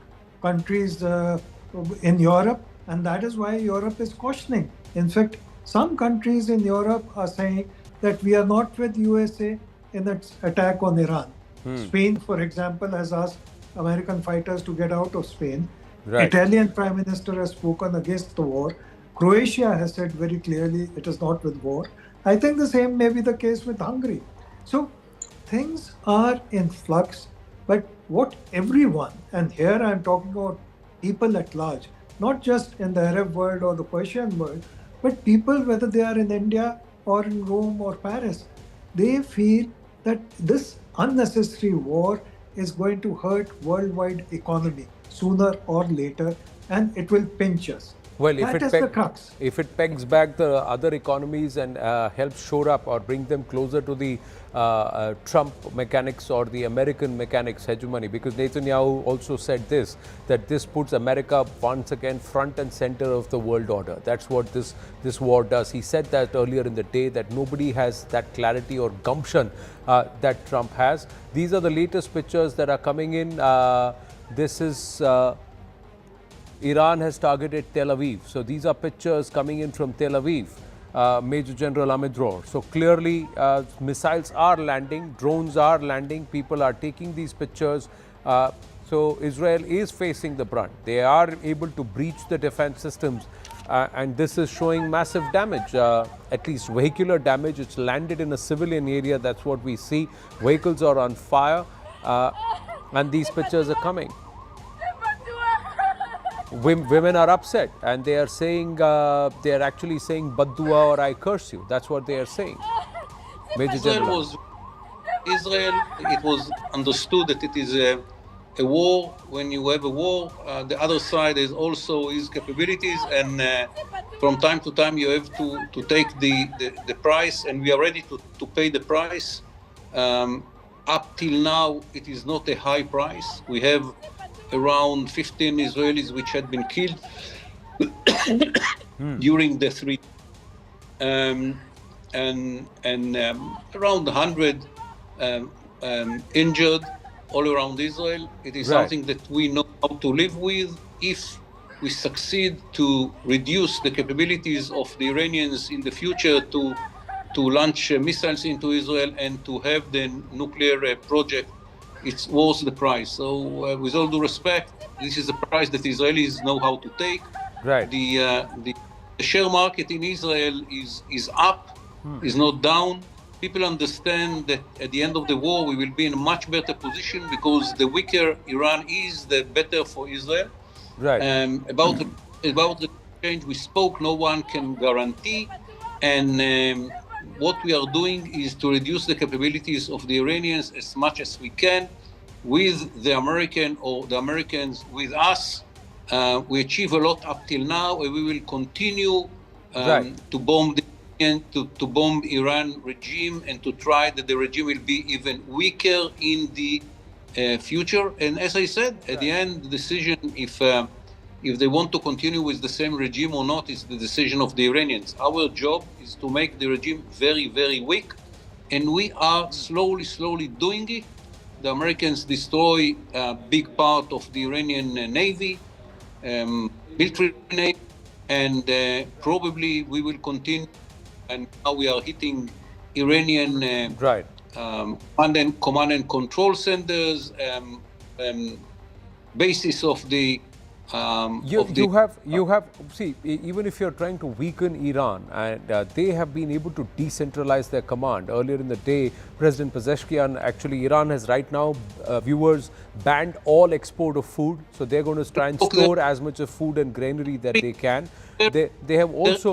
countries in Europe, and that is why Europe is cautioning. In fact, some countries in Europe are saying that we are not with USA in its attack on Iran. Spain, for example, has asked American fighters to get out of Spain. Right. Italian Prime Minister has spoken against the war. Croatia has said very clearly it is not with war. I think the same may be the case with Hungary. So things are in flux, but what everyone, and here I'm talking about people at large, not just in the Arab world or the Persian world, but people, whether they are in India or in Rome or Paris, they feel that this unnecessary war is going to hurt worldwide economy sooner or later, and it will pinch us. Well, That is the crux. if it pegs back the other economies and helps shore up or bring them closer to the Trump mechanics or the American mechanics hegemony, because Netanyahu also said this, that this puts America once again front and center of the world order. That's what this war does. He said that earlier in the day, that nobody has that clarity or gumption that Trump has. These are the latest pictures that are coming in. This is Iran has targeted Tel Aviv. So these are pictures coming in from Tel Aviv, Major General Amidror. So clearly missiles are landing, drones are landing, people are taking these pictures. So Israel is facing the brunt. They are able to breach the defense systems, and this is showing massive damage, at least vehicular damage. It's landed in a civilian area, that's what we see. Vehicles are on fire, and these pictures are coming. Women are upset, and they are saying, they are actually saying "Baddua" or "I curse you." That's what they are saying. Major General. Israel, it was understood that it is a war. When you have a war, the other side is also his capabilities, and from time to time you have to take the price, and we are ready to pay the price. Up till now, it is not a high price. We have around 15 Israelis which had been killed during the three, and around 100 injured all around Israel. It is something that we know how to live with. If we succeed to reduce the capabilities of the Iranians in the future to launch missiles into Israel and to have the nuclear project, it's worth the price. So with all due respect, this is the price that Israelis know how to take. Right. The share market in Israel is up, is not down. People understand that at the end of the war, we will be in a much better position, because the weaker Iran is, the better for Israel. Right. About the change we spoke, no one can guarantee. And what we are doing is to reduce the capabilities of the Iranians as much as we can with the American, or the Americans with us. We achieve a lot up till now, and we will continue to bomb to bomb Iran regime, and to try that the regime will be even weaker in the future. And as I said, at the end, the decision if they want to continue with the same regime or not is the decision of the Iranians. Our job is to make the regime very, very weak, and we are slowly doing it. The Americans destroy a big part of the Iranian navy, military navy, and probably we will continue. And now we are hitting Iranian command and control centers, basis of the See, even if you're trying to weaken Iran, and they have been able to decentralize their command. Earlier in the day, President Pezeshkian, actually Iran has right now, viewers, banned all export of food. So they're going to try and store as much of food and granary that they can. They have also...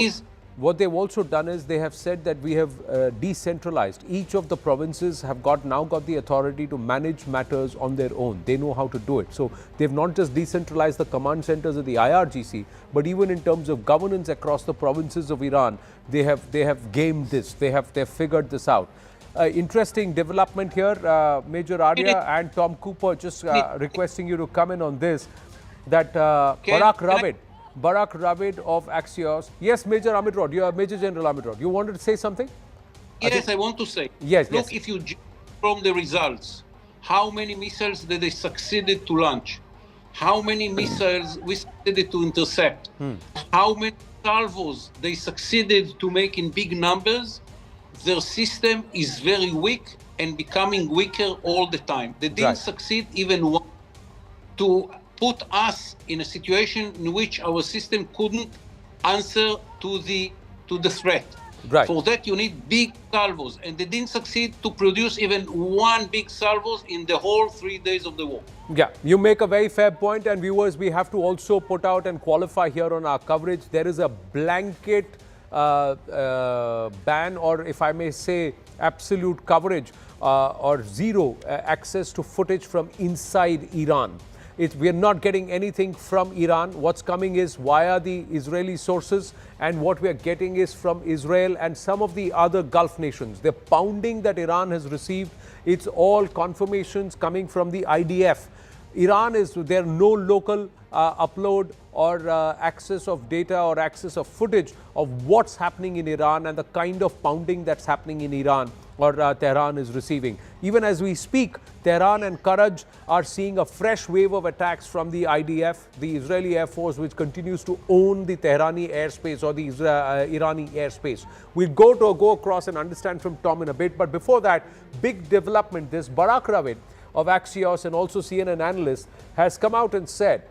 What they've also done is they have said that we have decentralized. Each of the provinces have now got the authority to manage matters on their own. They know how to do it. So they've not just decentralized the command centers of the IRGC, but even in terms of governance across the provinces of Iran, they have gamed this. They've figured this out. Interesting development here, Major Arya and Tom Cooper, just requesting you to come in on this. That Barak Ravid of Axios. Yes, Major Amidrod, you are Major General Amidrod. You wanted to say something? Yes, I want to say. Yes, look, if you judge from the results, how many missiles did they succeeded to launch? How many missiles we succeeded to intercept? How many salvos they succeeded to make in big numbers? Their system is very weak and becoming weaker all the time. They didn't succeed even once to put us in a situation in which our system couldn't answer to the threat. Right. For that, you need big salvos, and they didn't succeed to produce even one big salvos in the whole 3 days of the war. Yeah, you make a very fair point, and viewers, we have to also put out and qualify here on our coverage. There is a blanket ban, or if I may say, absolute coverage or zero access to footage from inside Iran. We are not getting anything from Iran. What's coming is via the Israeli sources, and what we are getting is from Israel and some of the other Gulf nations. The pounding that Iran has received, it's all confirmations coming from the IDF. There are no local upload or access of data or access of footage of what's happening in Iran and the kind of pounding that's happening in Iran or Tehran is receiving. Even as we speak, Tehran and Karaj are seeing a fresh wave of attacks from the IDF, the Israeli Air Force, which continues to own the Tehrani airspace or the Irani airspace. We'll go across and understand from Tom in a bit. But before that, big development. This Barak Ravid of Axios and also CNN analyst has come out and said,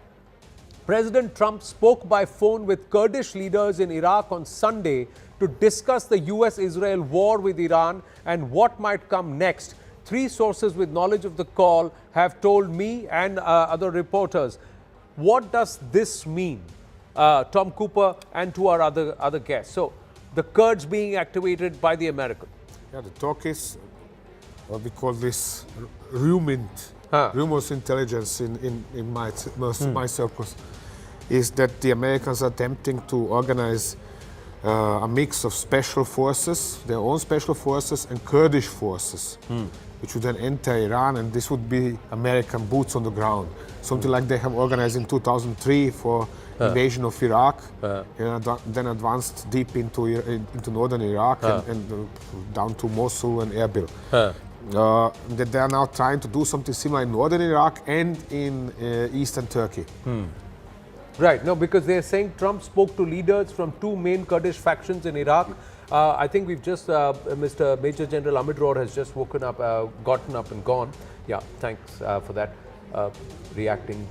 President Trump spoke by phone with Kurdish leaders in Iraq on Sunday to discuss the US-Israel war with Iran and what might come next. 3 sources with knowledge of the call have told me and other reporters. What does this mean, Tom Cooper and to our other guests? So, the Kurds being activated by the Americans. Yeah, the talk is what we call this rumors intelligence in my circles, is that the Americans are attempting to organize a mix of special forces, their own special forces, and Kurdish forces, which would then enter Iran, and this would be American boots on the ground. Something like they have organized in 2003 for invasion of Iraq, then advanced deep into northern Iraq and down to Mosul and Erbil. That they are now trying to do something similar in northern Iraq and in eastern Turkey. Right, no, because they're saying Trump spoke to leaders from 2 main Kurdish factions in Iraq. I think we've just, Mr. Major General Amidrod has just woken up, gotten up and gone. Yeah, thanks for that, reacting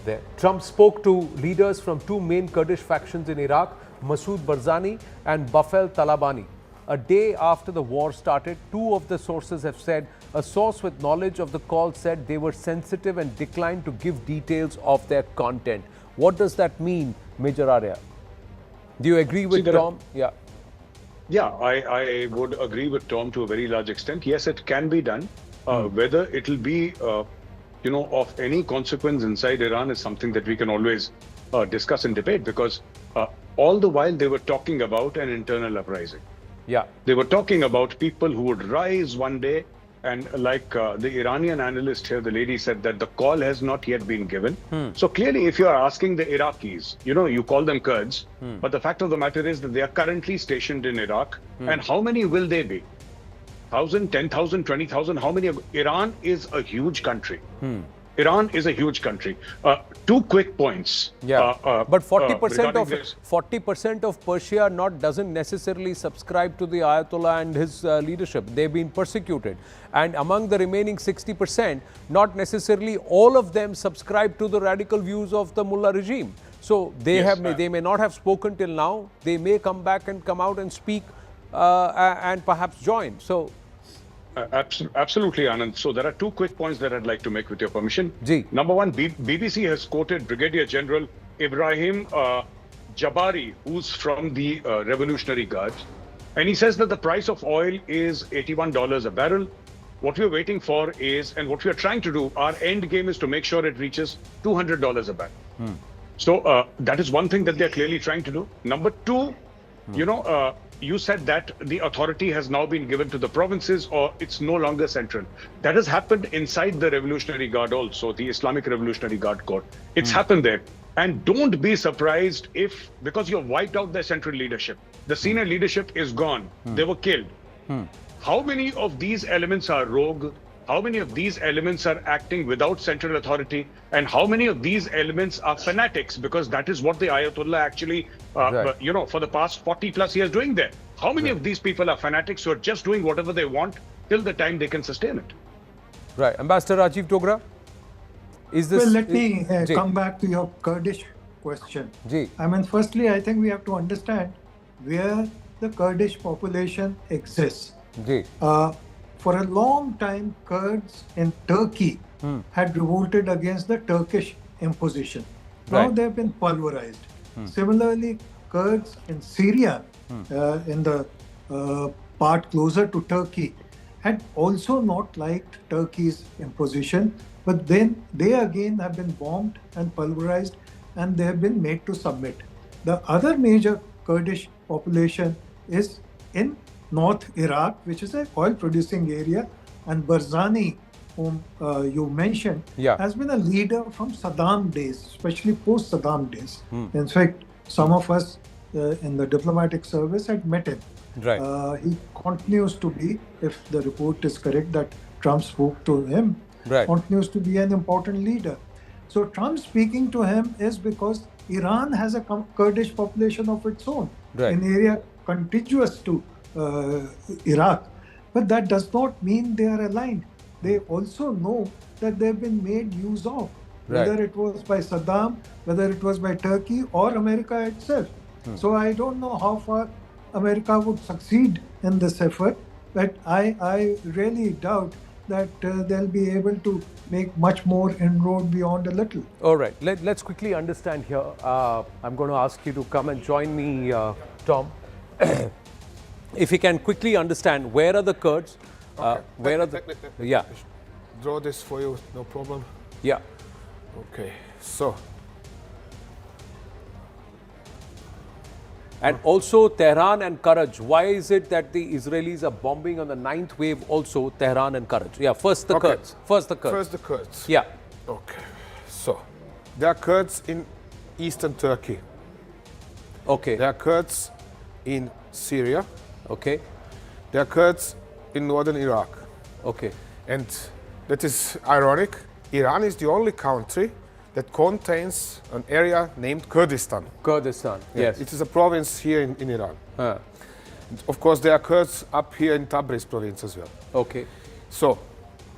there. Trump spoke to leaders from 2 main Kurdish factions in Iraq, Masoud Barzani and Bafel Talabani. A day after the war started, 2 of the sources have said a source with knowledge of the call said they were sensitive and declined to give details of their content. What does that mean, Major Arya? Do you agree with Tom? Yeah. Yeah, I would agree with Tom to a very large extent. Yes, it can be done. Whether it will be, of any consequence inside Iran is something that we can always discuss and debate, because all the while they were talking about an internal uprising. Yeah. They were talking about people who would rise one day, and like the Iranian analyst here, the lady said that the call has not yet been given. So clearly, if you are asking the Iraqis, you call them Kurds, but the fact of the matter is that they are currently stationed in Iraq. And how many will they be? 1,000, 10,000, 20,000? How many? Iran is a huge country. Iran is a huge country. Two quick points. But 40% regarding of this. 40% of Persia doesn't necessarily subscribe to the Ayatollah and his leadership. They've been persecuted, and among the remaining 60%, not necessarily all of them subscribe to the radical views of the mullah regime. So they they may not have spoken till now. They may come back and come out and speak and perhaps join. So. Absolutely, Anand. So there are two quick points that I'd like to make with your permission. Number one, BBC has quoted Brigadier General Ibrahim Jabari, who's from the Revolutionary Guard, and he says that the price of oil is $81 a barrel. What we're waiting for is, and what we're trying to do, our end game is to make sure it reaches $200 a barrel. So that is one thing that they're clearly trying to do. Number two, you said that the authority has now been given to the provinces, or it's no longer central. That has happened inside the Revolutionary Guard also, the Islamic Revolutionary Guard Corps. It's happened there. And don't be surprised if, because you've wiped out their central leadership, the senior leadership is gone. They were killed. How many of these elements are rogue? How many of these elements are acting without central authority? And how many of these elements are fanatics? Because that is what the Ayatollah actually, for the past 40 plus years doing there. How many of these people are fanatics who are just doing whatever they want till the time they can sustain it? Right. Ambassador Rajiv Dogra, is this... Well, let me come back to your Kurdish question. I mean, firstly, I think we have to understand where the Kurdish population exists. For a long time, Kurds in Turkey had revolted against the Turkish imposition. Now they've been pulverized. Similarly, Kurds in Syria, in the part closer to Turkey, had also not liked Turkey's imposition, but then they again have been bombed and pulverized, and they have been made to submit. The other major Kurdish population is in North Iraq, which is an oil-producing area, and Barzani, whom you mentioned, has been a leader from Saddam days, especially post-Saddam days. In fact, some of us in the diplomatic service had met him. He continues to be, if the report is correct that Trump spoke to him, continues to be an important leader. So Trump speaking to him is because Iran has a Kurdish population of its own, in area contiguous to Iraq, but that does not mean they are aligned. They also know that they've been made use of, whether it was by Saddam, whether it was by Turkey or America itself. So I don't know how far America would succeed in this effort, but I really doubt that they'll be able to make much more inroad beyond a little. All right, let's quickly understand here. I'm going to ask you to come and join me, Tom. If you can quickly understand, where are the Kurds? Where are the... Draw this for you, no problem. Okay, so... And also Tehran and Karaj. Why is it that the Israelis are bombing on the 9th wave also Tehran and Karaj? First the Kurds. First the Kurds. Okay, so there are Kurds in eastern Turkey. There are Kurds in Syria. There are Kurds in northern Iraq. And that is ironic. Iran is the only country that contains an area named Kurdistan. Yes. It is a province here in Iran. Of course, there are Kurds up here in Tabriz province as well. So,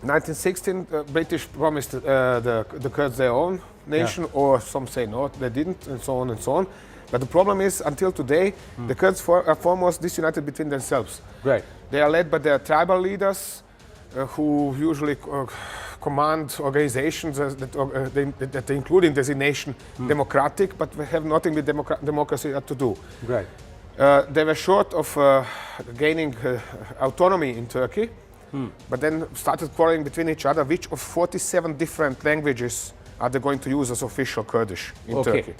1916, British promised the Kurds their own nation, or some say no, they didn't, and so on and so on. But the problem is, until today, the Kurds are foremost disunited between themselves. They are led by their tribal leaders, who usually command organizations that include in designation democratic, but have nothing with democracy to do. They were short of gaining autonomy in Turkey, but then started quarreling between each other, which of 47 different languages are they going to use as official Kurdish in Turkey.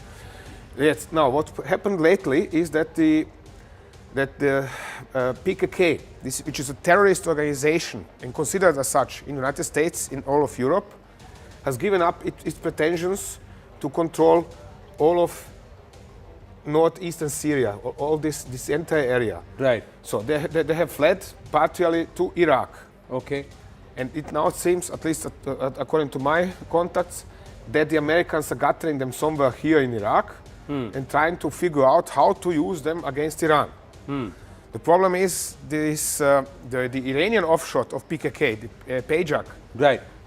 Now, what happened lately is that the PKK, which is a terrorist organization and considered as such in the United States, in all of Europe, has given up its pretensions to control all of northeastern Syria, all this entire area. So they have fled partially to Iraq. And it now seems, at least according to my contacts, that the Americans are gathering them somewhere here in Iraq and trying to figure out how to use them against Iran. The problem is this, the Iranian offshoot of PKK, the Pajak,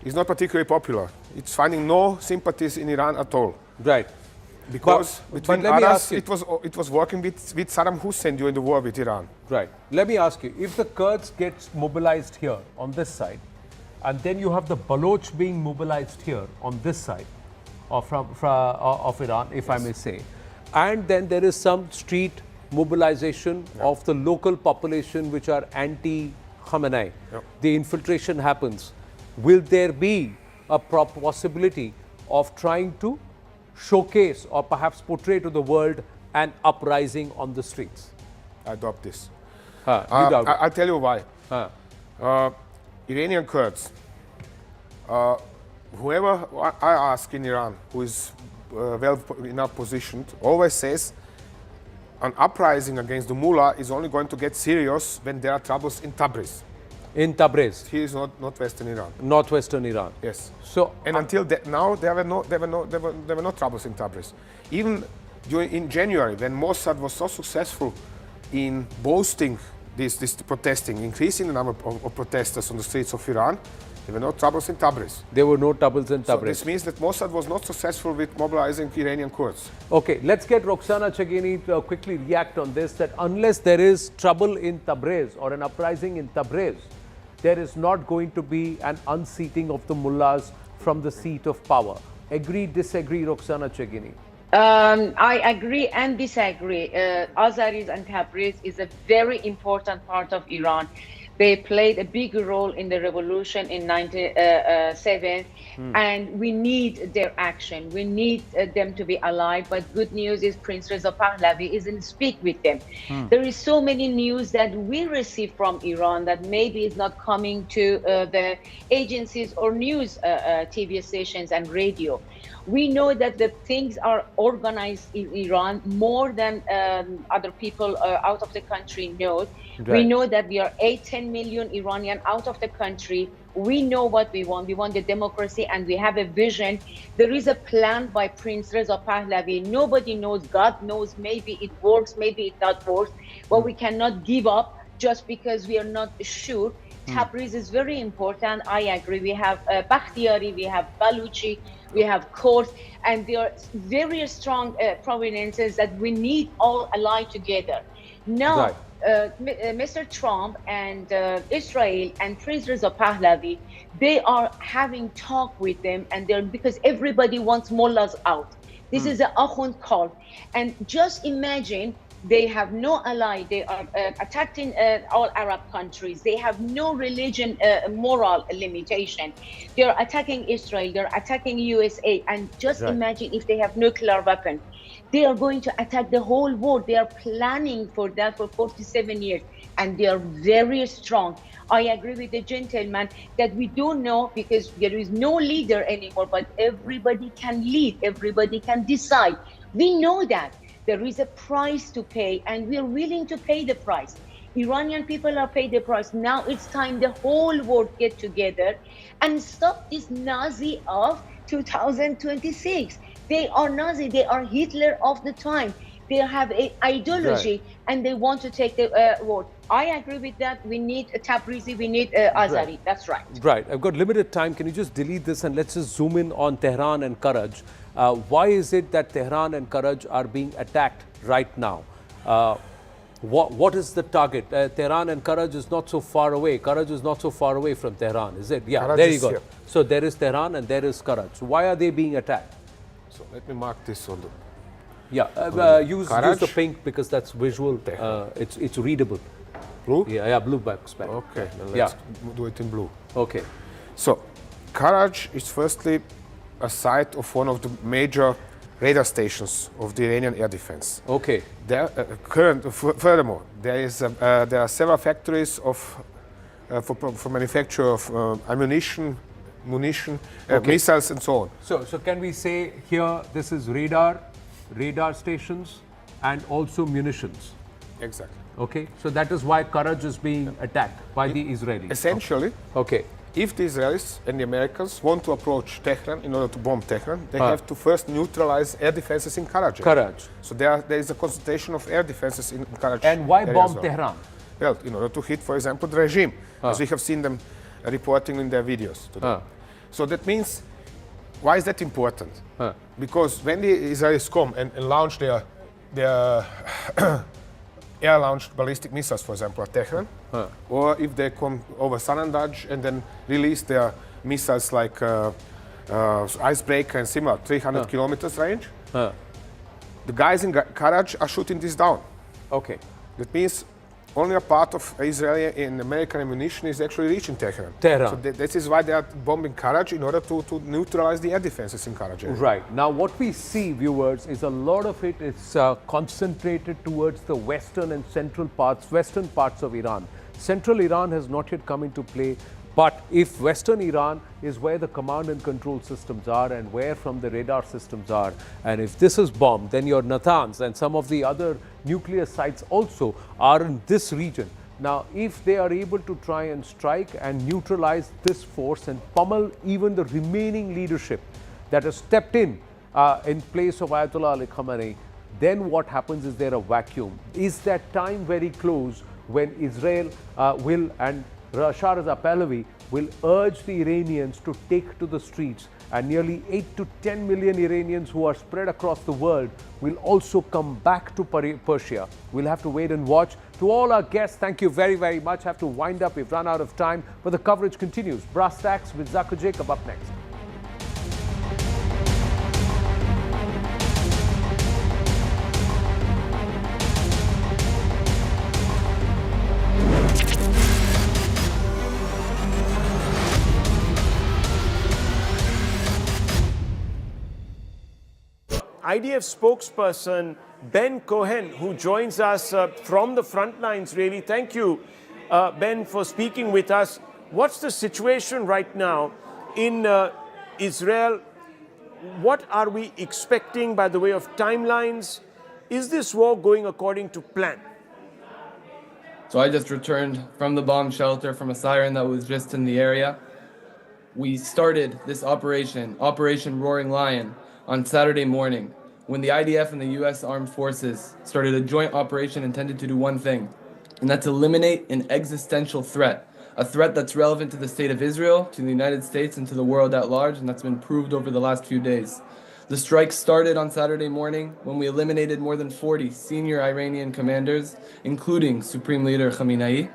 is not particularly popular. It's finding no sympathies in Iran at all. Because between others, it was working with Saddam Hussein during the war with Iran. Let me ask you, if the Kurds get mobilized here on this side, and then you have the Baloch being mobilized here on this side of Iran, if I may say, and then there is some street mobilization of the local population which are anti-Khamenei, the infiltration happens. Will there be a possibility of trying to showcase or perhaps portray to the world an uprising on the streets? I doubt this. I'll tell you why. Iranian Kurds, whoever I ask in Iran who is well enough positioned, always says an uprising against the mullah is only going to get serious when there are troubles in Tabriz. In Tabriz? Here is northwestern Iran. Northwestern Iran. Yes. So and until now, there were no troubles in Tabriz. Even in January, when Mossad was so successful in boasting this protesting, increasing the number of protesters on the streets of Iran, there were no troubles in Tabriz. There were no troubles in Tabriz. So this means that Mossad was not successful with mobilizing Iranian Kurds. Okay, let's get Roxana Chagini to quickly react on this, that unless there is trouble in Tabriz or an uprising in Tabriz, there is not going to be an unseating of the mullahs from the seat of power. Agree, disagree, Roxana Chagini? I agree and disagree. Azaris and Tabriz is a very important part of Iran. They played a big role in the revolution in 1997, and we need their action. We need them to be alive. But good news is Prince Reza Pahlavi isn't speak with them. There is so many news that we receive from Iran that maybe is not coming to the agencies or news TV stations and radio. We know that the things are organized in Iran more than other people out of the country know. We know that we are 8-10 million Iranian out of the country. We know what we want. We want the democracy and we have a vision. There is a plan by Prince Reza Pahlavi. Nobody knows. God knows. Maybe it works, maybe it not works. But we cannot give up just because we are not sure. Tabriz is very important. I agree. We have Bakhtiari, we have Baluchi, we have Kurds, and there are very strong provenances that we need all allied together. Now, Mr. Trump and Israel and Prince Reza Pahlavi, they are having talk with them, and they're because everybody wants mullahs out. This is an Akhund cult, and just imagine. They have no ally. They are attacking all Arab countries. They have no religion, moral limitation. They are attacking Israel. They are attacking USA. And just imagine if they have nuclear weapons. They are going to attack the whole world. They are planning for that for 47 years. And they are very strong. I agree with the gentleman that we don't know because there is no leader anymore, but everybody can lead. Everybody can decide. We know that. There is a price to pay, and we are willing to pay the price. Iranian people are paying the price. Now it's time the whole world get together and stop this Nazi of 2026. They are Nazi. They are Hitler of the time. They have an ideology, and they want to take the world. I agree with that. We need Tabrizi. We need Azari. That's right. Right. I've got limited time. Can you just delete this and let's just zoom in on Tehran and Karaj? Why is it that Tehran and Karaj are being attacked right now? What is the target? Tehran and Karaj is not so far away. Karaj is not so far away from Tehran, is it? Yeah, Karaj there you go. Here. So there is Tehran and there is Karaj. So why are they being attacked? So let me mark this on the... use the pink because that's visual. It's readable. Blue? Yeah, blue backspec. Okay, then let's do it in blue. Okay. So Karaj is firstly a site of one of the major radar stations of the Iranian air defense. Okay. There, furthermore, there are several factories for manufacture of ammunition, missiles, and so on. So can we say here this is radar stations, and also munitions? Exactly. Okay. So that is why Karaj is being attacked by the Israelis. Essentially. Okay. if the Israelis and the Americans want to approach Tehran in order to bomb Tehran, they have to first neutralize air defenses in Karachi. So there is a concentration of air defenses in Karachi. And why bomb well. Tehran? Well, in order to hit, for example, the regime, as we have seen them reporting in their videos today. So that means, why is that important? Because when the Israelis come and launch their air-launched ballistic missiles, for example, at Tehran, or if they come over Sanandaj and then release their missiles like Icebreaker and similar, 300 kilometers range, the guys in Karachi are shooting this down. Okay. That means only a part of Israeli and American ammunition is actually reaching Tehran. So this is why they are bombing Karachi in order to neutralize the air defenses in Karachi. Right. Now what we see, viewers, is a lot of it is concentrated towards the western and western parts of Iran. Central Iran has not yet come into play, but if western Iran is where the command and control systems are and where from the radar systems are, and if this is bombed, then your Natanz and some of the other nuclear sites also are in this region. Now, if they are able to try and strike and neutralize this force and pummel even the remaining leadership that has stepped in place of Ayatollah Ali Khamenei, then what happens is there a vacuum. Is that time very close when Israel will and Bashar al-Pahlavi will urge the Iranians to take to the streets, and nearly 8 to 10 million Iranians who are spread across the world will also come back to Persia. We'll have to wait and watch. To all our guests, thank you very, very much. Have to wind up. We've run out of time, but the coverage continues. Brass Tacks with Zakir Jacob up next. IDF spokesperson Ben Cohen, who joins us from the front lines, really. Thank you, Ben, for speaking with us. What's the situation right now in Israel? What are we expecting by the way of timelines? Is this war going according to plan? So I just returned from the bomb shelter from a siren that was just in the area. We started this Operation Roaring Lion, on Saturday morning, when the IDF and the U.S. Armed Forces started a joint operation intended to do one thing, and that's eliminate an existential threat, a threat that's relevant to the state of Israel, to the United States, and to the world at large, and that's been proved over the last few days. The strike started on Saturday morning when we eliminated more than 40 senior Iranian commanders, including Supreme Leader Khamenei,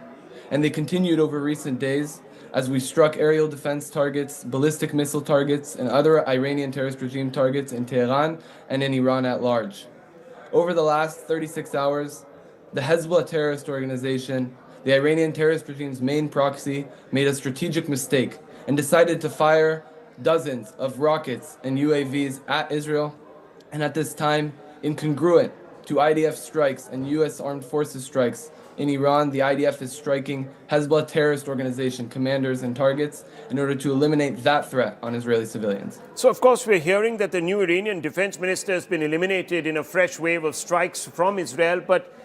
and they continued over recent days as we struck aerial defense targets, ballistic missile targets, and other Iranian terrorist regime targets in Tehran and in Iran at large. Over the last 36 hours, the Hezbollah terrorist organization, the Iranian terrorist regime's main proxy, made a strategic mistake and decided to fire dozens of rockets and UAVs at Israel, and at this time, incongruent to IDF strikes and US Armed Forces strikes, in Iran, the IDF is striking Hezbollah terrorist organization commanders and targets in order to eliminate that threat on Israeli civilians. So, of course, we're hearing that the new Iranian defense minister has been eliminated in a fresh wave of strikes from Israel. But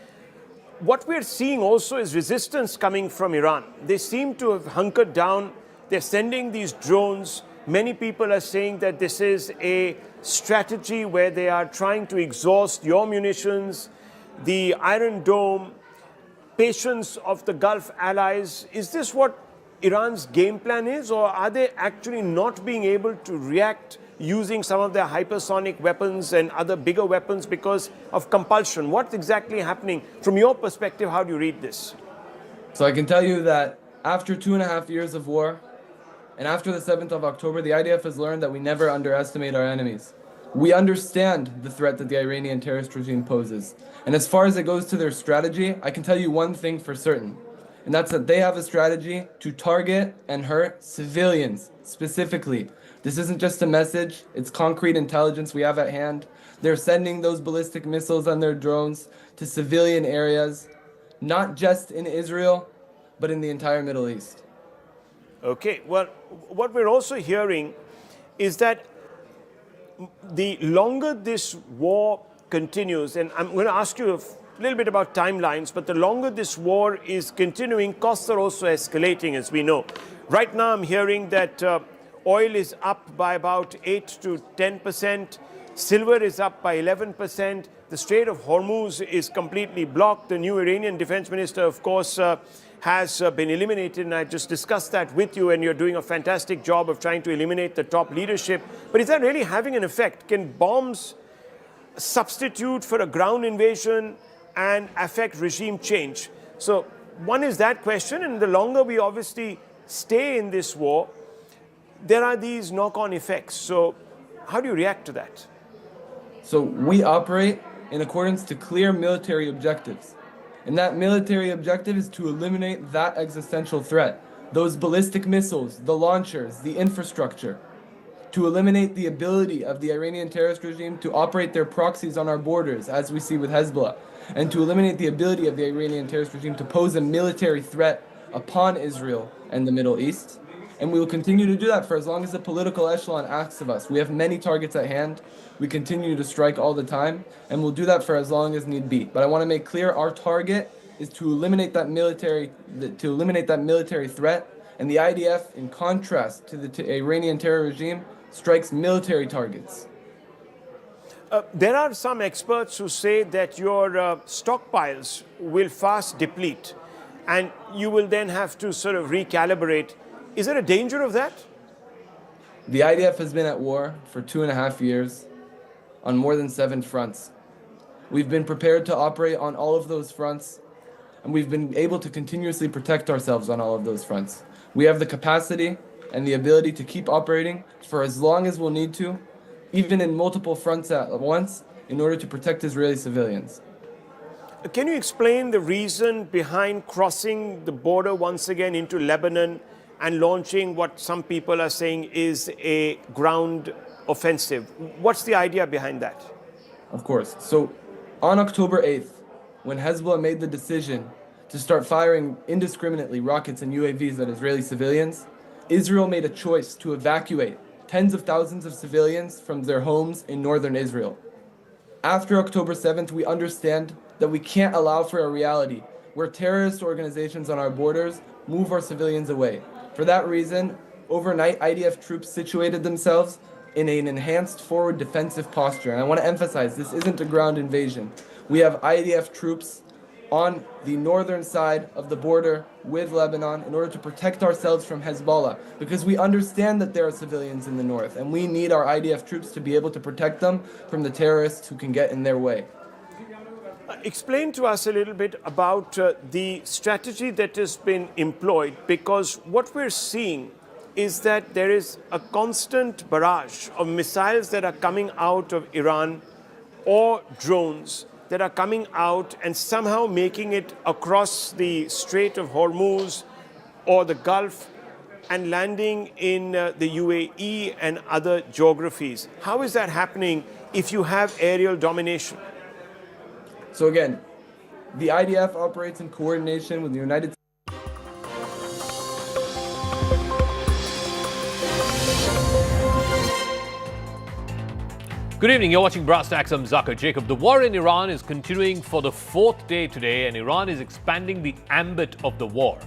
what we're seeing also is resistance coming from Iran. They seem to have hunkered down. They're sending these drones. Many people are saying that this is a strategy where they are trying to exhaust your munitions, the Iron Dome, patience of the Gulf allies. Is this what Iran's game plan is, or are they actually not being able to react using some of their hypersonic weapons and other bigger weapons because of compulsion? What's exactly happening? From your perspective, how do you read this? So I can tell you that after 2.5 years of war, and after the 7th of October, the IDF has learned that we never underestimate our enemies. We understand the threat that the Iranian terrorist regime poses. And as far as it goes to their strategy, I can tell you one thing for certain, and that's that they have a strategy to target and hurt civilians specifically. This isn't just a message, it's concrete intelligence we have at hand. They're sending those ballistic missiles on their drones to civilian areas, not just in Israel, but in the entire Middle East. Okay, well, what we're also hearing is that the longer this war continues, and I'm going to ask you a little bit about timelines, but the longer this war is continuing, costs are also escalating, as we know. Right now, I'm hearing that oil is up by about 8 to 10%. Silver is up by 11%. The Strait of Hormuz is completely blocked. The new Iranian defense minister, of course, has been eliminated, and I just discussed that with you, and you're doing a fantastic job of trying to eliminate the top leadership. But is that really having an effect? Can bombs substitute for a ground invasion and affect regime change? So one is that question, and the longer we obviously stay in this war, there are these knock-on effects. So how do you react to that? So we operate in accordance to clear military objectives. And that military objective is to eliminate that existential threat, those ballistic missiles, the launchers, the infrastructure, to eliminate the ability of the Iranian terrorist regime to operate their proxies on our borders, as we see with Hezbollah, and to eliminate the ability of the Iranian terrorist regime to pose a military threat upon Israel and the Middle East. And we will continue to do that for as long as the political echelon asks of us. We have many targets at hand. We continue to strike all the time, and we'll do that for as long as need be. But I want to make clear our target is to eliminate that military threat. And the IDF, in contrast to the Iranian terror regime, strikes military targets. There are some experts who say that your stockpiles will fast deplete, and you will then have to sort of recalibrate. Is there a danger of that? The IDF has been at war for 2.5 years on more than 7 fronts. We've been prepared to operate on all of those fronts, and we've been able to continuously protect ourselves on all of those fronts. We have the capacity and the ability to keep operating for as long as we'll need to, even in multiple fronts at once, in order to protect Israeli civilians. Can you explain the reason behind crossing the border once again into Lebanon and launching what some people are saying is a ground offensive? What's the idea behind that? Of course. So on October 8th, when Hezbollah made the decision to start firing indiscriminately rockets and UAVs at Israeli civilians, Israel made a choice to evacuate tens of thousands of civilians from their homes in northern Israel. After October 7th, we understand that we can't allow for a reality where terrorist organizations on our borders move our civilians away. For that reason, overnight, IDF troops situated themselves in an enhanced forward defensive posture. And I want to emphasize, this isn't a ground invasion. We have IDF troops on the northern side of the border with Lebanon in order to protect ourselves from Hezbollah, because we understand that there are civilians in the north, and we need our IDF troops to be able to protect them from the terrorists who can get in their way. Explain to us a little bit about the strategy that has been employed, because what we're seeing is that there is a constant barrage of missiles that are coming out of Iran or drones that are coming out and somehow making it across the Strait of Hormuz or the Gulf and landing in the UAE and other geographies. How is that happening if you have aerial domination? So again, the IDF operates in coordination with the United States. Good evening, you're watching Brass Tacks. I'm Zakir Jacob. The war in Iran is continuing for the 4th day today, and Iran is expanding the ambit of the war.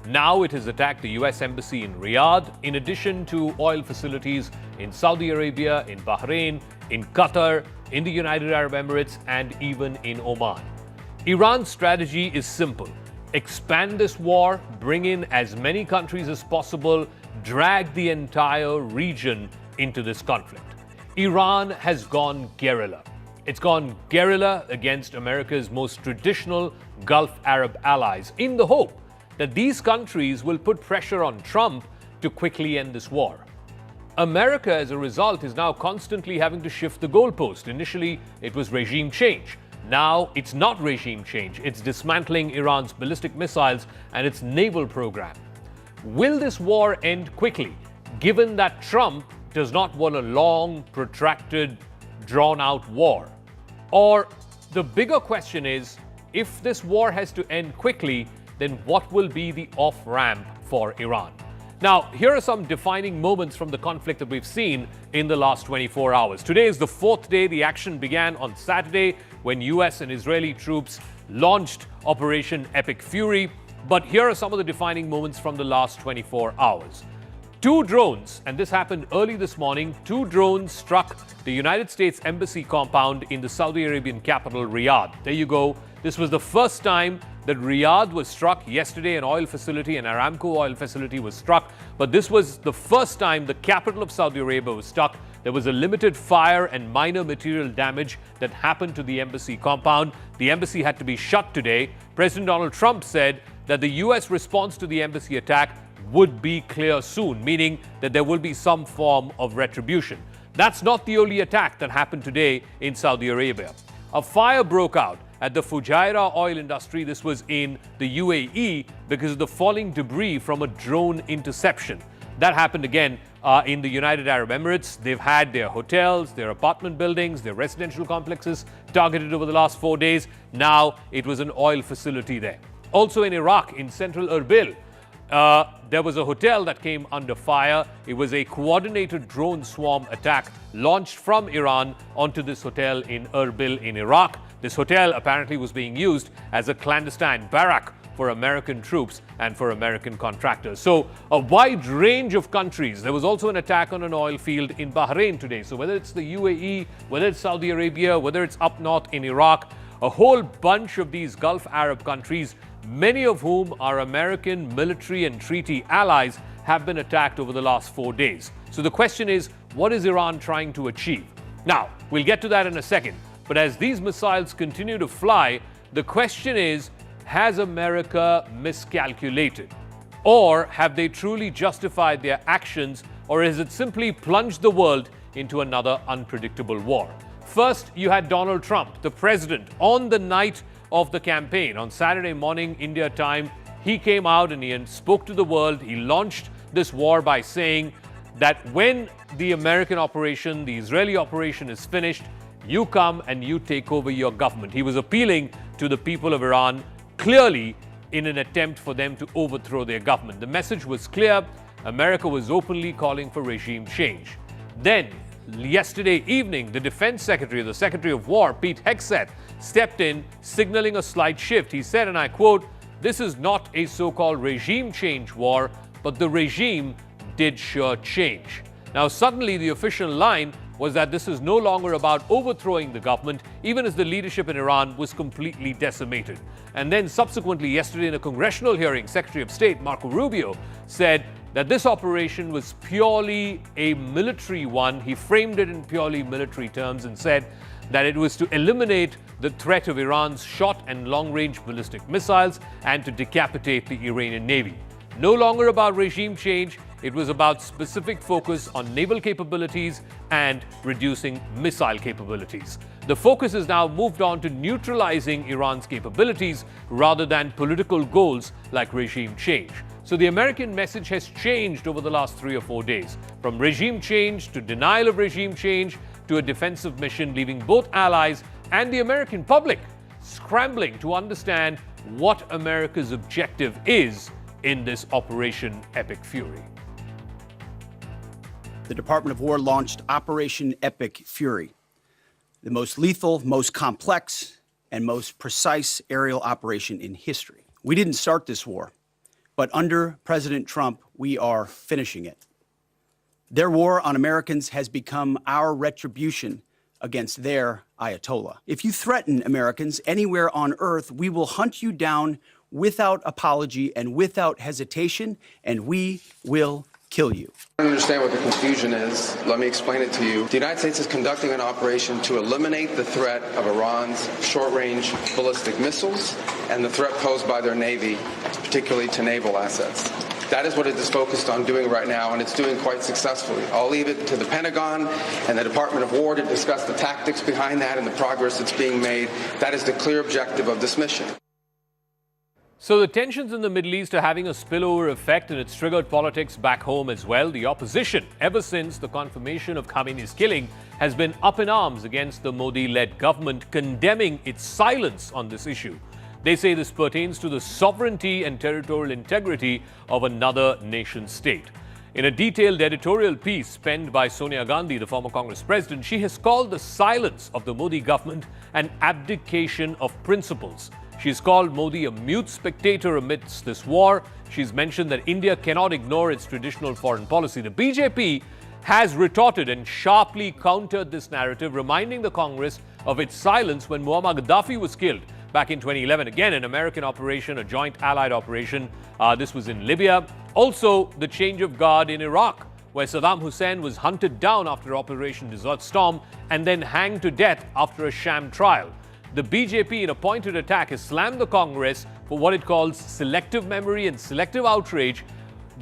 Now it has attacked the US Embassy in Riyadh, in addition to oil facilities in Saudi Arabia, in Bahrain, in Qatar, in the United Arab Emirates, and even in Oman. Iran's strategy is simple. Expand this war, bring in as many countries as possible, drag the entire region into this conflict. Iran has gone guerrilla. It's gone guerrilla against America's most traditional Gulf Arab allies in the hope that these countries will put pressure on Trump to quickly end this war. America, as a result, is now constantly having to shift the goalpost. Initially, it was regime change. Now, it's not regime change. It's dismantling Iran's ballistic missiles and its naval program. Will this war end quickly, given that Trump does not want a long, protracted, drawn-out war? Or the bigger question is, if this war has to end quickly, then what will be the off-ramp for Iran? Now, here are some defining moments from the conflict that we've seen in the last 24 hours. Today is the 4th day. The action began on Saturday when US and Israeli troops launched Operation Epic Fury. But here are some of the defining moments from the last 24 hours. 2 drones, and this happened early this morning, 2 drones struck the United States Embassy compound in the Saudi Arabian capital, Riyadh. There you go. This was the first time that Riyadh was struck. Yesterday, an oil facility, an Aramco oil facility was struck. But this was the first time the capital of Saudi Arabia was struck. There was a limited fire and minor material damage that happened to the embassy compound. The embassy had to be shut today. President Donald Trump said that the U.S. response to the embassy attack would be clear soon, meaning that there will be some form of retribution. That's not the only attack that happened today in Saudi Arabia. A fire broke out at the Fujairah oil industry. This was in the UAE because of the falling debris from a drone interception. That happened again in the United Arab Emirates. They've had their hotels, their apartment buildings, their residential complexes targeted over the last 4 days. Now it was an oil facility there. Also in Iraq, in central Erbil, there was a hotel that came under fire. It was a coordinated drone swarm attack launched from Iran onto this hotel in Erbil in Iraq. This hotel apparently was being used as a clandestine barrack for American troops and for American contractors. So a wide range of countries. There was also an attack on an oil field in Bahrain today. So whether it's the UAE, whether it's Saudi Arabia, whether it's up north in Iraq, a whole bunch of these Gulf Arab countries, many of whom are American military and treaty allies, have been attacked over the last 4 days. So the question is, what is Iran trying to achieve? Now, we'll get to that in a second. But as these missiles continue to fly, the question is, has America miscalculated? Or have they truly justified their actions? Or has it simply plunged the world into another unpredictable war? First, you had Donald Trump, the president, on the night of the campaign. On Saturday morning, India time, he came out and he spoke to the world. He launched this war by saying that when the American operation, the Israeli operation is finished, you come and you take over your government. He was appealing to the people of Iran, clearly in an attempt for them to overthrow their government. The message was clear. America was openly calling for regime change. Then, yesterday evening, the Defense Secretary, the Secretary of War, Pete Hegseth, stepped in, signaling a slight shift. He said, and I quote, "This is not a so-called regime change war, but the regime did sure change." Now, suddenly the official line was that this is no longer about overthrowing the government, even as the leadership in Iran was completely decimated. And then subsequently, yesterday in a congressional hearing, Secretary of State Marco Rubio said that this operation was purely a military one. He framed it in purely military terms and said that it was to eliminate the threat of Iran's short and long-range ballistic missiles and to decapitate the Iranian Navy. No longer about regime change. It was about specific focus on naval capabilities and reducing missile capabilities. The focus is now moved on to neutralizing Iran's capabilities rather than political goals like regime change. So the American message has changed over the last 3 or 4 days, from regime change to denial of regime change to a defensive mission, leaving both allies and the American public scrambling to understand what America's objective is in this Operation Epic Fury. The Department of War launched Operation Epic Fury, the most lethal, most complex, and most precise aerial operation in history. We didn't start this war, but under President Trump, we are finishing it. Their war on Americans has become our retribution against their Ayatollah. If you threaten Americans anywhere on earth, we will hunt you down without apology and without hesitation, and we will kill you. I don't understand what the confusion is. Let me explain it to you. The United States is conducting an operation to eliminate the threat of Iran's short-range ballistic missiles and the threat posed by their Navy, particularly to naval assets. That is what it is focused on doing right now, and it's doing quite successfully. I'll leave it to the Pentagon and the Department of War to discuss the tactics behind that and the progress that's being made. That is the clear objective of this mission. So the tensions in the Middle East are having a spillover effect, and it's triggered politics back home as well. The opposition, ever since the confirmation of Khamenei's killing, has been up in arms against the Modi-led government, condemning its silence on this issue. They say this pertains to the sovereignty and territorial integrity of another nation state. In a detailed editorial piece penned by Sonia Gandhi, the former Congress president, she has called the silence of the Modi government an abdication of principles. She's called Modi a mute spectator amidst this war. She's mentioned that India cannot ignore its traditional foreign policy. The BJP has retorted and sharply countered this narrative, reminding the Congress of its silence when Muammar Gaddafi was killed back in 2011. Again, an American operation, a joint allied operation. This was in Libya. Also, the change of guard in Iraq, where Saddam Hussein was hunted down after Operation Desert Storm and then hanged to death after a sham trial. The BJP, in a pointed attack, has slammed the Congress for what it calls selective memory and selective outrage,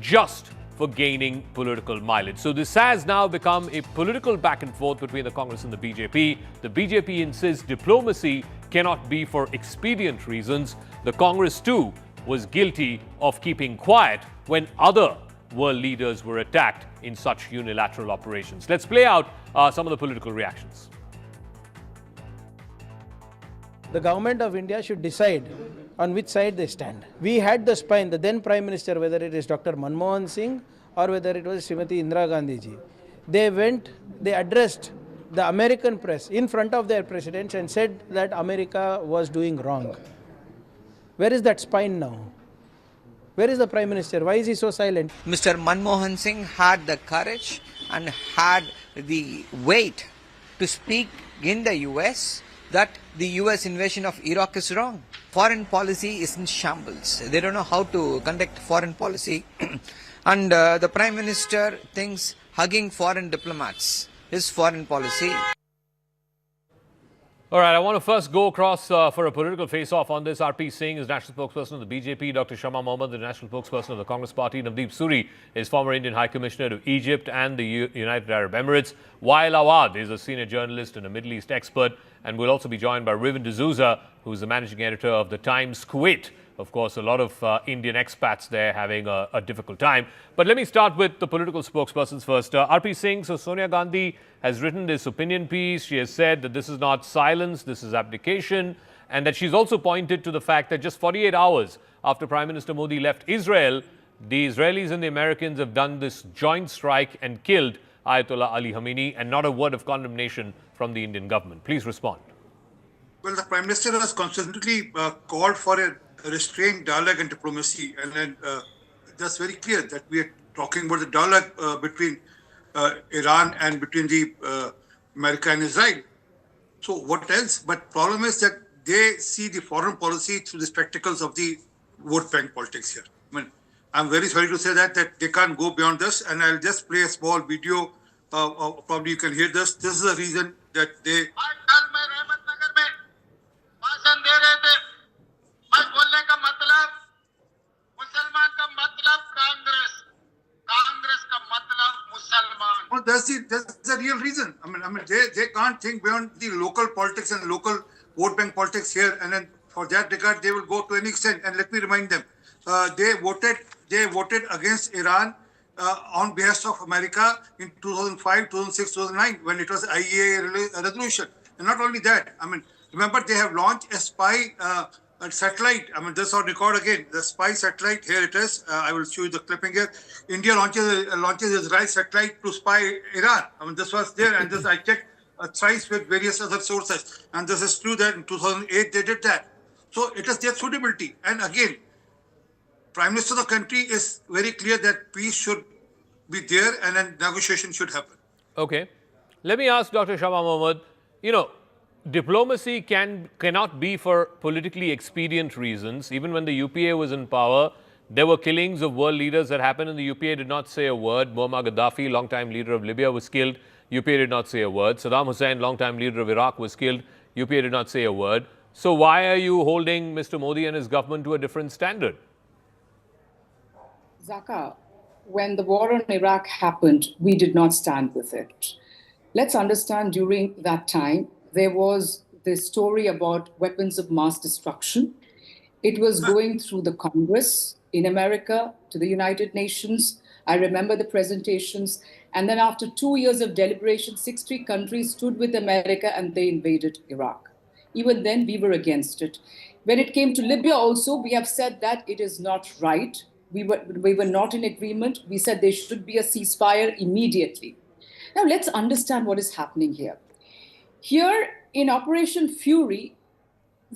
just for gaining political mileage. So this has now become a political back and forth between the Congress and the BJP. The BJP insists diplomacy cannot be for expedient reasons. The Congress, too, was guilty of keeping quiet when other world leaders were attacked in such unilateral operations. Let's play out some of the political reactions. The government of India should decide on which side they stand. We had the spine, the then Prime Minister, whether it is Dr. Manmohan Singh or whether it was Srimati Indira Gandhi ji. They addressed the American press in front of their presidents and said that America was doing wrong. Where is that spine now? Where is the Prime Minister? Why is he so silent? Mr. Manmohan Singh had the courage and had the weight to speak in the US that the US invasion of Iraq is wrong. Foreign policy is in shambles. They don't know how to conduct foreign policy. And the Prime Minister thinks hugging foreign diplomats is foreign policy. All right, I want to first go across for a political face-off on this. R.P. Singh is national spokesperson of the BJP. Dr. Shama Mohammed, the national spokesperson of the Congress Party. Navdeep Suri is former Indian High Commissioner to Egypt and the United Arab Emirates. Wael Awad is a senior journalist and a Middle East expert. And we'll also be joined by Riven D'Souza, who's the managing editor of the Times Kuwait. Of course, a lot of Indian expats there having a difficult time. But let me start with the political spokespersons first. R.P. Singh, so Sonia Gandhi has written this opinion piece. She has said that this is not silence, this is abdication, and that she's also pointed to the fact that just 48 hours after Prime Minister Modi left Israel, the Israelis and the Americans have done this joint strike and killed Ayatollah Ali Khamenei, and not a word of condemnation from the Indian government. Please respond. Well, the Prime Minister has constantly called for a restrained dialogue and diplomacy, and then that's very clear that we are talking about the dialogue between Iran and between the America and Israel. So what else? But problem is that they see the foreign policy through the spectacles of the vote bank politics here. I mean, I'm very sorry to say that they can't go beyond this, and I'll just play a small video. Probably you can hear this. This is the reason that they. Well, that's the real reason. I mean, they can't think beyond the local politics and local vote bank politics here, and then for that regard, they will go to any extent. And let me remind them, they voted against Iran on behalf of America in 2005, 2006, 2009 when it was IAEA resolution. And not only that, I mean, remember they have launched a spy satellite. I mean, this is on record again. The spy satellite, here it is. I will show you the clipping here. India launches Israel satellite to spy Iran. I mean, this was there, and this I checked thrice with various other sources. And this is true that in 2008 they did that. So it is their suitability. And again, Prime Minister of the country is very clear that peace should be there and then negotiation should happen. Okay. Let me ask Dr. Shama Mohammed, diplomacy cannot be for politically expedient reasons. Even when the UPA was in power, there were killings of world leaders that happened and the UPA did not say a word. Muammar Gaddafi, longtime leader of Libya, was killed. UPA did not say a word. Saddam Hussein, longtime leader of Iraq, was killed. UPA did not say a word. So why are you holding Mr. Modi and his government to a different standard? Zaka, when the war in Iraq happened, we did not stand with it. Let's understand during that time, there was this story about weapons of mass destruction. It was going through the Congress in America to the United Nations. I remember the presentations. And then after 2 years of deliberation, 60 countries stood with America and they invaded Iraq. Even then, we were against it. When it came to Libya also, we have said that it is not right. We were not in agreement. We said there should be a ceasefire immediately. Now, let's understand what is happening here. Here in Operation Fury,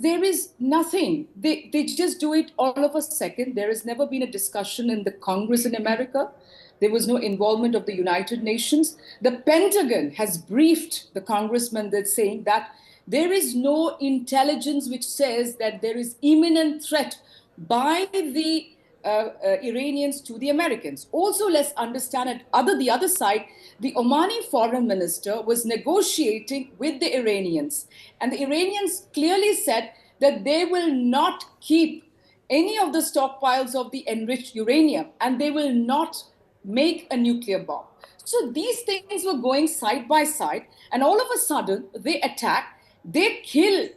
there is nothing. They just do it all of a second. There has never been a discussion in the Congress in America. There was no involvement of the United Nations. The Pentagon has briefed the congressman that's saying that there is no intelligence which says that there is imminent threat by the Iranians to the Americans. Also, let's understand that the other side, the Omani foreign minister was negotiating with the Iranians. And the Iranians clearly said that they will not keep any of the stockpiles of the enriched uranium and they will not make a nuclear bomb. So these things were going side by side, and all of a sudden they attack, they kill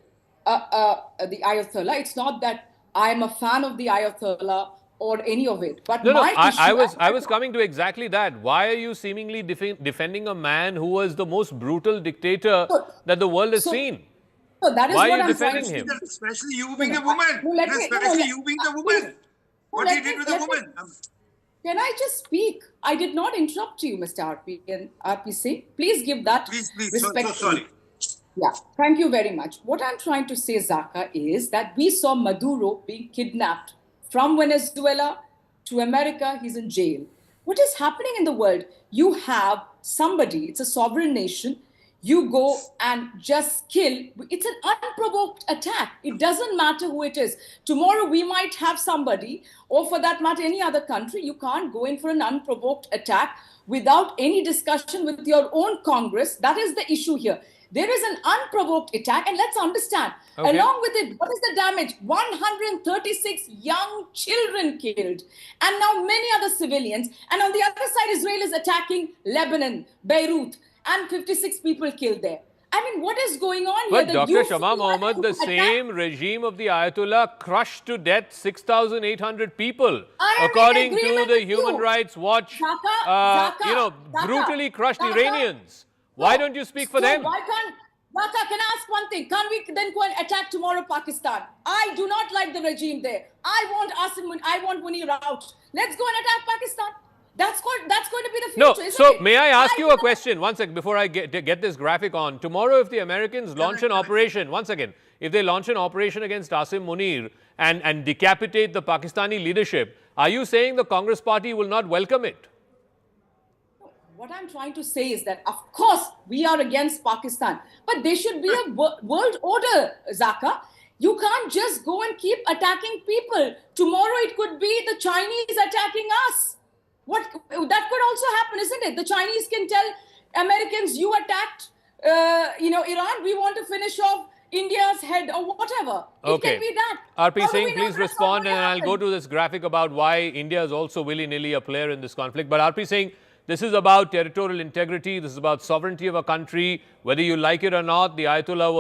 the Ayatollah. It's not that I'm a fan of the Ayatollah or any of it, but I was coming to exactly that. Why are you seemingly defending a man who was the most brutal dictator that the world has seen? So that is why what are you I'm defending trying him? to Especially you being a woman. Especially you being the woman. What he did with the woman. Can I just speak? I did not interrupt you, Mr. RP Singh. Please give that respect. So sorry. Yeah, thank you very much. What I'm trying to say, Zaka, is that we saw Maduro being kidnapped from Venezuela to America. He's in jail. What is happening in the world? You have somebody, it's a sovereign nation, you go and just kill. It's an unprovoked attack. It doesn't matter who it is. Tomorrow we might have somebody, or for that matter, any other country. You can't go in for an unprovoked attack without any discussion with your own Congress. That is the issue here. There is an unprovoked attack, and let's understand, along with it, what is the damage? 136 young children killed, and now many other civilians. And on the other side, Israel is attacking Lebanon, Beirut, and 56 people killed there. I mean, what is going on here? But Dr. Shama Mohammed, the same regime of the Ayatollah crushed to death 6,800 people, according to the Human Rights Watch, brutally crushed Iranians. Why don't you speak for them? Why can't, Raka, can I ask one thing? Can't we then go and attack tomorrow Pakistan? I do not like the regime there. I want Munir out. Let's go and attack Pakistan. That's going to be the future, isn't so it? may I ask you a question? One second, before I get this graphic on. Tomorrow, if the Americans launch an operation, once again, if they launch an operation against Asim Munir and decapitate the Pakistani leadership, are you saying the Congress party will not welcome it? What I'm trying to say is that, of course, we are against Pakistan, but there should be a world order, Zaka. You can't just go and keep attacking people. Tomorrow, it could be the Chinese attacking us. That could also happen, isn't it? The Chinese can tell Americans, you attacked, Iran. We want to finish off India's head or whatever. It can be that. RP Singh, please respond, and I'll go to this graphic about why India is also willy-nilly a player in this conflict. But RP Singh, this is about territorial integrity. This is about sovereignty of a country. Whether you like it or not, the Ayatollah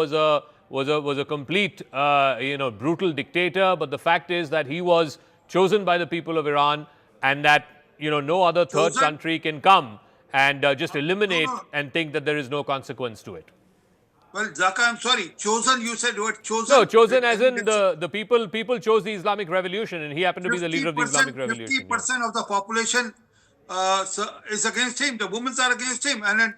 was a complete, brutal dictator. But the fact is that he was chosen by the people of Iran, and that no other third country can come and just eliminate and think that there is no consequence to it. Well, Zaka, I'm sorry. Chosen, you said what? Chosen? No, chosen as in the people chose the Islamic Revolution, and he happened to be the leader of the Islamic Revolution. 50% of the population is against him. The women are against him. And then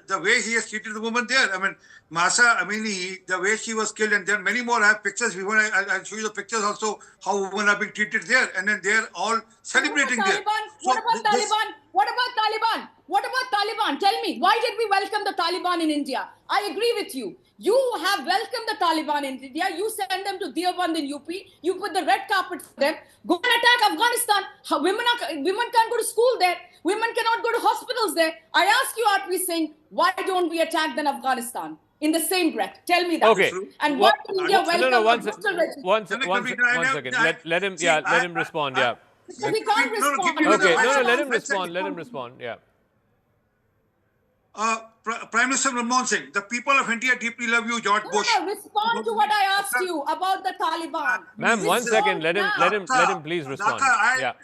the way he has treated the woman there. I mean, Masa Amini, the way she was killed, and there are many more. I have pictures. I'll show you the pictures also, how women are being treated there. And then they're all celebrating there. What about Taliban? What about Taliban? What about Taliban? Tell me, why did we welcome the Taliban in India? I agree with you. You have welcomed the Taliban in India. You send them to Deoband in UP. You put the red carpet for them. Go and attack Afghanistan. Women can't go to school there. Women cannot go to hospitals there. I ask you, RP Singh, why don't we attack then Afghanistan? In the same breath. Tell me that. Okay. And why did India welcome one second. Let him respond. Yeah. We can't respond. Okay. No, let him respond. Let him respond. Yeah. Prime Minister Manmohan Singh, the people of India deeply love you, George Bush. Respond to what I asked you about the Taliban. Ma'am, 1 second. Let him please respond.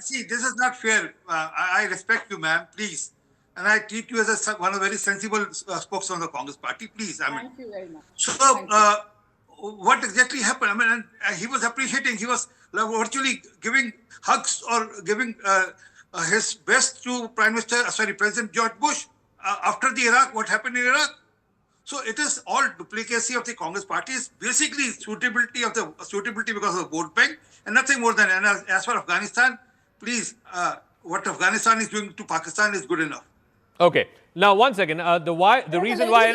See, this is not fair. I respect you, ma'am. Please. And I treat you as one of the very sensible spokesman of the Congress party. Please. Thank you very much. So, what exactly happened? I mean, he was appreciating. He was virtually giving hugs or giving his best to President George Bush. After the Iraq, what happened in Iraq? So it is all duplicacy of the Congress party. It's basically suitability because of the vote bank and nothing more than. And as for Afghanistan, please, what Afghanistan is doing to Pakistan is good enough. Okay. Now, one second. The reason why,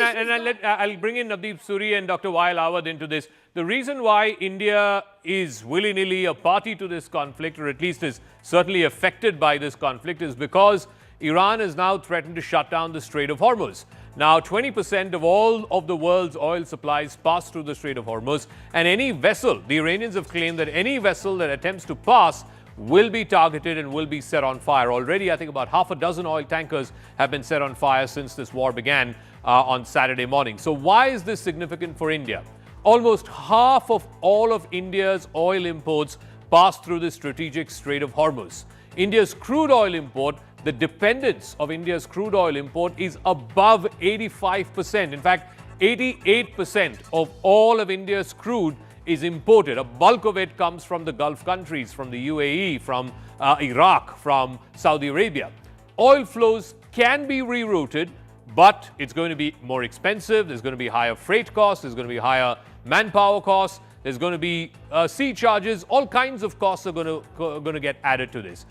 I'll bring in Navdeep Suri and Dr. Wael Awad into this. The reason why India is willy-nilly a party to this conflict, or at least is certainly affected by this conflict, is because Iran has now threatened to shut down the Strait of Hormuz. Now, 20% of all of the world's oil supplies pass through the Strait of Hormuz, and any vessel, the Iranians have claimed that any vessel that attempts to pass will be targeted and will be set on fire. Already, I think about half a dozen oil tankers have been set on fire since this war began on Saturday morning. So why is this significant for India? Almost half of all of India's oil imports pass through the strategic Strait of Hormuz. India's crude oil import, the dependence of India's crude oil import is above 85%. In fact, 88% of all of India's crude is imported. A bulk of it comes from the Gulf countries, from the UAE, from Iraq, from Saudi Arabia. Oil flows can be rerouted, but it's going to be more expensive. There's going to be higher freight costs. There's going to be higher manpower costs. There's going to be sea charges. All kinds of costs are going to get added to this.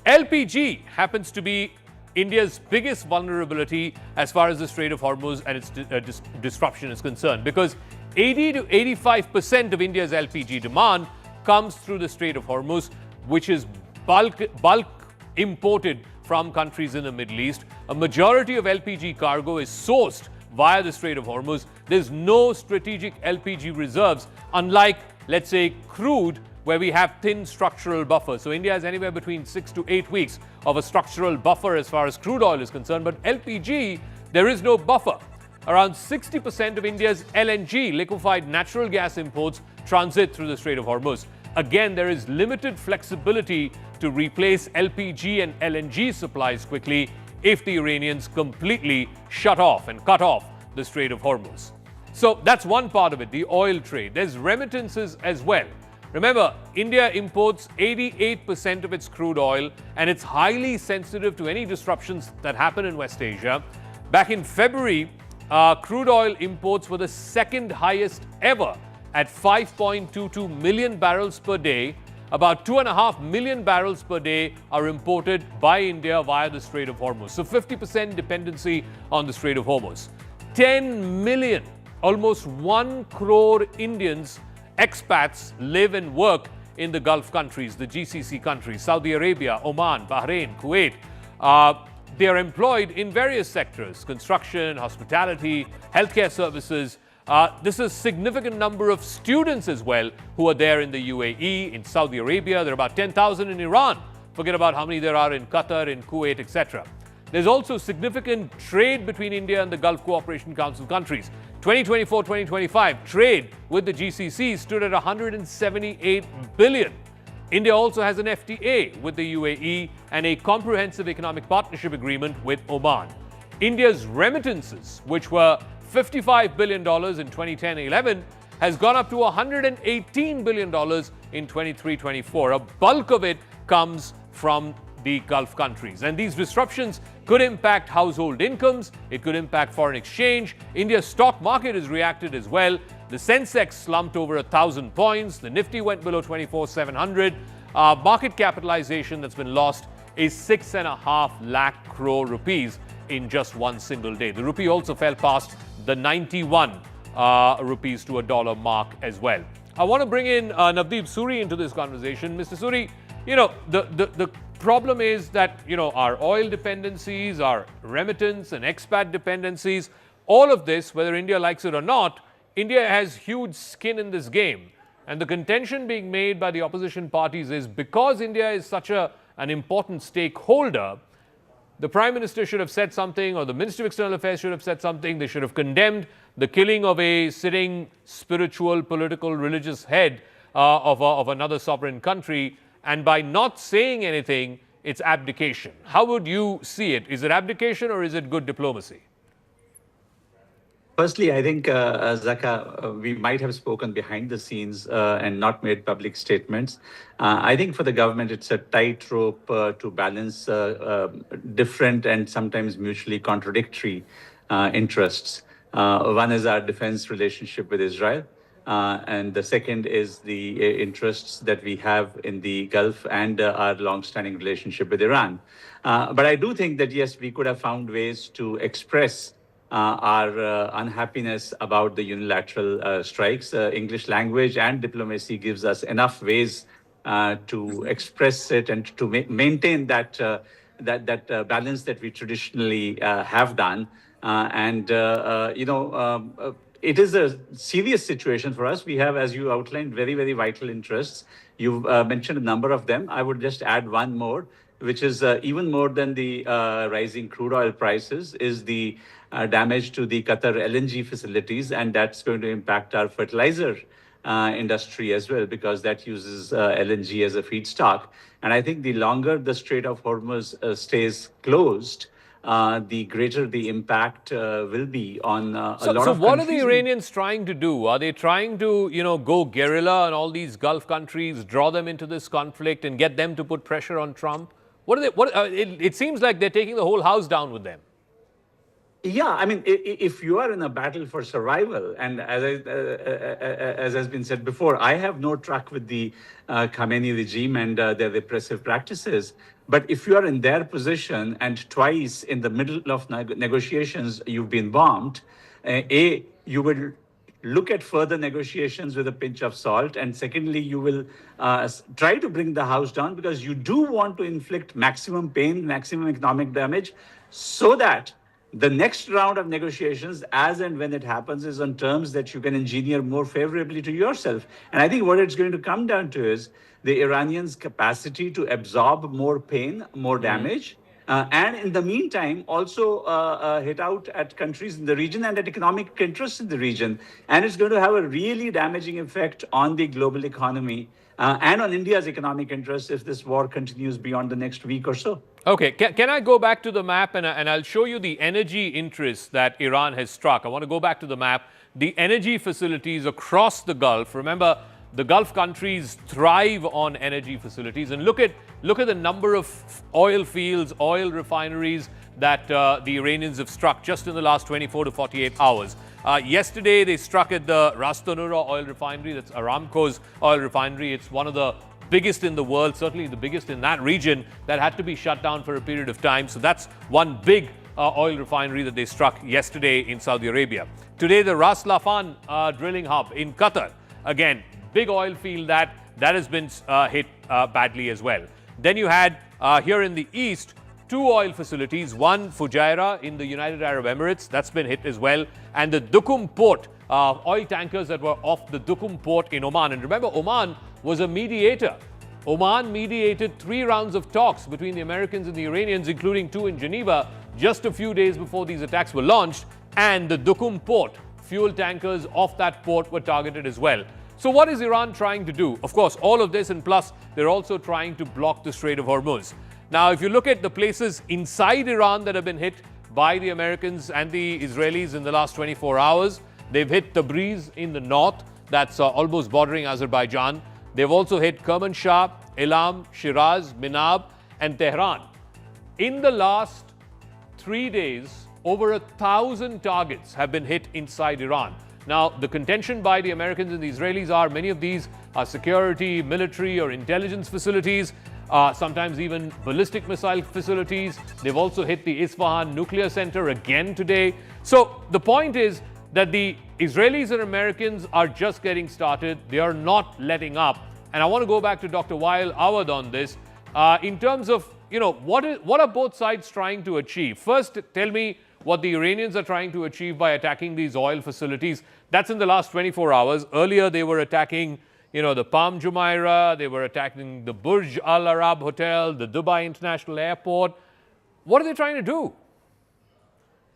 LPG happens to be India's biggest vulnerability as far as the Strait of Hormuz and its disruption is concerned, because 80 to 85% of India's LPG demand comes through the Strait of Hormuz, which is bulk imported from countries in the Middle East. A majority of LPG cargo is sourced via the Strait of Hormuz. There's no strategic LPG reserves, unlike, let's say, crude, where we have thin structural buffers. So India has anywhere between 6 to 8 weeks of a structural buffer as far as crude oil is concerned. But LPG, there is no buffer. Around 60% of India's LNG, liquefied natural gas imports, transit through the Strait of Hormuz. Again, there is limited flexibility to replace LPG and LNG supplies quickly if the Iranians completely shut off and cut off the Strait of Hormuz. So that's one part of it, the oil trade. There's remittances as well. Remember, India imports 88% of its crude oil, and it's highly sensitive to any disruptions that happen in West Asia. Back in February, crude oil imports were the second highest ever at 5.22 million barrels per day. About 2.5 million barrels per day are imported by India via the Strait of Hormuz. So 50% dependency on the Strait of Hormuz. 10 million, almost 1 crore Indians, expats, live and work in the Gulf countries, the GCC countries, Saudi Arabia, Oman, Bahrain, Kuwait. They are employed in various sectors: construction, hospitality, healthcare services. This is a significant number of students as well who are there in the UAE, in Saudi Arabia. There are about 10,000 in Iran. Forget about how many there are in Qatar, in Kuwait, etc. There's also significant trade between India and the Gulf Cooperation Council countries. 2024-2025 trade with the GCC stood at 178 billion. India also has an FTA with the UAE and a comprehensive economic partnership agreement with Oman. India's remittances, which were $55 billion in 2010-11, has gone up to $118 billion in 23-24. A bulk of it comes from the Gulf countries. And these disruptions could impact household incomes. It could impact foreign exchange. India's stock market has reacted as well. The Sensex slumped over 1,000 points. The Nifty went below 24,700. Market capitalization that's been lost is 6.5 lakh crore rupees in just one single day. The rupee also fell past the 91 rupees to a dollar mark as well. I want to bring in Navdeep Suri into this conversation. Mr. Suri, you know, the problem is that, you know, our oil dependencies, our remittance and expat dependencies, all of this, whether India likes it or not, India has huge skin in this game. And the contention being made by the opposition parties is because India is such an important stakeholder, the Prime Minister should have said something, or the Minister of External Affairs should have said something. They should have condemned the killing of a sitting spiritual, political, religious head of another sovereign country. And by not saying anything, it's abdication. How would you see it? Is it abdication or is it good diplomacy? Firstly, I think, Zaka, we might have spoken behind the scenes and not made public statements. I think for the government, it's a tightrope to balance different and sometimes mutually contradictory interests. One is our defense relationship with Israel. And the second is the interests that we have in the Gulf and our long-standing relationship with Iran. But I do think that, yes, we could have found ways to express our unhappiness about the unilateral strikes. English language and diplomacy gives us enough ways to express it and to maintain that balance that we traditionally have done. It is a serious situation for us. We have, as you outlined, very, very vital interests. You've mentioned a number of them. I would just add one more, which is even more than the rising crude oil prices, is the damage to the Qatar LNG facilities, and that's going to impact our fertilizer industry as well, because that uses LNG as a feedstock. And I think the longer the Strait of Hormuz stays closed, the greater the impact will be on a lot of countries. So what are the Iranians trying to do? Are they trying to, go guerrilla on all these Gulf countries, draw them into this conflict and get them to put pressure on Trump? What are they? It seems like they're taking the whole house down with them. Yeah, I mean, if you are in a battle for survival, and as has been said before, I have no truck with the Khamenei regime and their repressive practices. But if you are in their position and twice in the middle of negotiations you've been bombed, you will look at further negotiations with a pinch of salt. And secondly, you will try to bring the house down, because you do want to inflict maximum pain, maximum economic damage, so that the next round of negotiations, as and when it happens, is on terms that you can engineer more favorably to yourself. And I think what it's going to come down to is the Iranians' capacity to absorb more pain, more damage, and in the meantime, also hit out at countries in the region and at economic interests in the region. And it's going to have a really damaging effect on the global economy and on India's economic interests if this war continues beyond the next week or so. Okay, can I go back to the map and I'll show you the energy interests that Iran has struck. I want to go back to the map. The energy facilities across the Gulf. Remember, the Gulf countries thrive on energy facilities. And look at the number of oil fields, oil refineries that the Iranians have struck just in the last 24 to 48 hours. Yesterday, they struck at the Ras Tanura oil refinery. That's Aramco's oil refinery. It's one of the biggest in the world, certainly the biggest in that region, that had to be shut down for a period of time. So that's one big oil refinery that they struck yesterday in Saudi Arabia. Today, the Ras Laffan drilling hub in Qatar. Again, big oil field that has been hit badly as well. Then you had here in the east, two oil facilities, one Fujairah in the United Arab Emirates, that's been hit as well, and the Duqm port, oil tankers that were off the Duqm port in Oman. And remember, Oman was a mediator. Oman mediated 3 rounds of talks between the Americans and the Iranians, including 2 in Geneva, just a few days before these attacks were launched. And the Duqm port, fuel tankers off that port were targeted as well. So what is Iran trying to do? Of course, all of this, and plus, they're also trying to block the Strait of Hormuz. Now, if you look at the places inside Iran that have been hit by the Americans and the Israelis in the last 24 hours, they've hit Tabriz in the north, that's almost bordering Azerbaijan. They've also hit Kermanshah, Elam, Shiraz, Minab, and Tehran. In the last 3 days, over 1,000 targets have been hit inside Iran. Now, the contention by the Americans and the Israelis are many of these are security, military, or intelligence facilities, sometimes even ballistic missile facilities. They've also hit the Isfahan nuclear center again today. So the point is that the Israelis and Americans are just getting started. They are not letting up. And I want to go back to Dr. Wael Awad on this. In terms of, what are both sides trying to achieve? First, tell me what the Iranians are trying to achieve by attacking these oil facilities. That's in the last 24 hours. Earlier, they were attacking, the Palm Jumeirah. They were attacking the Burj Al Arab Hotel, the Dubai International Airport. What are they trying to do?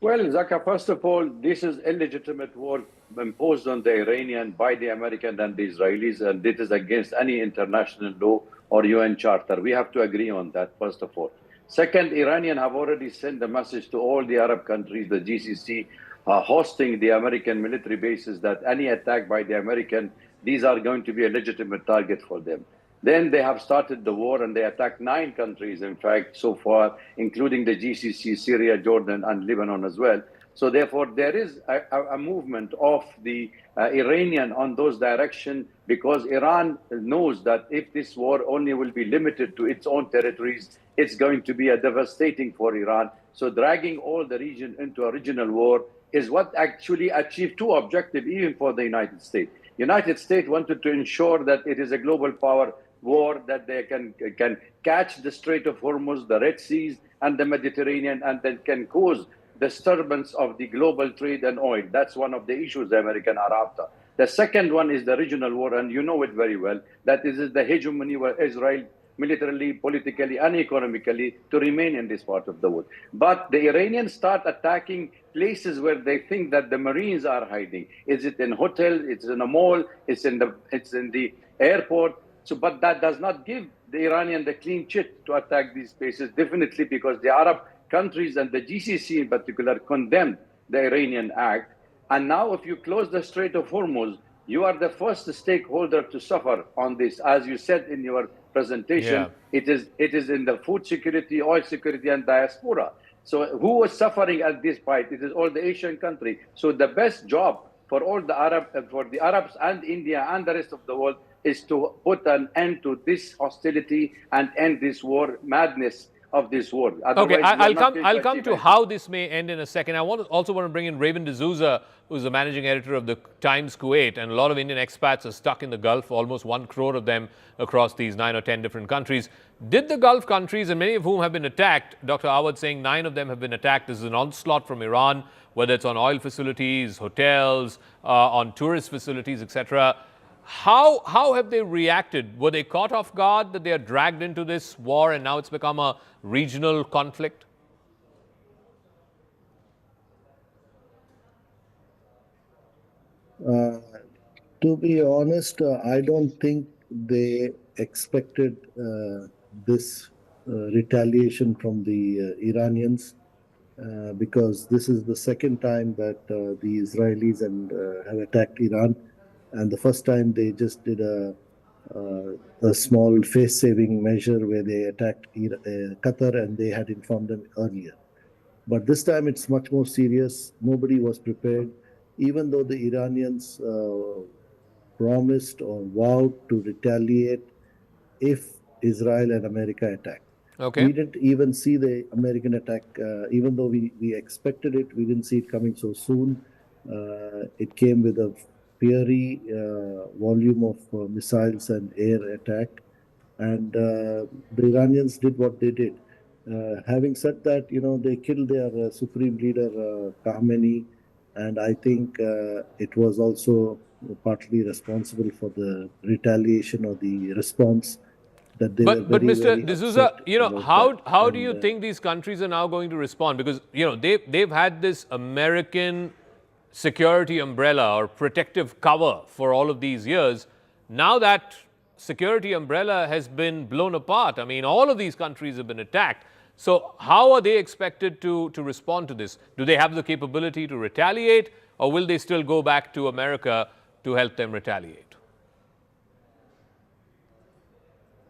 Well, Zaka, first of all, this is illegitimate war imposed on the Iranian by the Americans and the Israelis, and it is against any international law or UN charter. We have to agree on that, first of all. Second, Iranians have already sent a message to all the Arab countries, the GCC, hosting the American military bases, that any attack by the American, these are going to be a legitimate target for them. Then they have started the war and they attacked 9 countries, in fact, so far, including the GCC, Syria, Jordan, and Lebanon as well. So therefore, there is a movement of the Iranian on those direction, because Iran knows that if this war only will be limited to its own territories, it's going to be a devastating for Iran. So dragging all the region into a regional war is what actually achieved two objectives, even for the United States. United States wanted to ensure that it is a global power war, that they can catch the Strait of Hormuz, the Red Seas, and the Mediterranean, and that can cause disturbance of the global trade and oil. That's one of the issues the Americans are after. The second one is the regional war, and you know it very well, that is the hegemony of Israel militarily, politically, and economically to remain in this part of the world. But the Iranians start attacking places where they think that the Marines are hiding. Is it in hotel? It's in a mall. It's in the airport. So, but that does not give the Iranian the clean chit to attack these places. Definitely, because the Arab countries and the GCC in particular condemned the Iranian act. And now, if you close the Strait of Hormuz, you are the first stakeholder to suffer on this. As you said in your presentation, it is in the food security, oil security, and diaspora. So who was suffering at this point? It is all the Asian country. So the best job for all the Arabs and India and the rest of the world is to put an end to this hostility and end this war madness of this war. Okay, I'll come to how this may end in a second. I also want to bring in Raven D'Souza, who's the managing editor of the Times Kuwait, and a lot of Indian expats are stuck in the Gulf, almost 1 crore of them across these 9 or 10 different countries. Did the Gulf countries, and many of whom have been attacked, Dr. Awad saying 9 of them have been attacked. This is an onslaught from Iran, whether it's on oil facilities, hotels, on tourist facilities, etc. How have they reacted? Were they caught off guard that they are dragged into this war and now it's become a regional conflict? To be honest, I don't think they expected this retaliation from the Iranians, because this is the second time that the Israelis have attacked Iran. And the first time they just did a small face-saving measure where they attacked Qatar, and they had informed them earlier. But this time it's much more serious. Nobody was prepared, even though the Iranians promised or vowed to retaliate if Israel and America attacked. Okay. We didn't even see the American attack, even though we expected it. We didn't see it coming so soon. It came with a fiery volume of missiles and air attack, and the Iranians did what they did. Having said that, they killed their supreme leader Khamenei, and I think it was also partly responsible for the retaliation or the response that they were But very, Mr. very D'Souza, upset how do you think these countries are now going to respond? Because they've had this American security umbrella or protective cover for all of these years. Now that security umbrella has been blown apart. I mean, all of these countries have been attacked. So how are they expected to respond to this? Do they have the capability to retaliate, or will they still go back to America to help them retaliate?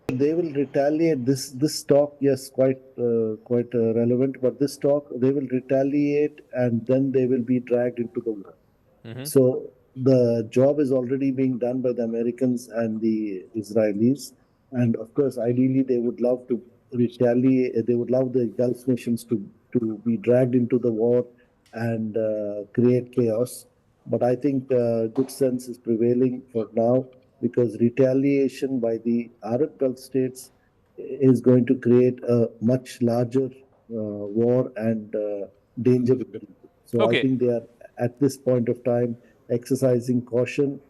They will retaliate. This talk, yes, quite relevant. But this talk, they will retaliate, and then they will be dragged into the war. Mm-hmm. So the job is already being done by the Americans and the Israelis, and of course, ideally, they would love to retaliate. They would love the Gulf nations to be dragged into the war and create chaos. But I think good sense is prevailing for now, because retaliation by the Arab Gulf states is going to create a much larger war and danger. So Okay. I think they are at this point of time exercising caution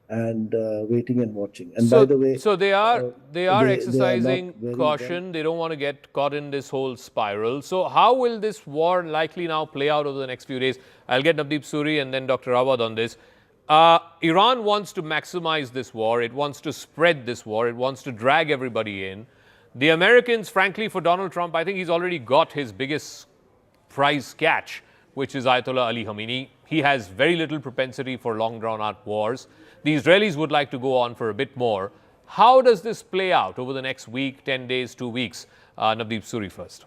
and waiting and watching. And by the way, so they are they are exercising not very caution. They don't want to get caught in this whole spiral. So how will this war likely now play out over the next few days? I'll get Navdeep Suri and then Dr. Awad on this. Iran wants to maximize this war. It wants to spread this war. It wants to drag everybody in. The Americans, frankly, for Donald Trump, I think he's already got his biggest prize catch, which is Ayatollah Ali Khamenei. He has very little propensity for long drawn-out wars. The Israelis would like to go on for a bit more. How does this play out over the next week, 10 days, 2 weeks? Navdeep Suri first.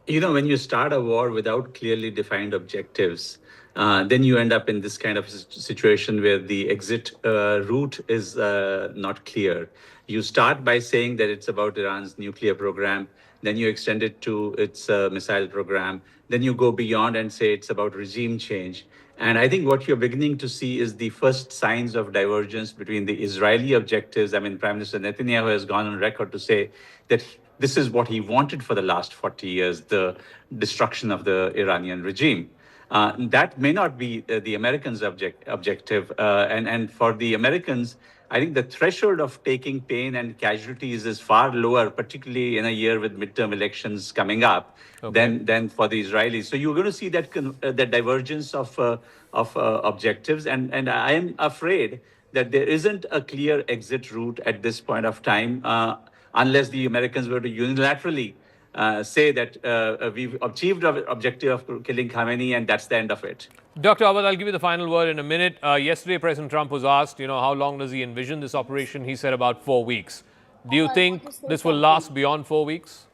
When you start a war without clearly defined objectives, then you end up in this kind of situation where the exit route is not clear. You start by saying that it's about Iran's nuclear program, then you extend it to its missile program, then you go beyond and say it's about regime change. And I think what you're beginning to see is the first signs of divergence between the Israeli objectives. I mean, Prime Minister Netanyahu has gone on record to say that this is what he wanted for the last 40 years, the destruction of the Iranian regime. That may not be the Americans' objective. And for the Americans, I think the threshold of taking pain and casualties is far lower, particularly in a year with midterm elections coming up, than for the Israelis. So you're going to see that that divergence of objectives. And I am afraid that there isn't a clear exit route at this point of time, unless the Americans were to unilaterally say that we've achieved our objective of killing Khamenei and that's the end of it. Dr. Awad, I'll give you the final word in a minute. Yesterday, President Trump was asked, how long does he envision this operation? He said about 4 weeks. Do you think this will last beyond 4 weeks?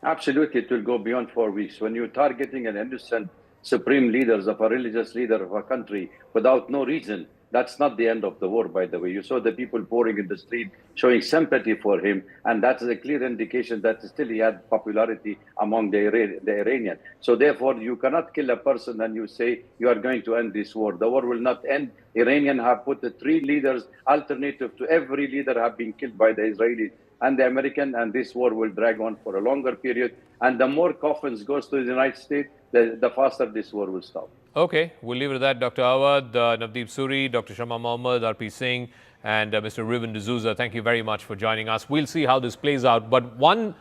Absolutely, it will go beyond 4 weeks. When you're targeting an innocent supreme leaders of a religious leader of a country without no reason, that's not the end of the war, by the way. You saw the people pouring in the street, showing sympathy for him. And that is a clear indication that still he had popularity among the Iranian. So therefore, you cannot kill a person and you say you are going to end this war. The war will not end. Iranian have put the 3 leaders, alternative to every leader, have been killed by the Israelis and the American, and this war will drag on for a longer period. And the more coffins goes to the United States, the faster this war will stop. Okay, we'll leave it at that. Dr. Awad, Navdeep Suri, Dr. Shama Mohammad, R.P. Singh, and Mr. Ruben D'Souza, thank you very much for joining us. We'll see how this plays out. But one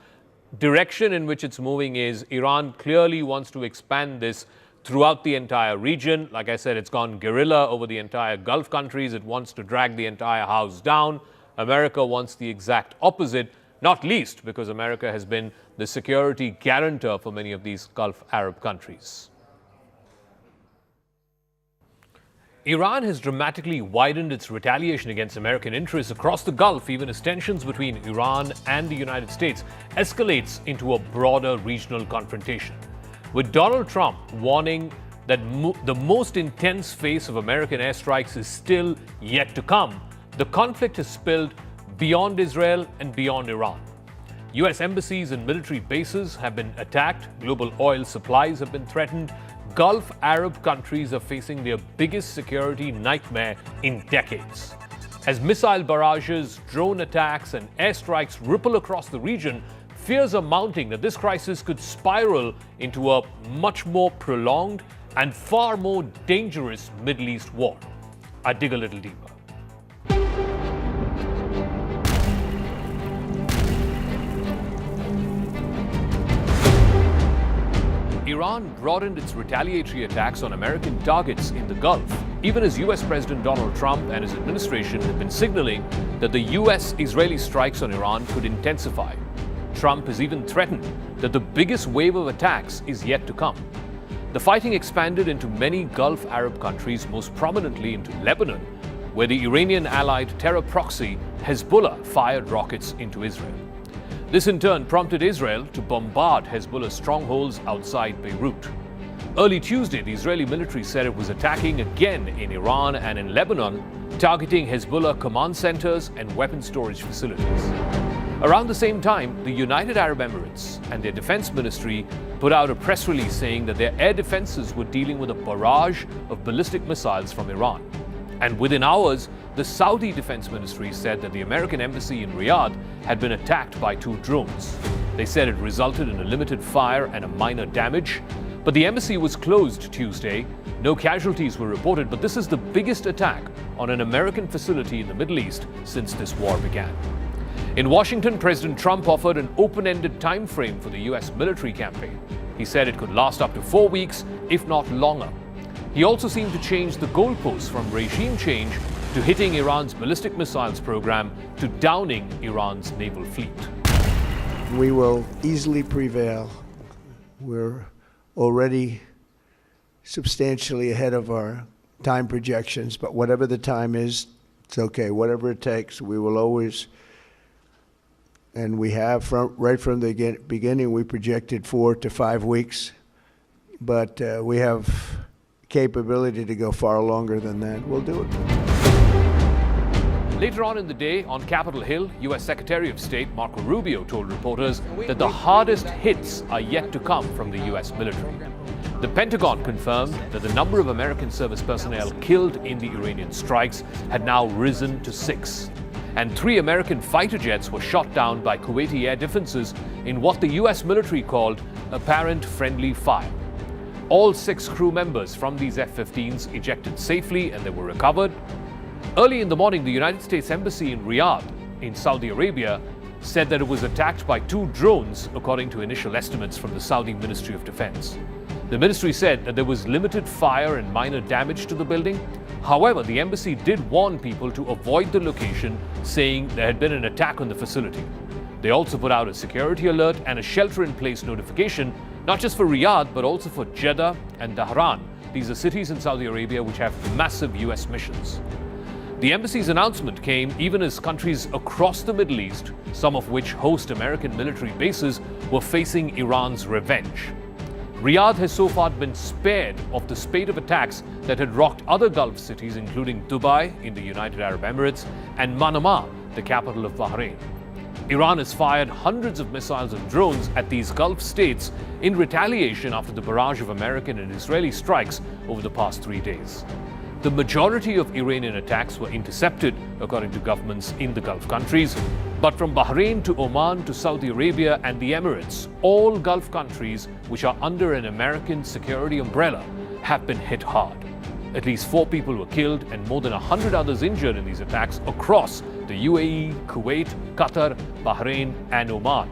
direction in which it's moving is Iran clearly wants to expand this throughout the entire region. Like I said, it's gone guerrilla over the entire Gulf countries. It wants to drag the entire house down. America wants the exact opposite, not least because America has been the security guarantor for many of these Gulf Arab countries. Iran has dramatically widened its retaliation against American interests across the Gulf, even as tensions between Iran and the United States escalates into a broader regional confrontation. With Donald Trump warning that the most intense phase of American airstrikes is still yet to come, the conflict has spilled beyond Israel and beyond Iran. U.S. embassies and military bases have been attacked, global oil supplies have been threatened, Gulf Arab countries are facing their biggest security nightmare in decades. As missile barrages, drone attacks, and airstrikes ripple across the region, fears are mounting that this crisis could spiral into a much more prolonged and far more dangerous Middle East war. I dig a little deeper. Iran broadened its retaliatory attacks on American targets in the Gulf, even as US President Donald Trump and his administration have been signaling that the US-Israeli strikes on Iran could intensify. Trump has even threatened that the biggest wave of attacks is yet to come. The fighting expanded into many Gulf Arab countries, most prominently into Lebanon, where the Iranian-allied terror proxy Hezbollah fired rockets into Israel. This in turn prompted Israel to bombard Hezbollah strongholds outside Beirut. Early Tuesday, the Israeli military said it was attacking again in Iran and in Lebanon, targeting Hezbollah command centers and weapon storage facilities. Around the same time, the United Arab Emirates and their defense ministry put out a press release saying that their air defenses were dealing with a barrage of ballistic missiles from Iran. And within hours, the Saudi Defense Ministry said that the American embassy in Riyadh had been attacked by 2 drones. They said it resulted in a limited fire and a minor damage, but the embassy was closed Tuesday. No casualties were reported, but this is the biggest attack on an American facility in the Middle East since this war began. In Washington, President Trump offered an open-ended time frame for the U.S. military campaign. He said it could last up to 4 weeks, if not longer. He also seemed to change the goalposts from regime change to hitting Iran's ballistic missiles program to downing Iran's naval fleet. We will easily prevail. We're already substantially ahead of our time projections, but whatever the time is, it's okay. Whatever it takes, we will always And we have, right from the beginning, we projected 4 to 5 weeks. But we have capability to go far longer than that. We'll do it. Later on in the day, on Capitol Hill, U.S. Secretary of State Marco Rubio told reporters that the hardest hits are yet to come from the U.S. military. The Pentagon confirmed that the number of American service personnel killed in the Iranian strikes had now risen to 6. And 3 American fighter jets were shot down by Kuwaiti air defenses in what the U.S. military called apparent friendly fire. All 6 crew members from these F-15s ejected safely and they were recovered. Early in the morning, the United States Embassy in Riyadh, in Saudi Arabia, said that it was attacked by 2 drones, according to initial estimates from the Saudi Ministry of Defense. The ministry said that there was limited fire and minor damage to the building. However, the embassy did warn people to avoid the location, saying there had been an attack on the facility. They also put out a security alert and a shelter-in-place notification, not just for Riyadh, but also for Jeddah and Tehran. These are cities in Saudi Arabia which have massive US missions. The embassy's announcement came even as countries across the Middle East, some of which host American military bases, were facing Iran's revenge. Riyadh has so far been spared of the spate of attacks that had rocked other Gulf cities, including Dubai in the United Arab Emirates and Manama, the capital of Bahrain. Iran has fired hundreds of missiles and drones at these Gulf states in retaliation after the barrage of American and Israeli strikes over the past 3 days. The majority of Iranian attacks were intercepted, according to governments in the Gulf countries. But from Bahrain to Oman to Saudi Arabia and the Emirates, all Gulf countries which are under an American security umbrella have been hit hard. At least 4 people were killed and more than 100 others injured in these attacks across the UAE, Kuwait, Qatar, Bahrain and Oman.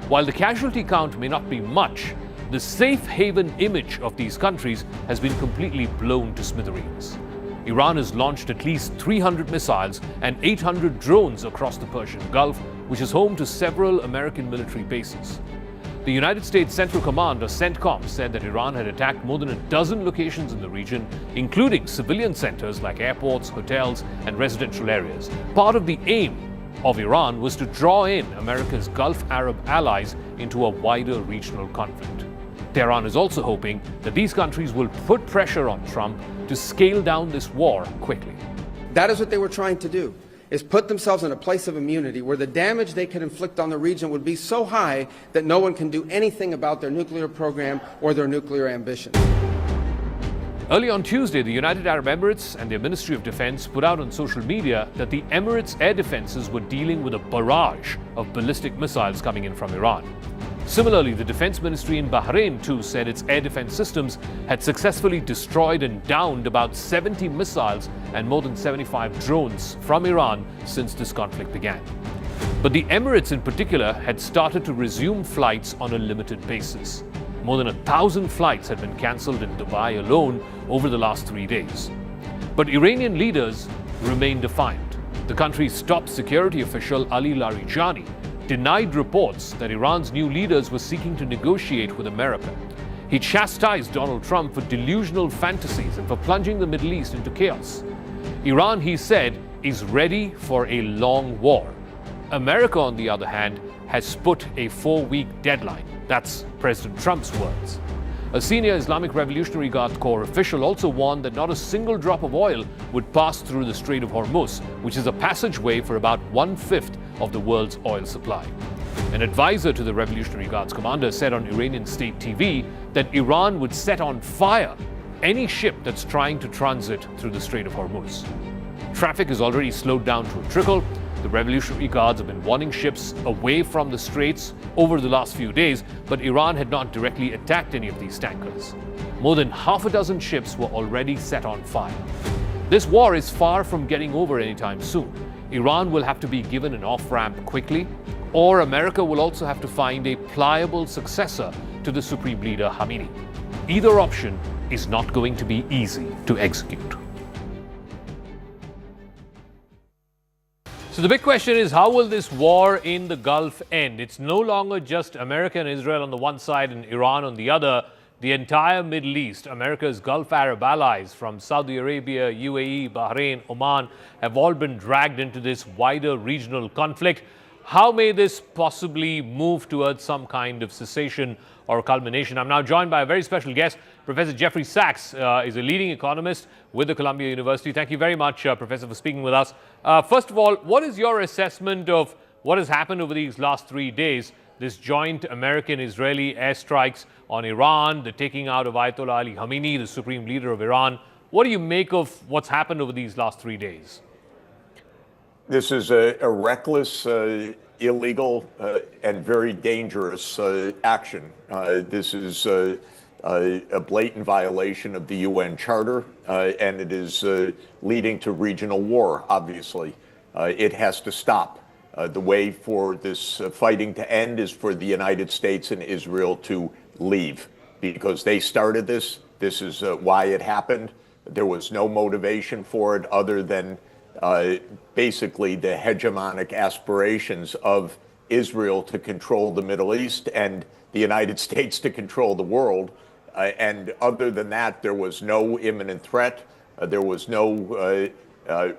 While the casualty count may not be much, the safe haven image of these countries has been completely blown to smithereens. Iran has launched at least 300 missiles and 800 drones across the Persian Gulf, which is home to several American military bases. The United States Central Command, or CENTCOM, said that Iran had attacked more than a dozen locations in the region, including civilian centers like airports, hotels, and residential areas. Part of the aim of Iran was to draw in America's Gulf Arab allies into a wider regional conflict. Tehran is also hoping that these countries will put pressure on Trump to scale down this war quickly. That is what they were trying to do, is put themselves in a place of immunity where the damage they could inflict on the region would be so high that no one can do anything about their nuclear program or their nuclear ambitions. Early on Tuesday, the United Arab Emirates and their Ministry of Defense put out on social media that the Emirates' air defenses were dealing with a barrage of ballistic missiles coming in from Iran. Similarly, the Defense Ministry in Bahrain too said its air defense systems had successfully destroyed and downed about 70 missiles and more than 75 drones from Iran since this conflict began. But the Emirates in particular had started to resume flights on a limited basis. More than 1,000 flights had been cancelled in Dubai alone over the last 3 days. But Iranian leaders remain defiant. The country's top security official, Ali Larijani, denied reports that Iran's new leaders were seeking to negotiate with America. He chastised Donald Trump for delusional fantasies and for plunging the Middle East into chaos. Iran, he said, is ready for a long war. America, on the other hand, has put a 4-week deadline. That's President Trump's words. A senior Islamic Revolutionary Guard Corps official also warned that not a single drop of oil would pass through the Strait of Hormuz, which is a passageway for about 1/5 of the world's oil supply. An advisor to the Revolutionary Guards commander said on Iranian state TV that Iran would set on fire any ship that's trying to transit through the Strait of Hormuz. Traffic is already slowed down to a trickle. The Revolutionary Guards have been warning ships away from the straits over the last few days, but Iran had not directly attacked any of these tankers. More than half a dozen ships were already set on fire. This war is far from getting over anytime soon. Iran will have to be given an off-ramp quickly, or America will also have to find a pliable successor to the Supreme Leader Khamenei. Either option is not going to be easy to execute. So the big question is, how will this war in the Gulf end? It's no longer just America and Israel on the one side and Iran on the other. The entire Middle East, America's Gulf Arab allies from Saudi Arabia, UAE, Bahrain, Oman, have all been dragged into this wider regional conflict. How may this possibly move towards some kind of cessation or culmination? I'm now joined by a very special guest. Professor Jeffrey Sachs is a leading economist with the Columbia University. Thank you very much, Professor, for speaking with us. First of all, what is your assessment of what has happened over these last 3 days? This joint American-Israeli airstrikes on Iran, the taking out of Ayatollah Ali Khamenei, the supreme leader of Iran. What do you make of what's happened over these last 3 days? This is a reckless, illegal, and very dangerous action. This is a blatant violation of the UN Charter, and it is leading to regional war, obviously. It has to stop. The way for this fighting to end is for the United States and Israel to leave, because they started this. This is why it happened. There was no motivation for it other than basically the hegemonic aspirations of Israel to control the Middle East and the United States to control the world. And other than that, there was no imminent threat. There was no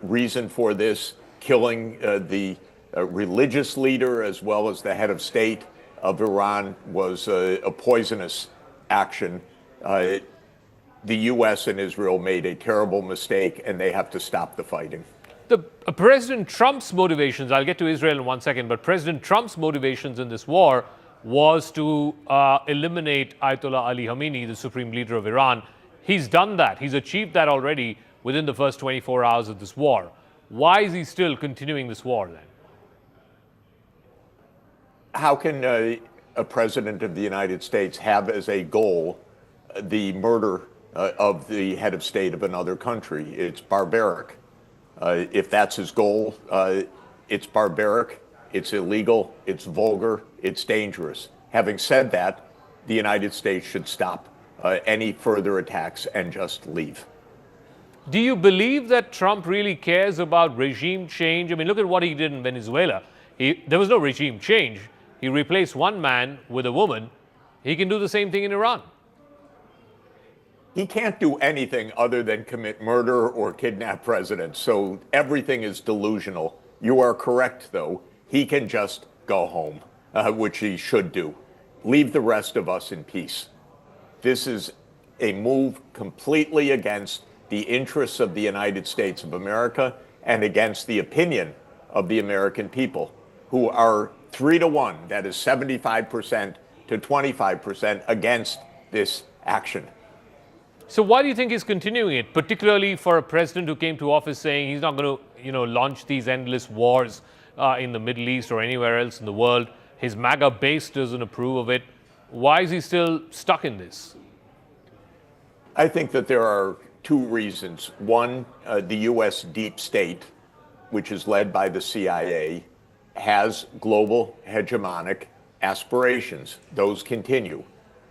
reason for this. Killing the religious leader as well as the head of state of Iran was a poisonous action. The U.S. and Israel made a terrible mistake, and they have to stop the fighting. President Trump's motivations, I'll get to Israel in 1 second, but President Trump's motivations in this war was to eliminate Ayatollah Ali Khamenei, the supreme leader of Iran. He's done that. He's achieved that already within the first 24 hours of this war. Why is he still continuing this war then? How can a president of the United States have as a goal the murder of the head of state of another country? It's barbaric. If that's his goal, it's barbaric, it's illegal, it's vulgar, it's dangerous. Having said that, the United States should stop any further attacks and just leave. Do you believe that Trump really cares about regime change? I mean, look at what he did in Venezuela. There was no regime change. He replaced one man with a woman. He can do the same thing in Iran. He can't do anything other than commit murder or kidnap presidents, so everything is delusional. You are correct, though. He can just go home, which he should do. Leave the rest of us in peace. This is a move completely against the interests of the United States of America and against the opinion of the American people, who are 3-1, that is 75% to 25% against this action. So why do you think he's continuing it, particularly for a president who came to office saying he's not going to, launch these endless wars in the Middle East or anywhere else in the world? His MAGA base doesn't approve of it. Why is he still stuck in this? I think that there are two reasons. One, the U.S. deep state, which is led by the CIA, has global hegemonic aspirations. Those continue.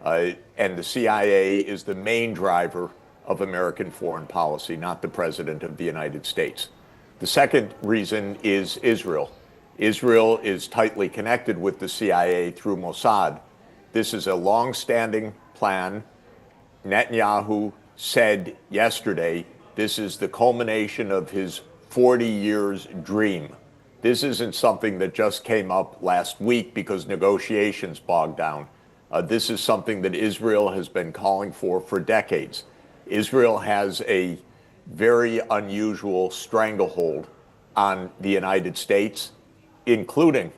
And the CIA is the main driver of American foreign policy, not the President of the United States. The second reason is Israel. Israel is tightly connected with the CIA through Mossad. This is a long-standing plan. Netanyahu said yesterday, this is the culmination of his 40 years dream. This isn't something that just came up last week because negotiations bogged down. This is something that Israel has been calling for decades. Israel has a very unusual stranglehold on the United States, including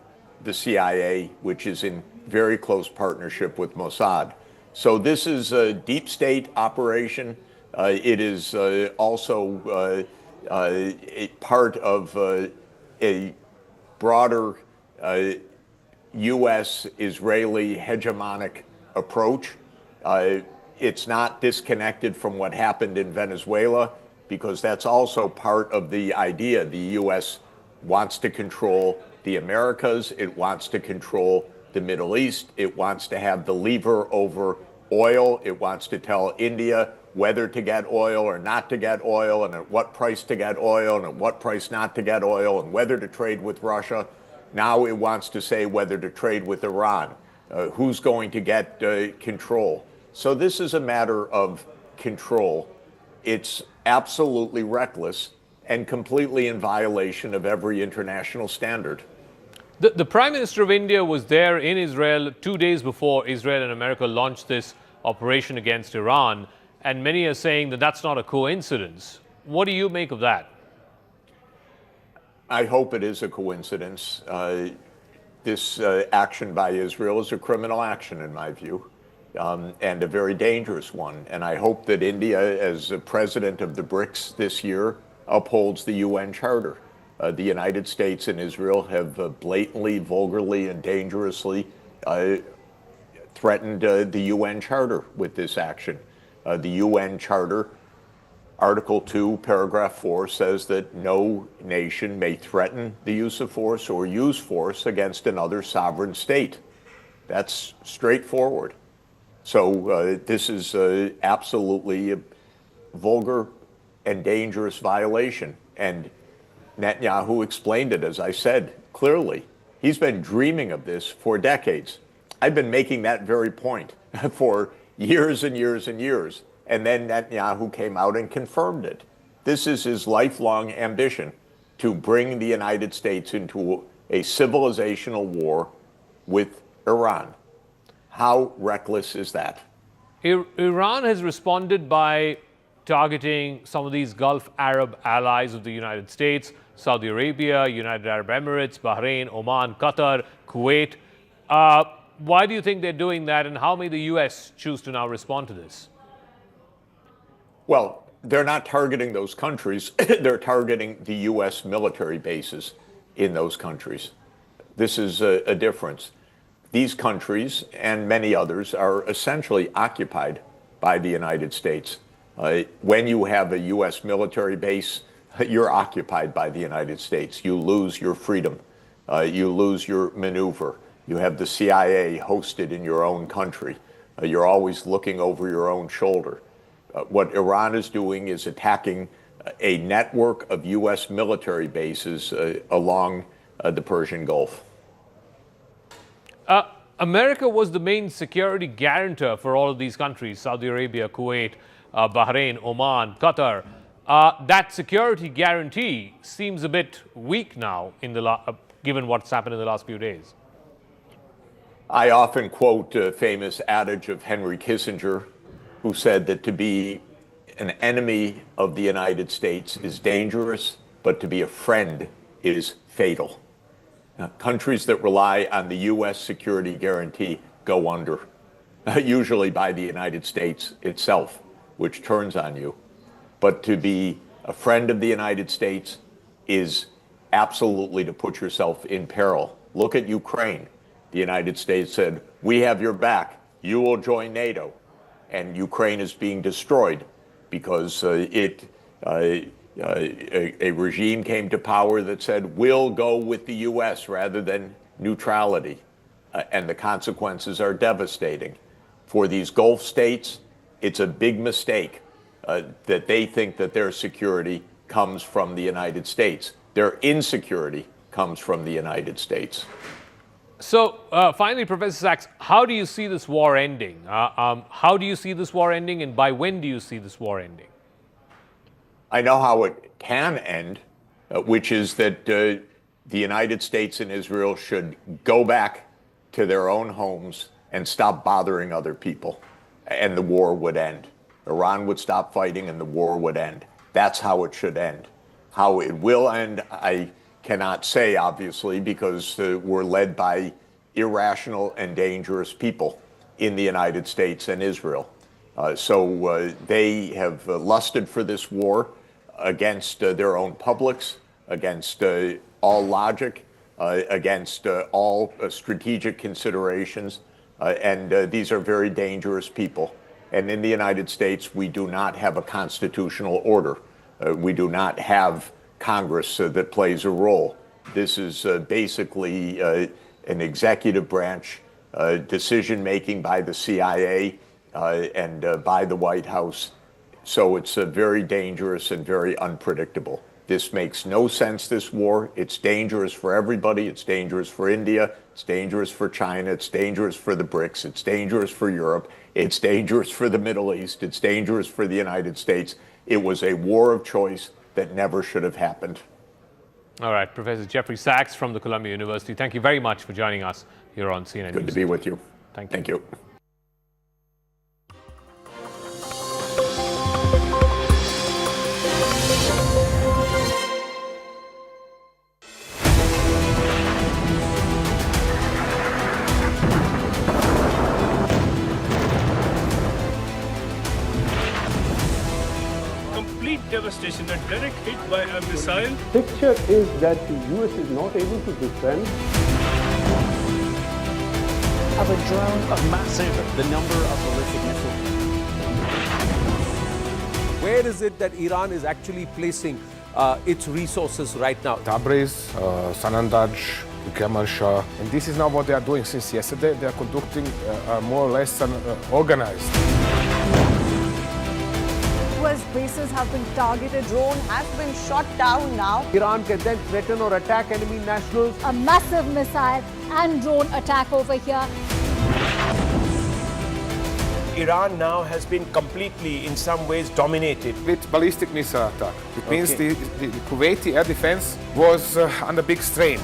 the CIA, which is in very close partnership with Mossad. So this is a deep state operation. It is also a part of a broader U.S.-Israeli hegemonic approach. It's not disconnected from what happened in Venezuela, because that's also part of the idea. The U.S. wants to control the Americas. It wants to control the Middle East. It wants to have the lever over oil. It wants to tell India whether to get oil or not to get oil, and at what price to get oil, and at what price not to get oil, and whether to trade with Russia. Now it wants to say whether to trade with Iran. Who's going to get control? So this is a matter of control. It's absolutely reckless and completely in violation of every international standard. The Prime Minister of India was there in Israel 2 days before Israel and America launched this operation against Iran, and many are saying that that's not a coincidence. What do you make of that? I hope it is a coincidence. This action by Israel is a criminal action, in my view, and a very dangerous one. And I hope that India, as president of the BRICS this year, upholds the UN Charter. The United States and Israel have blatantly, vulgarly, and dangerously threatened the UN Charter with this action. The UN Charter, Article 2, Paragraph 4, says that no nation may threaten the use of force or use force against another sovereign state. That's straightforward. So this is absolutely a vulgar and dangerous violation. And Netanyahu explained it, as I said, clearly. He's been dreaming of this for decades. I've been making that very point for years and years and years. And then Netanyahu came out and confirmed it. This is his lifelong ambition, to bring the United States into a civilizational war with Iran. How reckless is that? Iran has responded by targeting some of these Gulf Arab allies of the United States, Saudi Arabia, United Arab Emirates, Bahrain, Oman, Qatar, Kuwait. Why do you think they're doing that, and how may the U.S. choose to now respond to this? Well, they're not targeting those countries. They're targeting the U.S. military bases in those countries. This is a difference. These countries and many others are essentially occupied by the United States. When you have a U.S. military base, you're occupied by the United States. You lose your freedom. You lose your maneuver. You have the CIA hosted in your own country. You're always looking over your own shoulder. What Iran is doing is attacking a network of U.S. military bases along the Persian Gulf. America was the main security guarantor for all of these countries, Saudi Arabia, Kuwait, Bahrain, Oman, Qatar. That security guarantee seems a bit weak now, given what's happened in the last few days. I often quote a famous adage of Henry Kissinger, who said that to be an enemy of the United States is dangerous, but to be a friend is fatal. Countries that rely on the U.S. security guarantee go under, usually by the United States itself, which turns on you. But to be a friend of the United States is absolutely to put yourself in peril. Look at Ukraine. The United States said, "We have your back. You will join NATO." And Ukraine is being destroyed because a regime came to power that said, "We'll go with the U.S. rather than neutrality." And the consequences are devastating. For these Gulf states, it's a big mistake that they think that their security comes from the United States. Their insecurity comes from the United States. So, finally, Professor Sachs, how do you see this war ending? How do you see this war ending, and by when do you see this war ending? I know how it can end, which is that the United States and Israel should go back to their own homes and stop bothering other people, and the war would end. Iran would stop fighting, and the war would end. That's how it should end. How it will end, I cannot say, obviously, because we're led by irrational and dangerous people in the United States and Israel. So they have lusted for this war against their own publics, against all logic, against all strategic considerations, and these are very dangerous people. And in the United States, we do not have a constitutional order. We do not have Congress that plays a role. This is basically an executive branch decision-making by the CIA and by the White House. So it's very dangerous and very unpredictable. This makes no sense, this war. It's dangerous for everybody. It's dangerous for India. It's dangerous for China. It's dangerous for the BRICS. It's dangerous for Europe. It's dangerous for the Middle East. It's dangerous for the United States. It was a war of choice that never should have happened. All right, Professor Jeffrey Sachs from the Columbia University, thank you very much for joining us here on CNN Good News. to be with you. Thank you. Thank you. Devastation, a direct hit by a missile. Picture is that the US is not able to defend. Of a drone, a massive, the number of ballistic missiles. Where is it that Iran is actually placing its resources right now? Tabriz, Sanandaj, Kermanshah. And this is now what they are doing since yesterday. They are conducting more or less an organized. US bases have been targeted. Drone has been shot down now. Iran can then threaten or attack enemy nationals. A massive missile and drone attack over here. Iran now has been completely, in some ways, dominated. With ballistic missile attack. It means the Kuwaiti air defense was under big strain.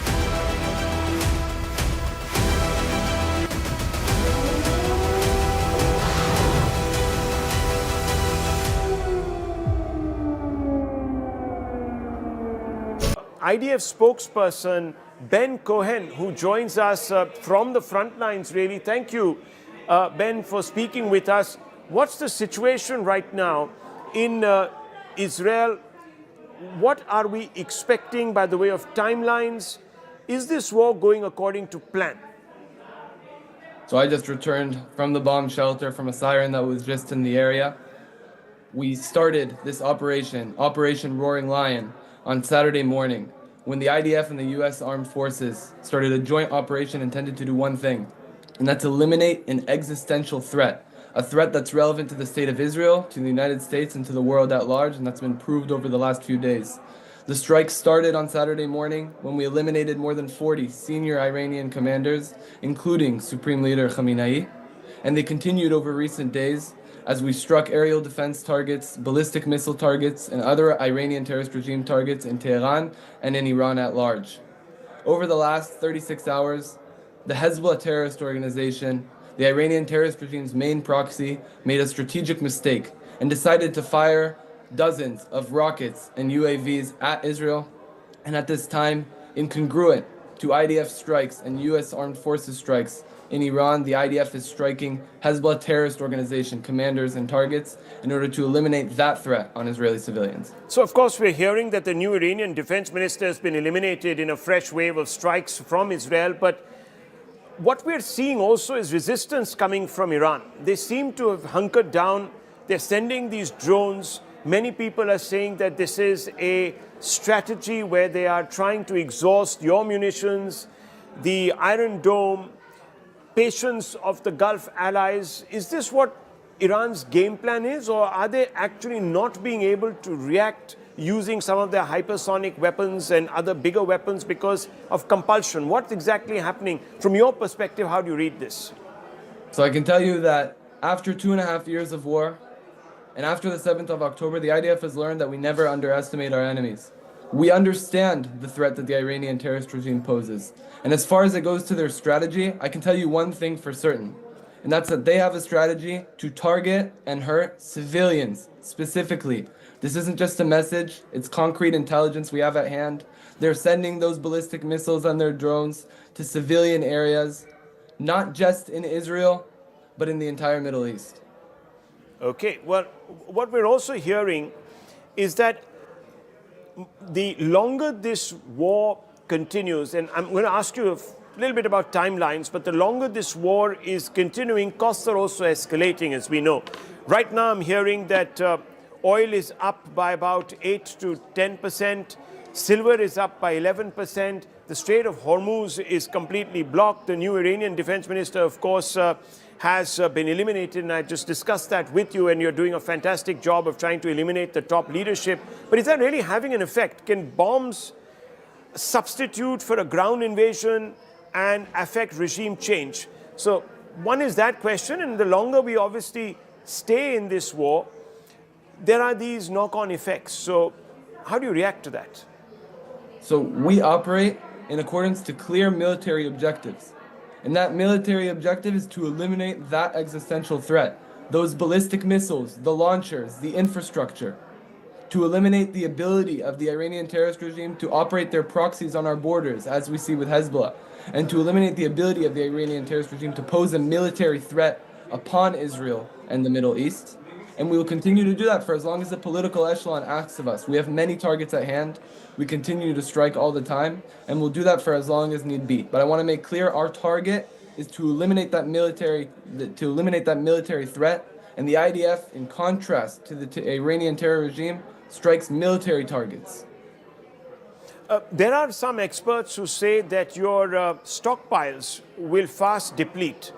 IDF spokesperson Ben Cohen, who joins us from the front lines, really. Thank you, Ben, for speaking with us. What's the situation right now in Israel? What are we expecting by the way of timelines? Is this war going according to plan? So I just returned from the bomb shelter from a siren that was just in the area. We started this Operation Roaring Lion, on Saturday morning, when the IDF and the U.S. Armed Forces started a joint operation intended to do one thing, and that's eliminate an existential threat, a threat that's relevant to the state of Israel, to the United States, and to the world at large, and that's been proved over the last few days. The strike started on Saturday morning when we eliminated more than 40 senior Iranian commanders, including Supreme Leader Khamenei, and they continued over recent days as we struck aerial defense targets, ballistic missile targets, and other Iranian terrorist regime targets in Tehran and in Iran at large. Over the last 36 hours, the Hezbollah terrorist organization, the Iranian terrorist regime's main proxy, made a strategic mistake and decided to fire dozens of rockets and UAVs at Israel, and at this time, incongruent to IDF strikes and US Armed Forces strikes, in Iran, the IDF is striking Hezbollah terrorist organization commanders and targets in order to eliminate that threat on Israeli civilians. So, of course, we're hearing that the new Iranian defense minister has been eliminated in a fresh wave of strikes from Israel. But what we're seeing also is resistance coming from Iran. They seem to have hunkered down. They're sending these drones. Many people are saying that this is a strategy where they are trying to exhaust your munitions, the Iron Dome, patience of the Gulf allies. Is this what Iran's game plan is, or are they actually not being able to react using some of their hypersonic weapons and other bigger weapons because of compulsion? What's exactly happening? From your perspective, how do you read this? So I can tell you that after 2.5 years of war, and after the 7th of October, the IDF has learned that we never underestimate our enemies. We understand the threat that the Iranian terrorist regime poses. And as far as it goes to their strategy, I can tell you one thing for certain, and that's that they have a strategy to target and hurt civilians specifically. This isn't just a message, it's concrete intelligence we have at hand. They're sending those ballistic missiles on their drones to civilian areas, not just in Israel, but in the entire Middle East. Okay, well, what we're also hearing is that the longer this war continues, and I'm going to ask you a little bit about timelines, but the longer this war is continuing, costs are also escalating, as we know. Right now, I'm hearing that oil is up by about 8 to 10%, silver is up by 11%, the Strait of Hormuz is completely blocked. The new Iranian defense minister, of course, has been eliminated, and I just discussed that with you, and you're doing a fantastic job of trying to eliminate the top leadership. But is that really having an effect? Can bombs substitute for a ground invasion and affect regime change? So one is that question, and the longer we obviously stay in this war, there are these knock-on effects. So how do you react to that? So we operate in accordance to clear military objectives. And that military objective is to eliminate that existential threat, those ballistic missiles, the launchers, the infrastructure, to eliminate the ability of the Iranian terrorist regime to operate their proxies on our borders, as we see with Hezbollah, and to eliminate the ability of the Iranian terrorist regime to pose a military threat upon Israel and the Middle East. And we will continue to do that for as long as the political echelon asks of us. We have many targets at hand. We continue to strike all the time, and we'll do that for as long as need be. But I want to make clear our target is to eliminate that military threat. And the IDF, in contrast to the Iranian terror regime, strikes military targets. There are some experts who say that your stockpiles will fast deplete,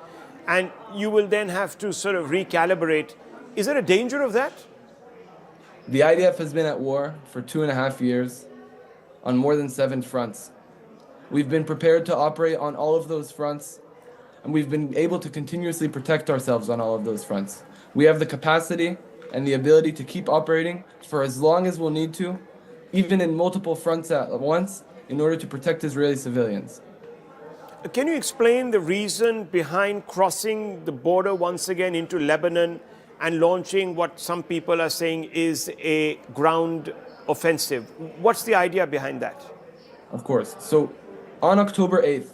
and you will then have to sort of recalibrate. Is there a danger of that? The IDF has been at war for 2.5 years on more than 7 fronts. We've been prepared to operate on all of those fronts, and we've been able to continuously protect ourselves on all of those fronts. We have the capacity and the ability to keep operating for as long as we'll need to, even in multiple fronts at once, in order to protect Israeli civilians. Can you explain the reason behind crossing the border once again into Lebanon and launching what some people are saying is a ground offensive? What's the idea behind that? Of course. So on October 8th,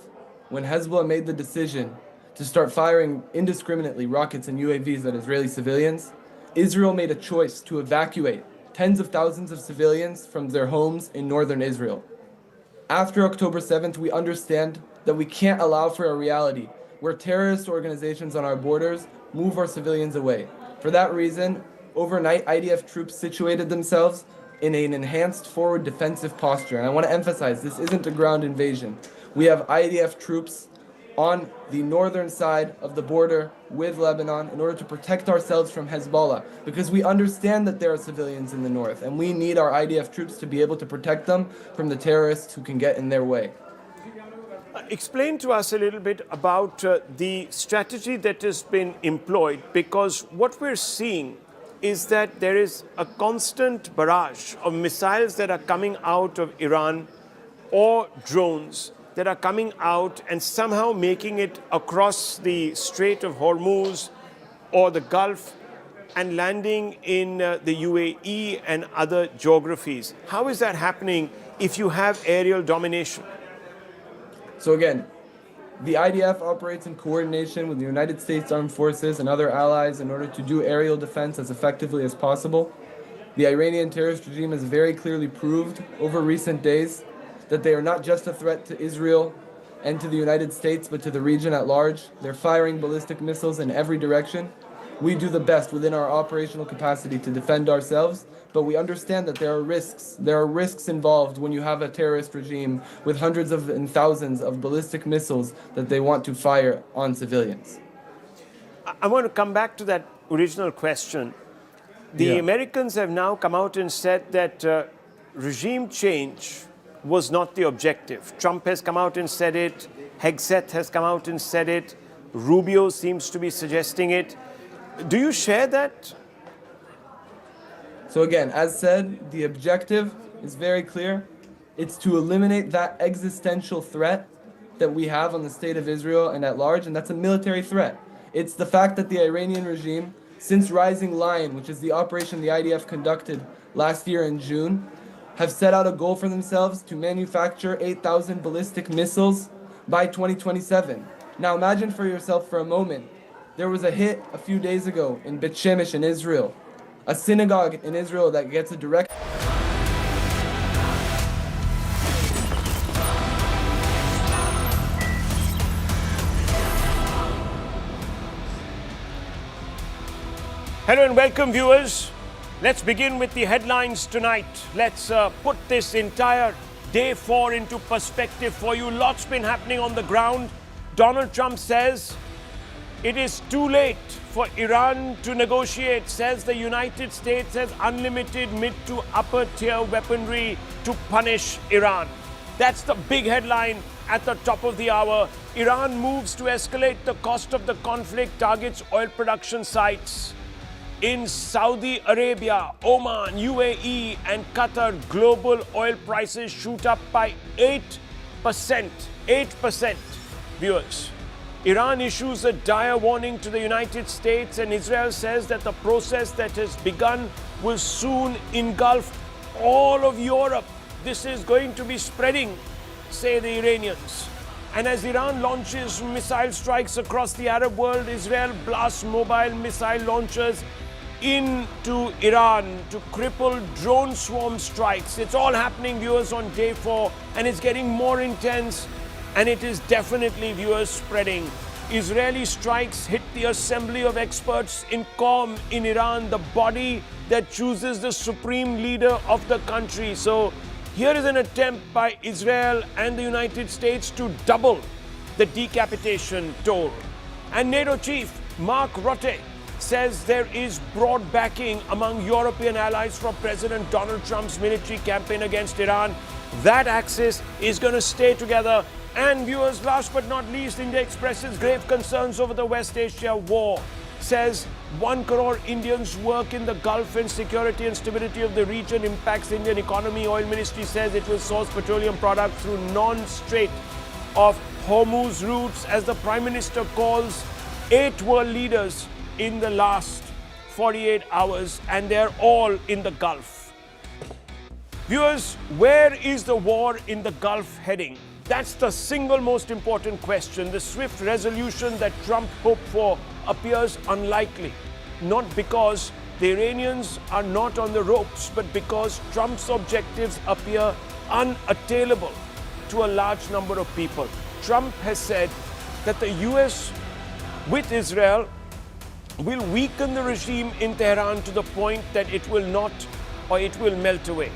when Hezbollah made the decision to start firing indiscriminately rockets and UAVs at Israeli civilians, Israel made a choice to evacuate tens of thousands of civilians from their homes in northern Israel. After October 7th, we understand that we can't allow for a reality where terrorist organizations on our borders move our civilians away. For that reason, overnight, IDF troops situated themselves in an enhanced forward defensive posture. And I want to emphasize, this isn't a ground invasion. We have IDF troops on the northern side of the border with Lebanon in order to protect ourselves from Hezbollah, because we understand that there are civilians in the north, and we need our IDF troops to be able to protect them from the terrorists who can get in their way. Explain to us a little bit about the strategy that has been employed, because what we're seeing is that there is a constant barrage of missiles that are coming out of Iran or drones that are coming out and somehow making it across the Strait of Hormuz or the Gulf and landing in the UAE and other geographies. How is that happening if you have aerial domination? So again, the IDF operates in coordination with the United States Armed Forces and other allies in order to do aerial defense as effectively as possible. The Iranian terrorist regime has very clearly proved over recent days that they are not just a threat to Israel and to the United States, but to the region at large. They're firing ballistic missiles in every direction. We do the best within our operational capacity to defend ourselves, but we understand that there are risks. There are risks involved when you have a terrorist regime with hundreds of and thousands of ballistic missiles that they want to fire on civilians. I want to come back to that original question. The Americans have now come out and said that regime change was not the objective. Trump has come out and said it. Hegseth has come out and said it. Rubio seems to be suggesting it. Do you share that? So again, as said, the objective is very clear. It's to eliminate that existential threat that we have on the state of Israel and at large, and that's a military threat. It's the fact that the Iranian regime, since Rising Lion, which is the operation the IDF conducted last year in June, have set out a goal for themselves to manufacture 8,000 ballistic missiles by 2027. Now imagine for yourself for a moment, there was a hit a few days ago in Bet Shemesh in Israel, a synagogue in Israel that gets a direct... Hello and welcome, viewers. Let's begin with the headlines tonight. Let's put this entire day 4 into perspective for you. Lots been happening on the ground. Donald Trump says it is too late for Iran to negotiate, says the United States has unlimited mid to upper tier weaponry to punish Iran. That's the big headline at the top of the hour. Iran moves to escalate the cost of the conflict, targets oil production sites. In Saudi Arabia, Oman, UAE, and Qatar, global oil prices shoot up by 8%. 8%, viewers. Iran issues a dire warning to the United States, and Israel says that the process that has begun will soon engulf all of Europe. This is going to be spreading, say the Iranians. And as Iran launches missile strikes across the Arab world, Israel blasts mobile missile launchers into Iran to cripple drone swarm strikes. It's all happening, viewers, on day 4, and it's getting more intense, and it is definitely, viewers, spreading. Israeli strikes hit the assembly of experts in Qom in Iran, the body that chooses the supreme leader of the country. So here is an attempt by Israel and the United States to double the decapitation toll. And NATO chief Mark Rutte says there is broad backing among European allies for President Donald Trump's military campaign against Iran. That axis is going to stay together. And viewers, last but not least, India expresses grave concerns over the West Asia war. Says 1 crore Indians work in the Gulf, and security and stability of the region impacts the Indian economy. Oil Ministry says it will source petroleum products through non-Strait of Hormuz routes, as the Prime Minister calls 8 world leaders in the last 48 hours, and they're all in the Gulf. Viewers, where is the war in the Gulf heading? That's the single most important question. The swift resolution that Trump hoped for appears unlikely, not because the Iranians are not on the ropes, but because Trump's objectives appear unattainable to a large number of people. Trump has said that the US with Israel will weaken the regime in Tehran to the point that it will not, or it will melt away.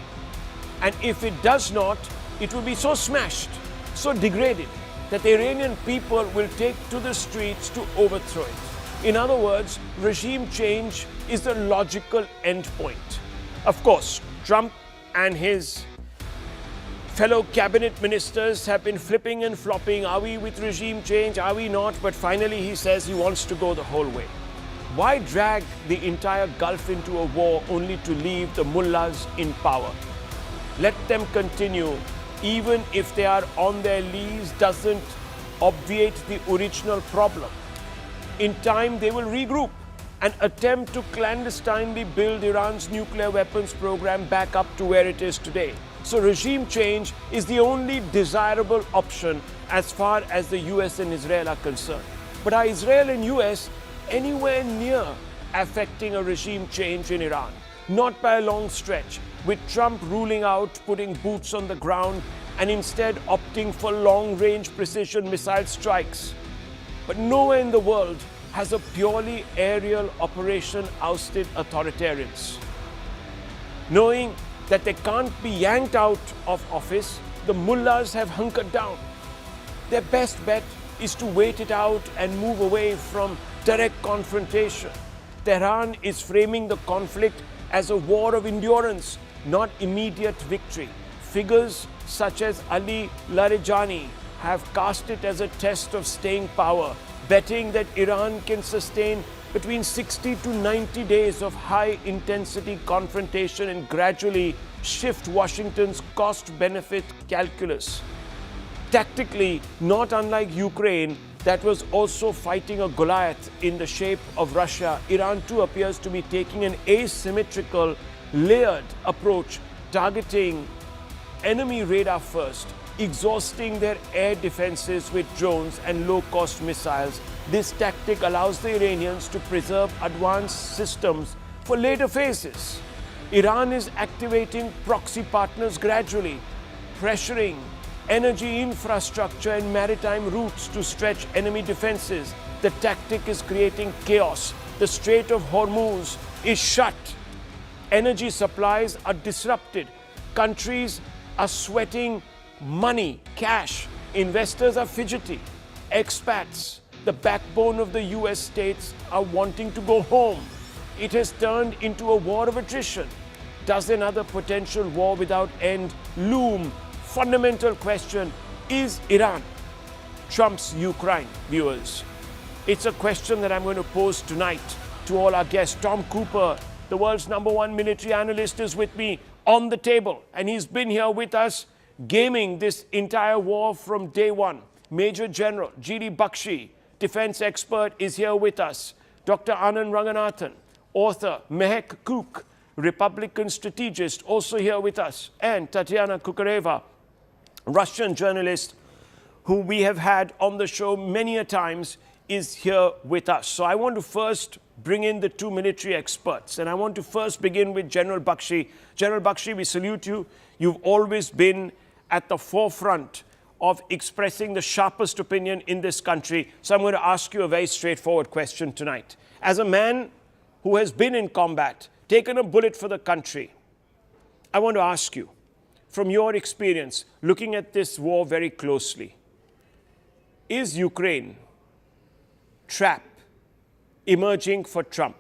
And if it does not, it will be so smashed, so degraded, that the Iranian people will take to the streets to overthrow it. In other words, regime change is the logical endpoint. Of course, Trump and his fellow cabinet ministers have been flipping and flopping. Are we with regime change? Are we not? But finally, he says he wants to go the whole way. Why drag the entire Gulf into a war only to leave the mullahs in power? Let them continue. Even if they are on their lease, doesn't obviate the original problem. In time, they will regroup and attempt to clandestinely build Iran's nuclear weapons program back up to where it is today. So regime change is the only desirable option as far as the US and Israel are concerned. But are Israel and US anywhere near affecting a regime change in Iran? Not by a long stretch, with Trump ruling out putting boots on the ground and instead opting for long-range precision missile strikes. But nowhere in the world has a purely aerial operation ousted authoritarians. Knowing that they can't be yanked out of office, the mullahs have hunkered down. Their best bet is to wait it out and move away from direct confrontation. Tehran is framing the conflict as a war of endurance, not immediate victory. Figures such as Ali Larijani have cast it as a test of staying power, betting that Iran can sustain between 60 to 90 days of high-intensity confrontation and gradually shift Washington's cost-benefit calculus. Tactically, not unlike Ukraine, that was also fighting a Goliath in the shape of Russia, Iran too appears to be taking an asymmetrical, layered approach, targeting enemy radar first, exhausting their air defenses with drones and low-cost missiles. This tactic allows the Iranians to preserve advanced systems for later phases. Iran is activating proxy partners gradually, pressuring energy infrastructure and maritime routes to stretch enemy defenses. The tactic is creating chaos. The Strait of Hormuz is shut. Energy supplies are disrupted. Countries are sweating money, cash. Investors are fidgety. Expats, the backbone of the US states, are wanting to go home. It has turned into a war of attrition. Does another potential war without end loom? Fundamental question, is Iran Trump's Ukraine, viewers? It's a question that I'm going to pose tonight to all our guests. Tom Cooper, the world's #1 military analyst, is with me on the table. And he's been here with us, gaming this entire war from day one. Major General G.D. Bakshi, defense expert, is here with us. Dr. Anand Ranganathan, author. Mehek Cook, Republican strategist, also here with us. And Tatiana Kukareva, Russian journalist, who we have had on the show many a times, is here with us. So I want to first bring in the two military experts. And I want to first begin with General Bakshi. General Bakshi, we salute you. You've always been at the forefront of expressing the sharpest opinion in this country. So I'm going to ask you a very straightforward question tonight. As a man who has been in combat, taken a bullet for the country, I want to ask you, from your experience, looking at this war very closely, is Ukraine trap emerging for Trump?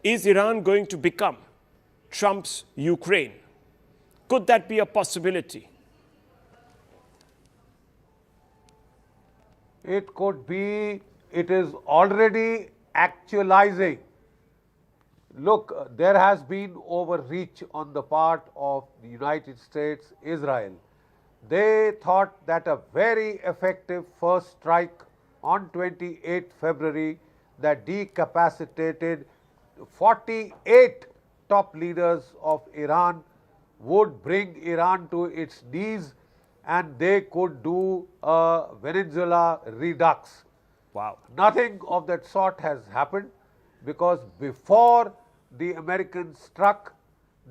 Is Iran going to become Trump's Ukraine? Could that be a possibility? It could be. It is already actualizing. Look, there has been overreach on the part of the United States, Israel. They thought that a very effective first strike on 28 February that decapacitated 48 top leaders of Iran would bring Iran to its knees, and they could do a Venezuela redux. Wow. Nothing of that sort has happened, because before the Americans struck,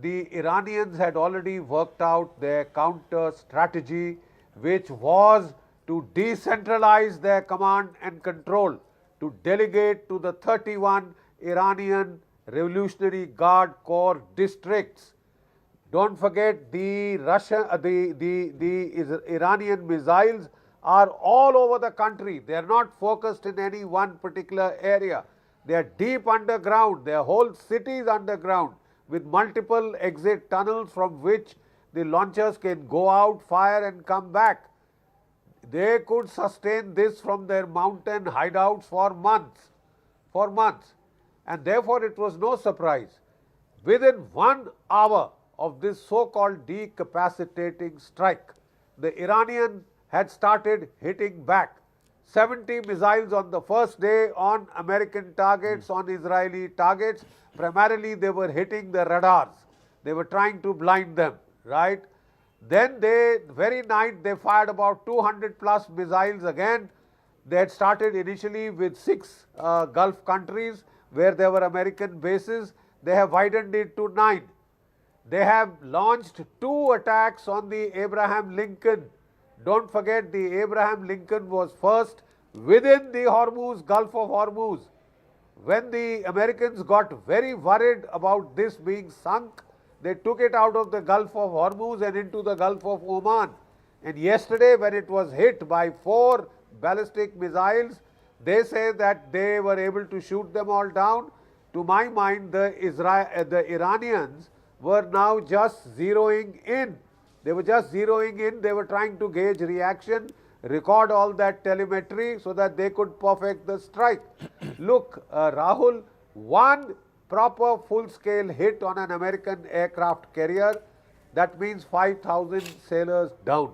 the Iranians had already worked out their counter strategy, which was to decentralize their command and control, to delegate to the 31 Iranian Revolutionary Guard Corps districts. Don't forget, the Iranian missiles are all over the country. They are not focused in any one particular area. They are deep underground. Their whole cities underground, with multiple exit tunnels from which the launchers can go out, fire and come back. They could sustain this from their mountain hideouts for months. And therefore it was no surprise. Within 1 hour of this so-called decapacitating strike, the Iranian had started hitting back. 70 missiles on the first day on American targets, on Israeli targets. Primarily they were hitting the radars. They were trying to blind them, right? Then very night they fired about 200 plus missiles again. They had started initially with 6 Gulf countries where there were American bases. They have widened it to 9. They have launched 2 attacks on the Abraham Lincoln. Don't forget, the Abraham Lincoln was first within the Hormuz, Gulf of Hormuz. When the Americans got very worried about this being sunk, they took it out of the Gulf of Hormuz and into the Gulf of Oman. And yesterday, when it was hit by 4 ballistic missiles, they say that they were able to shoot them all down. To my mind, the Iranians were now just zeroing in. They were just zeroing in. They were trying to gauge reaction, record all that telemetry so that they could perfect the strike. Look, Rahul, one proper full-scale hit on an American aircraft carrier, that means 5,000 sailors down,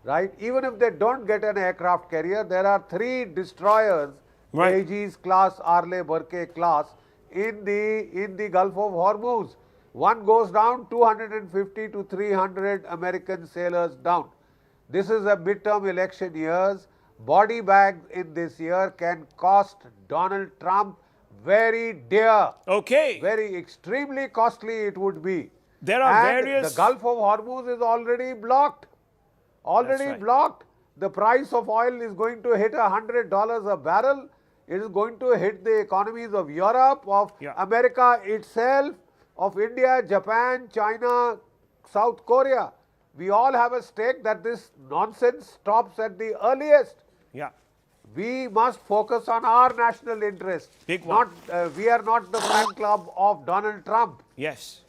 right? Even if they don't get an aircraft carrier, there are 3 destroyers, right, Aegis class, Arleigh Burke class, in the Gulf of Hormuz. One goes down, 250 to 300 American sailors down. This is a midterm election years. Body bags in this year can cost Donald Trump very dear. Okay. Very extremely costly it would be. There are various... The Gulf of Hormuz is already blocked. Already blocked. The price of oil is going to hit $100 a barrel. It is going to hit the economies of Europe, of America itself, of India, Japan, China, South Korea. We all have a stake that this nonsense stops at the earliest. Yeah. We must focus on our national interest. We are not the fan club of Donald Trump. Yes.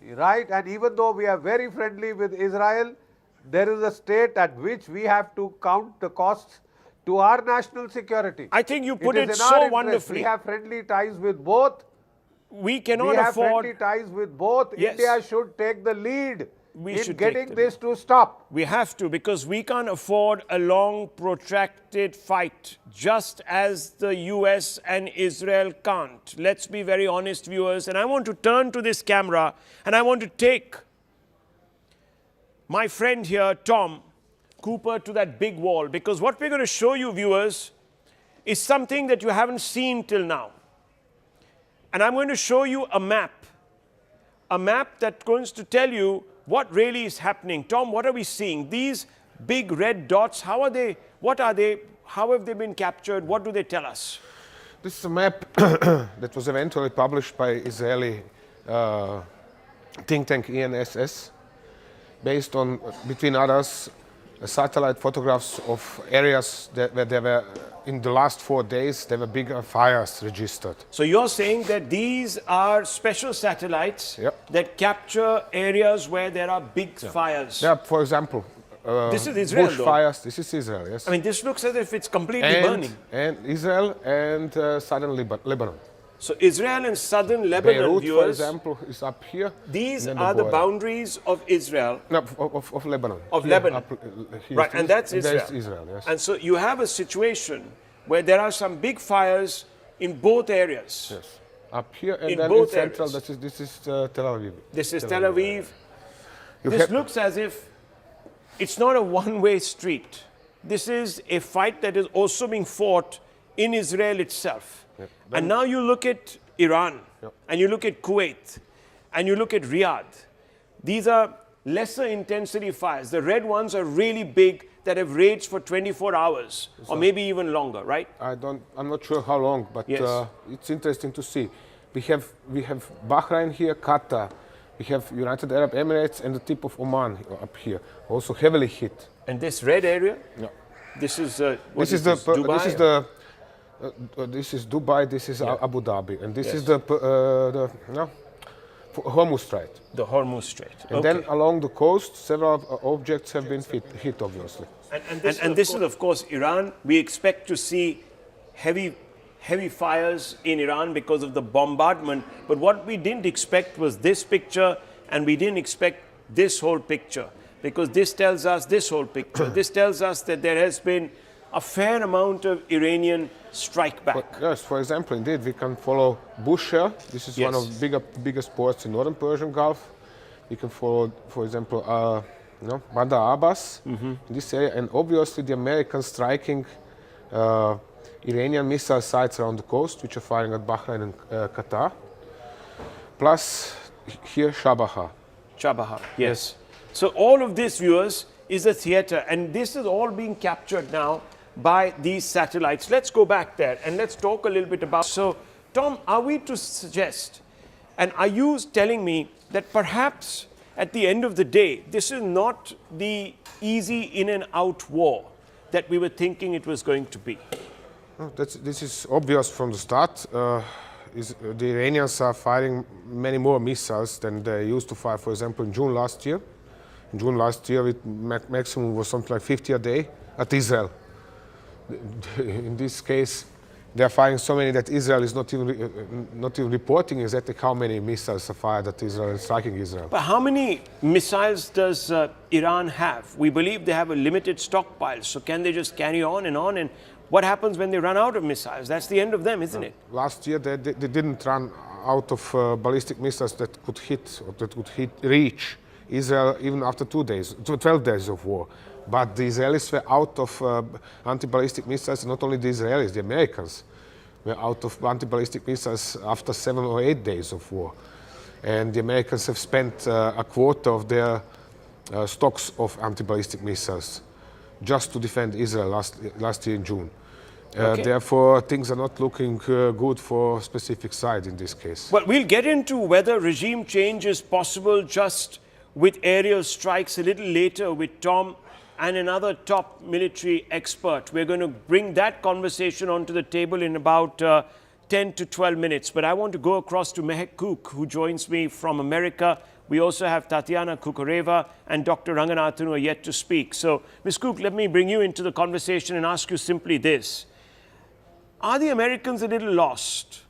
Right? And even though we are very friendly with Israel, there is a state at which we have to count the costs to our national security. I think you put it so wonderfully. We have friendly ties with both. we cannot we have afford... friendly ties with both. Yes. India should take the lead We in should getting take the this to stop. We have to, because we can't afford a long, protracted fight, just as the US and Israel can't. Let's be very honest, viewers. And I want to turn to this camera, and I want to take my friend here, Tom Cooper, to that big wall, because what we're going to show you, viewers, is something that you haven't seen till now. And I'm going to show you a map that's going to tell you what really is happening. Tom, what are we seeing? These big red dots, how are they? What are they? How have they been captured? What do they tell us? This is a map that was eventually published by Israeli think tank ENSS, based on, between others, satellite photographs of areas where there were, in the last 4 days, there were bigger fires registered. So you're saying that these are special satellites that capture areas where there are big fires? Yeah, for example, this is Israel, bush fires. This is Israel, yes. I mean, this looks as if it's completely burning. And Israel and southern Lebanon. So Israel and southern Lebanon, Beirut, viewers, for example, is up here. These are the boundaries of Israel. No, of Lebanon. Of here, Lebanon. Here, and that's Israel. That's Israel, yes. And so you have a situation where there are some big fires in both areas. Yes. Up here and in then both in central, areas. this is Tel Aviv. This is Tel Aviv. This looks as if it's not a one-way street. This is a fight that is also being fought in Israel itself. Yeah. And now you look at Iran, and you look at Kuwait, and you look at Riyadh. These are lesser intensity fires. The red ones are really big, that have raged for 24 hours, or maybe even longer, right? I'm not sure how long, but yes. It's interesting to see. We have Bahrain here, Qatar. We have United Arab Emirates and the tip of Oman up here, also heavily hit. And this red area? Yeah. This is Dubai. This is Dubai. This is Abu Dhabi, and this is the Hormuz Strait. The Hormuz Strait. And then along the coast, several objects have been hit, obviously. And this is, of course, Iran. We expect to see heavy fires in Iran because of the bombardment. But what we didn't expect was this picture, and we didn't expect this whole picture, because this tells us this whole picture. This tells us that there has been a fair amount of Iranian strike back. Yes, for example, indeed, we can follow Bushehr. This is one of the biggest ports in northern Persian Gulf. We can follow, for example, Bandar Abbas in this area, and obviously the Americans striking Iranian missile sites around the coast, which are firing at Bahrain and Qatar. Plus, here, Chabahar. Chabahar, yes. So all of this, viewers, is a theater, and this is all being captured now by these satellites. Let's go back there and let's talk a little bit about. So, Tom, are we to suggest, and are you telling me that perhaps at the end of the day, this is not the easy in and out war that we were thinking it was going to be? This is obvious from the start. The Iranians are firing many more missiles than they used to fire, for example, in June last year. In June last year, maximum was something like 50 a day at Israel. In this case, they are firing so many that Israel is not even reporting exactly how many missiles are fired at Israel and striking Israel. But how many missiles does Iran have? We believe they have a limited stockpile. So can they just carry on? And what happens when they run out of missiles? That's the end of them, isn't it? Last year, they didn't run out of ballistic missiles that could hit or that could reach Israel even after 12 days of war. But the Israelis were out of anti-ballistic missiles, not only the Israelis, the Americans were out of anti-ballistic missiles after 7 or 8 days of war. And the Americans have spent a quarter of their stocks of anti-ballistic missiles just to defend Israel last year in June. Therefore, things are not looking good for a specific side in this case. Well, we'll get into whether regime change is possible just with aerial strikes a little later with Tom and another top military expert. We're going to bring that conversation onto the table in about 10 to 12 minutes. But I want to go across to Mehek Cook, who joins me from America. We also have Tatiana Kukureva and Dr. Ranganathan, who are yet to speak. So, Ms. Cook, let me bring you into the conversation and ask you simply this. Are the Americans a little lost?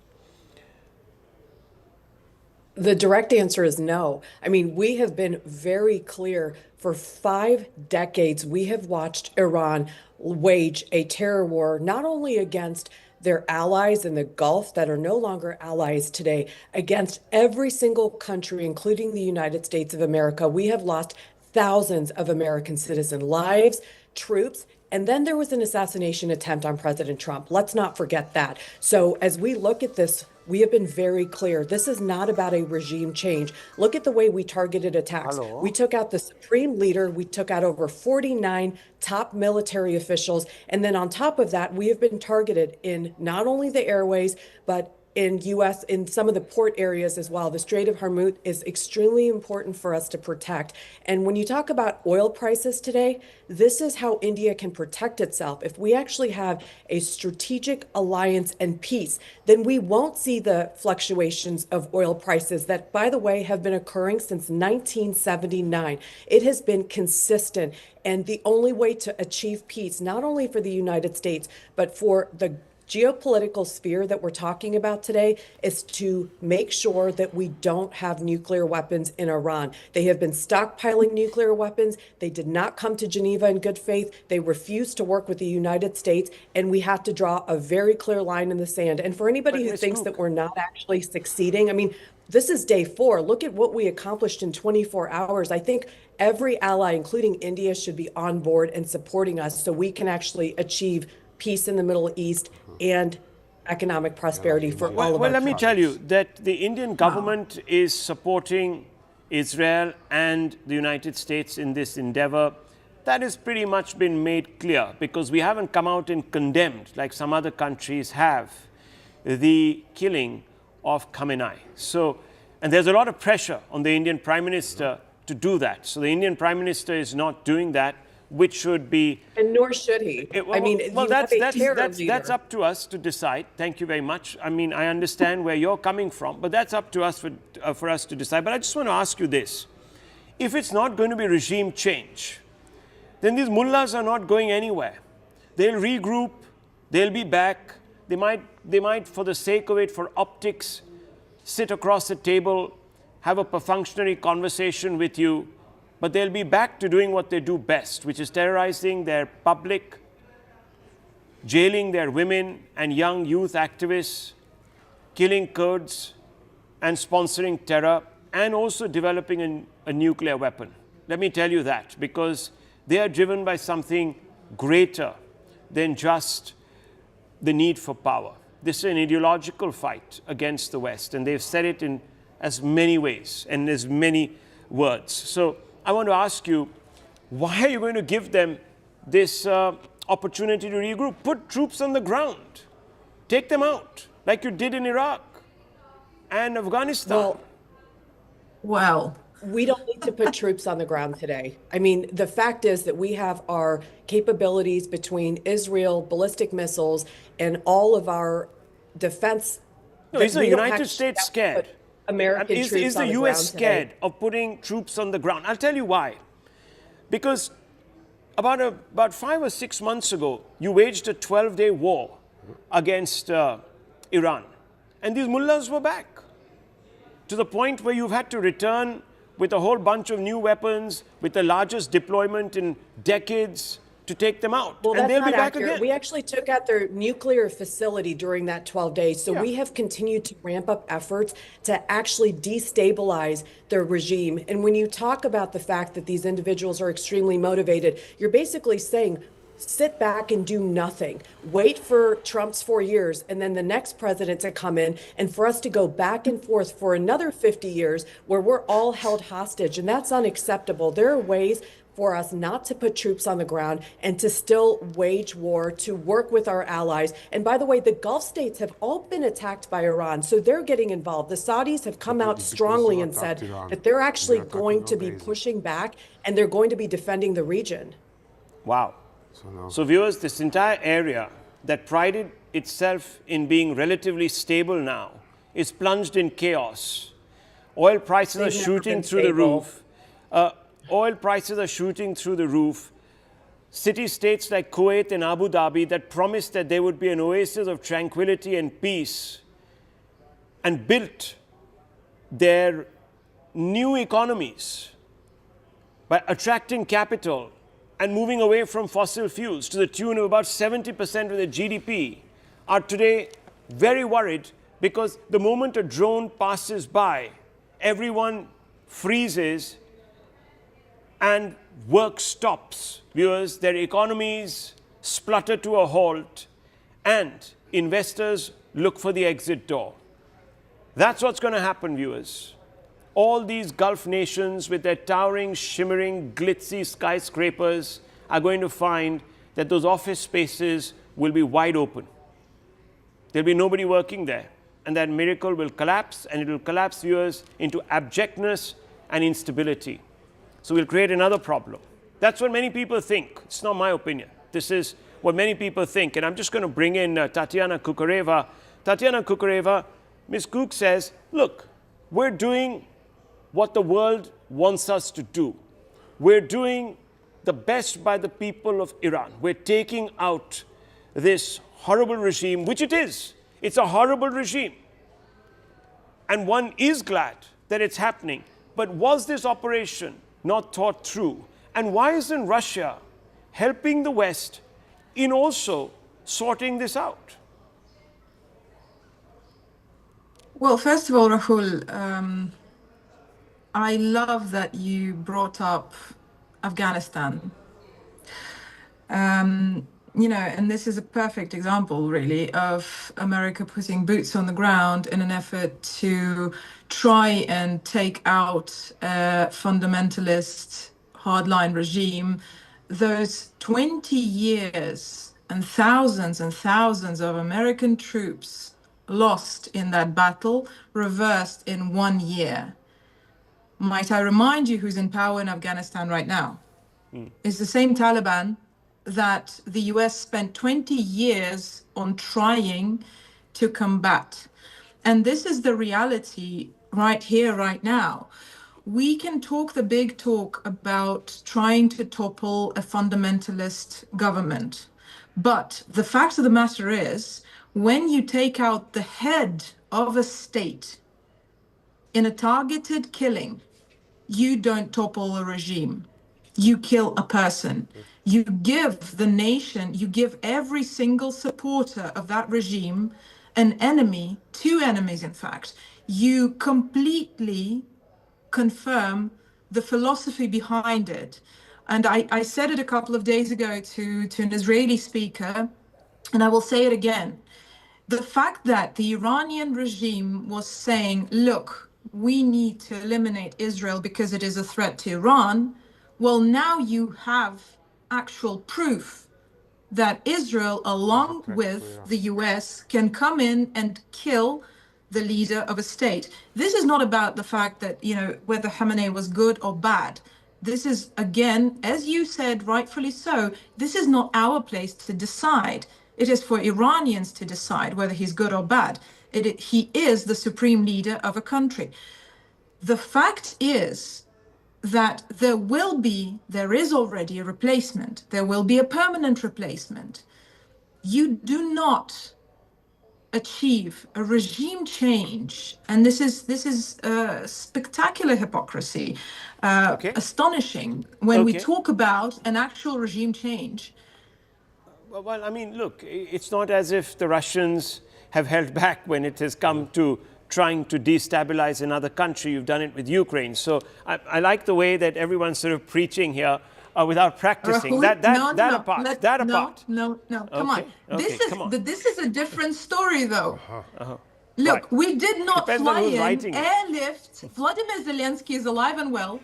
The direct answer is no. I mean, we have been very clear. For 5 decades, we have watched Iran wage a terror war, not only against their allies in the Gulf that are no longer allies today, against every single country, including the United States of America. We have lost thousands of American citizen lives, troops, and then there was an assassination attempt on President Trump. Let's not forget that. So as we look at this, we have been very clear. This is not about a regime change. Look at the way we targeted attacks. Hello. We took out the supreme leader. We took out over 49 top military officials. And then on top of that, we have been targeted in not only the airways, but in U.S., in some of the port areas as well. The Strait of Hormuz is extremely important for us to protect. And when you talk about oil prices today, this is how India can protect itself. If we actually have a strategic alliance and peace, then we won't see the fluctuations of oil prices that, by the way, have been occurring since 1979. It has been consistent. And the only way to achieve peace, not only for the United States, but for the geopolitical sphere that we're talking about today, is to make sure that we don't have nuclear weapons in Iran. They have been stockpiling nuclear weapons. They did not come to Geneva in good faith. They refused to work with the United States, and we have to draw a very clear line in the sand. And for anybody who thinks that we're not actually succeeding, I mean, this is day 4. Look at what we accomplished in 24 hours. I think every ally, including India, should be on board and supporting us so we can actually achieve peace in the Middle East and economic prosperity for all of us. Well, let me tell you that the Indian government is supporting Israel and the United States in this endeavor. That has pretty much been made clear because we haven't come out and condemned, like some other countries have, the killing of Khamenei. So, and there's a lot of pressure on the Indian Prime Minister to do that. So the Indian Prime Minister is not doing that, which should be, and nor should he. I mean, that's up to us to decide. Thank you very much. I mean, I understand where you're coming from, but that's up to us for us to decide. But I just want to ask you this: if it's not going to be regime change, then these mullahs are not going anywhere. They'll regroup. They'll be back. They might, for the sake of it, for optics, sit across the table, have a perfunctory conversation with you. But they'll be back to doing what they do best, which is terrorizing their public, jailing their women and young youth activists, killing Kurds, and sponsoring terror, and also developing a nuclear weapon. Let me tell you that, because they are driven by something greater than just the need for power. This is an ideological fight against the West, and they've said it in as many ways and as many words. So I want to ask you, why are you going to give them this opportunity to regroup? Put troops on the ground. Take them out, like you did in Iraq and Afghanistan. Well, we don't need to put troops on the ground today. I mean, the fact is that we have our capabilities between Israel, ballistic missiles, and all of our defense. No, is the United States scared? American troops is on the the U.S. ground scared today. of putting troops on the ground? I'll tell you why. Because about 5 or 6 months ago, you waged a 12-day war against Iran. And these mullahs were back to the point where you've had to return with a whole bunch of new weapons, with the largest deployment in decades, to take them out. Well, and that's they'll not be back accurate. again. We actually took out their nuclear facility during that 12 days. So we have continued to ramp up efforts to actually destabilize their regime. And when you talk about the fact that these individuals are extremely motivated, you're basically saying, sit back and do nothing. Wait for Trump's 4 years and then the next president to come in, and for us to go back and forth for another 50 years where we're all held hostage. And that's unacceptable. There are ways for us not to put troops on the ground and to still wage war, to work with our allies. And by the way, the Gulf states have all been attacked by Iran, so they're getting involved. The Saudis have come out strongly and said that they're actually going to be pushing back and they're going to be defending the region. Wow. So viewers, this entire area that prided itself in being relatively stable now is plunged in chaos. Oil prices are shooting through the roof. Oil prices are shooting through the roof. City-states like Kuwait and Abu Dhabi that promised that there would be an oasis of tranquility and peace and built their new economies by attracting capital and moving away from fossil fuels to the tune of about 70% of their GDP, are today very worried because the moment a drone passes by, everyone freezes and work stops. Viewers, their economies splutter to a halt and investors look for the exit door. That's what's going to happen, viewers. All these Gulf nations with their towering, shimmering, glitzy skyscrapers are going to find that those office spaces will be wide open. There'll be nobody working there. And that miracle will collapse, and it will collapse, viewers, into abjectness and instability. So we'll create another problem. That's what many people think. It's not my opinion. This is what many people think. And I'm just going to bring in Tatiana Kukureva. Tatiana Kukureva, Ms. Cook says, look, we're doing what the world wants us to do. We're doing the best by the people of Iran. We're taking out this horrible regime, which it is. It's a horrible regime. And one is glad that it's happening. But was this operation not thought through? And why isn't Russia helping the West in also sorting this out? Well, first of all, Rahul, I love that you brought up Afghanistan. You know, and this is a perfect example, really, of America putting boots on the ground in an effort to try and take out a fundamentalist hardline regime. Those 20 years and thousands of American troops lost in that battle, reversed in 1 year. Might I remind you who's in power in Afghanistan right now? It's the same Taliban that the US spent 20 years on trying to combat. And this is the reality right here, right now. We can talk the big talk about trying to topple a fundamentalist government. But the fact of the matter is, when you take out the head of a state in a targeted killing, you don't topple a regime. You kill a person. You give the nation, you give every single supporter of that regime an enemy, two enemies, in fact. You completely confirm the philosophy behind it. And I said it a couple of days ago to an Israeli speaker, and I will say it again. The fact that the Iranian regime was saying, look, we need to eliminate Israel because it is a threat to Iran, well, now you have actual proof that Israel, along with the US, can come in and kill the leader of a state. This is not about the fact that, you know, whether Khamenei was good or bad. This is, again, as you said, rightfully so, this is not our place to decide. It is for Iranians to decide whether he's good or bad. He is the supreme leader of a country. The fact is that there is already a replacement. There will be a permanent replacement. You do not achieve a regime change, and this is spectacular hypocrisy, astonishing when we talk about an actual regime change. Well, I mean, look, it's not as if the Russians have held back when it has come to trying to destabilize another country. You've done it with Ukraine. So I like the way that everyone's sort of preaching here without practicing. Rahul, That apart. No, come on. This is a different story, though. Look, Right. we did not Depends fly on who's in, writing it. airlift. Vladimir Zelensky is alive and well,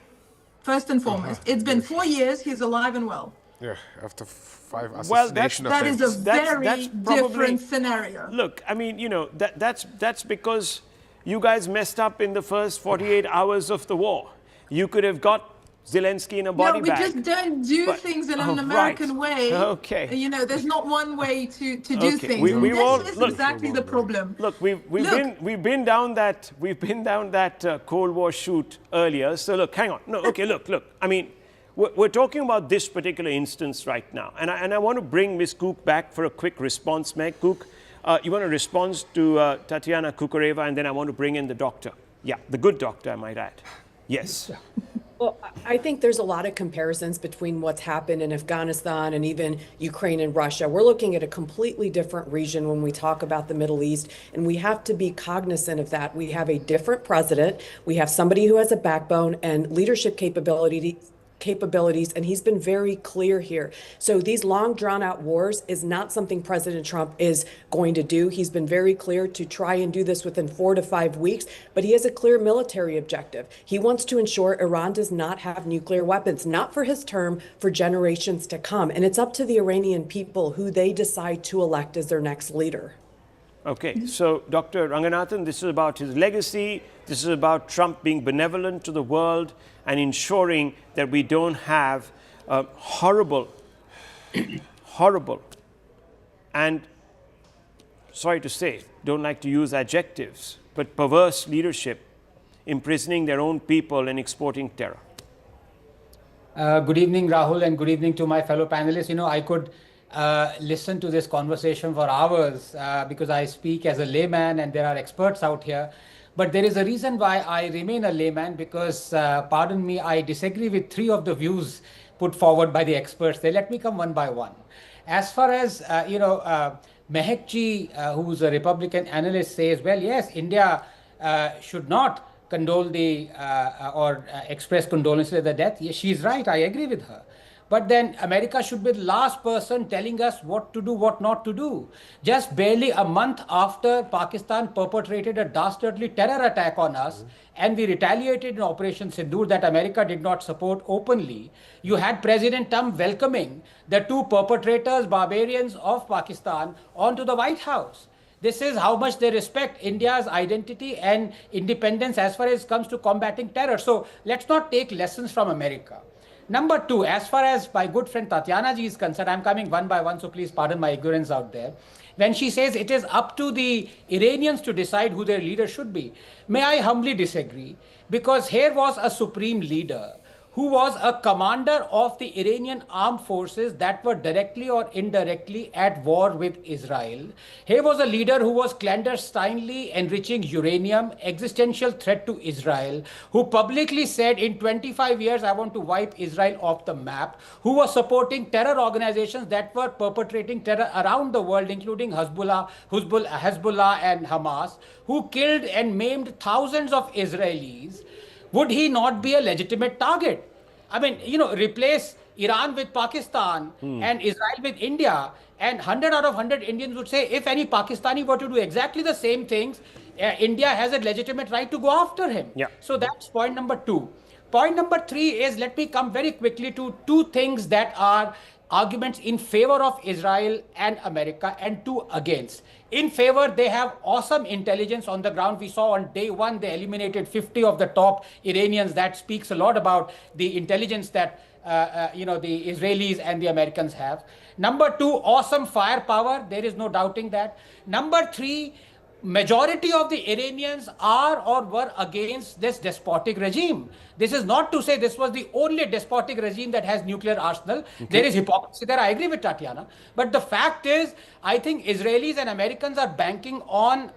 first and foremost. It's been 4 years, he's alive and well. Yeah, after 5 Well, assassination That is attempts. a very different scenario. Look, I mean, you know, that's because you guys messed up in the first 48 hours of the war. You could have got Zelensky in a body bag. No, we just don't do things in an American way. Okay. You know, there's not one way to do Okay. things. This is exactly the problem. Look, we've been down that Cold War chute earlier. So look, hang on. No, okay, look. I mean, we're talking about this particular instance right now, and I want to bring Ms. Cook back for a quick response. Meg Cook, you want to respond to Tatiana Kukureva, and then I want to bring in the doctor. Yeah, the good doctor, I might add. Yes. Well, I think there's a lot of comparisons between what's happened in Afghanistan and even Ukraine and Russia. We're looking at a completely different region when we talk about the Middle East, and we have to be cognizant of that. We have a different president. We have somebody who has a backbone and leadership capabilities, and he's been very clear here. So these long drawn out wars is not something President Trump is going to do. He's been very clear to try and do this within 4 to 5 weeks, but he has a clear military objective. He wants to ensure Iran does not have nuclear weapons, not for his term, for generations to come. And it's up to the Iranian people who they decide to elect as their next leader. Okay, so Dr. Ranganathan, this is about his legacy. This is about Trump being benevolent to the world and ensuring that we don't have horrible, horrible, and sorry to say, don't like to use adjectives, but perverse leadership imprisoning their own people and exporting terror. Good evening, Rahul, and good evening to my fellow panelists. You know, I could listen to this conversation for hours because I speak as a layman and there are experts out here. But there is a reason why I remain a layman because, pardon me, I disagree with 3 of the views put forward by the experts. They let me come one by one. As far as, Mehekji, who's a Republican analyst, says, well, yes, India should not condole the or express condolences at the death. Yes, she's right. I agree with her. But then America should be the last person telling us what to do, what not to do. Just barely a month after Pakistan perpetrated a dastardly terror attack on us, and we retaliated in Operation Sindoor that America did not support openly, you had President Trump welcoming the 2 perpetrators, barbarians of Pakistan, onto the White House. This is how much they respect India's identity and independence as far as it comes to combating terror. So let's not take lessons from America. Number 2, as far as my good friend Tatiana ji is concerned, I'm coming one by one, so please pardon my ignorance out there. When she says it is up to the Iranians to decide who their leader should be, may I humbly disagree, because here was a supreme leader who was a commander of the Iranian armed forces that were directly or indirectly at war with Israel. Here was a leader who was clandestinely enriching uranium, existential threat to Israel, who publicly said in 25 years, I want to wipe Israel off the map, who was supporting terror organizations that were perpetrating terror around the world, including Hezbollah and Hamas, who killed and maimed thousands of Israelis. Would he not be a legitimate target? I mean, replace Iran with Pakistan and Israel with India, and 100 out of 100 Indians would say if any Pakistani were to do exactly the same things, India has a legitimate right to go after him. Yeah. So that's point number 2. Point number 3 is, let me come very quickly to 2 things that are arguments in favor of Israel and America and 2 against. In favor, they have awesome intelligence on the ground. We saw on day 1, they eliminated 50 of the top Iranians. That speaks a lot about the intelligence that the Israelis and the Americans have. Number 2, awesome firepower. There is no doubting that. Number 3, majority of the Iranians are or were against this despotic regime. This is not to say this was the only despotic regime that has nuclear arsenal. Okay. There is hypocrisy there. I agree with Tatiana. But the fact is, I think Israelis and Americans are banking on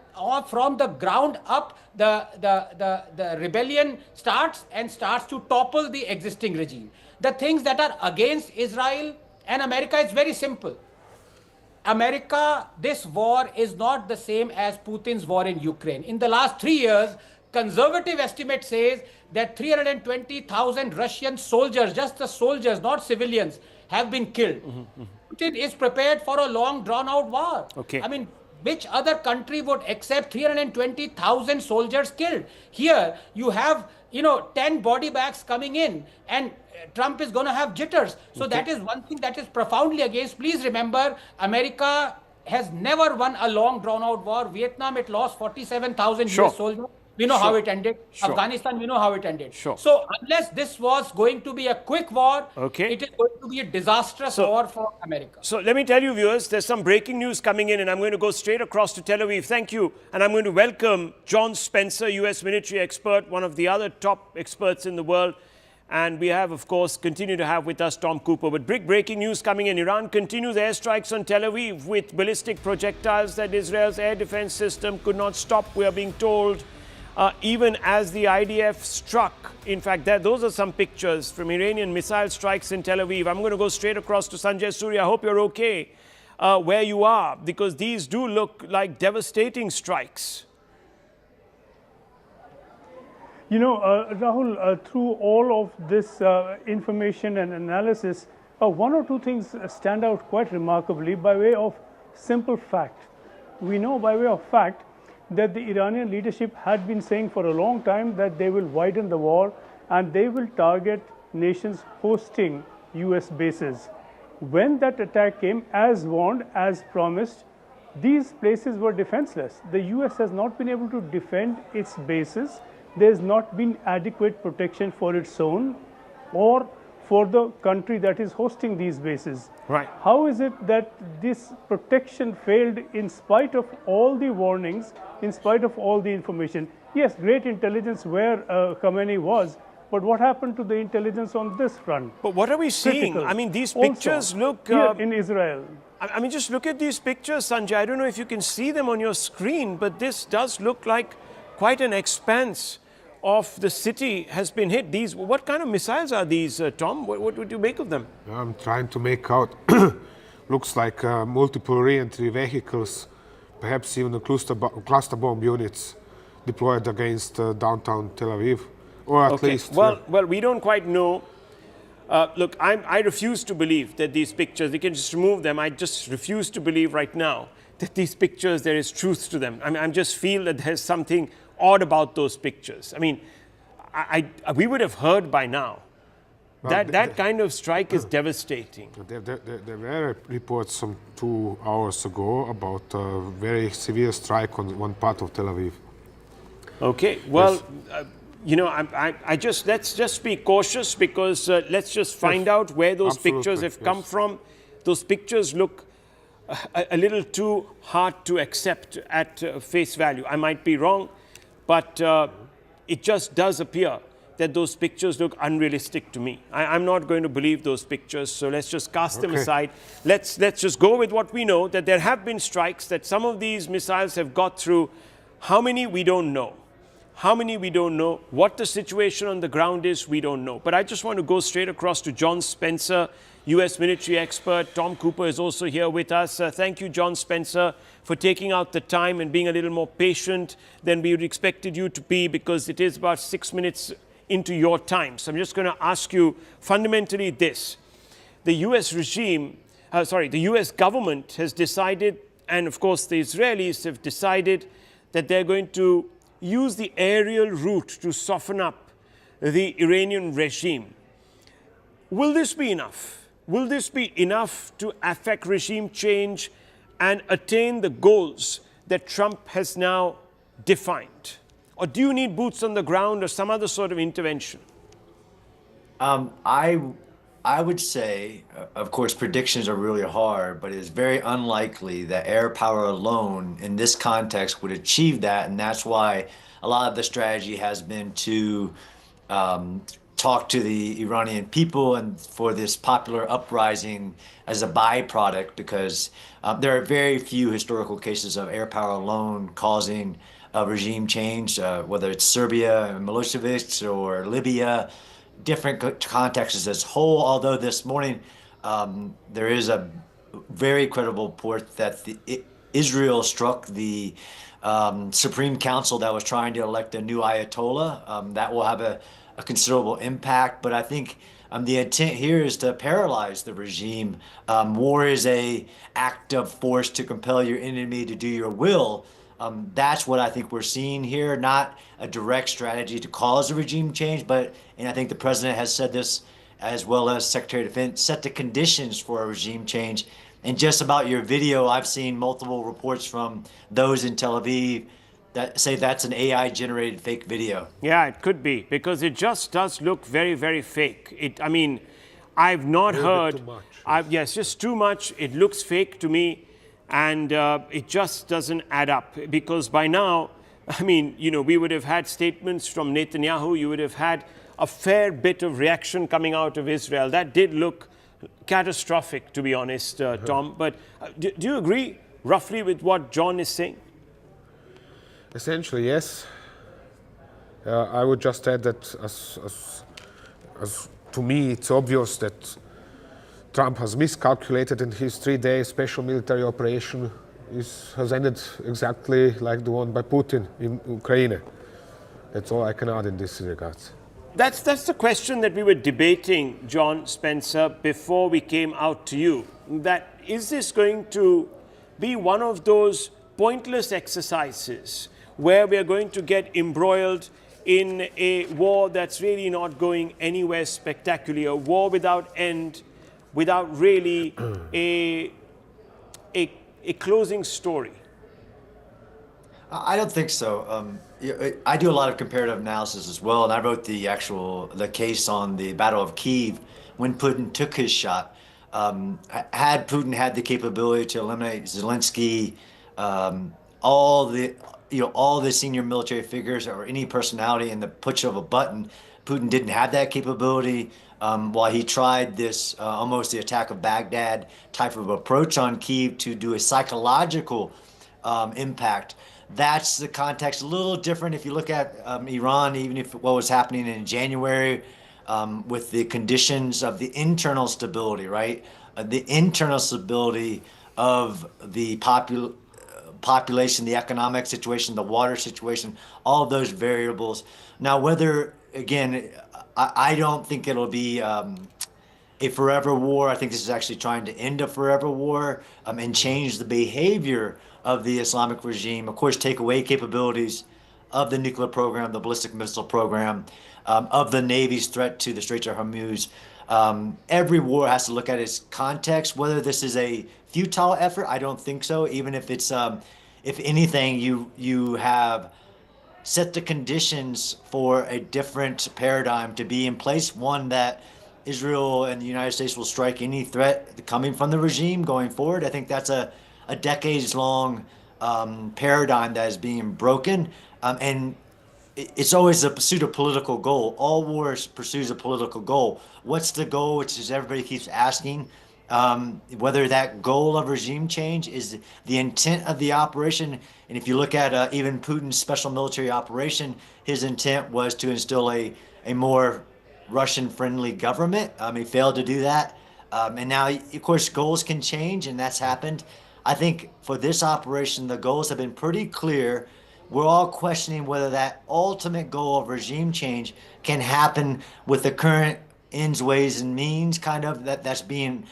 from the ground up. The rebellion starts to topple the existing regime. The things that are against Israel and America is very simple. America, this war is not the same as Putin's war in Ukraine. In the last 3 years, conservative estimate says that 320,000 Russian soldiers, just the soldiers, not civilians, have been killed. Putin is prepared for a long, drawn-out war. Okay. I mean, which other country would accept 320,000 soldiers killed? Here, you have, 10 body bags coming in, and Trump is going to have jitters. So that is one thing that is profoundly against. Please remember, America has never won a long drawn-out war. Vietnam, it lost 47,000 US soldiers. We know how it ended. Afghanistan, we know how it ended. So unless this was going to be a quick war, it is going to be a disastrous war for America. So let me tell you, viewers, there's some breaking news coming in, and I'm going to go straight across to Tel Aviv. Thank you. And I'm going to welcome John Spencer, U.S. military expert, one of the other top experts in the world. And we have, of course, continue to have with us Tom Cooper. But big breaking news coming in. Iran continues airstrikes on Tel Aviv with ballistic projectiles that Israel's air defense system could not stop, we are being told. even as the IDF struck. In fact, those are some pictures from Iranian missile strikes in Tel Aviv. I'm going to go straight across to Sanjay Surya. I hope you're okay where you are, because these do look like devastating strikes. You know, Rahul, through all of this information and analysis, one or two things stand out quite remarkably by way of simple fact. We know by way of fact that the Iranian leadership had been saying for a long time that they will widen the war and they will target nations hosting US bases. When that attack came, as warned, as promised, these places were defenseless. The US has not been able to defend its bases. There's not been adequate protection for its own or for the country that is hosting these bases. Right. How is it that this protection failed in spite of all the warnings, in spite of all the information? Yes, great intelligence where Khamenei was, but what happened to the intelligence on this front? But what are we seeing? Critical. I mean, these pictures Also, look... here in Israel. I mean, just look at these pictures, Sanjay. I don't know if you can see them on your screen, but this does look like quite an expanse of the city has been hit. These, what kind of missiles are these, Tom? What would you make of them? I'm trying to make out. Looks like multiple re-entry vehicles, perhaps even a cluster bomb units deployed against downtown Tel Aviv, or at least. Well, we don't quite know. Look, I refuse to believe that these pictures, we can just remove them. I just refuse to believe right now that these pictures, there is truth to them. I mean, I just feel that there's something odd about those pictures. I mean, we would have heard by now. That kind of strike is devastating. There were reports some 2 hours ago about a very severe strike on one part of Tel Aviv. Okay, well, yes. You know, let's just be cautious, because let's just find out where those pictures have come from. Those pictures look a little too hard to accept at face value. I might be wrong, but it just does appear that those pictures look unrealistic to me. I'm not going to believe those pictures, so let's just cast them aside. Let's just go with what we know, that there have been strikes, that some of these missiles have got through. How many, we don't know. How many, we don't know. What the situation on the ground is, we don't know. But I just want to go straight across to John Spencer, U.S. military expert. Tom Cooper is also here with us. Thank you, John Spencer, for taking out the time and being a little more patient than we would expected you to be, because it is about 6 minutes into your time. So I'm just going to ask you fundamentally this. The U.S. regime, the U.S. government has decided, and of course the Israelis have decided, that they're going to use the aerial route to soften up the Iranian regime. Will this be enough? Will this be enough to affect regime change and attain the goals that Trump has now defined? Or do you need boots on the ground or some other sort of intervention? I would say, of course, predictions are really hard, but it's very unlikely that air power alone in this context would achieve that. And that's why a lot of the strategy has been to talk to the Iranian people and for this popular uprising as a byproduct, because there are very few historical cases of air power alone causing a regime change, whether it's Serbia and Milosevic or Libya. Different contexts as whole, although this morning there is a very credible report that Israel struck the Supreme Council that was trying to elect a new Ayatollah. That will have a considerable impact, but I think the intent here is to paralyze the regime. War is an act of force to compel your enemy to do your will. That's what I think we're seeing here, not a direct strategy to cause a regime change, and I think the president has said this, as well as Secretary of Defense, set the conditions for a regime change. And just about your video, I've seen multiple reports from those in Tel Aviv that say that's an AI-generated fake video. Yeah, it could be, because it just does look very, very fake. I mean, I've not heard... Too much. Yes, just too much. It looks fake to me. And it just doesn't add up, because by now, I mean, you know, we would have had statements from Netanyahu. You would have had a fair bit of reaction coming out of Israel. That did look catastrophic, to be honest, Tom. But do you agree roughly with what John is saying? Essentially, yes. I would just add that as to me, it's obvious that Trump has miscalculated, and his 3-day special military operation has ended exactly like the one by Putin in Ukraine. That's all I can add in this regard. That's the question that we were debating, John Spencer, before we came out to you. That is this going to be one of those pointless exercises where we are going to get embroiled in a war that's really not going anywhere spectacular, a war without end, without really a closing story? I don't think so. I do a lot of comparative analysis as well, and I wrote the case on the Battle of Kyiv when Putin took his shot. Had Putin had the capability to eliminate Zelensky, all the senior military figures or any personality in the push of a button, Putin didn't have that capability. While he tried this almost the attack of Baghdad type of approach on Kyiv to do a psychological impact. That's the context. A little different if you look at Iran, even if what was happening in January with the conditions of the internal stability, right? The internal stability of the population, the economic situation, the water situation, all of those variables. Now, whether, again, I don't think it'll be a forever war. I think this is actually trying to end a forever war and change the behavior of the Islamic regime. Of course, take away capabilities of the nuclear program, the ballistic missile program, of the Navy's threat to the Strait of Hormuz. Every war has to look at its context. Whether this is a futile effort, I don't think so. Even if it's, if anything, you have set the conditions for a different paradigm to be in place, one that Israel and the United States will strike any threat coming from the regime going forward. I think that's a decades-long paradigm that is being broken. And it's always a pursuit of political goal. All wars pursues a political goal. What's the goal, which is everybody keeps asking, whether that goal of regime change is the intent of the operation. And if you look at even Putin's special military operation, his intent was to instill a more Russian-friendly government. He failed to do that. And now, of course, goals can change, and that's happened. I think for this operation, the goals have been pretty clear. We're all questioning whether that ultimate goal of regime change can happen with the current ends, ways, and means kind of that's being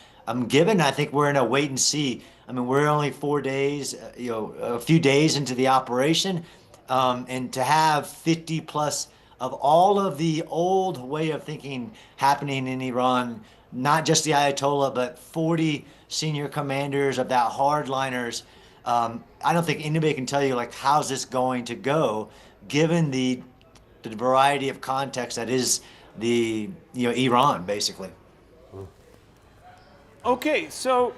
given. I think we're in a wait and see. I mean, we're only 4 days, a few days into the operation, and to have 50 plus of all of the old way of thinking happening in Iran, not just the Ayatollah, but 40 senior commanders of that hardliners. I don't think anybody can tell you like how's this going to go, given the variety of context that is the Iran basically. Okay, so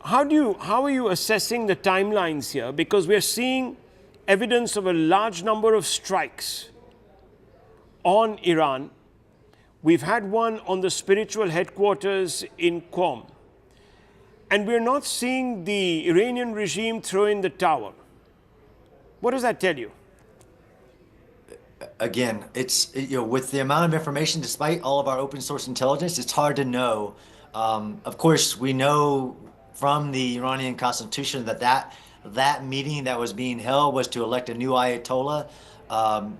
how are you assessing the timelines here? Because we're seeing evidence of a large number of strikes on Iran. We've had one on the spiritual headquarters in Qom. And we're not seeing the Iranian regime throw in the towel. What does that tell you? Again, it's with the amount of information, despite all of our open source intelligence, it's hard to know. Of course, we know from the Iranian constitution that meeting that was being held was to elect a new Ayatollah.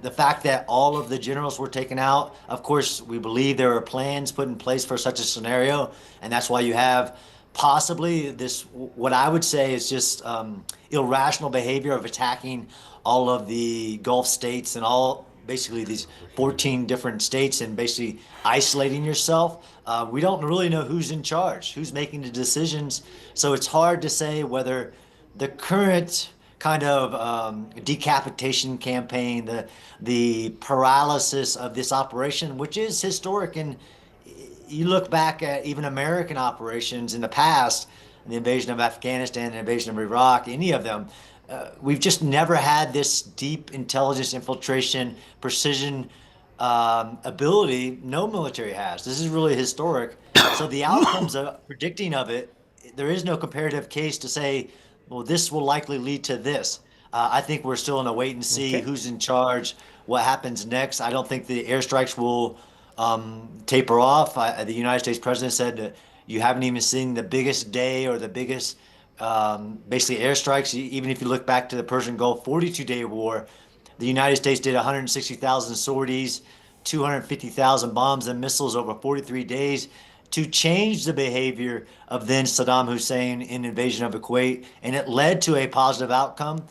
The fact that all of the generals were taken out, of course, we believe there were plans put in place for such a scenario, and that's why you have possibly this, what I would say is just irrational behavior of attacking all of the Gulf states and all basically these 14 different states and basically isolating yourself. We don't really know who's in charge, who's making the decisions. So it's hard to say whether the current kind of decapitation campaign, the paralysis of this operation, which is historic. And you look back at even American operations in the past, the invasion of Afghanistan, the invasion of Iraq, any of them, we've just never had this deep intelligence infiltration, precision ability no military has. This is really historic. So the outcomes of predicting of it, there is no comparative case to say, well, this will likely lead to this. I think we're still in a wait and see who's in charge, what happens next. I don't think the airstrikes will taper off. The United States president said that you haven't even seen the biggest day or the biggest basically airstrikes. Even if you look back to the Persian Gulf 42-day war, the United States did 160,000 sorties, 250,000 bombs and missiles over 43 days to change the behavior of then Saddam Hussein in invasion of Kuwait. And it led to a positive outcome,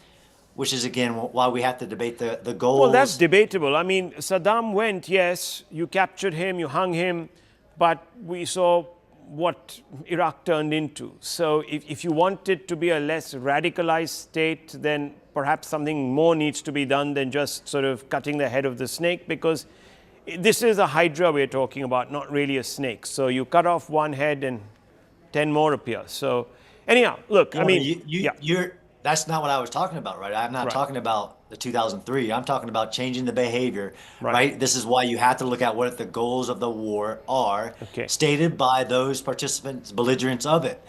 which is, again, why we have to debate the goals. Well, that's debatable. I mean, Saddam went, yes, you captured him, you hung him, but we saw what Iraq turned into. So if you want it to be a less radicalized state, then perhaps something more needs to be done than just sort of cutting the head of the snake, because this is a hydra we're talking about, not really a snake. So you cut off one head and 10 more appear. So anyhow, look, I mean, that's not what I was talking about, right? I'm not talking about the 2003. I'm talking about changing the behavior, right? This is why you have to look at what the goals of the war are, stated by those participants, belligerents of it.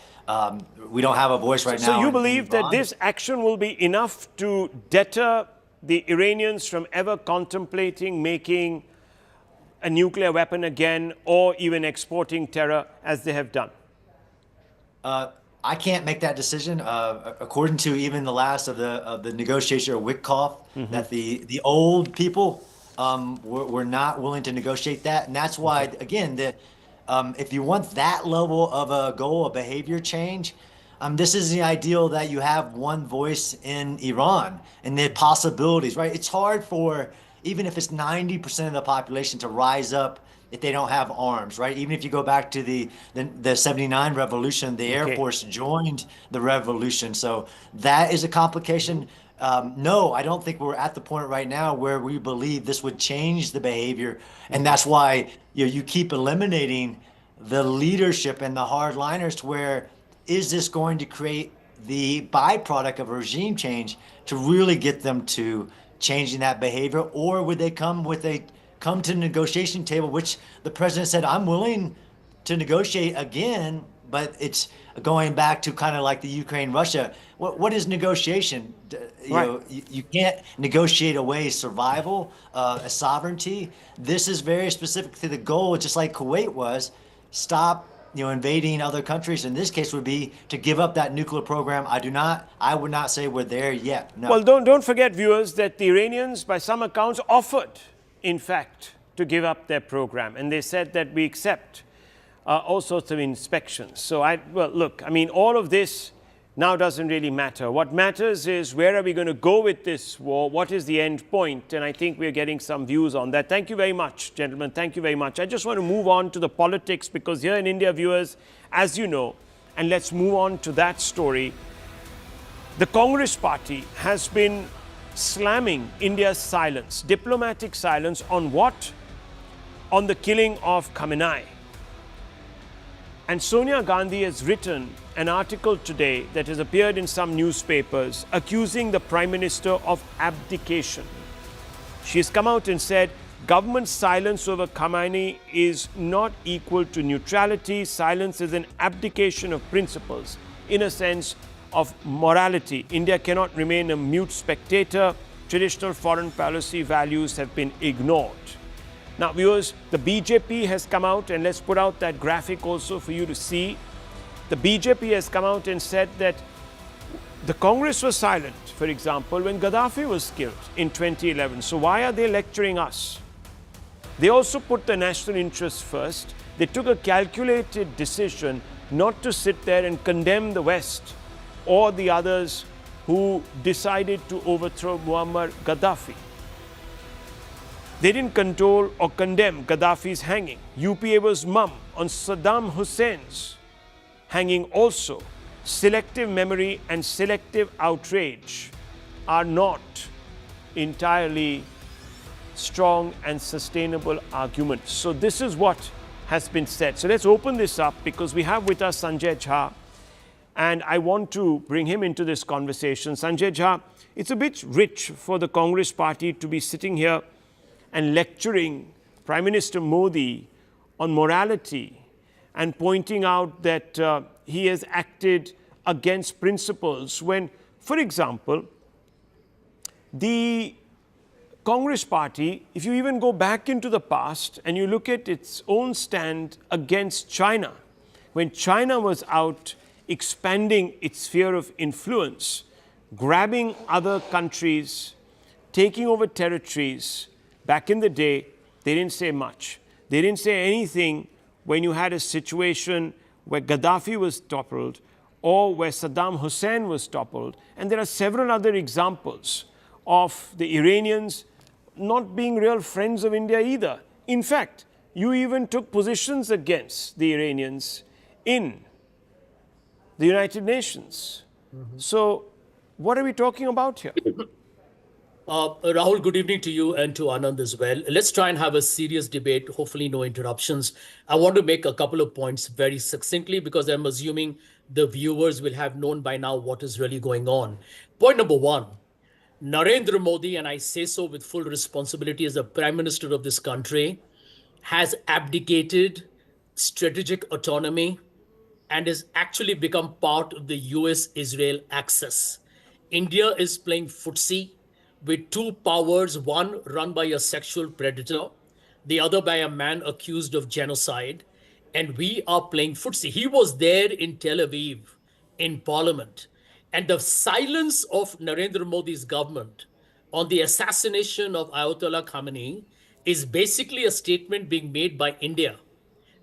We don't have a voice right now. So you believe that this action will be enough to deter the Iranians from ever contemplating making a nuclear weapon again, or even exporting terror as they have done? I can't make that decision. According to even the last of the negotiator Witkoff, that the old people were not willing to negotiate that, and that's why again if you want that level of a goal, a behavior change, this is the ideal that you have one voice in Iran and the possibilities, right? It's hard for, even if it's 90% of the population, to rise up if they don't have arms, right? Even if you go back to the 79 revolution, the Air Force joined the revolution. So that is a complication. No, I don't think we're at the point right now where we believe this would change the behavior. And that's why you keep eliminating the leadership and the hardliners, to where is this going to create the byproduct of a regime change to really get them to changing that behavior, or would they come to the negotiation table, which the president said, I'm willing to negotiate again, but it's going back to kind of like the Ukraine-Russia. What is negotiation? You can't negotiate away survival, sovereignty. This is very specific to the goal, just like Kuwait was. Stop invading other countries. In this case would be to give up that nuclear program. I would not say we're there yet. No. Well, don't forget, viewers, that the Iranians, by some accounts, offered, in fact, to give up their program. And they said that we accept all sorts of inspections. So, look, I mean, all of this now doesn't really matter. What matters is, where are we going to go with this war? What is the end point? And I think we're getting some views on that. Thank you very much, gentlemen. Thank you very much. I just want to move on to the politics, because here in India, viewers, as you know, and let's move on to that story, the Congress party has been slamming India's silence, diplomatic silence, on what? On the killing of Khamenei. And Sonia Gandhi has written an article today that has appeared in some newspapers accusing the Prime Minister of abdication. She has come out and said, government silence over Khamenei is not equal to neutrality. Silence is an abdication of principles, in a sense of morality. India cannot remain a mute spectator. Traditional foreign policy values have been ignored. Now, viewers, the BJP has come out, and let's put out that graphic also for you to see. The BJP has come out and said that the Congress was silent, for example, when Gaddafi was killed in 2011. So why are they lecturing us? They also put the national interest first. They took a calculated decision not to sit there and condemn the West or the others who decided to overthrow Muammar Gaddafi. They didn't condole or condemn Gaddafi's hanging. UPA was mum on Saddam Hussein's hanging also. Selective memory and selective outrage are not entirely strong and sustainable arguments. So this is what has been said. So let's open this up, because we have with us Sanjay Jha, and I want to bring him into this conversation. Sanjay Jha, it's a bit rich for the Congress party to be sitting here and lecturing Prime Minister Modi on morality and pointing out that he has acted against principles when, for example, The Congress Party, if you even go back into the past and you look at its own stand against China, when China was out expanding its sphere of influence, grabbing other countries, taking over territories, back in the day, they didn't say much. They didn't say anything when you had a situation where Gaddafi was toppled or where Saddam Hussein was toppled. And there are several other examples of the Iranians not being real friends of India either. In fact, you even took positions against the Iranians in the United Nations. So what are we talking about here? Rahul, good evening to you and to Anand as well. Let's try and have a serious debate, hopefully no interruptions. I want to make a couple of points very succinctly because I'm assuming the viewers will have known by now what is really going on. Point number one, Narendra Modi, and I say so with full responsibility as the Prime Minister of this country, has abdicated strategic autonomy and has actually become part of the US-Israel axis. India is playing footsie with two powers, one run by a sexual predator, the other by a man accused of genocide, and we are playing footsie. He was there in Tel Aviv in Parliament, and the silence of Narendra Modi's government on the assassination of Ayatollah Khamenei is basically a statement being made by India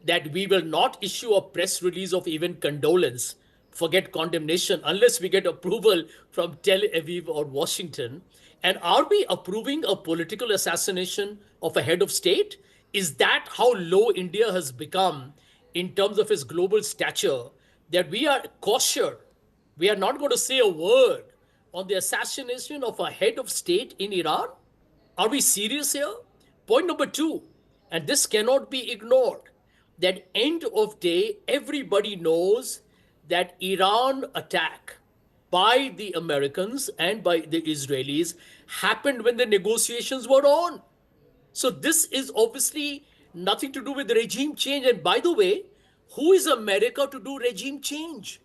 that we will not issue a press release of even condolence, forget condemnation, unless we get approval from Tel Aviv or Washington. And are we approving a political assassination of a head of state? Is that how low India has become in terms of its global stature, that we are kosher? We are not going to say a word on the assassination of a head of state in Iran? Are we serious here? Point number two, and this cannot be ignored, that end of day, everybody knows that Iran attack by the Americans and by the Israelis happened when the negotiations were on. So this is obviously nothing to do with regime change. And by the way, who is America to do regime change?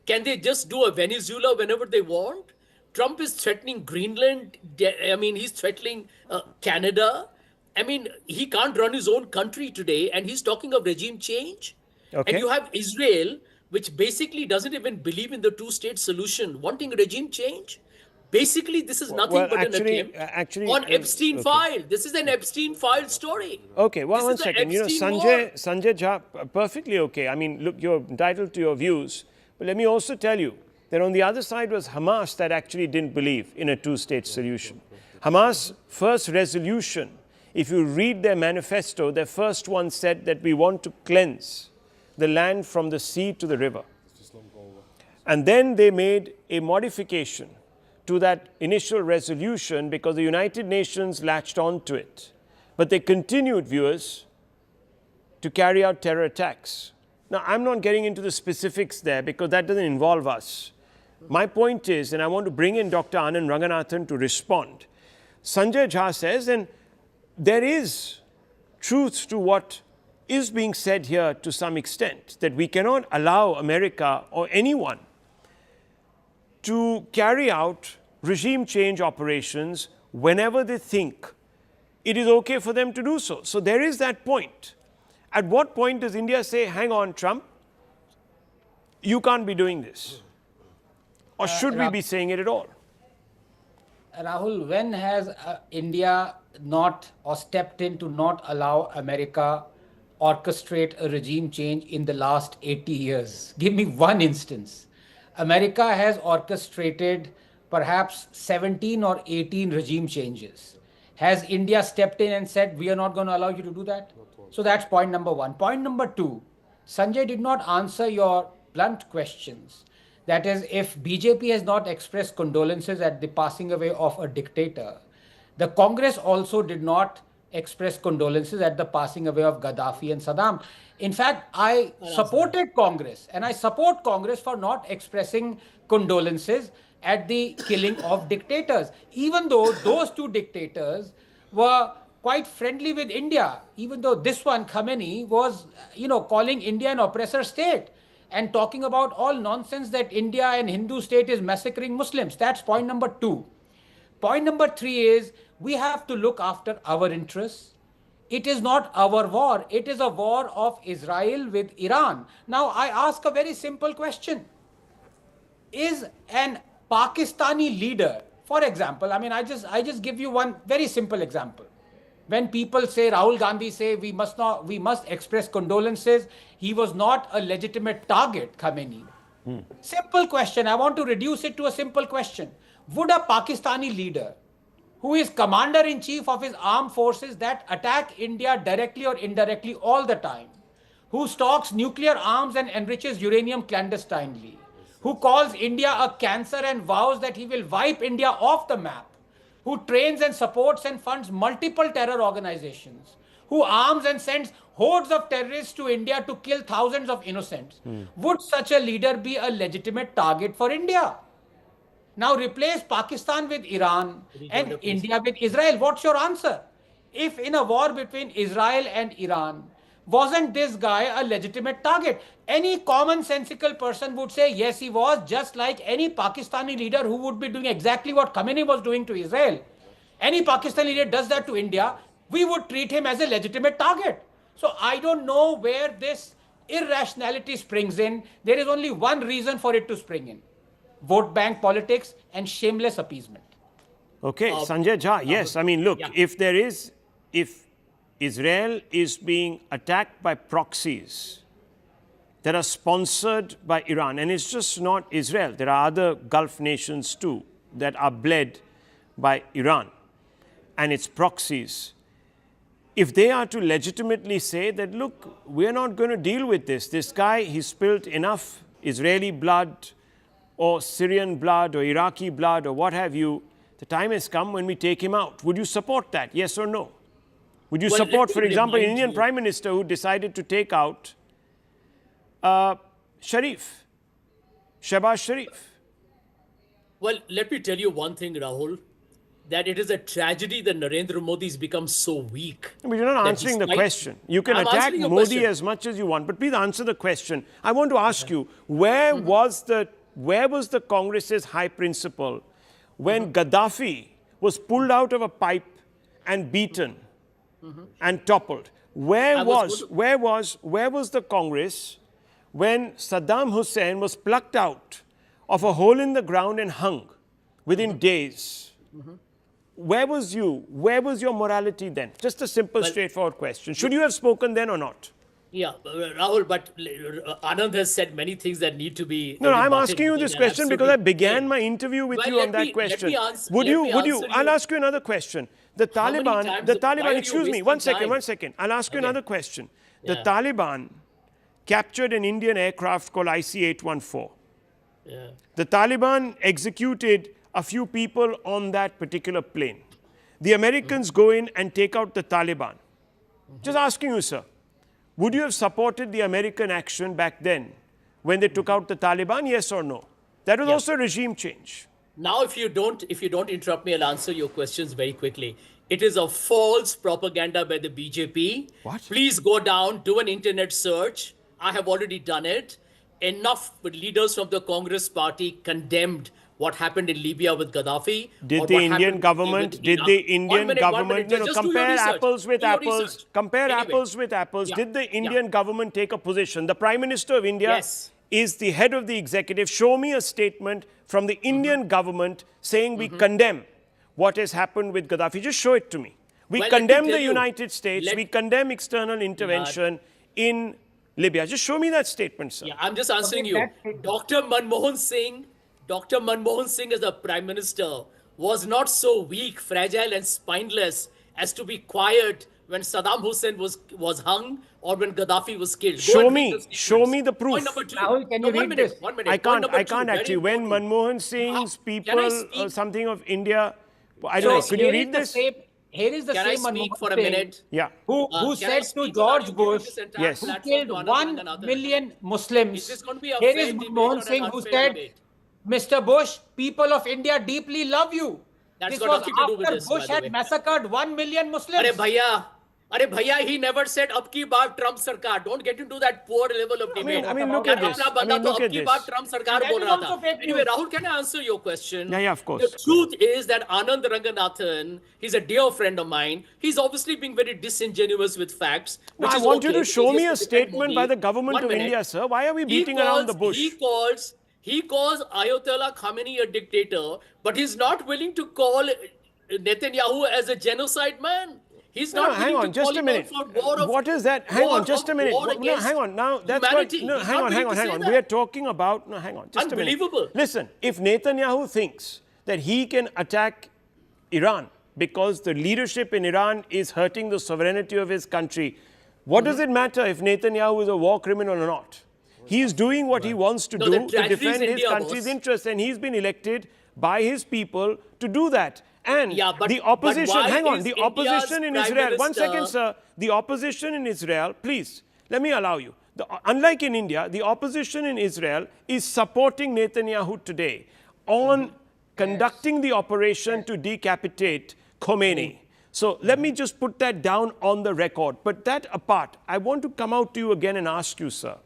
Can they just do a Venezuela whenever they want? Trump is threatening Greenland. I mean, he's threatening Canada. I mean, he can't run his own country today, and he's talking of regime change. Okay. And you have Israel, which basically doesn't even believe in the two-state solution, wanting regime change. Basically, this is nothing but an attempt on Epstein file. This is an Epstein file story. Okay, well, one second. You know, Sanjay Jha, perfectly okay. I mean, look, you're entitled to your views. But let me also tell you that on the other side was Hamas that actually didn't believe in a two-state solution. Hamas' first resolution, if you read their manifesto, their first one said that we want to cleanse the land from the sea to the river. And then they made a modification to that initial resolution because the United Nations latched onto it. But they continued, viewers, to carry out terror attacks. Now, I'm not getting into the specifics there because that doesn't involve us. My point is, and I want to bring in Dr. Anand Ranganathan to respond. Sanjay Jha says, and there is truth to what is being said here to some extent, that we cannot allow America or anyone to carry out regime change operations whenever they think it is okay for them to do so. So there is that point. At what point does India say, hang on, Trump, you can't be doing this? Or should we be saying it at all? Rahul, when has India not or stepped in to not allow America orchestrate a regime change in the last 80 years? Give me one instance. America has orchestrated perhaps 17 or 18 regime changes. Has India stepped in and said, we are not going to allow you to do that? So that's point number one. Point number two, Sanjay did not answer your blunt questions. That is, if BJP has not expressed condolences at the passing away of a dictator, the Congress also did not express condolences at the passing away of Gaddafi and Saddam. In fact, I supported Congress, and I support Congress for not expressing condolences at the killing of dictators, even though those two dictators were quite friendly with India, even though this one, Khamenei, was, calling India an oppressor state and talking about all nonsense that India and Hindu state is massacring Muslims. That's point number two. Point number 3 is we have to look after our interests. It is not our war. It is a war of Israel with Iran. Now, I ask a very simple question. Is an Pakistani leader, for example, I mean, I just give you one very simple example. When people say, Rahul Gandhi say, we must express condolences, he was not a legitimate target, Khamenei. Simple question. I want to reduce it to a simple question. Would a Pakistani leader who is commander-in-chief of his armed forces that attack India directly or indirectly all the time, who stocks nuclear arms and enriches uranium clandestinely, who calls India a cancer and vows that he will wipe India off the map, who trains and supports and funds multiple terror organizations, who arms and sends hordes of terrorists to India to kill thousands of innocents. Would such a leader be a legitimate target for India? Now replace Pakistan with Iran and India with Israel. What's your answer? If in a war between Israel and Iran, wasn't this guy a legitimate target? Any commonsensical person would say, yes, he was, just like any Pakistani leader who would be doing exactly what Khamenei was doing to Israel. Any Pakistani leader does that to India, we would treat him as a legitimate target. So I don't know where this irrationality springs in. There is only one reason for it to spring in. Vote bank politics and shameless appeasement. Okay, Sanjay Jha, yes. I mean, look, if Israel is being attacked by proxies that are sponsored by Iran, and it's just not Israel, there are other Gulf nations too that are bled by Iran and its proxies. If they are to legitimately say that, look, we're not going to deal with this. This guy, he spilled enough Israeli blood or Syrian blood or Iraqi blood or what have you. The time has come when we take him out. Would you support that? Yes or no? Would you support, for example, an Indian Prime Minister who decided to take out Sharif, Shehbaz Sharif? Well, let me tell you one thing, Rahul, that it is a tragedy that Narendra Modi has become so weak. But you're not answering the question. You can attack Modi as much as you want, but please answer the question. I want to ask you, where was the Congress's high principle when Gaddafi was pulled out of a pipe and beaten and toppled? Where was the Congress when Saddam Hussein was plucked out of a hole in the ground and hung within days? Where was you? Where was your morality then? Just a simple, straightforward question. Should you have spoken then or not? Yeah, Rahul, but Anand has said many things that need to be... No, I'm asking you this question because I began my interview with you on that question. Would you? I'll ask you another question. The Taliban, excuse me, one second. I'll ask you another question. The Taliban captured an Indian aircraft called IC-814. The Taliban executed a few people on that particular plane. The Americans go in and take out the Taliban. Just asking you, sir, would you have supported the American action back then when they took out the Taliban, yes or no? That was also regime change. Now, if you don't interrupt me, I'll answer your questions very quickly. It is a false propaganda by the BJP. What? Please go down, do an internet search. I have already done it. Enough leaders from the Congress party condemned what happened in Libya with Gaddafi. Did the Indian government, compare apples with apples. Compare apples with apples. Did the Indian government take a position? The Prime Minister of India is the head of the executive. Show me a statement from the Indian government saying we condemn what has happened with Gaddafi. Just show it to me. We condemn the United States. We condemn external intervention in Libya. Just show me that statement, sir. Yeah, I'm just answering you. Dr. Manmohan Singh as a Prime Minister was not so weak, fragile and spineless as to be quiet when Saddam Hussein was hung or when Gaddafi was killed. Show me the proof. Point number 2. Rahul, can you read this? 1 minute. I can't actually. When Manmohan Singh's people, something of India, I don't know, could you read this? Here is the same Manmohan for a minute? Yeah. Who said to George Bush, who killed 1 million Muslims. Here is Manmohan Singh who said, Mr. Bush, people of India deeply love you. That's this was after Bush had massacred 1 million Muslims. Bhaiya, Arey bhaiya, he never said ab ki baar Trump sarkar. Don't get into that poor level of debate. I mean, look at this. Apna banda to ab ki baar Trump sarkar bol raha tha. Anyway, Rahul, can I answer your question? Yeah, of course. The truth is that Anand Ranganathan, he's a dear friend of mine. He's obviously being very disingenuous with facts. No, Which I is want you okay, to show because me he a has to defend statement Modi. by the government 1 of minute. India, sir. Why are we beating around the bush? He calls Ayatollah Khamenei a dictator, but he's not willing to call Netanyahu as a genocide man. He's No, not no, hang willing on, to just call a him minute. out for war of, What is that? Hang war on, just a of- minute. war No, against hang on. Now, that's humanity. what. No, He's hang not on, hang willing on, to hang say on. that. We are talking about. No, hang on, just a minute. Unbelievable. Listen, if Netanyahu thinks that he can attack Iran because the leadership in Iran is hurting the sovereignty of his country, what does it matter if Netanyahu is a war criminal or not? He is doing what he wants to No, the do to tragedy is defend his India, country's boss. interests, and he's been elected by his people to do that. And Yeah, but- the but opposition, why hang on, is the India's opposition in Prime Israel, one Minister- second, sir. The opposition in Israel, please, let me allow you. Unlike in India, the opposition in Israel is supporting Netanyahu today on conducting the operation to decapitate Khomeini. So let me just put that down on the record. But that apart, I want to come out to you again and ask you, sir.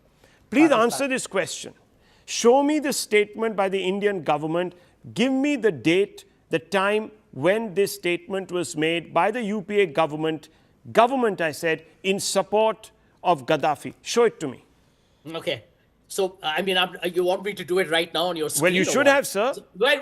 Please answer this question. Show me the statement by the Indian government. Give me the date, the time when this statement was made by the UPA government, I said, in support of Gaddafi. Show it to me. Okay. So, I mean, you want me to do it right now on your screen? Well, you or should what? have, sir. Well.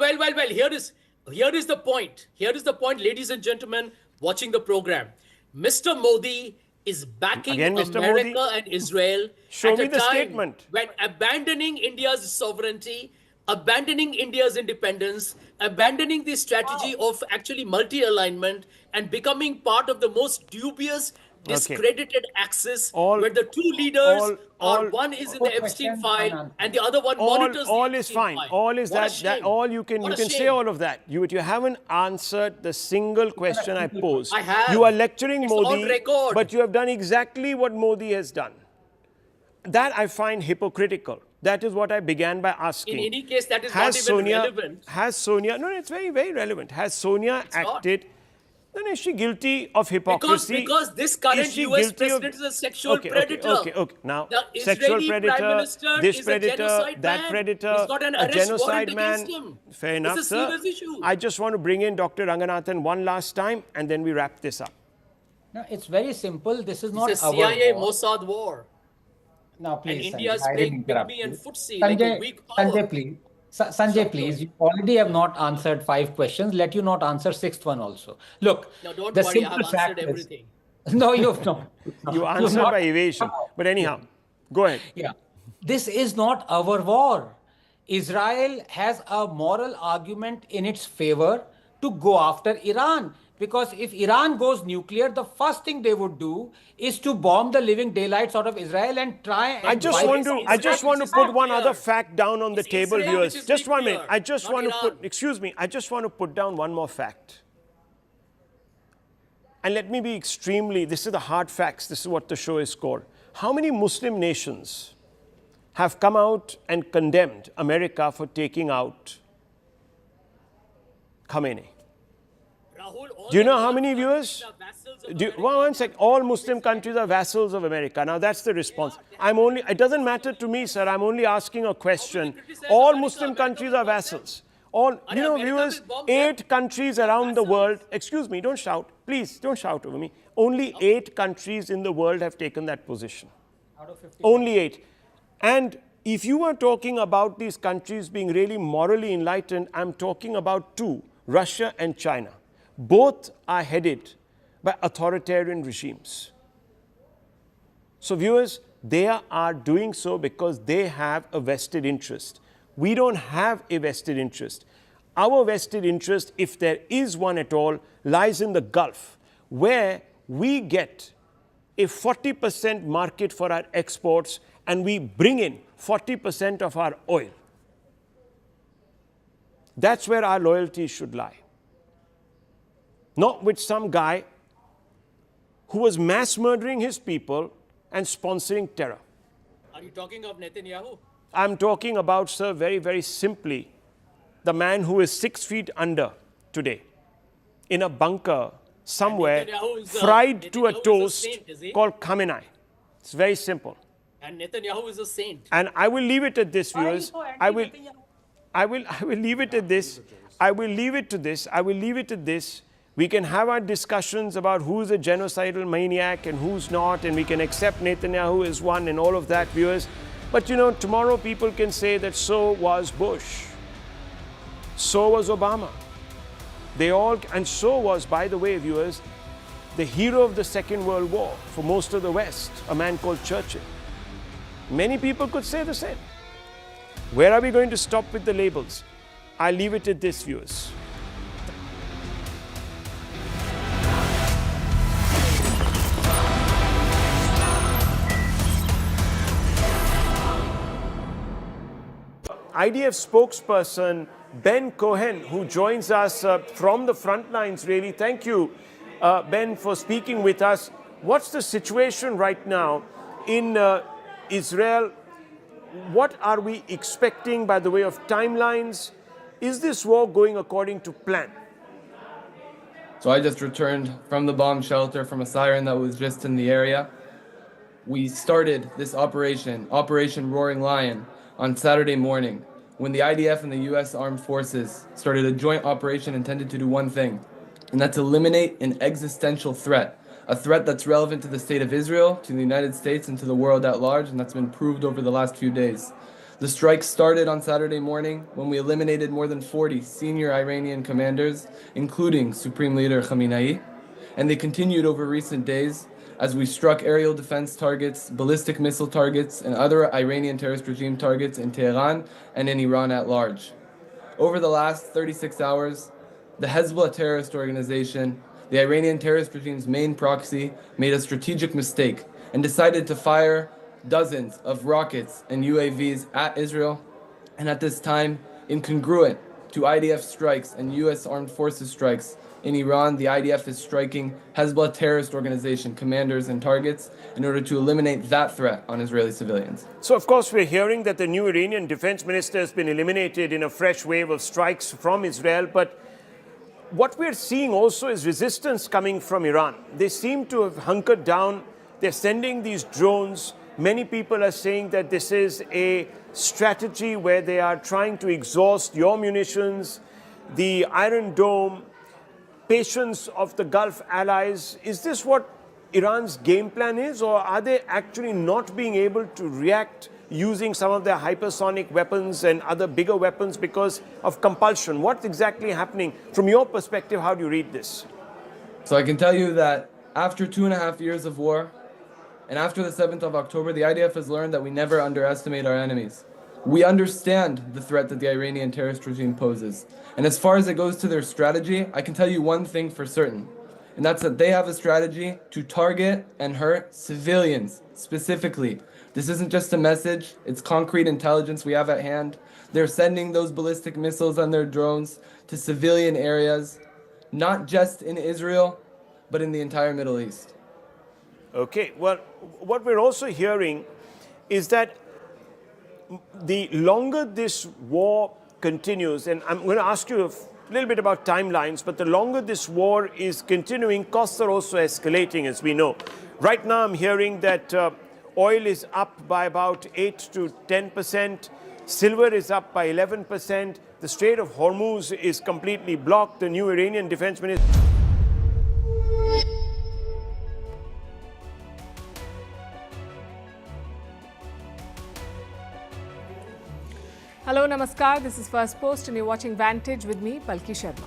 Here is the point. Here is the point, ladies and gentlemen, watching the program. Mr. Modi is backing Again, Mr. America Modi? and Israel Show at me a the time statement. when abandoning India's sovereignty, abandoning India's independence, abandoning the strategy of actually multi-alignment, and becoming part of the most dubious, discredited axis where the two leaders are one is in the Epstein file and the other one monitors all the is Epstein fine. file. All is What a that shame. all you can What a say shame. all of that. You haven't answered the single question I posed. I have. You are lecturing It's Modi, on record. but you have done exactly what Modi has done. That I find hypocritical. That is what I began by asking. In any case, that is not even relevant. Has Sonia? No, it's very, very relevant. Has Sonia acted? Then is she guilty of hypocrisy? Because this current Is she US guilty president is a sexual predator. Okay. Now, The sexual Israeli predator, Prime Minister this is a predator, genocide that man. predator, He's got an a arrest genocide warrant man. against him. Fair enough, It's a sir. serious issue. I just want to bring in Dr. Ranganathan one last time, and then we wrap this up. No, it's very simple. This is not It's a our CIA war. Mossad war. Now, please, And India is Sanjay, I playing didn't interrupt pygmy and you. footsie like a weak power. Sanjay, please. Sanjay, please. You already have not answered 5 questions. Let you not answer 6th one also. Look, No, don't the worry, I have simple fact answered is- everything. No, you've not. You answered by evasion. But anyhow, go ahead. Yeah. This is not our war. Israel has a moral argument in its favor to go after Iran. Because if Iran goes nuclear, the first thing they would do is to bomb the living daylights out of Israel and try and I just want to put one other fact down on the table, Israel which viewers. is Just 1 minute. nuclear, I just not want to put, Iran. excuse me, I just want to put down one more fact. And let me be extremely, this is the hard facts, this is what the show is called. How many Muslim nations have come out and condemned America for taking out Khamenei? Do you know how many viewers? One sec. All Muslim countries are vassals of America. Now that's the response. It doesn't matter to me, sir. I'm only asking a question. All Muslim countries are vassals. Viewers, 8 countries around the world, excuse me, don't shout. Please, don't shout over me. Only 8 countries in the world have taken that position. Only 8. And if you are talking about these countries being really morally enlightened, I'm talking about 2, Russia and China. Both are headed by authoritarian regimes. So viewers, they are doing so because they have a vested interest. We don't have a vested interest. Our vested interest, if there is one at all, lies in the Gulf, where we get a 40% market for our exports and we bring in 40% of our oil. That's where our loyalty should lie. Not with some guy who was mass murdering his people and sponsoring terror. Are you talking of Netanyahu? I'm talking about, sir, very, very simply, the man who is 6 feet under today in a bunker somewhere, Netanyahu is fried to a Netanyahu is toast saint, is he? called Khamenei. It's very simple. And Netanyahu is a saint. And I will leave it at this, viewers. I will leave it at this. I will leave it to this. I will leave it at this. We can have our discussions about who's a genocidal maniac and who's not, and we can accept Netanyahu as one and all of that, viewers. But you know, tomorrow people can say that so was Bush, so was Obama. They all, and so was, by the way, viewers, the hero of the Second World War for most of the West, a man called Churchill. Many people could say the same. Where are we going to stop with the labels? I'll leave it at this, viewers. IDF spokesperson Ben Cohen, who joins us from the front lines, really. Thank you, Ben, for speaking with us. What's the situation right now in Israel? What are we expecting by the way of timelines? Is this war going according to plan? So I just returned from the bomb shelter from a siren that was just in the area. We started this Operation Roaring Lion, on Saturday morning, when the IDF and the U.S. Armed Forces started a joint operation intended to do one thing, and that's eliminate an existential threat, a threat that's relevant to the state of Israel, to the United States, and to the world at large, and that's been proved over the last few days. The strike started on Saturday morning when we eliminated more than 40 senior Iranian commanders, including Supreme Leader Khamenei, and they continued over recent days as we struck aerial defense targets, ballistic missile targets, and other Iranian terrorist regime targets in Tehran and in Iran at large. Over the last 36 hours, the Hezbollah terrorist organization, the Iranian terrorist regime's main proxy, made a strategic mistake and decided to fire dozens of rockets and UAVs at Israel, and at this time, incongruent to IDF strikes and US Armed Forces strikes, in Iran, the IDF is striking Hezbollah terrorist organization commanders and targets in order to eliminate that threat on Israeli civilians. So, of course, we're hearing that the new Iranian defense minister has been eliminated in a fresh wave of strikes from Israel. But what we're seeing also is resistance coming from Iran. They seem to have hunkered down. They're sending these drones. Many people are saying that this is a strategy where they are trying to exhaust your munitions, the Iron Dome, patience of the Gulf allies. Is this what Iran's game plan is, or are they actually not being able to react using some of their hypersonic weapons and other bigger weapons because of compulsion? What's exactly happening? From your perspective, how do you read this? So I can tell you that after 2.5 years of war, and after the 7th of October, the IDF has learned that we never underestimate our enemies. We understand the threat that the Iranian terrorist regime poses. And as far as it goes to their strategy, I can tell you one thing for certain, and that's that they have a strategy to target and hurt civilians specifically. This isn't just a message, it's concrete intelligence we have at hand. They're sending those ballistic missiles on their drones to civilian areas, not just in Israel, but in the entire Middle East. Okay, well, what we're also hearing is that the longer this war continues, and I'm going to ask you a little bit about timelines, but the longer this war is continuing, costs are also escalating, as we know. Right now, I'm hearing that oil is up by about 8 to 10%, silver is up by 11%, the Strait of Hormuz is completely blocked. The new Iranian defense minister. Hello, Namaskar. This is First Post and you're watching Vantage with me, Palki Sharma.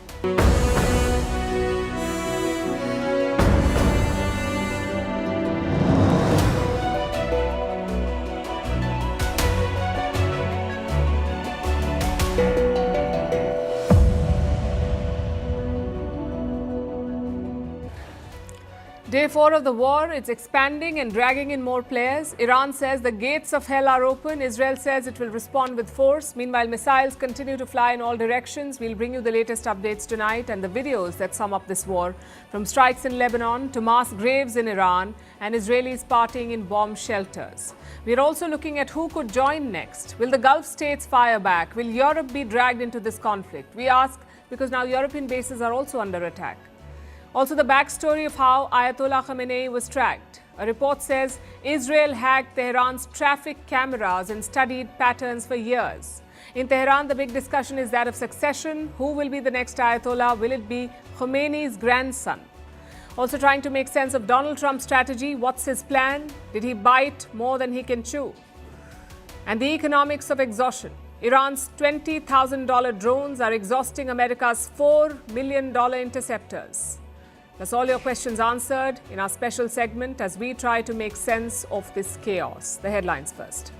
Day 4 of the war, it's expanding and dragging in more players. Iran says the gates of hell are open. Israel says it will respond with force. Meanwhile, missiles continue to fly in all directions. We'll bring you the latest updates tonight and the videos that sum up this war. From strikes in Lebanon to mass graves in Iran and Israelis partying in bomb shelters. We're also looking at who could join next. Will the Gulf states fire back? Will Europe be dragged into this conflict? We ask because now European bases are also under attack. Also, the backstory of how Ayatollah Khamenei was tracked. A report says Israel hacked Tehran's traffic cameras and studied patterns for years. In Tehran, the big discussion is that of succession. Who will be the next Ayatollah? Will it be Khomeini's grandson? Also trying to make sense of Donald Trump's strategy. What's his plan? Did he bite more than he can chew? And the economics of exhaustion. Iran's $20,000 drones are exhausting America's $4 million interceptors. That's all your questions answered in our special segment as we try to make sense of this chaos. The headlines first.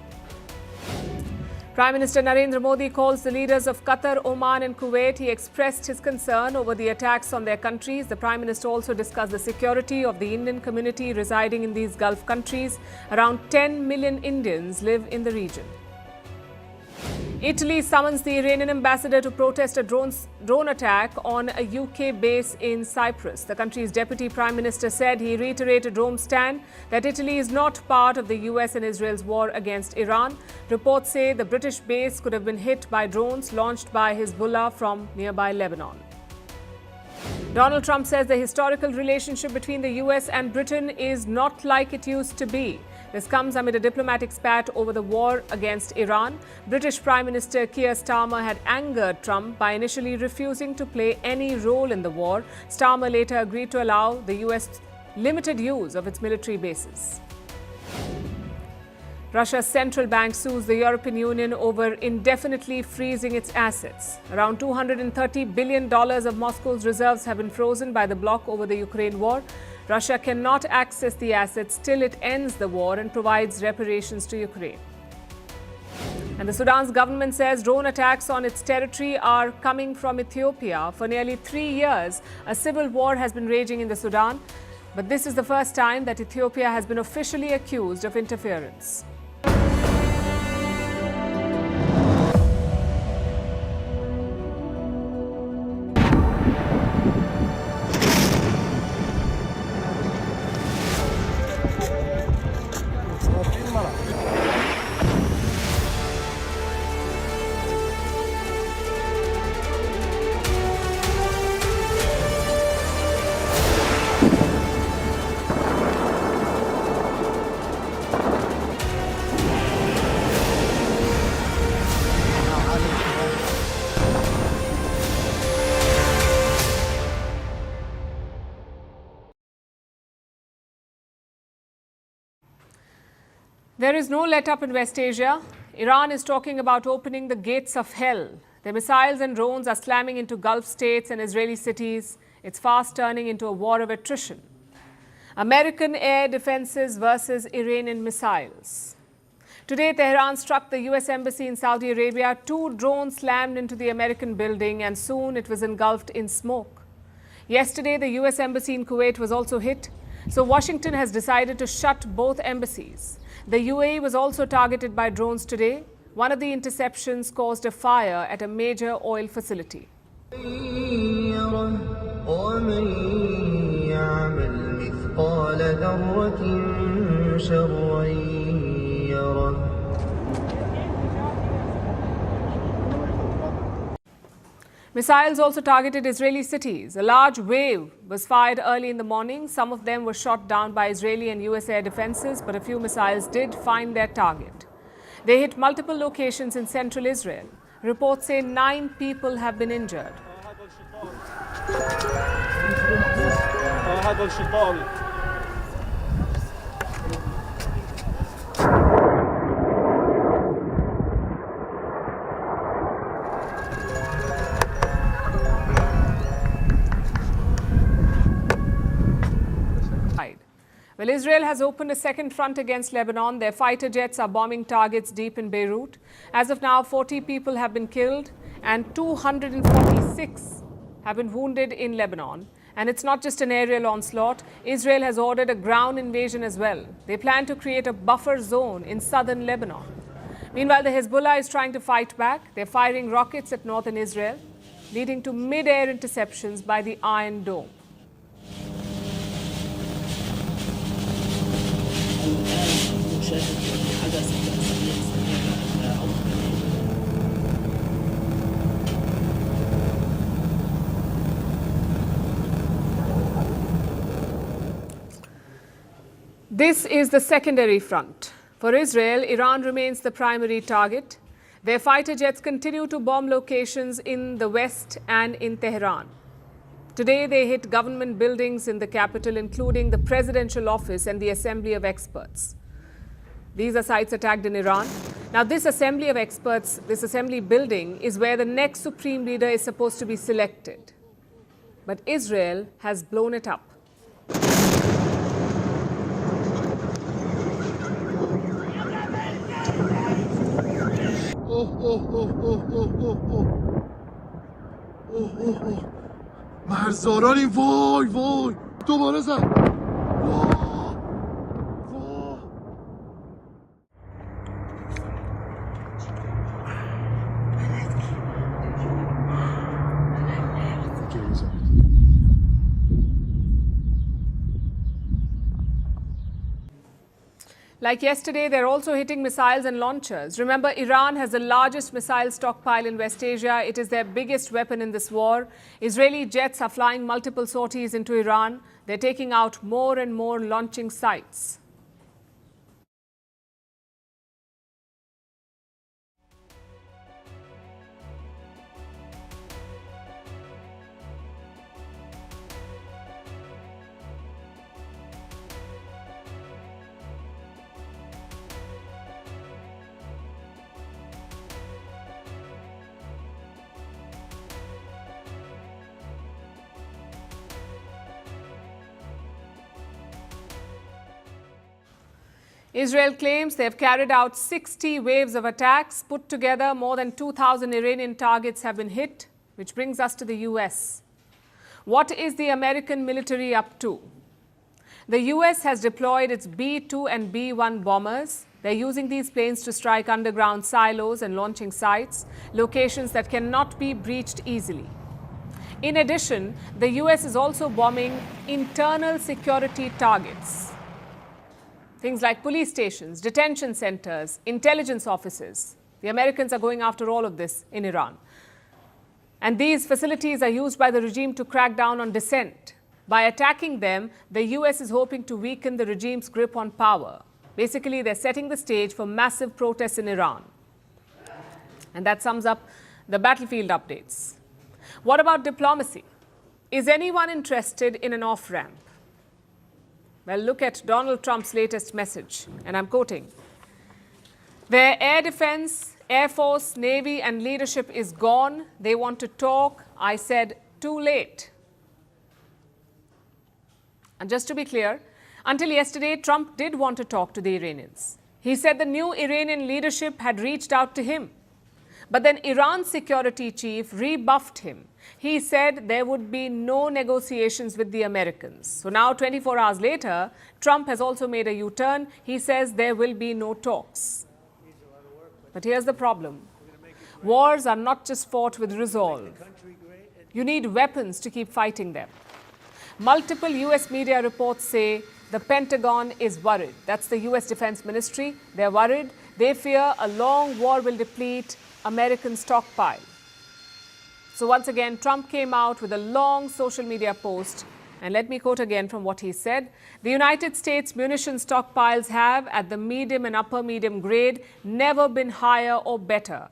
Prime Minister Narendra Modi calls the leaders of Qatar, Oman and Kuwait. He expressed his concern over the attacks on their countries. The Prime Minister also discussed the security of the Indian community residing in these Gulf countries. Around 10 million Indians live in the region. Italy summons the Iranian ambassador to protest a drone attack on a UK base in Cyprus. The country's deputy prime minister said he reiterated Rome's stand that Italy is not part of the US and Israel's war against Iran. Reports say the British base could have been hit by drones launched by Hezbollah from nearby Lebanon. Donald Trump says the historical relationship between the US and Britain is not like it used to be. This comes amid a diplomatic spat over the war against Iran. British Prime Minister Keir Starmer had angered Trump by initially refusing to play any role in the war. Starmer later agreed to allow the US limited use of its military bases. Russia's central bank sues the European Union over indefinitely freezing its assets. Around $230 billion of Moscow's reserves have been frozen by the bloc over the Ukraine war. Russia cannot access the assets till it ends the war and provides reparations to Ukraine. And the Sudan's government says drone attacks on its territory are coming from Ethiopia. For nearly 3 years, a civil war has been raging in the Sudan. But this is the first time that Ethiopia has been officially accused of interference. There is no let-up in West Asia. Iran is talking about opening the gates of hell. Their missiles and drones are slamming into Gulf states and Israeli cities. It's fast turning into a war of attrition. American air defenses versus Iranian missiles. Today, Tehran struck the US Embassy in Saudi Arabia. 2 drones slammed into the American building and soon it was engulfed in smoke. Yesterday, the US Embassy in Kuwait was also hit. So Washington has decided to shut both embassies. The UAE was also targeted by drones today. One of the interceptions caused a fire at a major oil facility. Missiles also targeted Israeli cities. A large wave was fired early in the morning. Some of them were shot down by Israeli and US air defenses, but a few missiles did find their target. They hit multiple locations in central Israel. Reports say 9 people have been injured. Well, Israel has opened a second front against Lebanon. Their fighter jets are bombing targets deep in Beirut. As of now, 40 people have been killed and 246 have been wounded in Lebanon. And it's not just an aerial onslaught. Israel has ordered a ground invasion as well. They plan to create a buffer zone in southern Lebanon. Meanwhile, the Hezbollah is trying to fight back. They're firing rockets at northern Israel, leading to mid-air interceptions by the Iron Dome. This is the secondary front. For Israel, Iran remains the primary target. Their fighter jets continue to bomb locations in the west and in Tehran. Today, they hit government buildings in the capital, including the presidential office and the Assembly of Experts. These are sites attacked in Iran. Now, this Assembly of Experts, this assembly building, is where the next supreme leader is supposed to be selected. But Israel has blown it up. مرزارانی وای وای دوباره زد Like yesterday, they're also hitting missiles and launchers. Remember, Iran has the largest missile stockpile in West Asia. It is their biggest weapon in this war. Israeli jets are flying multiple sorties into Iran. They're taking out more and more launching sites. Israel claims they have carried out 60 waves of attacks. Put together, more than 2,000 Iranian targets have been hit, which brings us to the US. What is the American military up to? The US has deployed its B-2 and B-1 bombers. They're using these planes to strike underground silos and launching sites, locations that cannot be breached easily. In addition, the US is also bombing internal security targets. Things like police stations, detention centers, intelligence offices. The Americans are going after all of this in Iran. And these facilities are used by the regime to crack down on dissent. By attacking them, the US is hoping to weaken the regime's grip on power. Basically, they're setting the stage for massive protests in Iran. And that sums up the battlefield updates. What about diplomacy? Is anyone interested in an off-ramp? Well, look at Donald Trump's latest message, and I'm quoting. Their air defense, Air Force, Navy, and leadership is gone. They want to talk. I said, too late. And just to be clear, until yesterday, Trump did want to talk to the Iranians. He said the new Iranian leadership had reached out to him. But then Iran's security chief rebuffed him. He said there would be no negotiations with the Americans. So now, 24 hours later, Trump has also made a U-turn. He says there will be no talks. But here's the problem. Wars are not just fought with resolve. You need weapons to keep fighting them. Multiple US media reports say the Pentagon is worried. That's the US Defense Ministry. They're worried. They fear a long war will deplete American stockpile. So once again, Trump came out with a long social media post. And let me quote again from what he said. The United States munition stockpiles have, at the medium and upper medium grade, never been higher or better.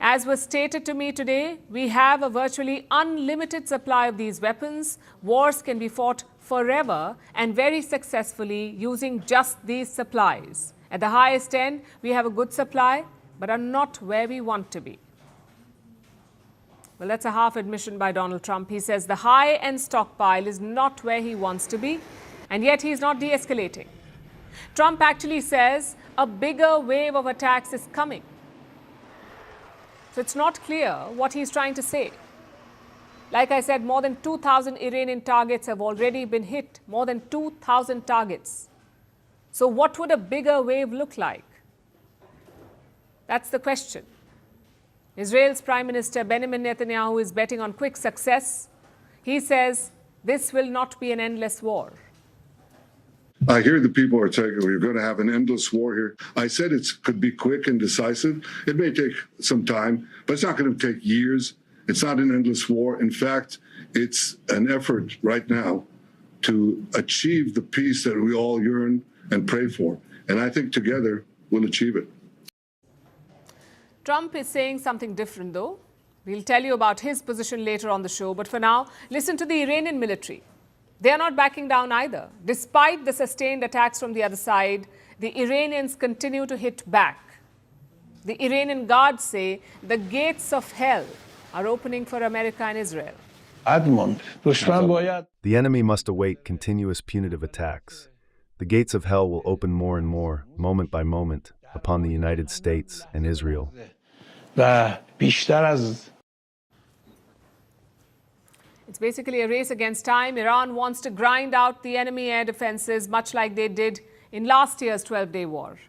As was stated to me today, we have a virtually unlimited supply of these weapons. Wars can be fought forever and very successfully using just these supplies. At the highest end, we have a good supply, but are not where we want to be. Well, that's a half admission by Donald Trump. He says the high-end stockpile is not where he wants to be, and yet he's not de-escalating. Trump actually says a bigger wave of attacks is coming. So it's not clear what he's trying to say. Like I said, more than 2,000 Iranian targets have already been hit, more than 2,000 targets. So what would a bigger wave look like? That's the question. Israel's Prime Minister Benjamin Netanyahu is betting on quick success. He says this will not be an endless war. I hear the people are saying we're going to have an endless war here. I said it could be quick and decisive. It may take some time, but it's not going to take years. It's not an endless war. In fact, it's an effort right now to achieve the peace that we all yearn and pray for. And I think together we'll achieve it. Trump is saying something different, though. We'll tell you about his position later on the show. But for now, listen to the Iranian military. They are not backing down either. Despite the sustained attacks from the other side, the Iranians continue to hit back. The Iranian guards say the gates of hell are opening for America and Israel. The enemy must await continuous punitive attacks. The gates of hell will open more and more, moment by moment, upon the United States and Israel. It's basically a race against time. Iran wants to grind out the enemy air defenses, much like they did in last year's 12-day war.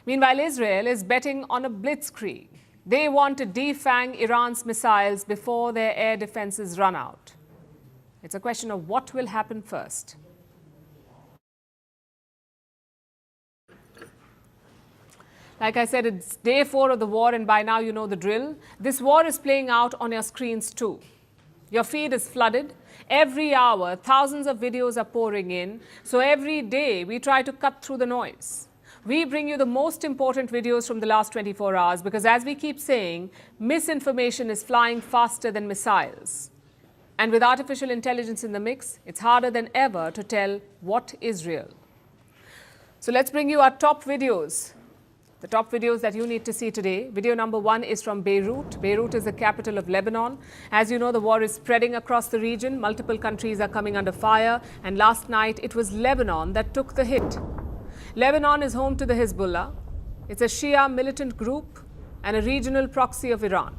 Meanwhile, Israel is betting on a blitzkrieg. They want to defang Iran's missiles before their air defenses run out. It's a question of what will happen first. Like I said, it's day 4 of the war, and by now you know the drill. This war is playing out on your screens too. Your feed is flooded. Every hour, thousands of videos are pouring in. So every day, we try to cut through the noise. We bring you the most important videos from the last 24 hours because, as we keep saying, misinformation is flying faster than missiles. And with artificial intelligence in the mix, it's harder than ever to tell what is real. So let's bring you our top videos. The top videos that you need to see today. Video number 1 is from Beirut. Beirut is the capital of Lebanon. As you know, the war is spreading across the region. Multiple countries are coming under fire. And last night, it was Lebanon that took the hit. Lebanon is home to the Hezbollah. It's a Shia militant group and a regional proxy of Iran.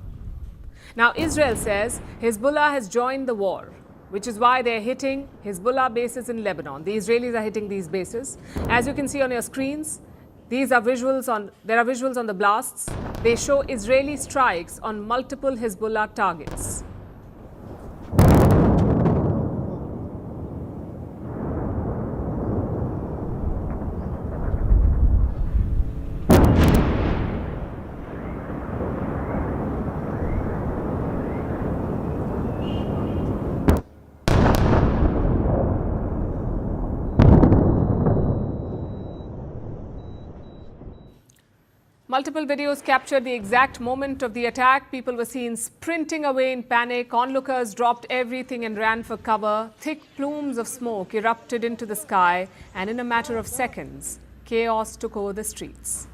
Now, Israel says Hezbollah has joined the war, which is why they're hitting Hezbollah bases in Lebanon. The Israelis are hitting these bases. As you can see on your screens, there are visuals on the blasts. They show Israeli strikes on multiple Hezbollah targets. Multiple videos captured the exact moment of the attack. People were seen sprinting away in panic. Onlookers dropped everything and ran for cover. Thick plumes of smoke erupted into the sky, and in a matter of seconds, chaos took over the streets.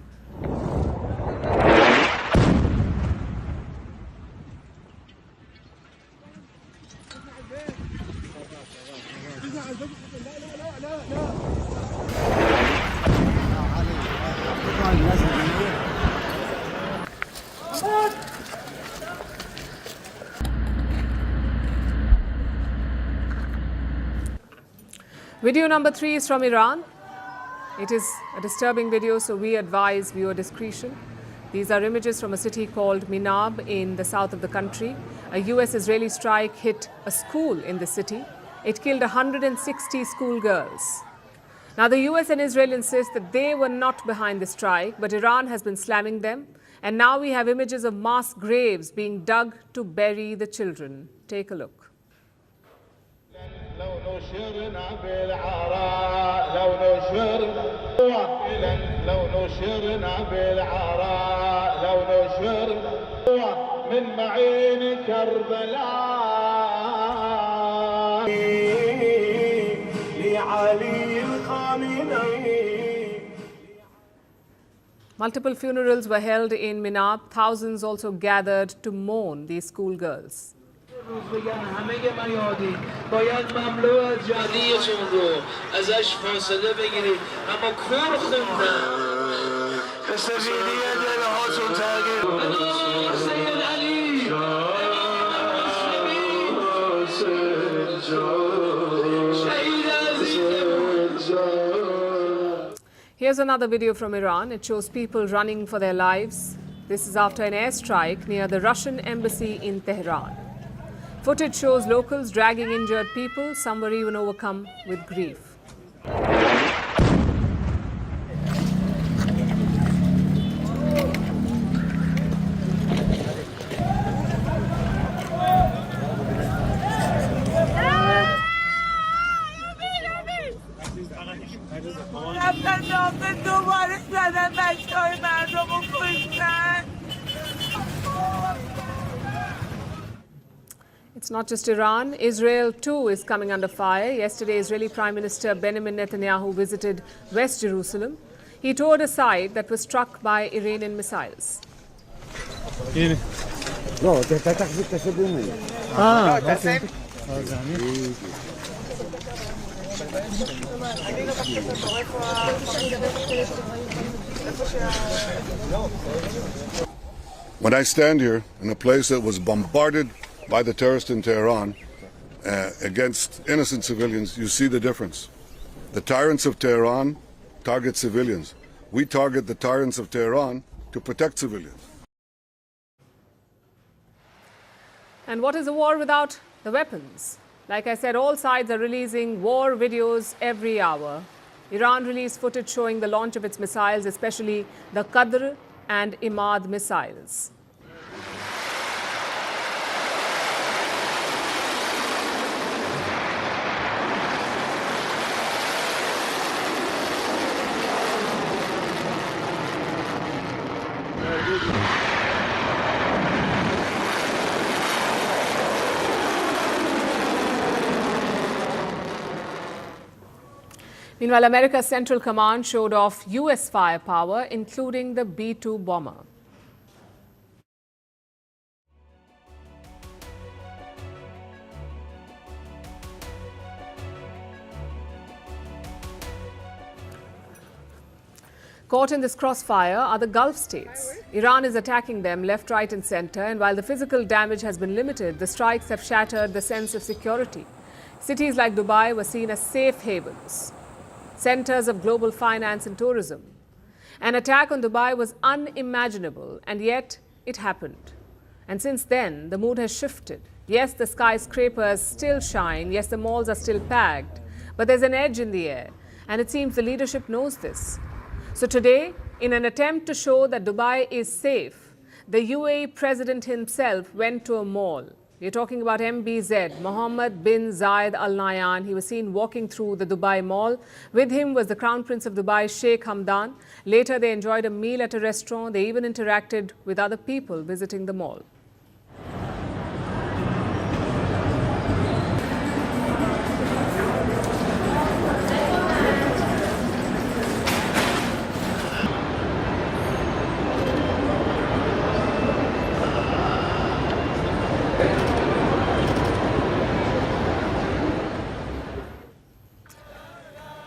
Video number 3 is from Iran. It is a disturbing video, so we advise viewer discretion. These are images from a city called Minab in the south of the country. A US-Israeli strike hit a school in the city. It killed 160 schoolgirls. Now, the US and Israel insist that they were not behind the strike, but Iran has been slamming them. And now we have images of mass graves being dug to bury the children. Take a look. Multiple funerals were held in Minab. Thousands also gathered to mourn these schoolgirls. Here's another video from Iran. It shows people running for their lives. This is after an airstrike near the Russian embassy in Tehran. Footage shows locals dragging injured people. Some were even overcome with grief. It's not just Iran. Israel, too, is coming under fire. Yesterday, Israeli Prime Minister Benjamin Netanyahu visited West Jerusalem. He toured a site that was struck by Iranian missiles. When I stand here in a place that was bombarded by the terrorists in Tehran against innocent civilians, you see the difference. The tyrants of Tehran target civilians. We target the tyrants of Tehran to protect civilians. And what is a war without the weapons? Like I said, all sides are releasing war videos every hour. Iran released footage showing the launch of its missiles, especially the Qadr and Imad missiles. Meanwhile, America's Central Command showed off U.S. firepower, including the B-2 bomber. Caught in this crossfire are the Gulf states. Iran is attacking them left, right and center, and while the physical damage has been limited, the strikes have shattered the sense of security. Cities like Dubai were seen as safe havens, centers of global finance and tourism. An attack on Dubai was unimaginable, and yet it happened. And since then, the mood has shifted. Yes, the skyscrapers still shine. Yes, the malls are still packed. But there's an edge in the air, and it seems the leadership knows this. So today, in an attempt to show that Dubai is safe, the UAE president himself went to a mall. We're talking about MBZ, Mohammed bin Zayed Al Nahyan. He was seen walking through the Dubai Mall. With him was the Crown Prince of Dubai, Sheikh Hamdan. Later, they enjoyed a meal at a restaurant. They even interacted with other people visiting the mall.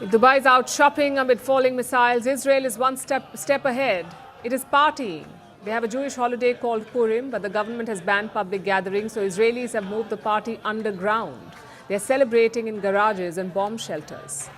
If Dubai is out shopping amid falling missiles, Israel is one step ahead. It is partying. They have a Jewish holiday called Purim, but the government has banned public gatherings, so Israelis have moved the party underground. They're celebrating in garages and bomb shelters.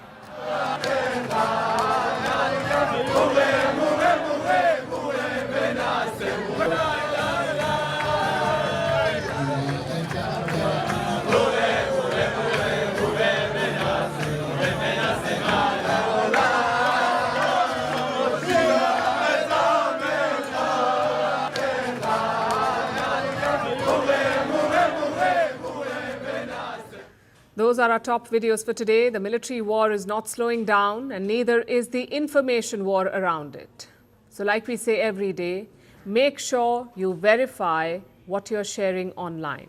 Those are our top videos for today. The military war is not slowing down, and neither is the information war around it. So like we say every day, make sure you verify what you're sharing online.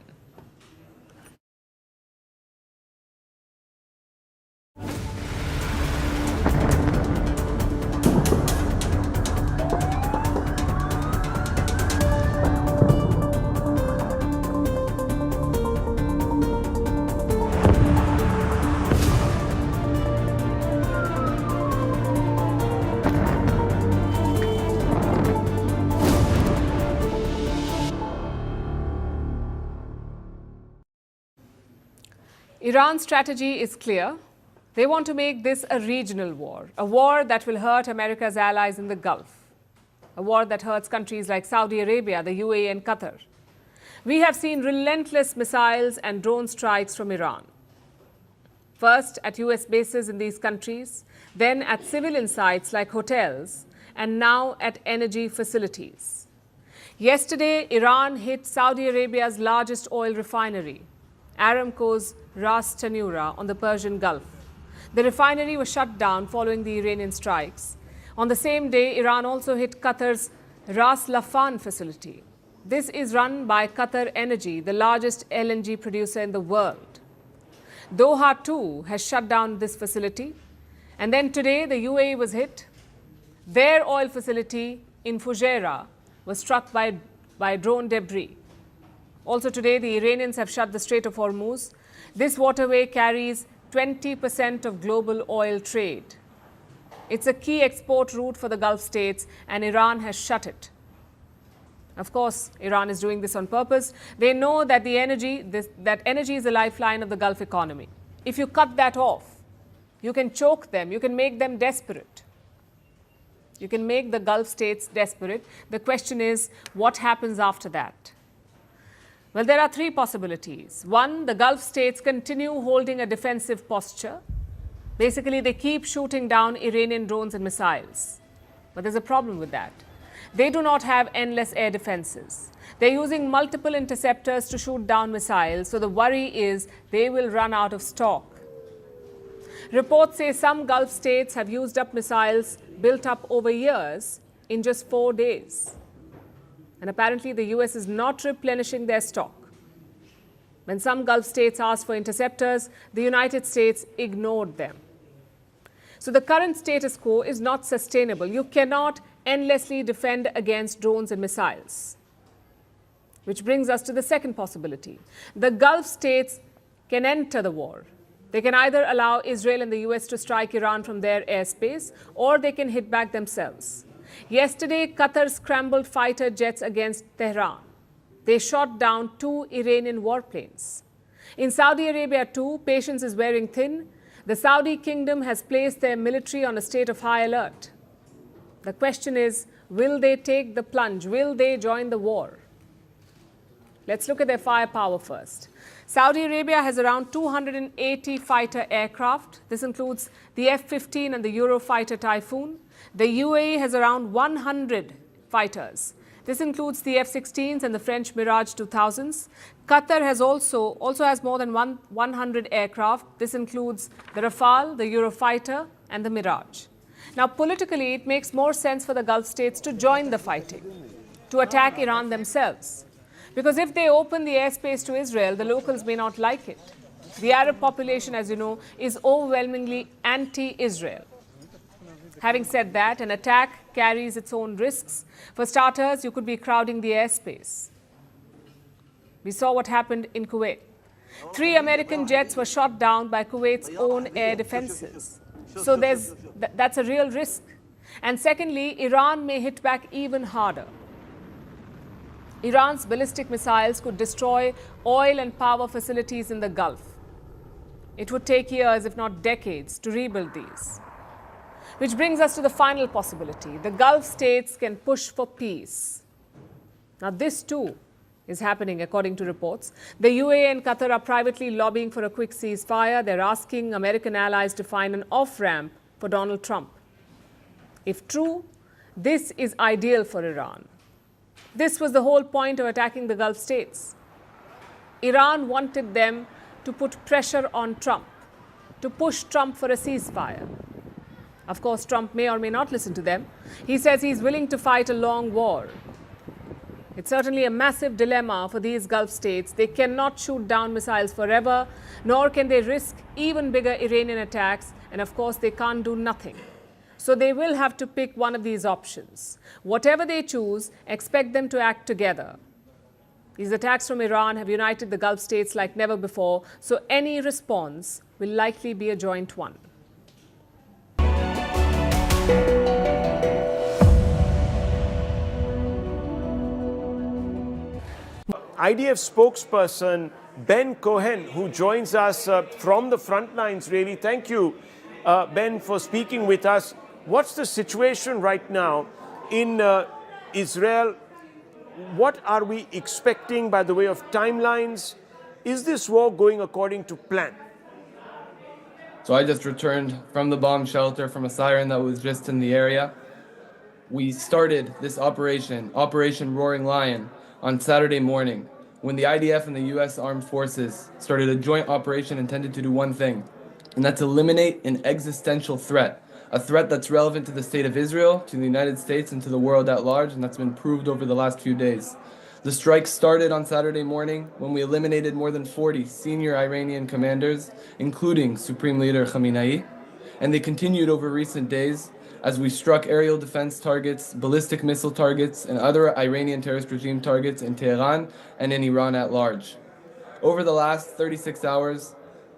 Iran's strategy is clear. They want to make this a regional war, a war that will hurt America's allies in the Gulf, a war that hurts countries like Saudi Arabia, the UAE and Qatar. We have seen relentless missiles and drone strikes from Iran. First at US bases in these countries, then at civilian sites like hotels, and now at energy facilities. Yesterday, Iran hit Saudi Arabia's largest oil refinery, Aramco's Ras Tanura on the Persian Gulf. The refinery was shut down following the Iranian strikes. On the same day, Iran also hit Qatar's Ras Laffan facility. This is run by Qatar Energy, the largest LNG producer in the world. Doha too has shut down this facility. And then today, the UAE was hit. Their oil facility in Fujairah was struck by drone debris. Also today, the Iranians have shut the Strait of Hormuz. This waterway carries 20% of global oil trade. It's a key export route for the Gulf states, and Iran has shut it. Of course, Iran is doing this on purpose. They know that that energy is the lifeline of the Gulf economy. If you cut that off, you can choke them, you can make them desperate. You can make the Gulf states desperate. The question is, what happens after that? Well, there are three possibilities. One, the Gulf states continue holding a defensive posture. Basically, they keep shooting down Iranian drones and missiles. But there's a problem with that. They do not have endless air defenses. They're using multiple interceptors to shoot down missiles, so the worry is they will run out of stock. Reports say some Gulf states have used up missiles built up over years in just 4 days. And apparently the US is not replenishing their stock. When some Gulf states asked for interceptors, the United States ignored them. So the current status quo is not sustainable. You cannot endlessly defend against drones and missiles. Which brings us to the second possibility. The Gulf states can enter the war. They can either allow Israel and the US to strike Iran from their airspace, or they can hit back themselves. Yesterday, Qatar scrambled fighter jets against Tehran. They shot down 2 Iranian warplanes. In Saudi Arabia too, patience is wearing thin. The Saudi kingdom has placed their military on a state of high alert. The question is, will they take the plunge? Will they join the war? Let's look at their firepower first. Saudi Arabia has around 280 fighter aircraft. This includes the F-15 and the Eurofighter Typhoon. The UAE has around 100 fighters. This includes the F-16s and the French Mirage 2000s. Qatar has also has more than 100 aircraft. This includes the Rafale, the Eurofighter, and the Mirage. Now, politically, it makes more sense for the Gulf states to join the fighting, to attack Iran themselves. Because if they open the airspace to Israel, the locals may not like it. The Arab population, as you know, is overwhelmingly anti-Israel. Having said that, an attack carries its own risks. For starters, you could be crowding the airspace. We saw what happened in Kuwait. 3 American jets were shot down by Kuwait's own air defenses. So that's a real risk. And secondly, Iran may hit back even harder. Iran's ballistic missiles could destroy oil and power facilities in the Gulf. It would take years, if not decades, to rebuild these. Which brings us to the final possibility. The Gulf states can push for peace. Now, this too is happening according to reports. The UAE and Qatar are privately lobbying for a quick ceasefire. They're asking American allies to find an off-ramp for Donald Trump. If true, this is ideal for Iran. This was the whole point of attacking the Gulf states. Iran wanted them to put pressure on Trump, to push Trump for a ceasefire. Of course, Trump may or may not listen to them. He says he's willing to fight a long war. It's certainly a massive dilemma for these Gulf states. They cannot shoot down missiles forever, nor can they risk even bigger Iranian attacks. And of course, they can't do nothing. So they will have to pick one of these options. Whatever they choose, expect them to act together. These attacks from Iran have united the Gulf states like never before, so any response will likely be a joint one. IDF spokesperson Ben Cohen, who joins us from the front lines, really. Thank you, Ben, for speaking with us. What's the situation right now in Israel? What are we expecting by the way of timelines? Is this war going according to plan? So I just returned from the bomb shelter from a siren that was just in the area. We started this Operation Roaring Lion, on Saturday morning, when the IDF and the U.S. Armed Forces started a joint operation intended to do one thing: and that's eliminate an existential threat, a threat that's relevant to the state of Israel, to the United States, and to the world at large, and that's been proved over the last few days. The strike started on Saturday morning when we eliminated more than 40 senior Iranian commanders, including Supreme Leader Khamenei, and they continued over recent days as we struck aerial defense targets, ballistic missile targets, and other Iranian terrorist regime targets in Tehran and in Iran at large. Over the last 36 hours,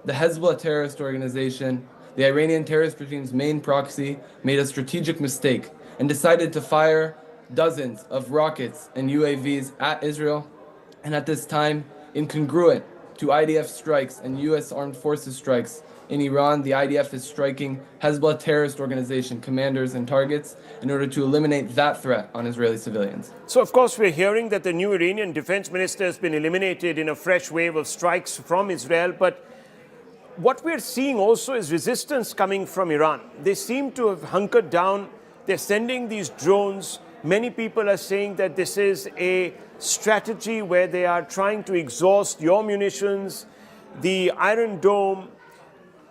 the Hezbollah terrorist organization, the Iranian terrorist regime's main proxy, made a strategic mistake and decided to fire dozens of rockets and UAVs at Israel, and at this time, incongruent to IDF strikes and US armed forces strikes in Iran, the IDF is striking Hezbollah terrorist organization commanders and targets in order to eliminate that threat on Israeli civilians. So, of course, we're hearing that the new Iranian defense minister has been eliminated in a fresh wave of strikes from Israel, but what we're seeing also is resistance coming from Iran. They seem to have hunkered down. They're sending these drones. Many people are saying that this is a strategy where they are trying to exhaust your munitions, the Iron Dome,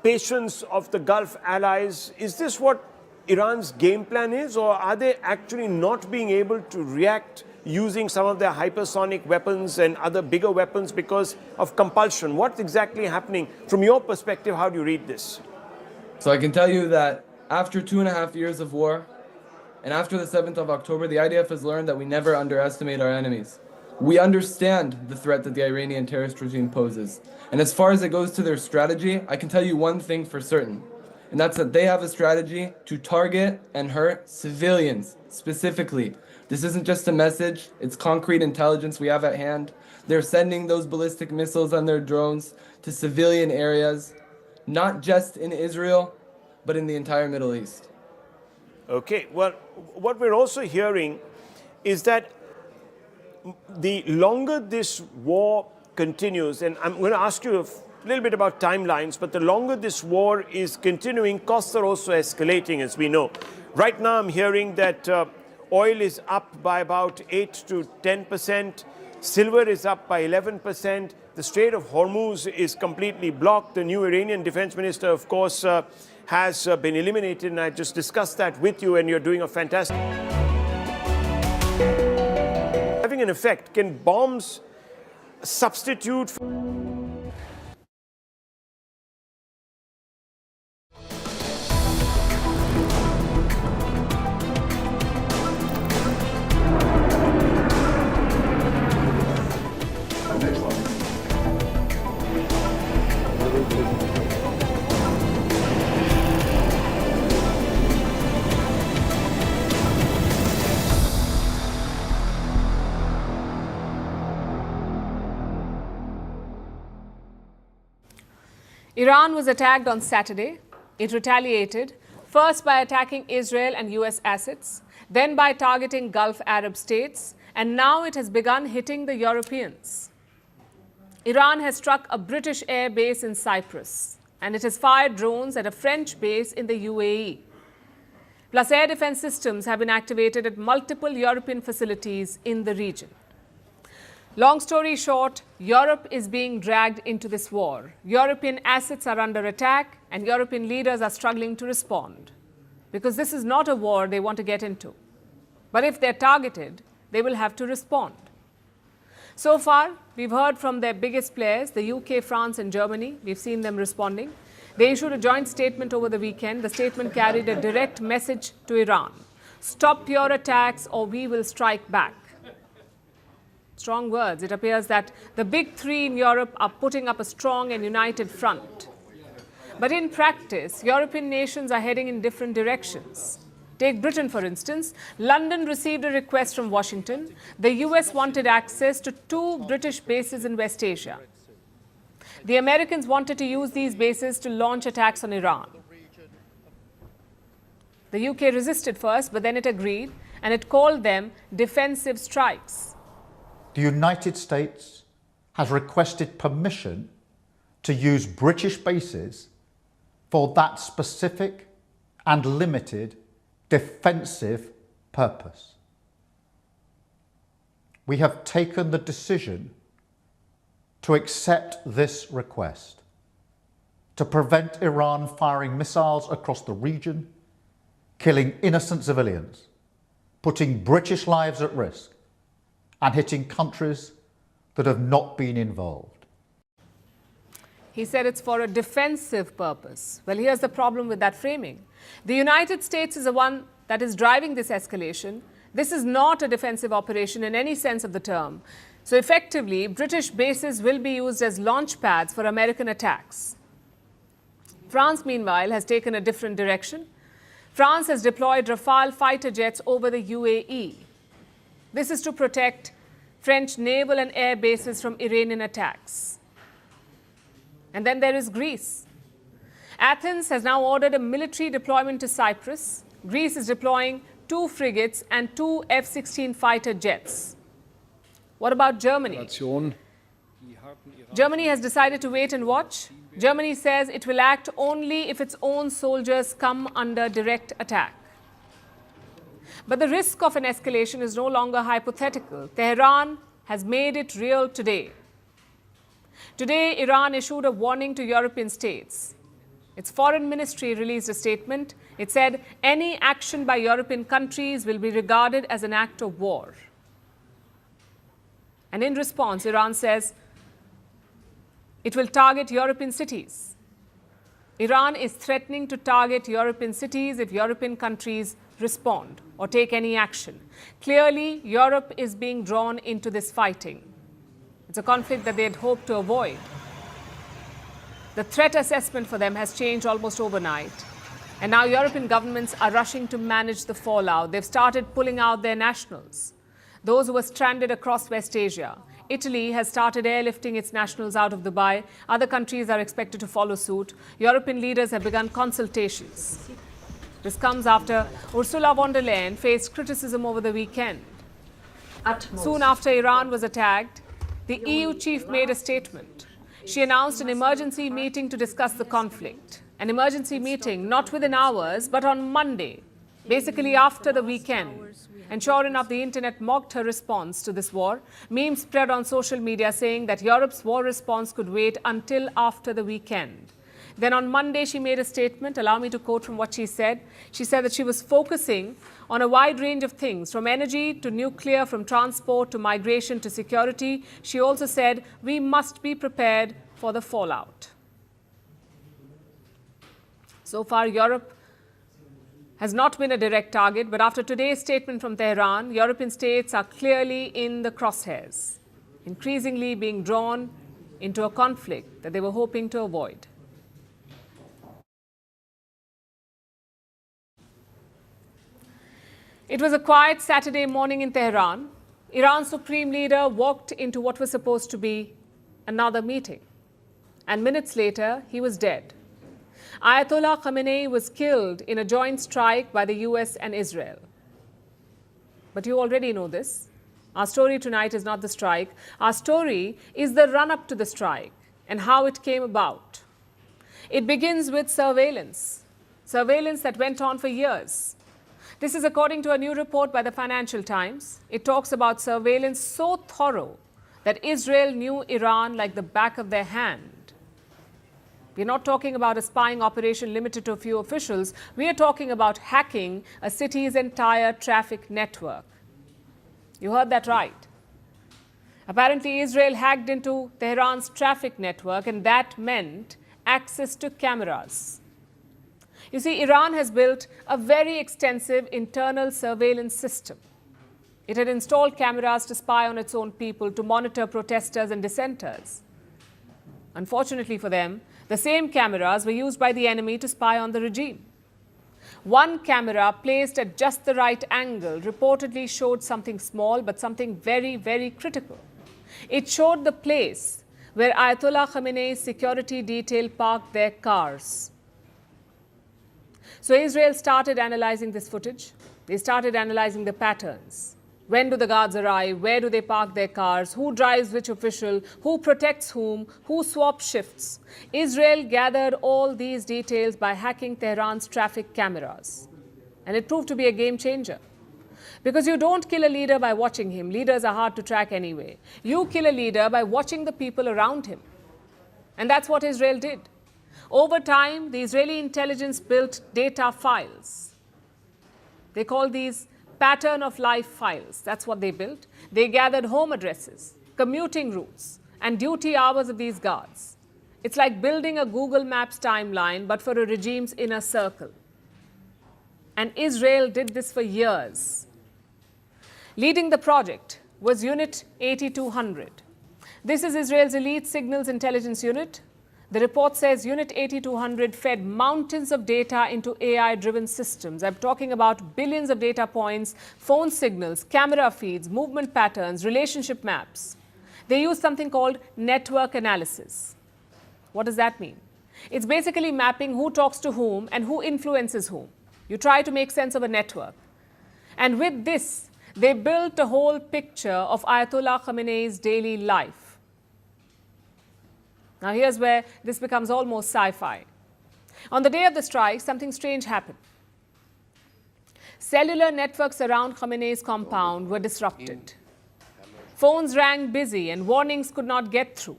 patience of the Gulf allies. Is this what Iran's game plan is, or are they actually not being able to react using some of their hypersonic weapons and other bigger weapons because of compulsion? What's exactly happening? From your perspective, how do you read this? So I can tell you that after 2.5 years of war, and after the 7th of October, the IDF has learned that we never underestimate our enemies. We understand the threat that the Iranian terrorist regime poses. And as far as it goes to their strategy, I can tell you one thing for certain, and that's that they have a strategy to target and hurt civilians specifically. This isn't just a message, it's concrete intelligence we have at hand. They're sending those ballistic missiles on their drones to civilian areas, not just in Israel, but in the entire Middle East. Okay, well, what we're also hearing is that the longer this war continues, and I'm going to ask you a little bit about timelines, but the longer this war is continuing, costs are also escalating, as we know. Right now, I'm hearing that oil is up by about 8 to 10%, silver is up by 11%, the Strait of Hormuz is completely blocked. The new Iranian defense minister, of course, has been eliminated, and I just discussed that with you, and you're doing a fantastic... Having an effect, can bombs substitute for... Iran was attacked on Saturday. It retaliated, first by attacking Israel and US assets, then by targeting Gulf Arab states, and now it has begun hitting the Europeans. Iran has struck a British air base in Cyprus, and it has fired drones at a French base in the UAE. Plus, air defense systems have been activated at multiple European facilities in the region. Long story short, Europe is being dragged into this war. European assets are under attack, and European leaders are struggling to respond. Because this is not a war they want to get into. But if they're targeted, they will have to respond. So far, we've heard from their biggest players, the UK, France, and Germany. We've seen them responding. They issued a joint statement over the weekend. The statement carried a direct message to Iran. Stop your attacks or we will strike back. Strong words. It appears that the big three in Europe are putting up a strong and united front. But in practice, European nations are heading in different directions. Take Britain, for instance. London received a request from Washington. The US wanted access to 2 British bases in West Asia. The Americans wanted to use these bases to launch attacks on Iran. The UK resisted first, but then it agreed, and it called them defensive strikes. The United States has requested permission to use British bases for that specific and limited defensive purpose. We have taken the decision to accept this request, to prevent Iran firing missiles across the region, killing innocent civilians, putting British lives at risk, and hitting countries that have not been involved. He said it's for a defensive purpose. Well, here's the problem with that framing. The United States is the one that is driving this escalation. This is not a defensive operation in any sense of the term. So effectively, British bases will be used as launch pads for American attacks. France, meanwhile, has taken a different direction. France has deployed Rafale fighter jets over the UAE. This is to protect French naval and air bases from Iranian attacks. And then there is Greece. Athens has now ordered a military deployment to Cyprus. Greece is deploying 2 frigates and 2 F-16 fighter jets. What about Germany? Germany has decided to wait and watch. Germany says it will act only if its own soldiers come under direct attack. But the risk of an escalation is no longer hypothetical. Tehran has made it real today. Today, Iran issued a warning to European states. Its foreign ministry released a statement. It said any action by European countries will be regarded as an act of war. And in response, Iran says it will target European cities. Iran is threatening to target European cities if European countries respond or take any action. Clearly, Europe is being drawn into this fighting. It's a conflict that they had hoped to avoid. The threat assessment for them has changed almost overnight. And now European governments are rushing to manage the fallout. They've started pulling out their nationals, those who were stranded across West Asia. Italy has started airlifting its nationals out of Dubai. Other countries are expected to follow suit. European leaders have begun consultations. This comes after Ursula von der Leyen faced criticism over the weekend. Soon after Iran was attacked, the EU chief made a statement. She announced an emergency meeting to discuss the conflict. An emergency meeting not within hours, but on Monday, basically after the weekend. And sure enough, the internet mocked her response to this war. Memes spread on social media saying that Europe's war response could wait until after the weekend. Then on Monday, she made a statement. Allow me to quote from what she said. She said that she was focusing on a wide range of things, from energy to nuclear, from transport to migration to security. She also said, we must be prepared for the fallout. So far, Europe has not been a direct target, but after today's statement from Tehran, European states are clearly in the crosshairs, increasingly being drawn into a conflict that they were hoping to avoid. It was a quiet Saturday morning in Tehran. Iran's supreme leader walked into what was supposed to be another meeting. And minutes later, he was dead. Ayatollah Khamenei was killed in a joint strike by the US and Israel. But you already know this. Our story tonight is not the strike. Our story is the run-up to the strike and how it came about. It begins with surveillance that went on for years. This is according to a new report by the Financial Times. It talks about surveillance so thorough that Israel knew Iran like the back of their hand. We're not talking about a spying operation limited to a few officials. We are talking about hacking a city's entire traffic network. You heard that right. Apparently, Israel hacked into Tehran's traffic network, and that meant access to cameras. You see, Iran has built a very extensive internal surveillance system. It had installed cameras to spy on its own people, to monitor protesters and dissenters. Unfortunately for them, the same cameras were used by the enemy to spy on the regime. One camera placed at just the right angle reportedly showed something small, but something very, very critical. It showed the place where Ayatollah Khamenei's security detail parked their cars. So Israel started analyzing this footage. They started analyzing the patterns. When do the guards arrive? Where do they park their cars? Who drives which official? Who protects whom? Who swaps shifts? Israel gathered all these details by hacking Tehran's traffic cameras. And it proved to be a game changer. Because you don't kill a leader by watching him. Leaders are hard to track anyway. You kill a leader by watching the people around him. And that's what Israel did. Over time, the Israeli intelligence built data files. They call these pattern of life files. That's what they built. They gathered home addresses, commuting routes, and duty hours of these guards. It's like building a Google Maps timeline, but for a regime's inner circle. And Israel did this for years. Leading the project was Unit 8200. This is Israel's elite signals intelligence unit. The report says Unit 8200 fed mountains of data into AI-driven systems. I'm talking about billions of data points, phone signals, camera feeds, movement patterns, relationship maps. They use something called network analysis. What does that mean? It's basically mapping who talks to whom and who influences whom. You try to make sense of a network. And with this, they built a whole picture of Ayatollah Khamenei's daily life. Now here's where this becomes almost sci-fi. On the day of the strike, something strange happened. Cellular networks around Khamenei's compound were disrupted. Phones rang busy and warnings could not get through.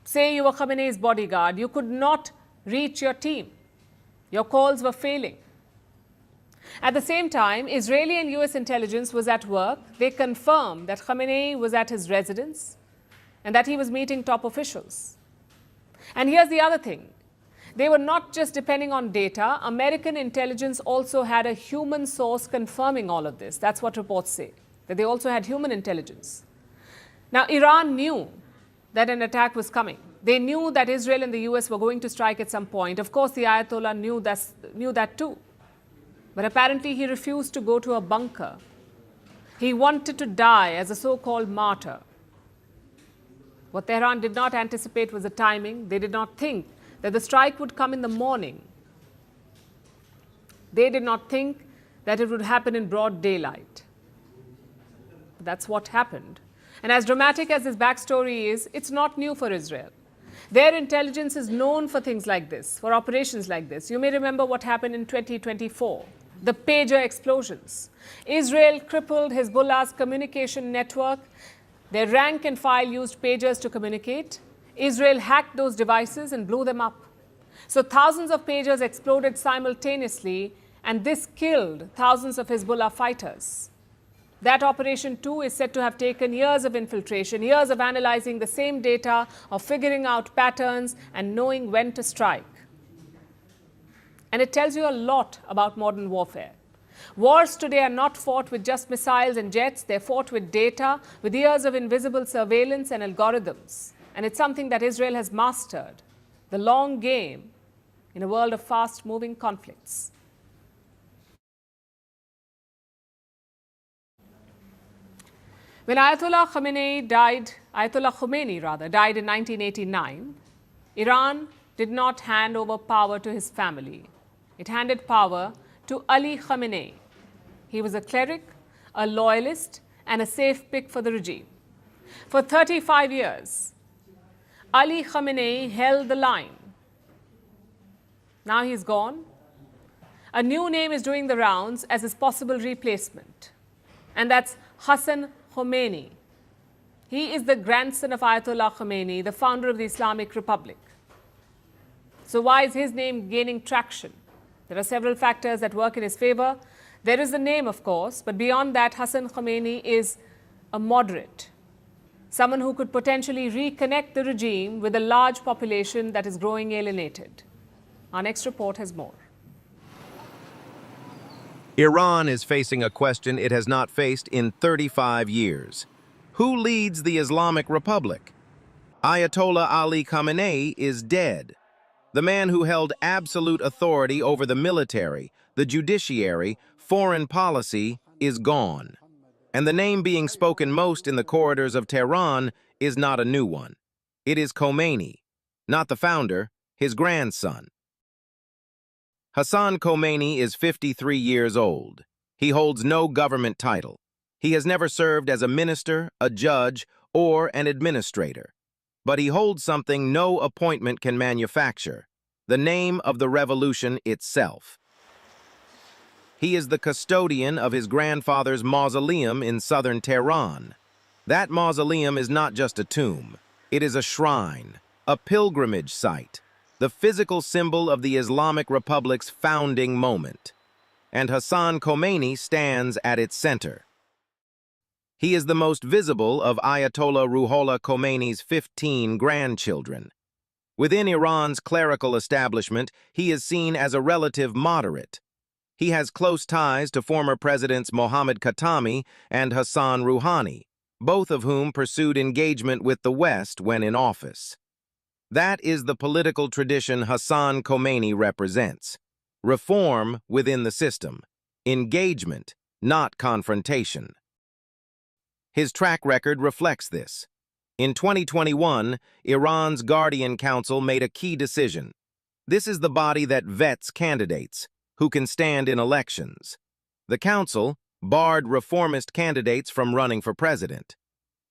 Say you were Khamenei's bodyguard, you could not reach your team. Your calls were failing. At the same time, Israeli and US intelligence was at work. They confirmed that Khamenei was at his residence and that he was meeting top officials. And here's the other thing. They were not just depending on data. American intelligence also had a human source confirming all of this. That's what reports say, that they also had human intelligence. Now, Iran knew that an attack was coming. They knew that Israel and the US were going to strike at some point. Of course, the Ayatollah knew that too. But apparently, he refused to go to a bunker. He wanted to die as a so-called martyr. What Tehran did not anticipate was the timing. They did not think that the strike would come in the morning. They did not think that it would happen in broad daylight. But that's what happened. And as dramatic as this backstory is, it's not new for Israel. Their intelligence is known for things like this, for operations like this. You may remember what happened in 2024, the pager explosions. Israel crippled Hezbollah's communication network. Their rank and file used pagers to communicate. Israel hacked those devices and blew them up. So thousands of pagers exploded simultaneously, and this killed thousands of Hezbollah fighters. That operation too is said to have taken years of infiltration, years of analyzing the same data, of figuring out patterns and knowing when to strike. And it tells you a lot about modern warfare. Wars today are not fought with just missiles and jets. They're fought with data, with years of invisible surveillance and algorithms. And it's something that Israel has mastered, the long game in a world of fast-moving conflicts. When Ayatollah Khomeini died in 1989, Iran did not hand over power to his family. It handed power to Ali Khamenei. He was a cleric, a loyalist, and a safe pick for the regime. For 35 years, Ali Khamenei held the line. Now he's gone. A new name is doing the rounds as his possible replacement, and that's Hassan Khomeini. He is the grandson of Ayatollah Khomeini, the founder of the Islamic Republic. So why is his name gaining traction? There are several factors that work in his favor. There is the name, of course, but beyond that, Hassan Khomeini is a moderate, someone who could potentially reconnect the regime with a large population that is growing alienated. Our next report has more. Iran is facing a question it has not faced in 35 years. Who leads the Islamic Republic? Ayatollah Ali Khamenei is dead. The man who held absolute authority over the military, the judiciary, foreign policy is gone. And the name being spoken most in the corridors of Tehran is not a new one. It is Khomeini, not the founder, his grandson. Hassan Khomeini is 53 years old. He holds no government title. He has never served as a minister, a judge, or an administrator. But he holds something no appointment can manufacture, the name of the revolution itself. He is the custodian of his grandfather's mausoleum in southern Tehran. That mausoleum is not just a tomb. It is a shrine, a pilgrimage site. the physical symbol of the Islamic Republic's founding moment, and Hassan Khomeini stands at its center. He is the most visible of Ayatollah Ruhollah Khomeini's 15 grandchildren. Within Iran's clerical establishment, he is seen as a relative moderate. He has close ties to former presidents Mohammad Khatami and Hassan Rouhani, both of whom pursued engagement with the West when in office. That is the political tradition Hassan Khomeini represents. Reform within the system. Engagement, not confrontation. His track record reflects this. In 2021, Iran's Guardian Council made a key decision. This is the body that vets candidates who can stand in elections. The council barred reformist candidates from running for president.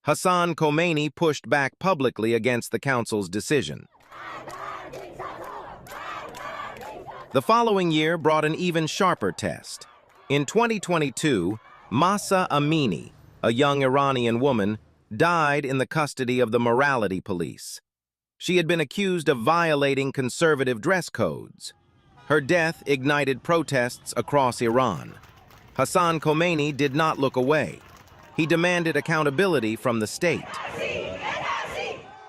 Hassan Khomeini pushed back publicly against the council's decision. The following year brought an even sharper test. In 2022, Mahsa Amini, a young Iranian woman, died in the custody of the morality police. She had been accused of violating conservative dress codes. Her death ignited protests across Iran. Hassan Khomeini did not look away. He demanded accountability from the state.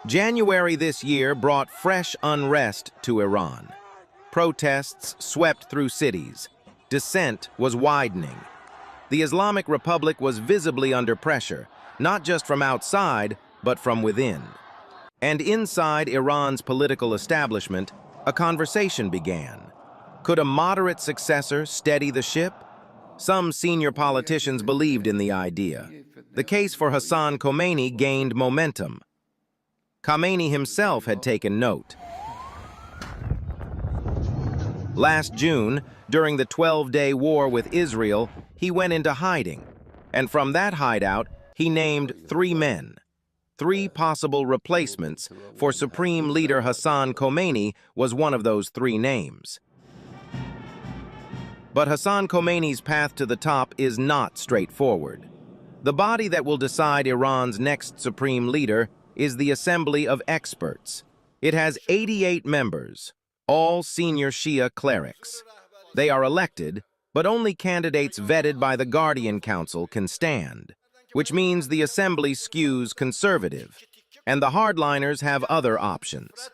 January this year brought fresh unrest to Iran. Protests swept through cities. Dissent was widening. The Islamic Republic was visibly under pressure, not just from outside, but from within. And inside Iran's political establishment, a conversation began. Could a moderate successor steady the ship? Some senior politicians believed in the idea. The case for Hassan Khomeini gained momentum. Khomeini himself had taken note. Last June, during the 12-day war with Israel, he went into hiding. And from that hideout, he named 3 men. 3 possible replacements for Supreme Leader Hassan Khomeini was one of those 3 names. But Hassan Khomeini's path to the top is not straightforward. The body that will decide Iran's next supreme leader is the Assembly of Experts. It has 88 members, all senior Shia clerics. They are elected, but only candidates vetted by the Guardian Council can stand, which means the assembly skews conservative, and the hardliners have other options.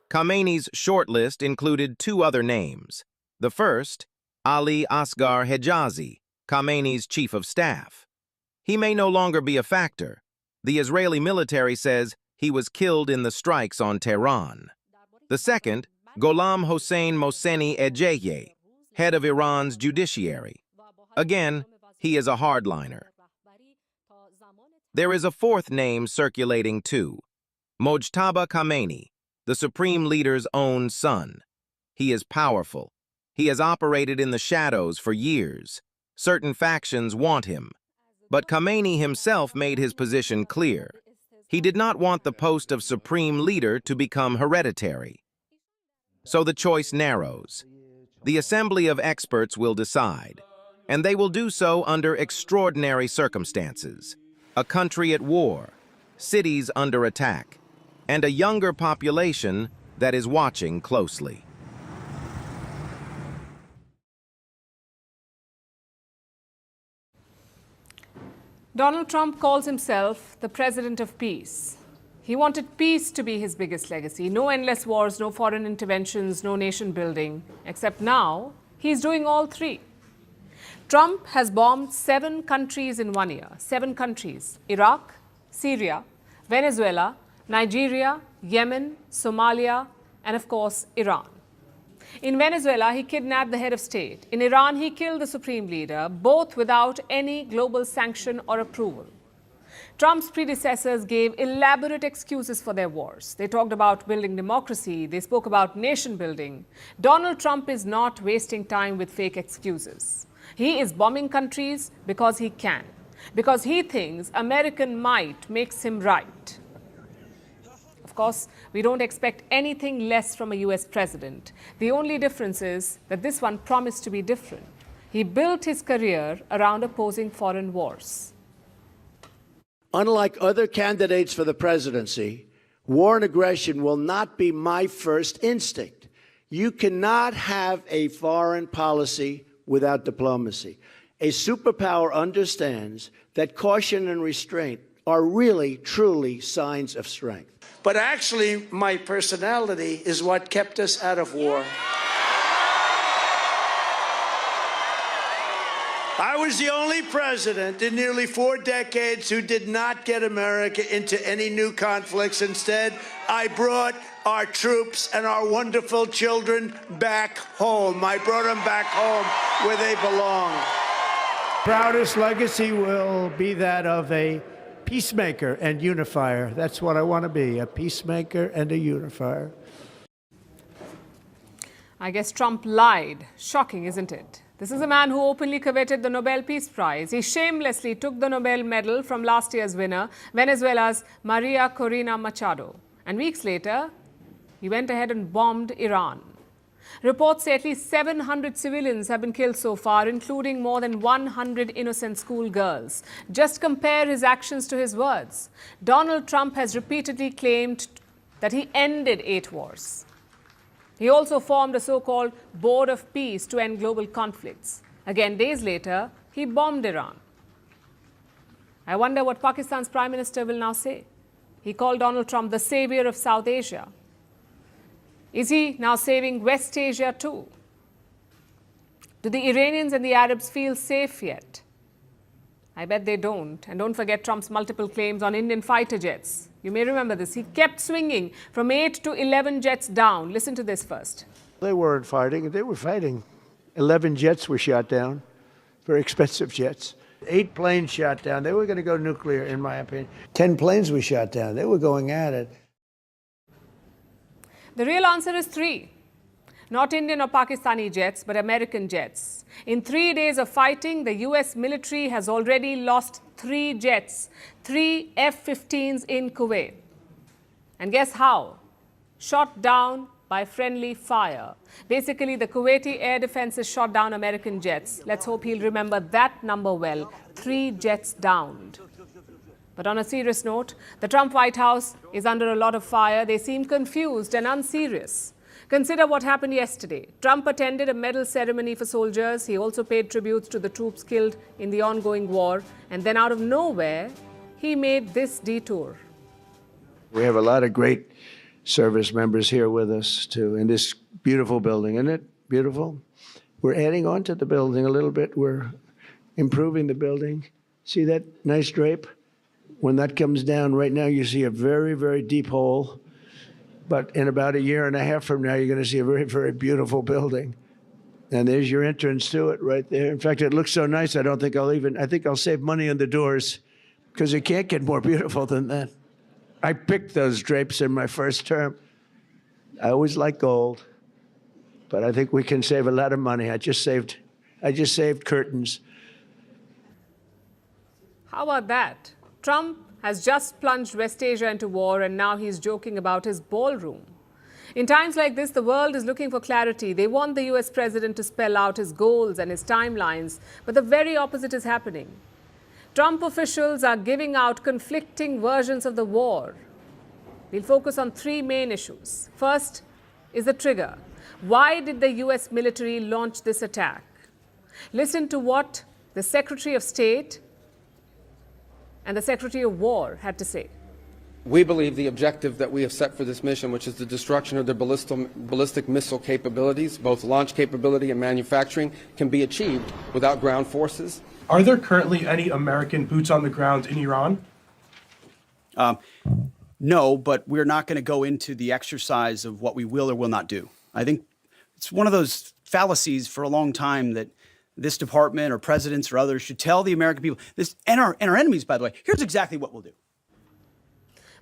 Khomeini's shortlist included 2 other names. The first, Ali Asghar Hejazi, Khomeini's chief of staff. He may no longer be a factor. The Israeli military says he was killed in the strikes on Tehran. The second, Gholam Hossein Mohseni Ejeye, head of Iran's judiciary. Again, he is a hardliner. There is a 4th name circulating too, Mojtaba Khomeini, the supreme leader's own son. He is powerful. He has operated in the shadows for years. Certain factions want him. But Khomeini himself made his position clear. He did not want the post of supreme leader to become hereditary. So the choice narrows. The Assembly of Experts will decide, and they will do so under extraordinary circumstances. A country at war, cities under attack, and a younger population that is watching closely. Donald Trump calls himself the president of peace. He wanted peace to be his biggest legacy. No endless wars, no foreign interventions, no nation building. Except now, he's doing all 3. Trump has bombed 7 countries in 1 year. 7 countries: Iraq, Syria, Venezuela, Nigeria, Yemen, Somalia, and of course, Iran. In Venezuela, he kidnapped the head of state. In Iran, he killed the supreme leader, both without any global sanction or approval. Trump's predecessors gave elaborate excuses for their wars. They talked about building democracy. They spoke about nation building. Donald Trump is not wasting time with fake excuses. He is bombing countries because he can, because he thinks American might makes him right. Of course, we don't expect anything less from a US president. The only difference is that this one promised to be different. He built his career around opposing foreign wars. Unlike other candidates for the presidency, War and aggression will not be my first instinct. You cannot have a foreign policy without diplomacy. A superpower understands that caution and restraint are really, truly signs of strength. But actually, my personality is what kept us out of war. I was the only president in nearly 4 decades who did not get America into any new conflicts. Instead, I brought our troops and our wonderful children back home. I brought them back home where they belong. Proudest legacy will be that of a peacemaker and unifier. That's what I want to be, a peacemaker and a unifier. I guess Trump lied. Shocking, isn't it? This is a man who openly coveted the Nobel Peace Prize. He shamelessly took the Nobel medal from last year's winner, Venezuela's Maria Corina Machado. And weeks later, he went ahead and bombed Iran. Reports say at least 700 civilians have been killed so far, including more than 100 innocent schoolgirls. Just compare his actions to his words. Donald Trump has repeatedly claimed that he ended 8 wars. He also formed a so-called Board of Peace to end global conflicts. Again, days later, he bombed Iran. I wonder what Pakistan's Prime Minister will now say. He called Donald Trump the savior of South Asia. Is he now saving West Asia too? Do the Iranians and the Arabs feel safe yet? I bet they don't. And don't forget Trump's multiple claims on Indian fighter jets. You may remember this. He kept swinging from 8 to 11 jets down. Listen to this first. They weren't fighting. They were fighting. 11 jets were shot down. Very expensive jets. 8 planes shot down. They were going to go nuclear, in my opinion. 10 planes were shot down. They were going at it. The real answer is 3. Not Indian or Pakistani jets, but American jets. In 3 days of fighting, the US military has already lost 3 jets, 3 F-15s in Kuwait. And guess how? Shot down by friendly fire. Basically, the Kuwaiti air defenses shot down American jets. Let's hope he'll remember that number well. 3 jets downed. But on a serious note, the Trump White House is under a lot of fire. They seem confused and unserious. Consider what happened yesterday. Trump attended a medal ceremony for soldiers. He also paid tributes to the troops killed in the ongoing war. And then out of nowhere, he made this detour. We have a lot of great service members here with us, too, in this beautiful building. Isn't it beautiful? We're adding on to the building a little bit. We're improving the building. See that nice drape? When that comes down, right now you see a very, very deep hole. But in about a year and a half from now, you're going to see a very, very beautiful building. And there's your entrance to it right there. In fact, it looks so nice, I think I'll save money on the doors because it can't get more beautiful than that. I picked those drapes in my first term. I always like gold, but I think we can save a lot of money. I just saved curtains. How about that? Trump has just plunged West Asia into war, and now he's joking about his ballroom. In times like this, the world is looking for clarity. They want the US president to spell out his goals and his timelines, but the very opposite is happening. Trump officials are giving out conflicting versions of the war. We'll focus on 3 main issues. First is the trigger. Why did the US military launch this attack? Listen to what the Secretary of State and the Secretary of War had to say. We believe the objective that we have set for this mission, which is the destruction of their ballistic missile capabilities, both launch capability and manufacturing, can be achieved without ground forces. Are there currently any American boots on the ground in Iran? No, but we're not going to go into the exercise of what we will or will not do. I think it's one of those fallacies for a long time that this department or presidents or others should tell the American people, this, and our enemies, by the way, here's exactly what we'll do.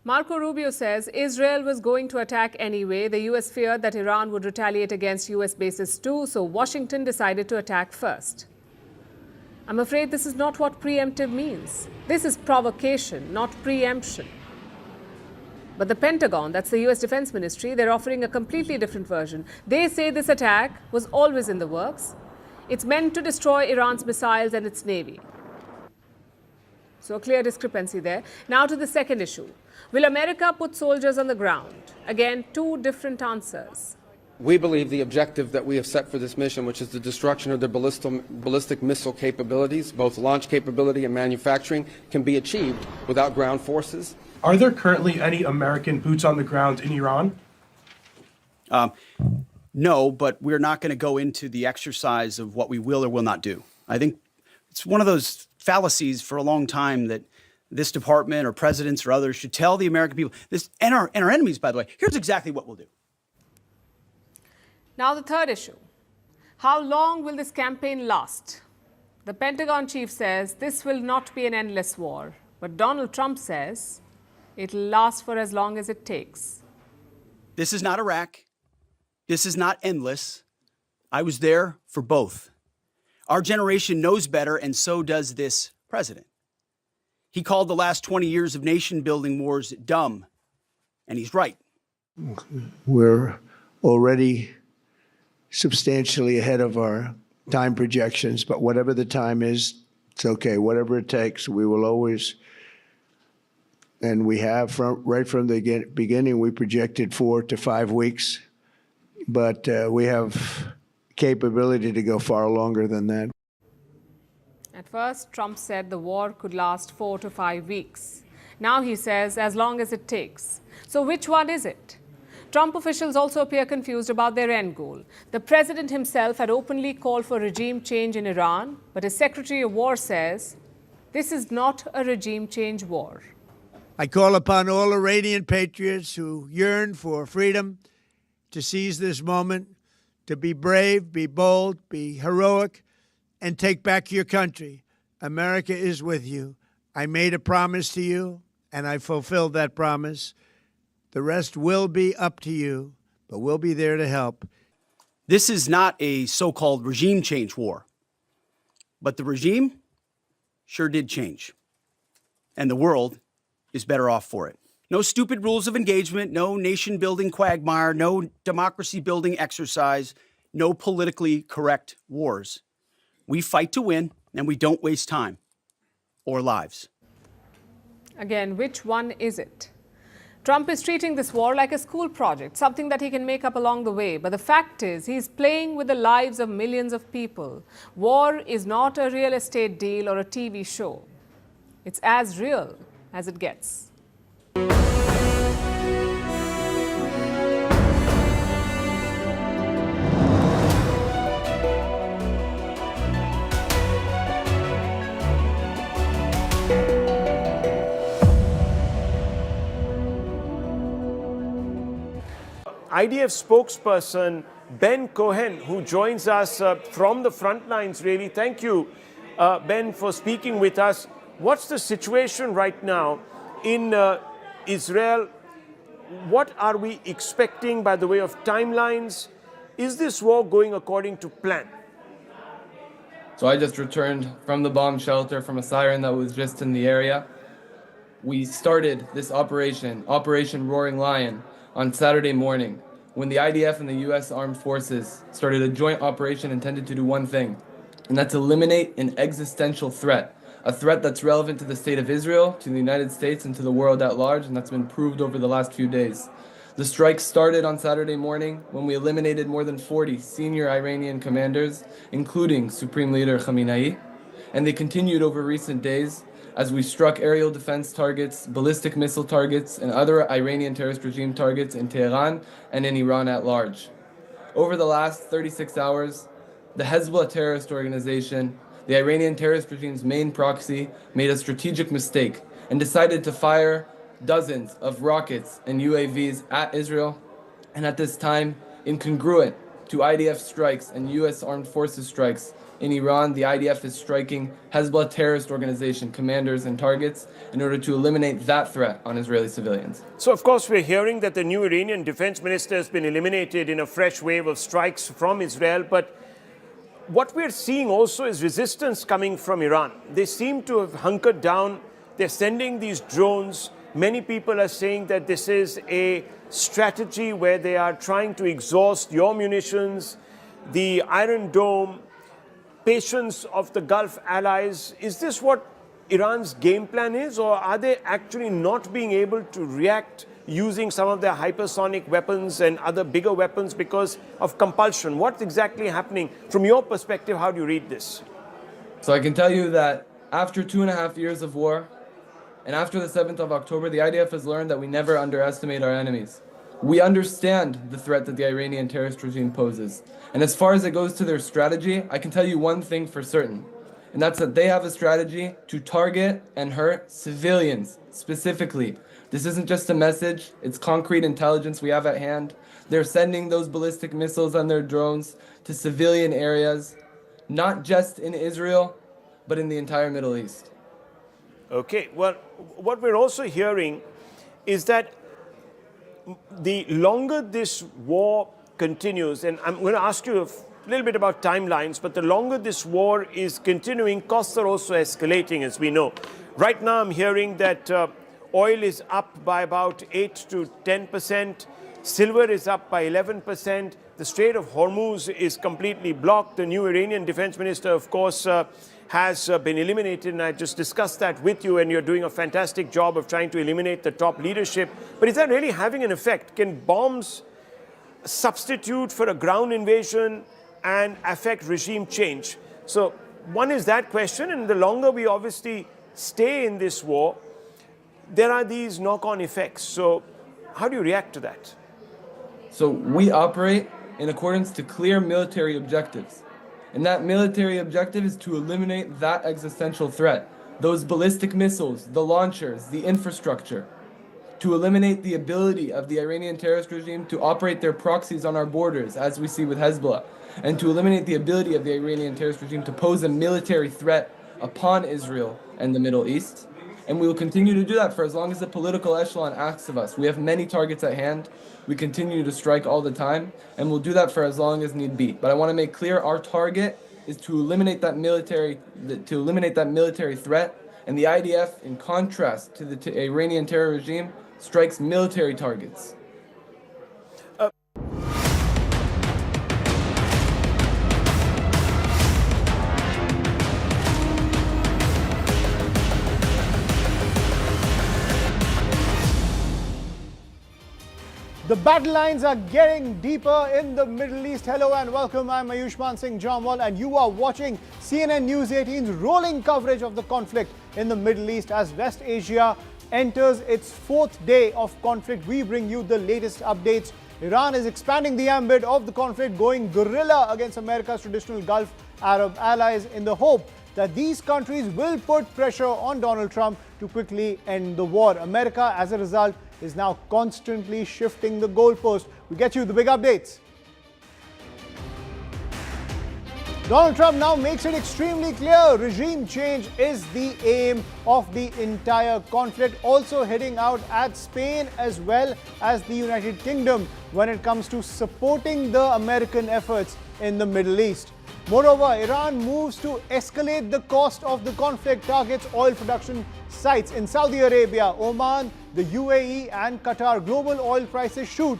Marco Rubio says Israel was going to attack anyway. The US feared that Iran would retaliate against US bases too, so Washington decided to attack first. I'm afraid this is not what preemptive means. This is provocation, not preemption. But the Pentagon, that's the US Defense Ministry, they're offering a completely different version. They say this attack was always in the works. It's meant to destroy Iran's missiles and its navy. So a clear discrepancy there. Now to the second issue. Will America put soldiers on the ground? Again, two different answers. We believe the objective that we have set for this mission, which is the destruction of their ballistic missile capabilities, both launch capability and manufacturing, can be achieved without ground forces. Are there currently any American boots on the ground in Iran? No, but we're not going to go into the exercise of what we will or will not do. I think it's one of those fallacies for a long time that this department or presidents or others should tell the American people this, and our enemies, by the way, here's exactly what we'll do. Now the third issue. How long will this campaign last? The Pentagon chief says this will not be an endless war, but Donald Trump says it'll last for as long as it takes. This is not Iraq. This is not endless. I was there for both. Our generation knows better, and so does this president. He called the last 20 years of nation-building wars dumb, and he's right. We're already substantially ahead of our time projections, but whatever the time is, it's okay. Whatever it takes, we will always, and we have right from the beginning, we projected 4 to 5 weeks, but we have capability to go far longer than that. At first, Trump said the war could last 4 to 5 weeks. Now he says as long as it takes. So which one is it? Trump officials also appear confused about their end goal. The president himself had openly called for regime change in Iran, but his Secretary of War says this is not a regime change war. I call upon all Iranian patriots who yearn for freedom to seize this moment, to be brave, be bold, be heroic, and take back your country. America is with you. I made a promise to you, and I fulfilled that promise. The rest will be up to you, but we'll be there to help. This is not a so-called regime change war, but the regime sure did change, and the world is better off for it. No stupid rules of engagement, no nation-building quagmire, no democracy-building exercise, no politically correct wars. We fight to win, and we don't waste time or lives. Again, which one is it? Trump is treating this war like a school project, something that he can make up along the way. But the fact is, he's playing with the lives of millions of people. War is not a real estate deal or a TV show. It's as real as it gets. IDF spokesperson Ben Cohen, who joins us from the front lines, really. Thank you, Ben, for speaking with us. What's the situation right now in Israel? What are we expecting by the way of timelines? Is this war going according to plan? So I just returned from the bomb shelter from a siren that was just in the area. We started this Operation Roaring Lion, on Saturday morning, when the IDF and the U.S. Armed Forces started a joint operation intended to do one thing, and that's eliminate an existential threat, a threat that's relevant to the state of Israel, to the United States, and to the world at large, and that's been proved over the last few days. The strike started on Saturday morning when we eliminated more than 40 senior Iranian commanders, including Supreme Leader Khamenei, and they continued over recent days as we struck aerial defense targets, ballistic missile targets, and other Iranian terrorist regime targets in Tehran and in Iran at large. Over the last 36 hours, the Hezbollah terrorist organization, the Iranian terrorist regime's main proxy, made a strategic mistake and decided to fire dozens of rockets and UAVs at Israel, and at this time, incongruent to IDF strikes and U.S. Armed Forces strikes, in Iran, the IDF is striking Hezbollah terrorist organization commanders and targets in order to eliminate that threat on Israeli civilians. So, of course, we're hearing that the new Iranian defense minister has been eliminated in a fresh wave of strikes from Israel. But what we're seeing also is resistance coming from Iran. They seem to have hunkered down. They're sending these drones. Many people are saying that this is a strategy where they are trying to exhaust your munitions, the Iron Dome, patience of the Gulf allies. Is this what Iran's game plan is, or are they actually not being able to react using some of their hypersonic weapons and other bigger weapons because of compulsion? What's exactly happening? From your perspective, how do you read this? So I can tell you that after 2.5 years of war, and after the 7th of October, the IDF has learned that we never underestimate our enemies. We understand the threat that the Iranian terrorist regime poses. And as far as it goes to their strategy, I can tell you one thing for certain, and that's that they have a strategy to target and hurt civilians specifically. This isn't just a message, it's concrete intelligence we have at hand. They're sending those ballistic missiles on their drones to civilian areas, not just in Israel, but in the entire Middle East. Okay, well, what we're also hearing is that the longer this war continues, and I'm going to ask you a little bit about timelines, but the longer this war is continuing, costs are also escalating, as we know. Right now, I'm hearing that oil is up by about 8 to 10%. Silver is up by 11%. The Strait of Hormuz is completely blocked. The new Iranian defense minister, of course, has been eliminated, and I just discussed that with you, and you're doing a fantastic job of trying to eliminate the top leadership. But is that really having an effect? Can bombs substitute for a ground invasion and affect regime change? So one is that question, and the longer we obviously stay in this war, there are these knock-on effects. So how do you react to that? So we operate in accordance to clear military objectives. And that military objective is to eliminate that existential threat, those ballistic missiles, the launchers, the infrastructure, to eliminate the ability of the Iranian terrorist regime to operate their proxies on our borders, as we see with Hezbollah, and to eliminate the ability of the Iranian terrorist regime to pose a military threat upon Israel and the Middle East. And we will continue to do that for as long as the political echelon asks of us. We have many targets at hand. We continue to strike all the time, and we'll do that for as long as need be. But I want to make clear our target is to eliminate that military threat, and the IDF, in contrast to the Iranian terror regime, strikes military targets. The battle lines are getting deeper in the Middle East. Hello and welcome. I'm Ayushman Singh Jamwal, and you are watching CNN News 18's rolling coverage of the conflict in the Middle East. As West Asia enters its 4th day of conflict, we bring you the latest updates. Iran is expanding the ambit of the conflict, going guerrilla against America's traditional Gulf Arab allies in the hope that these countries will put pressure on Donald Trump to quickly end the war. America, as a result, is now constantly shifting the goalpost. We get you the big updates. Donald Trump now makes it extremely clear regime change is the aim of the entire conflict, also hitting out at Spain as well as the United Kingdom when it comes to supporting the American efforts in the Middle East. Moreover, Iran moves to escalate the cost of the conflict, targets oil production sites in Saudi Arabia, Oman, the UAE and Qatar. Global oil prices shoot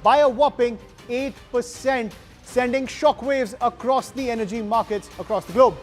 by a whopping 8%, sending shockwaves across the energy markets across the globe.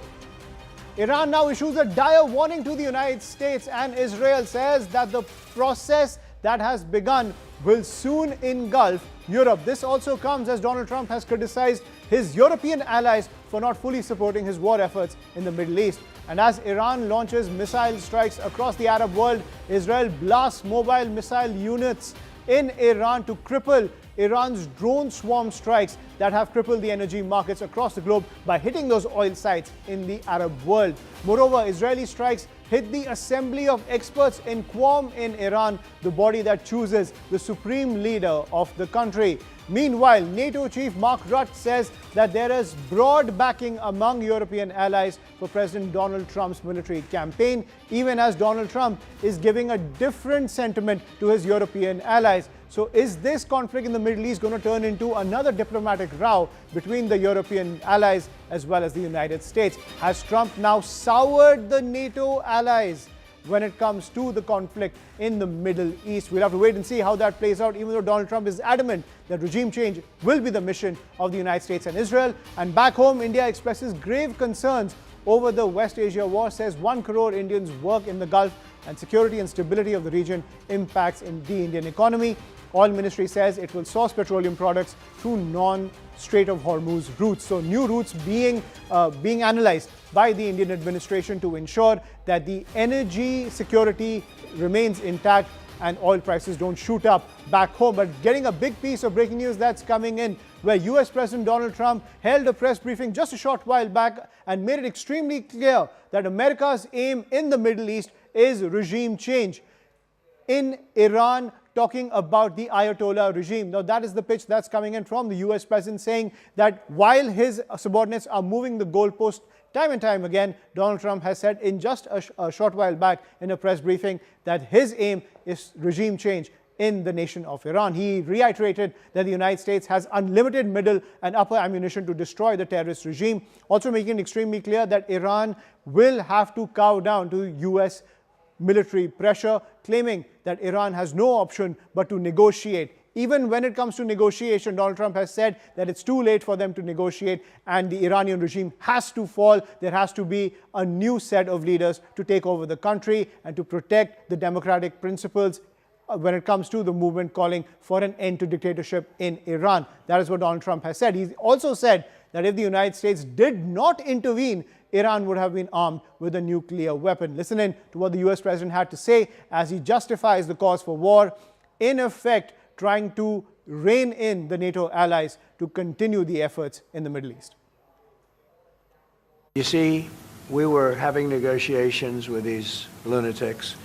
Iran now issues a dire warning to the United States, and Israel says that the process that has begun will soon engulf Europe. This also comes as Donald Trump has criticized his European allies for not fully supporting his war efforts in the Middle East. And as Iran launches missile strikes across the Arab world, Israel blasts mobile missile units in Iran to cripple Iran's drone swarm strikes that have crippled the energy markets across the globe by hitting those oil sites in the Arab world. Moreover, Israeli strikes hit the assembly of experts in Qom in Iran, the body that chooses the supreme leader of the country. Meanwhile, NATO chief Mark Rutte says that there is broad backing among European allies for President Donald Trump's military campaign, even as Donald Trump is giving a different sentiment to his European allies. So is this conflict in the Middle East going to turn into another diplomatic row between the European allies as well as the United States? Has Trump now soured the NATO allies when it comes to the conflict in the Middle East? We'll have to wait and see how that plays out, even though Donald Trump is adamant that regime change will be the mission of the United States and Israel. And back home, India expresses grave concerns over the West Asia war, says 1 crore Indians work in the Gulf and security and stability of the region impacts in the Indian economy. Oil Ministry says it will source petroleum products through non-Strait of Hormuz routes. So new routes being analyzed by the Indian administration to ensure that the energy security remains intact and oil prices don't shoot up back home. But getting a big piece of breaking news that's coming in, where US President Donald Trump held a press briefing just a short while back and made it extremely clear that America's aim in the Middle East is regime change. In Iran, talking about the Ayatollah regime. Now, that is the pitch that's coming in from the US President, saying that while his subordinates are moving the goalpost time and time again, Donald Trump has said in just a short while back in a press briefing that his aim is regime change in the nation of Iran. He reiterated that the United States has unlimited middle and upper ammunition to destroy the terrorist regime, also making it extremely clear that Iran will have to cow down to US military pressure, claiming that Iran has no option but to negotiate. Even when it comes to negotiation, Donald Trump has said that it's too late for them to negotiate and the Iranian regime has to fall. There has to be a new set of leaders to take over the country and to protect the democratic principles when it comes to the movement calling for an end to dictatorship in Iran. That is what Donald Trump has said. He also said that if the United States did not intervene, Iran would have been armed with a nuclear weapon. Listen in to what the US President had to say as he justifies the cause for war, in effect trying to rein in the NATO allies to continue the efforts in the Middle East. You see, we were having negotiations with these lunatics,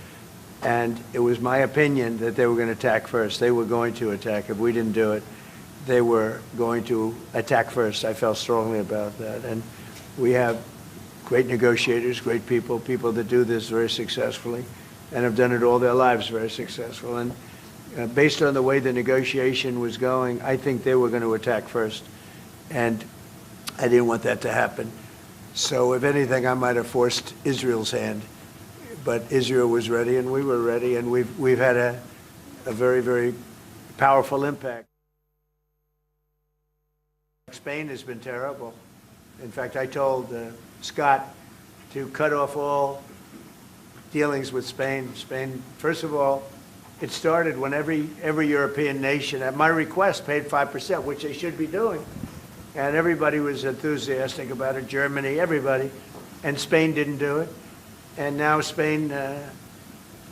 and it was my opinion that they were going to attack first. They were going to attack. If we didn't do it, they were going to attack first. I felt strongly about that. And we have great negotiators, great people, people that do this very successfully and have done it all their lives very successful. And based on the way the negotiation was going, I think they were going to attack first. And I didn't want that to happen. So if anything, I might have forced Israel's hand. But Israel was ready and we were ready, and we've had a very, very powerful impact. Spain has been terrible. In fact, I told Scott to cut off all dealings with Spain. Spain, first of all, it started when every European nation, at my request, paid 5%, which they should be doing. And everybody was enthusiastic about it, Germany, everybody. And Spain didn't do it. And now Spain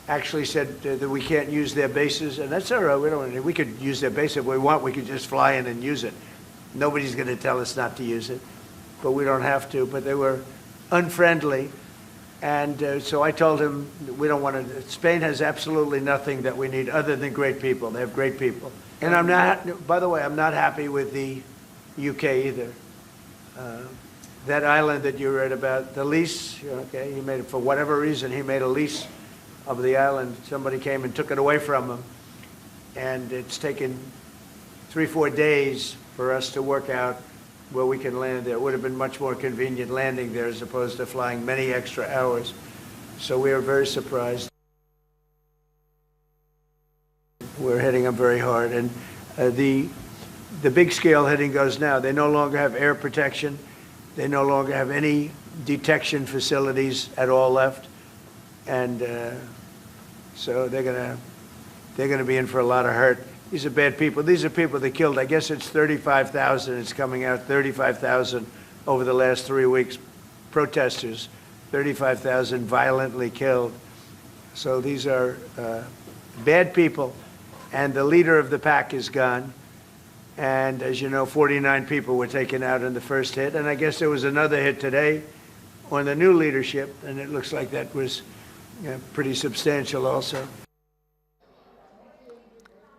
actually said that we can't use their bases, and that's all right. We could use their base if we want. We could just fly in and use it. Nobody's going to tell us not to use it, but we don't have to. But they were unfriendly, and so I told him we don't want to. Spain has absolutely nothing that we need other than great people. They have great people, and I'm not. By the way, I'm not happy with the UK either. That island that you read about, the lease, okay, he made it for whatever reason, he made a lease of the island. Somebody came and took it away from him. And it's taken 3-4 days for us to work out where we can land there. It would have been much more convenient landing there as opposed to flying many extra hours. So we are very surprised. We're hitting them very hard. And the big scale hitting goes now. They no longer have air protection. They no longer have any detection facilities at all left, and so they're gonna be in for a lot of hurt. These are bad people. These are people that killed. I guess it's 35,000. It's coming out 35,000 over the last 3 weeks. Protesters, 35,000 violently killed. So these are bad people, and the leader of the pack is gone. And as you know, 49 people were taken out in the first hit. And I guess there was another hit today on the new leadership. And it looks like that was pretty substantial also.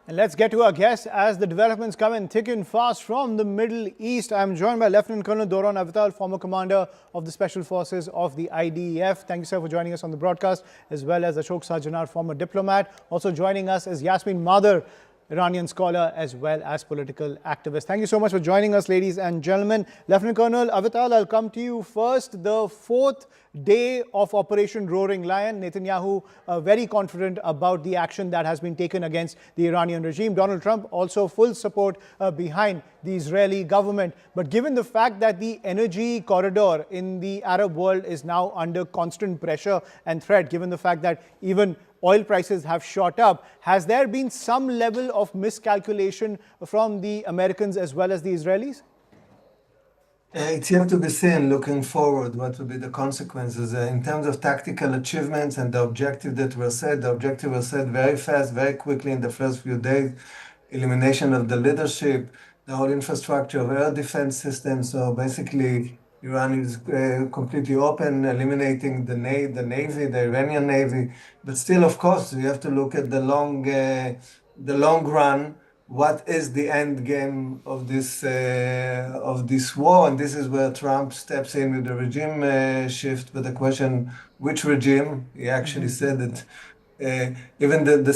And let's get to our guests as the developments come in thick and fast from the Middle East. I'm joined by Lieutenant Colonel Doron Avital, former commander of the Special Forces of the IDF. Thank you, sir, for joining us on the broadcast, as well as Ashok Sajjanar, former diplomat. Also joining us is Yasmin Madar, Iranian scholar as well as political activist. Thank you so much for joining us, ladies and gentlemen. Lieutenant Colonel Avital, I'll come to you first. The fourth day of Operation Roaring Lion, Netanyahu very confident about the action that has been taken against the Iranian regime. Donald Trump also full support behind the Israeli government. But given the fact that the energy corridor in the Arab world is now under constant pressure and threat, given the fact that even oil prices have shot up, has there been some level of miscalculation from the Americans as well as the Israelis? It's yet to be seen, looking forward, what will be the consequences. In terms of tactical achievements and the objective that were set, the objective was set very fast, very quickly in the first few days. Elimination of the leadership, the whole infrastructure of air defense systems. So basically, Iran is completely open, eliminating the Navy, the Iranian Navy. But still, of course, we have to look at the long run. What is the end game of this war? And this is where Trump steps in with the regime shift. But the question, which regime? He actually said that even the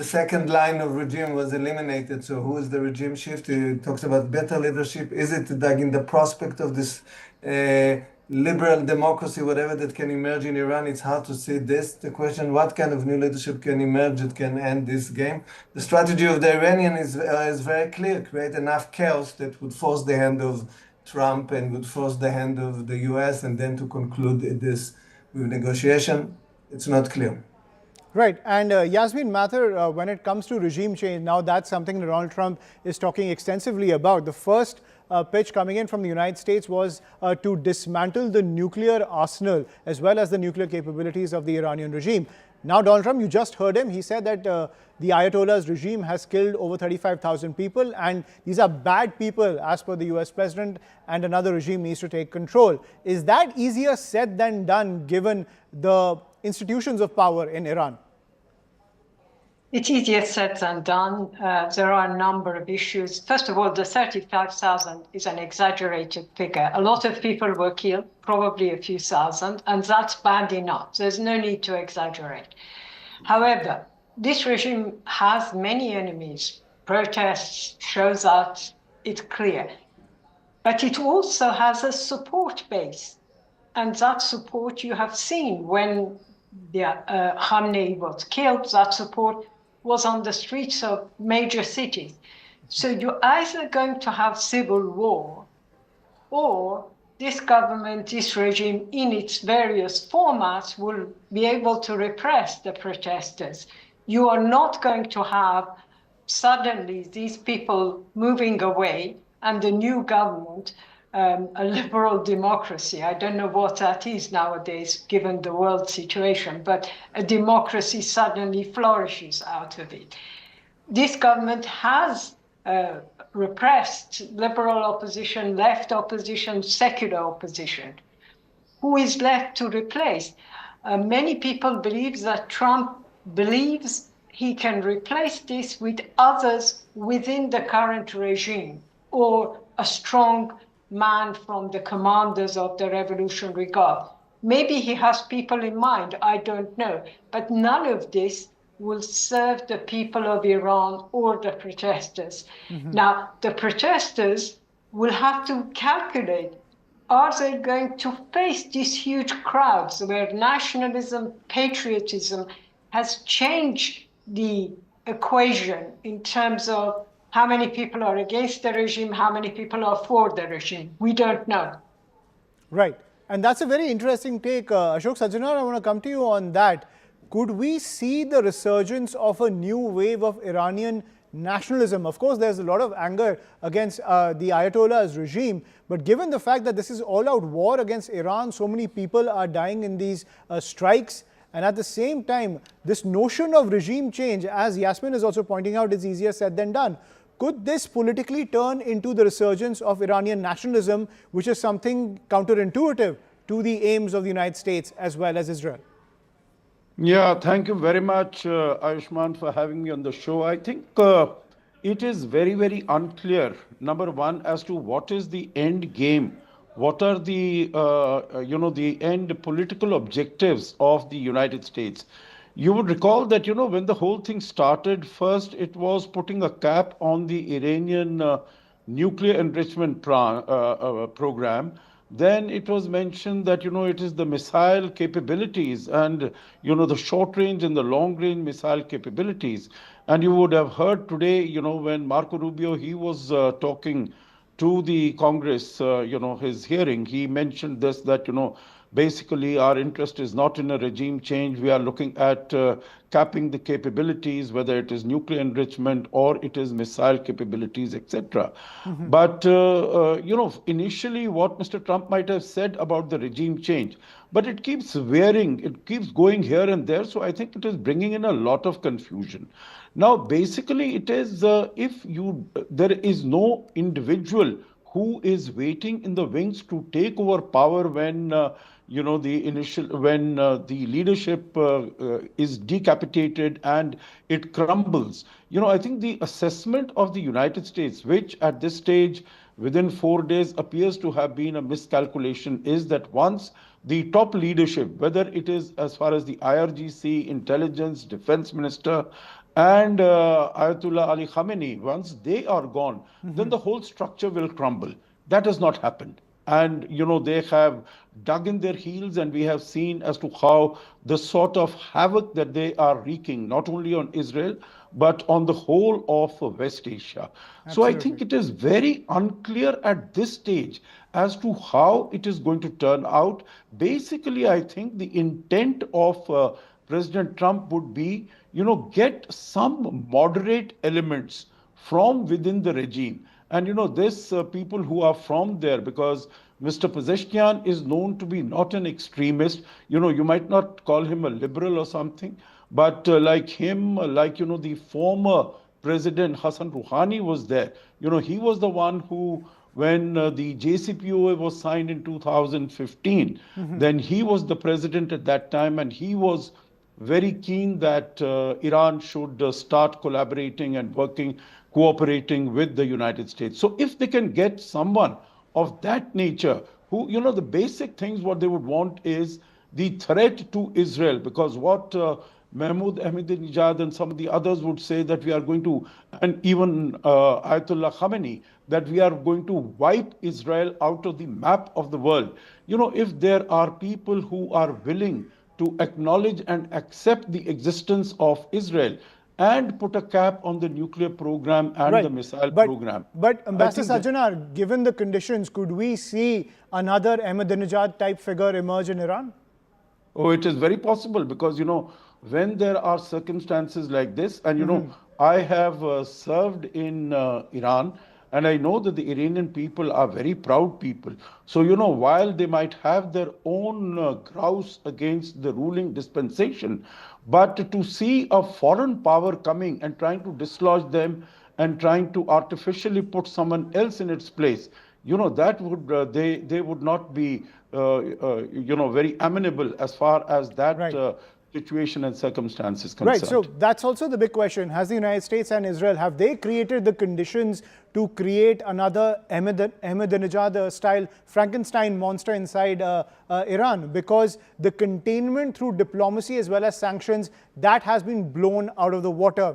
second line of regime was eliminated. So who is the regime shift? He talks about better leadership. Is it like in the prospect of this liberal democracy, whatever that can emerge in Iran? It's hard to see this. The question, what kind of new leadership can emerge that can end this game? The strategy of the Iranian is very clear. Create enough chaos that would force the hand of Trump and would force the hand of the US, and then to conclude this with negotiation. It's not clear. Right. And Yasmin Mathur, when it comes to regime change, now that's something that Donald Trump is talking extensively about. The first pitch coming in from the United States was to dismantle the nuclear arsenal as well as the nuclear capabilities of the Iranian regime. Now, Donald Trump, you just heard him. He said that the Ayatollah's regime has killed over 35,000 people, and these are bad people as per the US president, and another regime needs to take control. Is that easier said than done given the institutions of power in Iran? It's easier said than done. There are a number of issues. First of all, the 35,000 is an exaggerated figure. A lot of people were killed, probably a few thousand, and that's bad enough. There's no need to exaggerate. However, this regime has many enemies. Protests show that, it's clear. But it also has a support base. And that support you have seen when Khamenei was killed, that support was on the streets of major cities. So you're either going to have civil war, or this government, this regime in its various formats will be able to repress the protesters. You are not going to have suddenly these people moving away and the new government, a liberal democracy. I don't know what that is nowadays, given the world situation, but a democracy suddenly flourishes out of it. This government has repressed liberal opposition, left opposition, secular opposition. Who is left to replace? Many people believe that Trump believes he can replace this with others within the current regime, or a strong man from the commanders of the Revolutionary Guard. Maybe he has people in mind, I don't know. But none of this will serve the people of Iran or the protesters. Now, the protesters will have to calculate, are they going to face these huge crowds where nationalism, patriotism has changed the equation in terms of how many people are against the regime, how many people are for the regime? We don't know. Right. And that's a very interesting take. Ashok Sajjanar, I want to come to you on that. Could we see the resurgence of a new wave of Iranian nationalism? Of course, there's a lot of anger against the Ayatollah's regime. But given the fact that this is all-out war against Iran, so many people are dying in these strikes, and at the same time, this notion of regime change, as Yasmin is also pointing out, is easier said than done. Could this politically turn into the resurgence of Iranian nationalism, which is something counterintuitive to the aims of the United States as well as Israel? Yeah, thank you very much, Ayushman, for having me on the show. I think it is very, very unclear, number one, as to what is the end game. What are the, the end political objectives of the United States? You would recall that, when the whole thing started, first it was putting a cap on the Iranian nuclear enrichment program. Then it was mentioned that, it is the missile capabilities and, the short range and the long range missile capabilities. And you would have heard today, when Marco Rubio, he was talking to the Congress, his hearing, he mentioned this, that, basically our interest is not in a regime change. We are looking at capping the capabilities, whether it is nuclear enrichment or it is missile capabilities, etc. But, initially what Mr. Trump might have said about the regime change, but it keeps varying, it keeps going here and there. So I think it is bringing in a lot of confusion. Now, basically, it is there is no individual who is waiting in the wings to take over power when the leadership is decapitated and it crumbles. I think the assessment of the United States, which at this stage within 4 days appears to have been a miscalculation, is that once the top leadership, whether it is as far as the IRGC, intelligence, defense minister, and Ayatollah Ali Khamenei, once they are gone, then the whole structure will crumble. That has not happened. And, they have dug in their heels, and we have seen as to how the sort of havoc that they are wreaking, not only on Israel, but on the whole of West Asia. Absolutely. So I think it is very unclear at this stage as to how it is going to turn out. Basically, I think the intent of President Trump would be, get some moderate elements from within the regime. And, this people who are from there, because Mr. Pezeshkian is known to be not an extremist. You might not call him a liberal or something, but like him, the former President Hassan Rouhani was there. He was the one who, when the JCPOA was signed in 2015, then he was the president at that time, and he was very keen that Iran should start collaborating and cooperating with the United States. So if they can get someone of that nature, who, the basic things what they would want is the threat to Israel, because what Mahmoud Ahmadinejad and some of the others would say that we are going to, and even Ayatollah Khamenei, that we are going to wipe Israel out of the map of the world. If there are people who are willing to acknowledge and accept the existence of Israel and put a cap on the nuclear program and the missile program. But Ambassador Sajjanar, given the conditions, could we see another Ahmadinejad type figure emerge in Iran? Oh, it is very possible, because, when there are circumstances like this, and, I have served in Iran, and I know that the Iranian people are very proud people. So, while they might have their own grouse against the ruling dispensation, but to see a foreign power coming and trying to dislodge them and trying to artificially put someone else in its place, that would, they would not be, very amenable as far as that situation and circumstances concerned. Right, so that's also the big question. Has the United States and Israel, have they created the conditions to create another Ahmadinejad-style Frankenstein monster inside Iran? Because the containment through diplomacy as well as sanctions, that has been blown out of the water.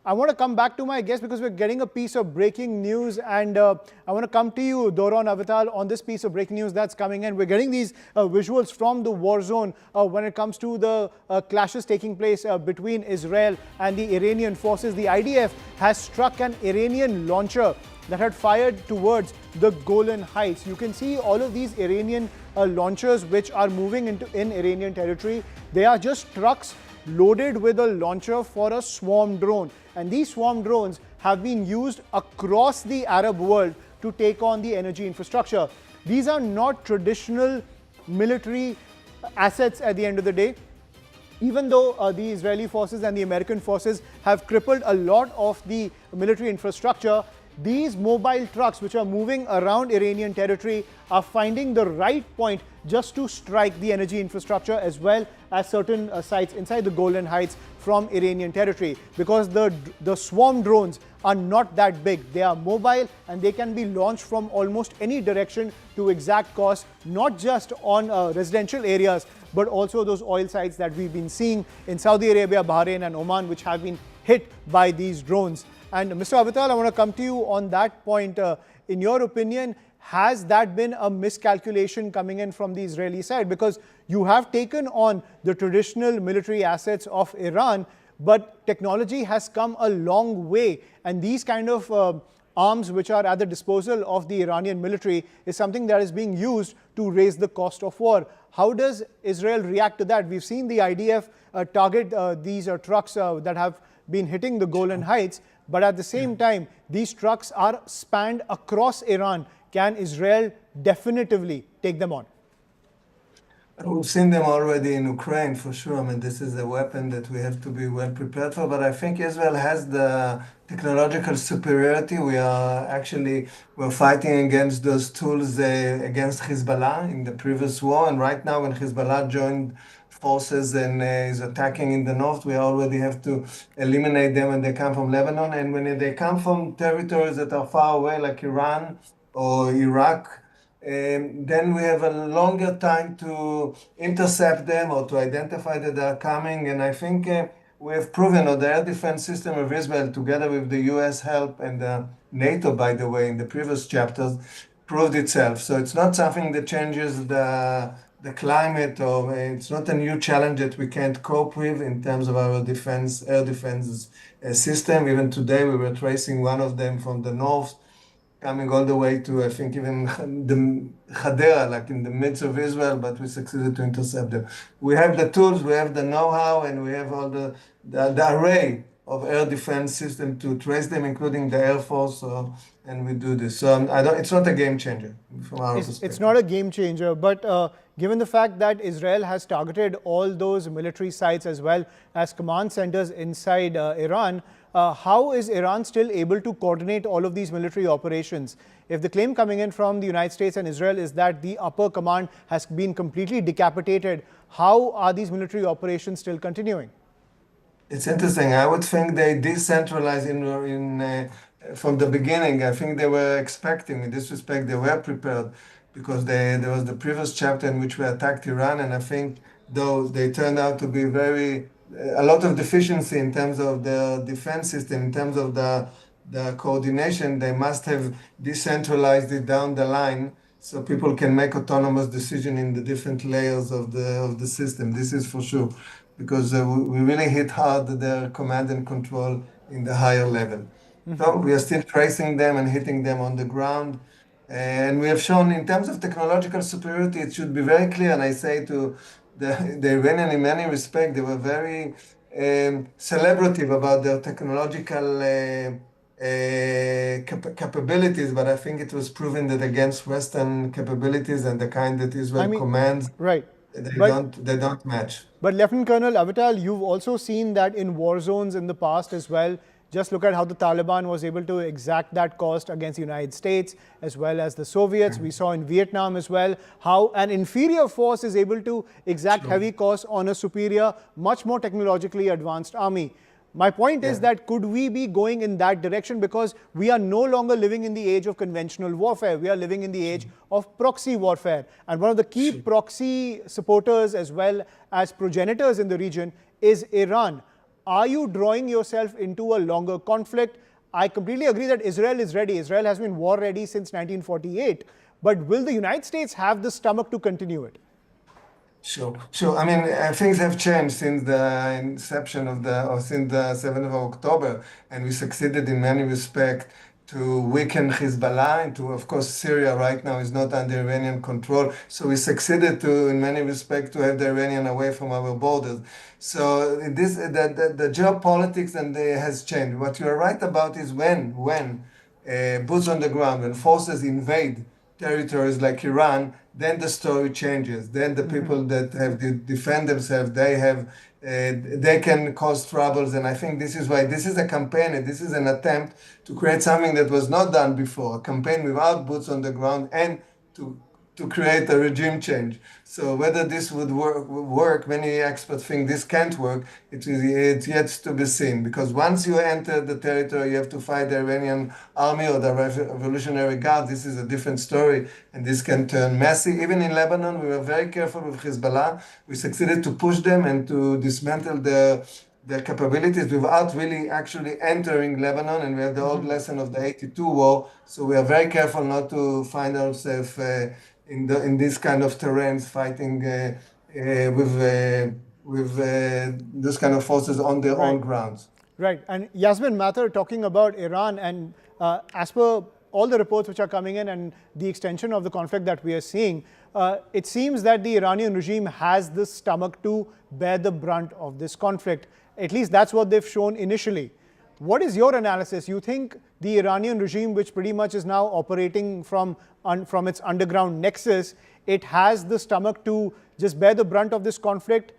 I want to come back to my guest because we're getting a piece of breaking news, and I want to come to you, Doron Avital, on this piece of breaking news that's coming in. We're getting these visuals from the war zone when it comes to the clashes taking place between Israel and the Iranian forces. The IDF has struck an Iranian launcher that had fired towards the Golan Heights. You can see all of these Iranian launchers which are moving in Iranian territory. They are just trucks loaded with a launcher for a swarm drone. And these swarm drones have been used across the Arab world to take on the energy infrastructure. These are not traditional military assets at the end of the day. Even though the Israeli forces and the American forces have crippled a lot of the military infrastructure, these mobile trucks which are moving around Iranian territory are finding the right point just to strike the energy infrastructure as well as certain sites inside the Golan Heights from Iranian territory, because the swarm drones are not that big. They are mobile and they can be launched from almost any direction to exact cost, not just on residential areas, but also those oil sites that we've been seeing in Saudi Arabia, Bahrain and Oman, which have been hit by these drones. And Mr. Avital, I want to come to you on that point. In your opinion, has that been a miscalculation coming in from the Israeli side? Because you have taken on the traditional military assets of Iran, but technology has come a long way. And these kind of arms which are at the disposal of the Iranian military is something that is being used to raise the cost of war. How does Israel react to that? We've seen the IDF target these trucks that have been hitting the Golan Heights, but at the same time, these trucks are spanned across Iran. Can Israel definitively take them on? We've seen them already in Ukraine, for sure. I mean, this is a weapon that we have to be well prepared for, but I think Israel has the technological superiority. We're fighting against those tools against Hezbollah in the previous war, and right now when Hezbollah joined forces and is attacking in the north, we already have to eliminate them when they come from Lebanon, and when they come from territories that are far away, like Iran or Iraq, then we have a longer time to intercept them or to identify that they're coming. And I think we have proven, or the air defense system of Israel, together with the US help and NATO, by the way, in the previous chapters, proved itself. So it's not something that changes the climate, or it's not a new challenge that we can't cope with in terms of our air defense system. Even today, we were tracing one of them from the north, coming all the way to, I think, even the Hadera, like in the midst of Israel, but we succeeded to intercept them. We have the tools, we have the know-how, and we have all the array of air defense system to trace them, including the Air Force, and we do this. So it's not a game changer from our perspective. It's not a game changer, but given the fact that Israel has targeted all those military sites as well as command centers inside Iran, how is Iran still able to coordinate all of these military operations? If the claim coming in from the United States and Israel is that the upper command has been completely decapitated, how are these military operations still continuing? It's interesting. I would think they decentralized from the beginning. I think they were expecting, in this respect, they were prepared, because there was the previous chapter in which we attacked Iran, and I think though they turned out to be a lot of deficiency in terms of the defense system, in terms of the coordination. They must have decentralized it down the line so people can make autonomous decision in the different layers of the system. This is for sure, because we really hit hard their command and control in the higher level. So we are still tracing them and hitting them on the ground. And we have shown, in terms of technological superiority, it should be very clear, and I say to the Iranian, in many respects, they were very celebrative about their technological capabilities, but I think it was proven that against Western capabilities and the kind that Israel commands, they don't match. But Lieutenant Colonel Avital, you've also seen that in war zones in the past as well. Just look at how the Taliban was able to exact that cost against the United States as well as the Soviets. We saw in Vietnam as well how an inferior force is able to exact heavy costs on a superior, much more technologically advanced army. My point is that could we be going in that direction, because we are no longer living in the age of conventional warfare. We are living in the age of proxy warfare. And one of the key proxy supporters as well as progenitors in the region is Iran. Are you drawing yourself into a longer conflict? I completely agree that Israel is ready. Israel has been war ready since 1948. But will the United States have the stomach to continue it? Sure. I mean, things have changed since the inception since the 7th of October, and we succeeded in many respects to weaken Hezbollah, and of course, Syria right now is not under Iranian control. So we succeeded in many respects, to have the Iranian away from our borders. So the geopolitics has changed. What you're right about is when boots on the ground, when forces invade territories like Iran, then the story changes. Then the people that have to defend themselves, they can cause troubles. And I think this is why this is a campaign, and this is an attempt to create something that was not done before, a campaign without boots on the ground, and to to create a regime change. So whether this would work, many experts think this can't work. It's yet to be seen, because once you enter the territory, you have to fight the Iranian army or the Revolutionary Guard. This is a different story, and this can turn messy. Even in Lebanon, we were very careful with Hezbollah. We succeeded to push them and to dismantle their capabilities without really actually entering Lebanon, and we have the old lesson of the 82 war. So we are very careful not to find ourselves in this kind of terrains fighting with this kind of forces on their own grounds. Right. And Yasmin Mathur talking about Iran, and as per all the reports which are coming in and the extension of the conflict that we are seeing, it seems that the Iranian regime has the stomach to bear the brunt of this conflict. At least that's what they've shown initially. What is your analysis? You think the Iranian regime, which pretty much is now operating from its underground nexus, it has the stomach to just bear the brunt of this conflict,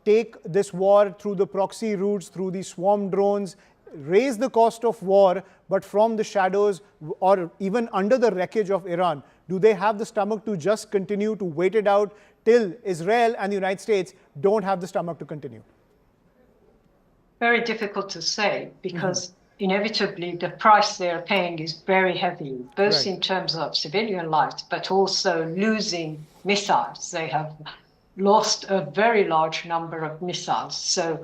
take this war through the proxy routes, through the swarm drones, raise the cost of war, but from the shadows or even under the wreckage of Iran? Do they have the stomach to just continue to wait it out till Israel and the United States don't have the stomach to continue? Very difficult to say, because inevitably the price they are paying is very heavy, both in terms of civilian lives, but also losing missiles. They have lost a very large number of missiles. So,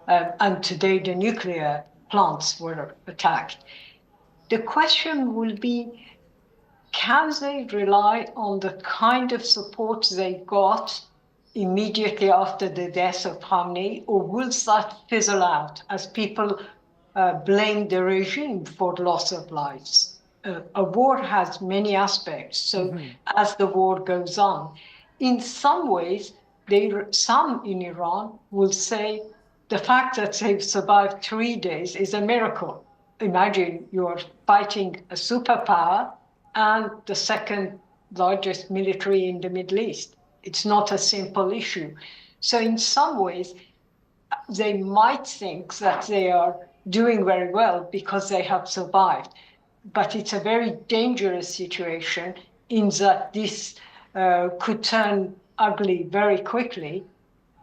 and today the nuclear plants were attacked. The question will be, can they rely on the kind of support they got immediately after the death of Khamenei, or will that fizzle out as people blame the regime for loss of lives? A war has many aspects, so as the war goes on, in some ways, some in Iran will say the fact that they've survived 3 days is a miracle. Imagine you're fighting a superpower and the second largest military in the Middle East. It's not a simple issue. So in some ways, they might think that they are doing very well because they have survived. But it's a very dangerous situation in that this could turn ugly very quickly.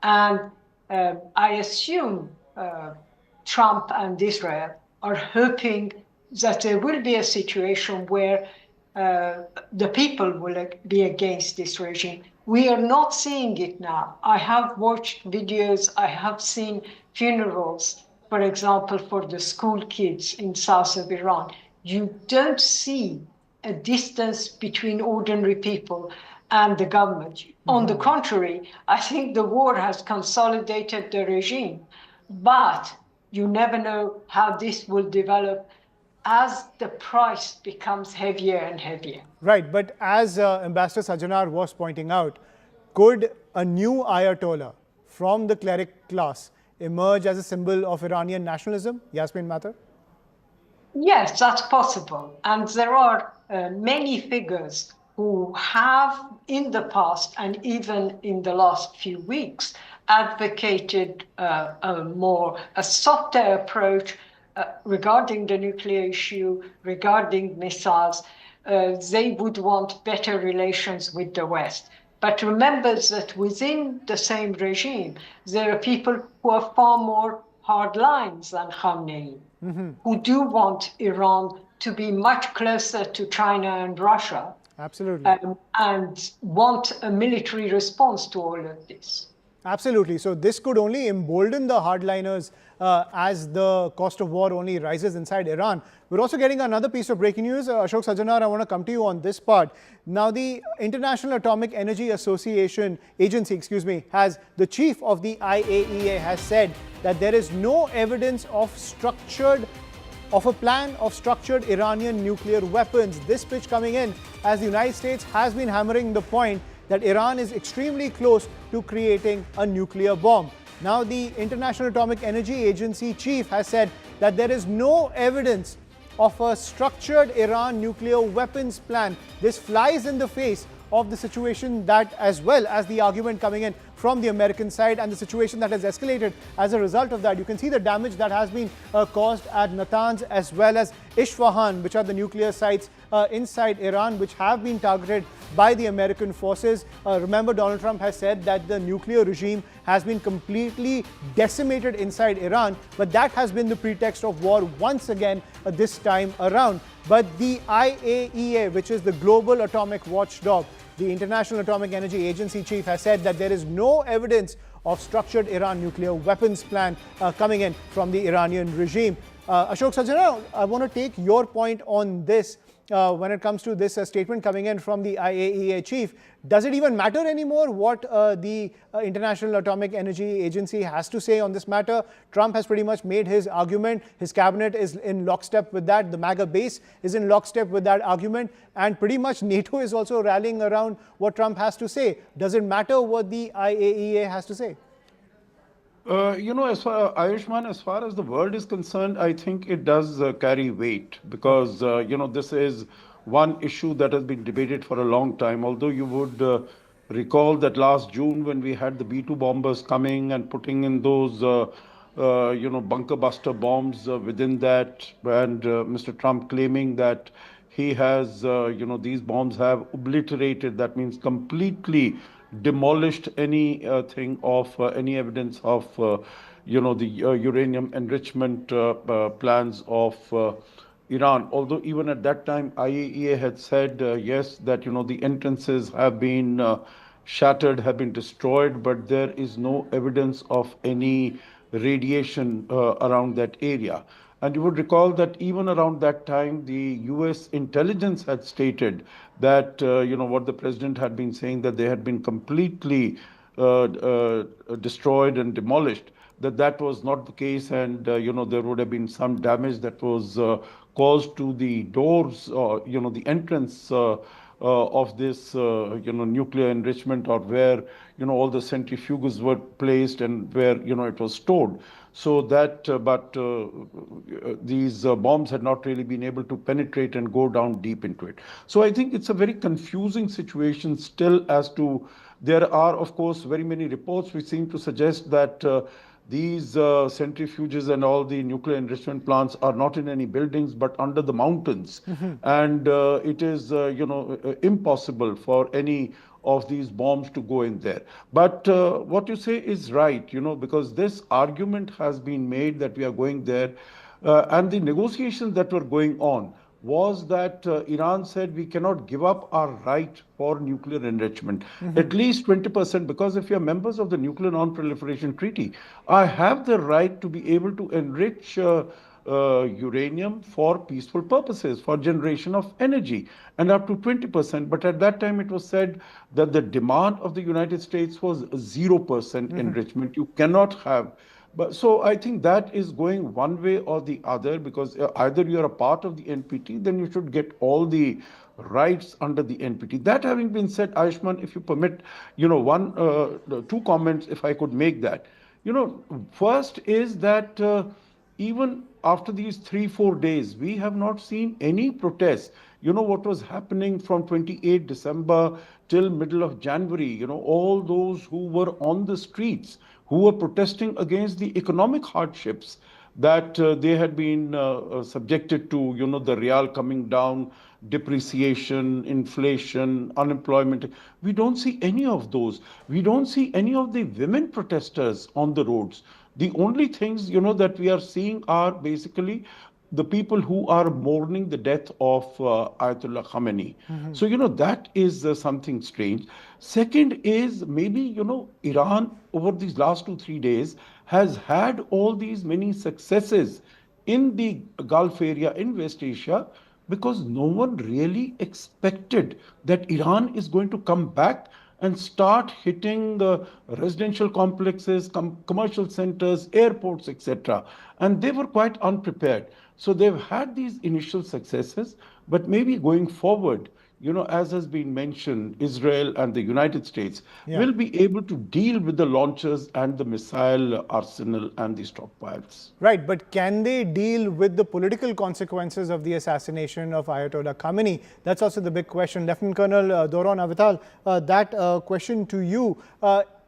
And I assume Trump and Israel are hoping that there will be a situation where the people will be against this regime. We are not seeing it now. I have watched videos, I have seen funerals, for example, for the school kids in south of Iran. You don't see a distance between ordinary people and the government. On the contrary, I think the war has consolidated the regime, but you never know how this will develop as the price becomes heavier and heavier. Right, but as Ambassador Sajjanar was pointing out, could a new Ayatollah from the cleric class emerge as a symbol of Iranian nationalism? Yasmin Mathur? Yes, that's possible. And there are many figures who have in the past and even in the last few weeks advocated a softer approach regarding the nuclear issue, regarding missiles. They would want better relations with the West. But remember that within the same regime, there are people who are far more hard lines than Khamenei, who do want Iran to be much closer to China and Russia. Absolutely. And want a military response to all of this. Absolutely. So this could only embolden the hardliners as the cost of war only rises inside Iran. We're also getting another piece of breaking news. Ashok Sajjanar, I want to come to you on this part. Now, the International Atomic Energy Agency, has the chief of the IAEA has said that there is no evidence of a plan of structured Iranian nuclear weapons. This pitch coming in as the United States has been hammering the point that Iran is extremely close to creating a nuclear bomb. Now, the International Atomic Energy Agency chief has said that there is no evidence of a structured Iran nuclear weapons plan. This flies in the face of the situation that, as well as the argument coming in from the American side and the situation that has escalated as a result of that. You can see the damage that has been caused at Natanz as well as Isfahan, which are the nuclear sites inside Iran, which have been targeted by the American forces. Remember, Donald Trump has said that the nuclear regime has been completely decimated inside Iran, but that has been the pretext of war once again this time around. But the IAEA, which is the global atomic watchdog, the International Atomic Energy Agency chief, has said that there is no evidence of structured Iran nuclear weapons plan coming in from the Iranian regime. Ashok Sajjana, I want to take your point on this when it comes to this statement coming in from the IAEA chief. Does it even matter anymore what the International Atomic Energy Agency has to say on this matter? Trump has pretty much made his argument. His cabinet is in lockstep with that. The MAGA base is in lockstep with that argument. And pretty much NATO is also rallying around what Trump has to say. Does it matter what the IAEA has to say? As far Ayushman, as far as the world is concerned, I think it does carry weight because, this is one issue that has been debated for a long time. Although you would recall that last June when we had the B-2 bombers coming and putting in those, bunker buster bombs within that, and Mr. Trump claiming that he has, these bombs have obliterated, that means completely demolished any thing of any evidence of the uranium enrichment plans of Iran. Although even at that time IAEA had said yes, that the entrances have been shattered, have been destroyed, but there is no evidence of any radiation around that area. And you would recall that even around that time, the US intelligence had stated that, what the president had been saying, that they had been completely destroyed and demolished, that was not the case. And, there would have been some damage that was caused to the doors, the entrance of this, nuclear enrichment, or where, all the centrifuges were placed and where, it was stored. So that, these bombs had not really been able to penetrate and go down deep into it. So I think it's a very confusing situation still as to, there are, of course, very many reports which seem to suggest that these centrifuges and all the nuclear enrichment plants are not in any buildings, but under the mountains. And it is, impossible for any of these bombs to go in there. But what you say is right, because this argument has been made that we are going there. And the negotiations that were going on was that Iran said we cannot give up our right for nuclear enrichment, at least 20%, because if you're members of the Nuclear Non-Proliferation Treaty, I have the right to be able to enrich uranium for peaceful purposes, for generation of energy, and up to 20%. But at that time, it was said that the demand of the United States was 0% enrichment. You cannot have. But so I think that is going one way or the other, because either you are a part of the NPT, then you should get all the rights under the NPT. That having been said, Ayushman, if you permit, two comments, if I could make that. First is that even after these 3-4 days, we have not seen any protests. What was happening from 28 December till middle of January, all those who were on the streets, who were protesting against the economic hardships that they had been subjected to, the Riyal coming down, depreciation, inflation, unemployment. We don't see any of those. We don't see any of the women protesters on the roads. The only things, that we are seeing are basically the people who are mourning the death of Ayatollah Khamenei. So, that is something strange. Second is maybe, Iran over these last 2-3 days has had all these many successes in the Gulf area, in West Asia, because no one really expected that Iran is going to come back and start hitting the residential complexes, commercial centers, airports, etc. And they were quite unprepared. So they've had these initial successes, but maybe going forward, as has been mentioned, Israel and the United States will be able to deal with the launchers and the missile arsenal and the stockpiles. Right, but can they deal with the political consequences of the assassination of Ayatollah Khamenei? That's also the big question. Lieutenant Colonel Doron Avital, that question to you.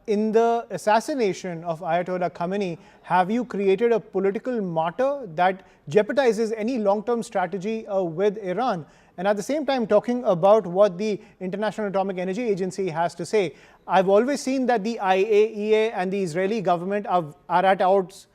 In the assassination of Ayatollah Khamenei, have you created a political martyr that jeopardizes any long-term strategy with Iran? and at the same time talking about what the International Atomic Energy Agency has to say. I've always seen that the IAEA and the Israeli government are at odds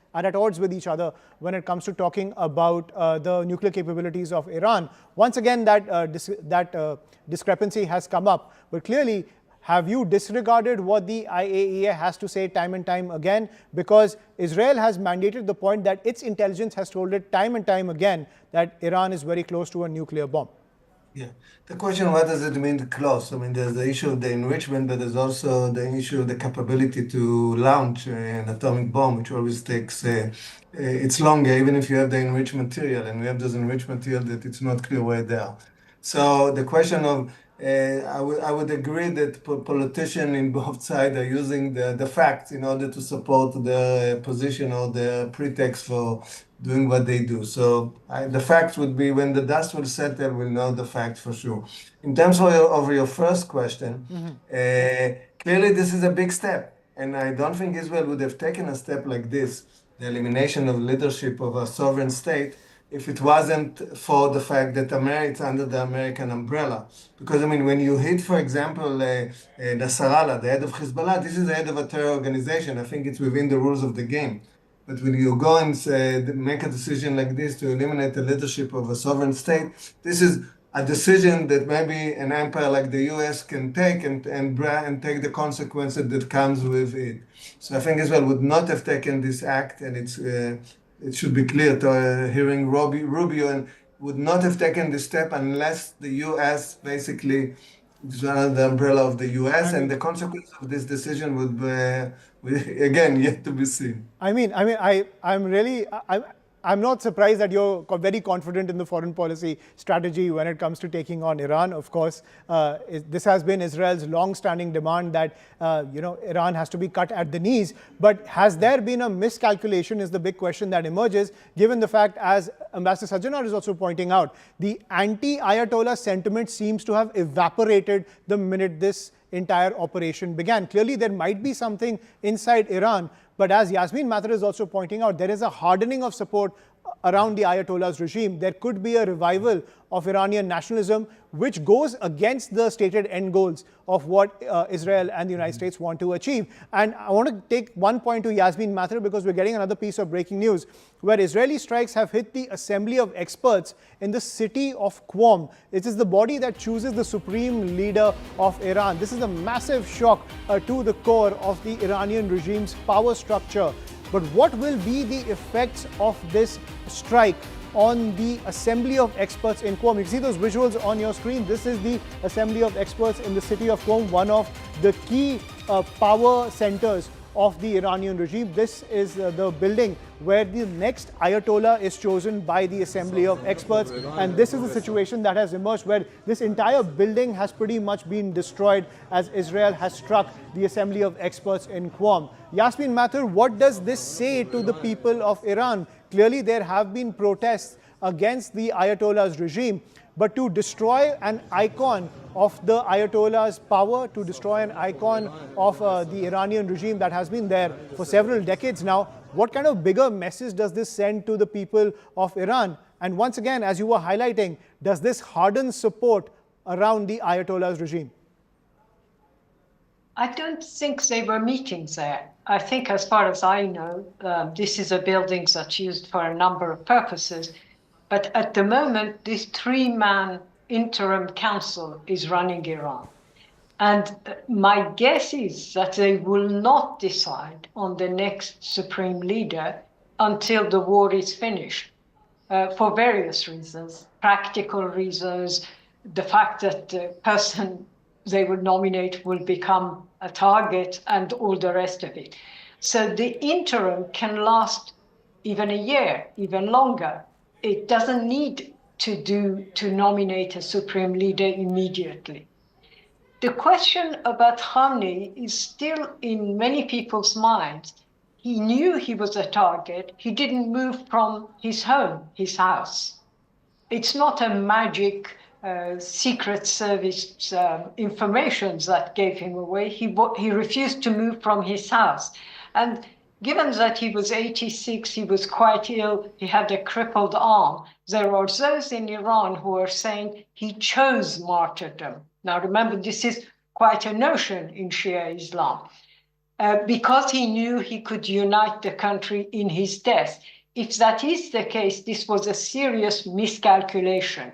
with each other when it comes to talking about the nuclear capabilities of Iran. Once again, that discrepancy has come up. But clearly, have you disregarded what the IAEA has to say time and time again? Because Israel has mandated the point that its intelligence has told it time and time again that Iran is very close to a nuclear bomb. Yeah. The question, what does it mean close? I mean, there's the issue of the enrichment, but there's also the issue of the capability to launch an atomic bomb, which always takes, it's longer, even if you have the enriched material, and we have this enriched material that it's not clear where they are. So the question of, I would agree that politicians in both sides are using the facts in order to support their position or their pretext for doing what they do. So the facts would be when the dust will settle, we'll know the facts for sure. In terms of your first question, clearly this is a big step. And I don't think Israel would have taken a step like this, the elimination of leadership of a sovereign state, if it wasn't for the fact that it's under the American umbrella. Because, I mean, when you hit, for example, Nasrallah, the head of Hezbollah, this is the head of a terror organization. I think it's within the rules of the game. But when you go and make a decision like this to eliminate the leadership of a sovereign state, this is a decision that maybe an empire like the US can take and take the consequences that comes with it. So I think Israel would not have taken this act, and it should be clear to hearing Rubio, and would not have taken this step unless the US basically is under the umbrella of the US, and the consequence of this decision would be, again, yet to be seen. I'm not surprised that you're very confident in the foreign policy strategy when it comes to taking on Iran. Of course, this has been Israel's long-standing demand that Iran has to be cut at the knees. But has there been a miscalculation is the big question that emerges, given the fact, as Ambassador Sajjanar is also pointing out, the anti-Ayatollah sentiment seems to have evaporated the minute this entire operation began. Clearly, there might be something inside Iran, but as Yasmin Mathur is also pointing out, there is a hardening of support around the Ayatollah's regime. There could be a revival of Iranian nationalism, which goes against the stated end goals of what Israel and the United States want to achieve. And I want to take one point to Yasmin Mathur, because we're getting another piece of breaking news where Israeli strikes have hit the Assembly of Experts in the city of Qom. It is the body that chooses the supreme leader of Iran. This is a massive shock to the core of the Iranian regime's power structure. But what will be the effects of this strike on the Assembly of Experts in Qom? You can see those visuals on your screen. This is the Assembly of Experts in the city of Qom, one of the key power centers of the Iranian regime. This is the building where the next Ayatollah is chosen by the Assembly of Experts. And this is the situation that has emerged, where this entire building has pretty much been destroyed as Israel has struck the Assembly of Experts in Qom. Yasmin Mathur, what does this say to the people of Iran? Clearly, there have been protests against the Ayatollah's regime, but to destroy an icon of the Ayatollah's power, to destroy an icon of the Iranian regime that has been there for several decades now, what kind of bigger message does this send to the people of Iran? And once again, as you were highlighting, does this harden support around the Ayatollah's regime? I don't think they were meetings there. I think, as far as I know, this is a building that's used for a number of purposes. But at the moment, this three-man interim council is running Iran. And my guess is that they will not decide on the next supreme leader until the war is finished, for various reasons, practical reasons, the fact that the person they would nominate will become a target, and all the rest of it. So the interim can last even a year, even longer. It doesn't need to nominate a supreme leader immediately. The question about Khamenei is still in many people's minds. He knew he was a target. He didn't move from his home, his house. It's not a magic Secret Service information that gave him away. He refused to move from his house. And Given that he was 86, he was quite ill, he had a crippled arm, there are those in Iran who are saying he chose martyrdom. Now remember, this is quite a notion in Shia Islam. Because he knew he could unite the country in his death. If that is the case, this was a serious miscalculation.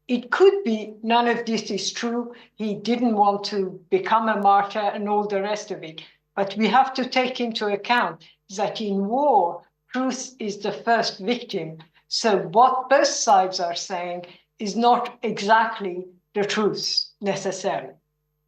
It could be none of this is true. He didn't want to become a martyr and all the rest of it. But we have to take into account that in war, truth is the first victim. So what both sides are saying is not exactly the truth necessarily.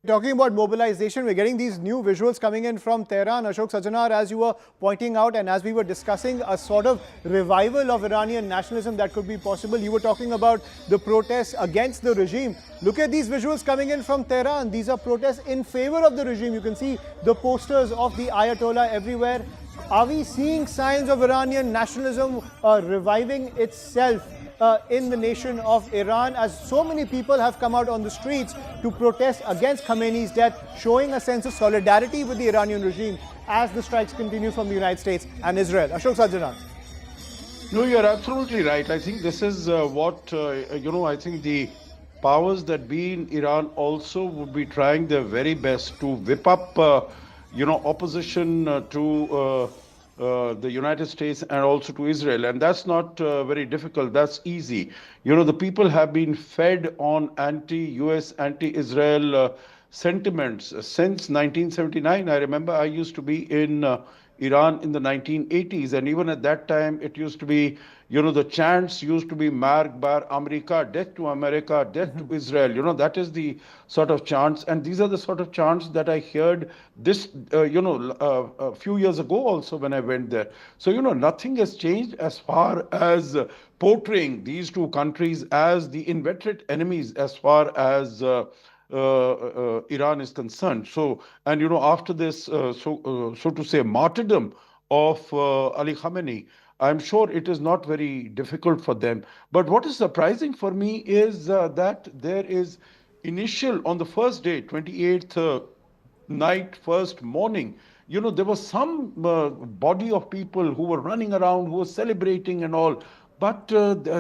Talking about mobilization, we're getting these new visuals coming in from Tehran. Ashok Sajjanar, as you were pointing out and as we were discussing, a sort of revival of Iranian nationalism that could be possible. You were talking about the protests against the regime. Look at these visuals coming in from Tehran. These are protests in favor of the regime. You can see the posters of the Ayatollah everywhere. Are we seeing signs of Iranian nationalism reviving itself in the nation of Iran, as so many people have come out on the streets to protest against Khamenei's death, showing a sense of solidarity with the Iranian regime as the strikes continue from the United States and Israel? Ashok Sajjanar. No, you're absolutely right. I think this is I think the powers that be in Iran also would be trying their very best to whip up, opposition to the United States and also to Israel. And that's not very difficult. That's easy. The people have been fed on anti-US, anti-Israel sentiments since 1979. I remember I used to be in Iran in the 1980s. And even at that time, it used to be, the chants used to be Marg Bar America, death to America, death to Israel. That is the sort of chants. And these are the sort of chants that I heard this, a few years ago also when I went there. So, nothing has changed as far as portraying these two countries as the inveterate enemies as far as Iran is concerned. So, and after this, so to say, martyrdom of Ali Khamenei, I'm sure it is not very difficult for them. But what is surprising for me is that there is on the first day, 28th night, first morning, there was some body of people who were running around, who were celebrating and all. But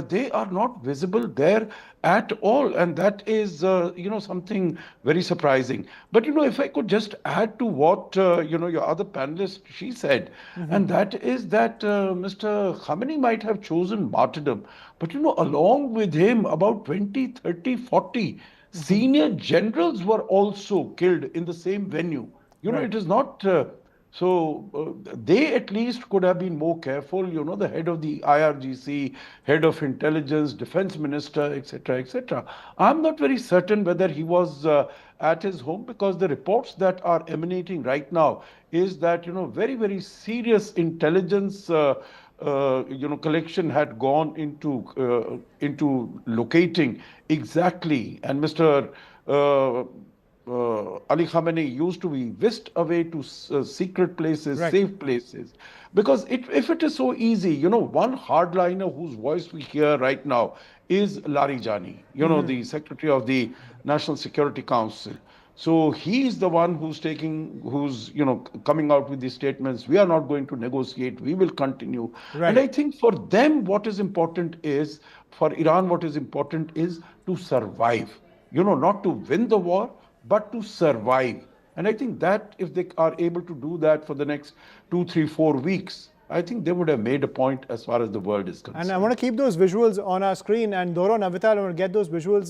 they are not visible there at all. And that is, something very surprising. But, if I could just add to what, your other panelist, she said, and that is that Mr. Khamenei might have chosen martyrdom. But, along with him, about 20, 30, 40 senior generals were also killed in the same venue. It is not... So they at least could have been more careful, the head of the IRGC, head of intelligence, defense minister, etc., etc. I'm not very certain whether he was at his home, because the reports that are emanating right now is that, very, very serious intelligence collection had gone into locating exactly. And Mr. Ali Khamenei used to be whisked away to secret places, safe places. Because if it is so easy, one hardliner whose voice we hear right now is Larijani, the secretary of the National Security Council. So he is the one who's coming out with these statements. We are not going to negotiate. We will continue. And I think for them, what is important is, for Iran, what is important is to survive, not to win the war, but to survive. And I think that if they are able to do that for the next 2, 3, 4 weeks, I think they would have made a point as far as the world is concerned. And I want to keep those visuals on our screen. And Doro, Navital, I want to get those visuals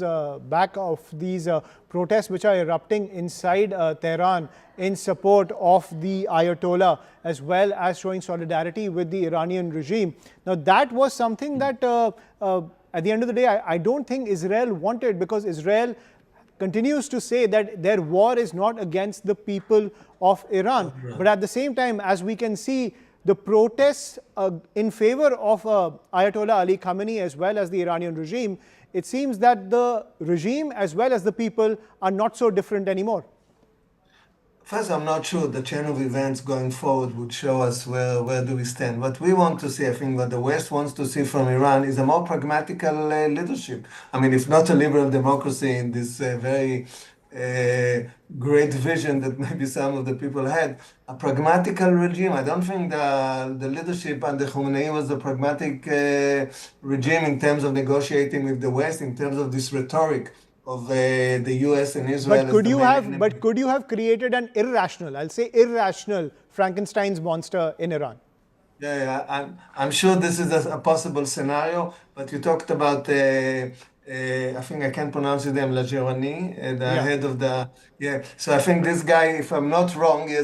back of these protests which are erupting inside Tehran in support of the Ayatollah, as well as showing solidarity with the Iranian regime. Now, that was something that at the end of the day, I don't think Israel wanted, because Israel continues to say that their war is not against the people of Iran. But at the same time, as we can see, the protests in favor of Ayatollah Ali Khamenei as well as the Iranian regime, it seems that the regime as well as the people are not so different anymore. First, I'm not sure the chain of events going forward would show us where do we stand. What we want to see, I think what the West wants to see from Iran is a more pragmatical leadership. I mean, if not a liberal democracy in this very great vision that maybe some of the people had. A pragmatical regime. I don't think the leadership under Khamenei was a pragmatic regime in terms of negotiating with the West, in terms of this rhetoric of the US and Israel. But could you have created an irrational, I'll say irrational, Frankenstein's monster in Iran? Yeah, I'm sure this is a possible scenario, but you talked about, I think I can't pronounce his name, Lajerani, the head of the, so I think this guy, if I'm not wrong, he has a